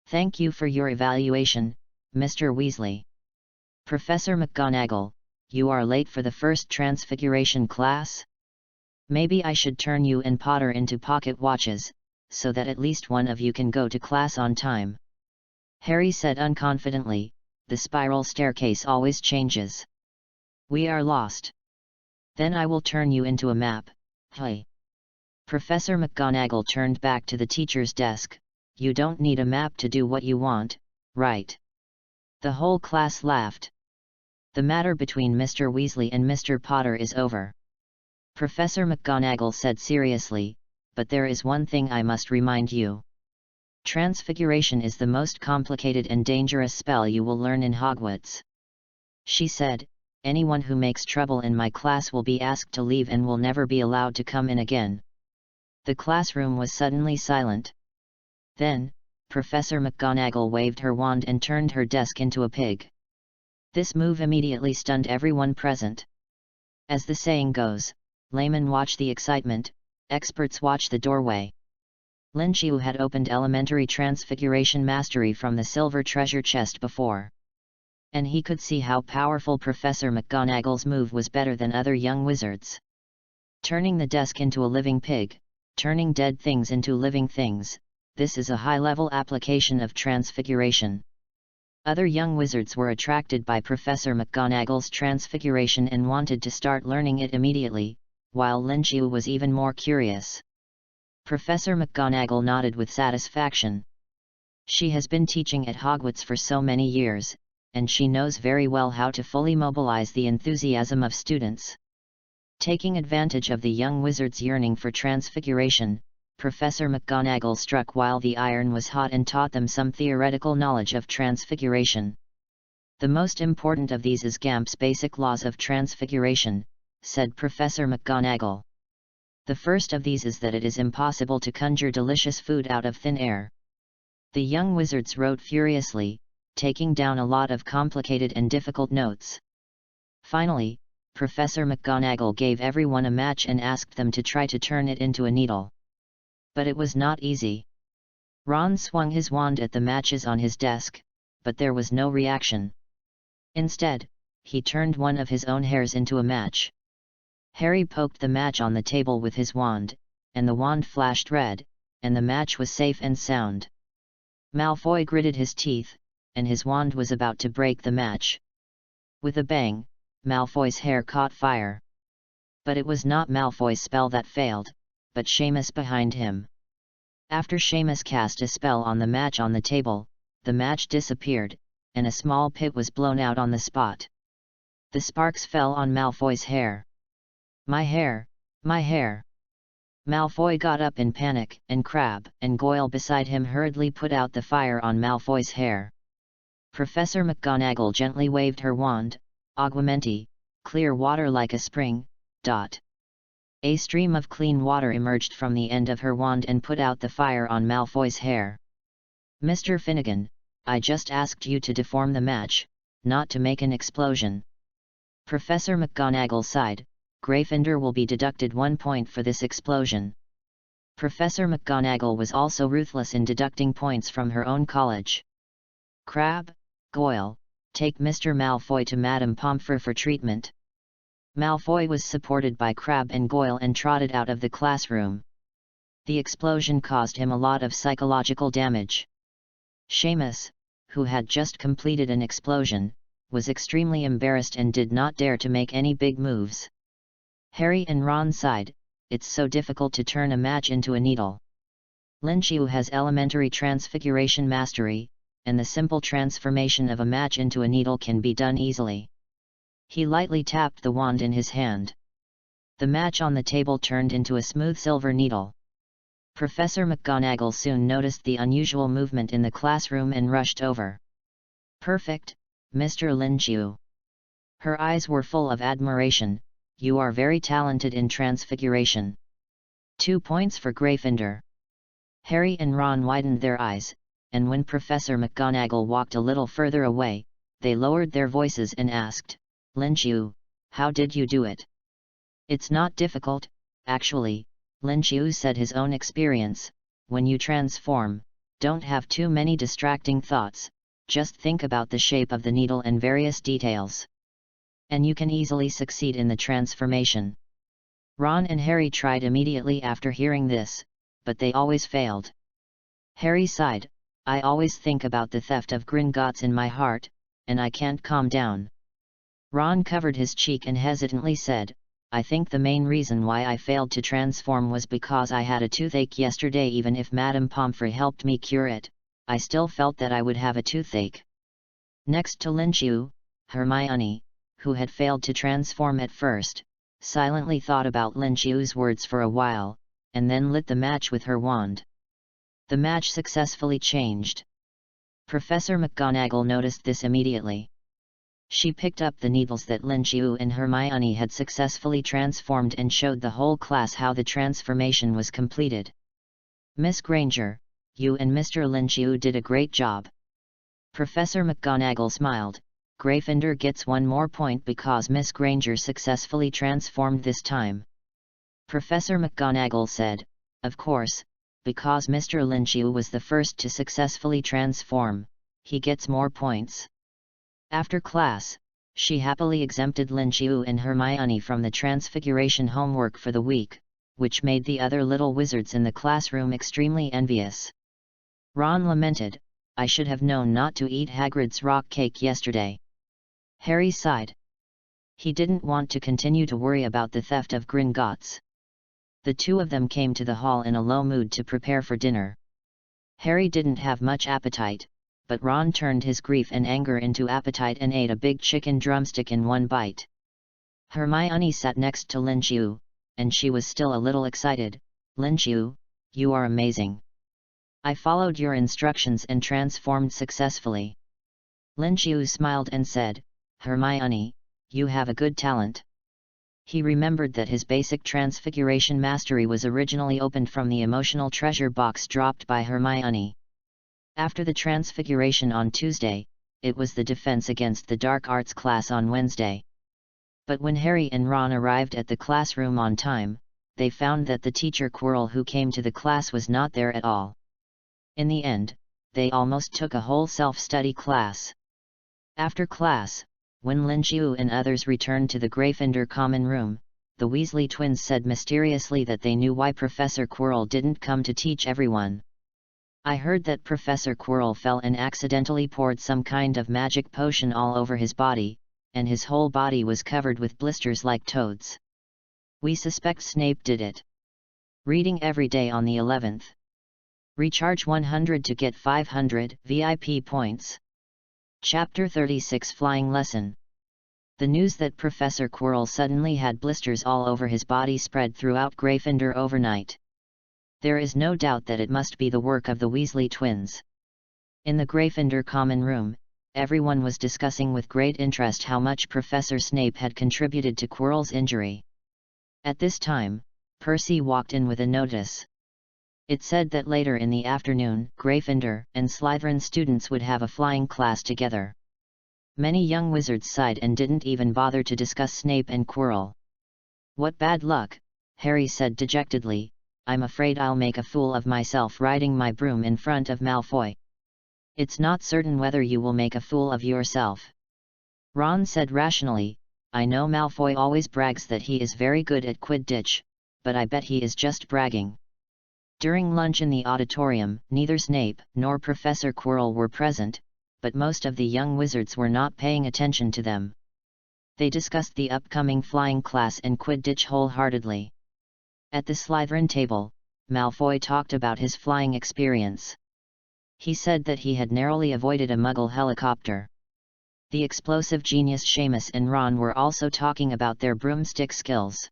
Thank you for your evaluation, Mr. Weasley. Professor McGonagall, you are late for the first transfiguration class? Maybe I should turn you and Potter into pocket watches, so that at least one of you can go to class on time. Harry said unconfidently, the spiral staircase always changes. We are lost. Then I will turn you into a map. Hey. Professor McGonagall turned back to the teacher's desk. You don't need a map to do what you want, right? The whole class laughed. The matter between Mr. Weasley and Mr. Potter is over. Professor McGonagall said seriously, but there is one thing I must remind you. Transfiguration is the most complicated and dangerous spell you will learn in Hogwarts. She said, anyone who makes trouble in my class will be asked to leave and will never be allowed to come in again. The classroom was suddenly silent. Then, Professor McGonagall waved her wand and turned her desk into a pig. This move immediately stunned everyone present. As the saying goes, laymen watch the excitement, experts watch the doorway. Lin Qiu had opened elementary transfiguration mastery from the silver treasure chest before. And he could see how powerful Professor McGonagall's move was better than other young wizards. Turning the desk into a living pig, turning dead things into living things, this is a high-level application of transfiguration. Other young wizards were attracted by Professor McGonagall's transfiguration and wanted to start learning it immediately, while Lin Qiu was even more curious. Professor McGonagall nodded with satisfaction. She has been teaching at Hogwarts for so many years, and she knows very well how to fully mobilize the enthusiasm of students. Taking advantage of the young wizard's yearning for transfiguration, Professor McGonagall struck while the iron was hot and taught them some theoretical knowledge of transfiguration. The most important of these is Gamp's basic laws of transfiguration, said Professor McGonagall. The first of these is that it is impossible to conjure delicious food out of thin air. The young wizards wrote furiously, taking down a lot of complicated and difficult notes. Finally, Professor McGonagall gave everyone a match and asked them to try to turn it into a needle. But it was not easy. Ron swung his wand at the matches on his desk, but there was no reaction. Instead, he turned one of his own hairs into a match. Harry poked the match on the table with his wand, and the wand flashed red, and the match was safe and sound. Malfoy gritted his teeth, and his wand was about to break the match. With a bang, Malfoy's hair caught fire. But it was not Malfoy's spell that failed, but Seamus behind him. After Seamus cast a spell on the match on the table, the match disappeared, and a small pit was blown out on the spot. The sparks fell on Malfoy's hair. My hair, my hair! Malfoy got up in panic, and Crabbe and Goyle beside him hurriedly put out the fire on Malfoy's hair. Professor McGonagall gently waved her wand, augmenti, clear water like a spring, ... A stream of clean water emerged from the end of her wand and put out the fire on Malfoy's hair. Mr. Finnegan, I just asked you to deform the match, not to make an explosion. Professor McGonagall sighed, Gryffindor will be deducted 1 point for this explosion. Professor McGonagall was also ruthless in deducting points from her own college. Crabbe, Goyle, take Mr. Malfoy to Madame Pomfrey for treatment. Malfoy was supported by Crabbe and Goyle and trotted out of the classroom. The explosion caused him a lot of psychological damage. Seamus, who had just completed an explosion, was extremely embarrassed and did not dare to make any big moves. Harry and Ron sighed, it's so difficult to turn a match into a needle. Lin Qiu has elementary transfiguration mastery, and the simple transformation of a match into a needle can be done easily. He lightly tapped the wand in his hand. The match on the table turned into a smooth silver needle. Professor McGonagall soon noticed the unusual movement in the classroom and rushed over. Perfect, Mr. Lin Qiu. Her eyes were full of admiration. You are very talented in transfiguration. 2 points for Gryffindor. Harry and Ron widened their eyes, and when Professor McGonagall walked a little further away, they lowered their voices and asked, Lin Qiu, how did you do it? It's not difficult, actually, Lin Qiu said his own experience. When you transform, don't have too many distracting thoughts, just think about the shape of the needle and various details. And you can easily succeed in the transformation. Ron and Harry tried immediately after hearing this, but they always failed. Harry sighed, I always think about the theft of Gringotts in my heart, and I can't calm down. Ron covered his cheek and hesitantly said, I think the main reason why I failed to transform was because I had a toothache yesterday. Even if Madame Pomfrey helped me cure it, I still felt that I would have a toothache. Next to Lin Qiu, Hermione, who had failed to transform at first, silently thought about Lin Qiu's words for a while, and then lit the match with her wand. The match successfully changed. Professor McGonagall noticed this immediately. She picked up the needles that Lin Qiu and Hermione had successfully transformed and showed the whole class how the transformation was completed. Miss Granger, you and Mr. Lin Qiu did a great job. Professor McGonagall smiled. Gryffindor gets 1 more point because Miss Granger successfully transformed this time. Professor McGonagall said, of course, because Mr. Lin Qiu was the first to successfully transform, he gets more points. After class, she happily exempted Lin Qiu and Hermione from the transfiguration homework for the week, which made the other little wizards in the classroom extremely envious. Ron lamented, I should have known not to eat Hagrid's rock cake yesterday. Harry sighed. He didn't want to continue to worry about the theft of Gringotts. The two of them came to the hall in a low mood to prepare for dinner. Harry didn't have much appetite, but Ron turned his grief and anger into appetite and ate a big chicken drumstick in one bite. Hermione sat next to Lin Qiu, and she was still a little excited. Lin Qiu, you are amazing. I followed your instructions and transformed successfully. Lin Qiu smiled and said, Hermione, you have a good talent. He remembered that his basic transfiguration mastery was originally opened from the emotional treasure box dropped by Hermione. After the transfiguration on Tuesday, it was the defense against the dark arts class on Wednesday. But when Harry and Ron arrived at the classroom on time, they found that the teacher Quirrell who came to the class was not there at all. In the end, they almost took a whole self-study class. After class, when Lin Qiu and others returned to the Gryffindor common room, the Weasley twins said mysteriously that they knew why Professor Quirrell didn't come to teach everyone. I heard that Professor Quirrell fell and accidentally poured some kind of magic potion all over his body, and his whole body was covered with blisters like toads. We suspect Snape did it. Reading every day on the 11th. Recharge 100 to get 500 VIP points. Chapter 36 Flying Lesson. The news that Professor Quirrell suddenly had blisters all over his body spread throughout Gryffindor overnight. There is no doubt that it must be the work of the Weasley twins. In the Gryffindor common room, everyone was discussing with great interest how much Professor Snape had contributed to Quirrell's injury. At this time, Percy walked in with a notice. It said that later in the afternoon, Gryffindor and Slytherin students would have a flying class together. Many young wizards sighed and didn't even bother to discuss Snape and Quirrell. What bad luck, Harry said dejectedly. I'm afraid I'll make a fool of myself riding my broom in front of Malfoy." "It's not certain whether you will make a fool of yourself," Ron said rationally. "I know Malfoy always brags that he is very good at Quidditch, but I bet he is just bragging." During lunch in the auditorium, neither Snape nor Professor Quirrell were present, but most of the young wizards were not paying attention to them. They discussed the upcoming flying class and Quidditch wholeheartedly. At the Slytherin table, Malfoy talked about his flying experience. He said that he had narrowly avoided a Muggle helicopter. The explosive genius Seamus and Ron were also talking about their broomstick skills.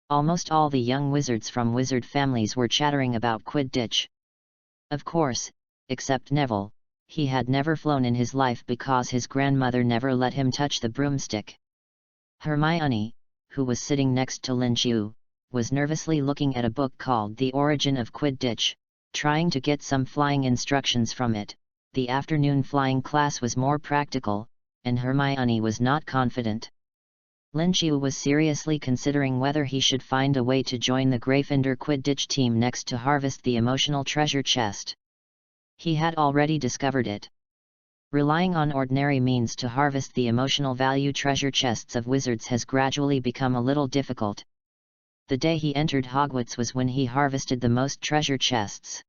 Almost all the young wizards from wizard families were chattering about Quidditch. Of course, except Neville, he had never flown in his life because his grandmother never let him touch the broomstick. Hermione, who was sitting next to Lin Qiu, was nervously looking at a book called The Origin of Quidditch, trying to get some flying instructions from it. The afternoon flying class was more practical, and Hermione was not confident. Lin Qiu was seriously considering whether he should find a way to join the Gryffindor Quidditch team next to harvest the emotional treasure chest. He had already discovered it. Relying on ordinary means to harvest the emotional value treasure chests of wizards has gradually become a little difficult. The day he entered Hogwarts was when he harvested the most treasure chests.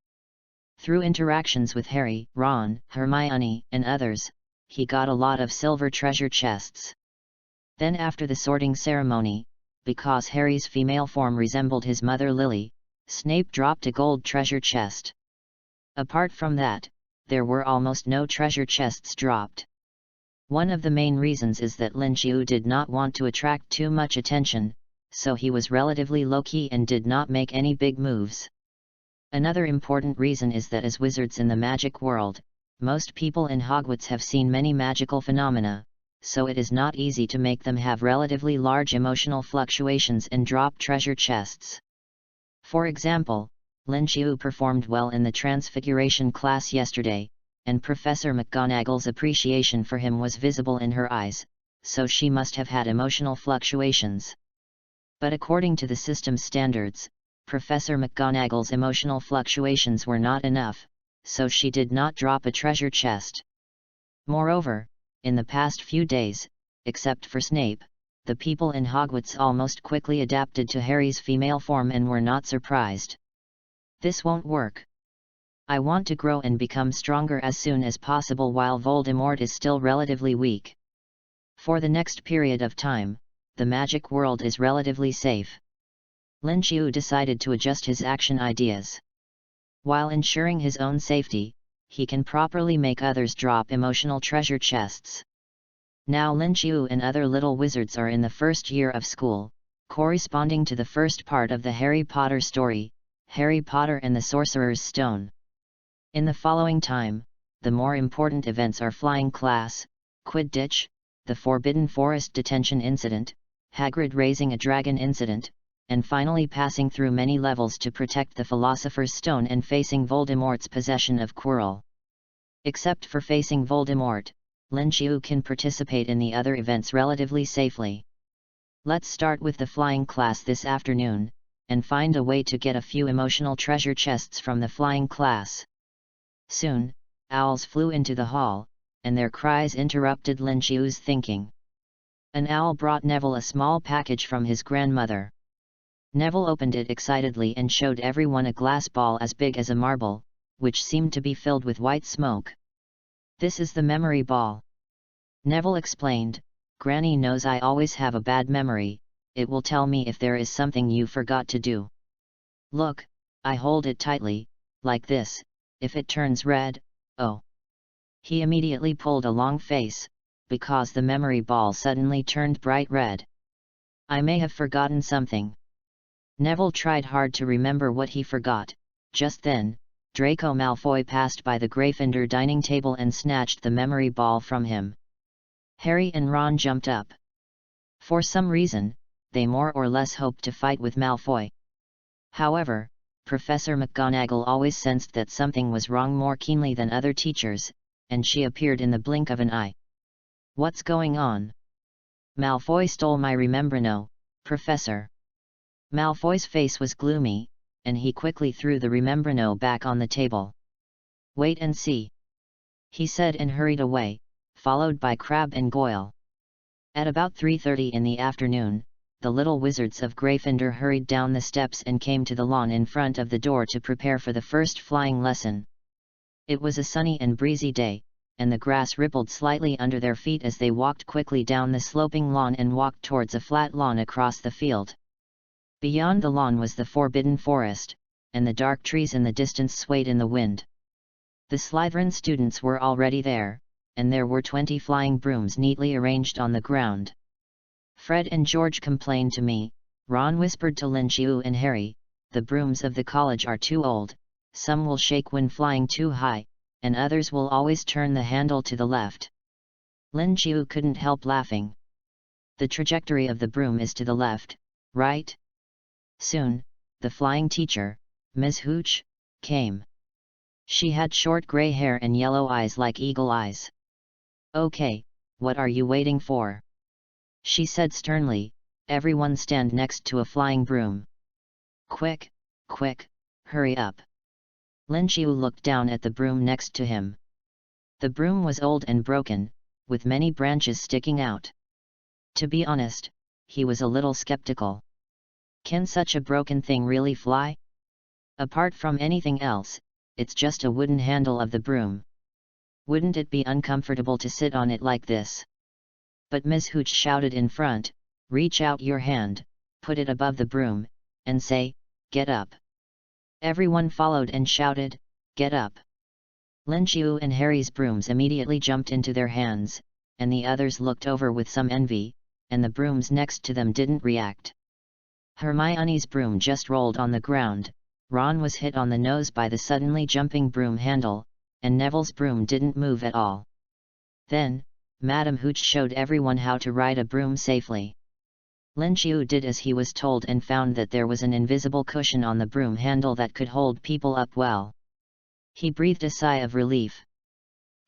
Through interactions with Harry, Ron, Hermione, and others, he got a lot of silver treasure chests. Then after the sorting ceremony, because Harry's female form resembled his mother Lily, Snape dropped a gold treasure chest. Apart from that, there were almost no treasure chests dropped. One of the main reasons is that Lin Qiu did not want to attract too much attention, so he was relatively low-key and did not make any big moves. Another important reason is that as wizards in the magic world, most people in Hogwarts have seen many magical phenomena, so it is not easy to make them have relatively large emotional fluctuations and drop treasure chests. For example, Lin Qiu performed well in the Transfiguration class yesterday, and Professor McGonagall's appreciation for him was visible in her eyes, so she must have had emotional fluctuations. But according to the system's standards, Professor McGonagall's emotional fluctuations were not enough, so she did not drop a treasure chest. Moreover, in the past few days, except for Snape, the people in Hogwarts almost quickly adapted to Harry's female form and were not surprised. "This won't work. I want to grow and become stronger as soon as possible while Voldemort is still relatively weak. For the next period of time, the magic world is relatively safe." Lin Qiu decided to adjust his action ideas. While ensuring his own safety, he can properly make others drop emotional treasure chests. Now Lin Qiu and other little wizards are in the first year of school, corresponding to the first part of the Harry Potter story, Harry Potter and the Sorcerer's Stone. In the following time, the more important events are flying class, Quidditch, the Forbidden Forest detention incident, Hagrid raising a dragon incident, and finally passing through many levels to protect the Philosopher's Stone and facing Voldemort's possession of Quirrell. Except for facing Voldemort, Lin Qiu can participate in the other events relatively safely. Let's start with the flying class this afternoon, and find a way to get a few emotional treasure chests from the flying class. Soon, owls flew into the hall, and their cries interrupted Lin Qiu's thinking. An owl brought Neville a small package from his grandmother. Neville opened it excitedly and showed everyone a glass ball as big as a marble, which seemed to be filled with white smoke. "This is the memory ball," Neville explained. "Granny knows I always have a bad memory. It will tell me if there is something you forgot to do. Look, I hold it tightly, like this. If it turns red, oh." He immediately pulled a long face, because the memory ball suddenly turned bright red. "I may have forgotten something." Neville tried hard to remember what he forgot. Just then, Draco Malfoy passed by the Gryffindor dining table and snatched the memory ball from him. Harry and Ron jumped up. For some reason, they more or less hoped to fight with Malfoy. However, Professor McGonagall always sensed that something was wrong more keenly than other teachers, and she appeared in the blink of an eye. "What's going on?" "Malfoy stole my Remembrano, Professor." Malfoy's face was gloomy, and he quickly threw the remembrano back on the table. "Wait and see," he said and hurried away, followed by Crabbe and Goyle. At about 3:30 in the afternoon, the little wizards of Gryffindor hurried down the steps and came to the lawn in front of the door to prepare for the first flying lesson. It was a sunny and breezy day, and the grass rippled slightly under their feet as they walked quickly down the sloping lawn and walked towards a flat lawn across the field. Beyond the lawn was the forbidden forest, and the dark trees in the distance swayed in the wind. The Slytherin students were already there, and there were 20 flying brooms neatly arranged on the ground. "Fred and George complained to me," Ron whispered to Lin Qiu and Harry, "the brooms of the college are too old, some will shake when flying too high, and others will always turn the handle to the left." Lin Qiu couldn't help laughing. "The trajectory of the broom is to the left, right?" Soon, the flying teacher, Ms. Hooch, came. She had short grey hair and yellow eyes like eagle eyes. "Okay, what are you waiting for?" she said sternly. "Everyone stand next to a flying broom. Quick, quick, hurry up." Lin Qiu looked down at the broom next to him. The broom was old and broken, with many branches sticking out. To be honest, he was a little skeptical. Can such a broken thing really fly? Apart from anything else, it's just a wooden handle of the broom. Wouldn't it be uncomfortable to sit on it like this? But Ms. Hooch shouted in front, "Reach out your hand, put it above the broom, and say, 'Get up.'" Everyone followed and shouted, "Get up." Lin Qiu and Harry's brooms immediately jumped into their hands, and the others looked over with some envy, and the brooms next to them didn't react. Hermione's broom just rolled on the ground, Ron was hit on the nose by the suddenly jumping broom handle, and Neville's broom didn't move at all. Then, Madame Hooch showed everyone how to ride a broom safely. Lin Qiu did as he was told and found that there was an invisible cushion on the broom handle that could hold people up well. He breathed a sigh of relief.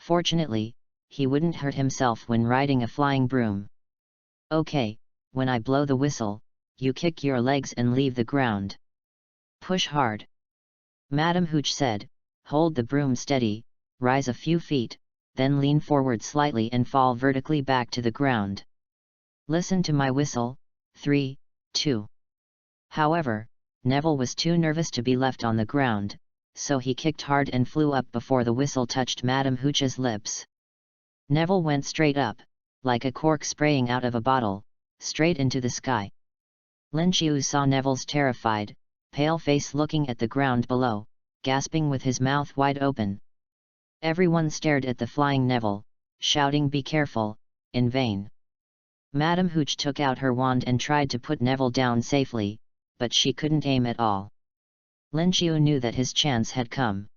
Fortunately, he wouldn't hurt himself when riding a flying broom. "Okay, when I blow the whistle, you kick your legs and leave the ground. Push hard," Madame Hooch said. "Hold the broom steady, rise a few feet, then lean forward slightly and fall vertically back to the ground. Listen to my whistle, 3, 2. However, Neville was too nervous to be left on the ground, so he kicked hard and flew up before the whistle touched Madame Hooch's lips. Neville went straight up, like a cork spraying out of a bottle, straight into the sky. Lin Qiu saw Neville's terrified, pale face looking at the ground below, gasping with his mouth wide open. Everyone stared at the flying Neville, shouting "Be careful," in vain. Madame Hooch took out her wand and tried to put Neville down safely, but she couldn't aim at all. Lin Qiu knew that his chance had come.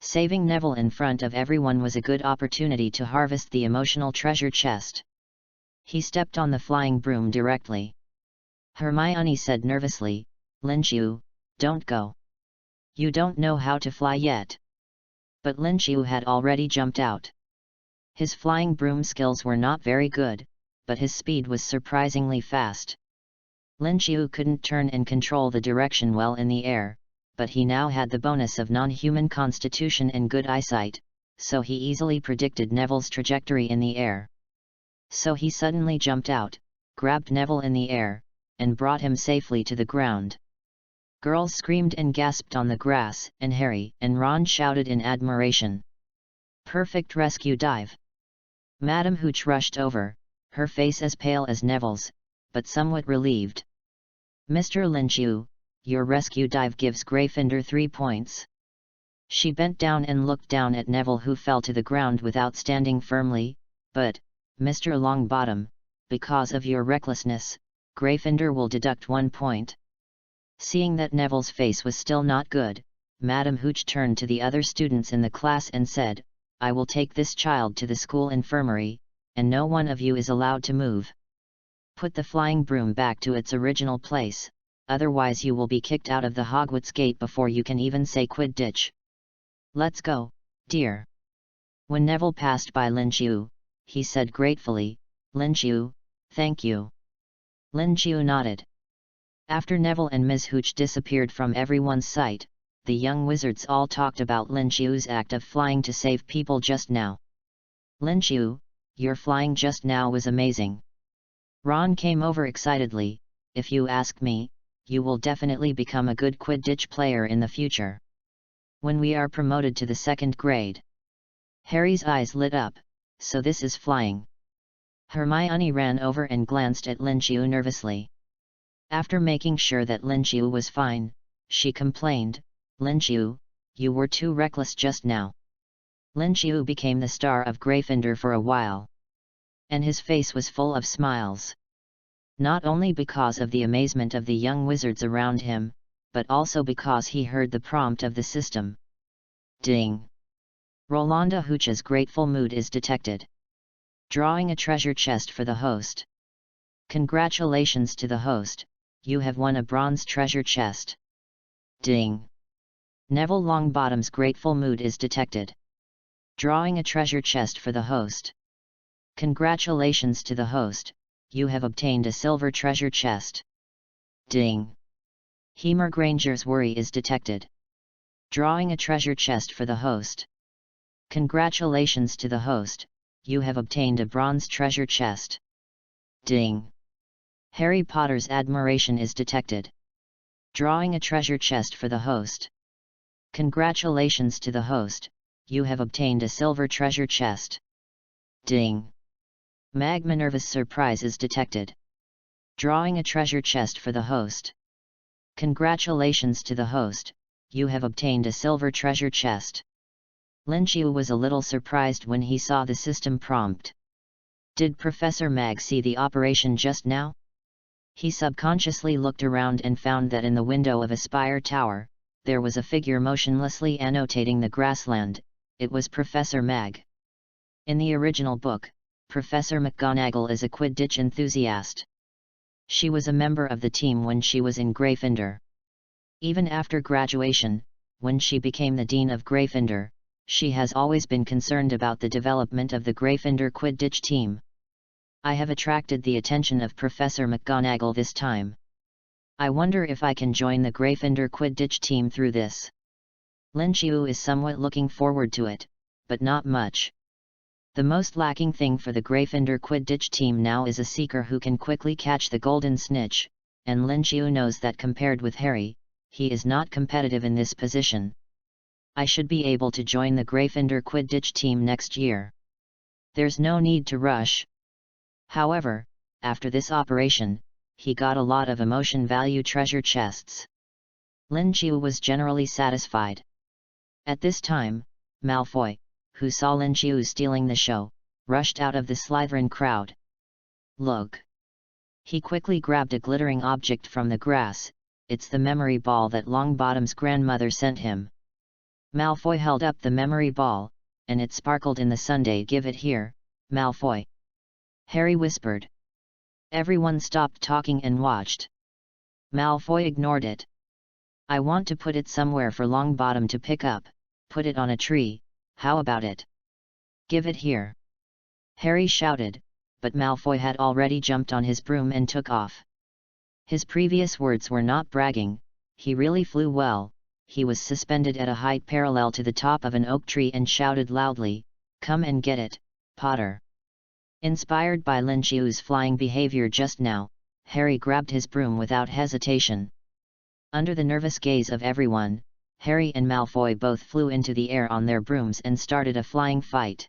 Saving Neville in front of everyone was a good opportunity to harvest the emotional treasure chest. He stepped on the flying broom directly. Hermione said nervously, "Lin Qiu, don't go. You don't know how to fly yet." But Lin Qiu had already jumped out. His flying broom skills were not very good, but his speed was surprisingly fast. Lin Qiu couldn't turn and control the direction well in the air, but he now had the bonus of non-human constitution and good eyesight, so he easily predicted Neville's trajectory in the air. So he suddenly jumped out, grabbed Neville in the air, and brought him safely to the ground. Girls screamed and gasped on the grass, and Harry and Ron shouted in admiration. "Perfect rescue dive!" Madame Hooch rushed over, her face as pale as Neville's, but somewhat relieved. "Mr. Lin Qiu, your rescue dive gives Gryffindor 3 points." She bent down and looked down at Neville, who fell to the ground without standing firmly. "But, Mr. Longbottom, because of your recklessness, Gryffindor will deduct 1 point. Seeing that Neville's face was still not good, Madame Hooch turned to the other students in the class and said, "I will take this child to the school infirmary, and no one of you is allowed to move. Put the flying broom back to its original place, otherwise you will be kicked out of the Hogwarts gate before you can even say Quidditch. Let's go, dear." When Neville passed by Lin Qiu, he said gratefully, "Lin Qiu, thank you." Lin Qiu nodded. After Neville and Ms. Hooch disappeared from everyone's sight, the young wizards all talked about Lin Qiu's act of flying to save people just now. "Lin Qiu, your flying just now was amazing." Ron came over excitedly. "If you ask me, you will definitely become a good Quidditch player in the future. When we are promoted to the 2nd grade." Harry's eyes lit up. "So this is flying." Hermione ran over and glanced at Lin Qiu nervously. After making sure that Lin Qiu was fine, she complained, "Lin Qiu, you were too reckless just now." Lin Qiu became the star of Gryffindor for a while. And his face was full of smiles. Not only because of the amazement of the young wizards around him, but also because he heard the prompt of the system. Ding! Rolanda Hooch's grateful mood is detected. Drawing a treasure chest for the host. Congratulations to the host, you have won a bronze treasure chest. Ding! Neville Longbottom's grateful mood is detected. Drawing a treasure chest for the host. Congratulations to the host, you have obtained a silver treasure chest. Ding! Hemer Granger's worry is detected. Drawing a treasure chest for the host. Congratulations to the host, you have obtained a bronze treasure chest. Ding! Harry Potter's admiration is detected. Drawing a treasure chest for the host. Congratulations to the host, you have obtained a silver treasure chest. Ding! Mag Minerva's surprise is detected. Drawing a treasure chest for the host. Congratulations to the host, you have obtained a silver treasure chest. Lin Qiu was a little surprised when he saw the system prompt. Did Professor Mag see the operation just now? He subconsciously looked around and found that in the window of a spire tower, there was a figure motionlessly annotating the grassland. It was Professor Mag. In the original book, Professor McGonagall is a Quidditch enthusiast. She was a member of the team when she was in Gryffindor. Even after graduation, when she became the Dean of Gryffindor, she has always been concerned about the development of the Gryffindor Quidditch team. I have attracted the attention of Professor McGonagall this time. I wonder if I can join the Gryffindor Quidditch team through this. Lin Qiu is somewhat looking forward to it, but not much. The most lacking thing for the Gryffindor Quidditch team now is a seeker who can quickly catch the golden snitch, and Lin Qiu knows that compared with Harry, he is not competitive in this position. I should be able to join the Gryffindor Quidditch team next year. There's no need to rush. However, after this operation, he got a lot of emotion value treasure chests. Lin Qiu was generally satisfied. At this time, Malfoy, who saw Lin Qiu stealing the show, rushed out of the Slytherin crowd. Look! He quickly grabbed a glittering object from the grass. It's the memory ball that Longbottom's grandmother sent him. Malfoy held up the memory ball, and it sparkled in the sunday. "Give it here, Malfoy," Harry whispered. Everyone stopped talking and watched. Malfoy ignored it. "I want to put it somewhere for Longbottom to pick up. Put it on a tree, how about it?" "Give it here," Harry shouted, but Malfoy had already jumped on his broom and took off. His previous words were not bragging, he really flew well. He was suspended at a height parallel to the top of an oak tree and shouted loudly, "Come and get it, Potter." Inspired by Lin Qiu's flying behavior just now, Harry grabbed his broom without hesitation. Under the nervous gaze of everyone, Harry and Malfoy both flew into the air on their brooms and started a flying fight.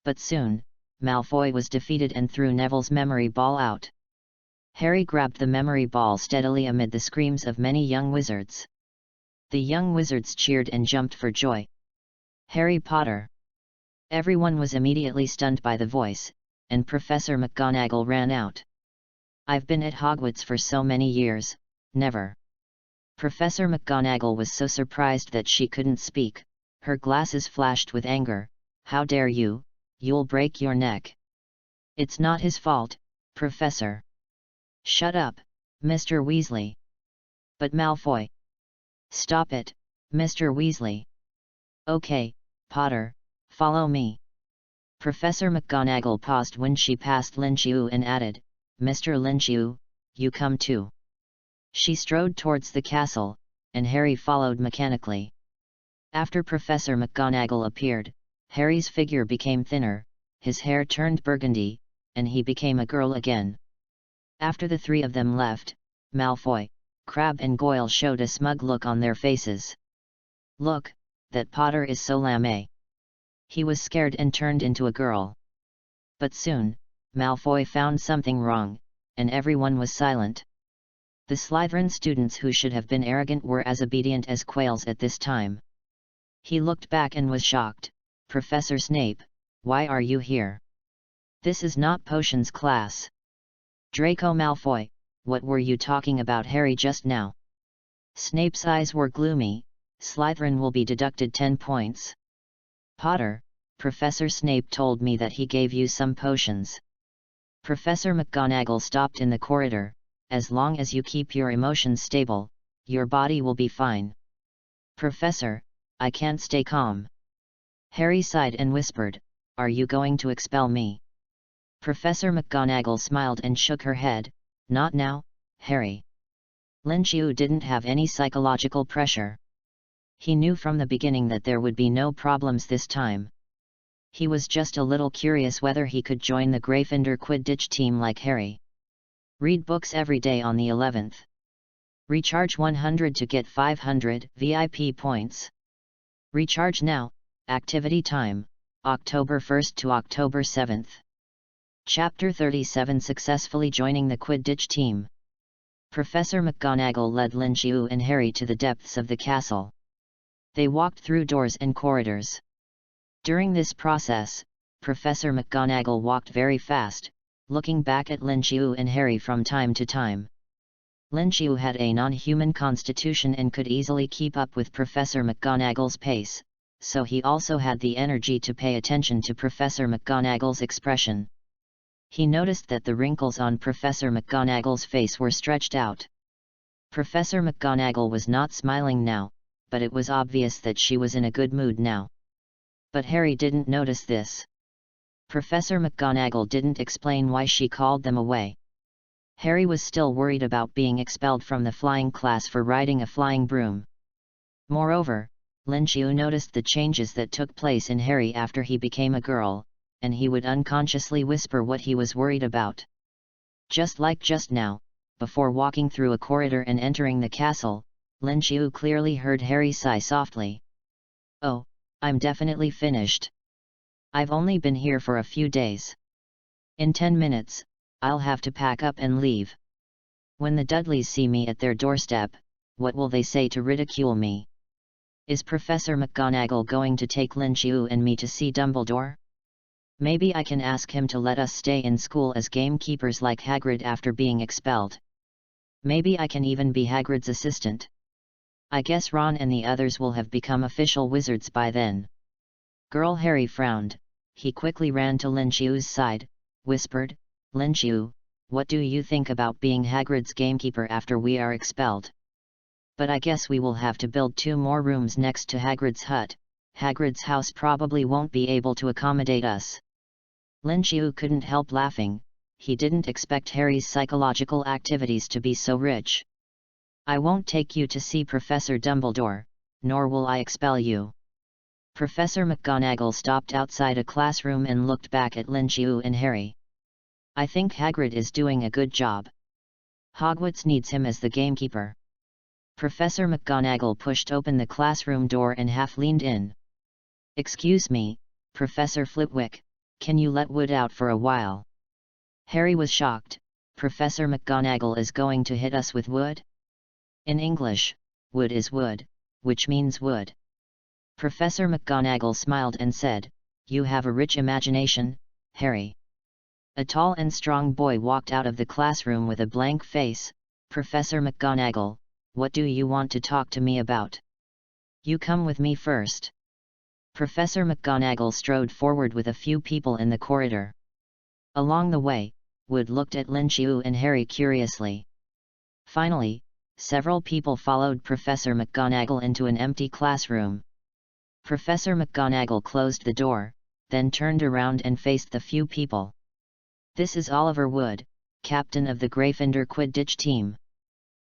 But soon, Malfoy was defeated and threw Neville's memory ball out. Harry grabbed the memory ball steadily amid the screams of many young wizards. The young wizards cheered and jumped for joy. "Harry Potter!" Everyone was immediately stunned by the voice, and Professor McGonagall ran out. "I've been at Hogwarts for so many years, never." Professor McGonagall was so surprised that she couldn't speak. Her glasses flashed with anger. "How dare you, you'll break your neck." "It's not his fault, Professor." "Shut up, Mr. Weasley." "But Malfoy." "Stop it, Mr. Weasley." "Okay, Potter, follow me." Professor McGonagall paused when she passed Lin Qiu and added, "Mr. Lin Qiu, you come too." She strode towards the castle, and Harry followed mechanically. After Professor McGonagall appeared, Harry's figure became thinner, his hair turned burgundy, and he became a girl again. After the three of them left, Malfoy, Crabbe and Goyle showed a smug look on their faces. "Look, that Potter is so lame." He was scared and turned into a girl. But soon, Malfoy found something wrong, and everyone was silent. The Slytherin students who should have been arrogant were as obedient as quails at this time. He looked back and was shocked. "Professor Snape, why are you here? This is not potions class." "Draco Malfoy, what were you talking about Harry just now?" Snape's eyes were gloomy. "Slytherin will be deducted 10 points. Potter, Professor Snape told me that he gave you some potions." Professor McGonagall stopped in the corridor. "As long as you keep your emotions stable, your body will be fine." "Professor, I can't stay calm." Harry sighed and whispered, "Are you going to expel me?" Professor McGonagall smiled and shook her head. "Not now, Harry." Lin Qiu didn't have any psychological pressure. He knew from the beginning that there would be no problems this time. He was just a little curious whether he could join the Gryffindor Quidditch team like Harry. Read books every day on the 11th. Recharge 100 to get 500 VIP points. Recharge now. Activity time, October 1st to October 7th. Chapter 37 Successfully Joining the Quidditch Team. Professor McGonagall led Lin Qiu and Harry to the depths of the castle. They walked through doors and corridors. During this process, Professor McGonagall walked very fast, looking back at Lin Qiu and Harry from time to time. Lin Qiu had a non-human constitution and could easily keep up with Professor McGonagall's pace, so he also had the energy to pay attention to Professor McGonagall's expression. He noticed that the wrinkles on Professor McGonagall's face were stretched out. Professor McGonagall was not smiling now, but it was obvious that she was in a good mood now. But Harry didn't notice this. Professor McGonagall didn't explain why she called them away. Harry was still worried about being expelled from the flying class for riding a flying broom. Moreover, Lin Qiu noticed the changes that took place in Harry after he became a girl, and he would unconsciously whisper what he was worried about. Just like just now, before walking through a corridor and entering the castle, Lin Qiu clearly heard Harry sigh softly. "Oh, I'm definitely finished. I've only been here for a few days. In 10 minutes, I'll have to pack up and leave. When the Dudleys see me at their doorstep, what will they say to ridicule me? Is Professor McGonagall going to take Lin Qiu and me to see Dumbledore? Maybe I can ask him to let us stay in school as gamekeepers like Hagrid after being expelled. Maybe I can even be Hagrid's assistant. I guess Ron and the others will have become official wizards by then." Girl Harry frowned. He quickly ran to Lin Qiu's side, whispered, "Lin Qiu, what do you think about being Hagrid's gamekeeper after we are expelled? But I guess we will have to build 2 more rooms next to Hagrid's hut. Hagrid's house probably won't be able to accommodate us." Lin Qiu couldn't help laughing. He didn't expect Harry's psychological activities to be so rich. "I won't take you to see Professor Dumbledore, nor will I expel you." Professor McGonagall stopped outside a classroom and looked back at Lin Qiu and Harry. "I think Hagrid is doing a good job. Hogwarts needs him as the gamekeeper." Professor McGonagall pushed open the classroom door and half leaned in. "Excuse me, Professor Flitwick, can you let Wood out for a while?" Harry was shocked. Professor McGonagall is going to hit us with wood? In English, wood is wood, which means wood. Professor McGonagall smiled and said, "You have a rich imagination, Harry." A tall and strong boy walked out of the classroom with a blank face. "Professor McGonagall, what do you want to talk to me about?" "You come with me first." Professor McGonagall strode forward with a few people in the corridor. Along the way, Wood looked at Lin Qiu and Harry curiously. Finally, several people followed Professor McGonagall into an empty classroom. Professor McGonagall closed the door, then turned around and faced the few people. "This is Oliver Wood, captain of the Gryffindor Quidditch team.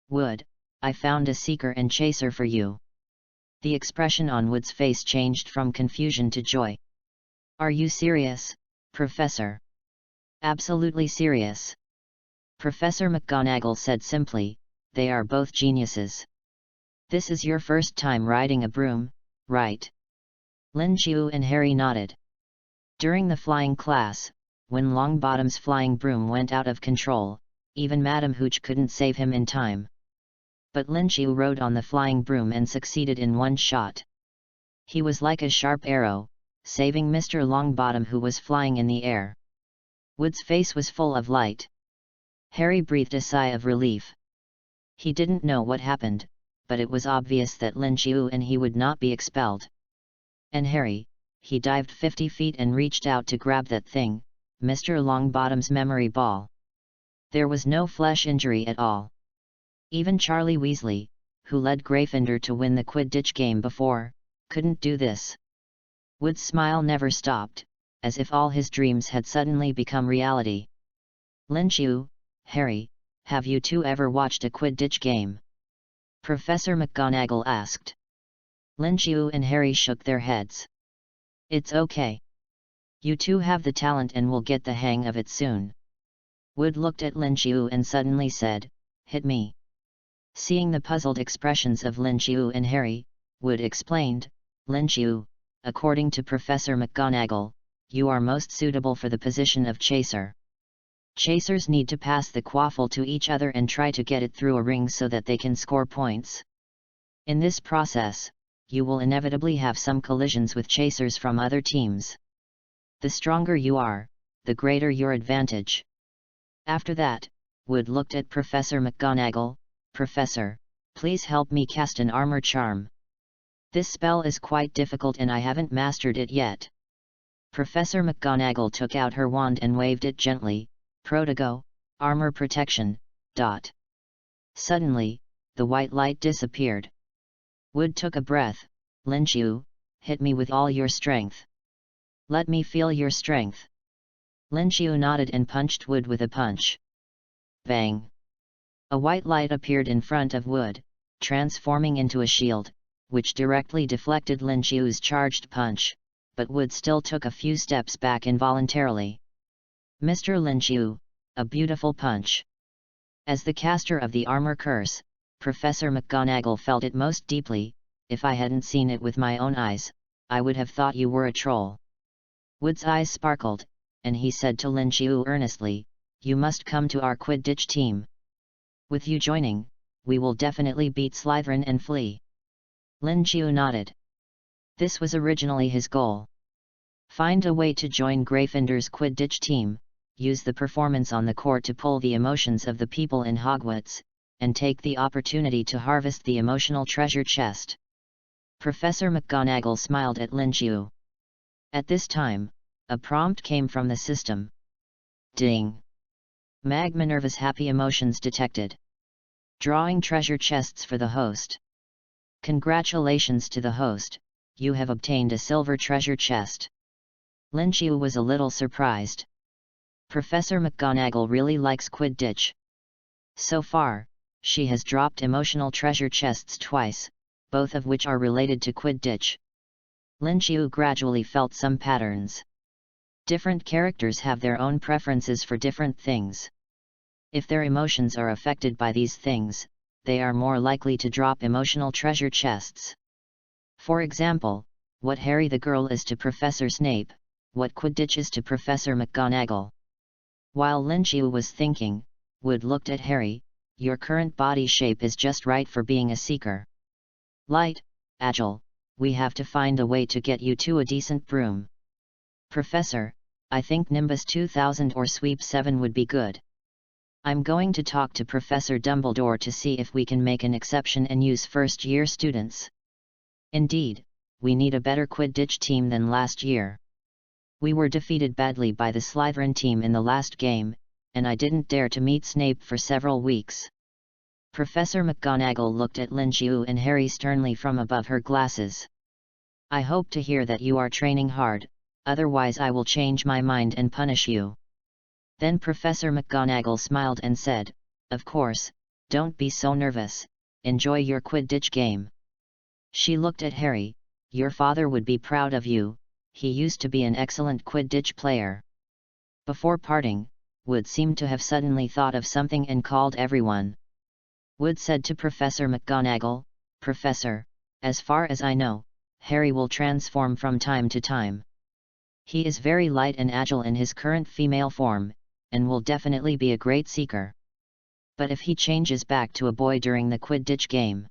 Wood, I found a seeker and chaser for you. The expression on Wood's face changed from confusion to joy. Are you serious, Professor? Absolutely serious. Professor McGonagall said simply, they are both geniuses. This is your first time riding a broom, right? Lin Qiu and Harry nodded. During the flying class, when Longbottom's flying broom went out of control, even Madame Hooch couldn't save him in time. But Lin Qiu rode on the flying broom and succeeded in one shot. He was like a sharp arrow, saving Mr. Longbottom who was flying in the air. Wood's face was full of light. Harry breathed a sigh of relief. He didn't know what happened, but it was obvious that Lin Qiu and he would not be expelled. And Harry, he dived 50 feet and reached out to grab that thing, Mr. Longbottom's memory ball. There was no flesh injury at all. Even Charlie Weasley, who led Gryffindor to win the Quidditch game before, couldn't do this. Wood's smile never stopped, as if all his dreams had suddenly become reality. Lin Qiu, Harry, have you two ever watched a Quidditch game? Professor McGonagall asked. Lin Qiu and Harry shook their heads. It's okay. You two have the talent and will get the hang of it soon. Wood looked at Lin Qiu and suddenly said, hit me. Seeing the puzzled expressions of Lin Qiu and Harry, Wood explained, Lin Qiu, according to Professor McGonagall, you are most suitable for the position of chaser. Chasers need to pass the quaffle to each other and try to get it through a ring so that they can score points. In this process, you will inevitably have some collisions with chasers from other teams. The stronger you are, the greater your advantage. After that, Wood looked at Professor McGonagall. Professor, please help me cast an armor charm. This spell is quite difficult and I haven't mastered it yet. Professor McGonagall took out her wand and waved it gently. Protego, armor protection, ... Suddenly, the white light disappeared. Wood took a breath. Lin Qiu, hit me with all your strength. Let me feel your strength. Lin Qiu nodded and punched Wood with a punch. Bang! A white light appeared in front of Wood, transforming into a shield, which directly deflected Lin Qiu's charged punch, but Wood still took a few steps back involuntarily. Mr. Lin Qiu, a beautiful punch. As the caster of the armor curse, Professor McGonagall felt it most deeply. If I hadn't seen it with my own eyes, I would have thought you were a troll. Wood's eyes sparkled, and he said to Lin Qiu earnestly, you must come to our Quidditch team. With you joining, we will definitely beat Slytherin and flee. Lin Qiu nodded. This was originally his goal. Find a way to join Gryffindor's Quidditch team, use the performance on the court to pull the emotions of the people in Hogwarts, and take the opportunity to harvest the emotional treasure chest. Professor McGonagall smiled at Lin Qiu. At this time, a prompt came from the system. Ding! Mag Minerva's happy emotions detected. Drawing treasure chests for the host. Congratulations to the host, you have obtained a silver treasure chest. Lin Qiu was a little surprised. Professor McGonagall really likes Quidditch. So far, she has dropped emotional treasure chests twice, both of which are related to Quidditch. Lin Qiu gradually felt some patterns. Different characters have their own preferences for different things. If their emotions are affected by these things, they are more likely to drop emotional treasure chests. For example, what Harry the girl is to Professor Snape, what Quidditch is to Professor McGonagall. While Lin Qiu was thinking, Wood looked at Harry. Your current body shape is just right for being a seeker. Light, agile, we have to find a way to get you to a decent broom. Professor, I think Nimbus 2000 or Sweep 7 would be good. I'm going to talk to Professor Dumbledore to see if we can make an exception and use first-year students. Indeed, we need a better Quidditch team than last year. We were defeated badly by the Slytherin team in the last game, and I didn't dare to meet Snape for several weeks. Professor McGonagall looked at Lin Qiu and Harry sternly from above her glasses. I hope to hear that you are training hard, otherwise I will change my mind and punish you. Then Professor McGonagall smiled and said, of course, Don't be so nervous, enjoy your Quidditch game. She looked at Harry. Your father would be proud of you, he used to be an excellent Quidditch player. Before parting, Wood seemed to have suddenly thought of something and called everyone. Wood said to Professor McGonagall, "Professor, as far as I know, Harry will transform from time to time. He is very light and agile in his current female form, and will definitely be a great seeker. But if he changes back to a boy during the Quidditch game?"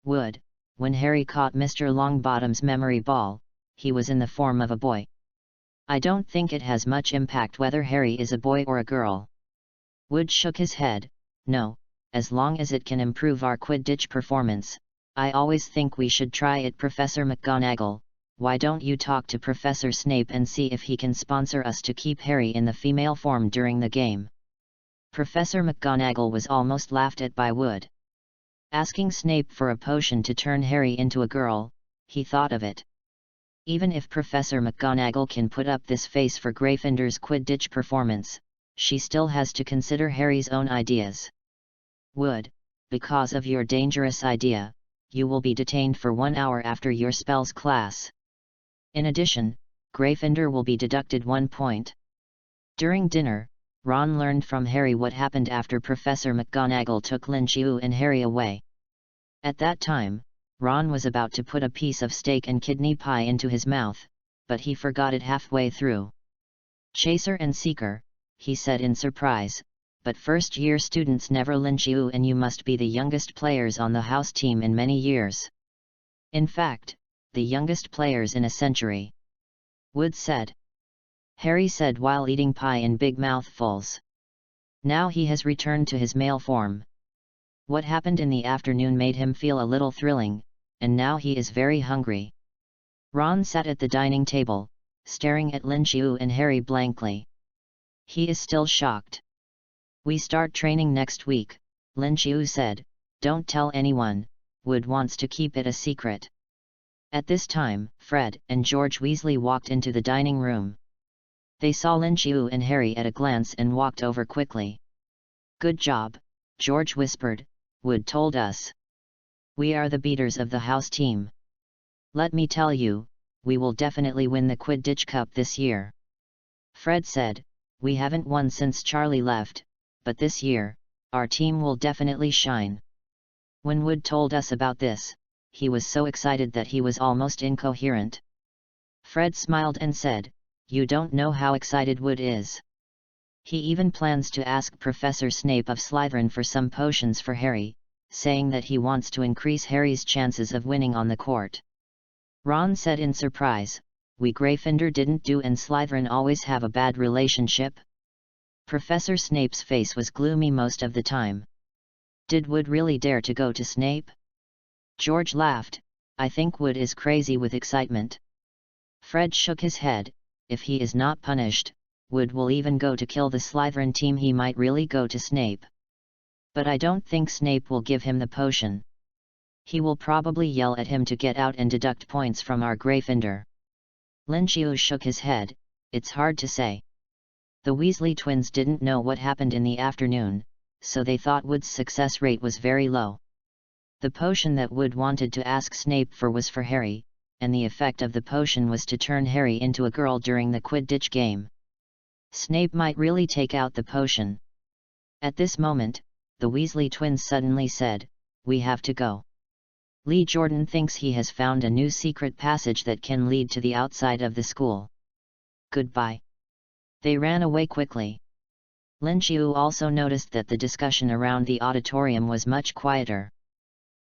Wood, when Harry caught Mr. Longbottom's memory ball, he was in the form of a boy. I don't think it has much impact whether Harry is a boy or a girl. Wood shook his head. No, as long as it can improve our Quidditch performance, I always think we should try it. Professor McGonagall, why don't you talk to Professor Snape and see if he can sponsor us to keep Harry in the female form during the game? Professor McGonagall was almost laughed at by Wood. Asking Snape for a potion to turn Harry into a girl, he thought of it. Even if Professor McGonagall can put up this face for Gryffindor's Quidditch performance, she still has to consider Harry's own ideas. Wood, because of your dangerous idea, you will be detained for 1 hour after your spells class. In addition, Gryffindor will be deducted 1 point. During dinner, Ron learned from Harry what happened after Professor McGonagall took Lin Chiu and Harry away. At that time, Ron was about to put a piece of steak and kidney pie into his mouth, but he forgot it halfway through. "Chaser and Seeker," he said in surprise, "but first-year students never lynch you, and you must be the youngest players on the house team in many years. In fact, the youngest players in a century," Wood said. Harry said while eating pie in big mouthfuls. Now he has returned to his male form. What happened in the afternoon made him feel a little thrilling, and now he is very hungry. Ron sat at the dining table, staring at Lin Chiu and Harry blankly. He is still shocked. "We start training next week," Lin Chiu said. "Don't tell anyone, Wood wants to keep it a secret." At this time, Fred and George Weasley walked into the dining room. They saw Lin Chiu and Harry at a glance and walked over quickly. "Good job," George whispered, "Wood told us. We are the beaters of the house team. Let me tell you, we will definitely win the Quidditch Cup this year." Fred said, "We haven't won since Charlie left, but this year, our team will definitely shine." When Wood told us about this, he was so excited that he was almost incoherent. Fred smiled and said, "You don't know how excited Wood is. He even plans to ask Professor Snape of Slytherin for some potions for Harry, saying that he wants to increase Harry's chances of winning on the court." Ron said in surprise, "We Gryffindor didn't do and Slytherin always have a bad relationship?" Professor Snape's face was gloomy most of the time. Did Wood really dare to go to Snape? George laughed. "I think Wood is crazy with excitement." Fred shook his head. "If he is not punished, Wood will even go to kill the Slytherin team. He might really go to Snape. But I don't think Snape will give him the potion. He will probably yell at him to get out and deduct points from our Gryffindor." Lin Chiu shook his head. "It's hard to say." The Weasley twins didn't know what happened in the afternoon, so they thought Wood's success rate was very low. The potion that Wood wanted to ask Snape for was for Harry, and the effect of the potion was to turn Harry into a girl during the Quidditch game. Snape might really take out the potion. At this moment, the Weasley twins suddenly said, "We have to go. Lee Jordan thinks he has found a new secret passage that can lead to the outside of the school. Goodbye." They ran away quickly. Lin Chiu also noticed that the discussion around the auditorium was much quieter.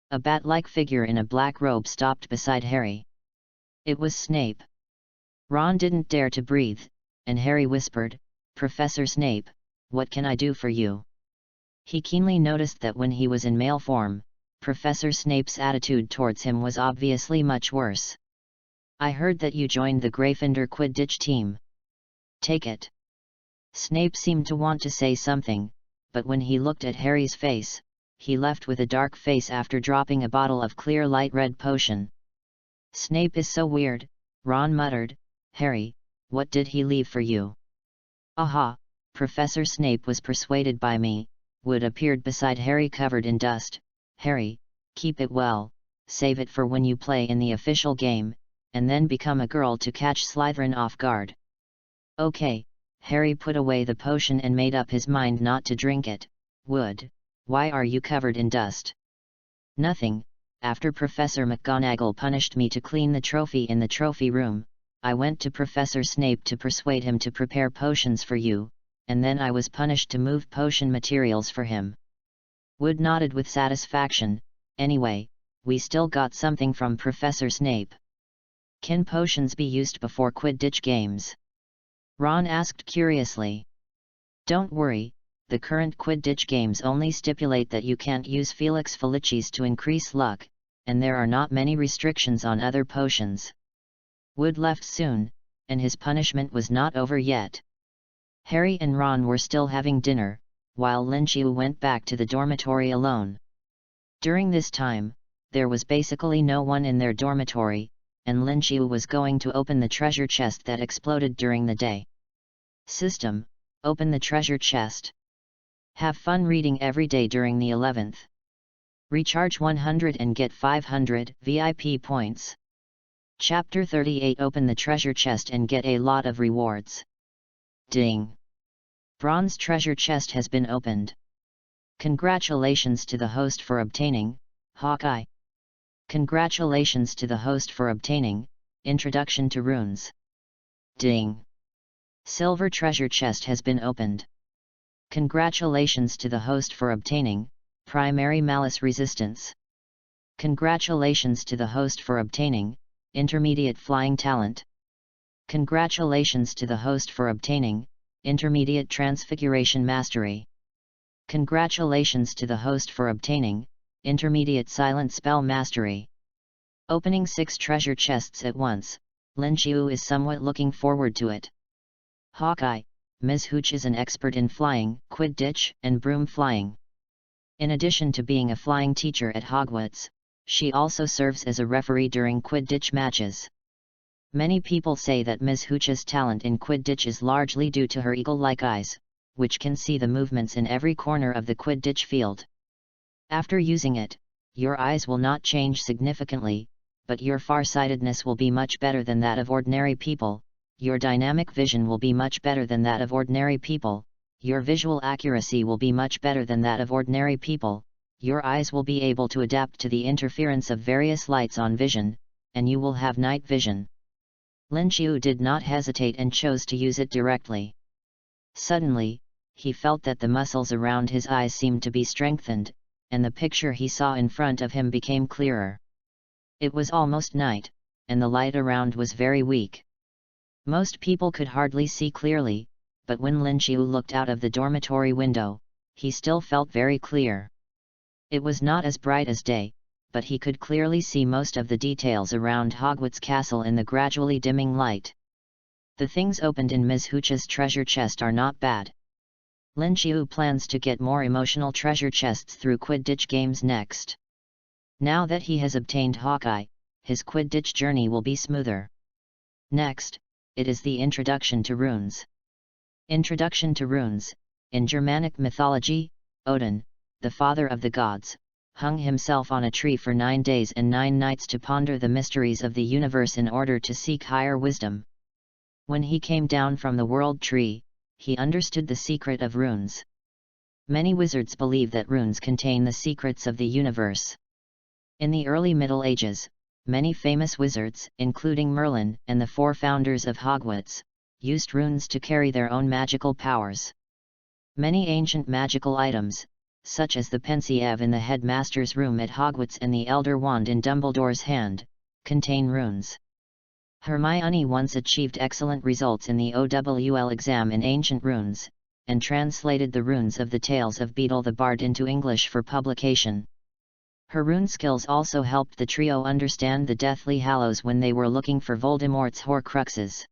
A bat-like figure in a black robe stopped beside Harry. It was Snape. Ron didn't dare to breathe, and Harry whispered, "Professor Snape, what can I do for you?" He keenly noticed that when he was in male form, Professor Snape's attitude towards him was obviously much worse. "I heard that you joined the Gryffindor Quidditch team. Take it." Snape seemed to want to say something, but when he looked at Harry's face, he left with a dark face after dropping a bottle of clear light red potion. "Snape is so weird," Ron muttered. "Harry, what did he leave for you?" "Aha, Professor Snape was persuaded by me, Wood appeared beside Harry covered in dust. "Harry, keep it well, save it for when you play in the official game, and then become a girl to catch Slytherin off guard." "Okay." Harry put away the potion and made up his mind not to drink it. "Wood, why are you covered in dust?" "Nothing. After Professor McGonagall punished me to clean the trophy in the trophy room, I went to Professor Snape to persuade him to prepare potions for you, and then I was punished to move potion materials for him." Wood nodded with satisfaction. "Anyway, we still got something from Professor Snape." "Can potions be used before Quidditch games?" Ron asked curiously. "Don't worry, the current Quidditch games only stipulate that you can't use Felix Felicis to increase luck, and there are not many restrictions on other potions." Wood left soon, and his punishment was not over yet. Harry and Ron were still having dinner, while Linchiu went back to the dormitory alone. During this time, there was basically no one in their dormitory, and Linchiu was going to open the treasure chest that exploded during the day. System: open the treasure chest. Have fun reading every day during the 11th. Recharge 100 and get 500 VIP points. Chapter 38: Open the treasure chest and get a lot of rewards. Ding! Bronze treasure chest has been opened. Congratulations to the host for obtaining, Hawkeye. Congratulations to the host for obtaining, Introduction to Runes. Ding! Silver treasure chest has been opened. Congratulations to the host for obtaining, Primary Malice Resistance. Congratulations to the host for obtaining, Intermediate Flying Talent. Congratulations to the host for obtaining, Intermediate Transfiguration Mastery. Congratulations to the host for obtaining, Intermediate Silent Spell Mastery. Opening 6 treasure chests at once, Linchiu is somewhat looking forward to it. Hawkeye: Ms. Hooch is an expert in flying, Quidditch, and broom flying. In addition to being a flying teacher at Hogwarts, she also serves as a referee during Quidditch matches. Many people say that Ms. Hooch's talent in Quidditch is largely due to her eagle-like eyes, which can see the movements in every corner of the Quidditch field. After using it, your eyes will not change significantly, but your farsightedness will be much better than that of ordinary people, your dynamic vision will be much better than that of ordinary people, your visual accuracy will be much better than that of ordinary people, your eyes will be able to adapt to the interference of various lights on vision, and you will have night vision. Linchiu did not hesitate and chose to use it directly. Suddenly, he felt that the muscles around his eyes seemed to be strengthened, and the picture he saw in front of him became clearer. It was almost night, and the light around was very weak. Most people could hardly see clearly, but when Linchiu looked out of the dormitory window, he still felt very clear. It was not as bright as day, but he could clearly see most of the details around Hogwarts Castle in the gradually dimming light. The things opened in Ms. Hooch's treasure chest are not bad. Linchiu plans to get more emotional treasure chests through Quidditch games next. Now that he has obtained Hawkeye, his Quidditch journey will be smoother. Next, it is the Introduction to Runes. Introduction to Runes. In Germanic mythology, Odin, the father of the gods, hung himself on a tree for 9 days and 9 nights to ponder the mysteries of the universe in order to seek higher wisdom. When he came down from the world tree, he understood the secret of runes. Many wizards believe that runes contain the secrets of the universe. In the early Middle Ages, many famous wizards, including Merlin and the 4 founders of Hogwarts, used runes to carry their own magical powers. Many ancient magical items, such as the Pensieve in the headmaster's room at Hogwarts and the Elder Wand in Dumbledore's hand, contain runes. Hermione once achieved excellent results in the OWL exam in ancient runes, and translated the runes of the Tales of Beedle the Bard into English for publication. Her rune skills also helped the trio understand the Deathly Hallows when they were looking for Voldemort's Horcruxes.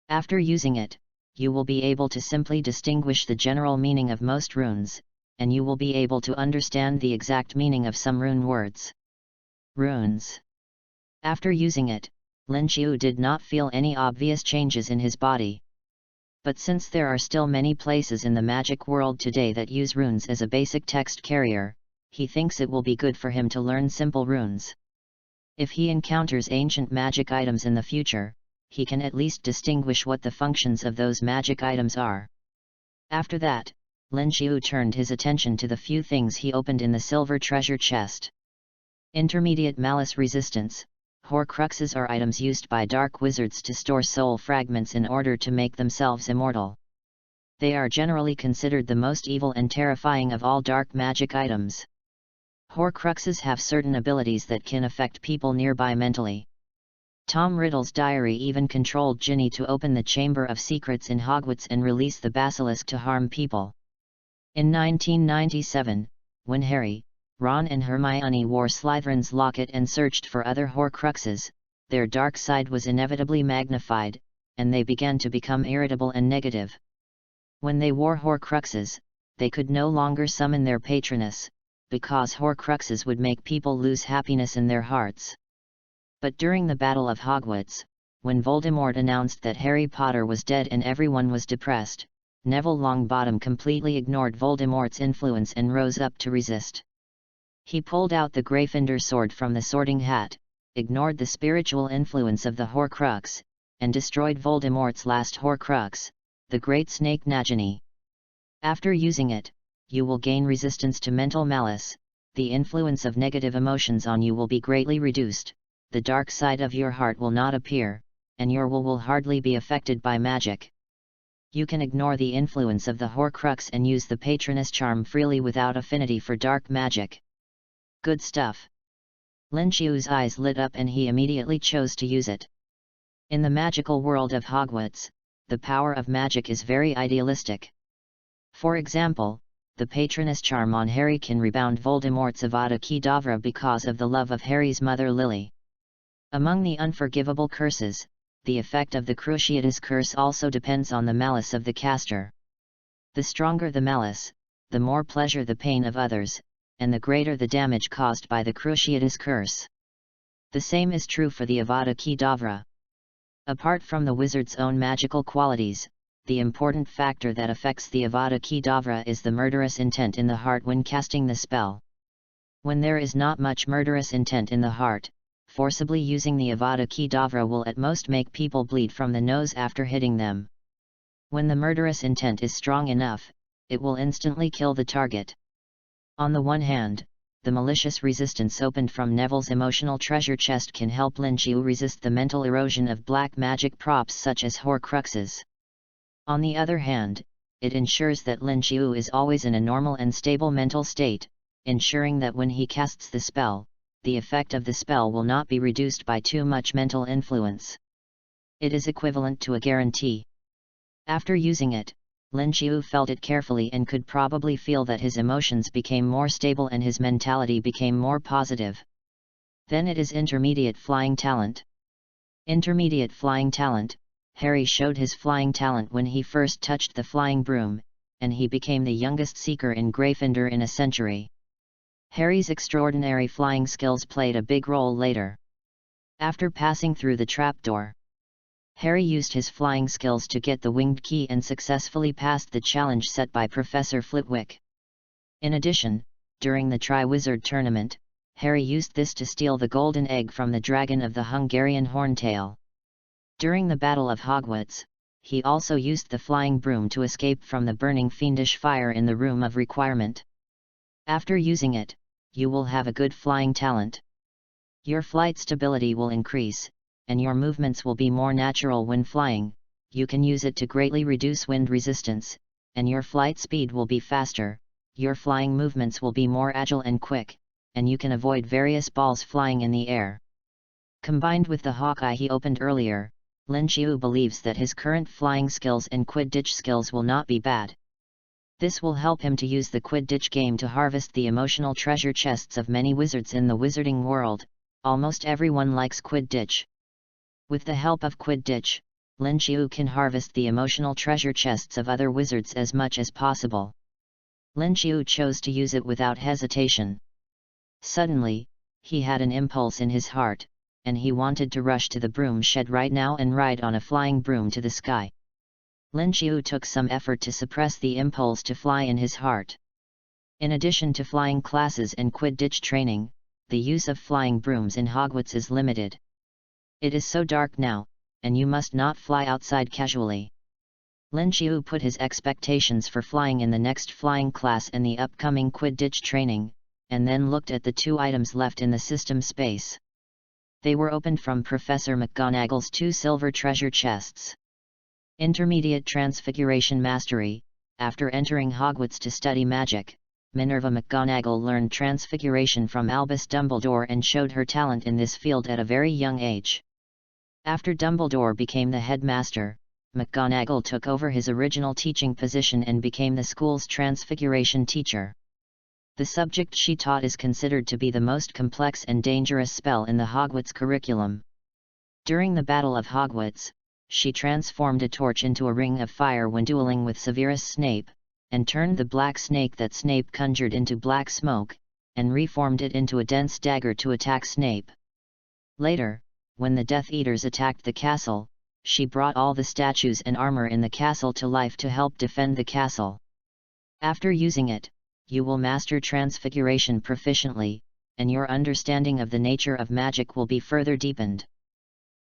After using it, you will be able to simply distinguish the general meaning of most runes, and you will be able to understand the exact meaning of some rune words. Runes. After using it, Linchiu did not feel any obvious changes in his body. But since there are still many places in the magic world today that use runes as a basic text carrier, he thinks it will be good for him to learn simple runes. If he encounters ancient magic items in the future, he can at least distinguish what the functions of those magic items are. After that, Lin Xiu turned his attention to the few things he opened in the silver treasure chest. Intermediate malice resistance. Horcruxes are items used by dark wizards to store soul fragments in order to make themselves immortal. They are generally considered the most evil and terrifying of all dark magic items. Horcruxes have certain abilities that can affect people nearby mentally. Tom Riddle's diary even controlled Ginny to open the Chamber of Secrets in Hogwarts and release the basilisk to harm people. In 1997, when Harry, Ron and Hermione wore Slytherin's locket and searched for other Horcruxes, their dark side was inevitably magnified, and they began to become irritable and negative. When they wore Horcruxes, they could no longer summon their patroness, because Horcruxes would make people lose happiness in their hearts. But during the Battle of Hogwarts, when Voldemort announced that Harry Potter was dead and everyone was depressed, Neville Longbottom completely ignored Voldemort's influence and rose up to resist. He pulled out the Gryffindor sword from the sorting hat, ignored the spiritual influence of the Horcrux, and destroyed Voldemort's last Horcrux, the Great Snake Nagini. After using it, you will gain resistance to mental malice, the influence of negative emotions on you will be greatly reduced, the dark side of your heart will not appear, and your will hardly be affected by magic. You can ignore the influence of the Horcrux and use the Patroness charm freely without affinity for dark magic. Good stuff. Lin Xiu's eyes lit up and he immediately chose to use it. In the magical world of Hogwarts, the power of magic is very idealistic. For example, the Patroness charm on Harry can rebound Voldemort's Avada Kedavra because of the love of Harry's mother Lily. Among the unforgivable curses, the effect of the Cruciatus curse also depends on the malice of the caster. The stronger the malice, the more pleasure the pain of others, and the greater the damage caused by the Cruciatus curse. The same is true for the Avada Kedavra. Apart from the wizard's own magical qualities, the important factor that affects the Avada Kedavra is the murderous intent in the heart when casting the spell. When there is not much murderous intent in the heart, forcibly using the Avada Kedavra will at most make people bleed from the nose after hitting them. When the murderous intent is strong enough, it will instantly kill the target. On the one hand, the malicious resistance opened from Neville's emotional treasure chest can help Lin Xiu resist the mental erosion of black magic props such as Horcruxes. On the other hand, it ensures that Lin Xiu is always in a normal and stable mental state, ensuring that when he casts the spell, the effect of the spell will not be reduced by too much mental influence. It is equivalent to a guarantee. After using it, Lin Xiu felt it carefully and could probably feel that his emotions became more stable and his mentality became more positive. Then it is intermediate flying talent. Intermediate flying talent. Harry showed his flying talent when he first touched the flying broom, and he became the youngest seeker in Gryffindor in a century. Harry's extraordinary flying skills played a big role later. After passing through the trapdoor, Harry used his flying skills to get the winged key and successfully passed the challenge set by Professor Flitwick. In addition, during the Triwizard Tournament, Harry used this to steal the golden egg from the dragon of the Hungarian Horntail. During the Battle of Hogwarts, he also used the flying broom to escape from the burning fiendish fire in the Room of Requirement. After using it, you will have a good flying talent. Your flight stability will increase, and your movements will be more natural when flying. You can use it to greatly reduce wind resistance, and your flight speed will be faster, your flying movements will be more agile and quick, and you can avoid various balls flying in the air. Combined with the Hawkeye he opened earlier, Lin Xiu believes that his current flying skills and Quidditch skills will not be bad. This will help him to use the Quidditch game to harvest the emotional treasure chests of many wizards in the wizarding world. Almost everyone likes Quidditch. With the help of Quidditch, Lin Xiu can harvest the emotional treasure chests of other wizards as much as possible. Lin Xiu chose to use it without hesitation. Suddenly, he had an impulse in his heart, and he wanted to rush to the broom shed right now and ride on a flying broom to the sky. Lin Qiu took some effort to suppress the impulse to fly in his heart. In addition to flying classes and Quidditch training, the use of flying brooms in Hogwarts is limited. It is so dark now, and you must not fly outside casually. Lin Qiu put his expectations for flying in the next flying class and the upcoming Quidditch training, and then looked at the 2 items left in the system space. They were opened from Professor McGonagall's 2 silver treasure chests. Intermediate Transfiguration Mastery. After entering Hogwarts to study magic, Minerva McGonagall learned transfiguration from Albus Dumbledore and showed her talent in this field at a very young age. After Dumbledore became the headmaster, McGonagall took over his original teaching position and became the school's transfiguration teacher. The subject she taught is considered to be the most complex and dangerous spell in the Hogwarts curriculum. During the Battle of Hogwarts, she transformed a torch into a ring of fire when dueling with Severus Snape, and turned the black snake that Snape conjured into black smoke, and reformed it into a dense dagger to attack Snape. Later, when the Death Eaters attacked the castle, she brought all the statues and armor in the castle to life to help defend the castle. After using it, you will master transfiguration proficiently, and your understanding of the nature of magic will be further deepened.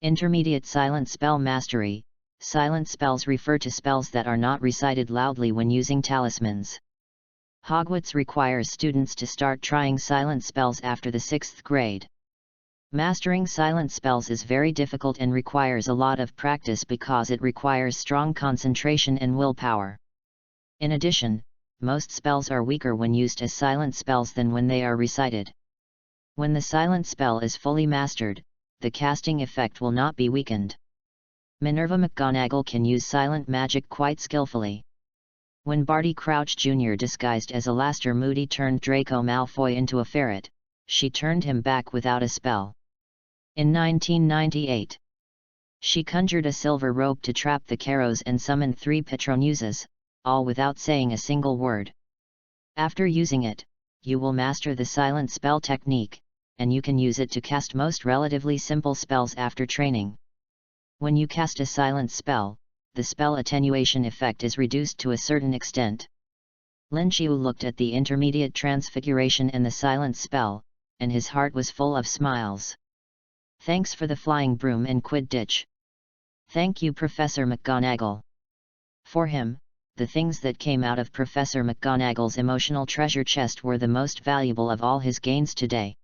Intermediate Silent Spell Mastery. Silent spells refer to spells that are not recited loudly when using talismans. Hogwarts requires students to start trying silent spells after the 6th grade. Mastering silent spells is very difficult and requires a lot of practice because it requires strong concentration and willpower. In addition, most spells are weaker when used as silent spells than when they are recited. When the silent spell is fully mastered, the casting effect will not be weakened. Minerva McGonagall can use silent magic quite skillfully. When Barty Crouch Jr. disguised as Alastor Moody turned Draco Malfoy into a ferret, she turned him back without a spell. In 1998, she conjured a silver rope to trap the Carrows and summoned 3 Petronuses, all without saying a single word. After using it, you will master the silent spell technique, and you can use it to cast most relatively simple spells after training. When you cast a silent spell, the spell attenuation effect is reduced to a certain extent. Lin Qiu looked at the intermediate transfiguration and the silent spell, and his heart was full of smiles. Thanks for the flying broom and Quidditch. Thank you, Professor McGonagall. For him, the things that came out of Professor McGonagall's emotional treasure chest were the most valuable of all his gains today.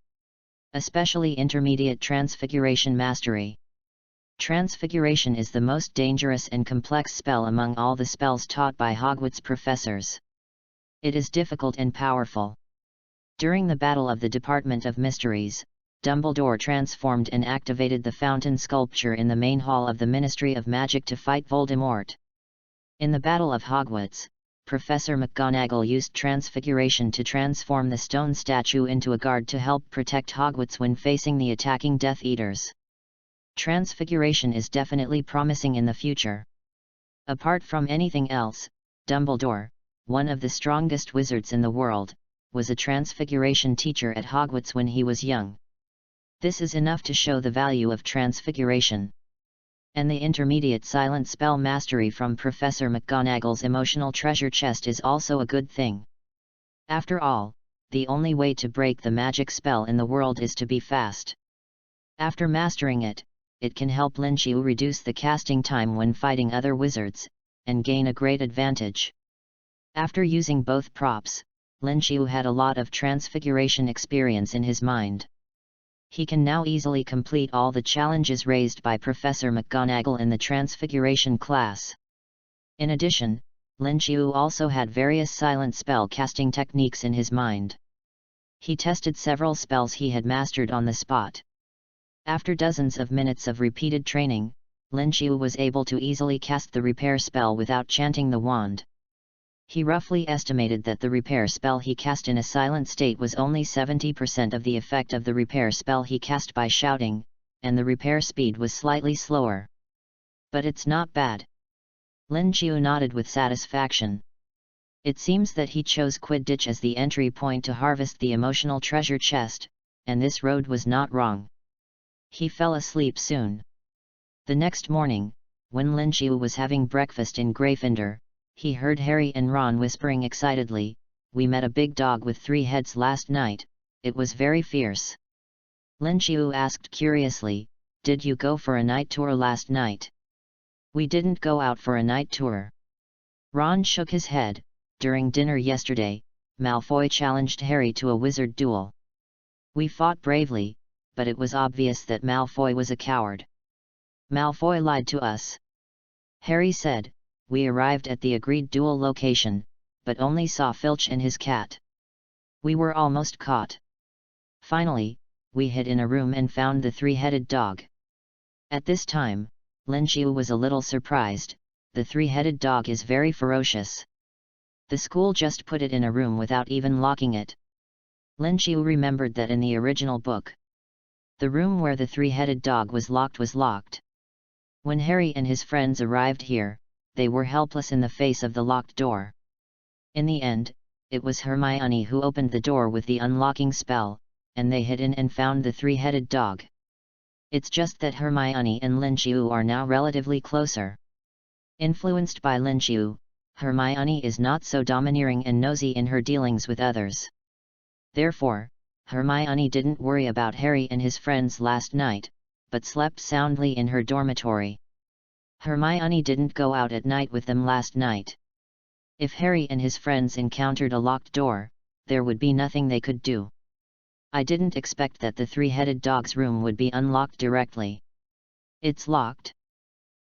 Especially intermediate transfiguration mastery. Transfiguration is the most dangerous and complex spell among all the spells taught by Hogwarts professors. It is difficult and powerful. During the Battle of the Department of Mysteries, Dumbledore transformed and activated the fountain sculpture in the main hall of the Ministry of Magic to fight Voldemort. In the Battle of Hogwarts, Professor McGonagall used transfiguration to transform the stone statue into a guard to help protect Hogwarts when facing the attacking Death Eaters. Transfiguration is definitely promising in the future. Apart from anything else, Dumbledore, one of the strongest wizards in the world, was a transfiguration teacher at Hogwarts when he was young. This is enough to show the value of transfiguration. And the intermediate silent spell mastery from Professor McGonagall's emotional treasure chest is also a good thing. After all, the only way to break the magic spell in the world is to be fast. After mastering it, it can help Lin Qiu reduce the casting time when fighting other wizards, and gain a great advantage. After using both props, Lin Qiu had a lot of transfiguration experience in his mind. He can now easily complete all the challenges raised by Professor McGonagall in the Transfiguration class. In addition, Lin Qiu also had various silent spell casting techniques in his mind. He tested several spells he had mastered on the spot. After dozens of minutes of repeated training, Lin Qiu was able to easily cast the repair spell without chanting the wand. He roughly estimated that the repair spell he cast in a silent state was only 70% of the effect of the repair spell he cast by shouting, and the repair speed was slightly slower. But it's not bad. Lin Qiu nodded with satisfaction. It seems that he chose Quidditch as the entry point to harvest the emotional treasure chest, and this road was not wrong. He fell asleep soon. The next morning, When Lin Xiu was having breakfast in Gryffindor, he heard Harry and Ron whispering excitedly, "We met a big dog with 3 heads last night, it was very fierce." Lin Xiu asked curiously, "Did you go for a night tour last night?" "We didn't go out for a night tour." Ron shook his head. "During dinner yesterday, Malfoy challenged Harry to a wizard duel. We fought bravely, but it was obvious that Malfoy was a coward. Malfoy lied to us." Harry said, "We arrived at the agreed duel location, but only saw Filch and his cat. We were almost caught. Finally, we hid in a room and found the 3-headed dog." At this time, Lin Xiu was a little surprised. The 3-headed dog is very ferocious. The school just put it in a room without even locking it. Lin Xiu remembered that in the original book, the room where the 3-headed dog was locked. When Harry and his friends arrived here, they were helpless in the face of the locked door. In the end, it was Hermione who opened the door with the unlocking spell, and they hid in and found the 3-headed dog. It's just that Hermione and Lin Xiu are now relatively closer. Influenced by Lin Xiu, Hermione is not so domineering and nosy in her dealings with others. Therefore, Hermione didn't worry about Harry and his friends last night, but slept soundly in her dormitory. Hermione didn't go out at night with them last night. If Harry and his friends encountered a locked door, there would be nothing they could do. "I didn't expect that the 3-headed dog's room would be unlocked directly." "It's locked."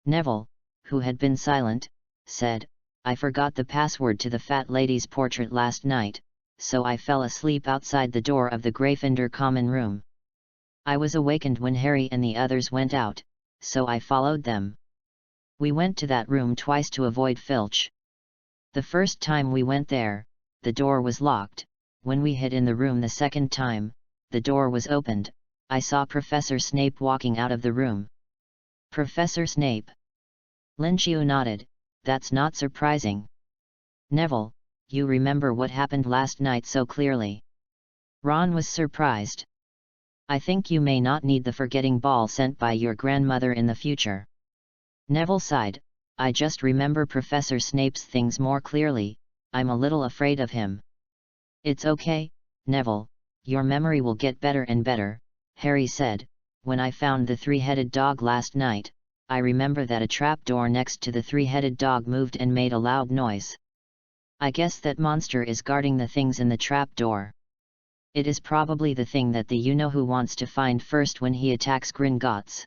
Neville, who had been silent, said, "I forgot the password to the fat lady's portrait last night, so I fell asleep outside the door of the Gryffindor common room. I was awakened when Harry and the others went out, so I followed them. We went to that room twice to avoid Filch. The first time we went there, the door was locked. When we hid in the room the second time, the door was opened. I saw Professor Snape walking out of the room." "Professor Snape?" Lin Xiu nodded. "That's not surprising. Neville, you remember what happened last night so clearly." Ron was surprised. "I think you may not need the forgetting ball sent by your grandmother in the future." Neville sighed. "I just remember Professor Snape's things more clearly. I'm a little afraid of him." "It's okay, Neville, your memory will get better and better," Harry said. "When I found the 3-headed dog last night, I remember that a trapdoor next to the 3-headed dog moved and made a loud noise. I guess that monster is guarding the things in the trapdoor. It is probably the thing that the you-know-who wants to find first when he attacks Gringotts.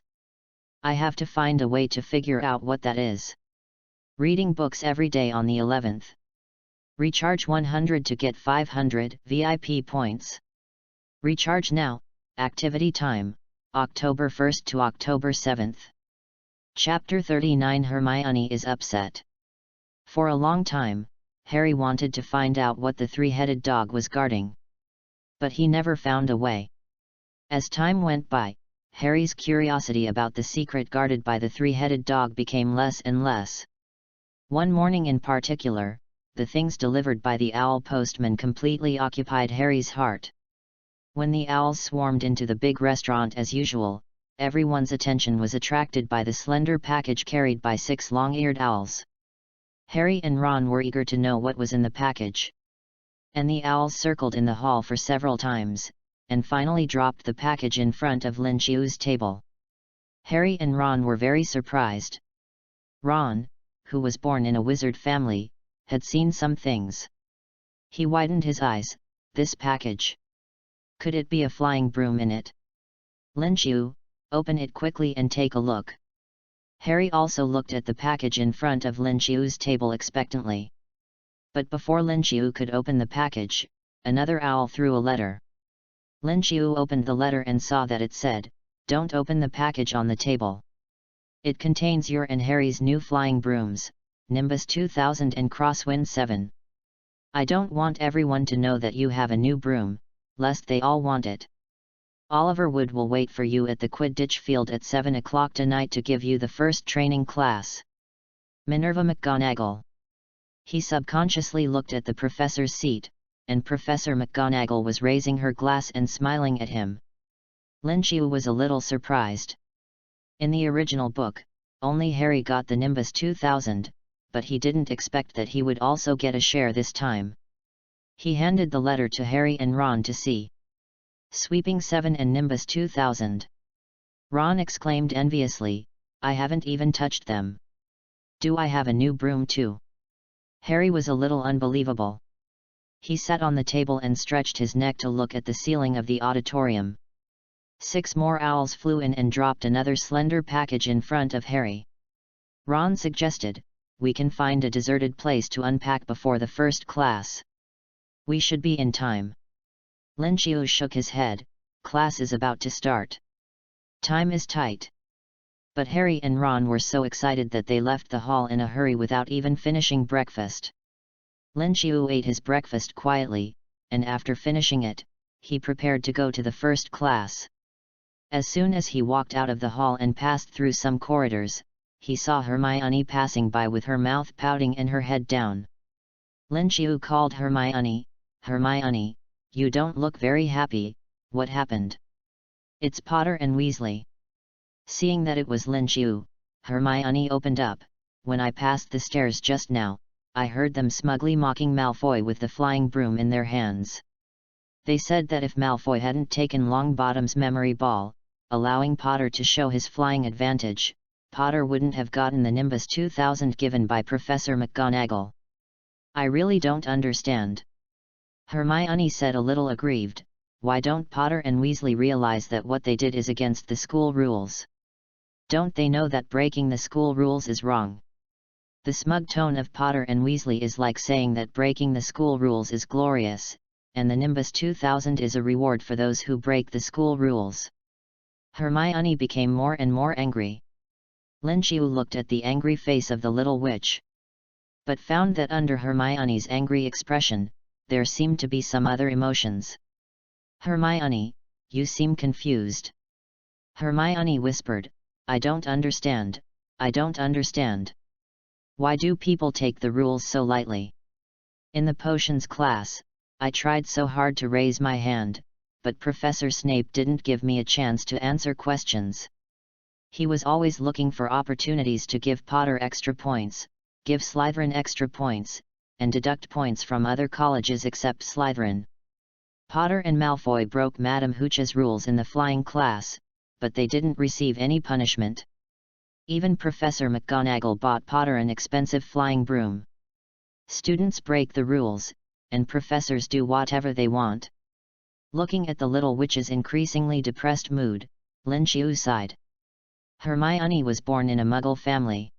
I have to find a way to figure out what that is." Reading books every day on the 11th. Recharge 100 to get 500 VIP points. Recharge now. Activity time, October 1st to October 7th. Chapter 39. Hermione is upset. For a long time, Harry wanted to find out what the 3-headed dog was guarding. But he never found a way. As time went by, Harry's curiosity about the secret guarded by the 3-headed dog became less and less. One morning in particular, the things delivered by the owl postman completely occupied Harry's heart. When the owls swarmed into the big restaurant as usual, everyone's attention was attracted by the slender package carried by 6 long-eared owls. Harry and Ron were eager to know what was in the package. And the owls circled in the hall for several times, and finally dropped the package in front of Lin Xiu's table. Harry and Ron were very surprised. Ron, who was born in a wizard family, had seen some things. He widened his eyes. "This package. Could it be a flying broom in it?" "Lin Xiu, open it quickly and take a look." Harry also looked at the package in front of Lin Xiu's table expectantly. But before Lin Xiu could open the package, another owl threw a letter. Lin Xiu opened the letter and saw that it said, "Don't open the package on the table. It contains your and Harry's new flying brooms, Nimbus 2000 and Crosswind 7. I don't want everyone to know that you have a new broom, lest they all want it. Oliver Wood will wait for you at the Quidditch field at 7 o'clock tonight to give you the first training class. Minerva McGonagall." He subconsciously looked at the professor's seat, and Professor McGonagall was raising her glass and smiling at him. Lin Xiu was a little surprised. In the original book, only Harry got the Nimbus 2000, but he didn't expect that he would also get a share this time. He handed the letter to Harry and Ron to see. Sweeping 7 and Nimbus 2000. Ron exclaimed enviously, I haven't even touched them. Do I have a new broom too? Harry was a little unbelievable. He sat on the table and stretched his neck to look at the ceiling of the auditorium. 6 more owls flew in and dropped another slender package in front of Harry. Ron suggested, we can find a deserted place to unpack before the first class. We should be in time. Lin Qiu shook his head, class is about to start. Time is tight. But Harry and Ron were so excited that they left the hall in a hurry without even finishing breakfast. Lin Qiu ate his breakfast quietly, and after finishing it, he prepared to go to the first class. As soon as he walked out of the hall and passed through some corridors, he saw Hermione passing by with her mouth pouting and her head down. Lin Qiu called Hermione, Hermione, you don't look very happy, what happened? It's Potter and Weasley. Seeing that it was Lin Qiu, Hermione opened up, when I passed the stairs just now, I heard them smugly mocking Malfoy with the flying broom in their hands. They said that if Malfoy hadn't taken Longbottom's memory ball, allowing Potter to show his flying advantage, Potter wouldn't have gotten the Nimbus 2000 given by Professor McGonagall. I really don't understand. Hermione said a little aggrieved, why don't Potter and Weasley realize that what they did is against the school rules? Don't they know that breaking the school rules is wrong? The smug tone of Potter and Weasley is like saying that breaking the school rules is glorious, and the Nimbus 2000 is a reward for those who break the school rules. Hermione became more and more angry. Lin Qiu looked at the angry face of the little witch, but found that under Hermione's angry expression, there seemed to be some other emotions. Hermione, you seem confused. Hermione whispered, I don't understand, I don't understand. Why do people take the rules so lightly? In the potions class, I tried so hard to raise my hand, but Professor Snape didn't give me a chance to answer questions. He was always looking for opportunities to give Potter extra points, give Slytherin extra points, and deduct points from other colleges except Slytherin. Potter and Malfoy broke Madame Hooch's rules in the flying class, but they didn't receive any punishment. Even Professor McGonagall bought Potter an expensive flying broom. Students break the rules, and professors do whatever they want. Looking at the little witch's increasingly depressed mood, Lin Qiu sighed. Hermione was born in a Muggle family.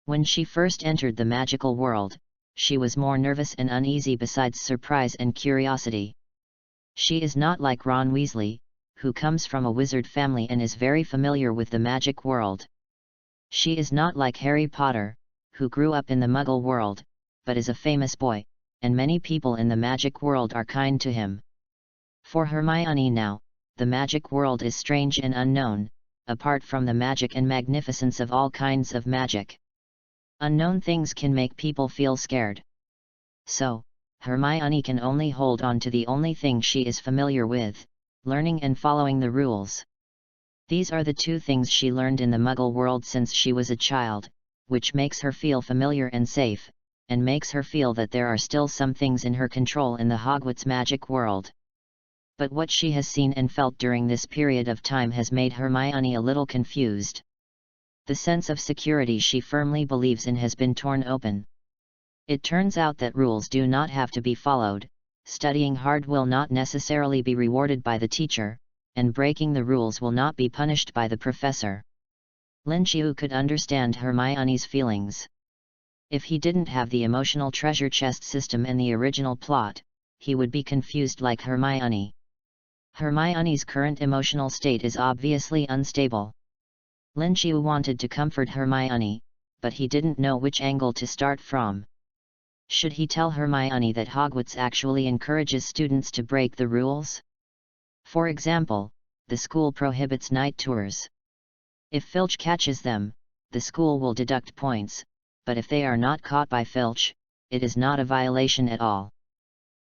When she first entered the magical world, she was more nervous and uneasy besides surprise and curiosity. She is not like Ron Weasley, who comes from a wizard family and is very familiar with the magic world. She is not like Harry Potter, who grew up in the Muggle world, but is a famous boy, and many people in the magic world are kind to him. For Hermione now, the magic world is strange and unknown, apart from the magic and magnificence of all kinds of magic. Unknown things can make people feel scared. So, Hermione can only hold on to the only thing she is familiar with, learning and following the rules. These are the two things she learned in the Muggle world since she was a child, which makes her feel familiar and safe, and makes her feel that there are still some things in her control in the Hogwarts magic world. But what she has seen and felt during this period of time has made Hermione a little confused. The sense of security she firmly believes in has been torn open. It turns out that rules do not have to be followed, studying hard will not necessarily be rewarded by the teacher, and breaking the rules will not be punished by the professor. Lin Qiu could understand Hermione's feelings. If he didn't have the emotional treasure chest system and the original plot, he would be confused like Hermione. Hermione's current emotional state is obviously unstable. Lin Qiu wanted to comfort Hermione, but he didn't know which angle to start from. Should he tell Hermione that Hogwarts actually encourages students to break the rules? For example, the school prohibits night tours. If Filch catches them, the school will deduct points, but if they are not caught by Filch, it is not a violation at all.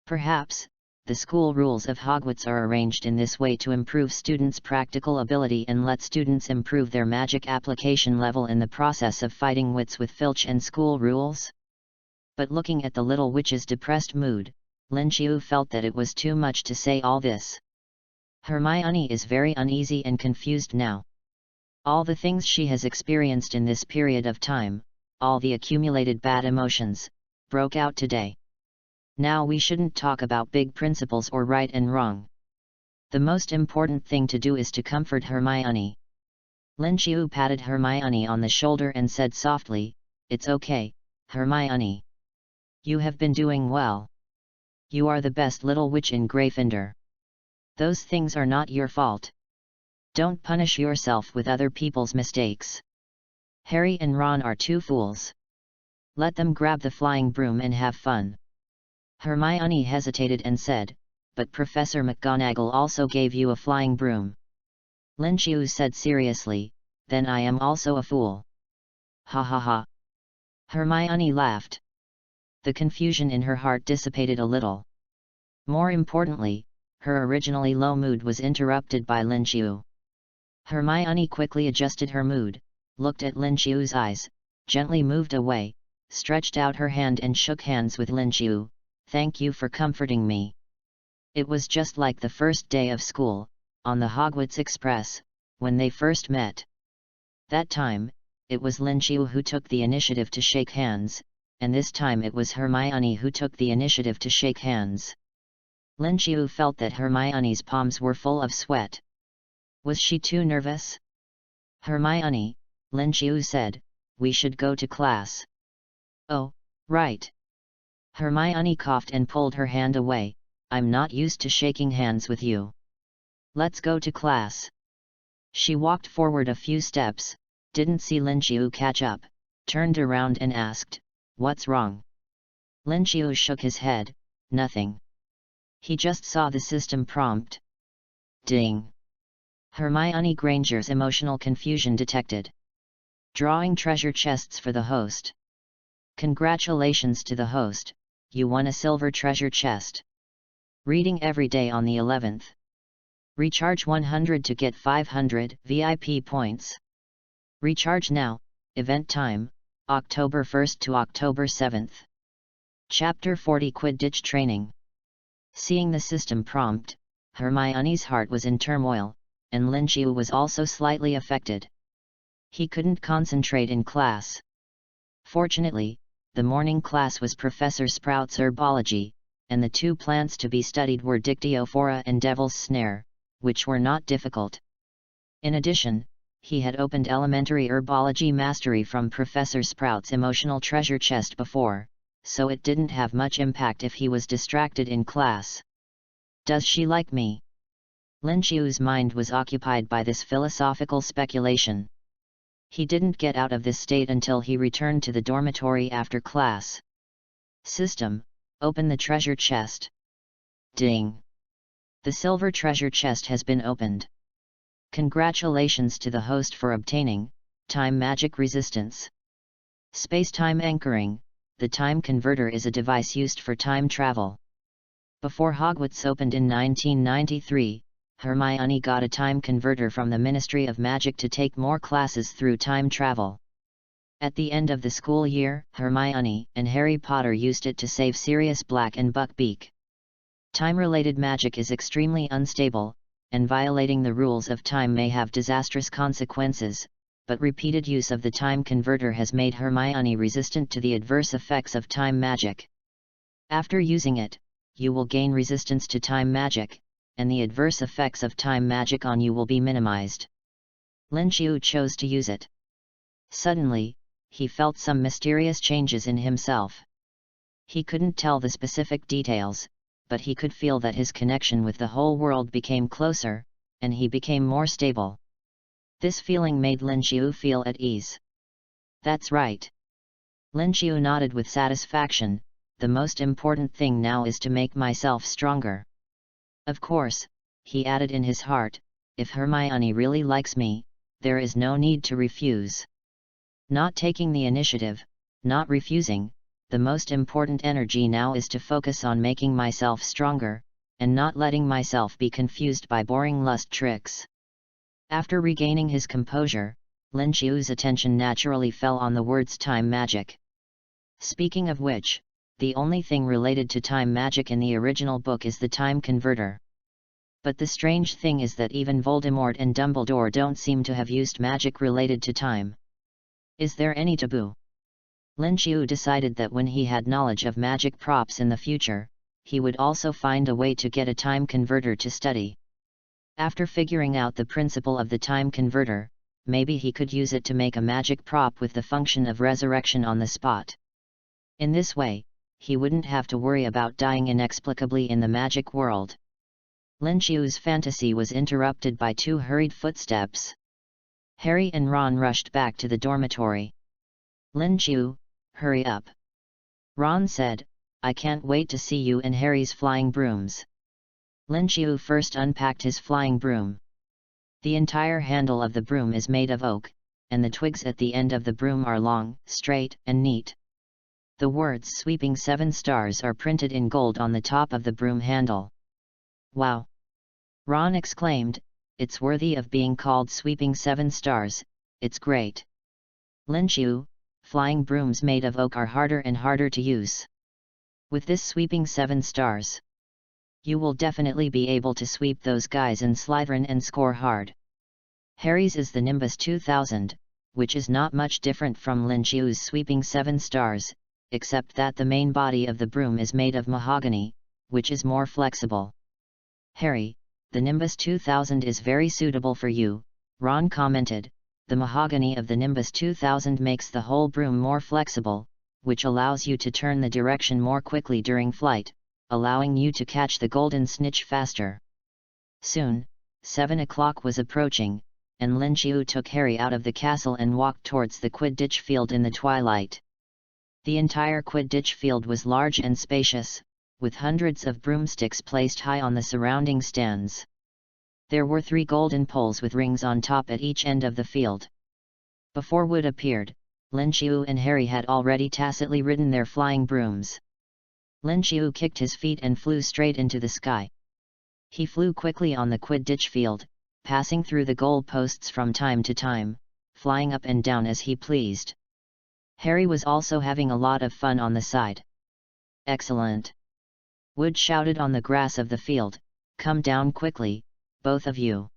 Perhaps, the school rules of Hogwarts are arranged in this way to improve students' practical ability and let students improve their magic application level in the process of fighting wits with Filch and school rules? But looking at the little witch's depressed mood, Lin Qiu felt that it was too much to say all this. Hermione is very uneasy and confused now. All the things she has experienced in this period of time, all the accumulated bad emotions, broke out today. Now we shouldn't talk about big principles or right and wrong. The most important thing to do is to comfort Hermione. Lin Qiu patted Hermione on the shoulder and said softly, "It's okay, Hermione. You have been doing well. You are the best little witch in Gryffindor. Those things are not your fault. Don't punish yourself with other people's mistakes. Harry and Ron are two fools. Let them grab the flying broom and have fun." Hermione hesitated and said, "But Professor McGonagall also gave you a flying broom." Lin Qiu said seriously, "Then I am also a fool." Ha ha ha. Hermione laughed. The confusion in her heart dissipated a little. More importantly, her originally low mood was interrupted by Lin Qiu. Hermione quickly adjusted her mood, looked at Lin Qiu's eyes, gently moved away, stretched out her hand and shook hands with Lin Qiu. "Thank you for comforting me." It was just like the first day of school, on the Hogwarts Express, when they first met. That time, it was Lin Qiu who took the initiative to shake hands, and this time it was Hermione who took the initiative to shake hands. Lin Qiu felt that Hermione's palms were full of sweat. Was she too nervous? "Hermione," Lin Qiu said, "we should go to class." "Oh, right." Hermione coughed and pulled her hand away. "I'm not used to shaking hands with you. Let's go to class." She walked forward a few steps, didn't see Lin Qiu catch up, turned around and asked, "What's wrong?" Lin Qiu shook his head, "Nothing." He just saw the system prompt. Ding! Hermione Granger's emotional confusion detected. Drawing treasure chests for the host. Congratulations to the host, you won a silver treasure chest. Reading every day on the 11th. Recharge 100 to get 500 VIP points. Recharge now, event time, October 1st to October 7th. Chapter 40 Quidditch Training. Seeing the system prompt, Hermione's heart was in turmoil, and Lin Qiu was also slightly affected. He couldn't concentrate in class. Fortunately, the morning class was Professor Sprout's herbology, and the two plants to be studied were Dictyophora and Devil's Snare, which were not difficult. In addition, he had opened elementary herbology mastery from Professor Sprout's emotional treasure chest before, so it didn't have much impact if he was distracted in class. Does she like me? Lin Qiu's mind was occupied by this philosophical speculation. He didn't get out of this state until he returned to the dormitory after class. System, open the treasure chest. Ding! The silver treasure chest has been opened. Congratulations to the host for obtaining time magic resistance. Space-time anchoring. The time converter is a device used for time travel. Before Hogwarts opened in 1993, Hermione got a time converter from the Ministry of Magic to take more classes through time travel. At the end of the school year, Hermione and Harry Potter used it to save Sirius Black and Buckbeak. Time-related magic is extremely unstable, and violating the rules of time may have disastrous consequences, but repeated use of the time converter has made Hermione resistant to the adverse effects of time magic. After using it, you will gain resistance to time magic, and the adverse effects of time magic on you will be minimized. Lin Qiu chose to use it. Suddenly, he felt some mysterious changes in himself. He couldn't tell the specific details, but he could feel that his connection with the whole world became closer, and he became more stable. This feeling made Lin Qiu feel at ease. That's right. Lin Qiu nodded with satisfaction. The most important thing now is to make myself stronger. Of course, he added in his heart, if Hermione really likes me, there is no need to refuse. Not taking the initiative, not refusing, the most important energy now is to focus on making myself stronger, and not letting myself be confused by boring lust tricks. After regaining his composure, Lin Qiu's attention naturally fell on the words time magic. Speaking of which, the only thing related to time magic in the original book is the time converter. But the strange thing is that even Voldemort and Dumbledore don't seem to have used magic related to time. Is there any taboo? Lin Qiu decided that when he had knowledge of magic props in the future, he would also find a way to get a time converter to study. After figuring out the principle of the time converter, maybe he could use it to make a magic prop with the function of resurrection on the spot. In this way, he wouldn't have to worry about dying inexplicably in the magic world. Lin Qiu's fantasy was interrupted by two hurried footsteps. Harry and Ron rushed back to the dormitory. "Lin Qiu, hurry up!" Ron said, "I can't wait to see you and Harry's flying brooms." Lin Qiu first unpacked his flying broom. The entire handle of the broom is made of oak, and the twigs at the end of the broom are long, straight, and neat. The words "Sweeping 7 Stars" are printed in gold on the top of the broom handle. "Wow!" Ron exclaimed, "It's worthy of being called Sweeping 7 Stars, it's great." "Lin Qiu, flying brooms made of oak are harder and harder to use. With this Sweeping 7 Stars, you will definitely be able to sweep those guys in Slytherin and score hard." Harry's is the Nimbus 2000, which is not much different from Lin Qiu's Sweeping 7 Stars, except that the main body of the broom is made of mahogany, which is more flexible. "Harry, the Nimbus 2000 is very suitable for you," Ron commented. "The mahogany of the Nimbus 2000 makes the whole broom more flexible, which allows you to turn the direction more quickly during flight, allowing you to catch the golden snitch faster." Soon, 7 o'clock was approaching, and Lin Qiu took Harry out of the castle and walked towards the Quidditch field in the twilight. The entire Quidditch field was large and spacious, with hundreds of broomsticks placed high on the surrounding stands. There were 3 golden poles with rings on top at each end of the field. Before Wood appeared, Lin Qiu and Harry had already tacitly ridden their flying brooms. Lin Qiu kicked his feet and flew straight into the sky. He flew quickly on the Quidditch field, passing through the goal posts from time to time, flying up and down as he pleased. Harry was also having a lot of fun on the side. "Excellent!" Wood shouted on the grass of the field, "Come down quickly, both of you."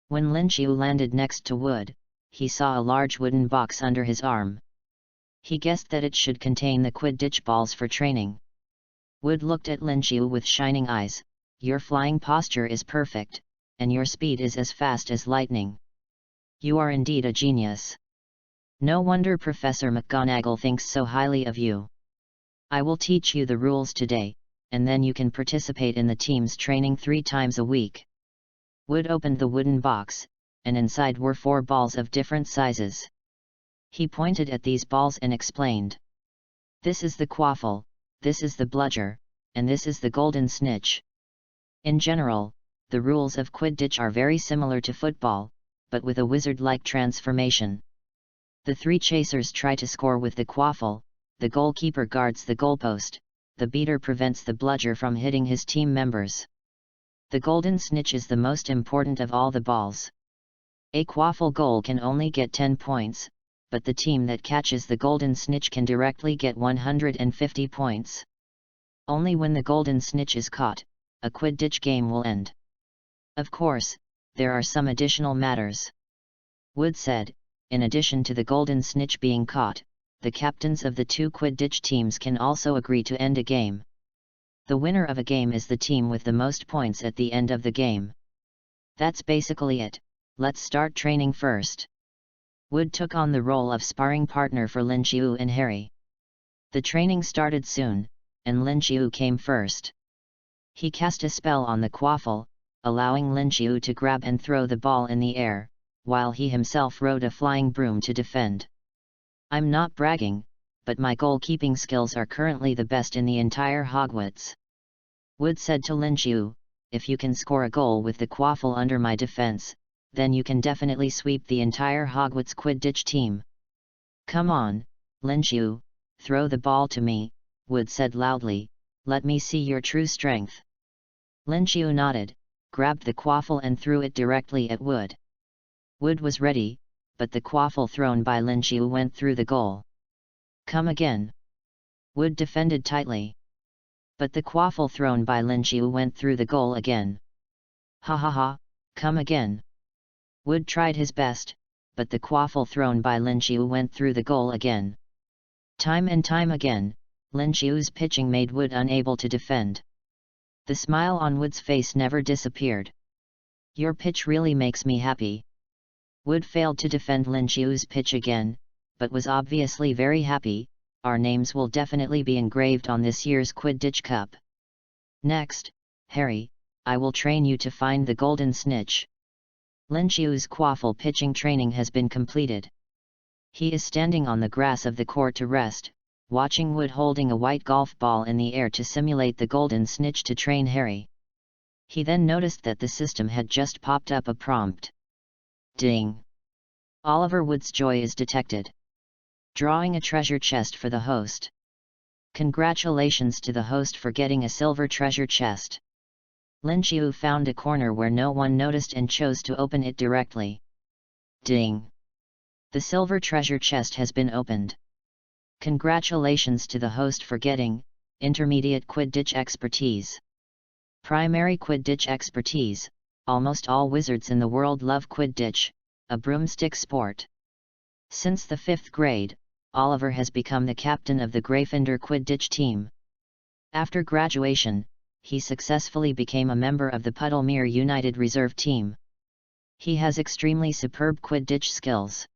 When Lin Qiu landed next to Wood, he saw a large wooden box under his arm. He guessed that it should contain the Quidditch balls for training. Wood looked at Lin Qiu with shining eyes. "Your flying posture is perfect, and your speed is as fast as lightning. You are indeed a genius. No wonder Professor McGonagall thinks so highly of you. I will teach you the rules today, and then you can participate in the team's training 3 times a week." Wood opened the wooden box, and inside were 4 balls of different sizes. He pointed at these balls and explained, "This is the quaffle, this is the bludger, and this is the golden snitch." In general, the rules of Quidditch are very similar to football, but with a wizard-like transformation. The 3 chasers try to score with the quaffle, the goalkeeper guards the goalpost, the beater prevents the bludger from hitting his team members. The golden snitch is the most important of all the balls. A quaffle goal can only get 10 points, but the team that catches the golden snitch can directly get 150 points. Only when the golden snitch is caught, a Quidditch game will end. Of course, there are some additional matters. Wood said, in addition to the golden snitch being caught, the captains of the 2 Quidditch teams can also agree to end a game. The winner of a game is the team with the most points at the end of the game. That's basically it. Let's start training first. Wood took on the role of sparring partner for Lin Qiu and Harry. The training started soon, and Lin Qiu came first. He cast a spell on the quaffle, allowing Lin Qiu to grab and throw the ball in the air, while he himself rode a flying broom to defend. "I'm not bragging, but my goalkeeping skills are currently the best in the entire Hogwarts." Wood said to Lin Qiu, "If you can score a goal with the quaffle under my defense, then you can definitely sweep the entire Hogwarts Quidditch team." "Come on, Lin Qiu, throw the ball to me," Wood said loudly, "let me see your true strength." Lin Qiu nodded, grabbed the quaffle and threw it directly at Wood. Wood was ready, but the quaffle thrown by Lin Qiu went through the goal. Come again. Wood defended tightly. But the quaffle thrown by Lin Qiu went through the goal again. Ha ha ha, come again. Wood tried his best, but the quaffle thrown by Lin Qiu went through the goal again. Time and time again, Lin Qiu's pitching made Wood unable to defend. The smile on Wood's face never disappeared. Your pitch really makes me happy. Wood failed to defend Lin Qiu's pitch again, but was obviously very happy. Our names will definitely be engraved on this year's Quidditch Cup. Next, Harry, I will train you to find the golden snitch. Lin Qiu's quaffle pitching training has been completed. He is standing on the grass of the court to rest, watching Wood holding a white golf ball in the air to simulate the golden snitch to train Harry. He then noticed that the system had just popped up a prompt. Ding! Oliver Wood's joy is detected. Drawing a treasure chest for the host. Congratulations to the host for getting a silver treasure chest. Lin Qiu found a corner where no one noticed and chose to open it directly. Ding! The silver treasure chest has been opened. Congratulations to the host for getting intermediate Quidditch expertise. Primary Quidditch expertise. Almost all wizards in the world love Quidditch, a broomstick sport. Since the 5th grade, Oliver has become the captain of the Gryffindor Quidditch team. After graduation, he successfully became a member of the Puddlemere United Reserve team. He has extremely superb Quidditch skills.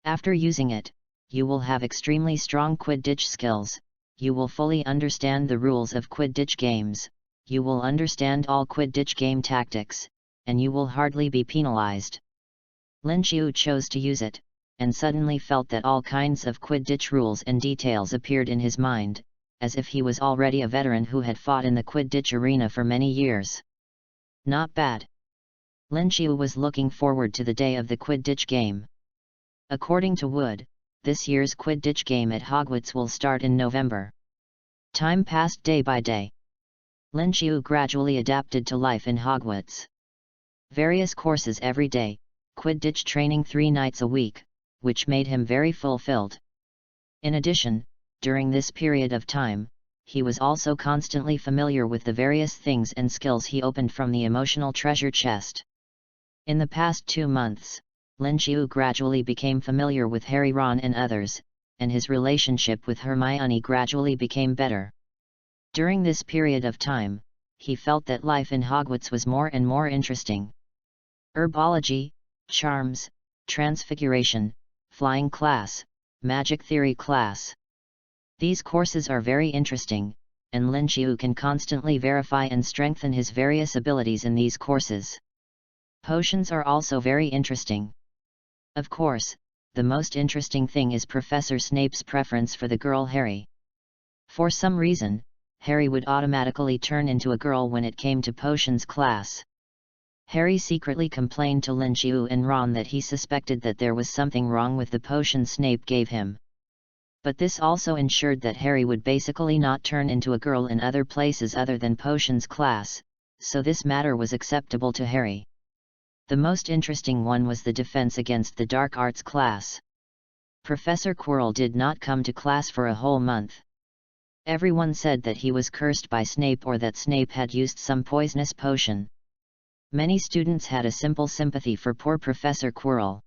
After using it, you will have extremely strong Quidditch skills, you will fully understand the rules of Quidditch games, you will understand all Quidditch game tactics, and you will hardly be penalized. Lin Qiu chose to use it, and suddenly felt that all kinds of Quidditch rules and details appeared in his mind, as if he was already a veteran who had fought in the Quidditch arena for many years. Not bad. Lin Qiu was looking forward to the day of the Quidditch game. According to Wood, this year's Quidditch game at Hogwarts will start in November. Time passed day by day. Lin Qiu gradually adapted to life in Hogwarts. Various courses every day, Quidditch training 3 nights a week, which made him very fulfilled. In addition, during this period of time, he was also constantly familiar with the various things and skills he opened from the emotional treasure chest. In the past 2 months, Lin Qiu gradually became familiar with Harry, Ron and others, and his relationship with Hermione gradually became better. During this period of time, he felt that life in Hogwarts was more and more interesting. Herbology, charms, transfiguration, flying class, magic theory class. These courses are very interesting, and Lin Qiu can constantly verify and strengthen his various abilities in these courses. Potions are also very interesting. Of course, the most interesting thing is Professor Snape's preference for the girl Harry. For some reason, Harry would automatically turn into a girl when it came to potions class. Harry secretly complained to Lin Qiu and Ron that he suspected that there was something wrong with the potion Snape gave him. But this also ensured that Harry would basically not turn into a girl in other places other than potions class, so this matter was acceptable to Harry. The most interesting one was the defense against the dark arts class. Professor Quirrell did not come to class for a whole month. Everyone said that he was cursed by Snape or that Snape had used some poisonous potion. Many students had a simple sympathy for poor Professor Quirrell.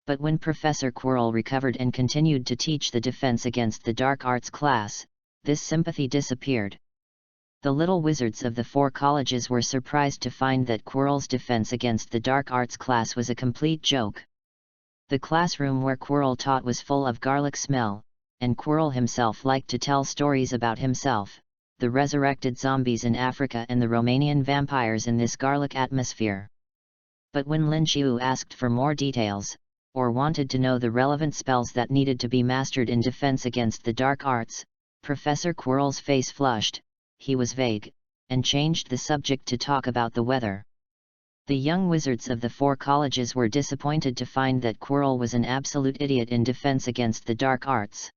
But when Professor Quirrell recovered and continued to teach the defense against the dark arts class, this sympathy disappeared. The little wizards of the 4 colleges were surprised to find that Quirrell's defense against the dark arts class was a complete joke. The classroom where Quirrell taught was full of garlic smell, and Quirrell himself liked to tell stories about himself, the resurrected zombies in Africa and the Romanian vampires in this garlic atmosphere. But when Lin Qiu asked for more details, or wanted to know the relevant spells that needed to be mastered in defense against the dark arts, Professor Quirrell's face flushed, he was vague, and changed the subject to talk about the weather. The young wizards of the 4 colleges were disappointed to find that Quirrell was an absolute idiot in defense against the dark arts.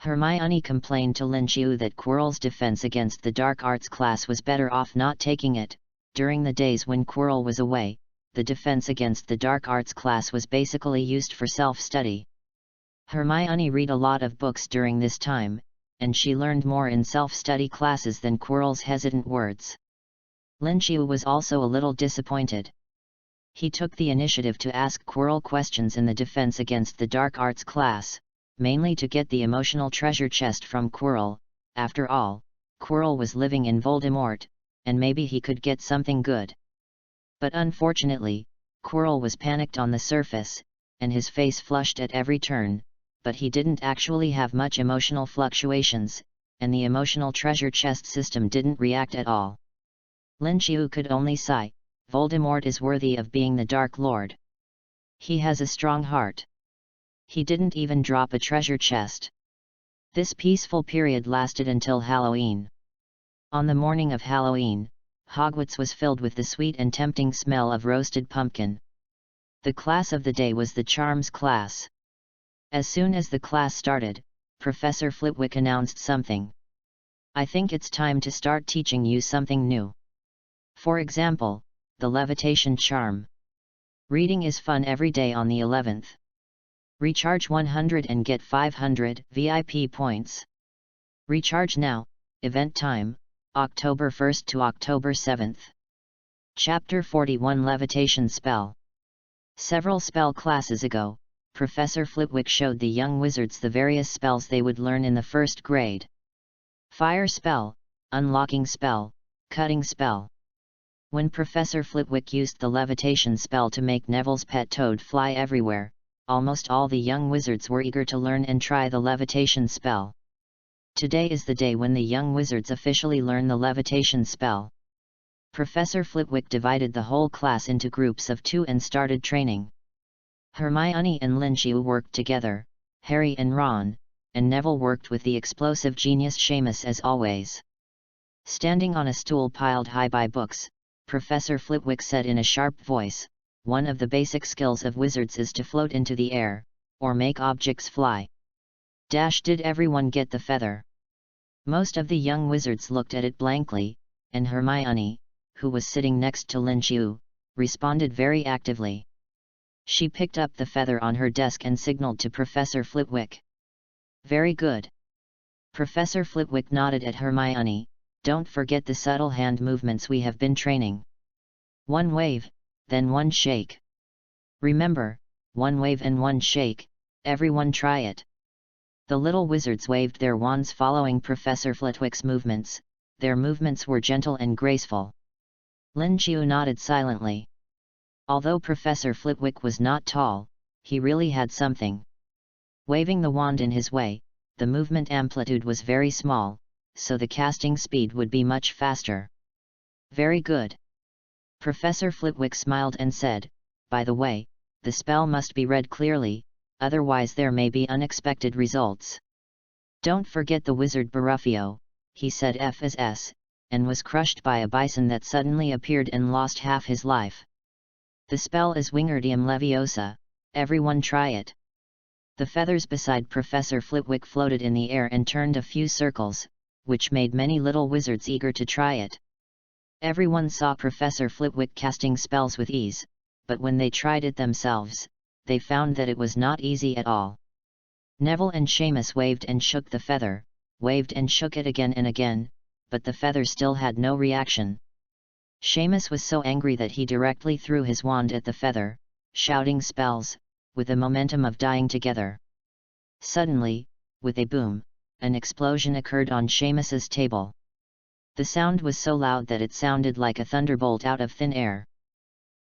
Hermione complained to Lin Qiu that Quirrell's defense against the dark arts class was better off not taking it. During the days when Quirrell was away, the defense against the dark arts class was basically used for self-study. Hermione read a lot of books during this time, and she learned more in self-study classes than Quirrell's hesitant words. Lin Qiu was also a little disappointed. He took the initiative to ask Quirrell questions in the defense against the dark arts class, mainly to get the emotional treasure chest from Quirrell. After all, Quirrell was living in Voldemort, and maybe he could get something good. But unfortunately, Quirrell was panicked on the surface, and his face flushed at every turn, but he didn't actually have much emotional fluctuations, and the emotional treasure chest system didn't react at all. Lin Qiu could only sigh. Voldemort is worthy of being the Dark Lord. He has a strong heart. He didn't even drop a treasure chest. This peaceful period lasted until Halloween. On the morning of Halloween, Hogwarts was filled with the sweet and tempting smell of roasted pumpkin. The class of the day was the Charms class. As soon as the class started, Professor Flitwick announced something. "I think it's time to start teaching you something new. For example, the levitation charm. Reading is fun every day on the 11th. Recharge 100 and get 500 VIP points. Recharge now, event time, October 1st to October 7th. Chapter 41 Levitation Spell." Several spell classes ago, Professor Flitwick showed the young wizards the various spells they would learn in the first grade. Fire spell, unlocking spell, cutting spell. When Professor Flitwick used the levitation spell to make Neville's pet toad fly everywhere, almost all the young wizards were eager to learn and try the levitation spell. Today is the day when the young wizards officially learn the levitation spell. Professor Flitwick divided the whole class into groups of 2 and started training. Hermione and Lin Qiu worked together, Harry and Ron, and Neville worked with the explosive genius Seamus as always. Standing on a stool piled high by books, Professor Flitwick said in a sharp voice, "One of the basic skills of wizards is to float into the air, or make objects fly." Did everyone get the feather? Most of the young wizards looked at it blankly, and Hermione, who was sitting next to Lin Qiu, responded very actively. She picked up the feather on her desk and signaled to Professor Flitwick. "Very good." Professor Flitwick nodded at Hermione. "Don't forget the subtle hand movements we have been training. 1 wave, then 1 shake. Remember, 1 wave and 1 shake, everyone try it." The little wizards waved their wands following Professor Flitwick's movements. Their movements were gentle and graceful. Lin Qiu nodded silently. Although Professor Flitwick was not tall, he really had something. Waving the wand in his way, the movement amplitude was very small, so the casting speed would be much faster. "Very good." Professor Flitwick smiled and said, "By the way, the spell must be read clearly, otherwise there may be unexpected results. Don't forget the wizard Baruffio," he said FSS, and was crushed by a bison that suddenly appeared and lost half his life. "The spell is Wingardium Leviosa, everyone try it." The feathers beside Professor Flitwick floated in the air and turned a few circles, which made many little wizards eager to try it. Everyone saw Professor Flitwick casting spells with ease, but when they tried it themselves, they found that it was not easy at all. Neville and Seamus waved and shook the feather, waved and shook it again and again, but the feather still had no reaction. Seamus was so angry that he directly threw his wand at the feather, shouting spells, with the momentum of dying together. Suddenly, with a boom, an explosion occurred on Seamus's table. The sound was so loud that it sounded like a thunderbolt out of thin air.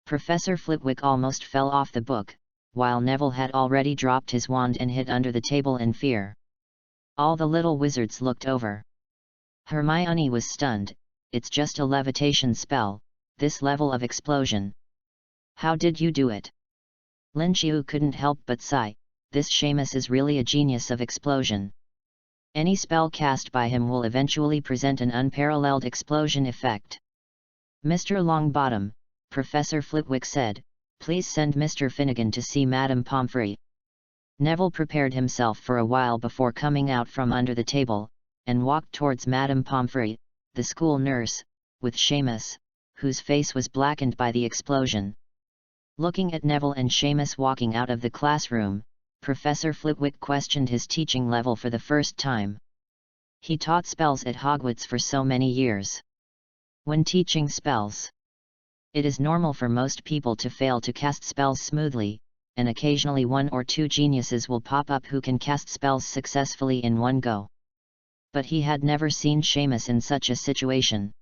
Professor Flitwick almost fell off the book, while Neville had already dropped his wand and hid under the table in fear. All the little wizards looked over. Hermione was stunned. "It's just a levitation spell, this level of explosion. How did you do it?" Lin Qiu couldn't help but sigh. "This Seamus is really a genius of explosion. Any spell cast by him will eventually present an unparalleled explosion effect." "Mr. Longbottom," Professor Flitwick said, "please send Mr. Finnegan to see Madame Pomfrey." Neville prepared himself for a while before coming out from under the table, and walked towards Madame Pomfrey, the school nurse, with Seamus, whose face was blackened by the explosion. Looking at Neville and Seamus walking out of the classroom, Professor Flitwick questioned his teaching level for the first time. He taught spells at Hogwarts for so many years. When teaching spells, it is normal for most people to fail to cast spells smoothly, and occasionally one or two geniuses will pop up who can cast spells successfully in one go. But he had never seen Seamus in such a situation.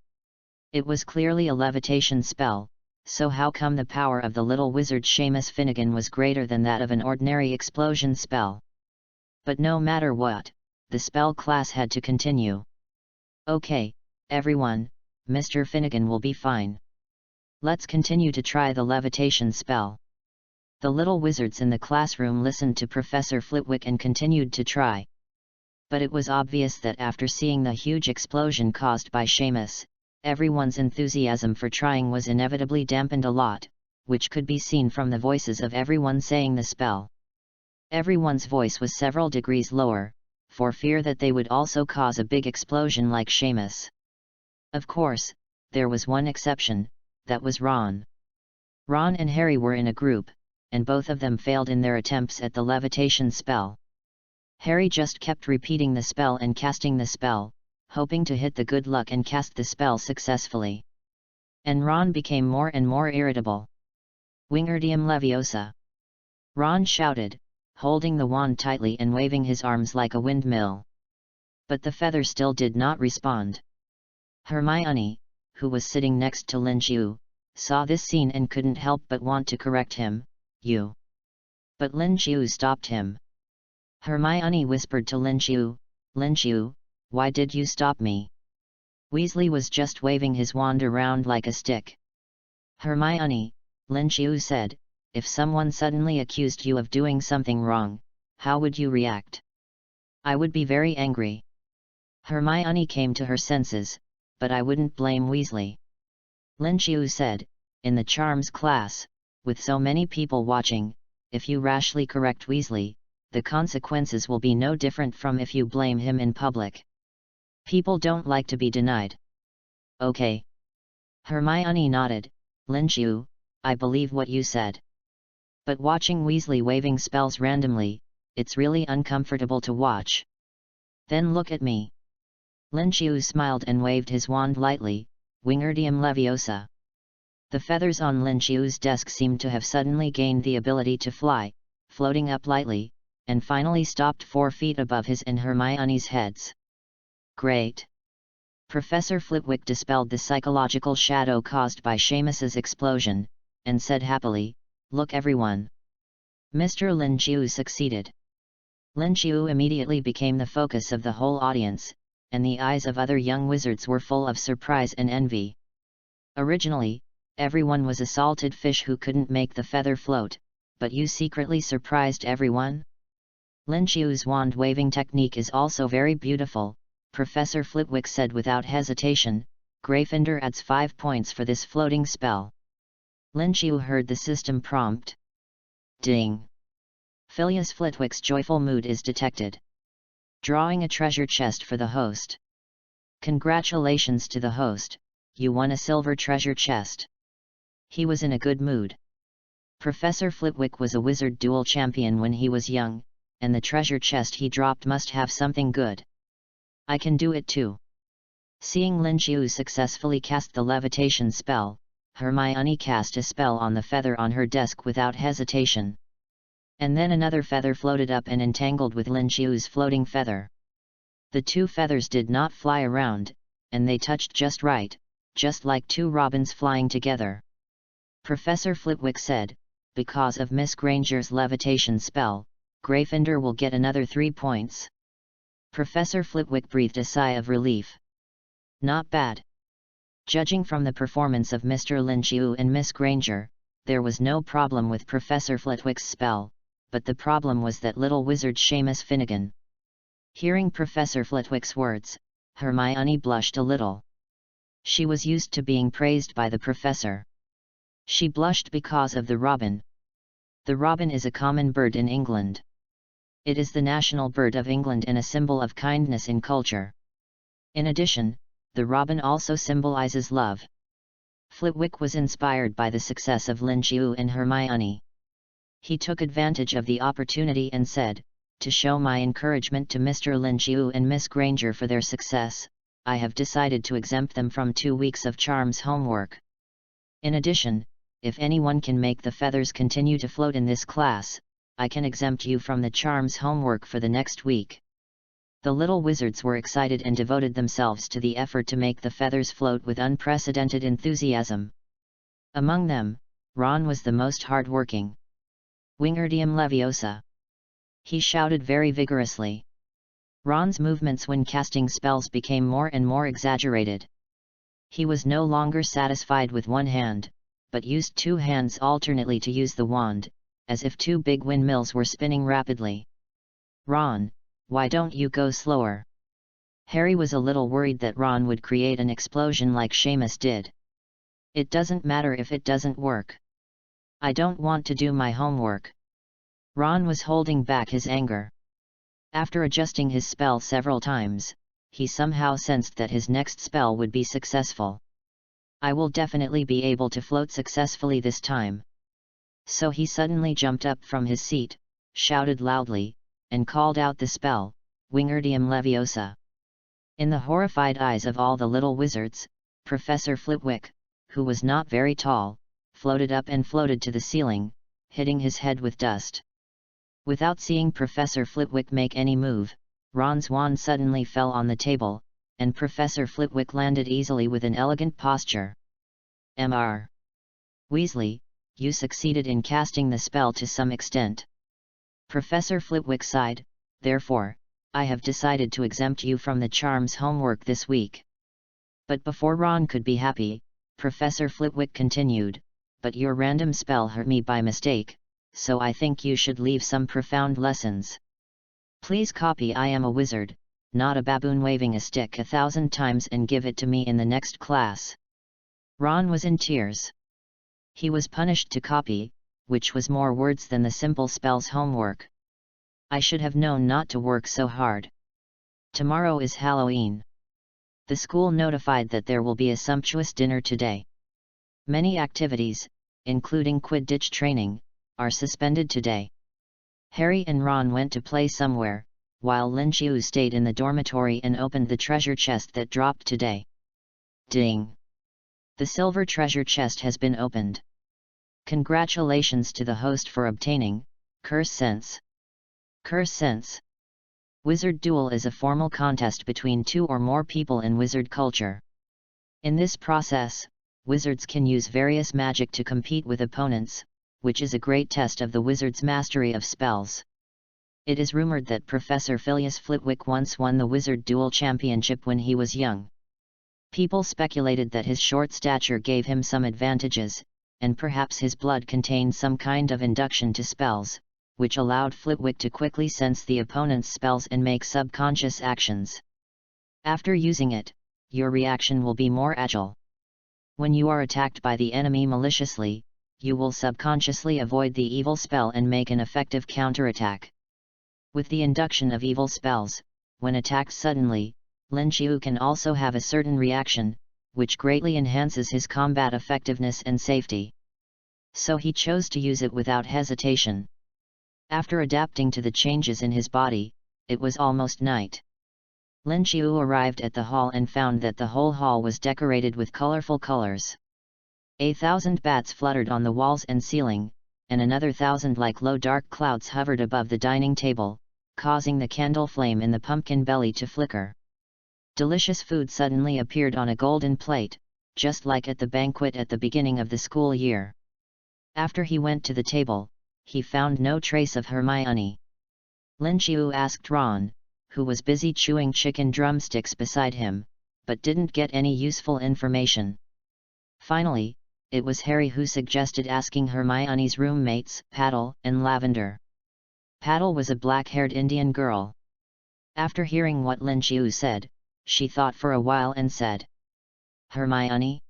It was clearly a levitation spell, so how come the power of the little wizard Seamus Finnegan was greater than that of an ordinary explosion spell? But no matter what, the spell class had to continue. Okay, everyone, Mr. Finnegan will be fine. Let's continue to try the levitation spell. The little wizards in the classroom listened to Professor Flitwick and continued to try. But it was obvious that after seeing the huge explosion caused by Seamus, everyone's enthusiasm for trying was inevitably dampened a lot, which could be seen from the voices of everyone saying the spell. Everyone's voice was several degrees lower, for fear that they would also cause a big explosion like Seamus. Of course, there was one exception, that was Ron. Ron and Harry were in a group, and both of them failed in their attempts at the levitation spell. Harry just kept repeating the spell and casting the spell, hoping to hit the good luck and cast the spell successfully. And Ron became more and more irritable. Wingardium Leviosa! Ron shouted, holding the wand tightly and waving his arms like a windmill. But the feather still did not respond. Hermione, who was sitting next to Lin Xiu, saw this scene and couldn't help but want to correct him, "You." But Lin Xiu stopped him. Hermione whispered to Lin Xiu, "Lin Xiu, why did you stop me?" Weasley was just waving his wand around like a stick. "Hermione," Lin Xiu said, "if someone suddenly accused you of doing something wrong, how would you react?" "I would be very angry." Hermione came to her senses, "but I wouldn't blame Weasley." Lin Xiu said, "In the charms class, with so many people watching, if you rashly correct Weasley, the consequences will be no different from if you blame him in public. People don't like to be denied." "Okay." Hermione nodded, "Lin Xiu, I believe what you said. But watching Weasley waving spells randomly, it's really uncomfortable to watch. Then look at me." Lin Xiu smiled and waved his wand lightly, Wingardium Leviosa. The feathers on Lin Xiu's desk seemed to have suddenly gained the ability to fly, floating up lightly, and finally stopped 4 feet above his and Hermione's heads. "Great!" Professor Flitwick dispelled the psychological shadow caused by Seamus's explosion, and said happily, "Look everyone! Mr. Lin Xiu succeeded." Lin Xiu immediately became the focus of the whole audience, and the eyes of other young wizards were full of surprise and envy. Originally, everyone was a salted fish who couldn't make the feather float, but you secretly surprised everyone? Lin Xiu's wand-waving technique is also very beautiful, Professor Flitwick said without hesitation. "Gryffindor adds 5 points for this floating spell." Lin Xiu heard the system prompt. Ding! Phileas Flitwick's joyful mood is detected. Drawing a treasure chest for the host. Congratulations to the host, you won a silver treasure chest. He was in a good mood. Professor Flitwick was a wizard duel champion when he was young, and the treasure chest he dropped must have something good. "I can do it too." Seeing Lin Xiu successfully cast the levitation spell, Hermione cast a spell on the feather on her desk without hesitation. And then another feather floated up and entangled with Lin Xiu's floating feather. The 2 feathers did not fly around, and they touched just right, just like 2 robins flying together. Professor Flitwick said, "Because of Miss Granger's levitation spell, Gryffindor will get another 3 points." Professor Flitwick breathed a sigh of relief. Not bad. Judging from the performance of Mr. Lin Xiu and Miss Granger, there was no problem with Professor Flitwick's spell, but the problem was that little wizard Seamus Finnegan. Hearing Professor Flitwick's words, Hermione blushed a little. She was used to being praised by the professor. She blushed because of the robin. The robin is a common bird in England. It is the national bird of England and a symbol of kindness in culture. In addition, the robin also symbolizes love. Flitwick was inspired by the success of Lin Qiu and Hermione. He took advantage of the opportunity and said, "To show my encouragement to Mr. Lin Qiu and Miss Granger for their success, I have decided to exempt them from 2 weeks of charms homework. In addition, if anyone can make the feathers continue to float in this class, I can exempt you from the charms homework for the next week." The little wizards were excited and devoted themselves to the effort to make the feathers float with unprecedented enthusiasm. Among them, Ron was the most hard-working. "Wingardium Leviosa!" he shouted very vigorously. Ron's movements when casting spells became more and more exaggerated. He was no longer satisfied with one hand, but used 2 hands alternately to use the wand, as if 2 big windmills were spinning rapidly. "Ron, why don't you go slower?" Harry was a little worried that Ron would create an explosion like Seamus did. "It doesn't matter if it doesn't work. I don't want to do my homework." Ron was holding back his anger. After adjusting his spell several times, he somehow sensed that his next spell would be successful. "I will definitely be able to float successfully this time." So he suddenly jumped up from his seat, shouted loudly, and called out the spell, "Wingardium Leviosa!" In the horrified eyes of all the little wizards, Professor Flitwick, who was not very tall, floated up and floated to the ceiling, hitting his head with dust. Without seeing Professor Flitwick make any move, Ron's wand suddenly fell on the table, and Professor Flitwick landed easily with an elegant posture. "Mr. Weasley, you succeeded in casting the spell to some extent." Professor Flitwick sighed, "Therefore, I have decided to exempt you from the charms homework this week." But before Ron could be happy, Professor Flitwick continued, "But your random spell hurt me by mistake, so I think you should leave some profound lessons. Please copy 'I am a wizard, not a baboon' waving a stick 1,000 times and give it to me in the next class." Ron was in tears. He was punished to copy, which was more words than the simple spells homework. "I should have known not to work so hard. Tomorrow is Halloween. The school notified that there will be a sumptuous dinner today. Many activities, including Quidditch training, are suspended today." Harry and Ron went to play somewhere, while Lin Qiu stayed in the dormitory and opened the treasure chest that dropped today. Ding! The silver treasure chest has been opened. Congratulations to the host for obtaining Curse Sense. Curse Sense. Wizard Duel is a formal contest between 2 or more people in wizard culture. In this process, wizards can use various magic to compete with opponents, which is a great test of the wizard's mastery of spells. It is rumored that Professor Phileas Flitwick once won the Wizard Duel Championship when he was young. People speculated that his short stature gave him some advantages, and perhaps his blood contained some kind of induction to spells, which allowed Flitwick to quickly sense the opponent's spells and make subconscious actions. After using it, your reaction will be more agile. When you are attacked by the enemy maliciously, you will subconsciously avoid the evil spell and make an effective counterattack. With the induction of evil spells, when attacked suddenly, Lin Qiu can also have a certain reaction, which greatly enhances his combat effectiveness and safety. So he chose to use it without hesitation. After adapting to the changes in his body, it was almost night. Lin Qiu arrived at the hall and found that the whole hall was decorated with colorful colors. 1,000 bats fluttered on the walls and ceiling, and another 1,000 like low dark clouds hovered above the dining table, causing the candle flame in the pumpkin belly to flicker. Delicious food suddenly appeared on a golden plate, just like at the banquet at the beginning of the school year. After he went to the table, he found no trace of Hermione. Lin Qiu asked Ron, who was busy chewing chicken drumsticks beside him, but didn't get any useful information. Finally, it was Harry who suggested asking Hermione's roommates, Paddle and Lavender. Paddle was a black-haired Indian girl. After hearing what Lin Qiu said, she thought for a while and said, "Hermione?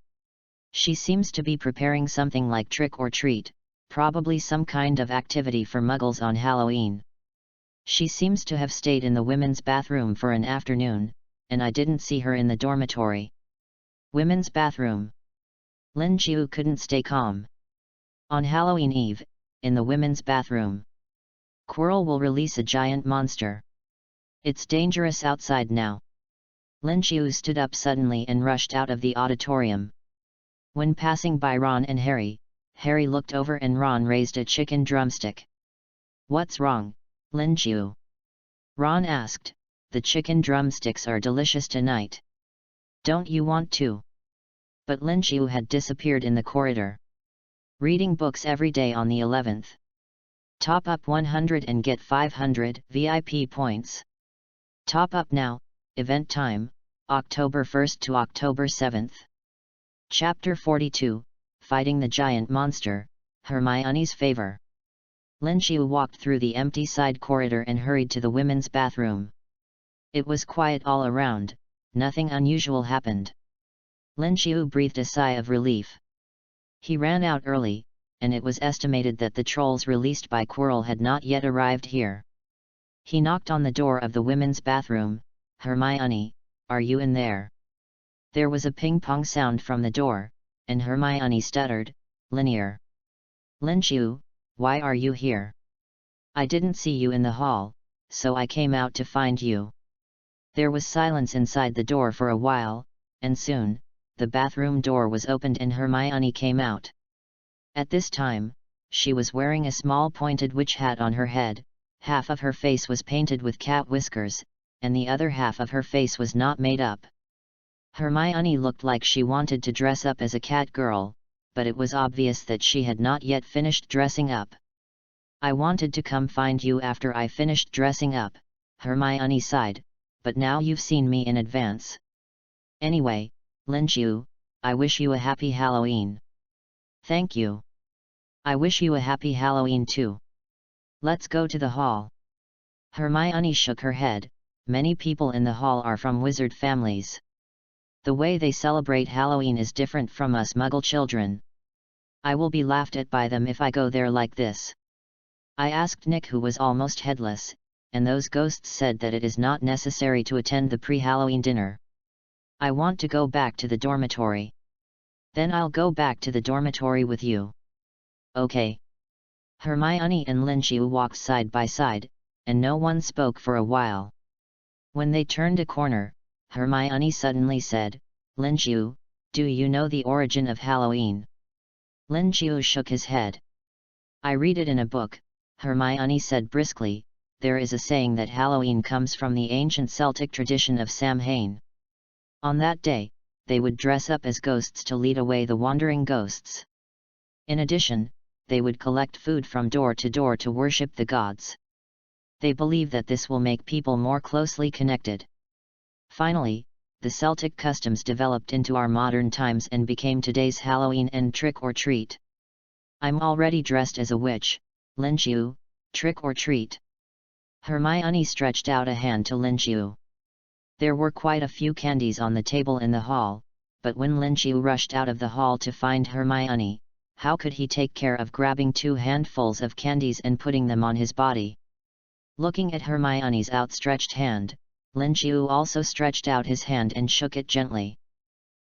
She seems to be preparing something like trick or treat, probably some kind of activity for Muggles on Halloween. She seems to have stayed in the women's bathroom for an afternoon, and I didn't see her in the dormitory. Women's bathroom. Lin Jiu couldn't stay calm. On Halloween Eve, in the women's bathroom. Quirrell will release a giant monster. It's dangerous outside now. Lin Jiu stood up suddenly and rushed out of the auditorium. When passing by Ron and Harry, Harry looked over and Ron raised a chicken drumstick. "What's wrong, Lin Jiu?" Ron asked. "The chicken drumsticks are delicious tonight. Don't you want to?" But Lin Jiu had disappeared in the corridor. Reading books every day on the 11th. Top up 100 and get 500 VIP points. Top up now. Event time, October 1st to October 7th. Chapter 42, Fighting the Giant Monster, Hermione's Favor. Lin Jiu walked through the empty side corridor and hurried to the women's bathroom. It was quiet all around, nothing unusual happened. Lin Jiu breathed a sigh of relief. He ran out early, and it was estimated that the trolls released by Quirrell had not yet arrived here. He knocked on the door of the women's bathroom. "Hermione, are you in there?" There was a ping-pong sound from the door, and Hermione stuttered, "Linear." "Lin Jiu, why are you here? I didn't see you in the hall, so I came out to find you." There was silence inside the door for a while, and soon, the bathroom door was opened and Hermione came out. At this time, she was wearing a small pointed witch hat on her head. Half of her face was painted with cat whiskers, and the other half of her face was not made up. Hermione looked like she wanted to dress up as a cat girl, but it was obvious that she had not yet finished dressing up. "I wanted to come find you after I finished dressing up," Hermione sighed, "but now you've seen me in advance. Anyway, Lin Jiu, I wish you a happy Halloween." "Thank you. I wish you a happy Halloween too. Let's go to the hall." Hermione shook her head. "Many people in the hall are from wizard families. The way they celebrate Halloween is different from us Muggle children. I will be laughed at by them if I go there like this." I asked Nick, who was almost headless, and those ghosts said that it is not necessary to attend the pre-Halloween dinner. "I want to go back to the dormitory." "Then I'll go back to the dormitory with you." "Okay." Hermione and Lin Jiu walked side by side, and no one spoke for a while. When they turned a corner, Hermione suddenly said, "Lin Jiu, do you know the origin of Halloween?" Lin Jiu shook his head. "I read it in a book," Hermione said briskly. "There is a saying that Halloween comes from the ancient Celtic tradition of Samhain. On that day, they would dress up as ghosts to lead away the wandering ghosts. In addition, they would collect food from door to worship the gods. They believe that this will make people more closely connected. Finally, the Celtic customs developed into our modern times and became today's Halloween and trick or treat. I'm already dressed as a witch, Lin Jiu, trick or treat." Hermione stretched out a hand to Lin Jiu. There were quite a few candies on the table in the hall, but when Lin Jiu rushed out of the hall to find Hermione, how could he take care of grabbing 2 handfuls of candies and putting them on his body? Looking at Hermione's outstretched hand, Lin Jiu also stretched out his hand and shook it gently.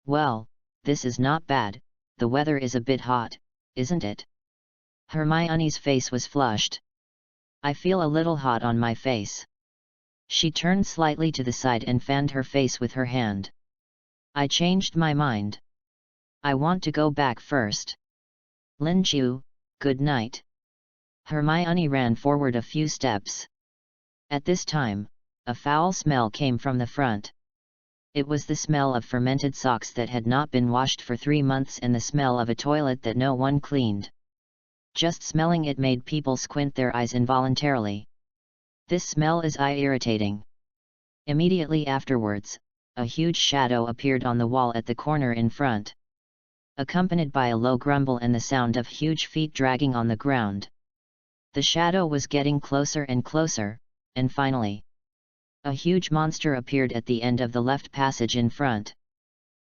"Well, this is not bad. The weather is a bit hot, isn't it?" Hermione's face was flushed. "I feel a little hot on my face." She turned slightly to the side and fanned her face with her hand. "I changed my mind. I want to go back first. Lin Jiu, good night." Hermione ran forward a few steps. At this time, a foul smell came from the front. It was the smell of fermented socks that had not been washed for 3 months and the smell of a toilet that no one cleaned. Just smelling it made people squint their eyes involuntarily. "This smell is irritating." Immediately afterwards, a huge shadow appeared on the wall at the corner in front, accompanied by a low grumble and the sound of huge feet dragging on the ground. The shadow was getting closer and closer, and finally, a huge monster appeared at the end of the left passage in front.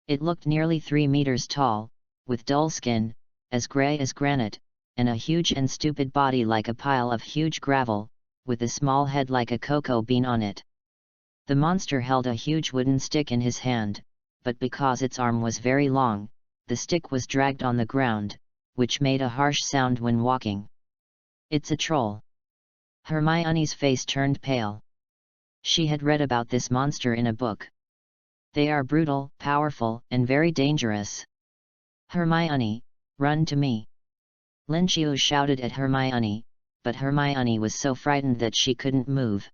It looked nearly 3 meters tall, with dull skin, as grey as granite, and a huge and stupid body like a pile of huge gravel, with a small head like a cocoa bean on it. The monster held a huge wooden stick in his hand, but because its arm was very long, the stick was dragged on the ground, which made a harsh sound when walking. "It's a troll." Hermione's face turned pale. She had read about this monster in a book. "They are brutal, powerful, and very dangerous." "Hermione, run to me!" Lin Qiu shouted at Hermione, but Hermione was so frightened that she couldn't move.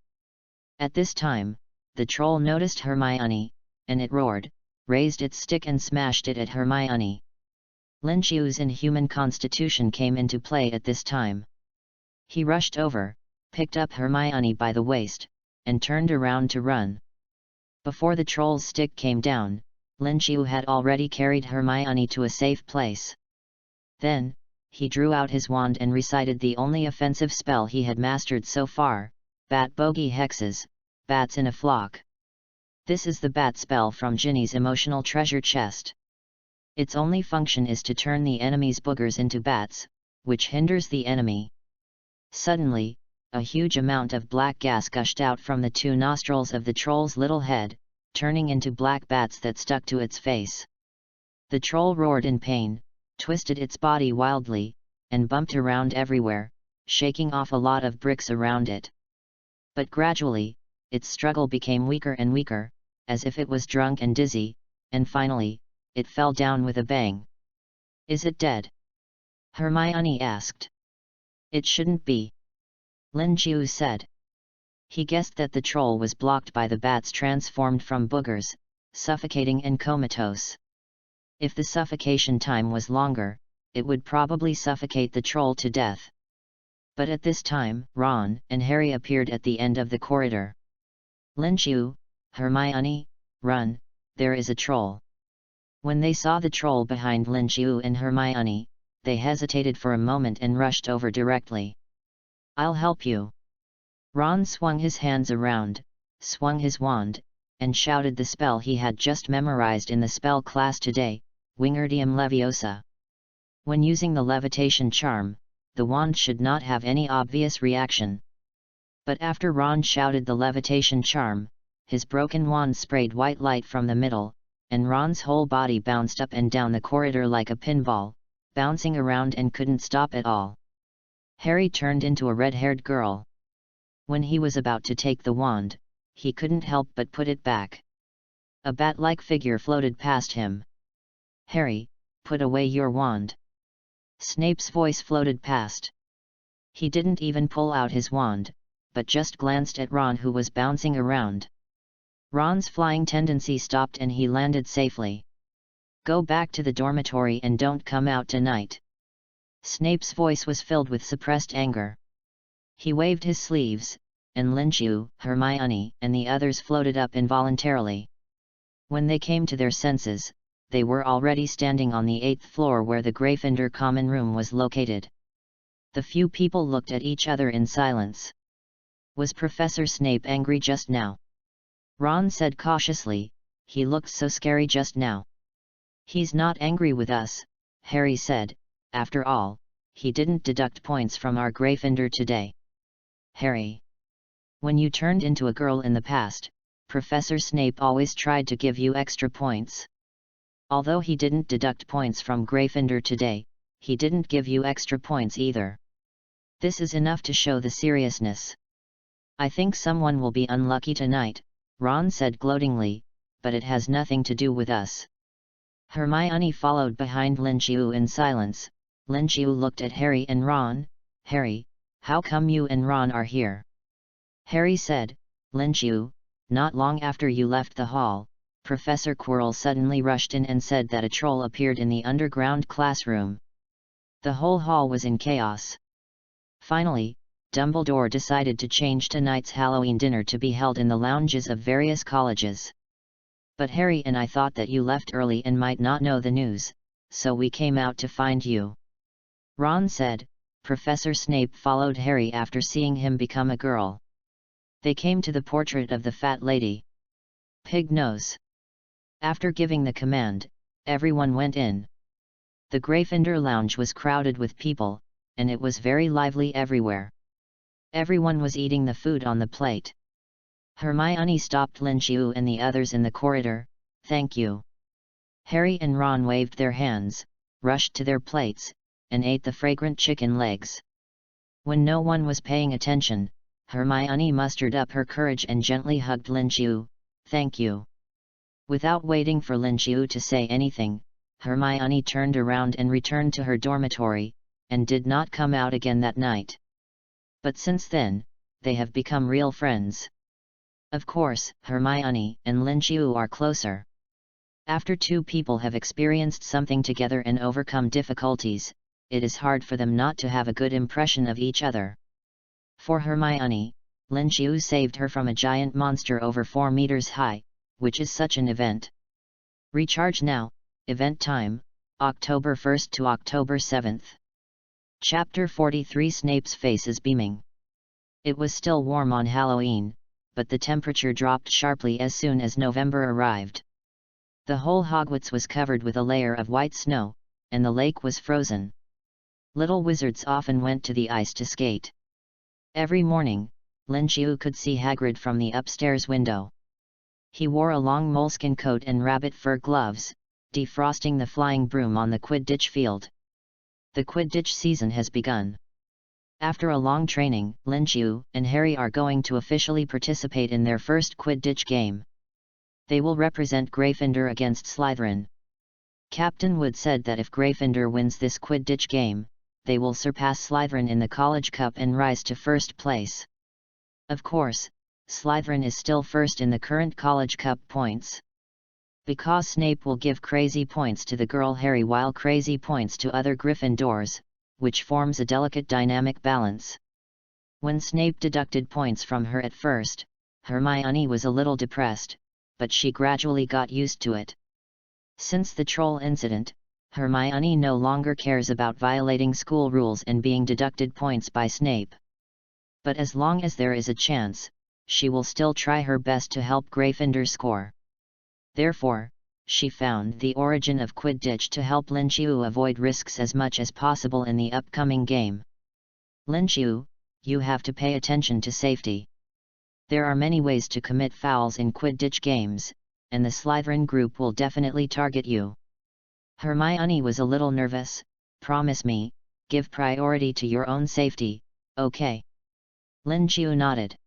At this time, the troll noticed Hermione, and it roared, raised its stick and smashed it at Hermione. Lin Qiu's inhuman constitution came into play at this time. He rushed over, picked up Hermione by the waist, and turned around to run. Before the troll's stick came down, Lin Qiu had already carried Hermione to a safe place. Then, he drew out his wand and recited the only offensive spell he had mastered so far, Bat Bogey Hexes, Bats in a Flock. This is the bat spell from Ginny's emotional treasure chest. Its only function is to turn the enemy's boogers into bats, which hinders the enemy. Suddenly, a huge amount of black gas gushed out from the two nostrils of the troll's little head, turning into black bats that stuck to its face. The troll roared in pain, twisted its body wildly, and bumped around everywhere, shaking off a lot of bricks around it. But gradually, its struggle became weaker and weaker, as if it was drunk and dizzy, and finally, it fell down with a bang. "Is it dead?" Hermione asked. "It shouldn't be," Lin Qiu said. He guessed that the troll was blocked by the bats transformed from boogers, suffocating and comatose. If the suffocation time was longer, it would probably suffocate the troll to death. But at this time, Ron and Harry appeared at the end of the corridor. "Lin Qiu, Hermione, run, there is a troll." When they saw the troll behind Lin Qiu and Hermione, they hesitated for a moment and rushed over directly. "I'll help you." Ron swung his hands around, swung his wand, and shouted the spell he had just memorized in the spell class today, Wingardium Leviosa. When using the levitation charm, the wand should not have any obvious reaction. But after Ron shouted the levitation charm, his broken wand sprayed white light from the middle, and Ron's whole body bounced up and down the corridor like a pinball, bouncing around and couldn't stop at all. Harry turned into a red-haired girl. When he was about to take the wand, he couldn't help but put it back. A bat-like figure floated past him. "Harry, put away your wand." Snape's voice floated past. He didn't even pull out his wand, but just glanced at Ron who was bouncing around. Ron's flying tendency stopped and he landed safely. "Go back to the dormitory and don't come out tonight." Snape's voice was filled with suppressed anger. He waved his sleeves, and Lin Qiu, Hermione, and the others floated up involuntarily. When they came to their senses, they were already standing on the 8th floor where the Gryffindor common room was located. The few people looked at each other in silence. Was Professor Snape angry just now? Ron said cautiously, "He looked so scary just now." "He's not angry with us," Harry said, "after all, he didn't deduct points from our Gryffindor today." "Harry, when you turned into a girl in the past, Professor Snape always tried to give you extra points. Although he didn't deduct points from Gryffindor today, he didn't give you extra points either. This is enough to show the seriousness." "I think someone will be unlucky tonight," Ron said gloatingly, "but it has nothing to do with us." Hermione followed behind Lin Qiu in silence. Lin Qiu looked at Harry and Ron. "Harry, how come you and Ron are here?" Harry said, "Lin Qiu, not long after you left the hall, Professor Quirrell suddenly rushed in and said that a troll appeared in the underground classroom. The whole hall was in chaos. Finally, Dumbledore decided to change tonight's Halloween dinner to be held in the lounges of various colleges. But Harry and I thought that you left early and might not know the news, so we came out to find you." Ron said. Professor Snape followed Harry after seeing him become a girl. They came to the portrait of the fat lady. Pig Nose. After giving the command, everyone went in. The Gryffindor lounge was crowded with people, and it was very lively everywhere. Everyone was eating the food on the plate. Hermione stopped Lin Qiu and the others in the corridor. "Thank you." Harry and Ron waved their hands, rushed to their plates, and ate the fragrant chicken legs. When no one was paying attention, Hermione mustered up her courage and gently hugged Lin Qiu. "Thank you." Without waiting for Lin Qiu to say anything, Hermione turned around and returned to her dormitory, and did not come out again that night. But since then, they have become real friends. Of course, Hermione and Lin Qiu are closer. After two people have experienced something together and overcome difficulties, it is hard for them not to have a good impression of each other. For Hermione, Lin Qiu saved her from a giant monster over 4 meters high, which is such an event. Recharge now, event time, October 1st to October 7th. Chapter 43. Snape's face is beaming. It was still warm on Halloween, but the temperature dropped sharply as soon as November arrived. The whole Hogwarts was covered with a layer of white snow, and the lake was frozen. Little wizards often went to the ice to skate. Every morning, Lin Qiu could see Hagrid from the upstairs window. He wore a long moleskin coat and rabbit fur gloves, defrosting the flying broom on the Quidditch field. The Quidditch season has begun. After a long training, Lin Qiu and Harry are going to officially participate in their first Quidditch game. They will represent Gryffindor against Slytherin. Captain Wood said that if Gryffindor wins this Quidditch game, they will surpass Slytherin in the College Cup and rise to first place. Of course, Slytherin is still first in the current College Cup points. Because Snape will give crazy points to the girl Harry while crazy points to other Gryffindors, which forms a delicate dynamic balance. When Snape deducted points from her at first, Hermione was a little depressed, but she gradually got used to it. Since the troll incident, Hermione no longer cares about violating school rules and being deducted points by Snape. But as long as there is a chance, she will still try her best to help Gryffindor score. Therefore, she found the origin of Quidditch to help Lin Qiu avoid risks as much as possible in the upcoming game. Lin Qiu, you have to pay attention to safety. There are many ways to commit fouls in Quidditch games, and the Slytherin group will definitely target you. Hermione was a little nervous. Promise me, give priority to your own safety, okay? Lin Qiu nodded.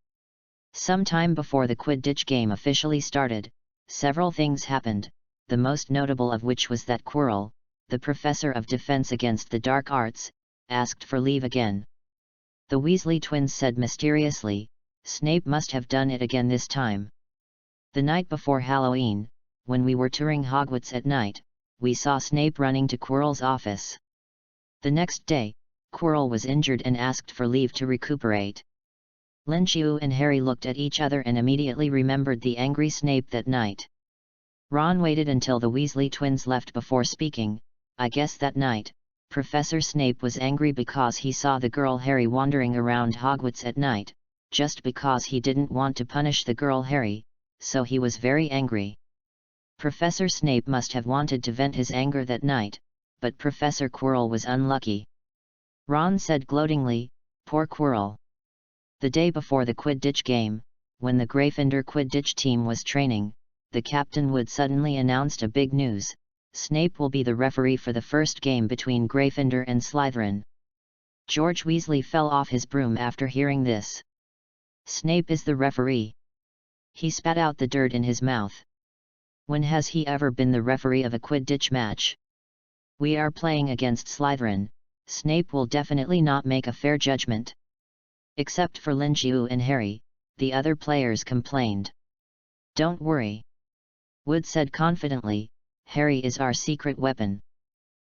Some time before the Quidditch game officially started, several things happened, the most notable of which was that Quirrell, the professor of defense against the dark arts, asked for leave again. The Weasley twins said mysteriously, Snape must have done it again this time. The night before Halloween, when we were touring Hogwarts at night, we saw Snape running to Quirrell's office. The next day, Quirrell was injured and asked for leave to recuperate. Lin Qiu and Harry looked at each other and immediately remembered the angry Snape that night. Ron waited until the Weasley twins left before speaking. I guess that night, Professor Snape was angry because he saw the girl Harry wandering around Hogwarts at night, just because he didn't want to punish the girl Harry, so he was very angry. Professor Snape must have wanted to vent his anger that night, but Professor Quirrell was unlucky. Ron said gloatingly, poor Quirrell. The day before the Quidditch game, when the Gryffindor Quidditch team was training, the captain would suddenly announced a big news: Snape will be the referee for the first game between Gryffindor and Slytherin. George Weasley fell off his broom after hearing this. Snape is the referee. He spat out the dirt in his mouth. When has he ever been the referee of a Quidditch match? We are playing against Slytherin. Snape will definitely not make a fair judgment. Except for Lin Qiu and Harry, the other players complained. Don't worry. Wood said confidently, Harry is our secret weapon.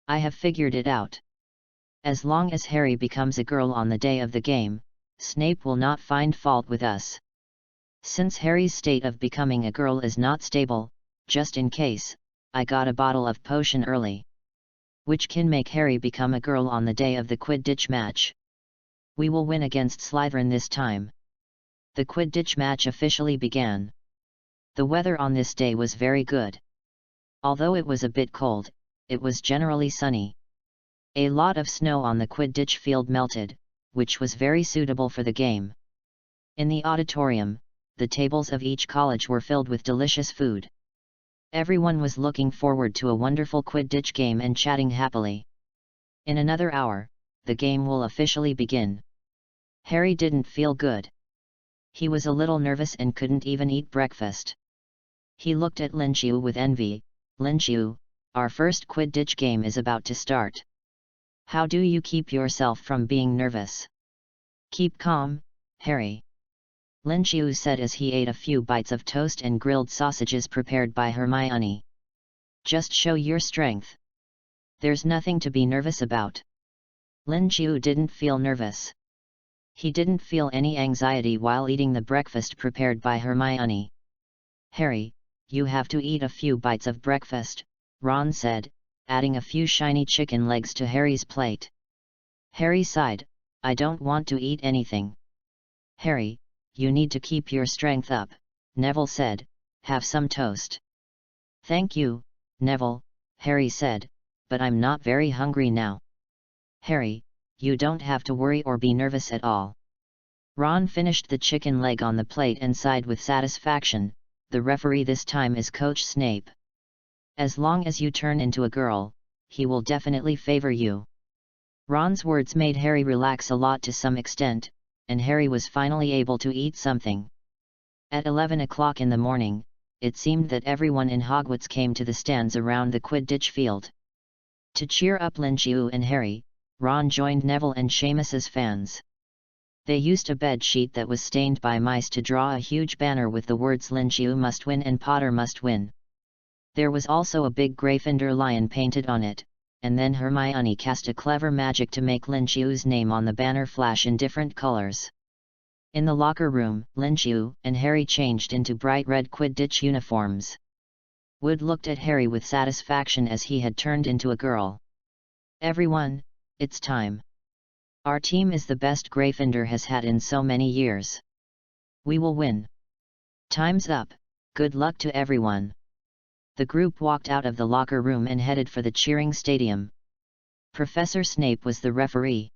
I have figured it out. As long as Harry becomes a girl on the day of the game, Snape will not find fault with us. Since Harry's state of becoming a girl is not stable, just in case, I got a bottle of potion early, which can make Harry become a girl on the day of the Quidditch match. We will win against Slytherin this time. The Quidditch match officially began. The weather on this day was very good. Although it was a bit cold, it was generally sunny. A lot of snow on the Quidditch field melted, which was very suitable for the game. In the auditorium, the tables of each college were filled with delicious food. Everyone was looking forward to a wonderful Quidditch game and chatting happily. In another hour, the game will officially begin. Harry didn't feel good. He was a little nervous and couldn't even eat breakfast. He looked at Linchiu with envy. Linchiu, our first Quidditch game is about to start. How do you keep yourself from being nervous? Keep calm, Harry. Linchiu said as he ate a few bites of toast and grilled sausages prepared by Hermione. Just show your strength. There's nothing to be nervous about. Linchiu didn't feel nervous. He didn't feel any anxiety while eating the breakfast prepared by Hermione. Harry, you have to eat a few bites of breakfast, Ron said, adding a few shiny chicken legs to Harry's plate. Harry sighed, I don't want to eat anything. Harry, you need to keep your strength up, Neville said, have some toast. Thank you, Neville, Harry said, but I'm not very hungry now. Harry, you don't have to worry or be nervous at all. Ron finished the chicken leg on the plate and sighed with satisfaction. The referee this time is Coach Snape. As long as you turn into a girl, he will definitely favor you. Ron's words made Harry relax a lot to some extent, and Harry was finally able to eat something. At 11 o'clock in the morning, it seemed that everyone in Hogwarts came to the stands around the Quidditch field. To cheer up Linchiu and Harry, Ron joined Neville and Seamus's fans. They used a bed sheet that was stained by mice to draw a huge banner with the words Linchiu must win and Potter must win. There was also a big Gryffindor lion painted on it, and then Hermione cast a clever magic to make Linchiu's name on the banner flash in different colors. In the locker room, Linchiu and Harry changed into bright red Quidditch uniforms. Wood looked at Harry with satisfaction as he had turned into a girl. Everyone, it's time. Our team is the best Gryffindor has had in so many years. We will win. Time's up, good luck to everyone. The group walked out of the locker room and headed for the cheering stadium. Professor Snape was the referee.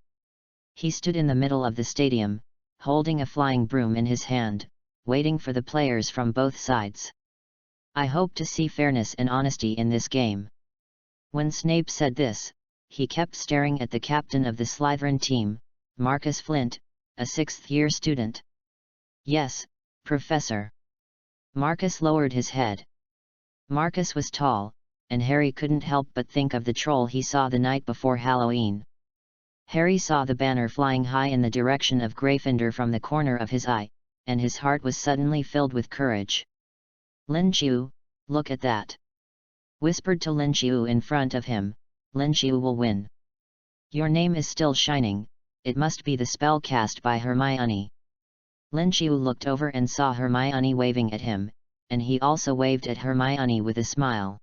He stood in the middle of the stadium, holding a flying broom in his hand, waiting for the players from both sides. I hope to see fairness and honesty in this game. When Snape said this, he kept staring at the captain of the Slytherin team, Marcus Flint, a sixth-year student. Yes, Professor. Marcus lowered his head. Marcus was tall, and Harry couldn't help but think of the troll he saw the night before Halloween. Harry saw the banner flying high in the direction of Gryffindor from the corner of his eye, and his heart was suddenly filled with courage. Linchiu, look at that! Whispered to Linchiu in front of him, Linchiu will win. Your name is still shining, it must be the spell cast by Hermione. Linchiu looked over and saw Hermione waving at him, and he also waved at Hermione with a smile.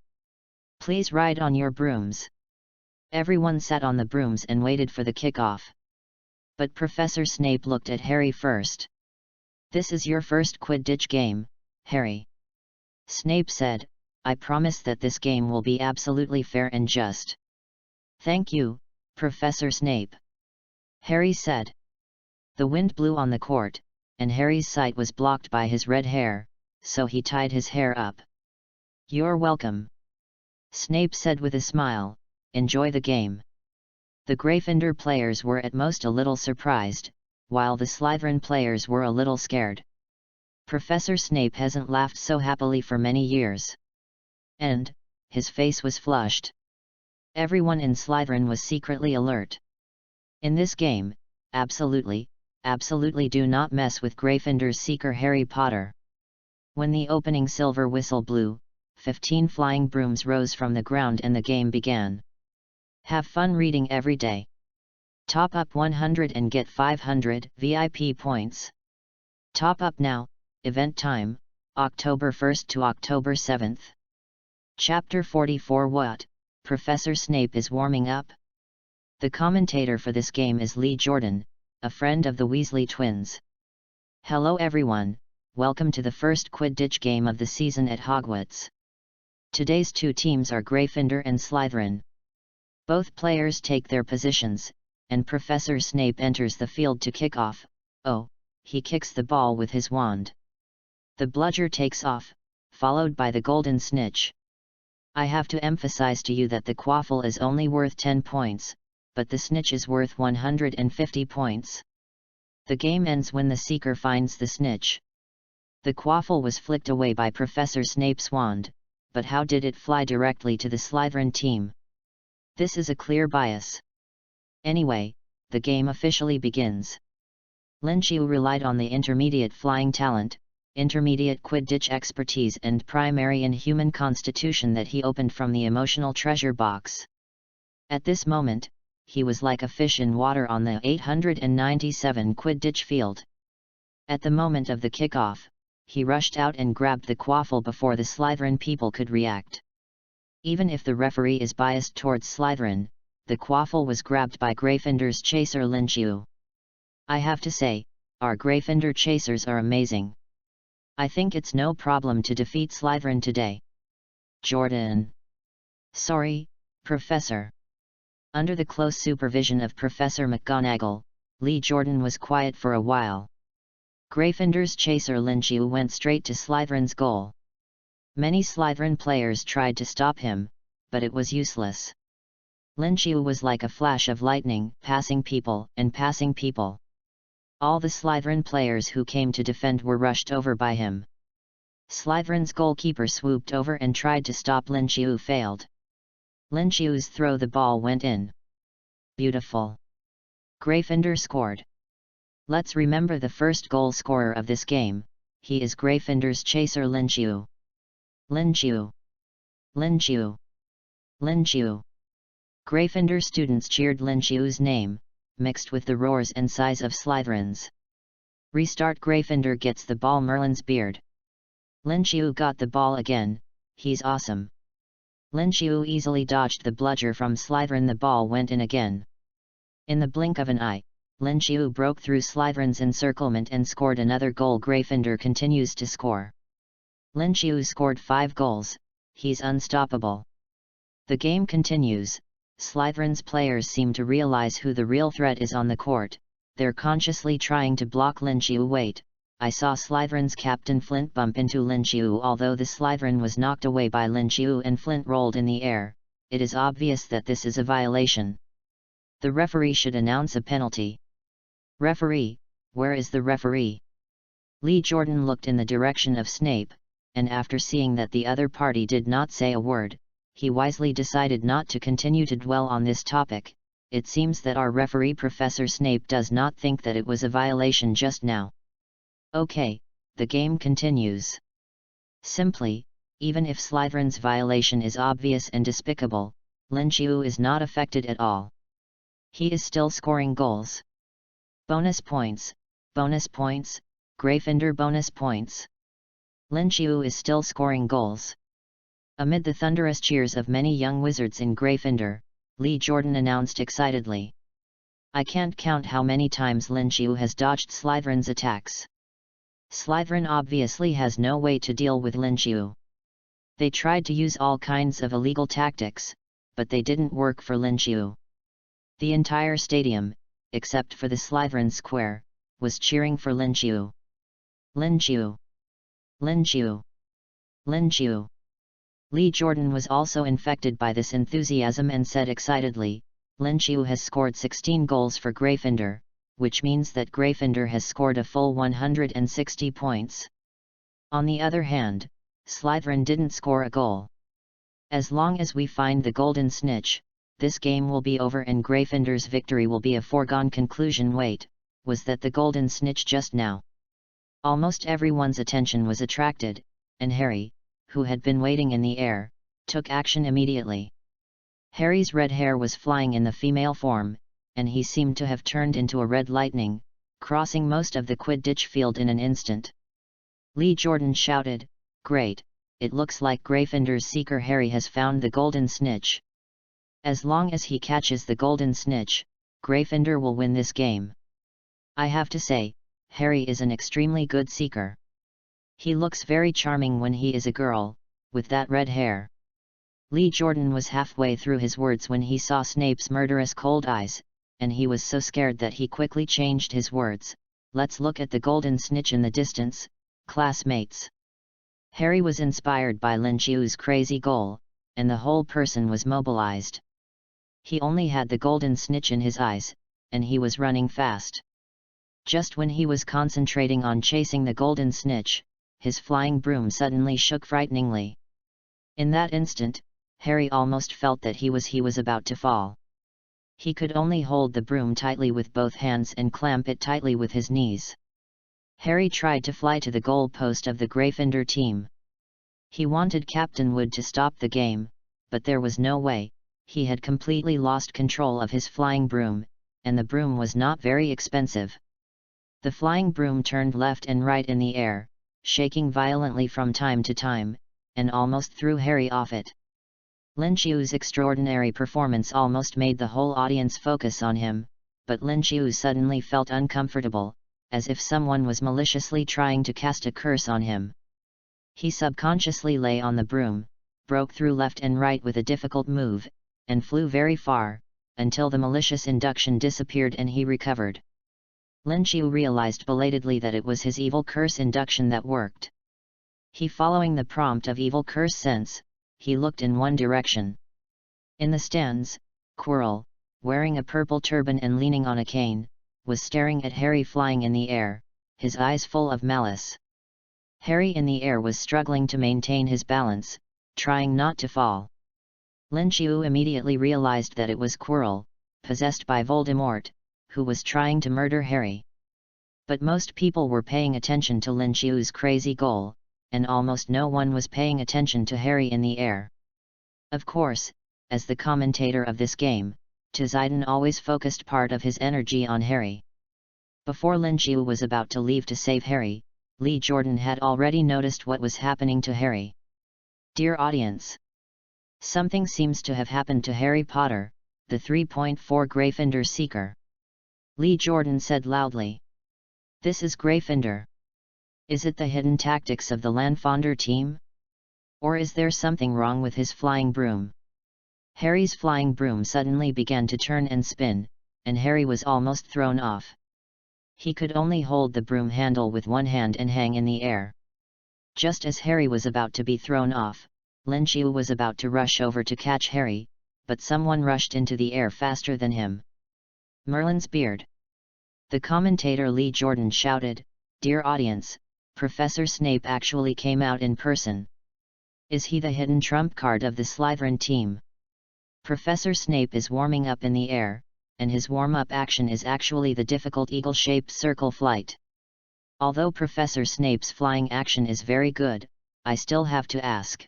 Please ride on your brooms. Everyone sat on the brooms and waited for the kickoff. But Professor Snape looked at Harry first. This is your first Quidditch game, Harry. Snape said, I promise that this game will be absolutely fair and just. Thank you, Professor Snape. Harry said. The wind blew on the court, and Harry's sight was blocked by his red hair, so he tied his hair up. You're welcome. Snape said with a smile, enjoy the game. The Gryffindor players were at most a little surprised, while the Slytherin players were a little scared. Professor Snape hasn't laughed so happily for many years. And, his face was flushed. Everyone in Slytherin was secretly alert. In this game, absolutely do not mess with Gryffindor's seeker Harry Potter. When the opening silver whistle blew, 15 flying brooms rose from the ground and the game began. Have fun reading every day. Top up 100 and get 500 VIP points. Top up now, event time, October 1st to October 7th. Chapter 44 What? Professor Snape is warming up? The commentator for this game is Lee Jordan, a friend of the Weasley twins. Hello everyone, welcome to the first Quidditch game of the season at Hogwarts. Today's two teams are Gryffindor and Slytherin. Both players take their positions, and Professor Snape enters the field to kick off. Oh, he kicks the ball with his wand. The bludger takes off, followed by the golden snitch. I have to emphasize to you that the quaffle is only worth 10 points, but the snitch is worth 150 points. The game ends when the seeker finds the snitch. The quaffle was flicked away by Professor Snape's wand, but how did it fly directly to the Slytherin team? This is a clear bias. Anyway, the game officially begins. Lin Qiu relied on the intermediate flying talent, intermediate Quidditch expertise and primary inhuman constitution that he opened from the emotional treasure box. At this moment, he was like a fish in water on the 897 Quidditch field. At the moment of the kickoff, he rushed out and grabbed the quaffle before the Slytherin people could react. Even if the referee is biased towards Slytherin, the quaffle was grabbed by Gryffindor's chaser Lin Qiu. I have to say, our Gryffindor chasers are amazing. I think it's no problem to defeat Slytherin today. Jordan. Sorry, Professor. Under the close supervision of Professor McGonagall, Lee Jordan was quiet for a while. Gryffindor's chaser Lin Qiu went straight to Slytherin's goal. Many Slytherin players tried to stop him, but it was useless. Lin Qiu was like a flash of lightning, passing people and passing people. All the Slytherin players who came to defend were rushed over by him. Slytherin's goalkeeper swooped over and tried to stop Lin Qiu failed. Lin Qiu's throw the ball went in. Beautiful. Gryffindor scored. Let's remember the first goal scorer of this game, he is Gryffindor's chaser Lin Qiu. Lin Qiu. Lin Qiu. Lin Qiu. Gryffindor students cheered Lin Qiu's name, mixed with the roars and sighs of Slytherins. Restart. Gryffindor gets the ball. Merlin's beard. Lin Qiu got the ball again, he's awesome. Lin Qiu easily dodged the bludger from Slytherin. The ball went in again. In the blink of an eye, Lin Qiu broke through Slytherin's encirclement and scored another goal. Gryffindor continues to score. Lin Qiu scored 5 goals, he's unstoppable. The game continues. Slytherin's players seem to realize who the real threat is on the court, they're consciously trying to block Lin Qiu. Wait, I saw Slytherin's captain Flint bump into Lin Qiu. Although the Slytherin was knocked away by Lin Qiu and Flint rolled in the air, it is obvious that this is a violation. The referee should announce a penalty. Referee, where is the referee? Lee Jordan looked in the direction of Snape, and after seeing that the other party did not say a word, he wisely decided not to continue to dwell on this topic. It seems that our referee Professor Snape does not think that it was a violation just now. Okay, the game continues. Simply, even if Slytherin's violation is obvious and despicable, Lin Qiu is not affected at all. He is still scoring goals. Bonus points, Gryffindor bonus points. Lin Qiu is still scoring goals. Amid the thunderous cheers of many young wizards in Gryffindor, Lee Jordan announced excitedly. I can't count how many times Lin Qiu has dodged Slytherin's attacks. Slytherin obviously has no way to deal with Lin Qiu. They tried to use all kinds of illegal tactics, but they didn't work for Lin Qiu. The entire stadium, except for the Slytherin square, was cheering for Lin Qiu. Lin Qiu. Lin Qiu. Lin Qiu. Lee Jordan was also infected by this enthusiasm and said excitedly, Lin Qiu has scored 16 goals for Gryffindor, which means that Gryffindor has scored a full 160 points. On the other hand, Slytherin didn't score a goal. As long as we find the golden snitch, this game will be over and Gryffindor's victory will be a foregone conclusion. Wait, was that the golden snitch just now? Almost everyone's attention was attracted, and Harry, who had been waiting in the air, took action immediately. Harry's red hair was flying in the female form, and he seemed to have turned into a red lightning, crossing most of the Quidditch field in an instant. Lee Jordan shouted, Great, it looks like Gryffindor's seeker Harry has found the golden snitch. As long as he catches the golden snitch, Gryffindor will win this game. I have to say, Harry is an extremely good seeker. He looks very charming when he is a girl, with that red hair. Lee Jordan was halfway through his words when he saw Snape's murderous cold eyes, and he was so scared that he quickly changed his words. "Let's look at the golden snitch in the distance, classmates." Harry was inspired by Lin Qiu's crazy goal, and the whole person was mobilized. He only had the golden snitch in his eyes, and he was running fast. Just when he was concentrating on chasing the golden snitch, his flying broom suddenly shook frighteningly. In that instant, Harry almost felt that he was about to fall. He could only hold the broom tightly with both hands and clamp it tightly with his knees. Harry tried to fly to the goal post of the Gryffindor team. He wanted Captain Wood to stop the game, but there was no way. He had completely lost control of his flying broom, and the broom was not very expensive. The flying broom turned left and right in the air, shaking violently from time to time, and almost threw Harry off it. Lin Qiu's extraordinary performance almost made the whole audience focus on him, but Lin Qiu suddenly felt uncomfortable, as if someone was maliciously trying to cast a curse on him. He subconsciously lay on the broom, broke through left and right with a difficult move, and flew very far, until the malicious induction disappeared and he recovered. Lin Qiu realized belatedly that it was his evil curse induction that worked. Following the prompt of evil curse sense, he looked in one direction. In the stands, Quirrell, wearing a purple turban and leaning on a cane, was staring at Harry flying in the air, his eyes full of malice. Harry in the air was struggling to maintain his balance, trying not to fall. Lin Qiu immediately realized that it was Quirrell, possessed by Voldemort, who was trying to murder Harry. But most people were paying attention to Lin Qiu's crazy goal, and almost no one was paying attention to Harry in the air. Of course, as the commentator of this game, Poseidon always focused part of his energy on Harry. Before Lin Qiu was about to leave to save Harry, Lee Jordan had already noticed what was happening to Harry. "Dear audience, something seems to have happened to Harry Potter, the 3.4 Gryffindor Seeker," Lee Jordan said loudly. "This is Gryffindor. Is it the hidden tactics of the Lanfonder team? Or is there something wrong with his flying broom?" Harry's flying broom suddenly began to turn and spin, and Harry was almost thrown off. He could only hold the broom handle with one hand and hang in the air. Just as Harry was about to be thrown off, Lin Qiu was about to rush over to catch Harry, but someone rushed into the air faster than him. "Merlin's beard!" The commentator Lee Jordan shouted. "Dear audience, Professor Snape actually came out in person. Is he the hidden trump card of the Slytherin team? Professor Snape is warming up in the air, and his warm-up action is actually the difficult eagle-shaped circle flight. Although Professor Snape's flying action is very good, I still have to ask.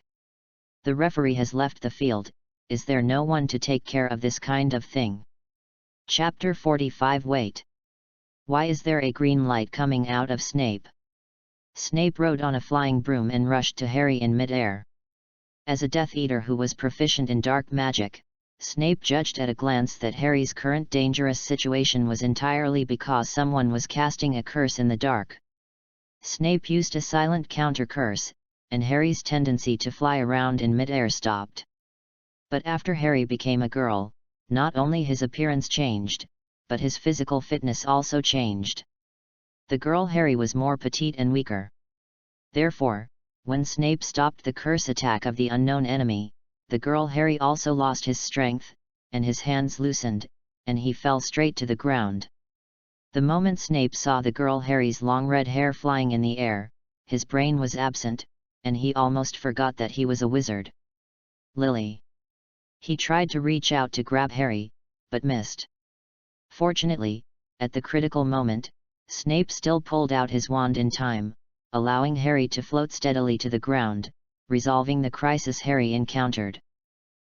The referee has left the field, is there no one to take care of this kind of thing?" Chapter 45 Wait. Why is there a green light coming out of Snape? Snape rode on a flying broom and rushed to Harry in mid-air. As a Death Eater who was proficient in dark magic, Snape judged at a glance that Harry's current dangerous situation was entirely because someone was casting a curse in the dark. Snape used a silent counter-curse, and Harry's tendency to fly around in mid-air stopped. But after Harry became a girl, not only his appearance changed, but his physical fitness also changed. The girl Harry was more petite and weaker. Therefore, when Snape stopped the curse attack of the unknown enemy, the girl Harry also lost his strength, and his hands loosened, and he fell straight to the ground. The moment Snape saw the girl Harry's long red hair flying in the air, his brain was absent, and he almost forgot that he was a wizard. Lily. He tried to reach out to grab Harry, but missed. Fortunately, at the critical moment, Snape still pulled out his wand in time, allowing Harry to float steadily to the ground, resolving the crisis Harry encountered.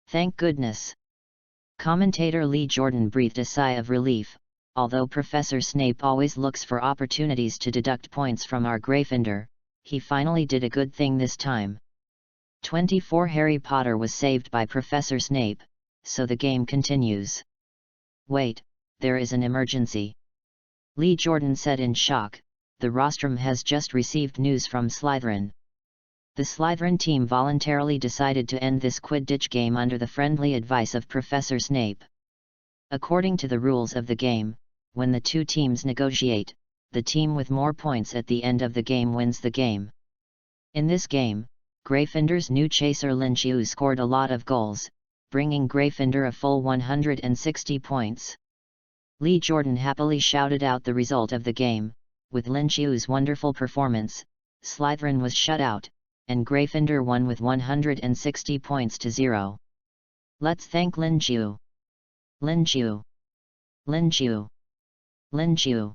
Thank goodness! Commentator Lee Jordan breathed a sigh of relief. Although Professor Snape always looks for opportunities to deduct points from our Gryffindor, he finally did a good thing this time. 24 Harry Potter was saved by Professor Snape, so the game continues. Wait, there is an emergency. Lee Jordan said in shock, the rostrum has just received news from Slytherin. The Slytherin team voluntarily decided to end this Quidditch game under the friendly advice of Professor Snape. According to the rules of the game, when the two teams negotiate, the team with more points at the end of the game wins the game. In this game, Gryffindor's new chaser Lin Qiu scored a lot of goals, bringing Gryffindor a full 160 points. Lee Jordan happily shouted out the result of the game. With Lin Qiu's wonderful performance, Slytherin was shut out, and Gryffindor won with 160 points to 0. Let's thank Lin Qiu. Lin Qiu. Lin Qiu. Lin Qiu.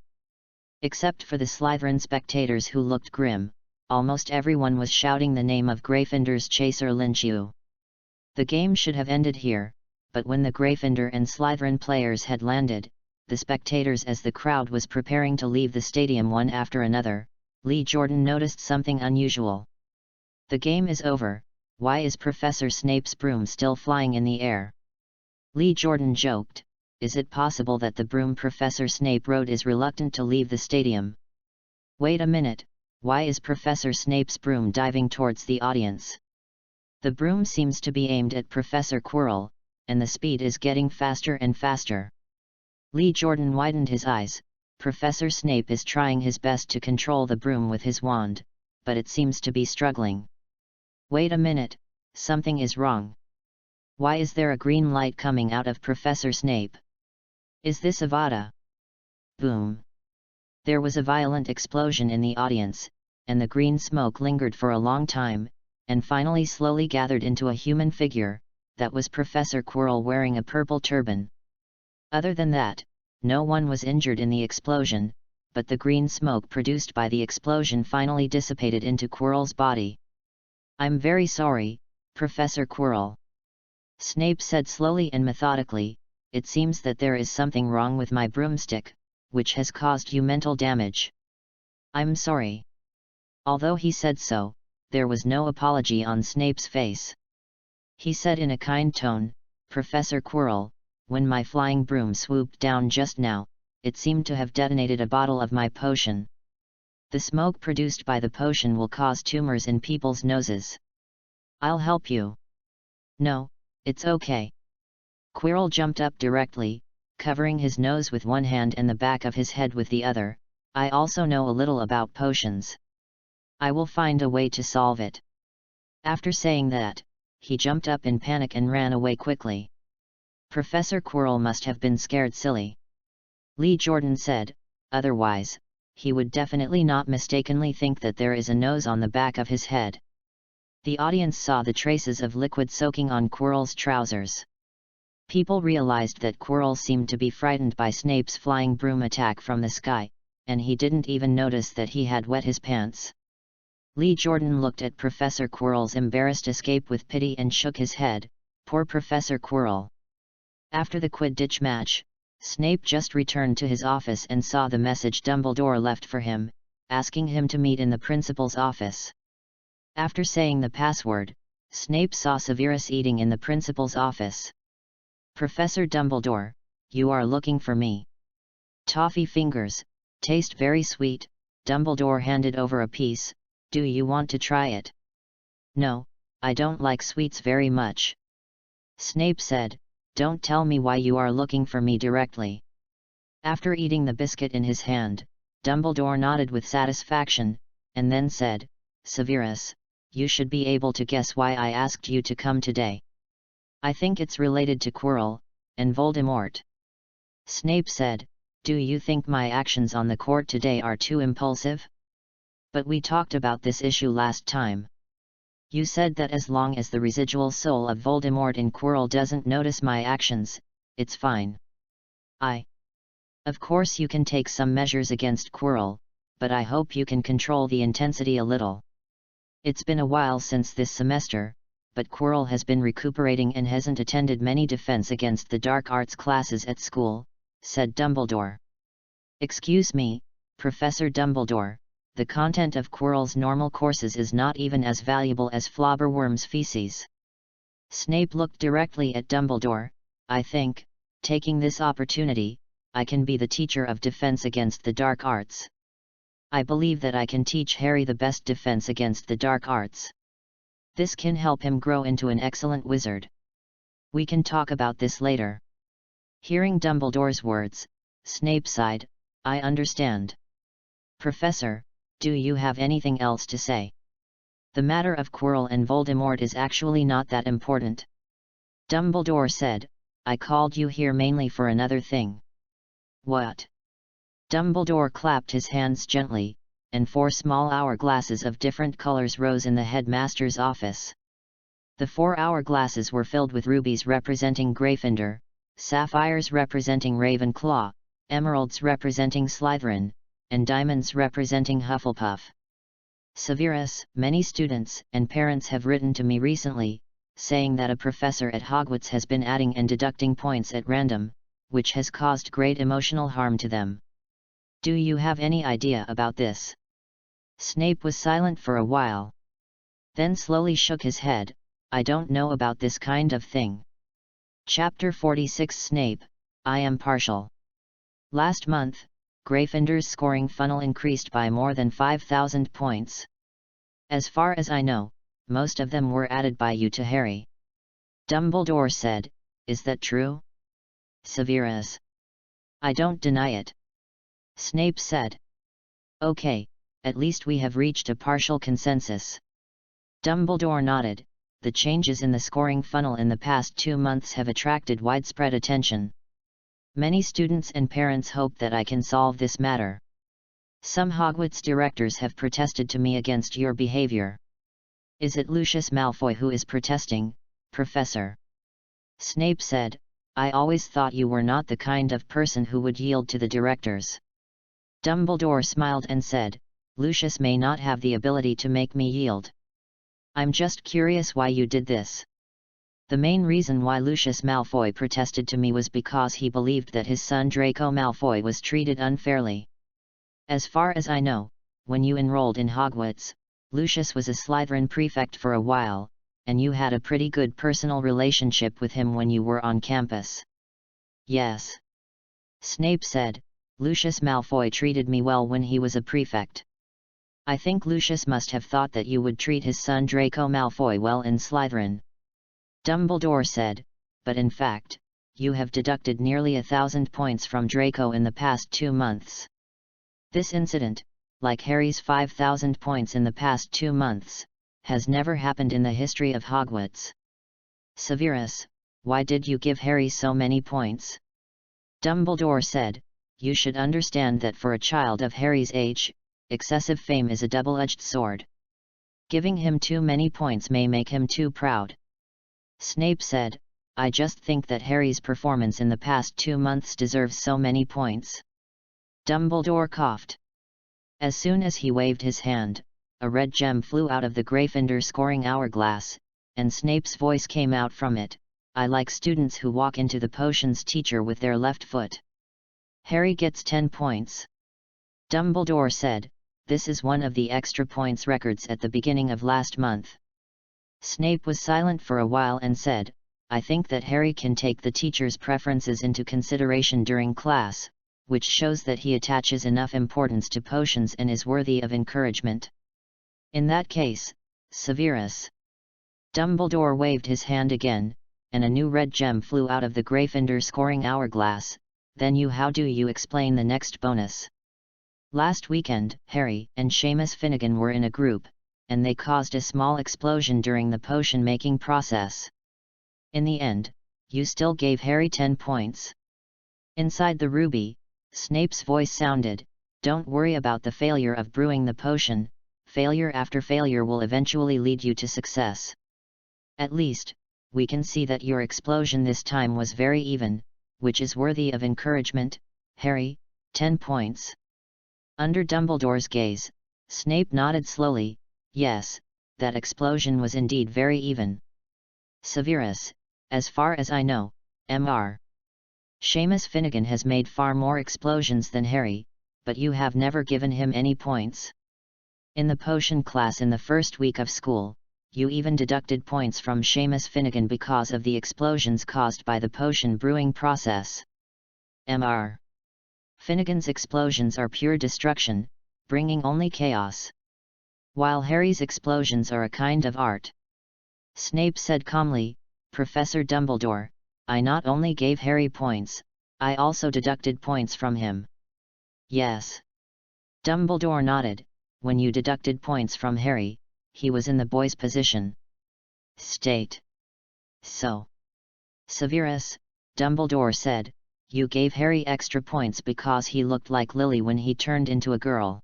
Except for the Slytherin spectators who looked grim, almost everyone was shouting the name of Gryffindor's chaser Lin Qiu. The game should have ended here, but when the Gryffindor and Slytherin players had landed, the spectators as the crowd was preparing to leave the stadium one after another, Lee Jordan noticed something unusual. The game is over, why is Professor Snape's broom still flying in the air? Lee Jordan joked, is it possible that the broom Professor Snape rode is reluctant to leave the stadium? Wait a minute, why is Professor Snape's broom diving towards the audience? The broom seems to be aimed at Professor Quirrell, and the speed is getting faster and faster. Lee Jordan widened his eyes. Professor Snape is trying his best to control the broom with his wand, but it seems to be struggling. Wait a minute, something is wrong. Why is there a green light coming out of Professor Snape? Is this Avada? Boom! There was a violent explosion in the audience, and the green smoke lingered for a long time, and finally slowly gathered into a human figure. That was Professor Quirrell wearing a purple turban. Other than that, no one was injured in the explosion, but the green smoke produced by the explosion finally dissipated into Quirrell's body. I'm very sorry, Professor Quirrell. Snape said slowly and methodically, it seems that there is something wrong with my broomstick, which has caused you mental damage. I'm sorry. Although he said so, there was no apology on Snape's face. He said in a kind tone, Professor Quirrell, when my flying broom swooped down just now, it seemed to have detonated a bottle of my potion. The smoke produced by the potion will cause tumors in people's noses. I'll help you. No, it's okay. Quirrell jumped up directly, covering his nose with one hand and the back of his head with the other. I also know a little about potions. I will find a way to solve it. After saying that, he jumped up in panic and ran away quickly. Professor Quirrell must have been scared silly. Lee Jordan said, otherwise, he would definitely not mistakenly think that there is a nose on the back of his head. The audience saw the traces of liquid soaking on Quirrell's trousers. People realized that Quirrell seemed to be frightened by Snape's flying broom attack from the sky, and he didn't even notice that he had wet his pants. Lee Jordan looked at Professor Quirrell's embarrassed escape with pity and shook his head, poor Professor Quirrell. After the Quidditch match, Snape just returned to his office and saw the message Dumbledore left for him, asking him to meet in the principal's office. After saying the password, Snape saw Severus eating in the principal's office. Professor Dumbledore, you are looking for me. Toffee fingers, taste very sweet. Dumbledore handed over a piece. Do you want to try it? No, I don't like sweets very much. Snape said, don't tell me why you are looking for me directly. After eating the biscuit in his hand, Dumbledore nodded with satisfaction, and then said, Severus, you should be able to guess why I asked you to come today. I think it's related to Quirrell, and Voldemort. Snape said, do you think my actions on the court today are too impulsive? But we talked about this issue last time. You said that as long as the residual soul of Voldemort in Quirrell doesn't notice my actions, it's fine. Of course you can take some measures against Quirrell, but I hope you can control the intensity a little. It's been a while since this semester, but Quirrell has been recuperating and hasn't attended many defense against the dark arts classes at school, said Dumbledore. Excuse me, Professor Dumbledore. The content of Quirrell's normal courses is not even as valuable as Flobberworm's feces. Snape looked directly at Dumbledore. I think, taking this opportunity, I can be the teacher of defense against the dark arts. I believe that I can teach Harry the best defense against the dark arts. This can help him grow into an excellent wizard. We can talk about this later. Hearing Dumbledore's words, Snape sighed, "I understand. Professor, do you have anything else to say? The matter of Quirrell and Voldemort is actually not that important." Dumbledore said, "I called you here mainly for another thing." "What?" Dumbledore clapped his hands gently, and 4 small hourglasses of different colors rose in the headmaster's office. The 4 hourglasses were filled with rubies representing Gryffindor, sapphires representing Ravenclaw, emeralds representing Slytherin, and diamonds representing Hufflepuff. "Severus, many students and parents have written to me recently, saying that a professor at Hogwarts has been adding and deducting points at random, which has caused great emotional harm to them. Do you have any idea about this?" Snape was silent for a while. Then slowly shook his head. "I don't know about this kind of thing." Chapter 46 Snape, I am partial. Last month, Gryffindor's scoring funnel increased by more than 5,000 points. As far as I know, most of them were added by you to Harry. Dumbledore said, "Is that true?" Severus: "I don't deny it." Snape said. "Okay, at least we have reached a partial consensus." Dumbledore nodded. The changes in the scoring funnel in the past 2 months have attracted widespread attention. Many students and parents hope that I can solve this matter. Some Hogwarts directors have protested to me against your behavior. Is it Lucius Malfoy who is protesting, Professor? Snape said, "I always thought you were not the kind of person who would yield to the directors." Dumbledore smiled and said, "Lucius may not have the ability to make me yield. I'm just curious why you did this." The main reason why Lucius Malfoy protested to me was because he believed that his son Draco Malfoy was treated unfairly. As far as I know, when you enrolled in Hogwarts, Lucius was a Slytherin prefect for a while, and you had a pretty good personal relationship with him when you were on campus. Yes. Snape said, "Lucius Malfoy treated me well when he was a prefect. I think Lucius must have thought that you would treat his son Draco Malfoy well in Slytherin." Dumbledore said, "But in fact, you have deducted nearly 1,000 points from Draco in the past 2 months. This incident, like Harry's 5,000 points in the past 2 months, has never happened in the history of Hogwarts." Severus: "Why did you give Harry so many points?" Dumbledore said, "You should understand that for a child of Harry's age, excessive fame is a double-edged sword. Giving him too many points may make him too proud." Snape said, "I just think that Harry's performance in the past 2 months deserves so many points." Dumbledore coughed. As soon as he waved his hand, a red gem flew out of the Gryffindor scoring hourglass, and Snape's voice came out from it, "I like students who walk into the potions teacher with their left foot. Harry gets 10 points. Dumbledore said, "This is one of the extra points records at the beginning of last month." Snape was silent for a while and said, "I think that Harry can take the teacher's preferences into consideration during class, which shows that he attaches enough importance to potions and is worthy of encouragement. In that case, Severus." Dumbledore waved his hand again, and a new red gem flew out of the Gryffindor scoring hourglass. "Then how do you explain the next bonus?" Last weekend, Harry and Seamus Finnegan were in a group, and they caused a small explosion during the potion-making process. In the end, you still gave Harry 10 points. Inside the ruby, Snape's voice sounded, "Don't worry about the failure of brewing the potion, failure after failure will eventually lead you to success. At least, we can see that your explosion this time was very even, which is worthy of encouragement, Harry, 10 points." Under Dumbledore's gaze, Snape nodded slowly, "Yes, that explosion was indeed very even." Severus: "As far as I know, Mr. Seamus Finnegan has made far more explosions than Harry, but you have never given him any points. In the potion class in the first week of school, you even deducted points from Seamus Finnegan because of the explosions caused by the potion brewing process. Mr. Finnegan's explosions are pure destruction, bringing only chaos, while Harry's explosions are a kind of art." Snape said calmly, "Professor Dumbledore, I not only gave Harry points, I also deducted points from him. Yes. Dumbledore nodded. When you deducted points from Harry, he was in the boy's position. State. So. Severus, Dumbledore said, you gave Harry extra points because he looked like Lily when he turned into a girl.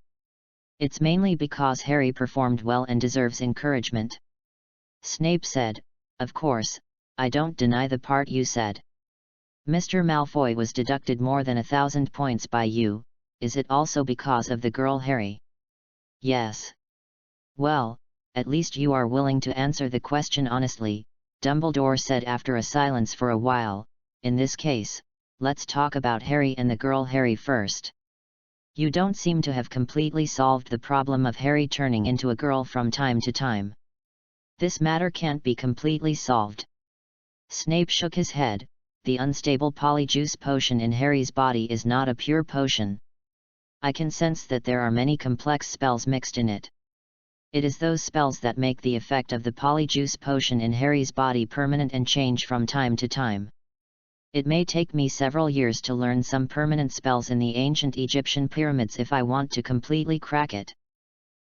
It's mainly because Harry performed well and deserves encouragement. Snape said, of course, I don't deny the part you said. Mr. Malfoy was deducted more than 1,000 points by you, is it also because of the girl Harry? Yes. Well, at least you are willing to answer the question honestly, Dumbledore said after a silence for a while. In this case, let's talk about Harry and the girl Harry first. You don't seem to have completely solved the problem of Harry turning into a girl from time to time. This matter can't be completely solved. Snape shook his head. The unstable polyjuice potion in Harry's body is not a pure potion. I can sense that there are many complex spells mixed in it. It is those spells that make the effect of the polyjuice potion in Harry's body permanent and change from time to time. It may take me several years to learn some permanent spells in the ancient Egyptian pyramids if I want to completely crack it.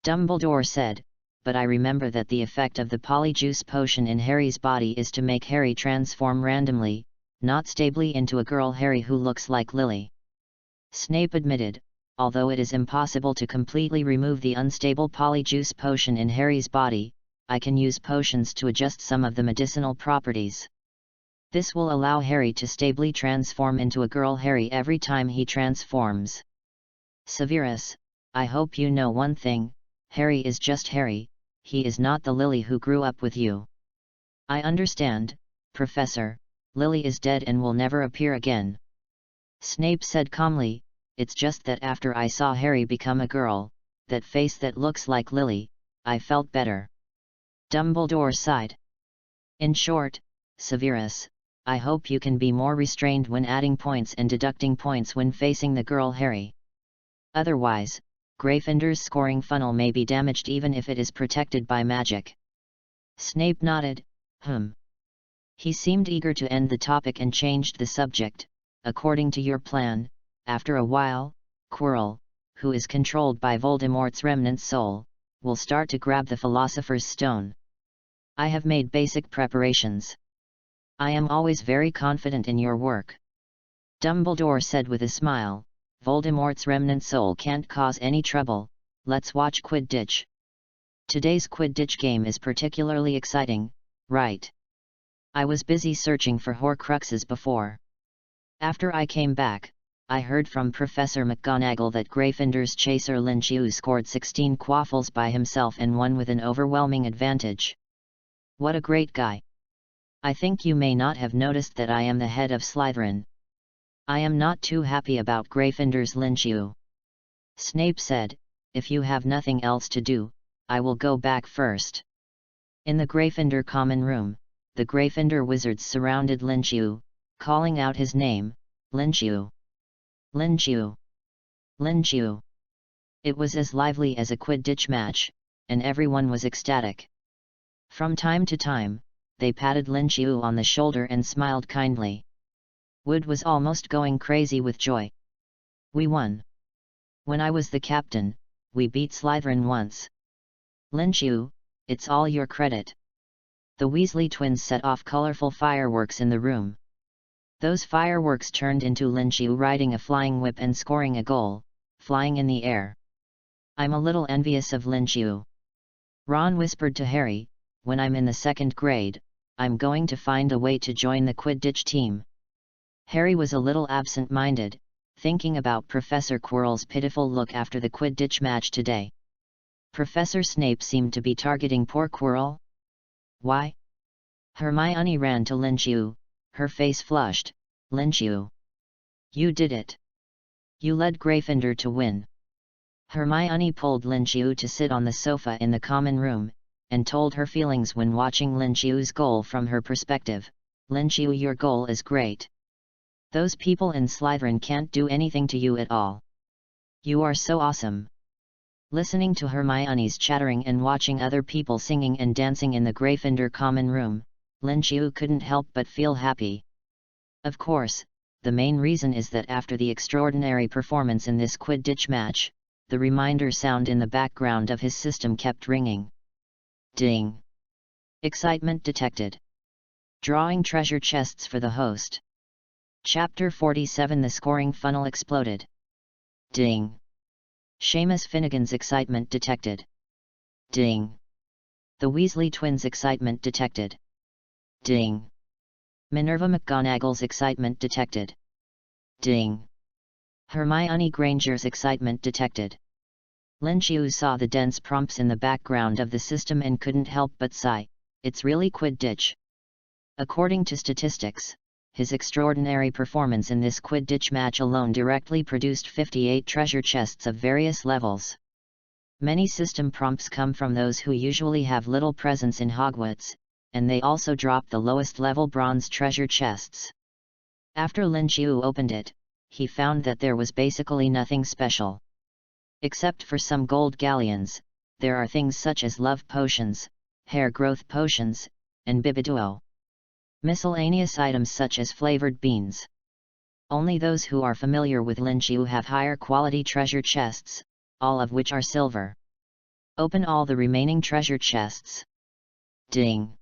Dumbledore said, but I remember that the effect of the polyjuice potion in Harry's body is to make Harry transform randomly, not stably into a girl Harry who looks like Lily. Snape admitted, although it is impossible to completely remove the unstable polyjuice potion in Harry's body, I can use potions to adjust some of the medicinal properties. This will allow Harry to stably transform into a girl Harry every time he transforms. Severus, I hope you know one thing, Harry is just Harry, he is not the Lily who grew up with you. I understand, Professor, Lily is dead and will never appear again. Snape said calmly, it's just that after I saw Harry become a girl, that face that looks like Lily, I felt better. Dumbledore sighed. In short, Severus, I hope you can be more restrained when adding points and deducting points when facing the girl Harry. Otherwise, Gryffindor's scoring funnel may be damaged even if it is protected by magic. Snape nodded, He seemed eager to end the topic and changed the subject. According to your plan, after a while, Quirrell, who is controlled by Voldemort's remnant soul, will start to grab the Philosopher's Stone. I have made basic preparations. I am always very confident in your work. Dumbledore said with a smile, Voldemort's remnant soul can't cause any trouble, let's watch Quidditch. Today's Quidditch game is particularly exciting, right? I was busy searching for Horcruxes before. After I came back, I heard from Professor McGonagall that Gryffindor's chaser Linchiu scored 16 quaffles by himself and won with an overwhelming advantage. What a great guy! I think you may not have noticed that I am the head of Slytherin. I am not too happy about Gryffindor's Linchiu. Snape said, if you have nothing else to do, I will go back first. In the Gryffindor common room, the Gryffindor wizards surrounded Linchiu, calling out his name, Linchiu. Linchiu. Linchiu. It was as lively as a Quidditch match, and everyone was ecstatic. From time to time, they patted Linchiu on the shoulder and smiled kindly. Wood was almost going crazy with joy. We won. When I was the captain, we beat Slytherin once. Linchiu, it's all your credit. The Weasley twins set off colorful fireworks in the room. Those fireworks turned into Linchiu riding a flying whip and scoring a goal, flying in the air. I'm a little envious of Linchiu. Ron whispered to Harry, when I'm in the 2nd grade, I'm going to find a way to join the Quidditch team. Harry was a little absent-minded, thinking about Professor Quirrell's pitiful look after the Quidditch match today. Professor Snape seemed to be targeting poor Quirrell. Why? Hermione ran to Linchiu, her face flushed. Linchiu. You did it. You led Gryffindor to win. Hermione pulled Linchiu to sit on the sofa in the common room, and told her feelings when watching Linchiu's goal from her perspective. Linchiu, your goal is great. Those people in Slytherin can't do anything to you at all. You are so awesome. Listening to Hermione's chattering and watching other people singing and dancing in the Gryffindor common room, Linchiu couldn't help but feel happy. Of course, The main reason is that after the extraordinary performance in this Quidditch match, the reminder sound in the background of his system kept ringing. Ding! Excitement detected. Drawing treasure chests for the host. Chapter 47. The scoring funnel exploded. Ding! Seamus Finnegan's excitement detected. Ding! The Weasley twins' excitement detected. Ding! Minerva McGonagall's excitement detected. Ding! Hermione Granger's excitement detected. Lin Qiu saw the dense prompts in the background of the system and couldn't help but sigh, "It's really Quidditch." According to statistics, his extraordinary performance in this Quidditch match alone directly produced 58 treasure chests of various levels. Many system prompts come from those who usually have little presence in Hogwarts, and they also drop the lowest level bronze treasure chests. After Lin Qiu opened it, he found that there was basically nothing special. Except for some gold galleons, there are things such as love potions, hair growth potions, and Bibiduo. Miscellaneous items such as flavored beans. Only those who are familiar with Lin Qiu have higher quality treasure chests, all of which are silver. Open all the remaining treasure chests. Ding!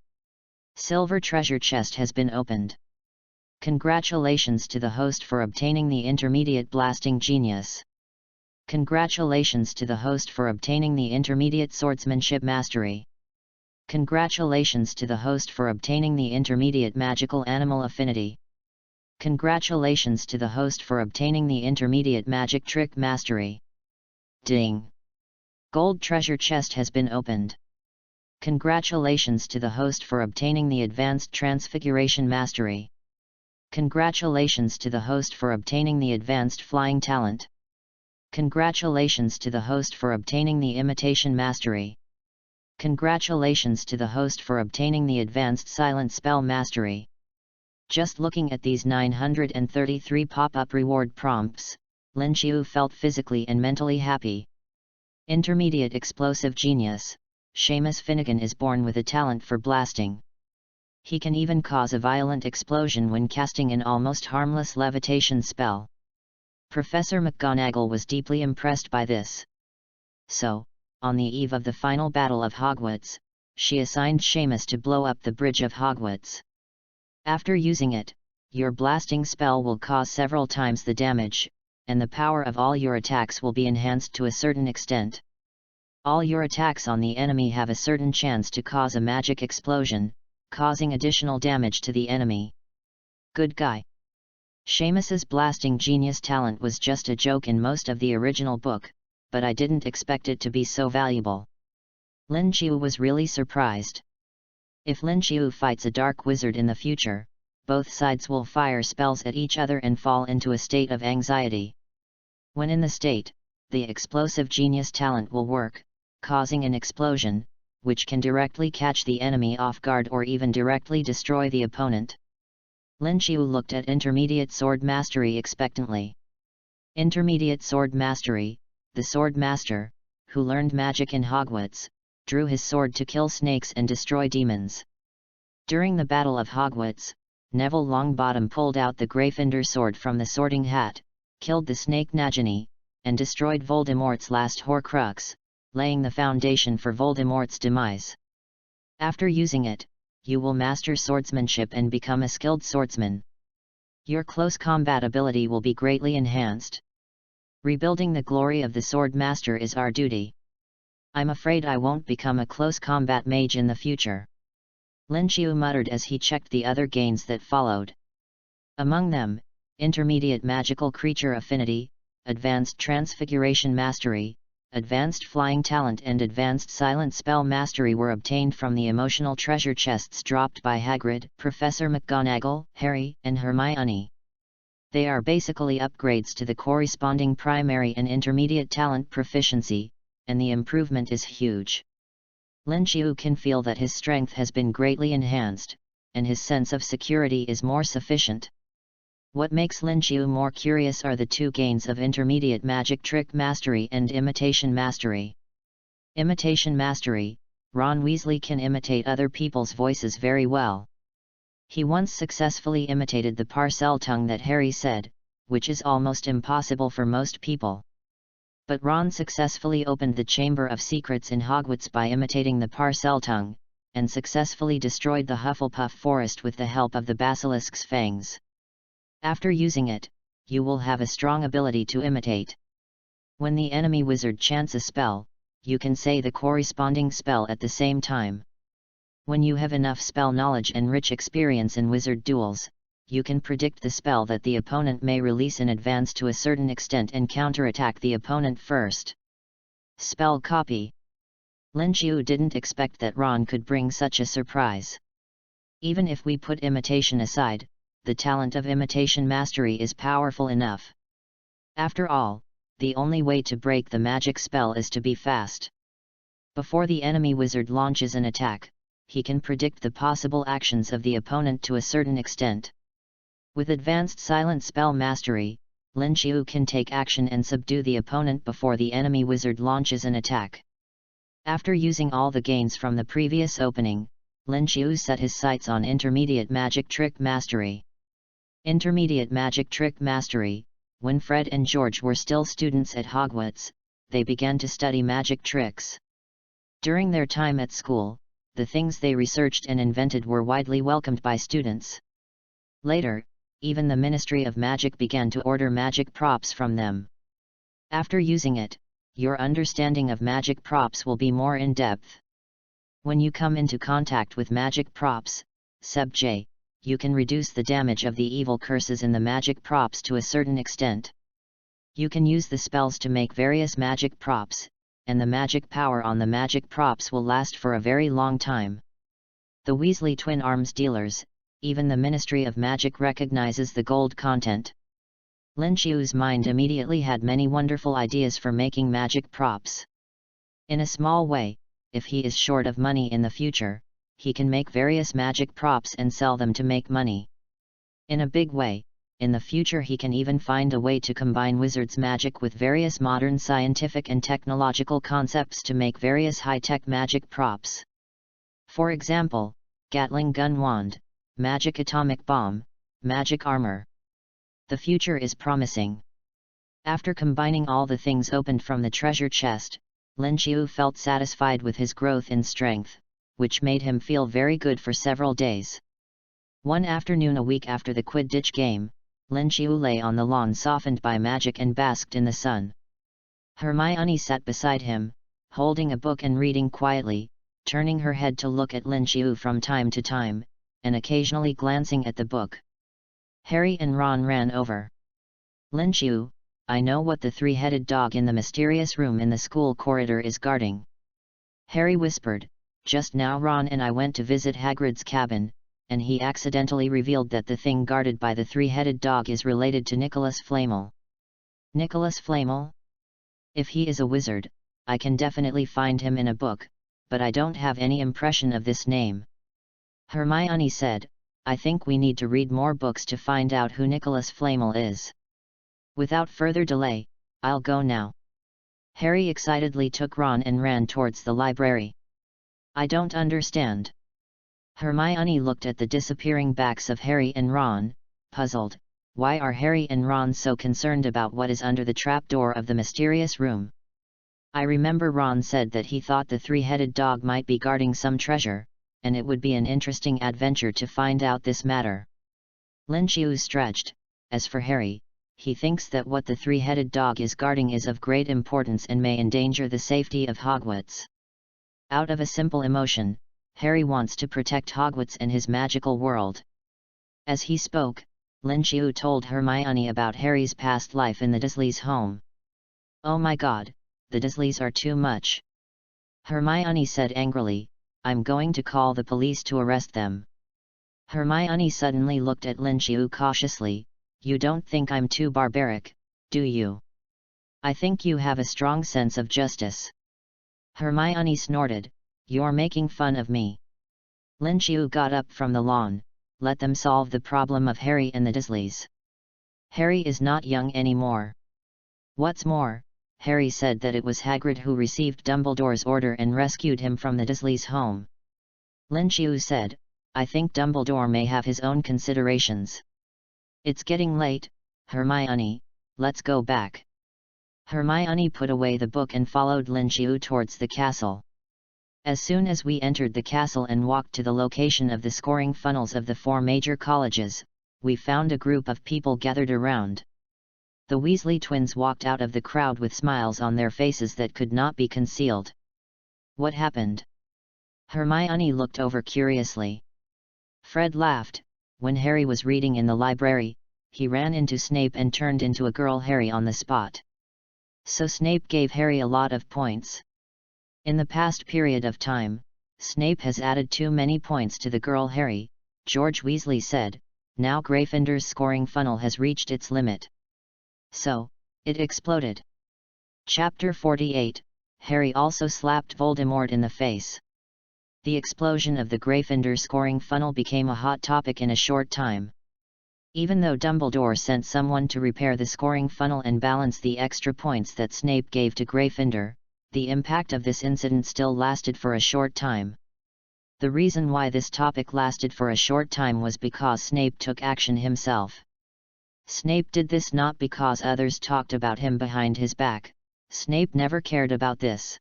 Silver treasure chest has been opened. Congratulations to the host for obtaining the intermediate blasting genius. Congratulations to the host for obtaining the intermediate swordsmanship mastery. Congratulations to the host for obtaining the intermediate magical animal affinity. Congratulations to the host for obtaining the intermediate magic trick mastery. Ding! Gold treasure chest has been opened. Congratulations to the host for obtaining the advanced transfiguration mastery. Congratulations to the host for obtaining the advanced flying talent. Congratulations to the host for obtaining the imitation mastery. Congratulations to the host for obtaining the advanced silent spell mastery. Just looking at these 933 pop-up reward prompts, Lin Qiu felt physically and mentally happy. Intermediate explosive genius, Seamus Finnegan is born with a talent for blasting. He can even cause a violent explosion when casting an almost harmless levitation spell. Professor McGonagall was deeply impressed by this. So, on the eve of the final battle of Hogwarts, she assigned Seamus to blow up the bridge of Hogwarts. After using it, your blasting spell will cause several times the damage, and the power of all your attacks will be enhanced to a certain extent. All your attacks on the enemy have a certain chance to cause a magic explosion, causing additional damage to the enemy. Good guy. Seamus's blasting genius talent was just a joke in most of the original book, but I didn't expect it to be so valuable. Lin Qiu was really surprised. If Lin Qiu fights a dark wizard in the future, both sides will fire spells at each other and fall into a state of anxiety. When in the state, the explosive genius talent will work, causing an explosion, which can directly catch the enemy off guard or even directly destroy the opponent. Lin Qiu looked at Intermediate Sword Mastery expectantly. Intermediate Sword Mastery, the Sword Master, who learned magic in Hogwarts, drew his sword to kill snakes and destroy demons. During the Battle of Hogwarts, Neville Longbottom pulled out the Gryffindor sword from the sorting hat, killed the snake Nagini, and destroyed Voldemort's last Horcrux, laying the foundation for Voldemort's demise. After using it, you will master swordsmanship and become a skilled swordsman. Your close combat ability will be greatly enhanced. Rebuilding the glory of the Sword Master is our duty. I'm afraid I won't become a close combat mage in the future. Lin Qiu muttered as he checked the other gains that followed. Among them, Intermediate Magical Creature Affinity, Advanced Transfiguration Mastery, Advanced Flying Talent and Advanced Silent Spell Mastery were obtained from the emotional treasure chests dropped by Hagrid, Professor McGonagall, Harry, and Hermione. They are basically upgrades to the corresponding primary and intermediate talent proficiency, and the improvement is huge. Lin Qiu can feel that his strength has been greatly enhanced, and his sense of security is more sufficient. What makes Lin Qiu more curious are the two gains of Intermediate Magic Trick Mastery and Imitation Mastery. Imitation Mastery, Ron Weasley can imitate other people's voices very well. He once successfully imitated the Parseltongue that Harry said, which is almost impossible for most people. But Ron successfully opened the Chamber of Secrets in Hogwarts by imitating the Parseltongue, and successfully destroyed the Hufflepuff forest with the help of the Basilisk's fangs. After using it, you will have a strong ability to imitate. When the enemy wizard chants a spell, you can say the corresponding spell at the same time. When you have enough spell knowledge and rich experience in wizard duels, you can predict the spell that the opponent may release in advance to a certain extent and counterattack the opponent first. Spell copy. Lin Xiu didn't expect that Ron could bring such a surprise. Even if we put imitation aside, the talent of imitation mastery is powerful enough. After all, the only way to break the magic spell is to be fast. Before the enemy wizard launches an attack, he can predict the possible actions of the opponent to a certain extent. With advanced silent spell mastery, Lin Xiu can take action and subdue the opponent before the enemy wizard launches an attack. After using all the gains from the previous opening, Lin Xiu set his sights on Intermediate Magic Trick Mastery. Intermediate Magic Trick Mastery. When Fred and George were still students at Hogwarts, they began to study magic tricks. During their time at school, the things they researched and invented were widely welcomed by students. Later, even the Ministry of Magic began to order magic props from them. After using it, your understanding of magic props will be more in-depth. When you come into contact with magic props, Seb J, you can reduce the damage of the evil curses in the magic props to a certain extent. You can use the spells to make various magic props, and the magic power on the magic props will last for a very long time. The Weasley Twin Arms dealers, even the Ministry of Magic recognizes the gold content. Lin Xiu's mind immediately had many wonderful ideas for making magic props. In a small way, if he is short of money in the future, he can make various magic props and sell them to make money. In a big way, in the future he can even find a way to combine wizard's magic with various modern scientific and technological concepts to make various high-tech magic props. For example, Gatling gun wand, magic atomic bomb, magic armor. The future is promising. After combining all the things opened from the treasure chest, Lin Xiu felt satisfied with his growth in strength, which made him feel very good for several days. One afternoon a week after the Quidditch game, Lin Xiu lay on the lawn softened by magic and basked in the sun. Hermione sat beside him, holding a book and reading quietly, turning her head to look at Lin Xiu from time to time, and occasionally glancing at the book. Harry and Ron ran over. Lin Xiu, I know what the three-headed dog in the mysterious room in the school corridor is guarding. Harry whispered, just now Ron and I went to visit Hagrid's cabin, and he accidentally revealed that the thing guarded by the three-headed dog is related to Nicholas Flamel. Nicholas Flamel? If he is a wizard, I can definitely find him in a book, but I don't have any impression of this name. Hermione said, I think we need to read more books to find out who Nicholas Flamel is. Without further delay, I'll go now. Harry excitedly took Ron and ran towards the library. I don't understand. Hermione looked at the disappearing backs of Harry and Ron, puzzled. Why are Harry and Ron so concerned about what is under the trapdoor of the mysterious room? I remember Ron said that he thought the three-headed dog might be guarding some treasure, and it would be an interesting adventure to find out this matter. Lin Xiu stretched. As for Harry, he thinks that what the three-headed dog is guarding is of great importance and may endanger the safety of Hogwarts. Out of a simple emotion, Harry wants to protect Hogwarts and his magical world. As he spoke, Lin Xiu told Hermione about Harry's past life in the Dursleys' home. Oh my god, the Dursleys are too much. Hermione said angrily, I'm going to call the police to arrest them. Hermione suddenly looked at Lin Xiu cautiously, you don't think I'm too barbaric, do you? I think you have a strong sense of justice. Hermione snorted, you're making fun of me. Lin Xiu got up from the lawn, let them solve the problem of Harry and the Dursleys. Harry is not young anymore. What's more, Harry said that it was Hagrid who received Dumbledore's order and rescued him from the Dursleys' home. Lin Xiu said, I think Dumbledore may have his own considerations. It's getting late, Hermione, let's go back. Hermione put away the book and followed Lin Qiu towards the castle. As soon as we entered the castle and walked to the location of the scoring funnels of the 4 major colleges, we found a group of people gathered around. The Weasley twins walked out of the crowd with smiles on their faces that could not be concealed. What happened? Hermione looked over curiously. Fred laughed. When Harry was reading in the library, he ran into Snape and turned into a girl Harry on the spot. So Snape gave Harry a lot of points. In the past period of time, Snape has added too many points to the girl Harry, George Weasley said. Now Gryffindor's scoring funnel has reached its limit. So, it exploded. Chapter 48, Harry also slapped Voldemort in the face. The explosion of the Gryffindor scoring funnel became a hot topic in a short time. Even though Dumbledore sent someone to repair the scoring funnel and balance the extra points that Snape gave to Gryffindor, the impact of this incident still lasted for a short time. The reason why this topic lasted for a short time was because Snape took action himself. Snape did this not because others talked about him behind his back. Snape never cared about this.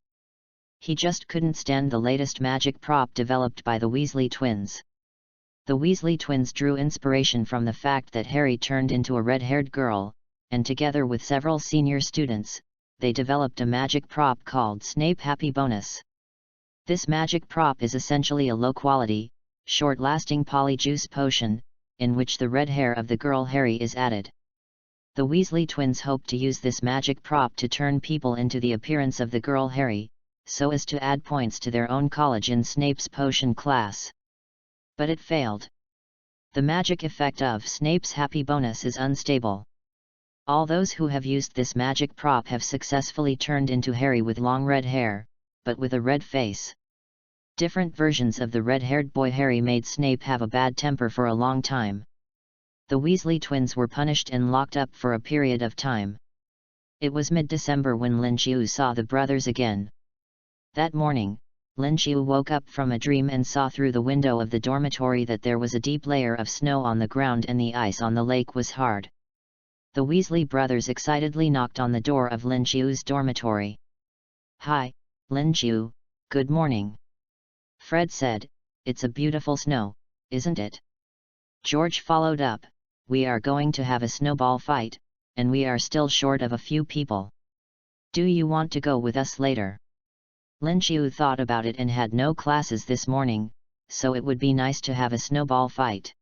He just couldn't stand the latest magic prop developed by the Weasley twins. The Weasley twins drew inspiration from the fact that Harry turned into a red-haired girl, and together with several senior students, they developed a magic prop called Snape Happy Bonus. This magic prop is essentially a low-quality, short-lasting polyjuice potion, in which the red hair of the girl Harry is added. The Weasley twins hoped to use this magic prop to turn people into the appearance of the girl Harry, so as to add points to their own college in Snape's potion class. But it failed. The magic effect of Snape's Happy Bonus is unstable. All those who have used this magic prop have successfully turned into Harry with long red hair, but with a red face. Different versions of the red-haired boy Harry made Snape have a bad temper for a long time. The Weasley twins were punished and locked up for a period of time. It was mid-December when Lin Qiu saw the brothers again. That morning, Lin Qiu woke up from a dream and saw through the window of the dormitory that there was a deep layer of snow on the ground and the ice on the lake was hard. The Weasley brothers excitedly knocked on the door of Lin Qiu's dormitory. "Hi, Lin Qiu, good morning." Fred said, "It's a beautiful snow, isn't it?" George followed up, "We are going to have a snowball fight, and we are still short of a few people. Do you want to go with us later?" Lin Qiu thought about it and had no classes this morning, so it would be nice to have a snowball fight.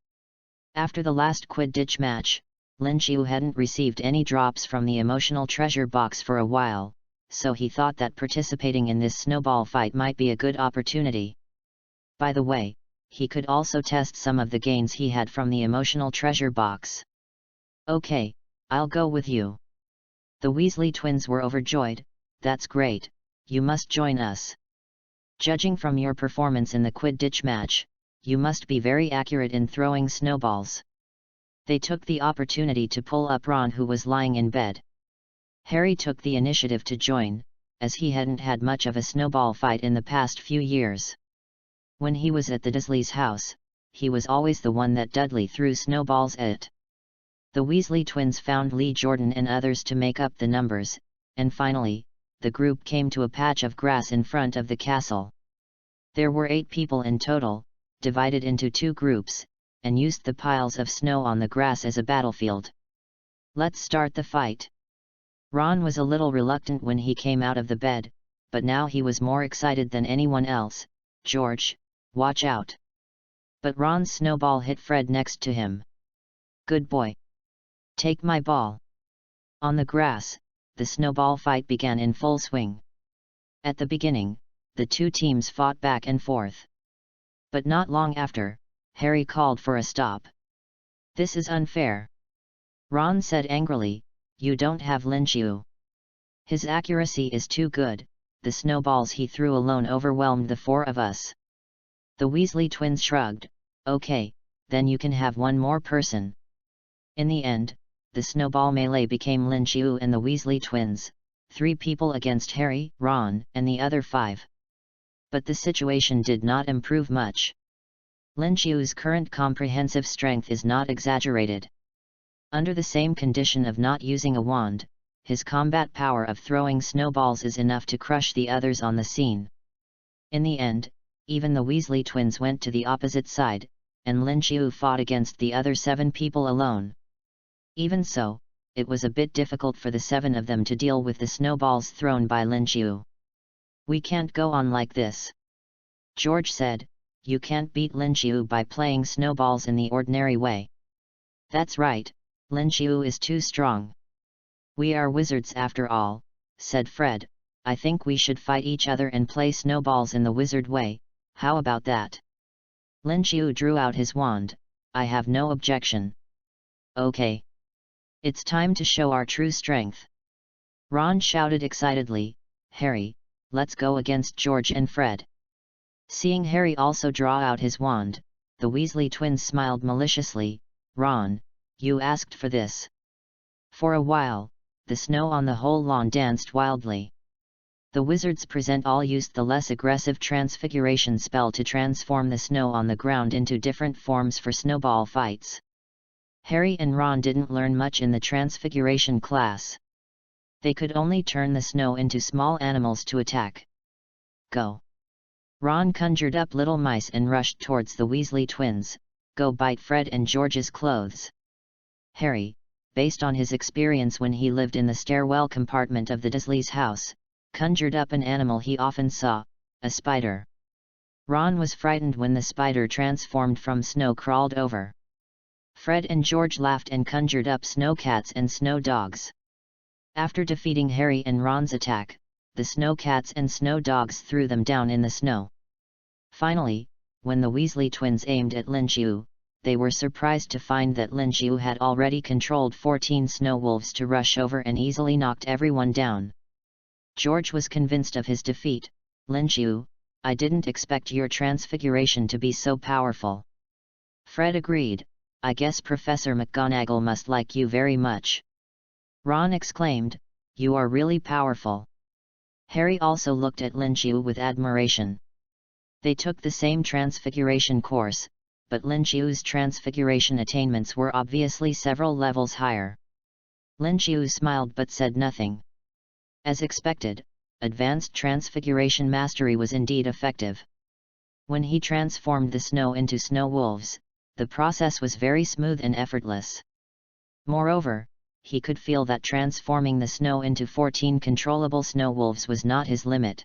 After the last Quidditch match, Lin Qiu hadn't received any drops from the emotional treasure box for a while, so he thought that participating in this snowball fight might be a good opportunity. By the way, he could also test some of the gains he had from the emotional treasure box. "Okay, I'll go with you." The Weasley twins were overjoyed. "That's great, you must join us. Judging from your performance in the Quidditch match, you must be very accurate in throwing snowballs." They took the opportunity to pull up Ron, who was lying in bed. Harry took the initiative to join, as he hadn't had much of a snowball fight in the past few years. When he was at the Dursleys' house, he was always the one that Dudley threw snowballs at. The Weasley twins found Lee Jordan and others to make up the numbers, and finally, the group came to a patch of grass in front of the castle. There were 8 people in total, divided into 2 groups, and used the piles of snow on the grass as a battlefield. "Let's start the fight." Ron was a little reluctant when he came out of the bed, but now he was more excited than anyone else. "George, watch out." But Ron's snowball hit Fred next to him. "Good boy. Take my ball." On the grass, the snowball fight began in full swing. At the beginning, the 2 teams fought back and forth. But not long after, Harry called for a stop. "This is unfair," Ron said angrily. "You don't have Lin Qiu. His accuracy is too good, the snowballs he threw alone overwhelmed the 4 of us." The Weasley twins shrugged. "Okay, then you can have one more person." In the end, the snowball melee became Lin Qiu and the Weasley twins, 3 people against Harry, Ron, and the other 5. But the situation did not improve much. Lin Qiu's current comprehensive strength is not exaggerated. Under the same condition of not using a wand, his combat power of throwing snowballs is enough to crush the others on the scene. In the end, even the Weasley twins went to the opposite side, and Lin Qiu fought against the other 7 people alone. Even so, it was a bit difficult for the 7 of them to deal with the snowballs thrown by Lin Qiu. "We can't go on like this," George said. "You can't beat Lin Qiu by playing snowballs in the ordinary way." "That's right, Lin Qiu is too strong." "We are wizards after all," said Fred. "I think we should fight each other and play snowballs in the wizard way. How about that?" Lin Qiu drew out his wand. "I have no objection." "Okay. It's time to show our true strength." Ron shouted excitedly, "Harry, let's go against George and Fred." Seeing Harry also draw out his wand, the Weasley twins smiled maliciously. "Ron, you asked for this." For a while, the snow on the whole lawn danced wildly. The wizards present all used the less aggressive transfiguration spell to transform the snow on the ground into different forms for snowball fights. Harry and Ron didn't learn much in the transfiguration class. They could only turn the snow into small animals to attack. "Go!" Ron conjured up little mice and rushed towards the Weasley twins. "Go bite Fred and George's clothes." Harry, based on his experience when he lived in the stairwell compartment of the Dursleys' house, conjured up an animal he often saw, a spider. Ron was frightened when the spider transformed from snow crawled over. Fred and George laughed and conjured up snow cats and snow dogs. After defeating Harry and Ron's attack, the snow cats and snow dogs threw them down in the snow. Finally, when the Weasley twins aimed at Lin Qiu, they were surprised to find that Lin Qiu had already controlled 14 snow wolves to rush over and easily knocked everyone down. George was convinced of his defeat. "Lin Qiu, I didn't expect your transfiguration to be so powerful." Fred agreed. "I guess Professor McGonagall must like you very much." Ron exclaimed, "You are really powerful." Harry also looked at Lin Qiu with admiration. They took the same transfiguration course, but Lin Qiu's transfiguration attainments were obviously several levels higher. Lin Qiu smiled but said nothing. As expected, advanced transfiguration mastery was indeed effective. When he transformed the snow into snow wolves, the process was very smooth and effortless. Moreover, he could feel that transforming the snow into 14 controllable snow wolves was not his limit.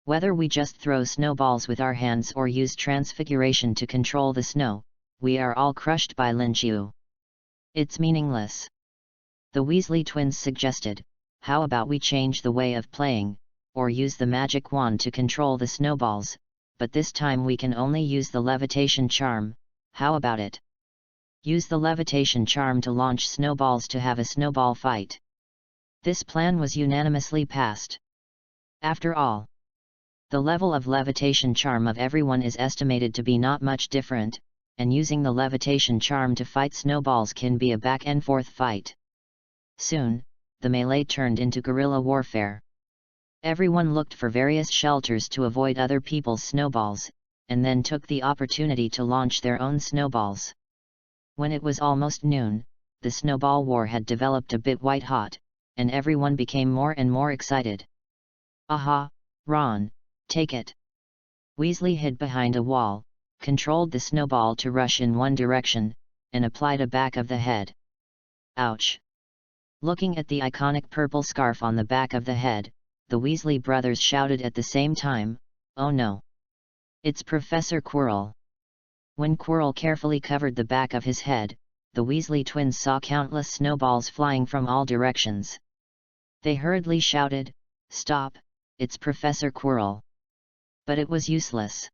"Whether we just throw snowballs with our hands or use transfiguration to control the snow, we are all crushed by Lin Qiu. It's meaningless." The Weasley twins suggested, "How about we change the way of playing, or use the magic wand to control the snowballs, but this time we can only use the levitation charm. How about it? Use the levitation charm to launch snowballs to have a snowball fight." This plan was unanimously passed. After all, the level of levitation charm of everyone is estimated to be not much different, and using the levitation charm to fight snowballs can be a back-and-forth fight. Soon, the melee turned into guerrilla warfare. Everyone looked for various shelters to avoid other people's snowballs, and then took the opportunity to launch their own snowballs. When it was almost noon, the snowball war had developed a bit white-hot, and everyone became more and more excited. "Aha, Ron, take it!" Weasley hid behind a wall, controlled the snowball to rush in one direction, and applied a back of the head. Ouch! Looking at the iconic purple scarf on the back of the head, the Weasley brothers shouted at the same time, "Oh no! It's Professor Quirrell!" When Quirrell carefully covered the back of his head, the Weasley twins saw countless snowballs flying from all directions. They hurriedly shouted, "Stop, it's Professor Quirrell!" But it was useless.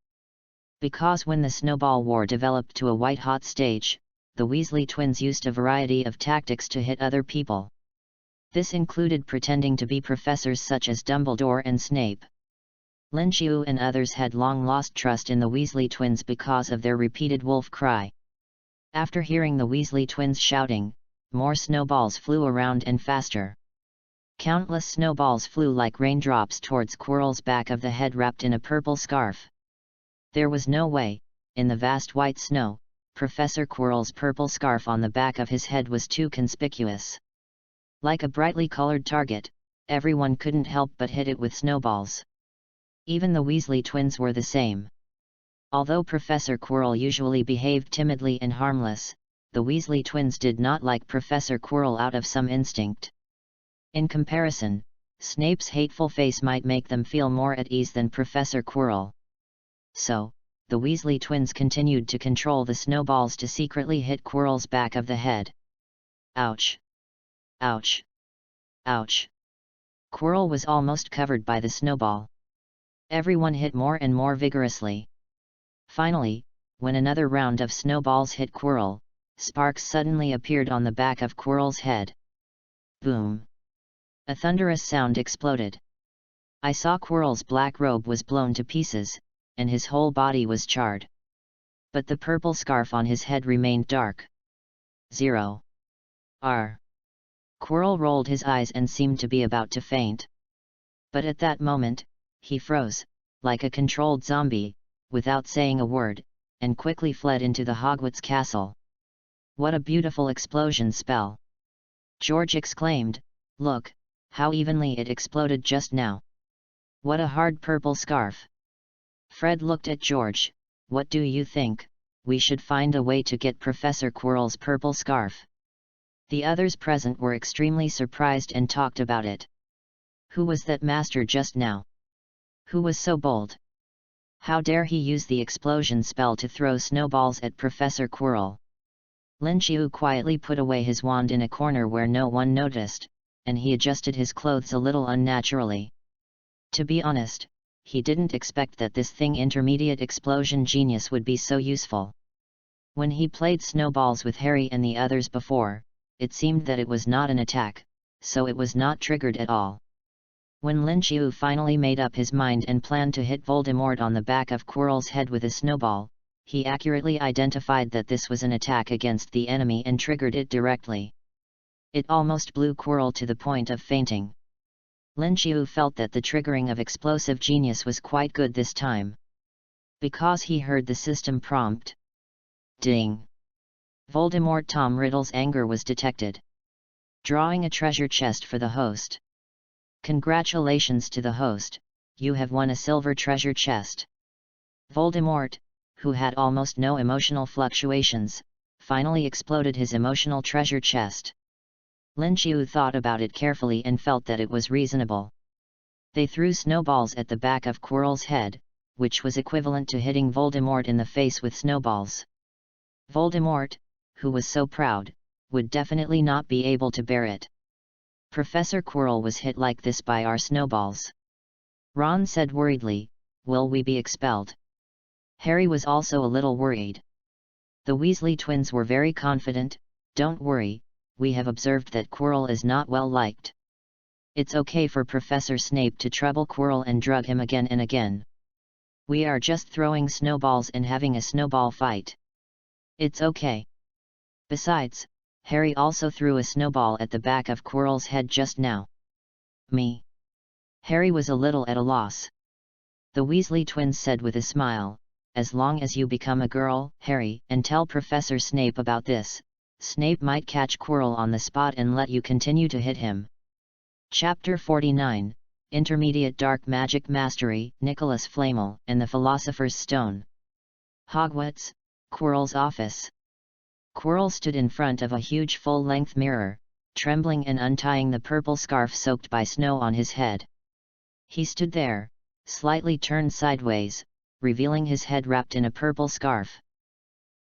Because when the snowball war developed to a white-hot stage, the Weasley twins used a variety of tactics to hit other people. This included pretending to be professors such as Dumbledore and Snape. Lin Qiu and others had long lost trust in the Weasley twins because of their repeated wolf cry. After hearing the Weasley twins shouting, more snowballs flew around and faster. Countless snowballs flew like raindrops towards Quirrell's back of the head wrapped in a purple scarf. There was no way, in the vast white snow, Professor Quirrell's purple scarf on the back of his head was too conspicuous. Like a brightly colored target, everyone couldn't help but hit it with snowballs. Even the Weasley twins were the same. Although Professor Quirrell usually behaved timidly and harmless, the Weasley twins did not like Professor Quirrell out of some instinct. In comparison, Snape's hateful face might make them feel more at ease than Professor Quirrell. So, the Weasley twins continued to control the snowballs to secretly hit Quirrell's back of the head. Ouch! Ouch! Ouch! Quirrell was almost covered by the snowball. Everyone hit more and more vigorously. Finally, when another round of snowballs hit Quirrell, sparks suddenly appeared on the back of Quirrell's head. Boom! A thunderous sound exploded. I saw Quirrell's black robe was blown to pieces, and his whole body was charred. But the purple scarf on his head remained dark. 0. R. Quirrell rolled his eyes and seemed to be about to faint. But at that moment, he froze, like a controlled zombie, without saying a word, and quickly fled into the Hogwarts castle. What a beautiful explosion spell! George exclaimed, "Look, how evenly it exploded just now. What a hard purple scarf." Fred looked at George. "What do you think? We should find a way to get Professor Quirrell's purple scarf." The others present were extremely surprised and talked about it. Who was that master just now? Who was so bold? How dare he use the explosion spell to throw snowballs at Professor Quirrell? Lin Qiu quietly put away his wand in a corner where no one noticed, and he adjusted his clothes a little unnaturally. To be honest, he didn't expect that this thing intermediate explosion genius would be so useful. When he played snowballs with Harry and the others before, it seemed that it was not an attack, so it was not triggered at all. When Lin Qiu finally made up his mind and planned to hit Voldemort on the back of Quirrell's head with a snowball, he accurately identified that this was an attack against the enemy and triggered it directly. It almost blew Quirrell to the point of fainting. Lin Qiu felt that the triggering of explosive genius was quite good this time. Because he heard the system prompt. Ding! Voldemort Tom Riddle's anger was detected. Drawing a treasure chest for the host. Congratulations to the host, you have won a silver treasure chest. Voldemort, who had almost no emotional fluctuations, finally exploded his emotional treasure chest. Lin Qiu thought about it carefully and felt that it was reasonable. They threw snowballs at the back of Quirrell's head, which was equivalent to hitting Voldemort in the face with snowballs. Voldemort, who was so proud, would definitely not be able to bear it. Professor Quirrell was hit like this by our snowballs. Ron said worriedly, "Will we be expelled?" Harry was also a little worried. The Weasley twins were very confident. "Don't worry, we have observed that Quirrell is not well liked. It's okay for Professor Snape to trouble Quirrell and drug him again and again. We are just throwing snowballs and having a snowball fight. It's okay." Besides, Harry also threw a snowball at the back of Quirrell's head just now. Me. Harry was a little at a loss. The Weasley twins said with a smile, "As long as you become a girl, Harry, and tell Professor Snape about this, Snape might catch Quirrell on the spot and let you continue to hit him." Chapter 49, Intermediate Dark Magic Mastery, Nicholas Flamel and the Philosopher's Stone. Hogwarts, Quirrell's office. Quirrell stood in front of a huge full-length mirror, trembling and untying the purple scarf soaked by snow on his head. He stood there, slightly turned sideways, revealing his head wrapped in a purple scarf.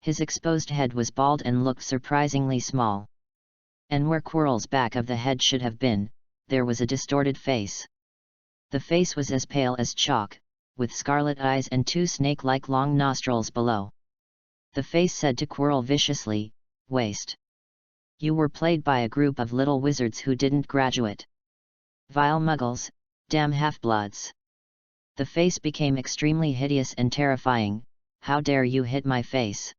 His exposed head was bald and looked surprisingly small. And where Quirrell's back of the head should have been, there was a distorted face. The face was as pale as chalk, with scarlet eyes and two snake-like long nostrils below. The face said to Quirrell viciously, "Waste. You were played by a group of little wizards who didn't graduate. Vile muggles, damn half-bloods." The face became extremely hideous and terrifying. "How dare you hit my face?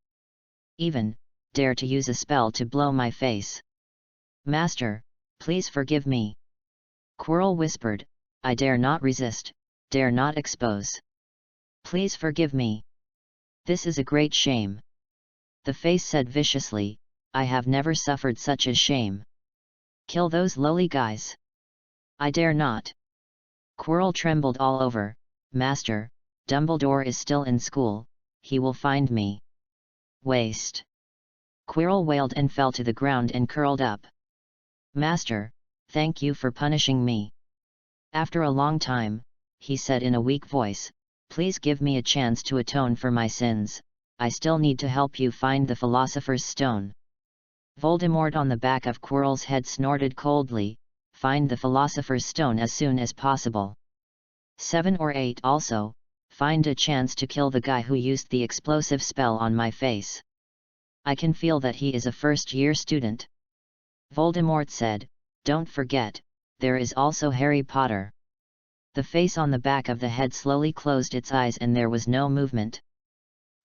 Even, dare to use a spell to blow my face? Master, please forgive me." Quirrell whispered, "I dare not resist, dare not expose. Please forgive me." This is a great shame. The face said viciously, I have never suffered such a shame. Kill those lowly guys. I dare not. Quirrell trembled all over. Master, Dumbledore is still in school, he will find me. Waste. Quirrell wailed and fell to the ground and curled up. Master, thank you for punishing me. After a long time, he said in a weak voice, please give me a chance to atone for my sins, I still need to help you find the Philosopher's Stone. Voldemort on the back of Quirrell's head snorted coldly, find the Philosopher's Stone as soon as possible. 7 or 8 also, find a chance to kill the guy who used the explosive spell on my face. I can feel that he is a first-year student. Voldemort said, don't forget, there is also Harry Potter. The face on the back of the head slowly closed its eyes and there was no movement.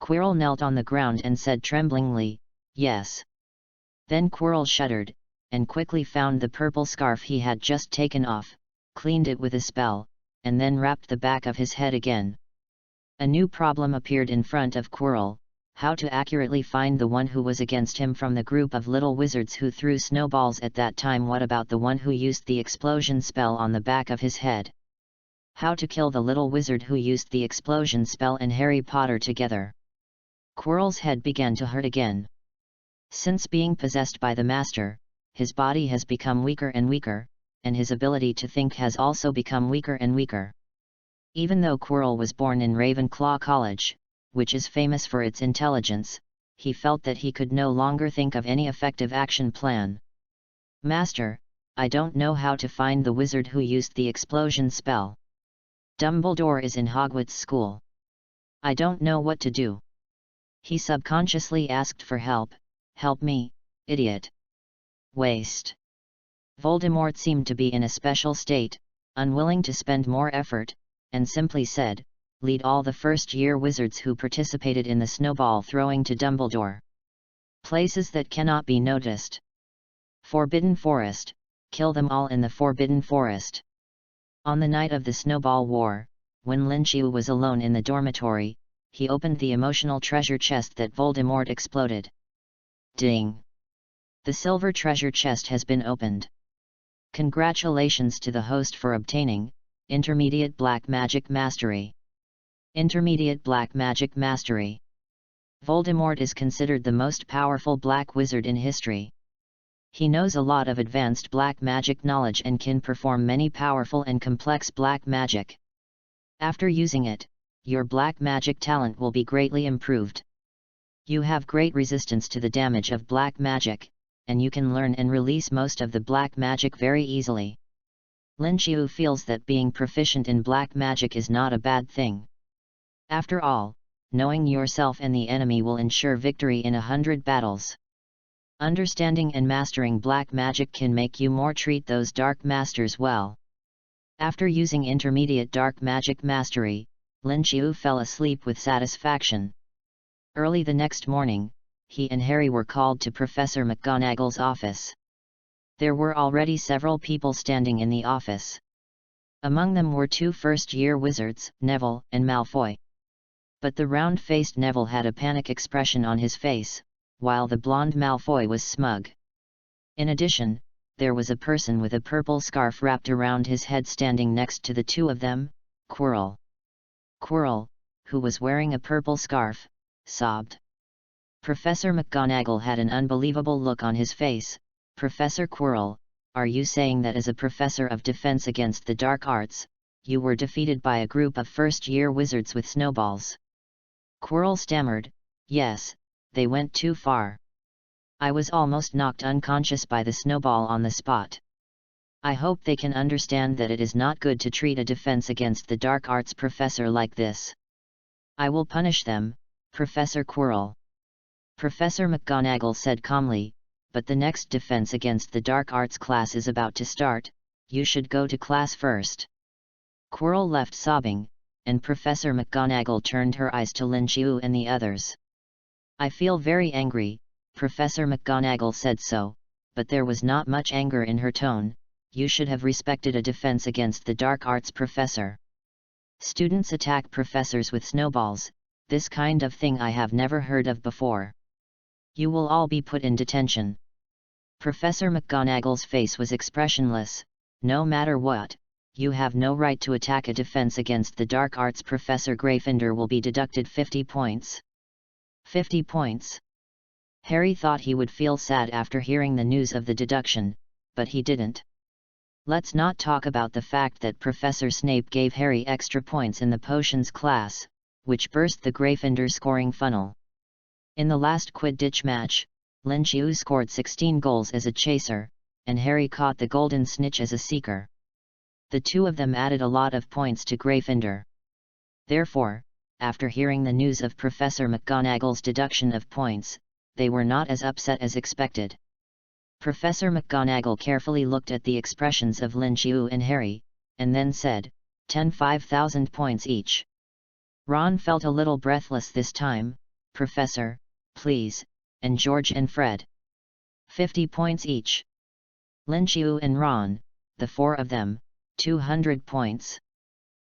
Quirrell knelt on the ground and said tremblingly, yes. Then Quirrell shuddered, and quickly found the purple scarf he had just taken off, cleaned it with a spell, and then wrapped the back of his head again. A new problem appeared in front of Quirrell, how to accurately find the one who was against him from the group of little wizards who threw snowballs at that time. What about the one who used the explosion spell on the back of his head? How to kill the little wizard who used the explosion spell and Harry Potter together? Quirrell's head began to hurt again. Since being possessed by the Master, his body has become weaker and weaker, and his ability to think has also become weaker and weaker. Even though Quirrell was born in Ravenclaw College, which is famous for its intelligence, he felt that he could no longer think of any effective action plan. Master, I don't know how to find the wizard who used the explosion spell. Dumbledore is in Hogwarts school. I don't know what to do. He subconsciously asked for help, help me, idiot. Waste. Voldemort seemed to be in a special state, unwilling to spend more effort, and simply said, lead all the first-year wizards who participated in the snowball throwing to Dumbledore. Places that cannot be noticed. Forbidden Forest, kill them all in the Forbidden Forest. On the night of the Snowball War, when Lin Qiu was alone in the dormitory, he opened the emotional treasure chest that Voldemort exploded. Ding! The silver treasure chest has been opened. Congratulations to the host for obtaining Intermediate Black Magic Mastery. Intermediate Black Magic Mastery. Voldemort is considered the most powerful black wizard in history. He knows a lot of advanced black magic knowledge and can perform many powerful and complex black magic. After using it, your black magic talent will be greatly improved. You have great resistance to the damage of black magic, and you can learn and release most of the black magic very easily. Lin Qiu feels that being proficient in black magic is not a bad thing. After all, knowing yourself and the enemy will ensure victory in 100 battles. Understanding and mastering black magic can make you more treat those dark masters well. After using intermediate dark magic mastery, Lin Qiu fell asleep with satisfaction. Early the next morning, he and Harry were called to Professor McGonagall's office. There were already several people standing in the office. Among them were 2 first-year wizards, Neville and Malfoy. But the round-faced Neville had a panic expression on his face, while the blonde Malfoy was smug. In addition, there was a person with a purple scarf wrapped around his head standing next to the 2 of them, Quirrell. Quirrell, who was wearing a purple scarf, sobbed. Professor McGonagall had an unbelievable look on his face. Professor Quirrell, are you saying that as a professor of defense against the dark arts, you were defeated by a group of first-year wizards with snowballs? Quirrell stammered, yes, they went too far. I was almost knocked unconscious by the snowball on the spot. I hope they can understand that it is not good to treat a defense against the dark arts professor like this. I will punish them, Professor Quirrell. Professor McGonagall said calmly, but the next defense against the dark arts class is about to start, you should go to class first. Quirrell left sobbing, and Professor McGonagall turned her eyes to Lin Qiu and the others. I feel very angry, Professor McGonagall said so, but there was not much anger in her tone. You should have respected a defense against the dark arts professor. Students attack professors with snowballs, This kind of thing I have never heard of before. You will all be put in detention." Professor McGonagall's face was expressionless. "No matter what, you have no right to attack a defense against the dark arts. Professor Gryffindor will be deducted 50 points. 50 points. Harry thought he would feel sad after hearing the news of the deduction, but he didn't. Let's not talk about the fact that Professor Snape gave Harry extra points in the potions class, which burst the Gryffindor scoring funnel. In the last Quidditch match, Lin Qiu scored 16 goals as a chaser, and Harry caught the golden snitch as a seeker. The two of them added a lot of points to Gryffindor. Therefore, after hearing the news of Professor McGonagall's deduction of points, they were not as upset as expected. Professor McGonagall carefully looked at the expressions of Lin Qiu and Harry, and then said, 5,000 points each. Ron felt a little breathless this time. Professor, please, and George and Fred. 50 points each. Lin Qiu and Ron, the four of them, 200 points.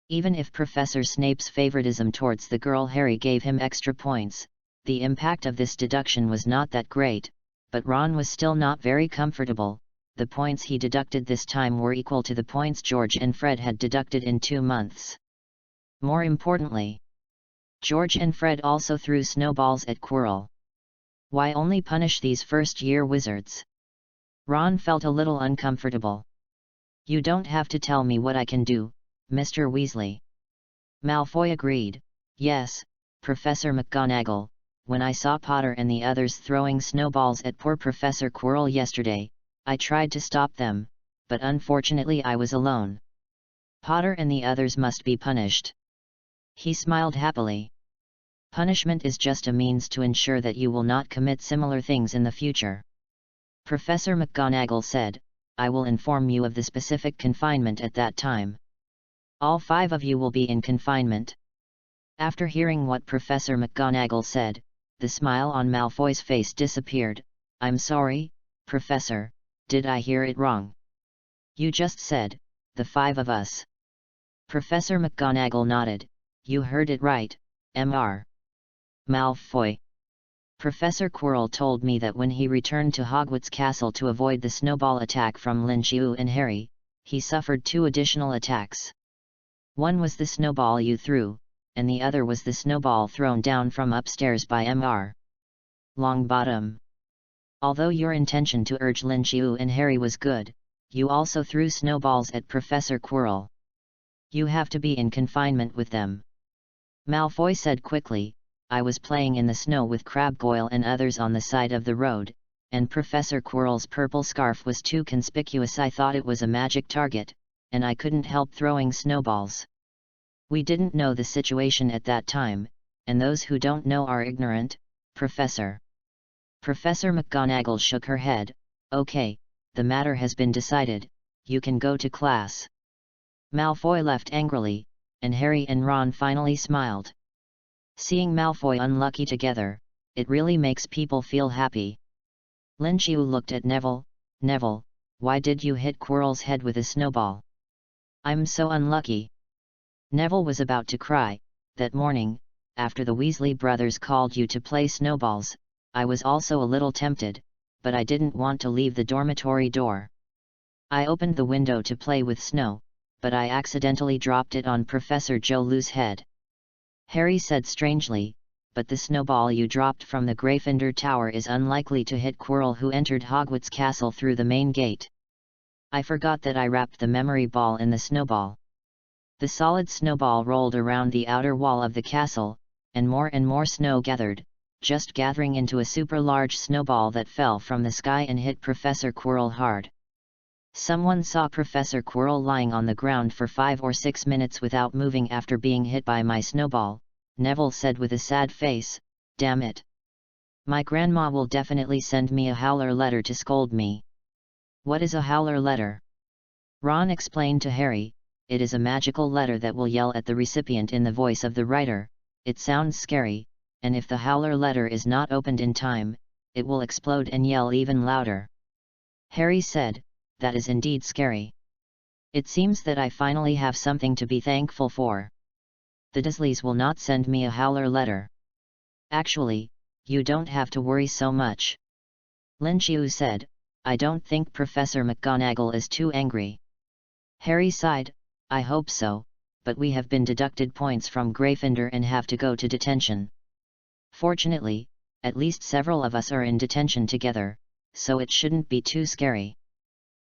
Even if Professor Snape's favoritism towards the girl Harry gave him extra points, the impact of this deduction was not that great, but Ron was still not very comfortable. The points he deducted this time were equal to the points George and Fred had deducted in 2 months. More importantly, George and Fred also threw snowballs at Quirrell. Why only punish these first-year wizards? Ron felt a little uncomfortable. You don't have to tell me what I can do, Mr. Weasley. Malfoy agreed. Yes, Professor McGonagall, when I saw Potter and the others throwing snowballs at poor Professor Quirrell yesterday, I tried to stop them, but unfortunately I was alone. Potter and the others must be punished. He smiled happily. Punishment is just a means to ensure that you will not commit similar things in the future. Professor McGonagall said, I will inform you of the specific confinement at that time. All 5 of you will be in confinement. After hearing what Professor McGonagall said, the smile on Malfoy's face disappeared. I'm sorry, Professor, did I hear it wrong? You just said, the 5 of us. Professor McGonagall nodded. You heard it right, Mr. Malfoy. Professor Quirrell told me that when he returned to Hogwarts Castle to avoid the snowball attack from Lin Qiu and Harry, he suffered 2 additional attacks. One was the snowball you threw, and the other was the snowball thrown down from upstairs by Mr. Longbottom. Although your intention to urge Lin Qiu and Harry was good, you also threw snowballs at Professor Quirrell. You have to be in confinement with them. Malfoy said quickly, I was playing in the snow with Crabgoyle and others on the side of the road, and Professor Quirrell's purple scarf was too conspicuous. I thought it was a magic target, and I couldn't help throwing snowballs. We didn't know the situation at that time, and those who don't know are ignorant, Professor. Professor McGonagall shook her head. Okay, the matter has been decided, you can go to class. Malfoy left angrily, and Harry and Ron finally smiled. Seeing Malfoy unlucky together, it really makes people feel happy. Lin Qiu looked at Neville. Neville, why did you hit Quirrell's head with a snowball? I'm so unlucky. Neville was about to cry. That morning, after the Weasley brothers called you to play snowballs, I was also a little tempted, but I didn't want to leave the dormitory door. I opened the window to play with snow, but I accidentally dropped it on Professor Jolu's head. Harry said strangely, but the snowball you dropped from the Gryffindor Tower is unlikely to hit Quirrell, who entered Hogwarts Castle through the main gate. I forgot that I wrapped the memory ball in the snowball. The solid snowball rolled around the outer wall of the castle, and more snow gathered, just gathering into a super large snowball that fell from the sky and hit Professor Quirrell hard. Someone saw Professor Quirrell lying on the ground for 5 or 6 minutes without moving after being hit by my snowball, Neville said with a sad face. Damn it. My grandma will definitely send me a howler letter to scold me. What is a howler letter? Ron explained to Harry. It is a magical letter that will yell at the recipient in the voice of the writer. It sounds scary, and if the howler letter is not opened in time, it will explode and yell even louder. Harry said, that is indeed scary. It seems that I finally have something to be thankful for. The Dursleys will not send me a howler letter. Actually, you don't have to worry so much. Lin Qiu said, I don't think Professor McGonagall is too angry. Harry sighed, I hope so, but we have been deducted points from Gryffindor and have to go to detention. Fortunately, at least several of us are in detention together, so it shouldn't be too scary.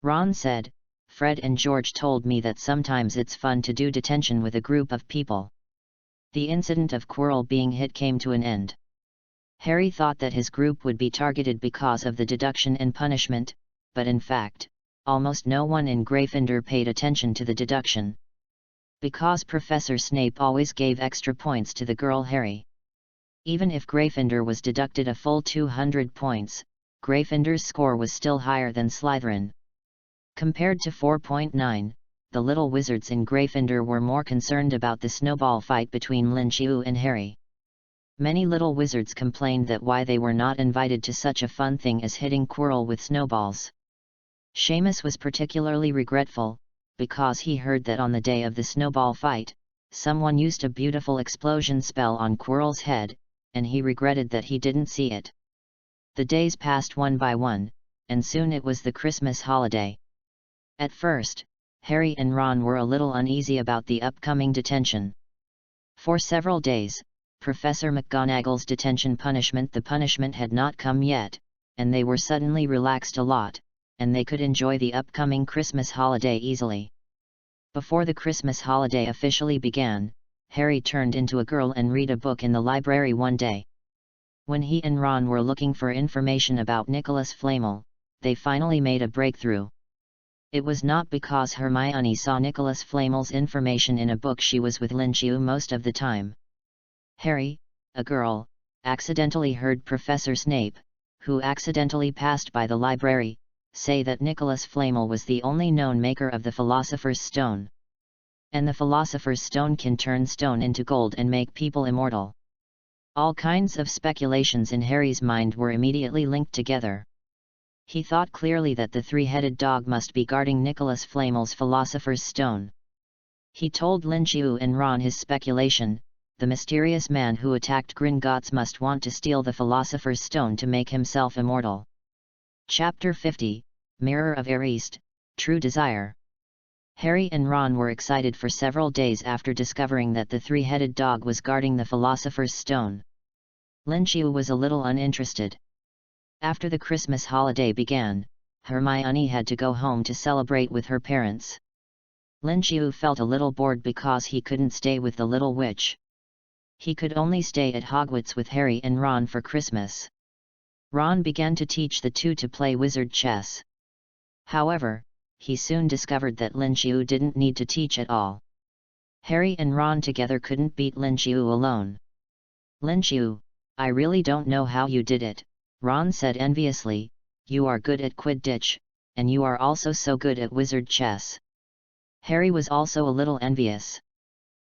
Ron said, Fred and George told me that sometimes it's fun to do detention with a group of people. The incident of Quirrell being hit came to an end. Harry thought that his group would be targeted because of the deduction and punishment, but in fact, almost no one in Gryffindor paid attention to the deduction. Because Professor Snape always gave extra points to the girl Harry. Even if Gryffindor was deducted a full 200 points, Gryffindor's score was still higher than Slytherin. Compared to 4.9, the little wizards in Gryffindor were more concerned about the snowball fight between Lin Qiu and Harry. Many little wizards complained that why they were not invited to such a fun thing as hitting Quirrell with snowballs. Seamus was particularly regretful, because he heard that on the day of the snowball fight, someone used a beautiful explosion spell on Quirrell's head, and he regretted that he didn't see it. The days passed one by one, and soon it was the Christmas holiday. At first, Harry and Ron were a little uneasy about the upcoming detention. For several days, Professor McGonagall's detention punishment had not come yet, and they were suddenly relaxed a lot, and they could enjoy the upcoming Christmas holiday easily. Before the Christmas holiday officially began, Harry turned into a girl and read a book in the library one day. When he and Ron were looking for information about Nicholas Flamel, they finally made a breakthrough. It was not because Hermione saw Nicholas Flamel's information in a book she was with Lin Qiu most of the time. Harry, a girl, accidentally heard Professor Snape, who accidentally passed by the library, say that Nicholas Flamel was the only known maker of the Philosopher's Stone. And the Philosopher's Stone can turn stone into gold and make people immortal. All kinds of speculations in Harry's mind were immediately linked together. He thought clearly that the three-headed dog must be guarding Nicholas Flamel's Philosopher's Stone. He told Lin Qiu and Ron his speculation. The mysterious man who attacked Gringotts must want to steal the Philosopher's Stone to make himself immortal. Chapter 50, Mirror of East, True Desire. Harry and Ron were excited for several days after discovering that the three-headed dog was guarding the Philosopher's Stone. Lin Qiu was a little uninterested. After the Christmas holiday began, Hermione had to go home to celebrate with her parents. Lin Qiu felt a little bored because he couldn't stay with the little witch. He could only stay at Hogwarts with Harry and Ron for Christmas. Ron began to teach the two to play wizard chess. However, he soon discovered that Lin Qiu didn't need to teach at all. Harry and Ron together couldn't beat Lin Qiu alone. Lin Qiu, I really don't know how you did it, Ron said enviously. You are good at Quidditch, and you are also so good at wizard chess. Harry was also a little envious.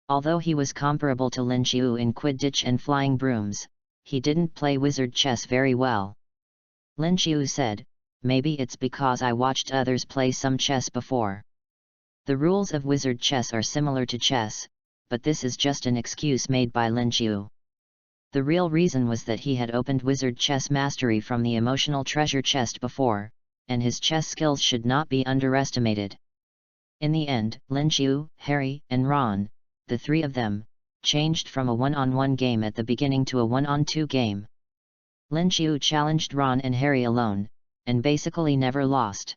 Although he was comparable to Lin Qiu in Quidditch and flying brooms, he didn't play wizard chess very well. Lin Qiu said, maybe it's because I watched others play some chess before. The rules of wizard chess are similar to chess, but this is just an excuse made by Lin Qiu. The real reason was that he had opened wizard chess mastery from the emotional treasure chest before, and his chess skills should not be underestimated. In the end, Lin Qiu, Harry, and Ron, the three of them, changed from a one-on-one game at the beginning to a one-on-two game. Lin Qiu challenged Ron and Harry alone, and basically never lost.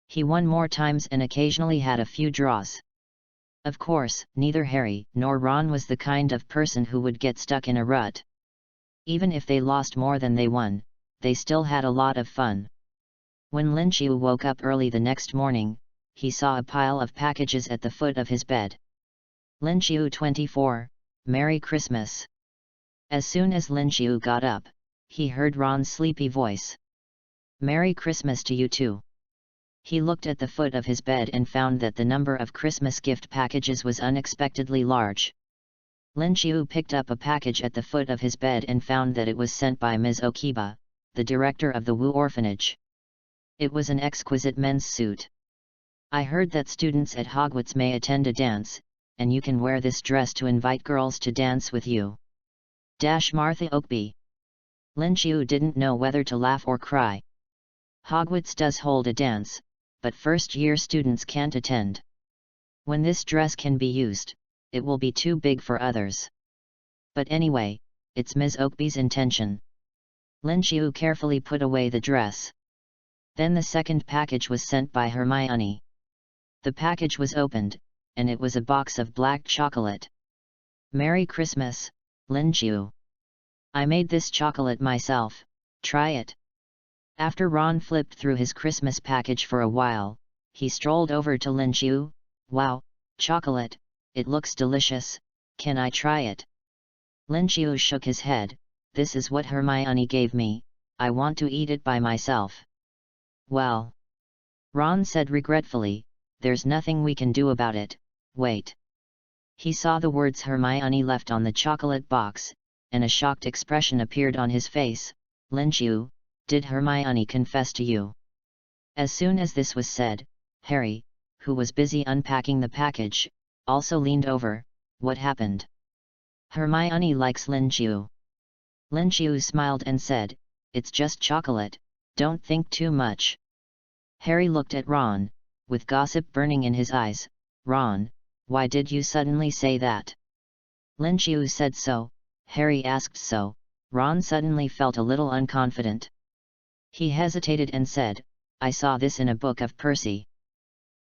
He won more times and occasionally had a few draws. Of course, neither Harry nor Ron was the kind of person who would get stuck in a rut. Even if they lost more than they won, they still had a lot of fun. When Lin Qiu woke up early the next morning, he saw a pile of packages at the foot of his bed. Lin Qiu 24, Merry Christmas. As soon as Lin Qiu got up, he heard Ron's sleepy voice. Merry Christmas to you too. He looked at the foot of his bed and found that the number of Christmas gift packages was unexpectedly large. Lin Qiu picked up a package at the foot of his bed and found that it was sent by Ms. Okiba, the director of the Wu orphanage. It was an exquisite men's suit. I heard that students at Hogwarts may attend a dance, and you can wear this dress to invite girls to dance with you. Martha Oakby. Lin Qiu didn't know whether to laugh or cry. Hogwarts does hold a dance, but first-year students can't attend. When this dress can be used, it will be too big for others. But anyway, it's Ms. Oakby's intention. Lin Qiu carefully put away the dress. Then the second package was sent by Hermione. The package was opened, and it was a box of black chocolate. Merry Christmas, Lin Qiu. I made this chocolate myself, try it. After Ron flipped through his Christmas package for a while, he strolled over to Lin Qiu. Wow, chocolate, it looks delicious, can I try it? Lin Qiu shook his head. This is what Hermione gave me, I want to eat it by myself. Well, Ron said regretfully, there's nothing we can do about it, wait. He saw the words Hermione left on the chocolate box, and a shocked expression appeared on his face. Lin Qiu, did Hermione confess to you? As soon as this was said, Harry, who was busy unpacking the package, also leaned over. What happened? Hermione likes Lin Qiu. Lin Qiu smiled and said, it's just chocolate, don't think too much. Harry looked at Ron, with gossip burning in his eyes. Ron, why did you suddenly say that? Lin Qiu said so, Harry asked so. Ron suddenly felt a little unconfident. He hesitated and said, I saw this in a book of Percy.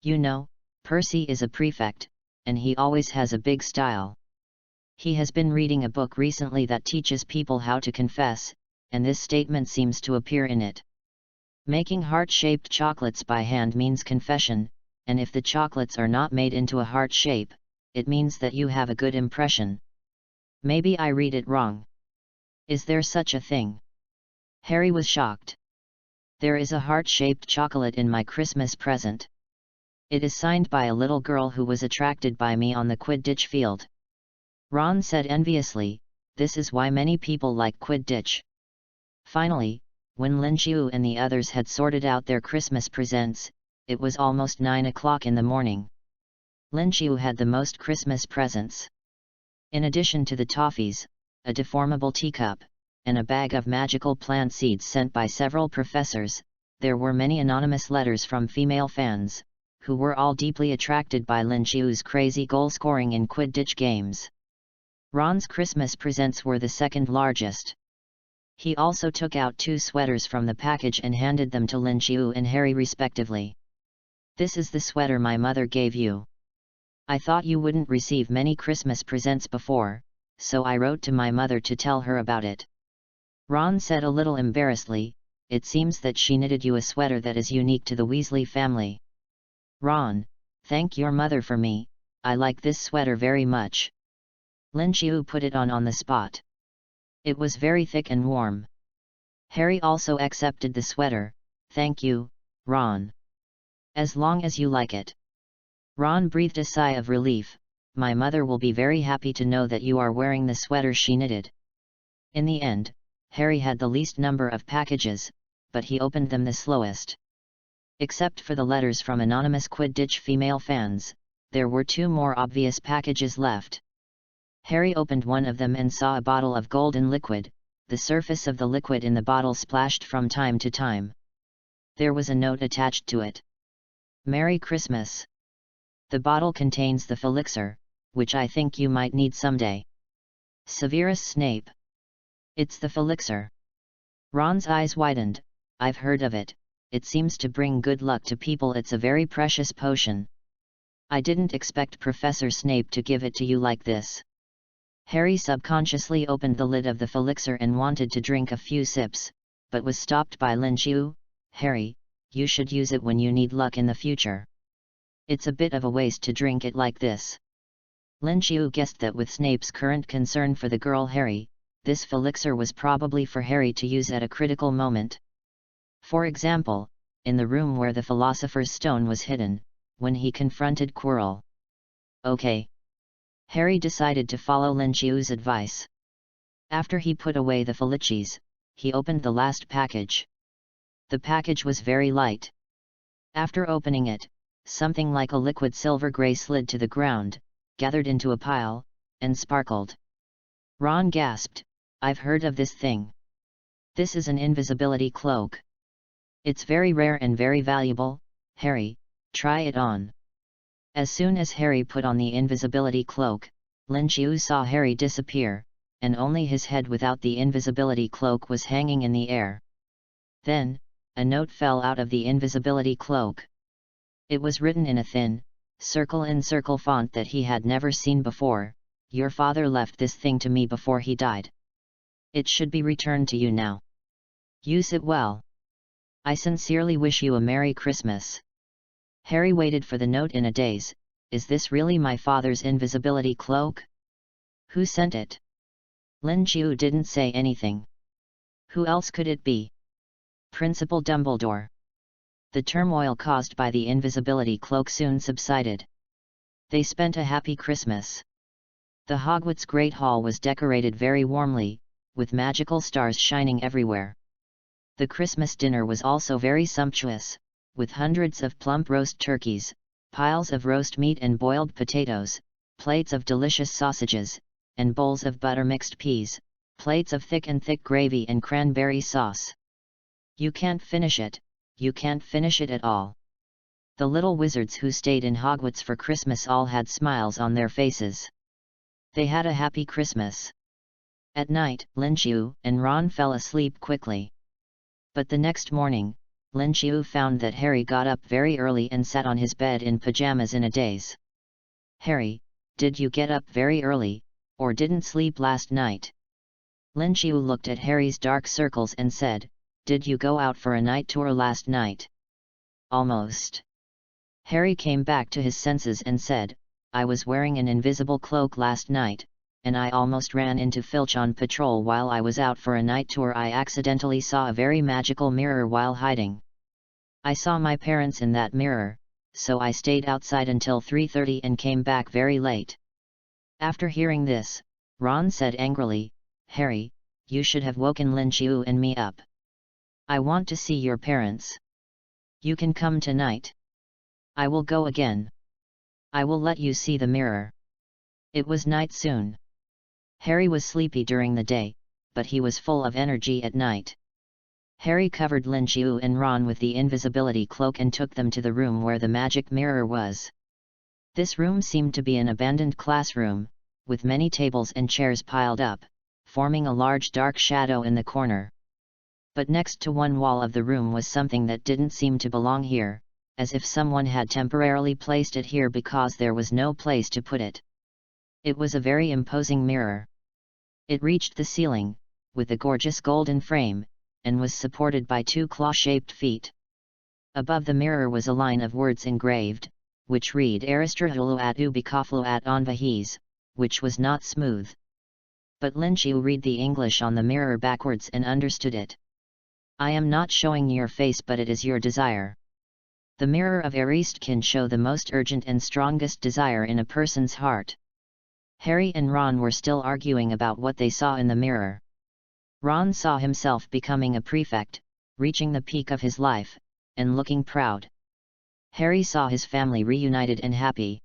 You know, Percy is a prefect, and he always has a big style. He has been reading a book recently that teaches people how to confess, and this statement seems to appear in it. Making heart-shaped chocolates by hand means confession, and if the chocolates are not made into a heart shape, it means that you have a good impression. Maybe I read it wrong. Is there such a thing? Harry was shocked. There is a heart-shaped chocolate in my Christmas present. It is signed by a little girl who was attracted by me on the Quidditch field. Ron said enviously, this is why many people like Quidditch. Finally, when Lin Qiu and the others had sorted out their Christmas presents, it was almost 9 o'clock in the morning. Lin Qiu had the most Christmas presents. In addition to the toffees, a deformable teacup, and a bag of magical plant seeds sent by several professors, there were many anonymous letters from female fans, who were all deeply attracted by Lin Qiu's crazy goal-scoring in Quidditch games. Ron's Christmas presents were the second largest. He also took out 2 sweaters from the package and handed them to Lin Qiu and Harry respectively. This is the sweater my mother gave you. I thought you wouldn't receive many Christmas presents before, so I wrote to my mother to tell her about it. Ron said a little embarrassedly, it seems that she knitted you a sweater that is unique to the Weasley family. Ron, thank your mother for me, I like this sweater very much. Lin Qiu put it on the spot. It was very thick and warm. Harry also accepted the sweater. Thank you, Ron. As long as you like it. Ron breathed a sigh of relief. My mother will be very happy to know that you are wearing the sweater she knitted. In the end, Harry had the least number of packages, but he opened them the slowest. Except for the letters from anonymous Quidditch female fans, there were 2 more obvious packages left. Harry opened one of them and saw a bottle of golden liquid. The surface of the liquid in the bottle splashed from time to time. There was a note attached to it. Merry Christmas. The bottle contains the Felixir, which I think you might need someday. Severus Snape. It's the Felixir. Ron's eyes widened. I've heard of it. It seems to bring good luck to people. It's a very precious potion. I didn't expect Professor Snape to give it to you like this. Harry subconsciously opened the lid of the Felixir and wanted to drink a few sips, but was stopped by Lin Qiu. Harry, you should use it when you need luck in the future. It's a bit of a waste to drink it like this. Lin Qiu guessed that with Snape's current concern for the girl Harry, this Felixir was probably for Harry to use at a critical moment. For example, in the room where the Philosopher's Stone was hidden, when he confronted Quirrell. Okay. Harry decided to follow Lin Qiu's advice. After he put away the Felicis, he opened the last package. The package was very light. After opening it, something like a liquid silver grey slid to the ground, gathered into a pile, and sparkled. Ron gasped, "I've heard of this thing. This is an invisibility cloak. It's very rare and very valuable. Harry, try it on." As soon as Harry put on the invisibility cloak, Lin Qiu saw Harry disappear, and only his head without the invisibility cloak was hanging in the air. Then, a note fell out of the invisibility cloak. It was written in a thin, circle-in-circle font that he had never seen before. "Your father left this thing to me before he died. It should be returned to you now. Use it well. I sincerely wish you a Merry Christmas." Harry waited for the note in a daze. Is this really my father's invisibility cloak? Who sent it? Lin Qiu didn't say anything. Who else could it be? Principal Dumbledore. The turmoil caused by the invisibility cloak soon subsided. They spent a happy Christmas. The Hogwarts Great Hall was decorated very warmly, with magical stars shining everywhere. The Christmas dinner was also very sumptuous, with hundreds of plump roast turkeys, piles of roast meat and boiled potatoes, plates of delicious sausages, and bowls of butter-mixed peas, plates of thick gravy and cranberry sauce. You can't finish it, you can't finish it at all. The little wizards who stayed in Hogwarts for Christmas all had smiles on their faces. They had a happy Christmas. At night, Lin Qiu and Ron fell asleep quickly. But the next morning, Lin Qiu found that Harry got up very early and sat on his bed in pajamas in a daze. "Harry, did you get up very early, or didn't sleep last night?" Lin Qiu looked at Harry's dark circles and said, "Did you go out for a night tour last night?" "Almost." Harry came back to his senses and said, "I was wearing an invisible cloak last night, and I almost ran into Filch on patrol while I was out for a night tour. I accidentally saw a very magical mirror while hiding. I saw my parents in that mirror, so I stayed outside until 3:30 and came back very late." After hearing this, Ron said angrily, "Harry, you should have woken Lin Qiu and me up. I want to see your parents. You can come tonight. I will go again. I will let you see the mirror." It was night soon. Harry was sleepy during the day, but he was full of energy at night. Harry covered Lin Qiu and Ron with the invisibility cloak and took them to the room where the magic mirror was. This room seemed to be an abandoned classroom, with many tables and chairs piled up, forming a large dark shadow in the corner. But next to one wall of the room was something that didn't seem to belong here, as if someone had temporarily placed it here because there was no place to put it. It was a very imposing mirror. It reached the ceiling, with a gorgeous golden frame, and was supported by two claw-shaped feet. Above the mirror was a line of words engraved, which read Aristrahulu at Ubikaflu at Onvahis, which was not smooth. But Lin Qiu read the English on the mirror backwards and understood it. "I am not showing your face, but it is your desire. The mirror of Arist can show the most urgent and strongest desire in a person's heart." Harry and Ron were still arguing about what they saw in the mirror. Ron saw himself becoming a prefect, reaching the peak of his life, and looking proud. Harry saw his family reunited and happy.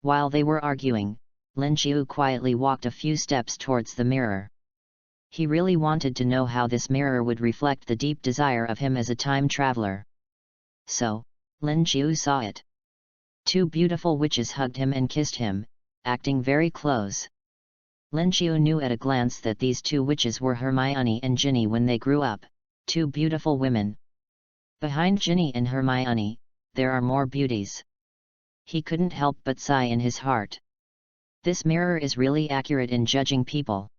While they were arguing, Lin Qiu quietly walked a few steps towards the mirror. He really wanted to know how this mirror would reflect the deep desire of him as a time traveler. So, Lin Qiu saw it. Two beautiful witches hugged him and kissed him, acting very close. Lin Qiu knew at a glance that these two witches were Hermione and Ginny when they grew up, two beautiful women. Behind Ginny and Hermione, there are more beauties. He couldn't help but sigh in his heart. This mirror is really accurate in judging people.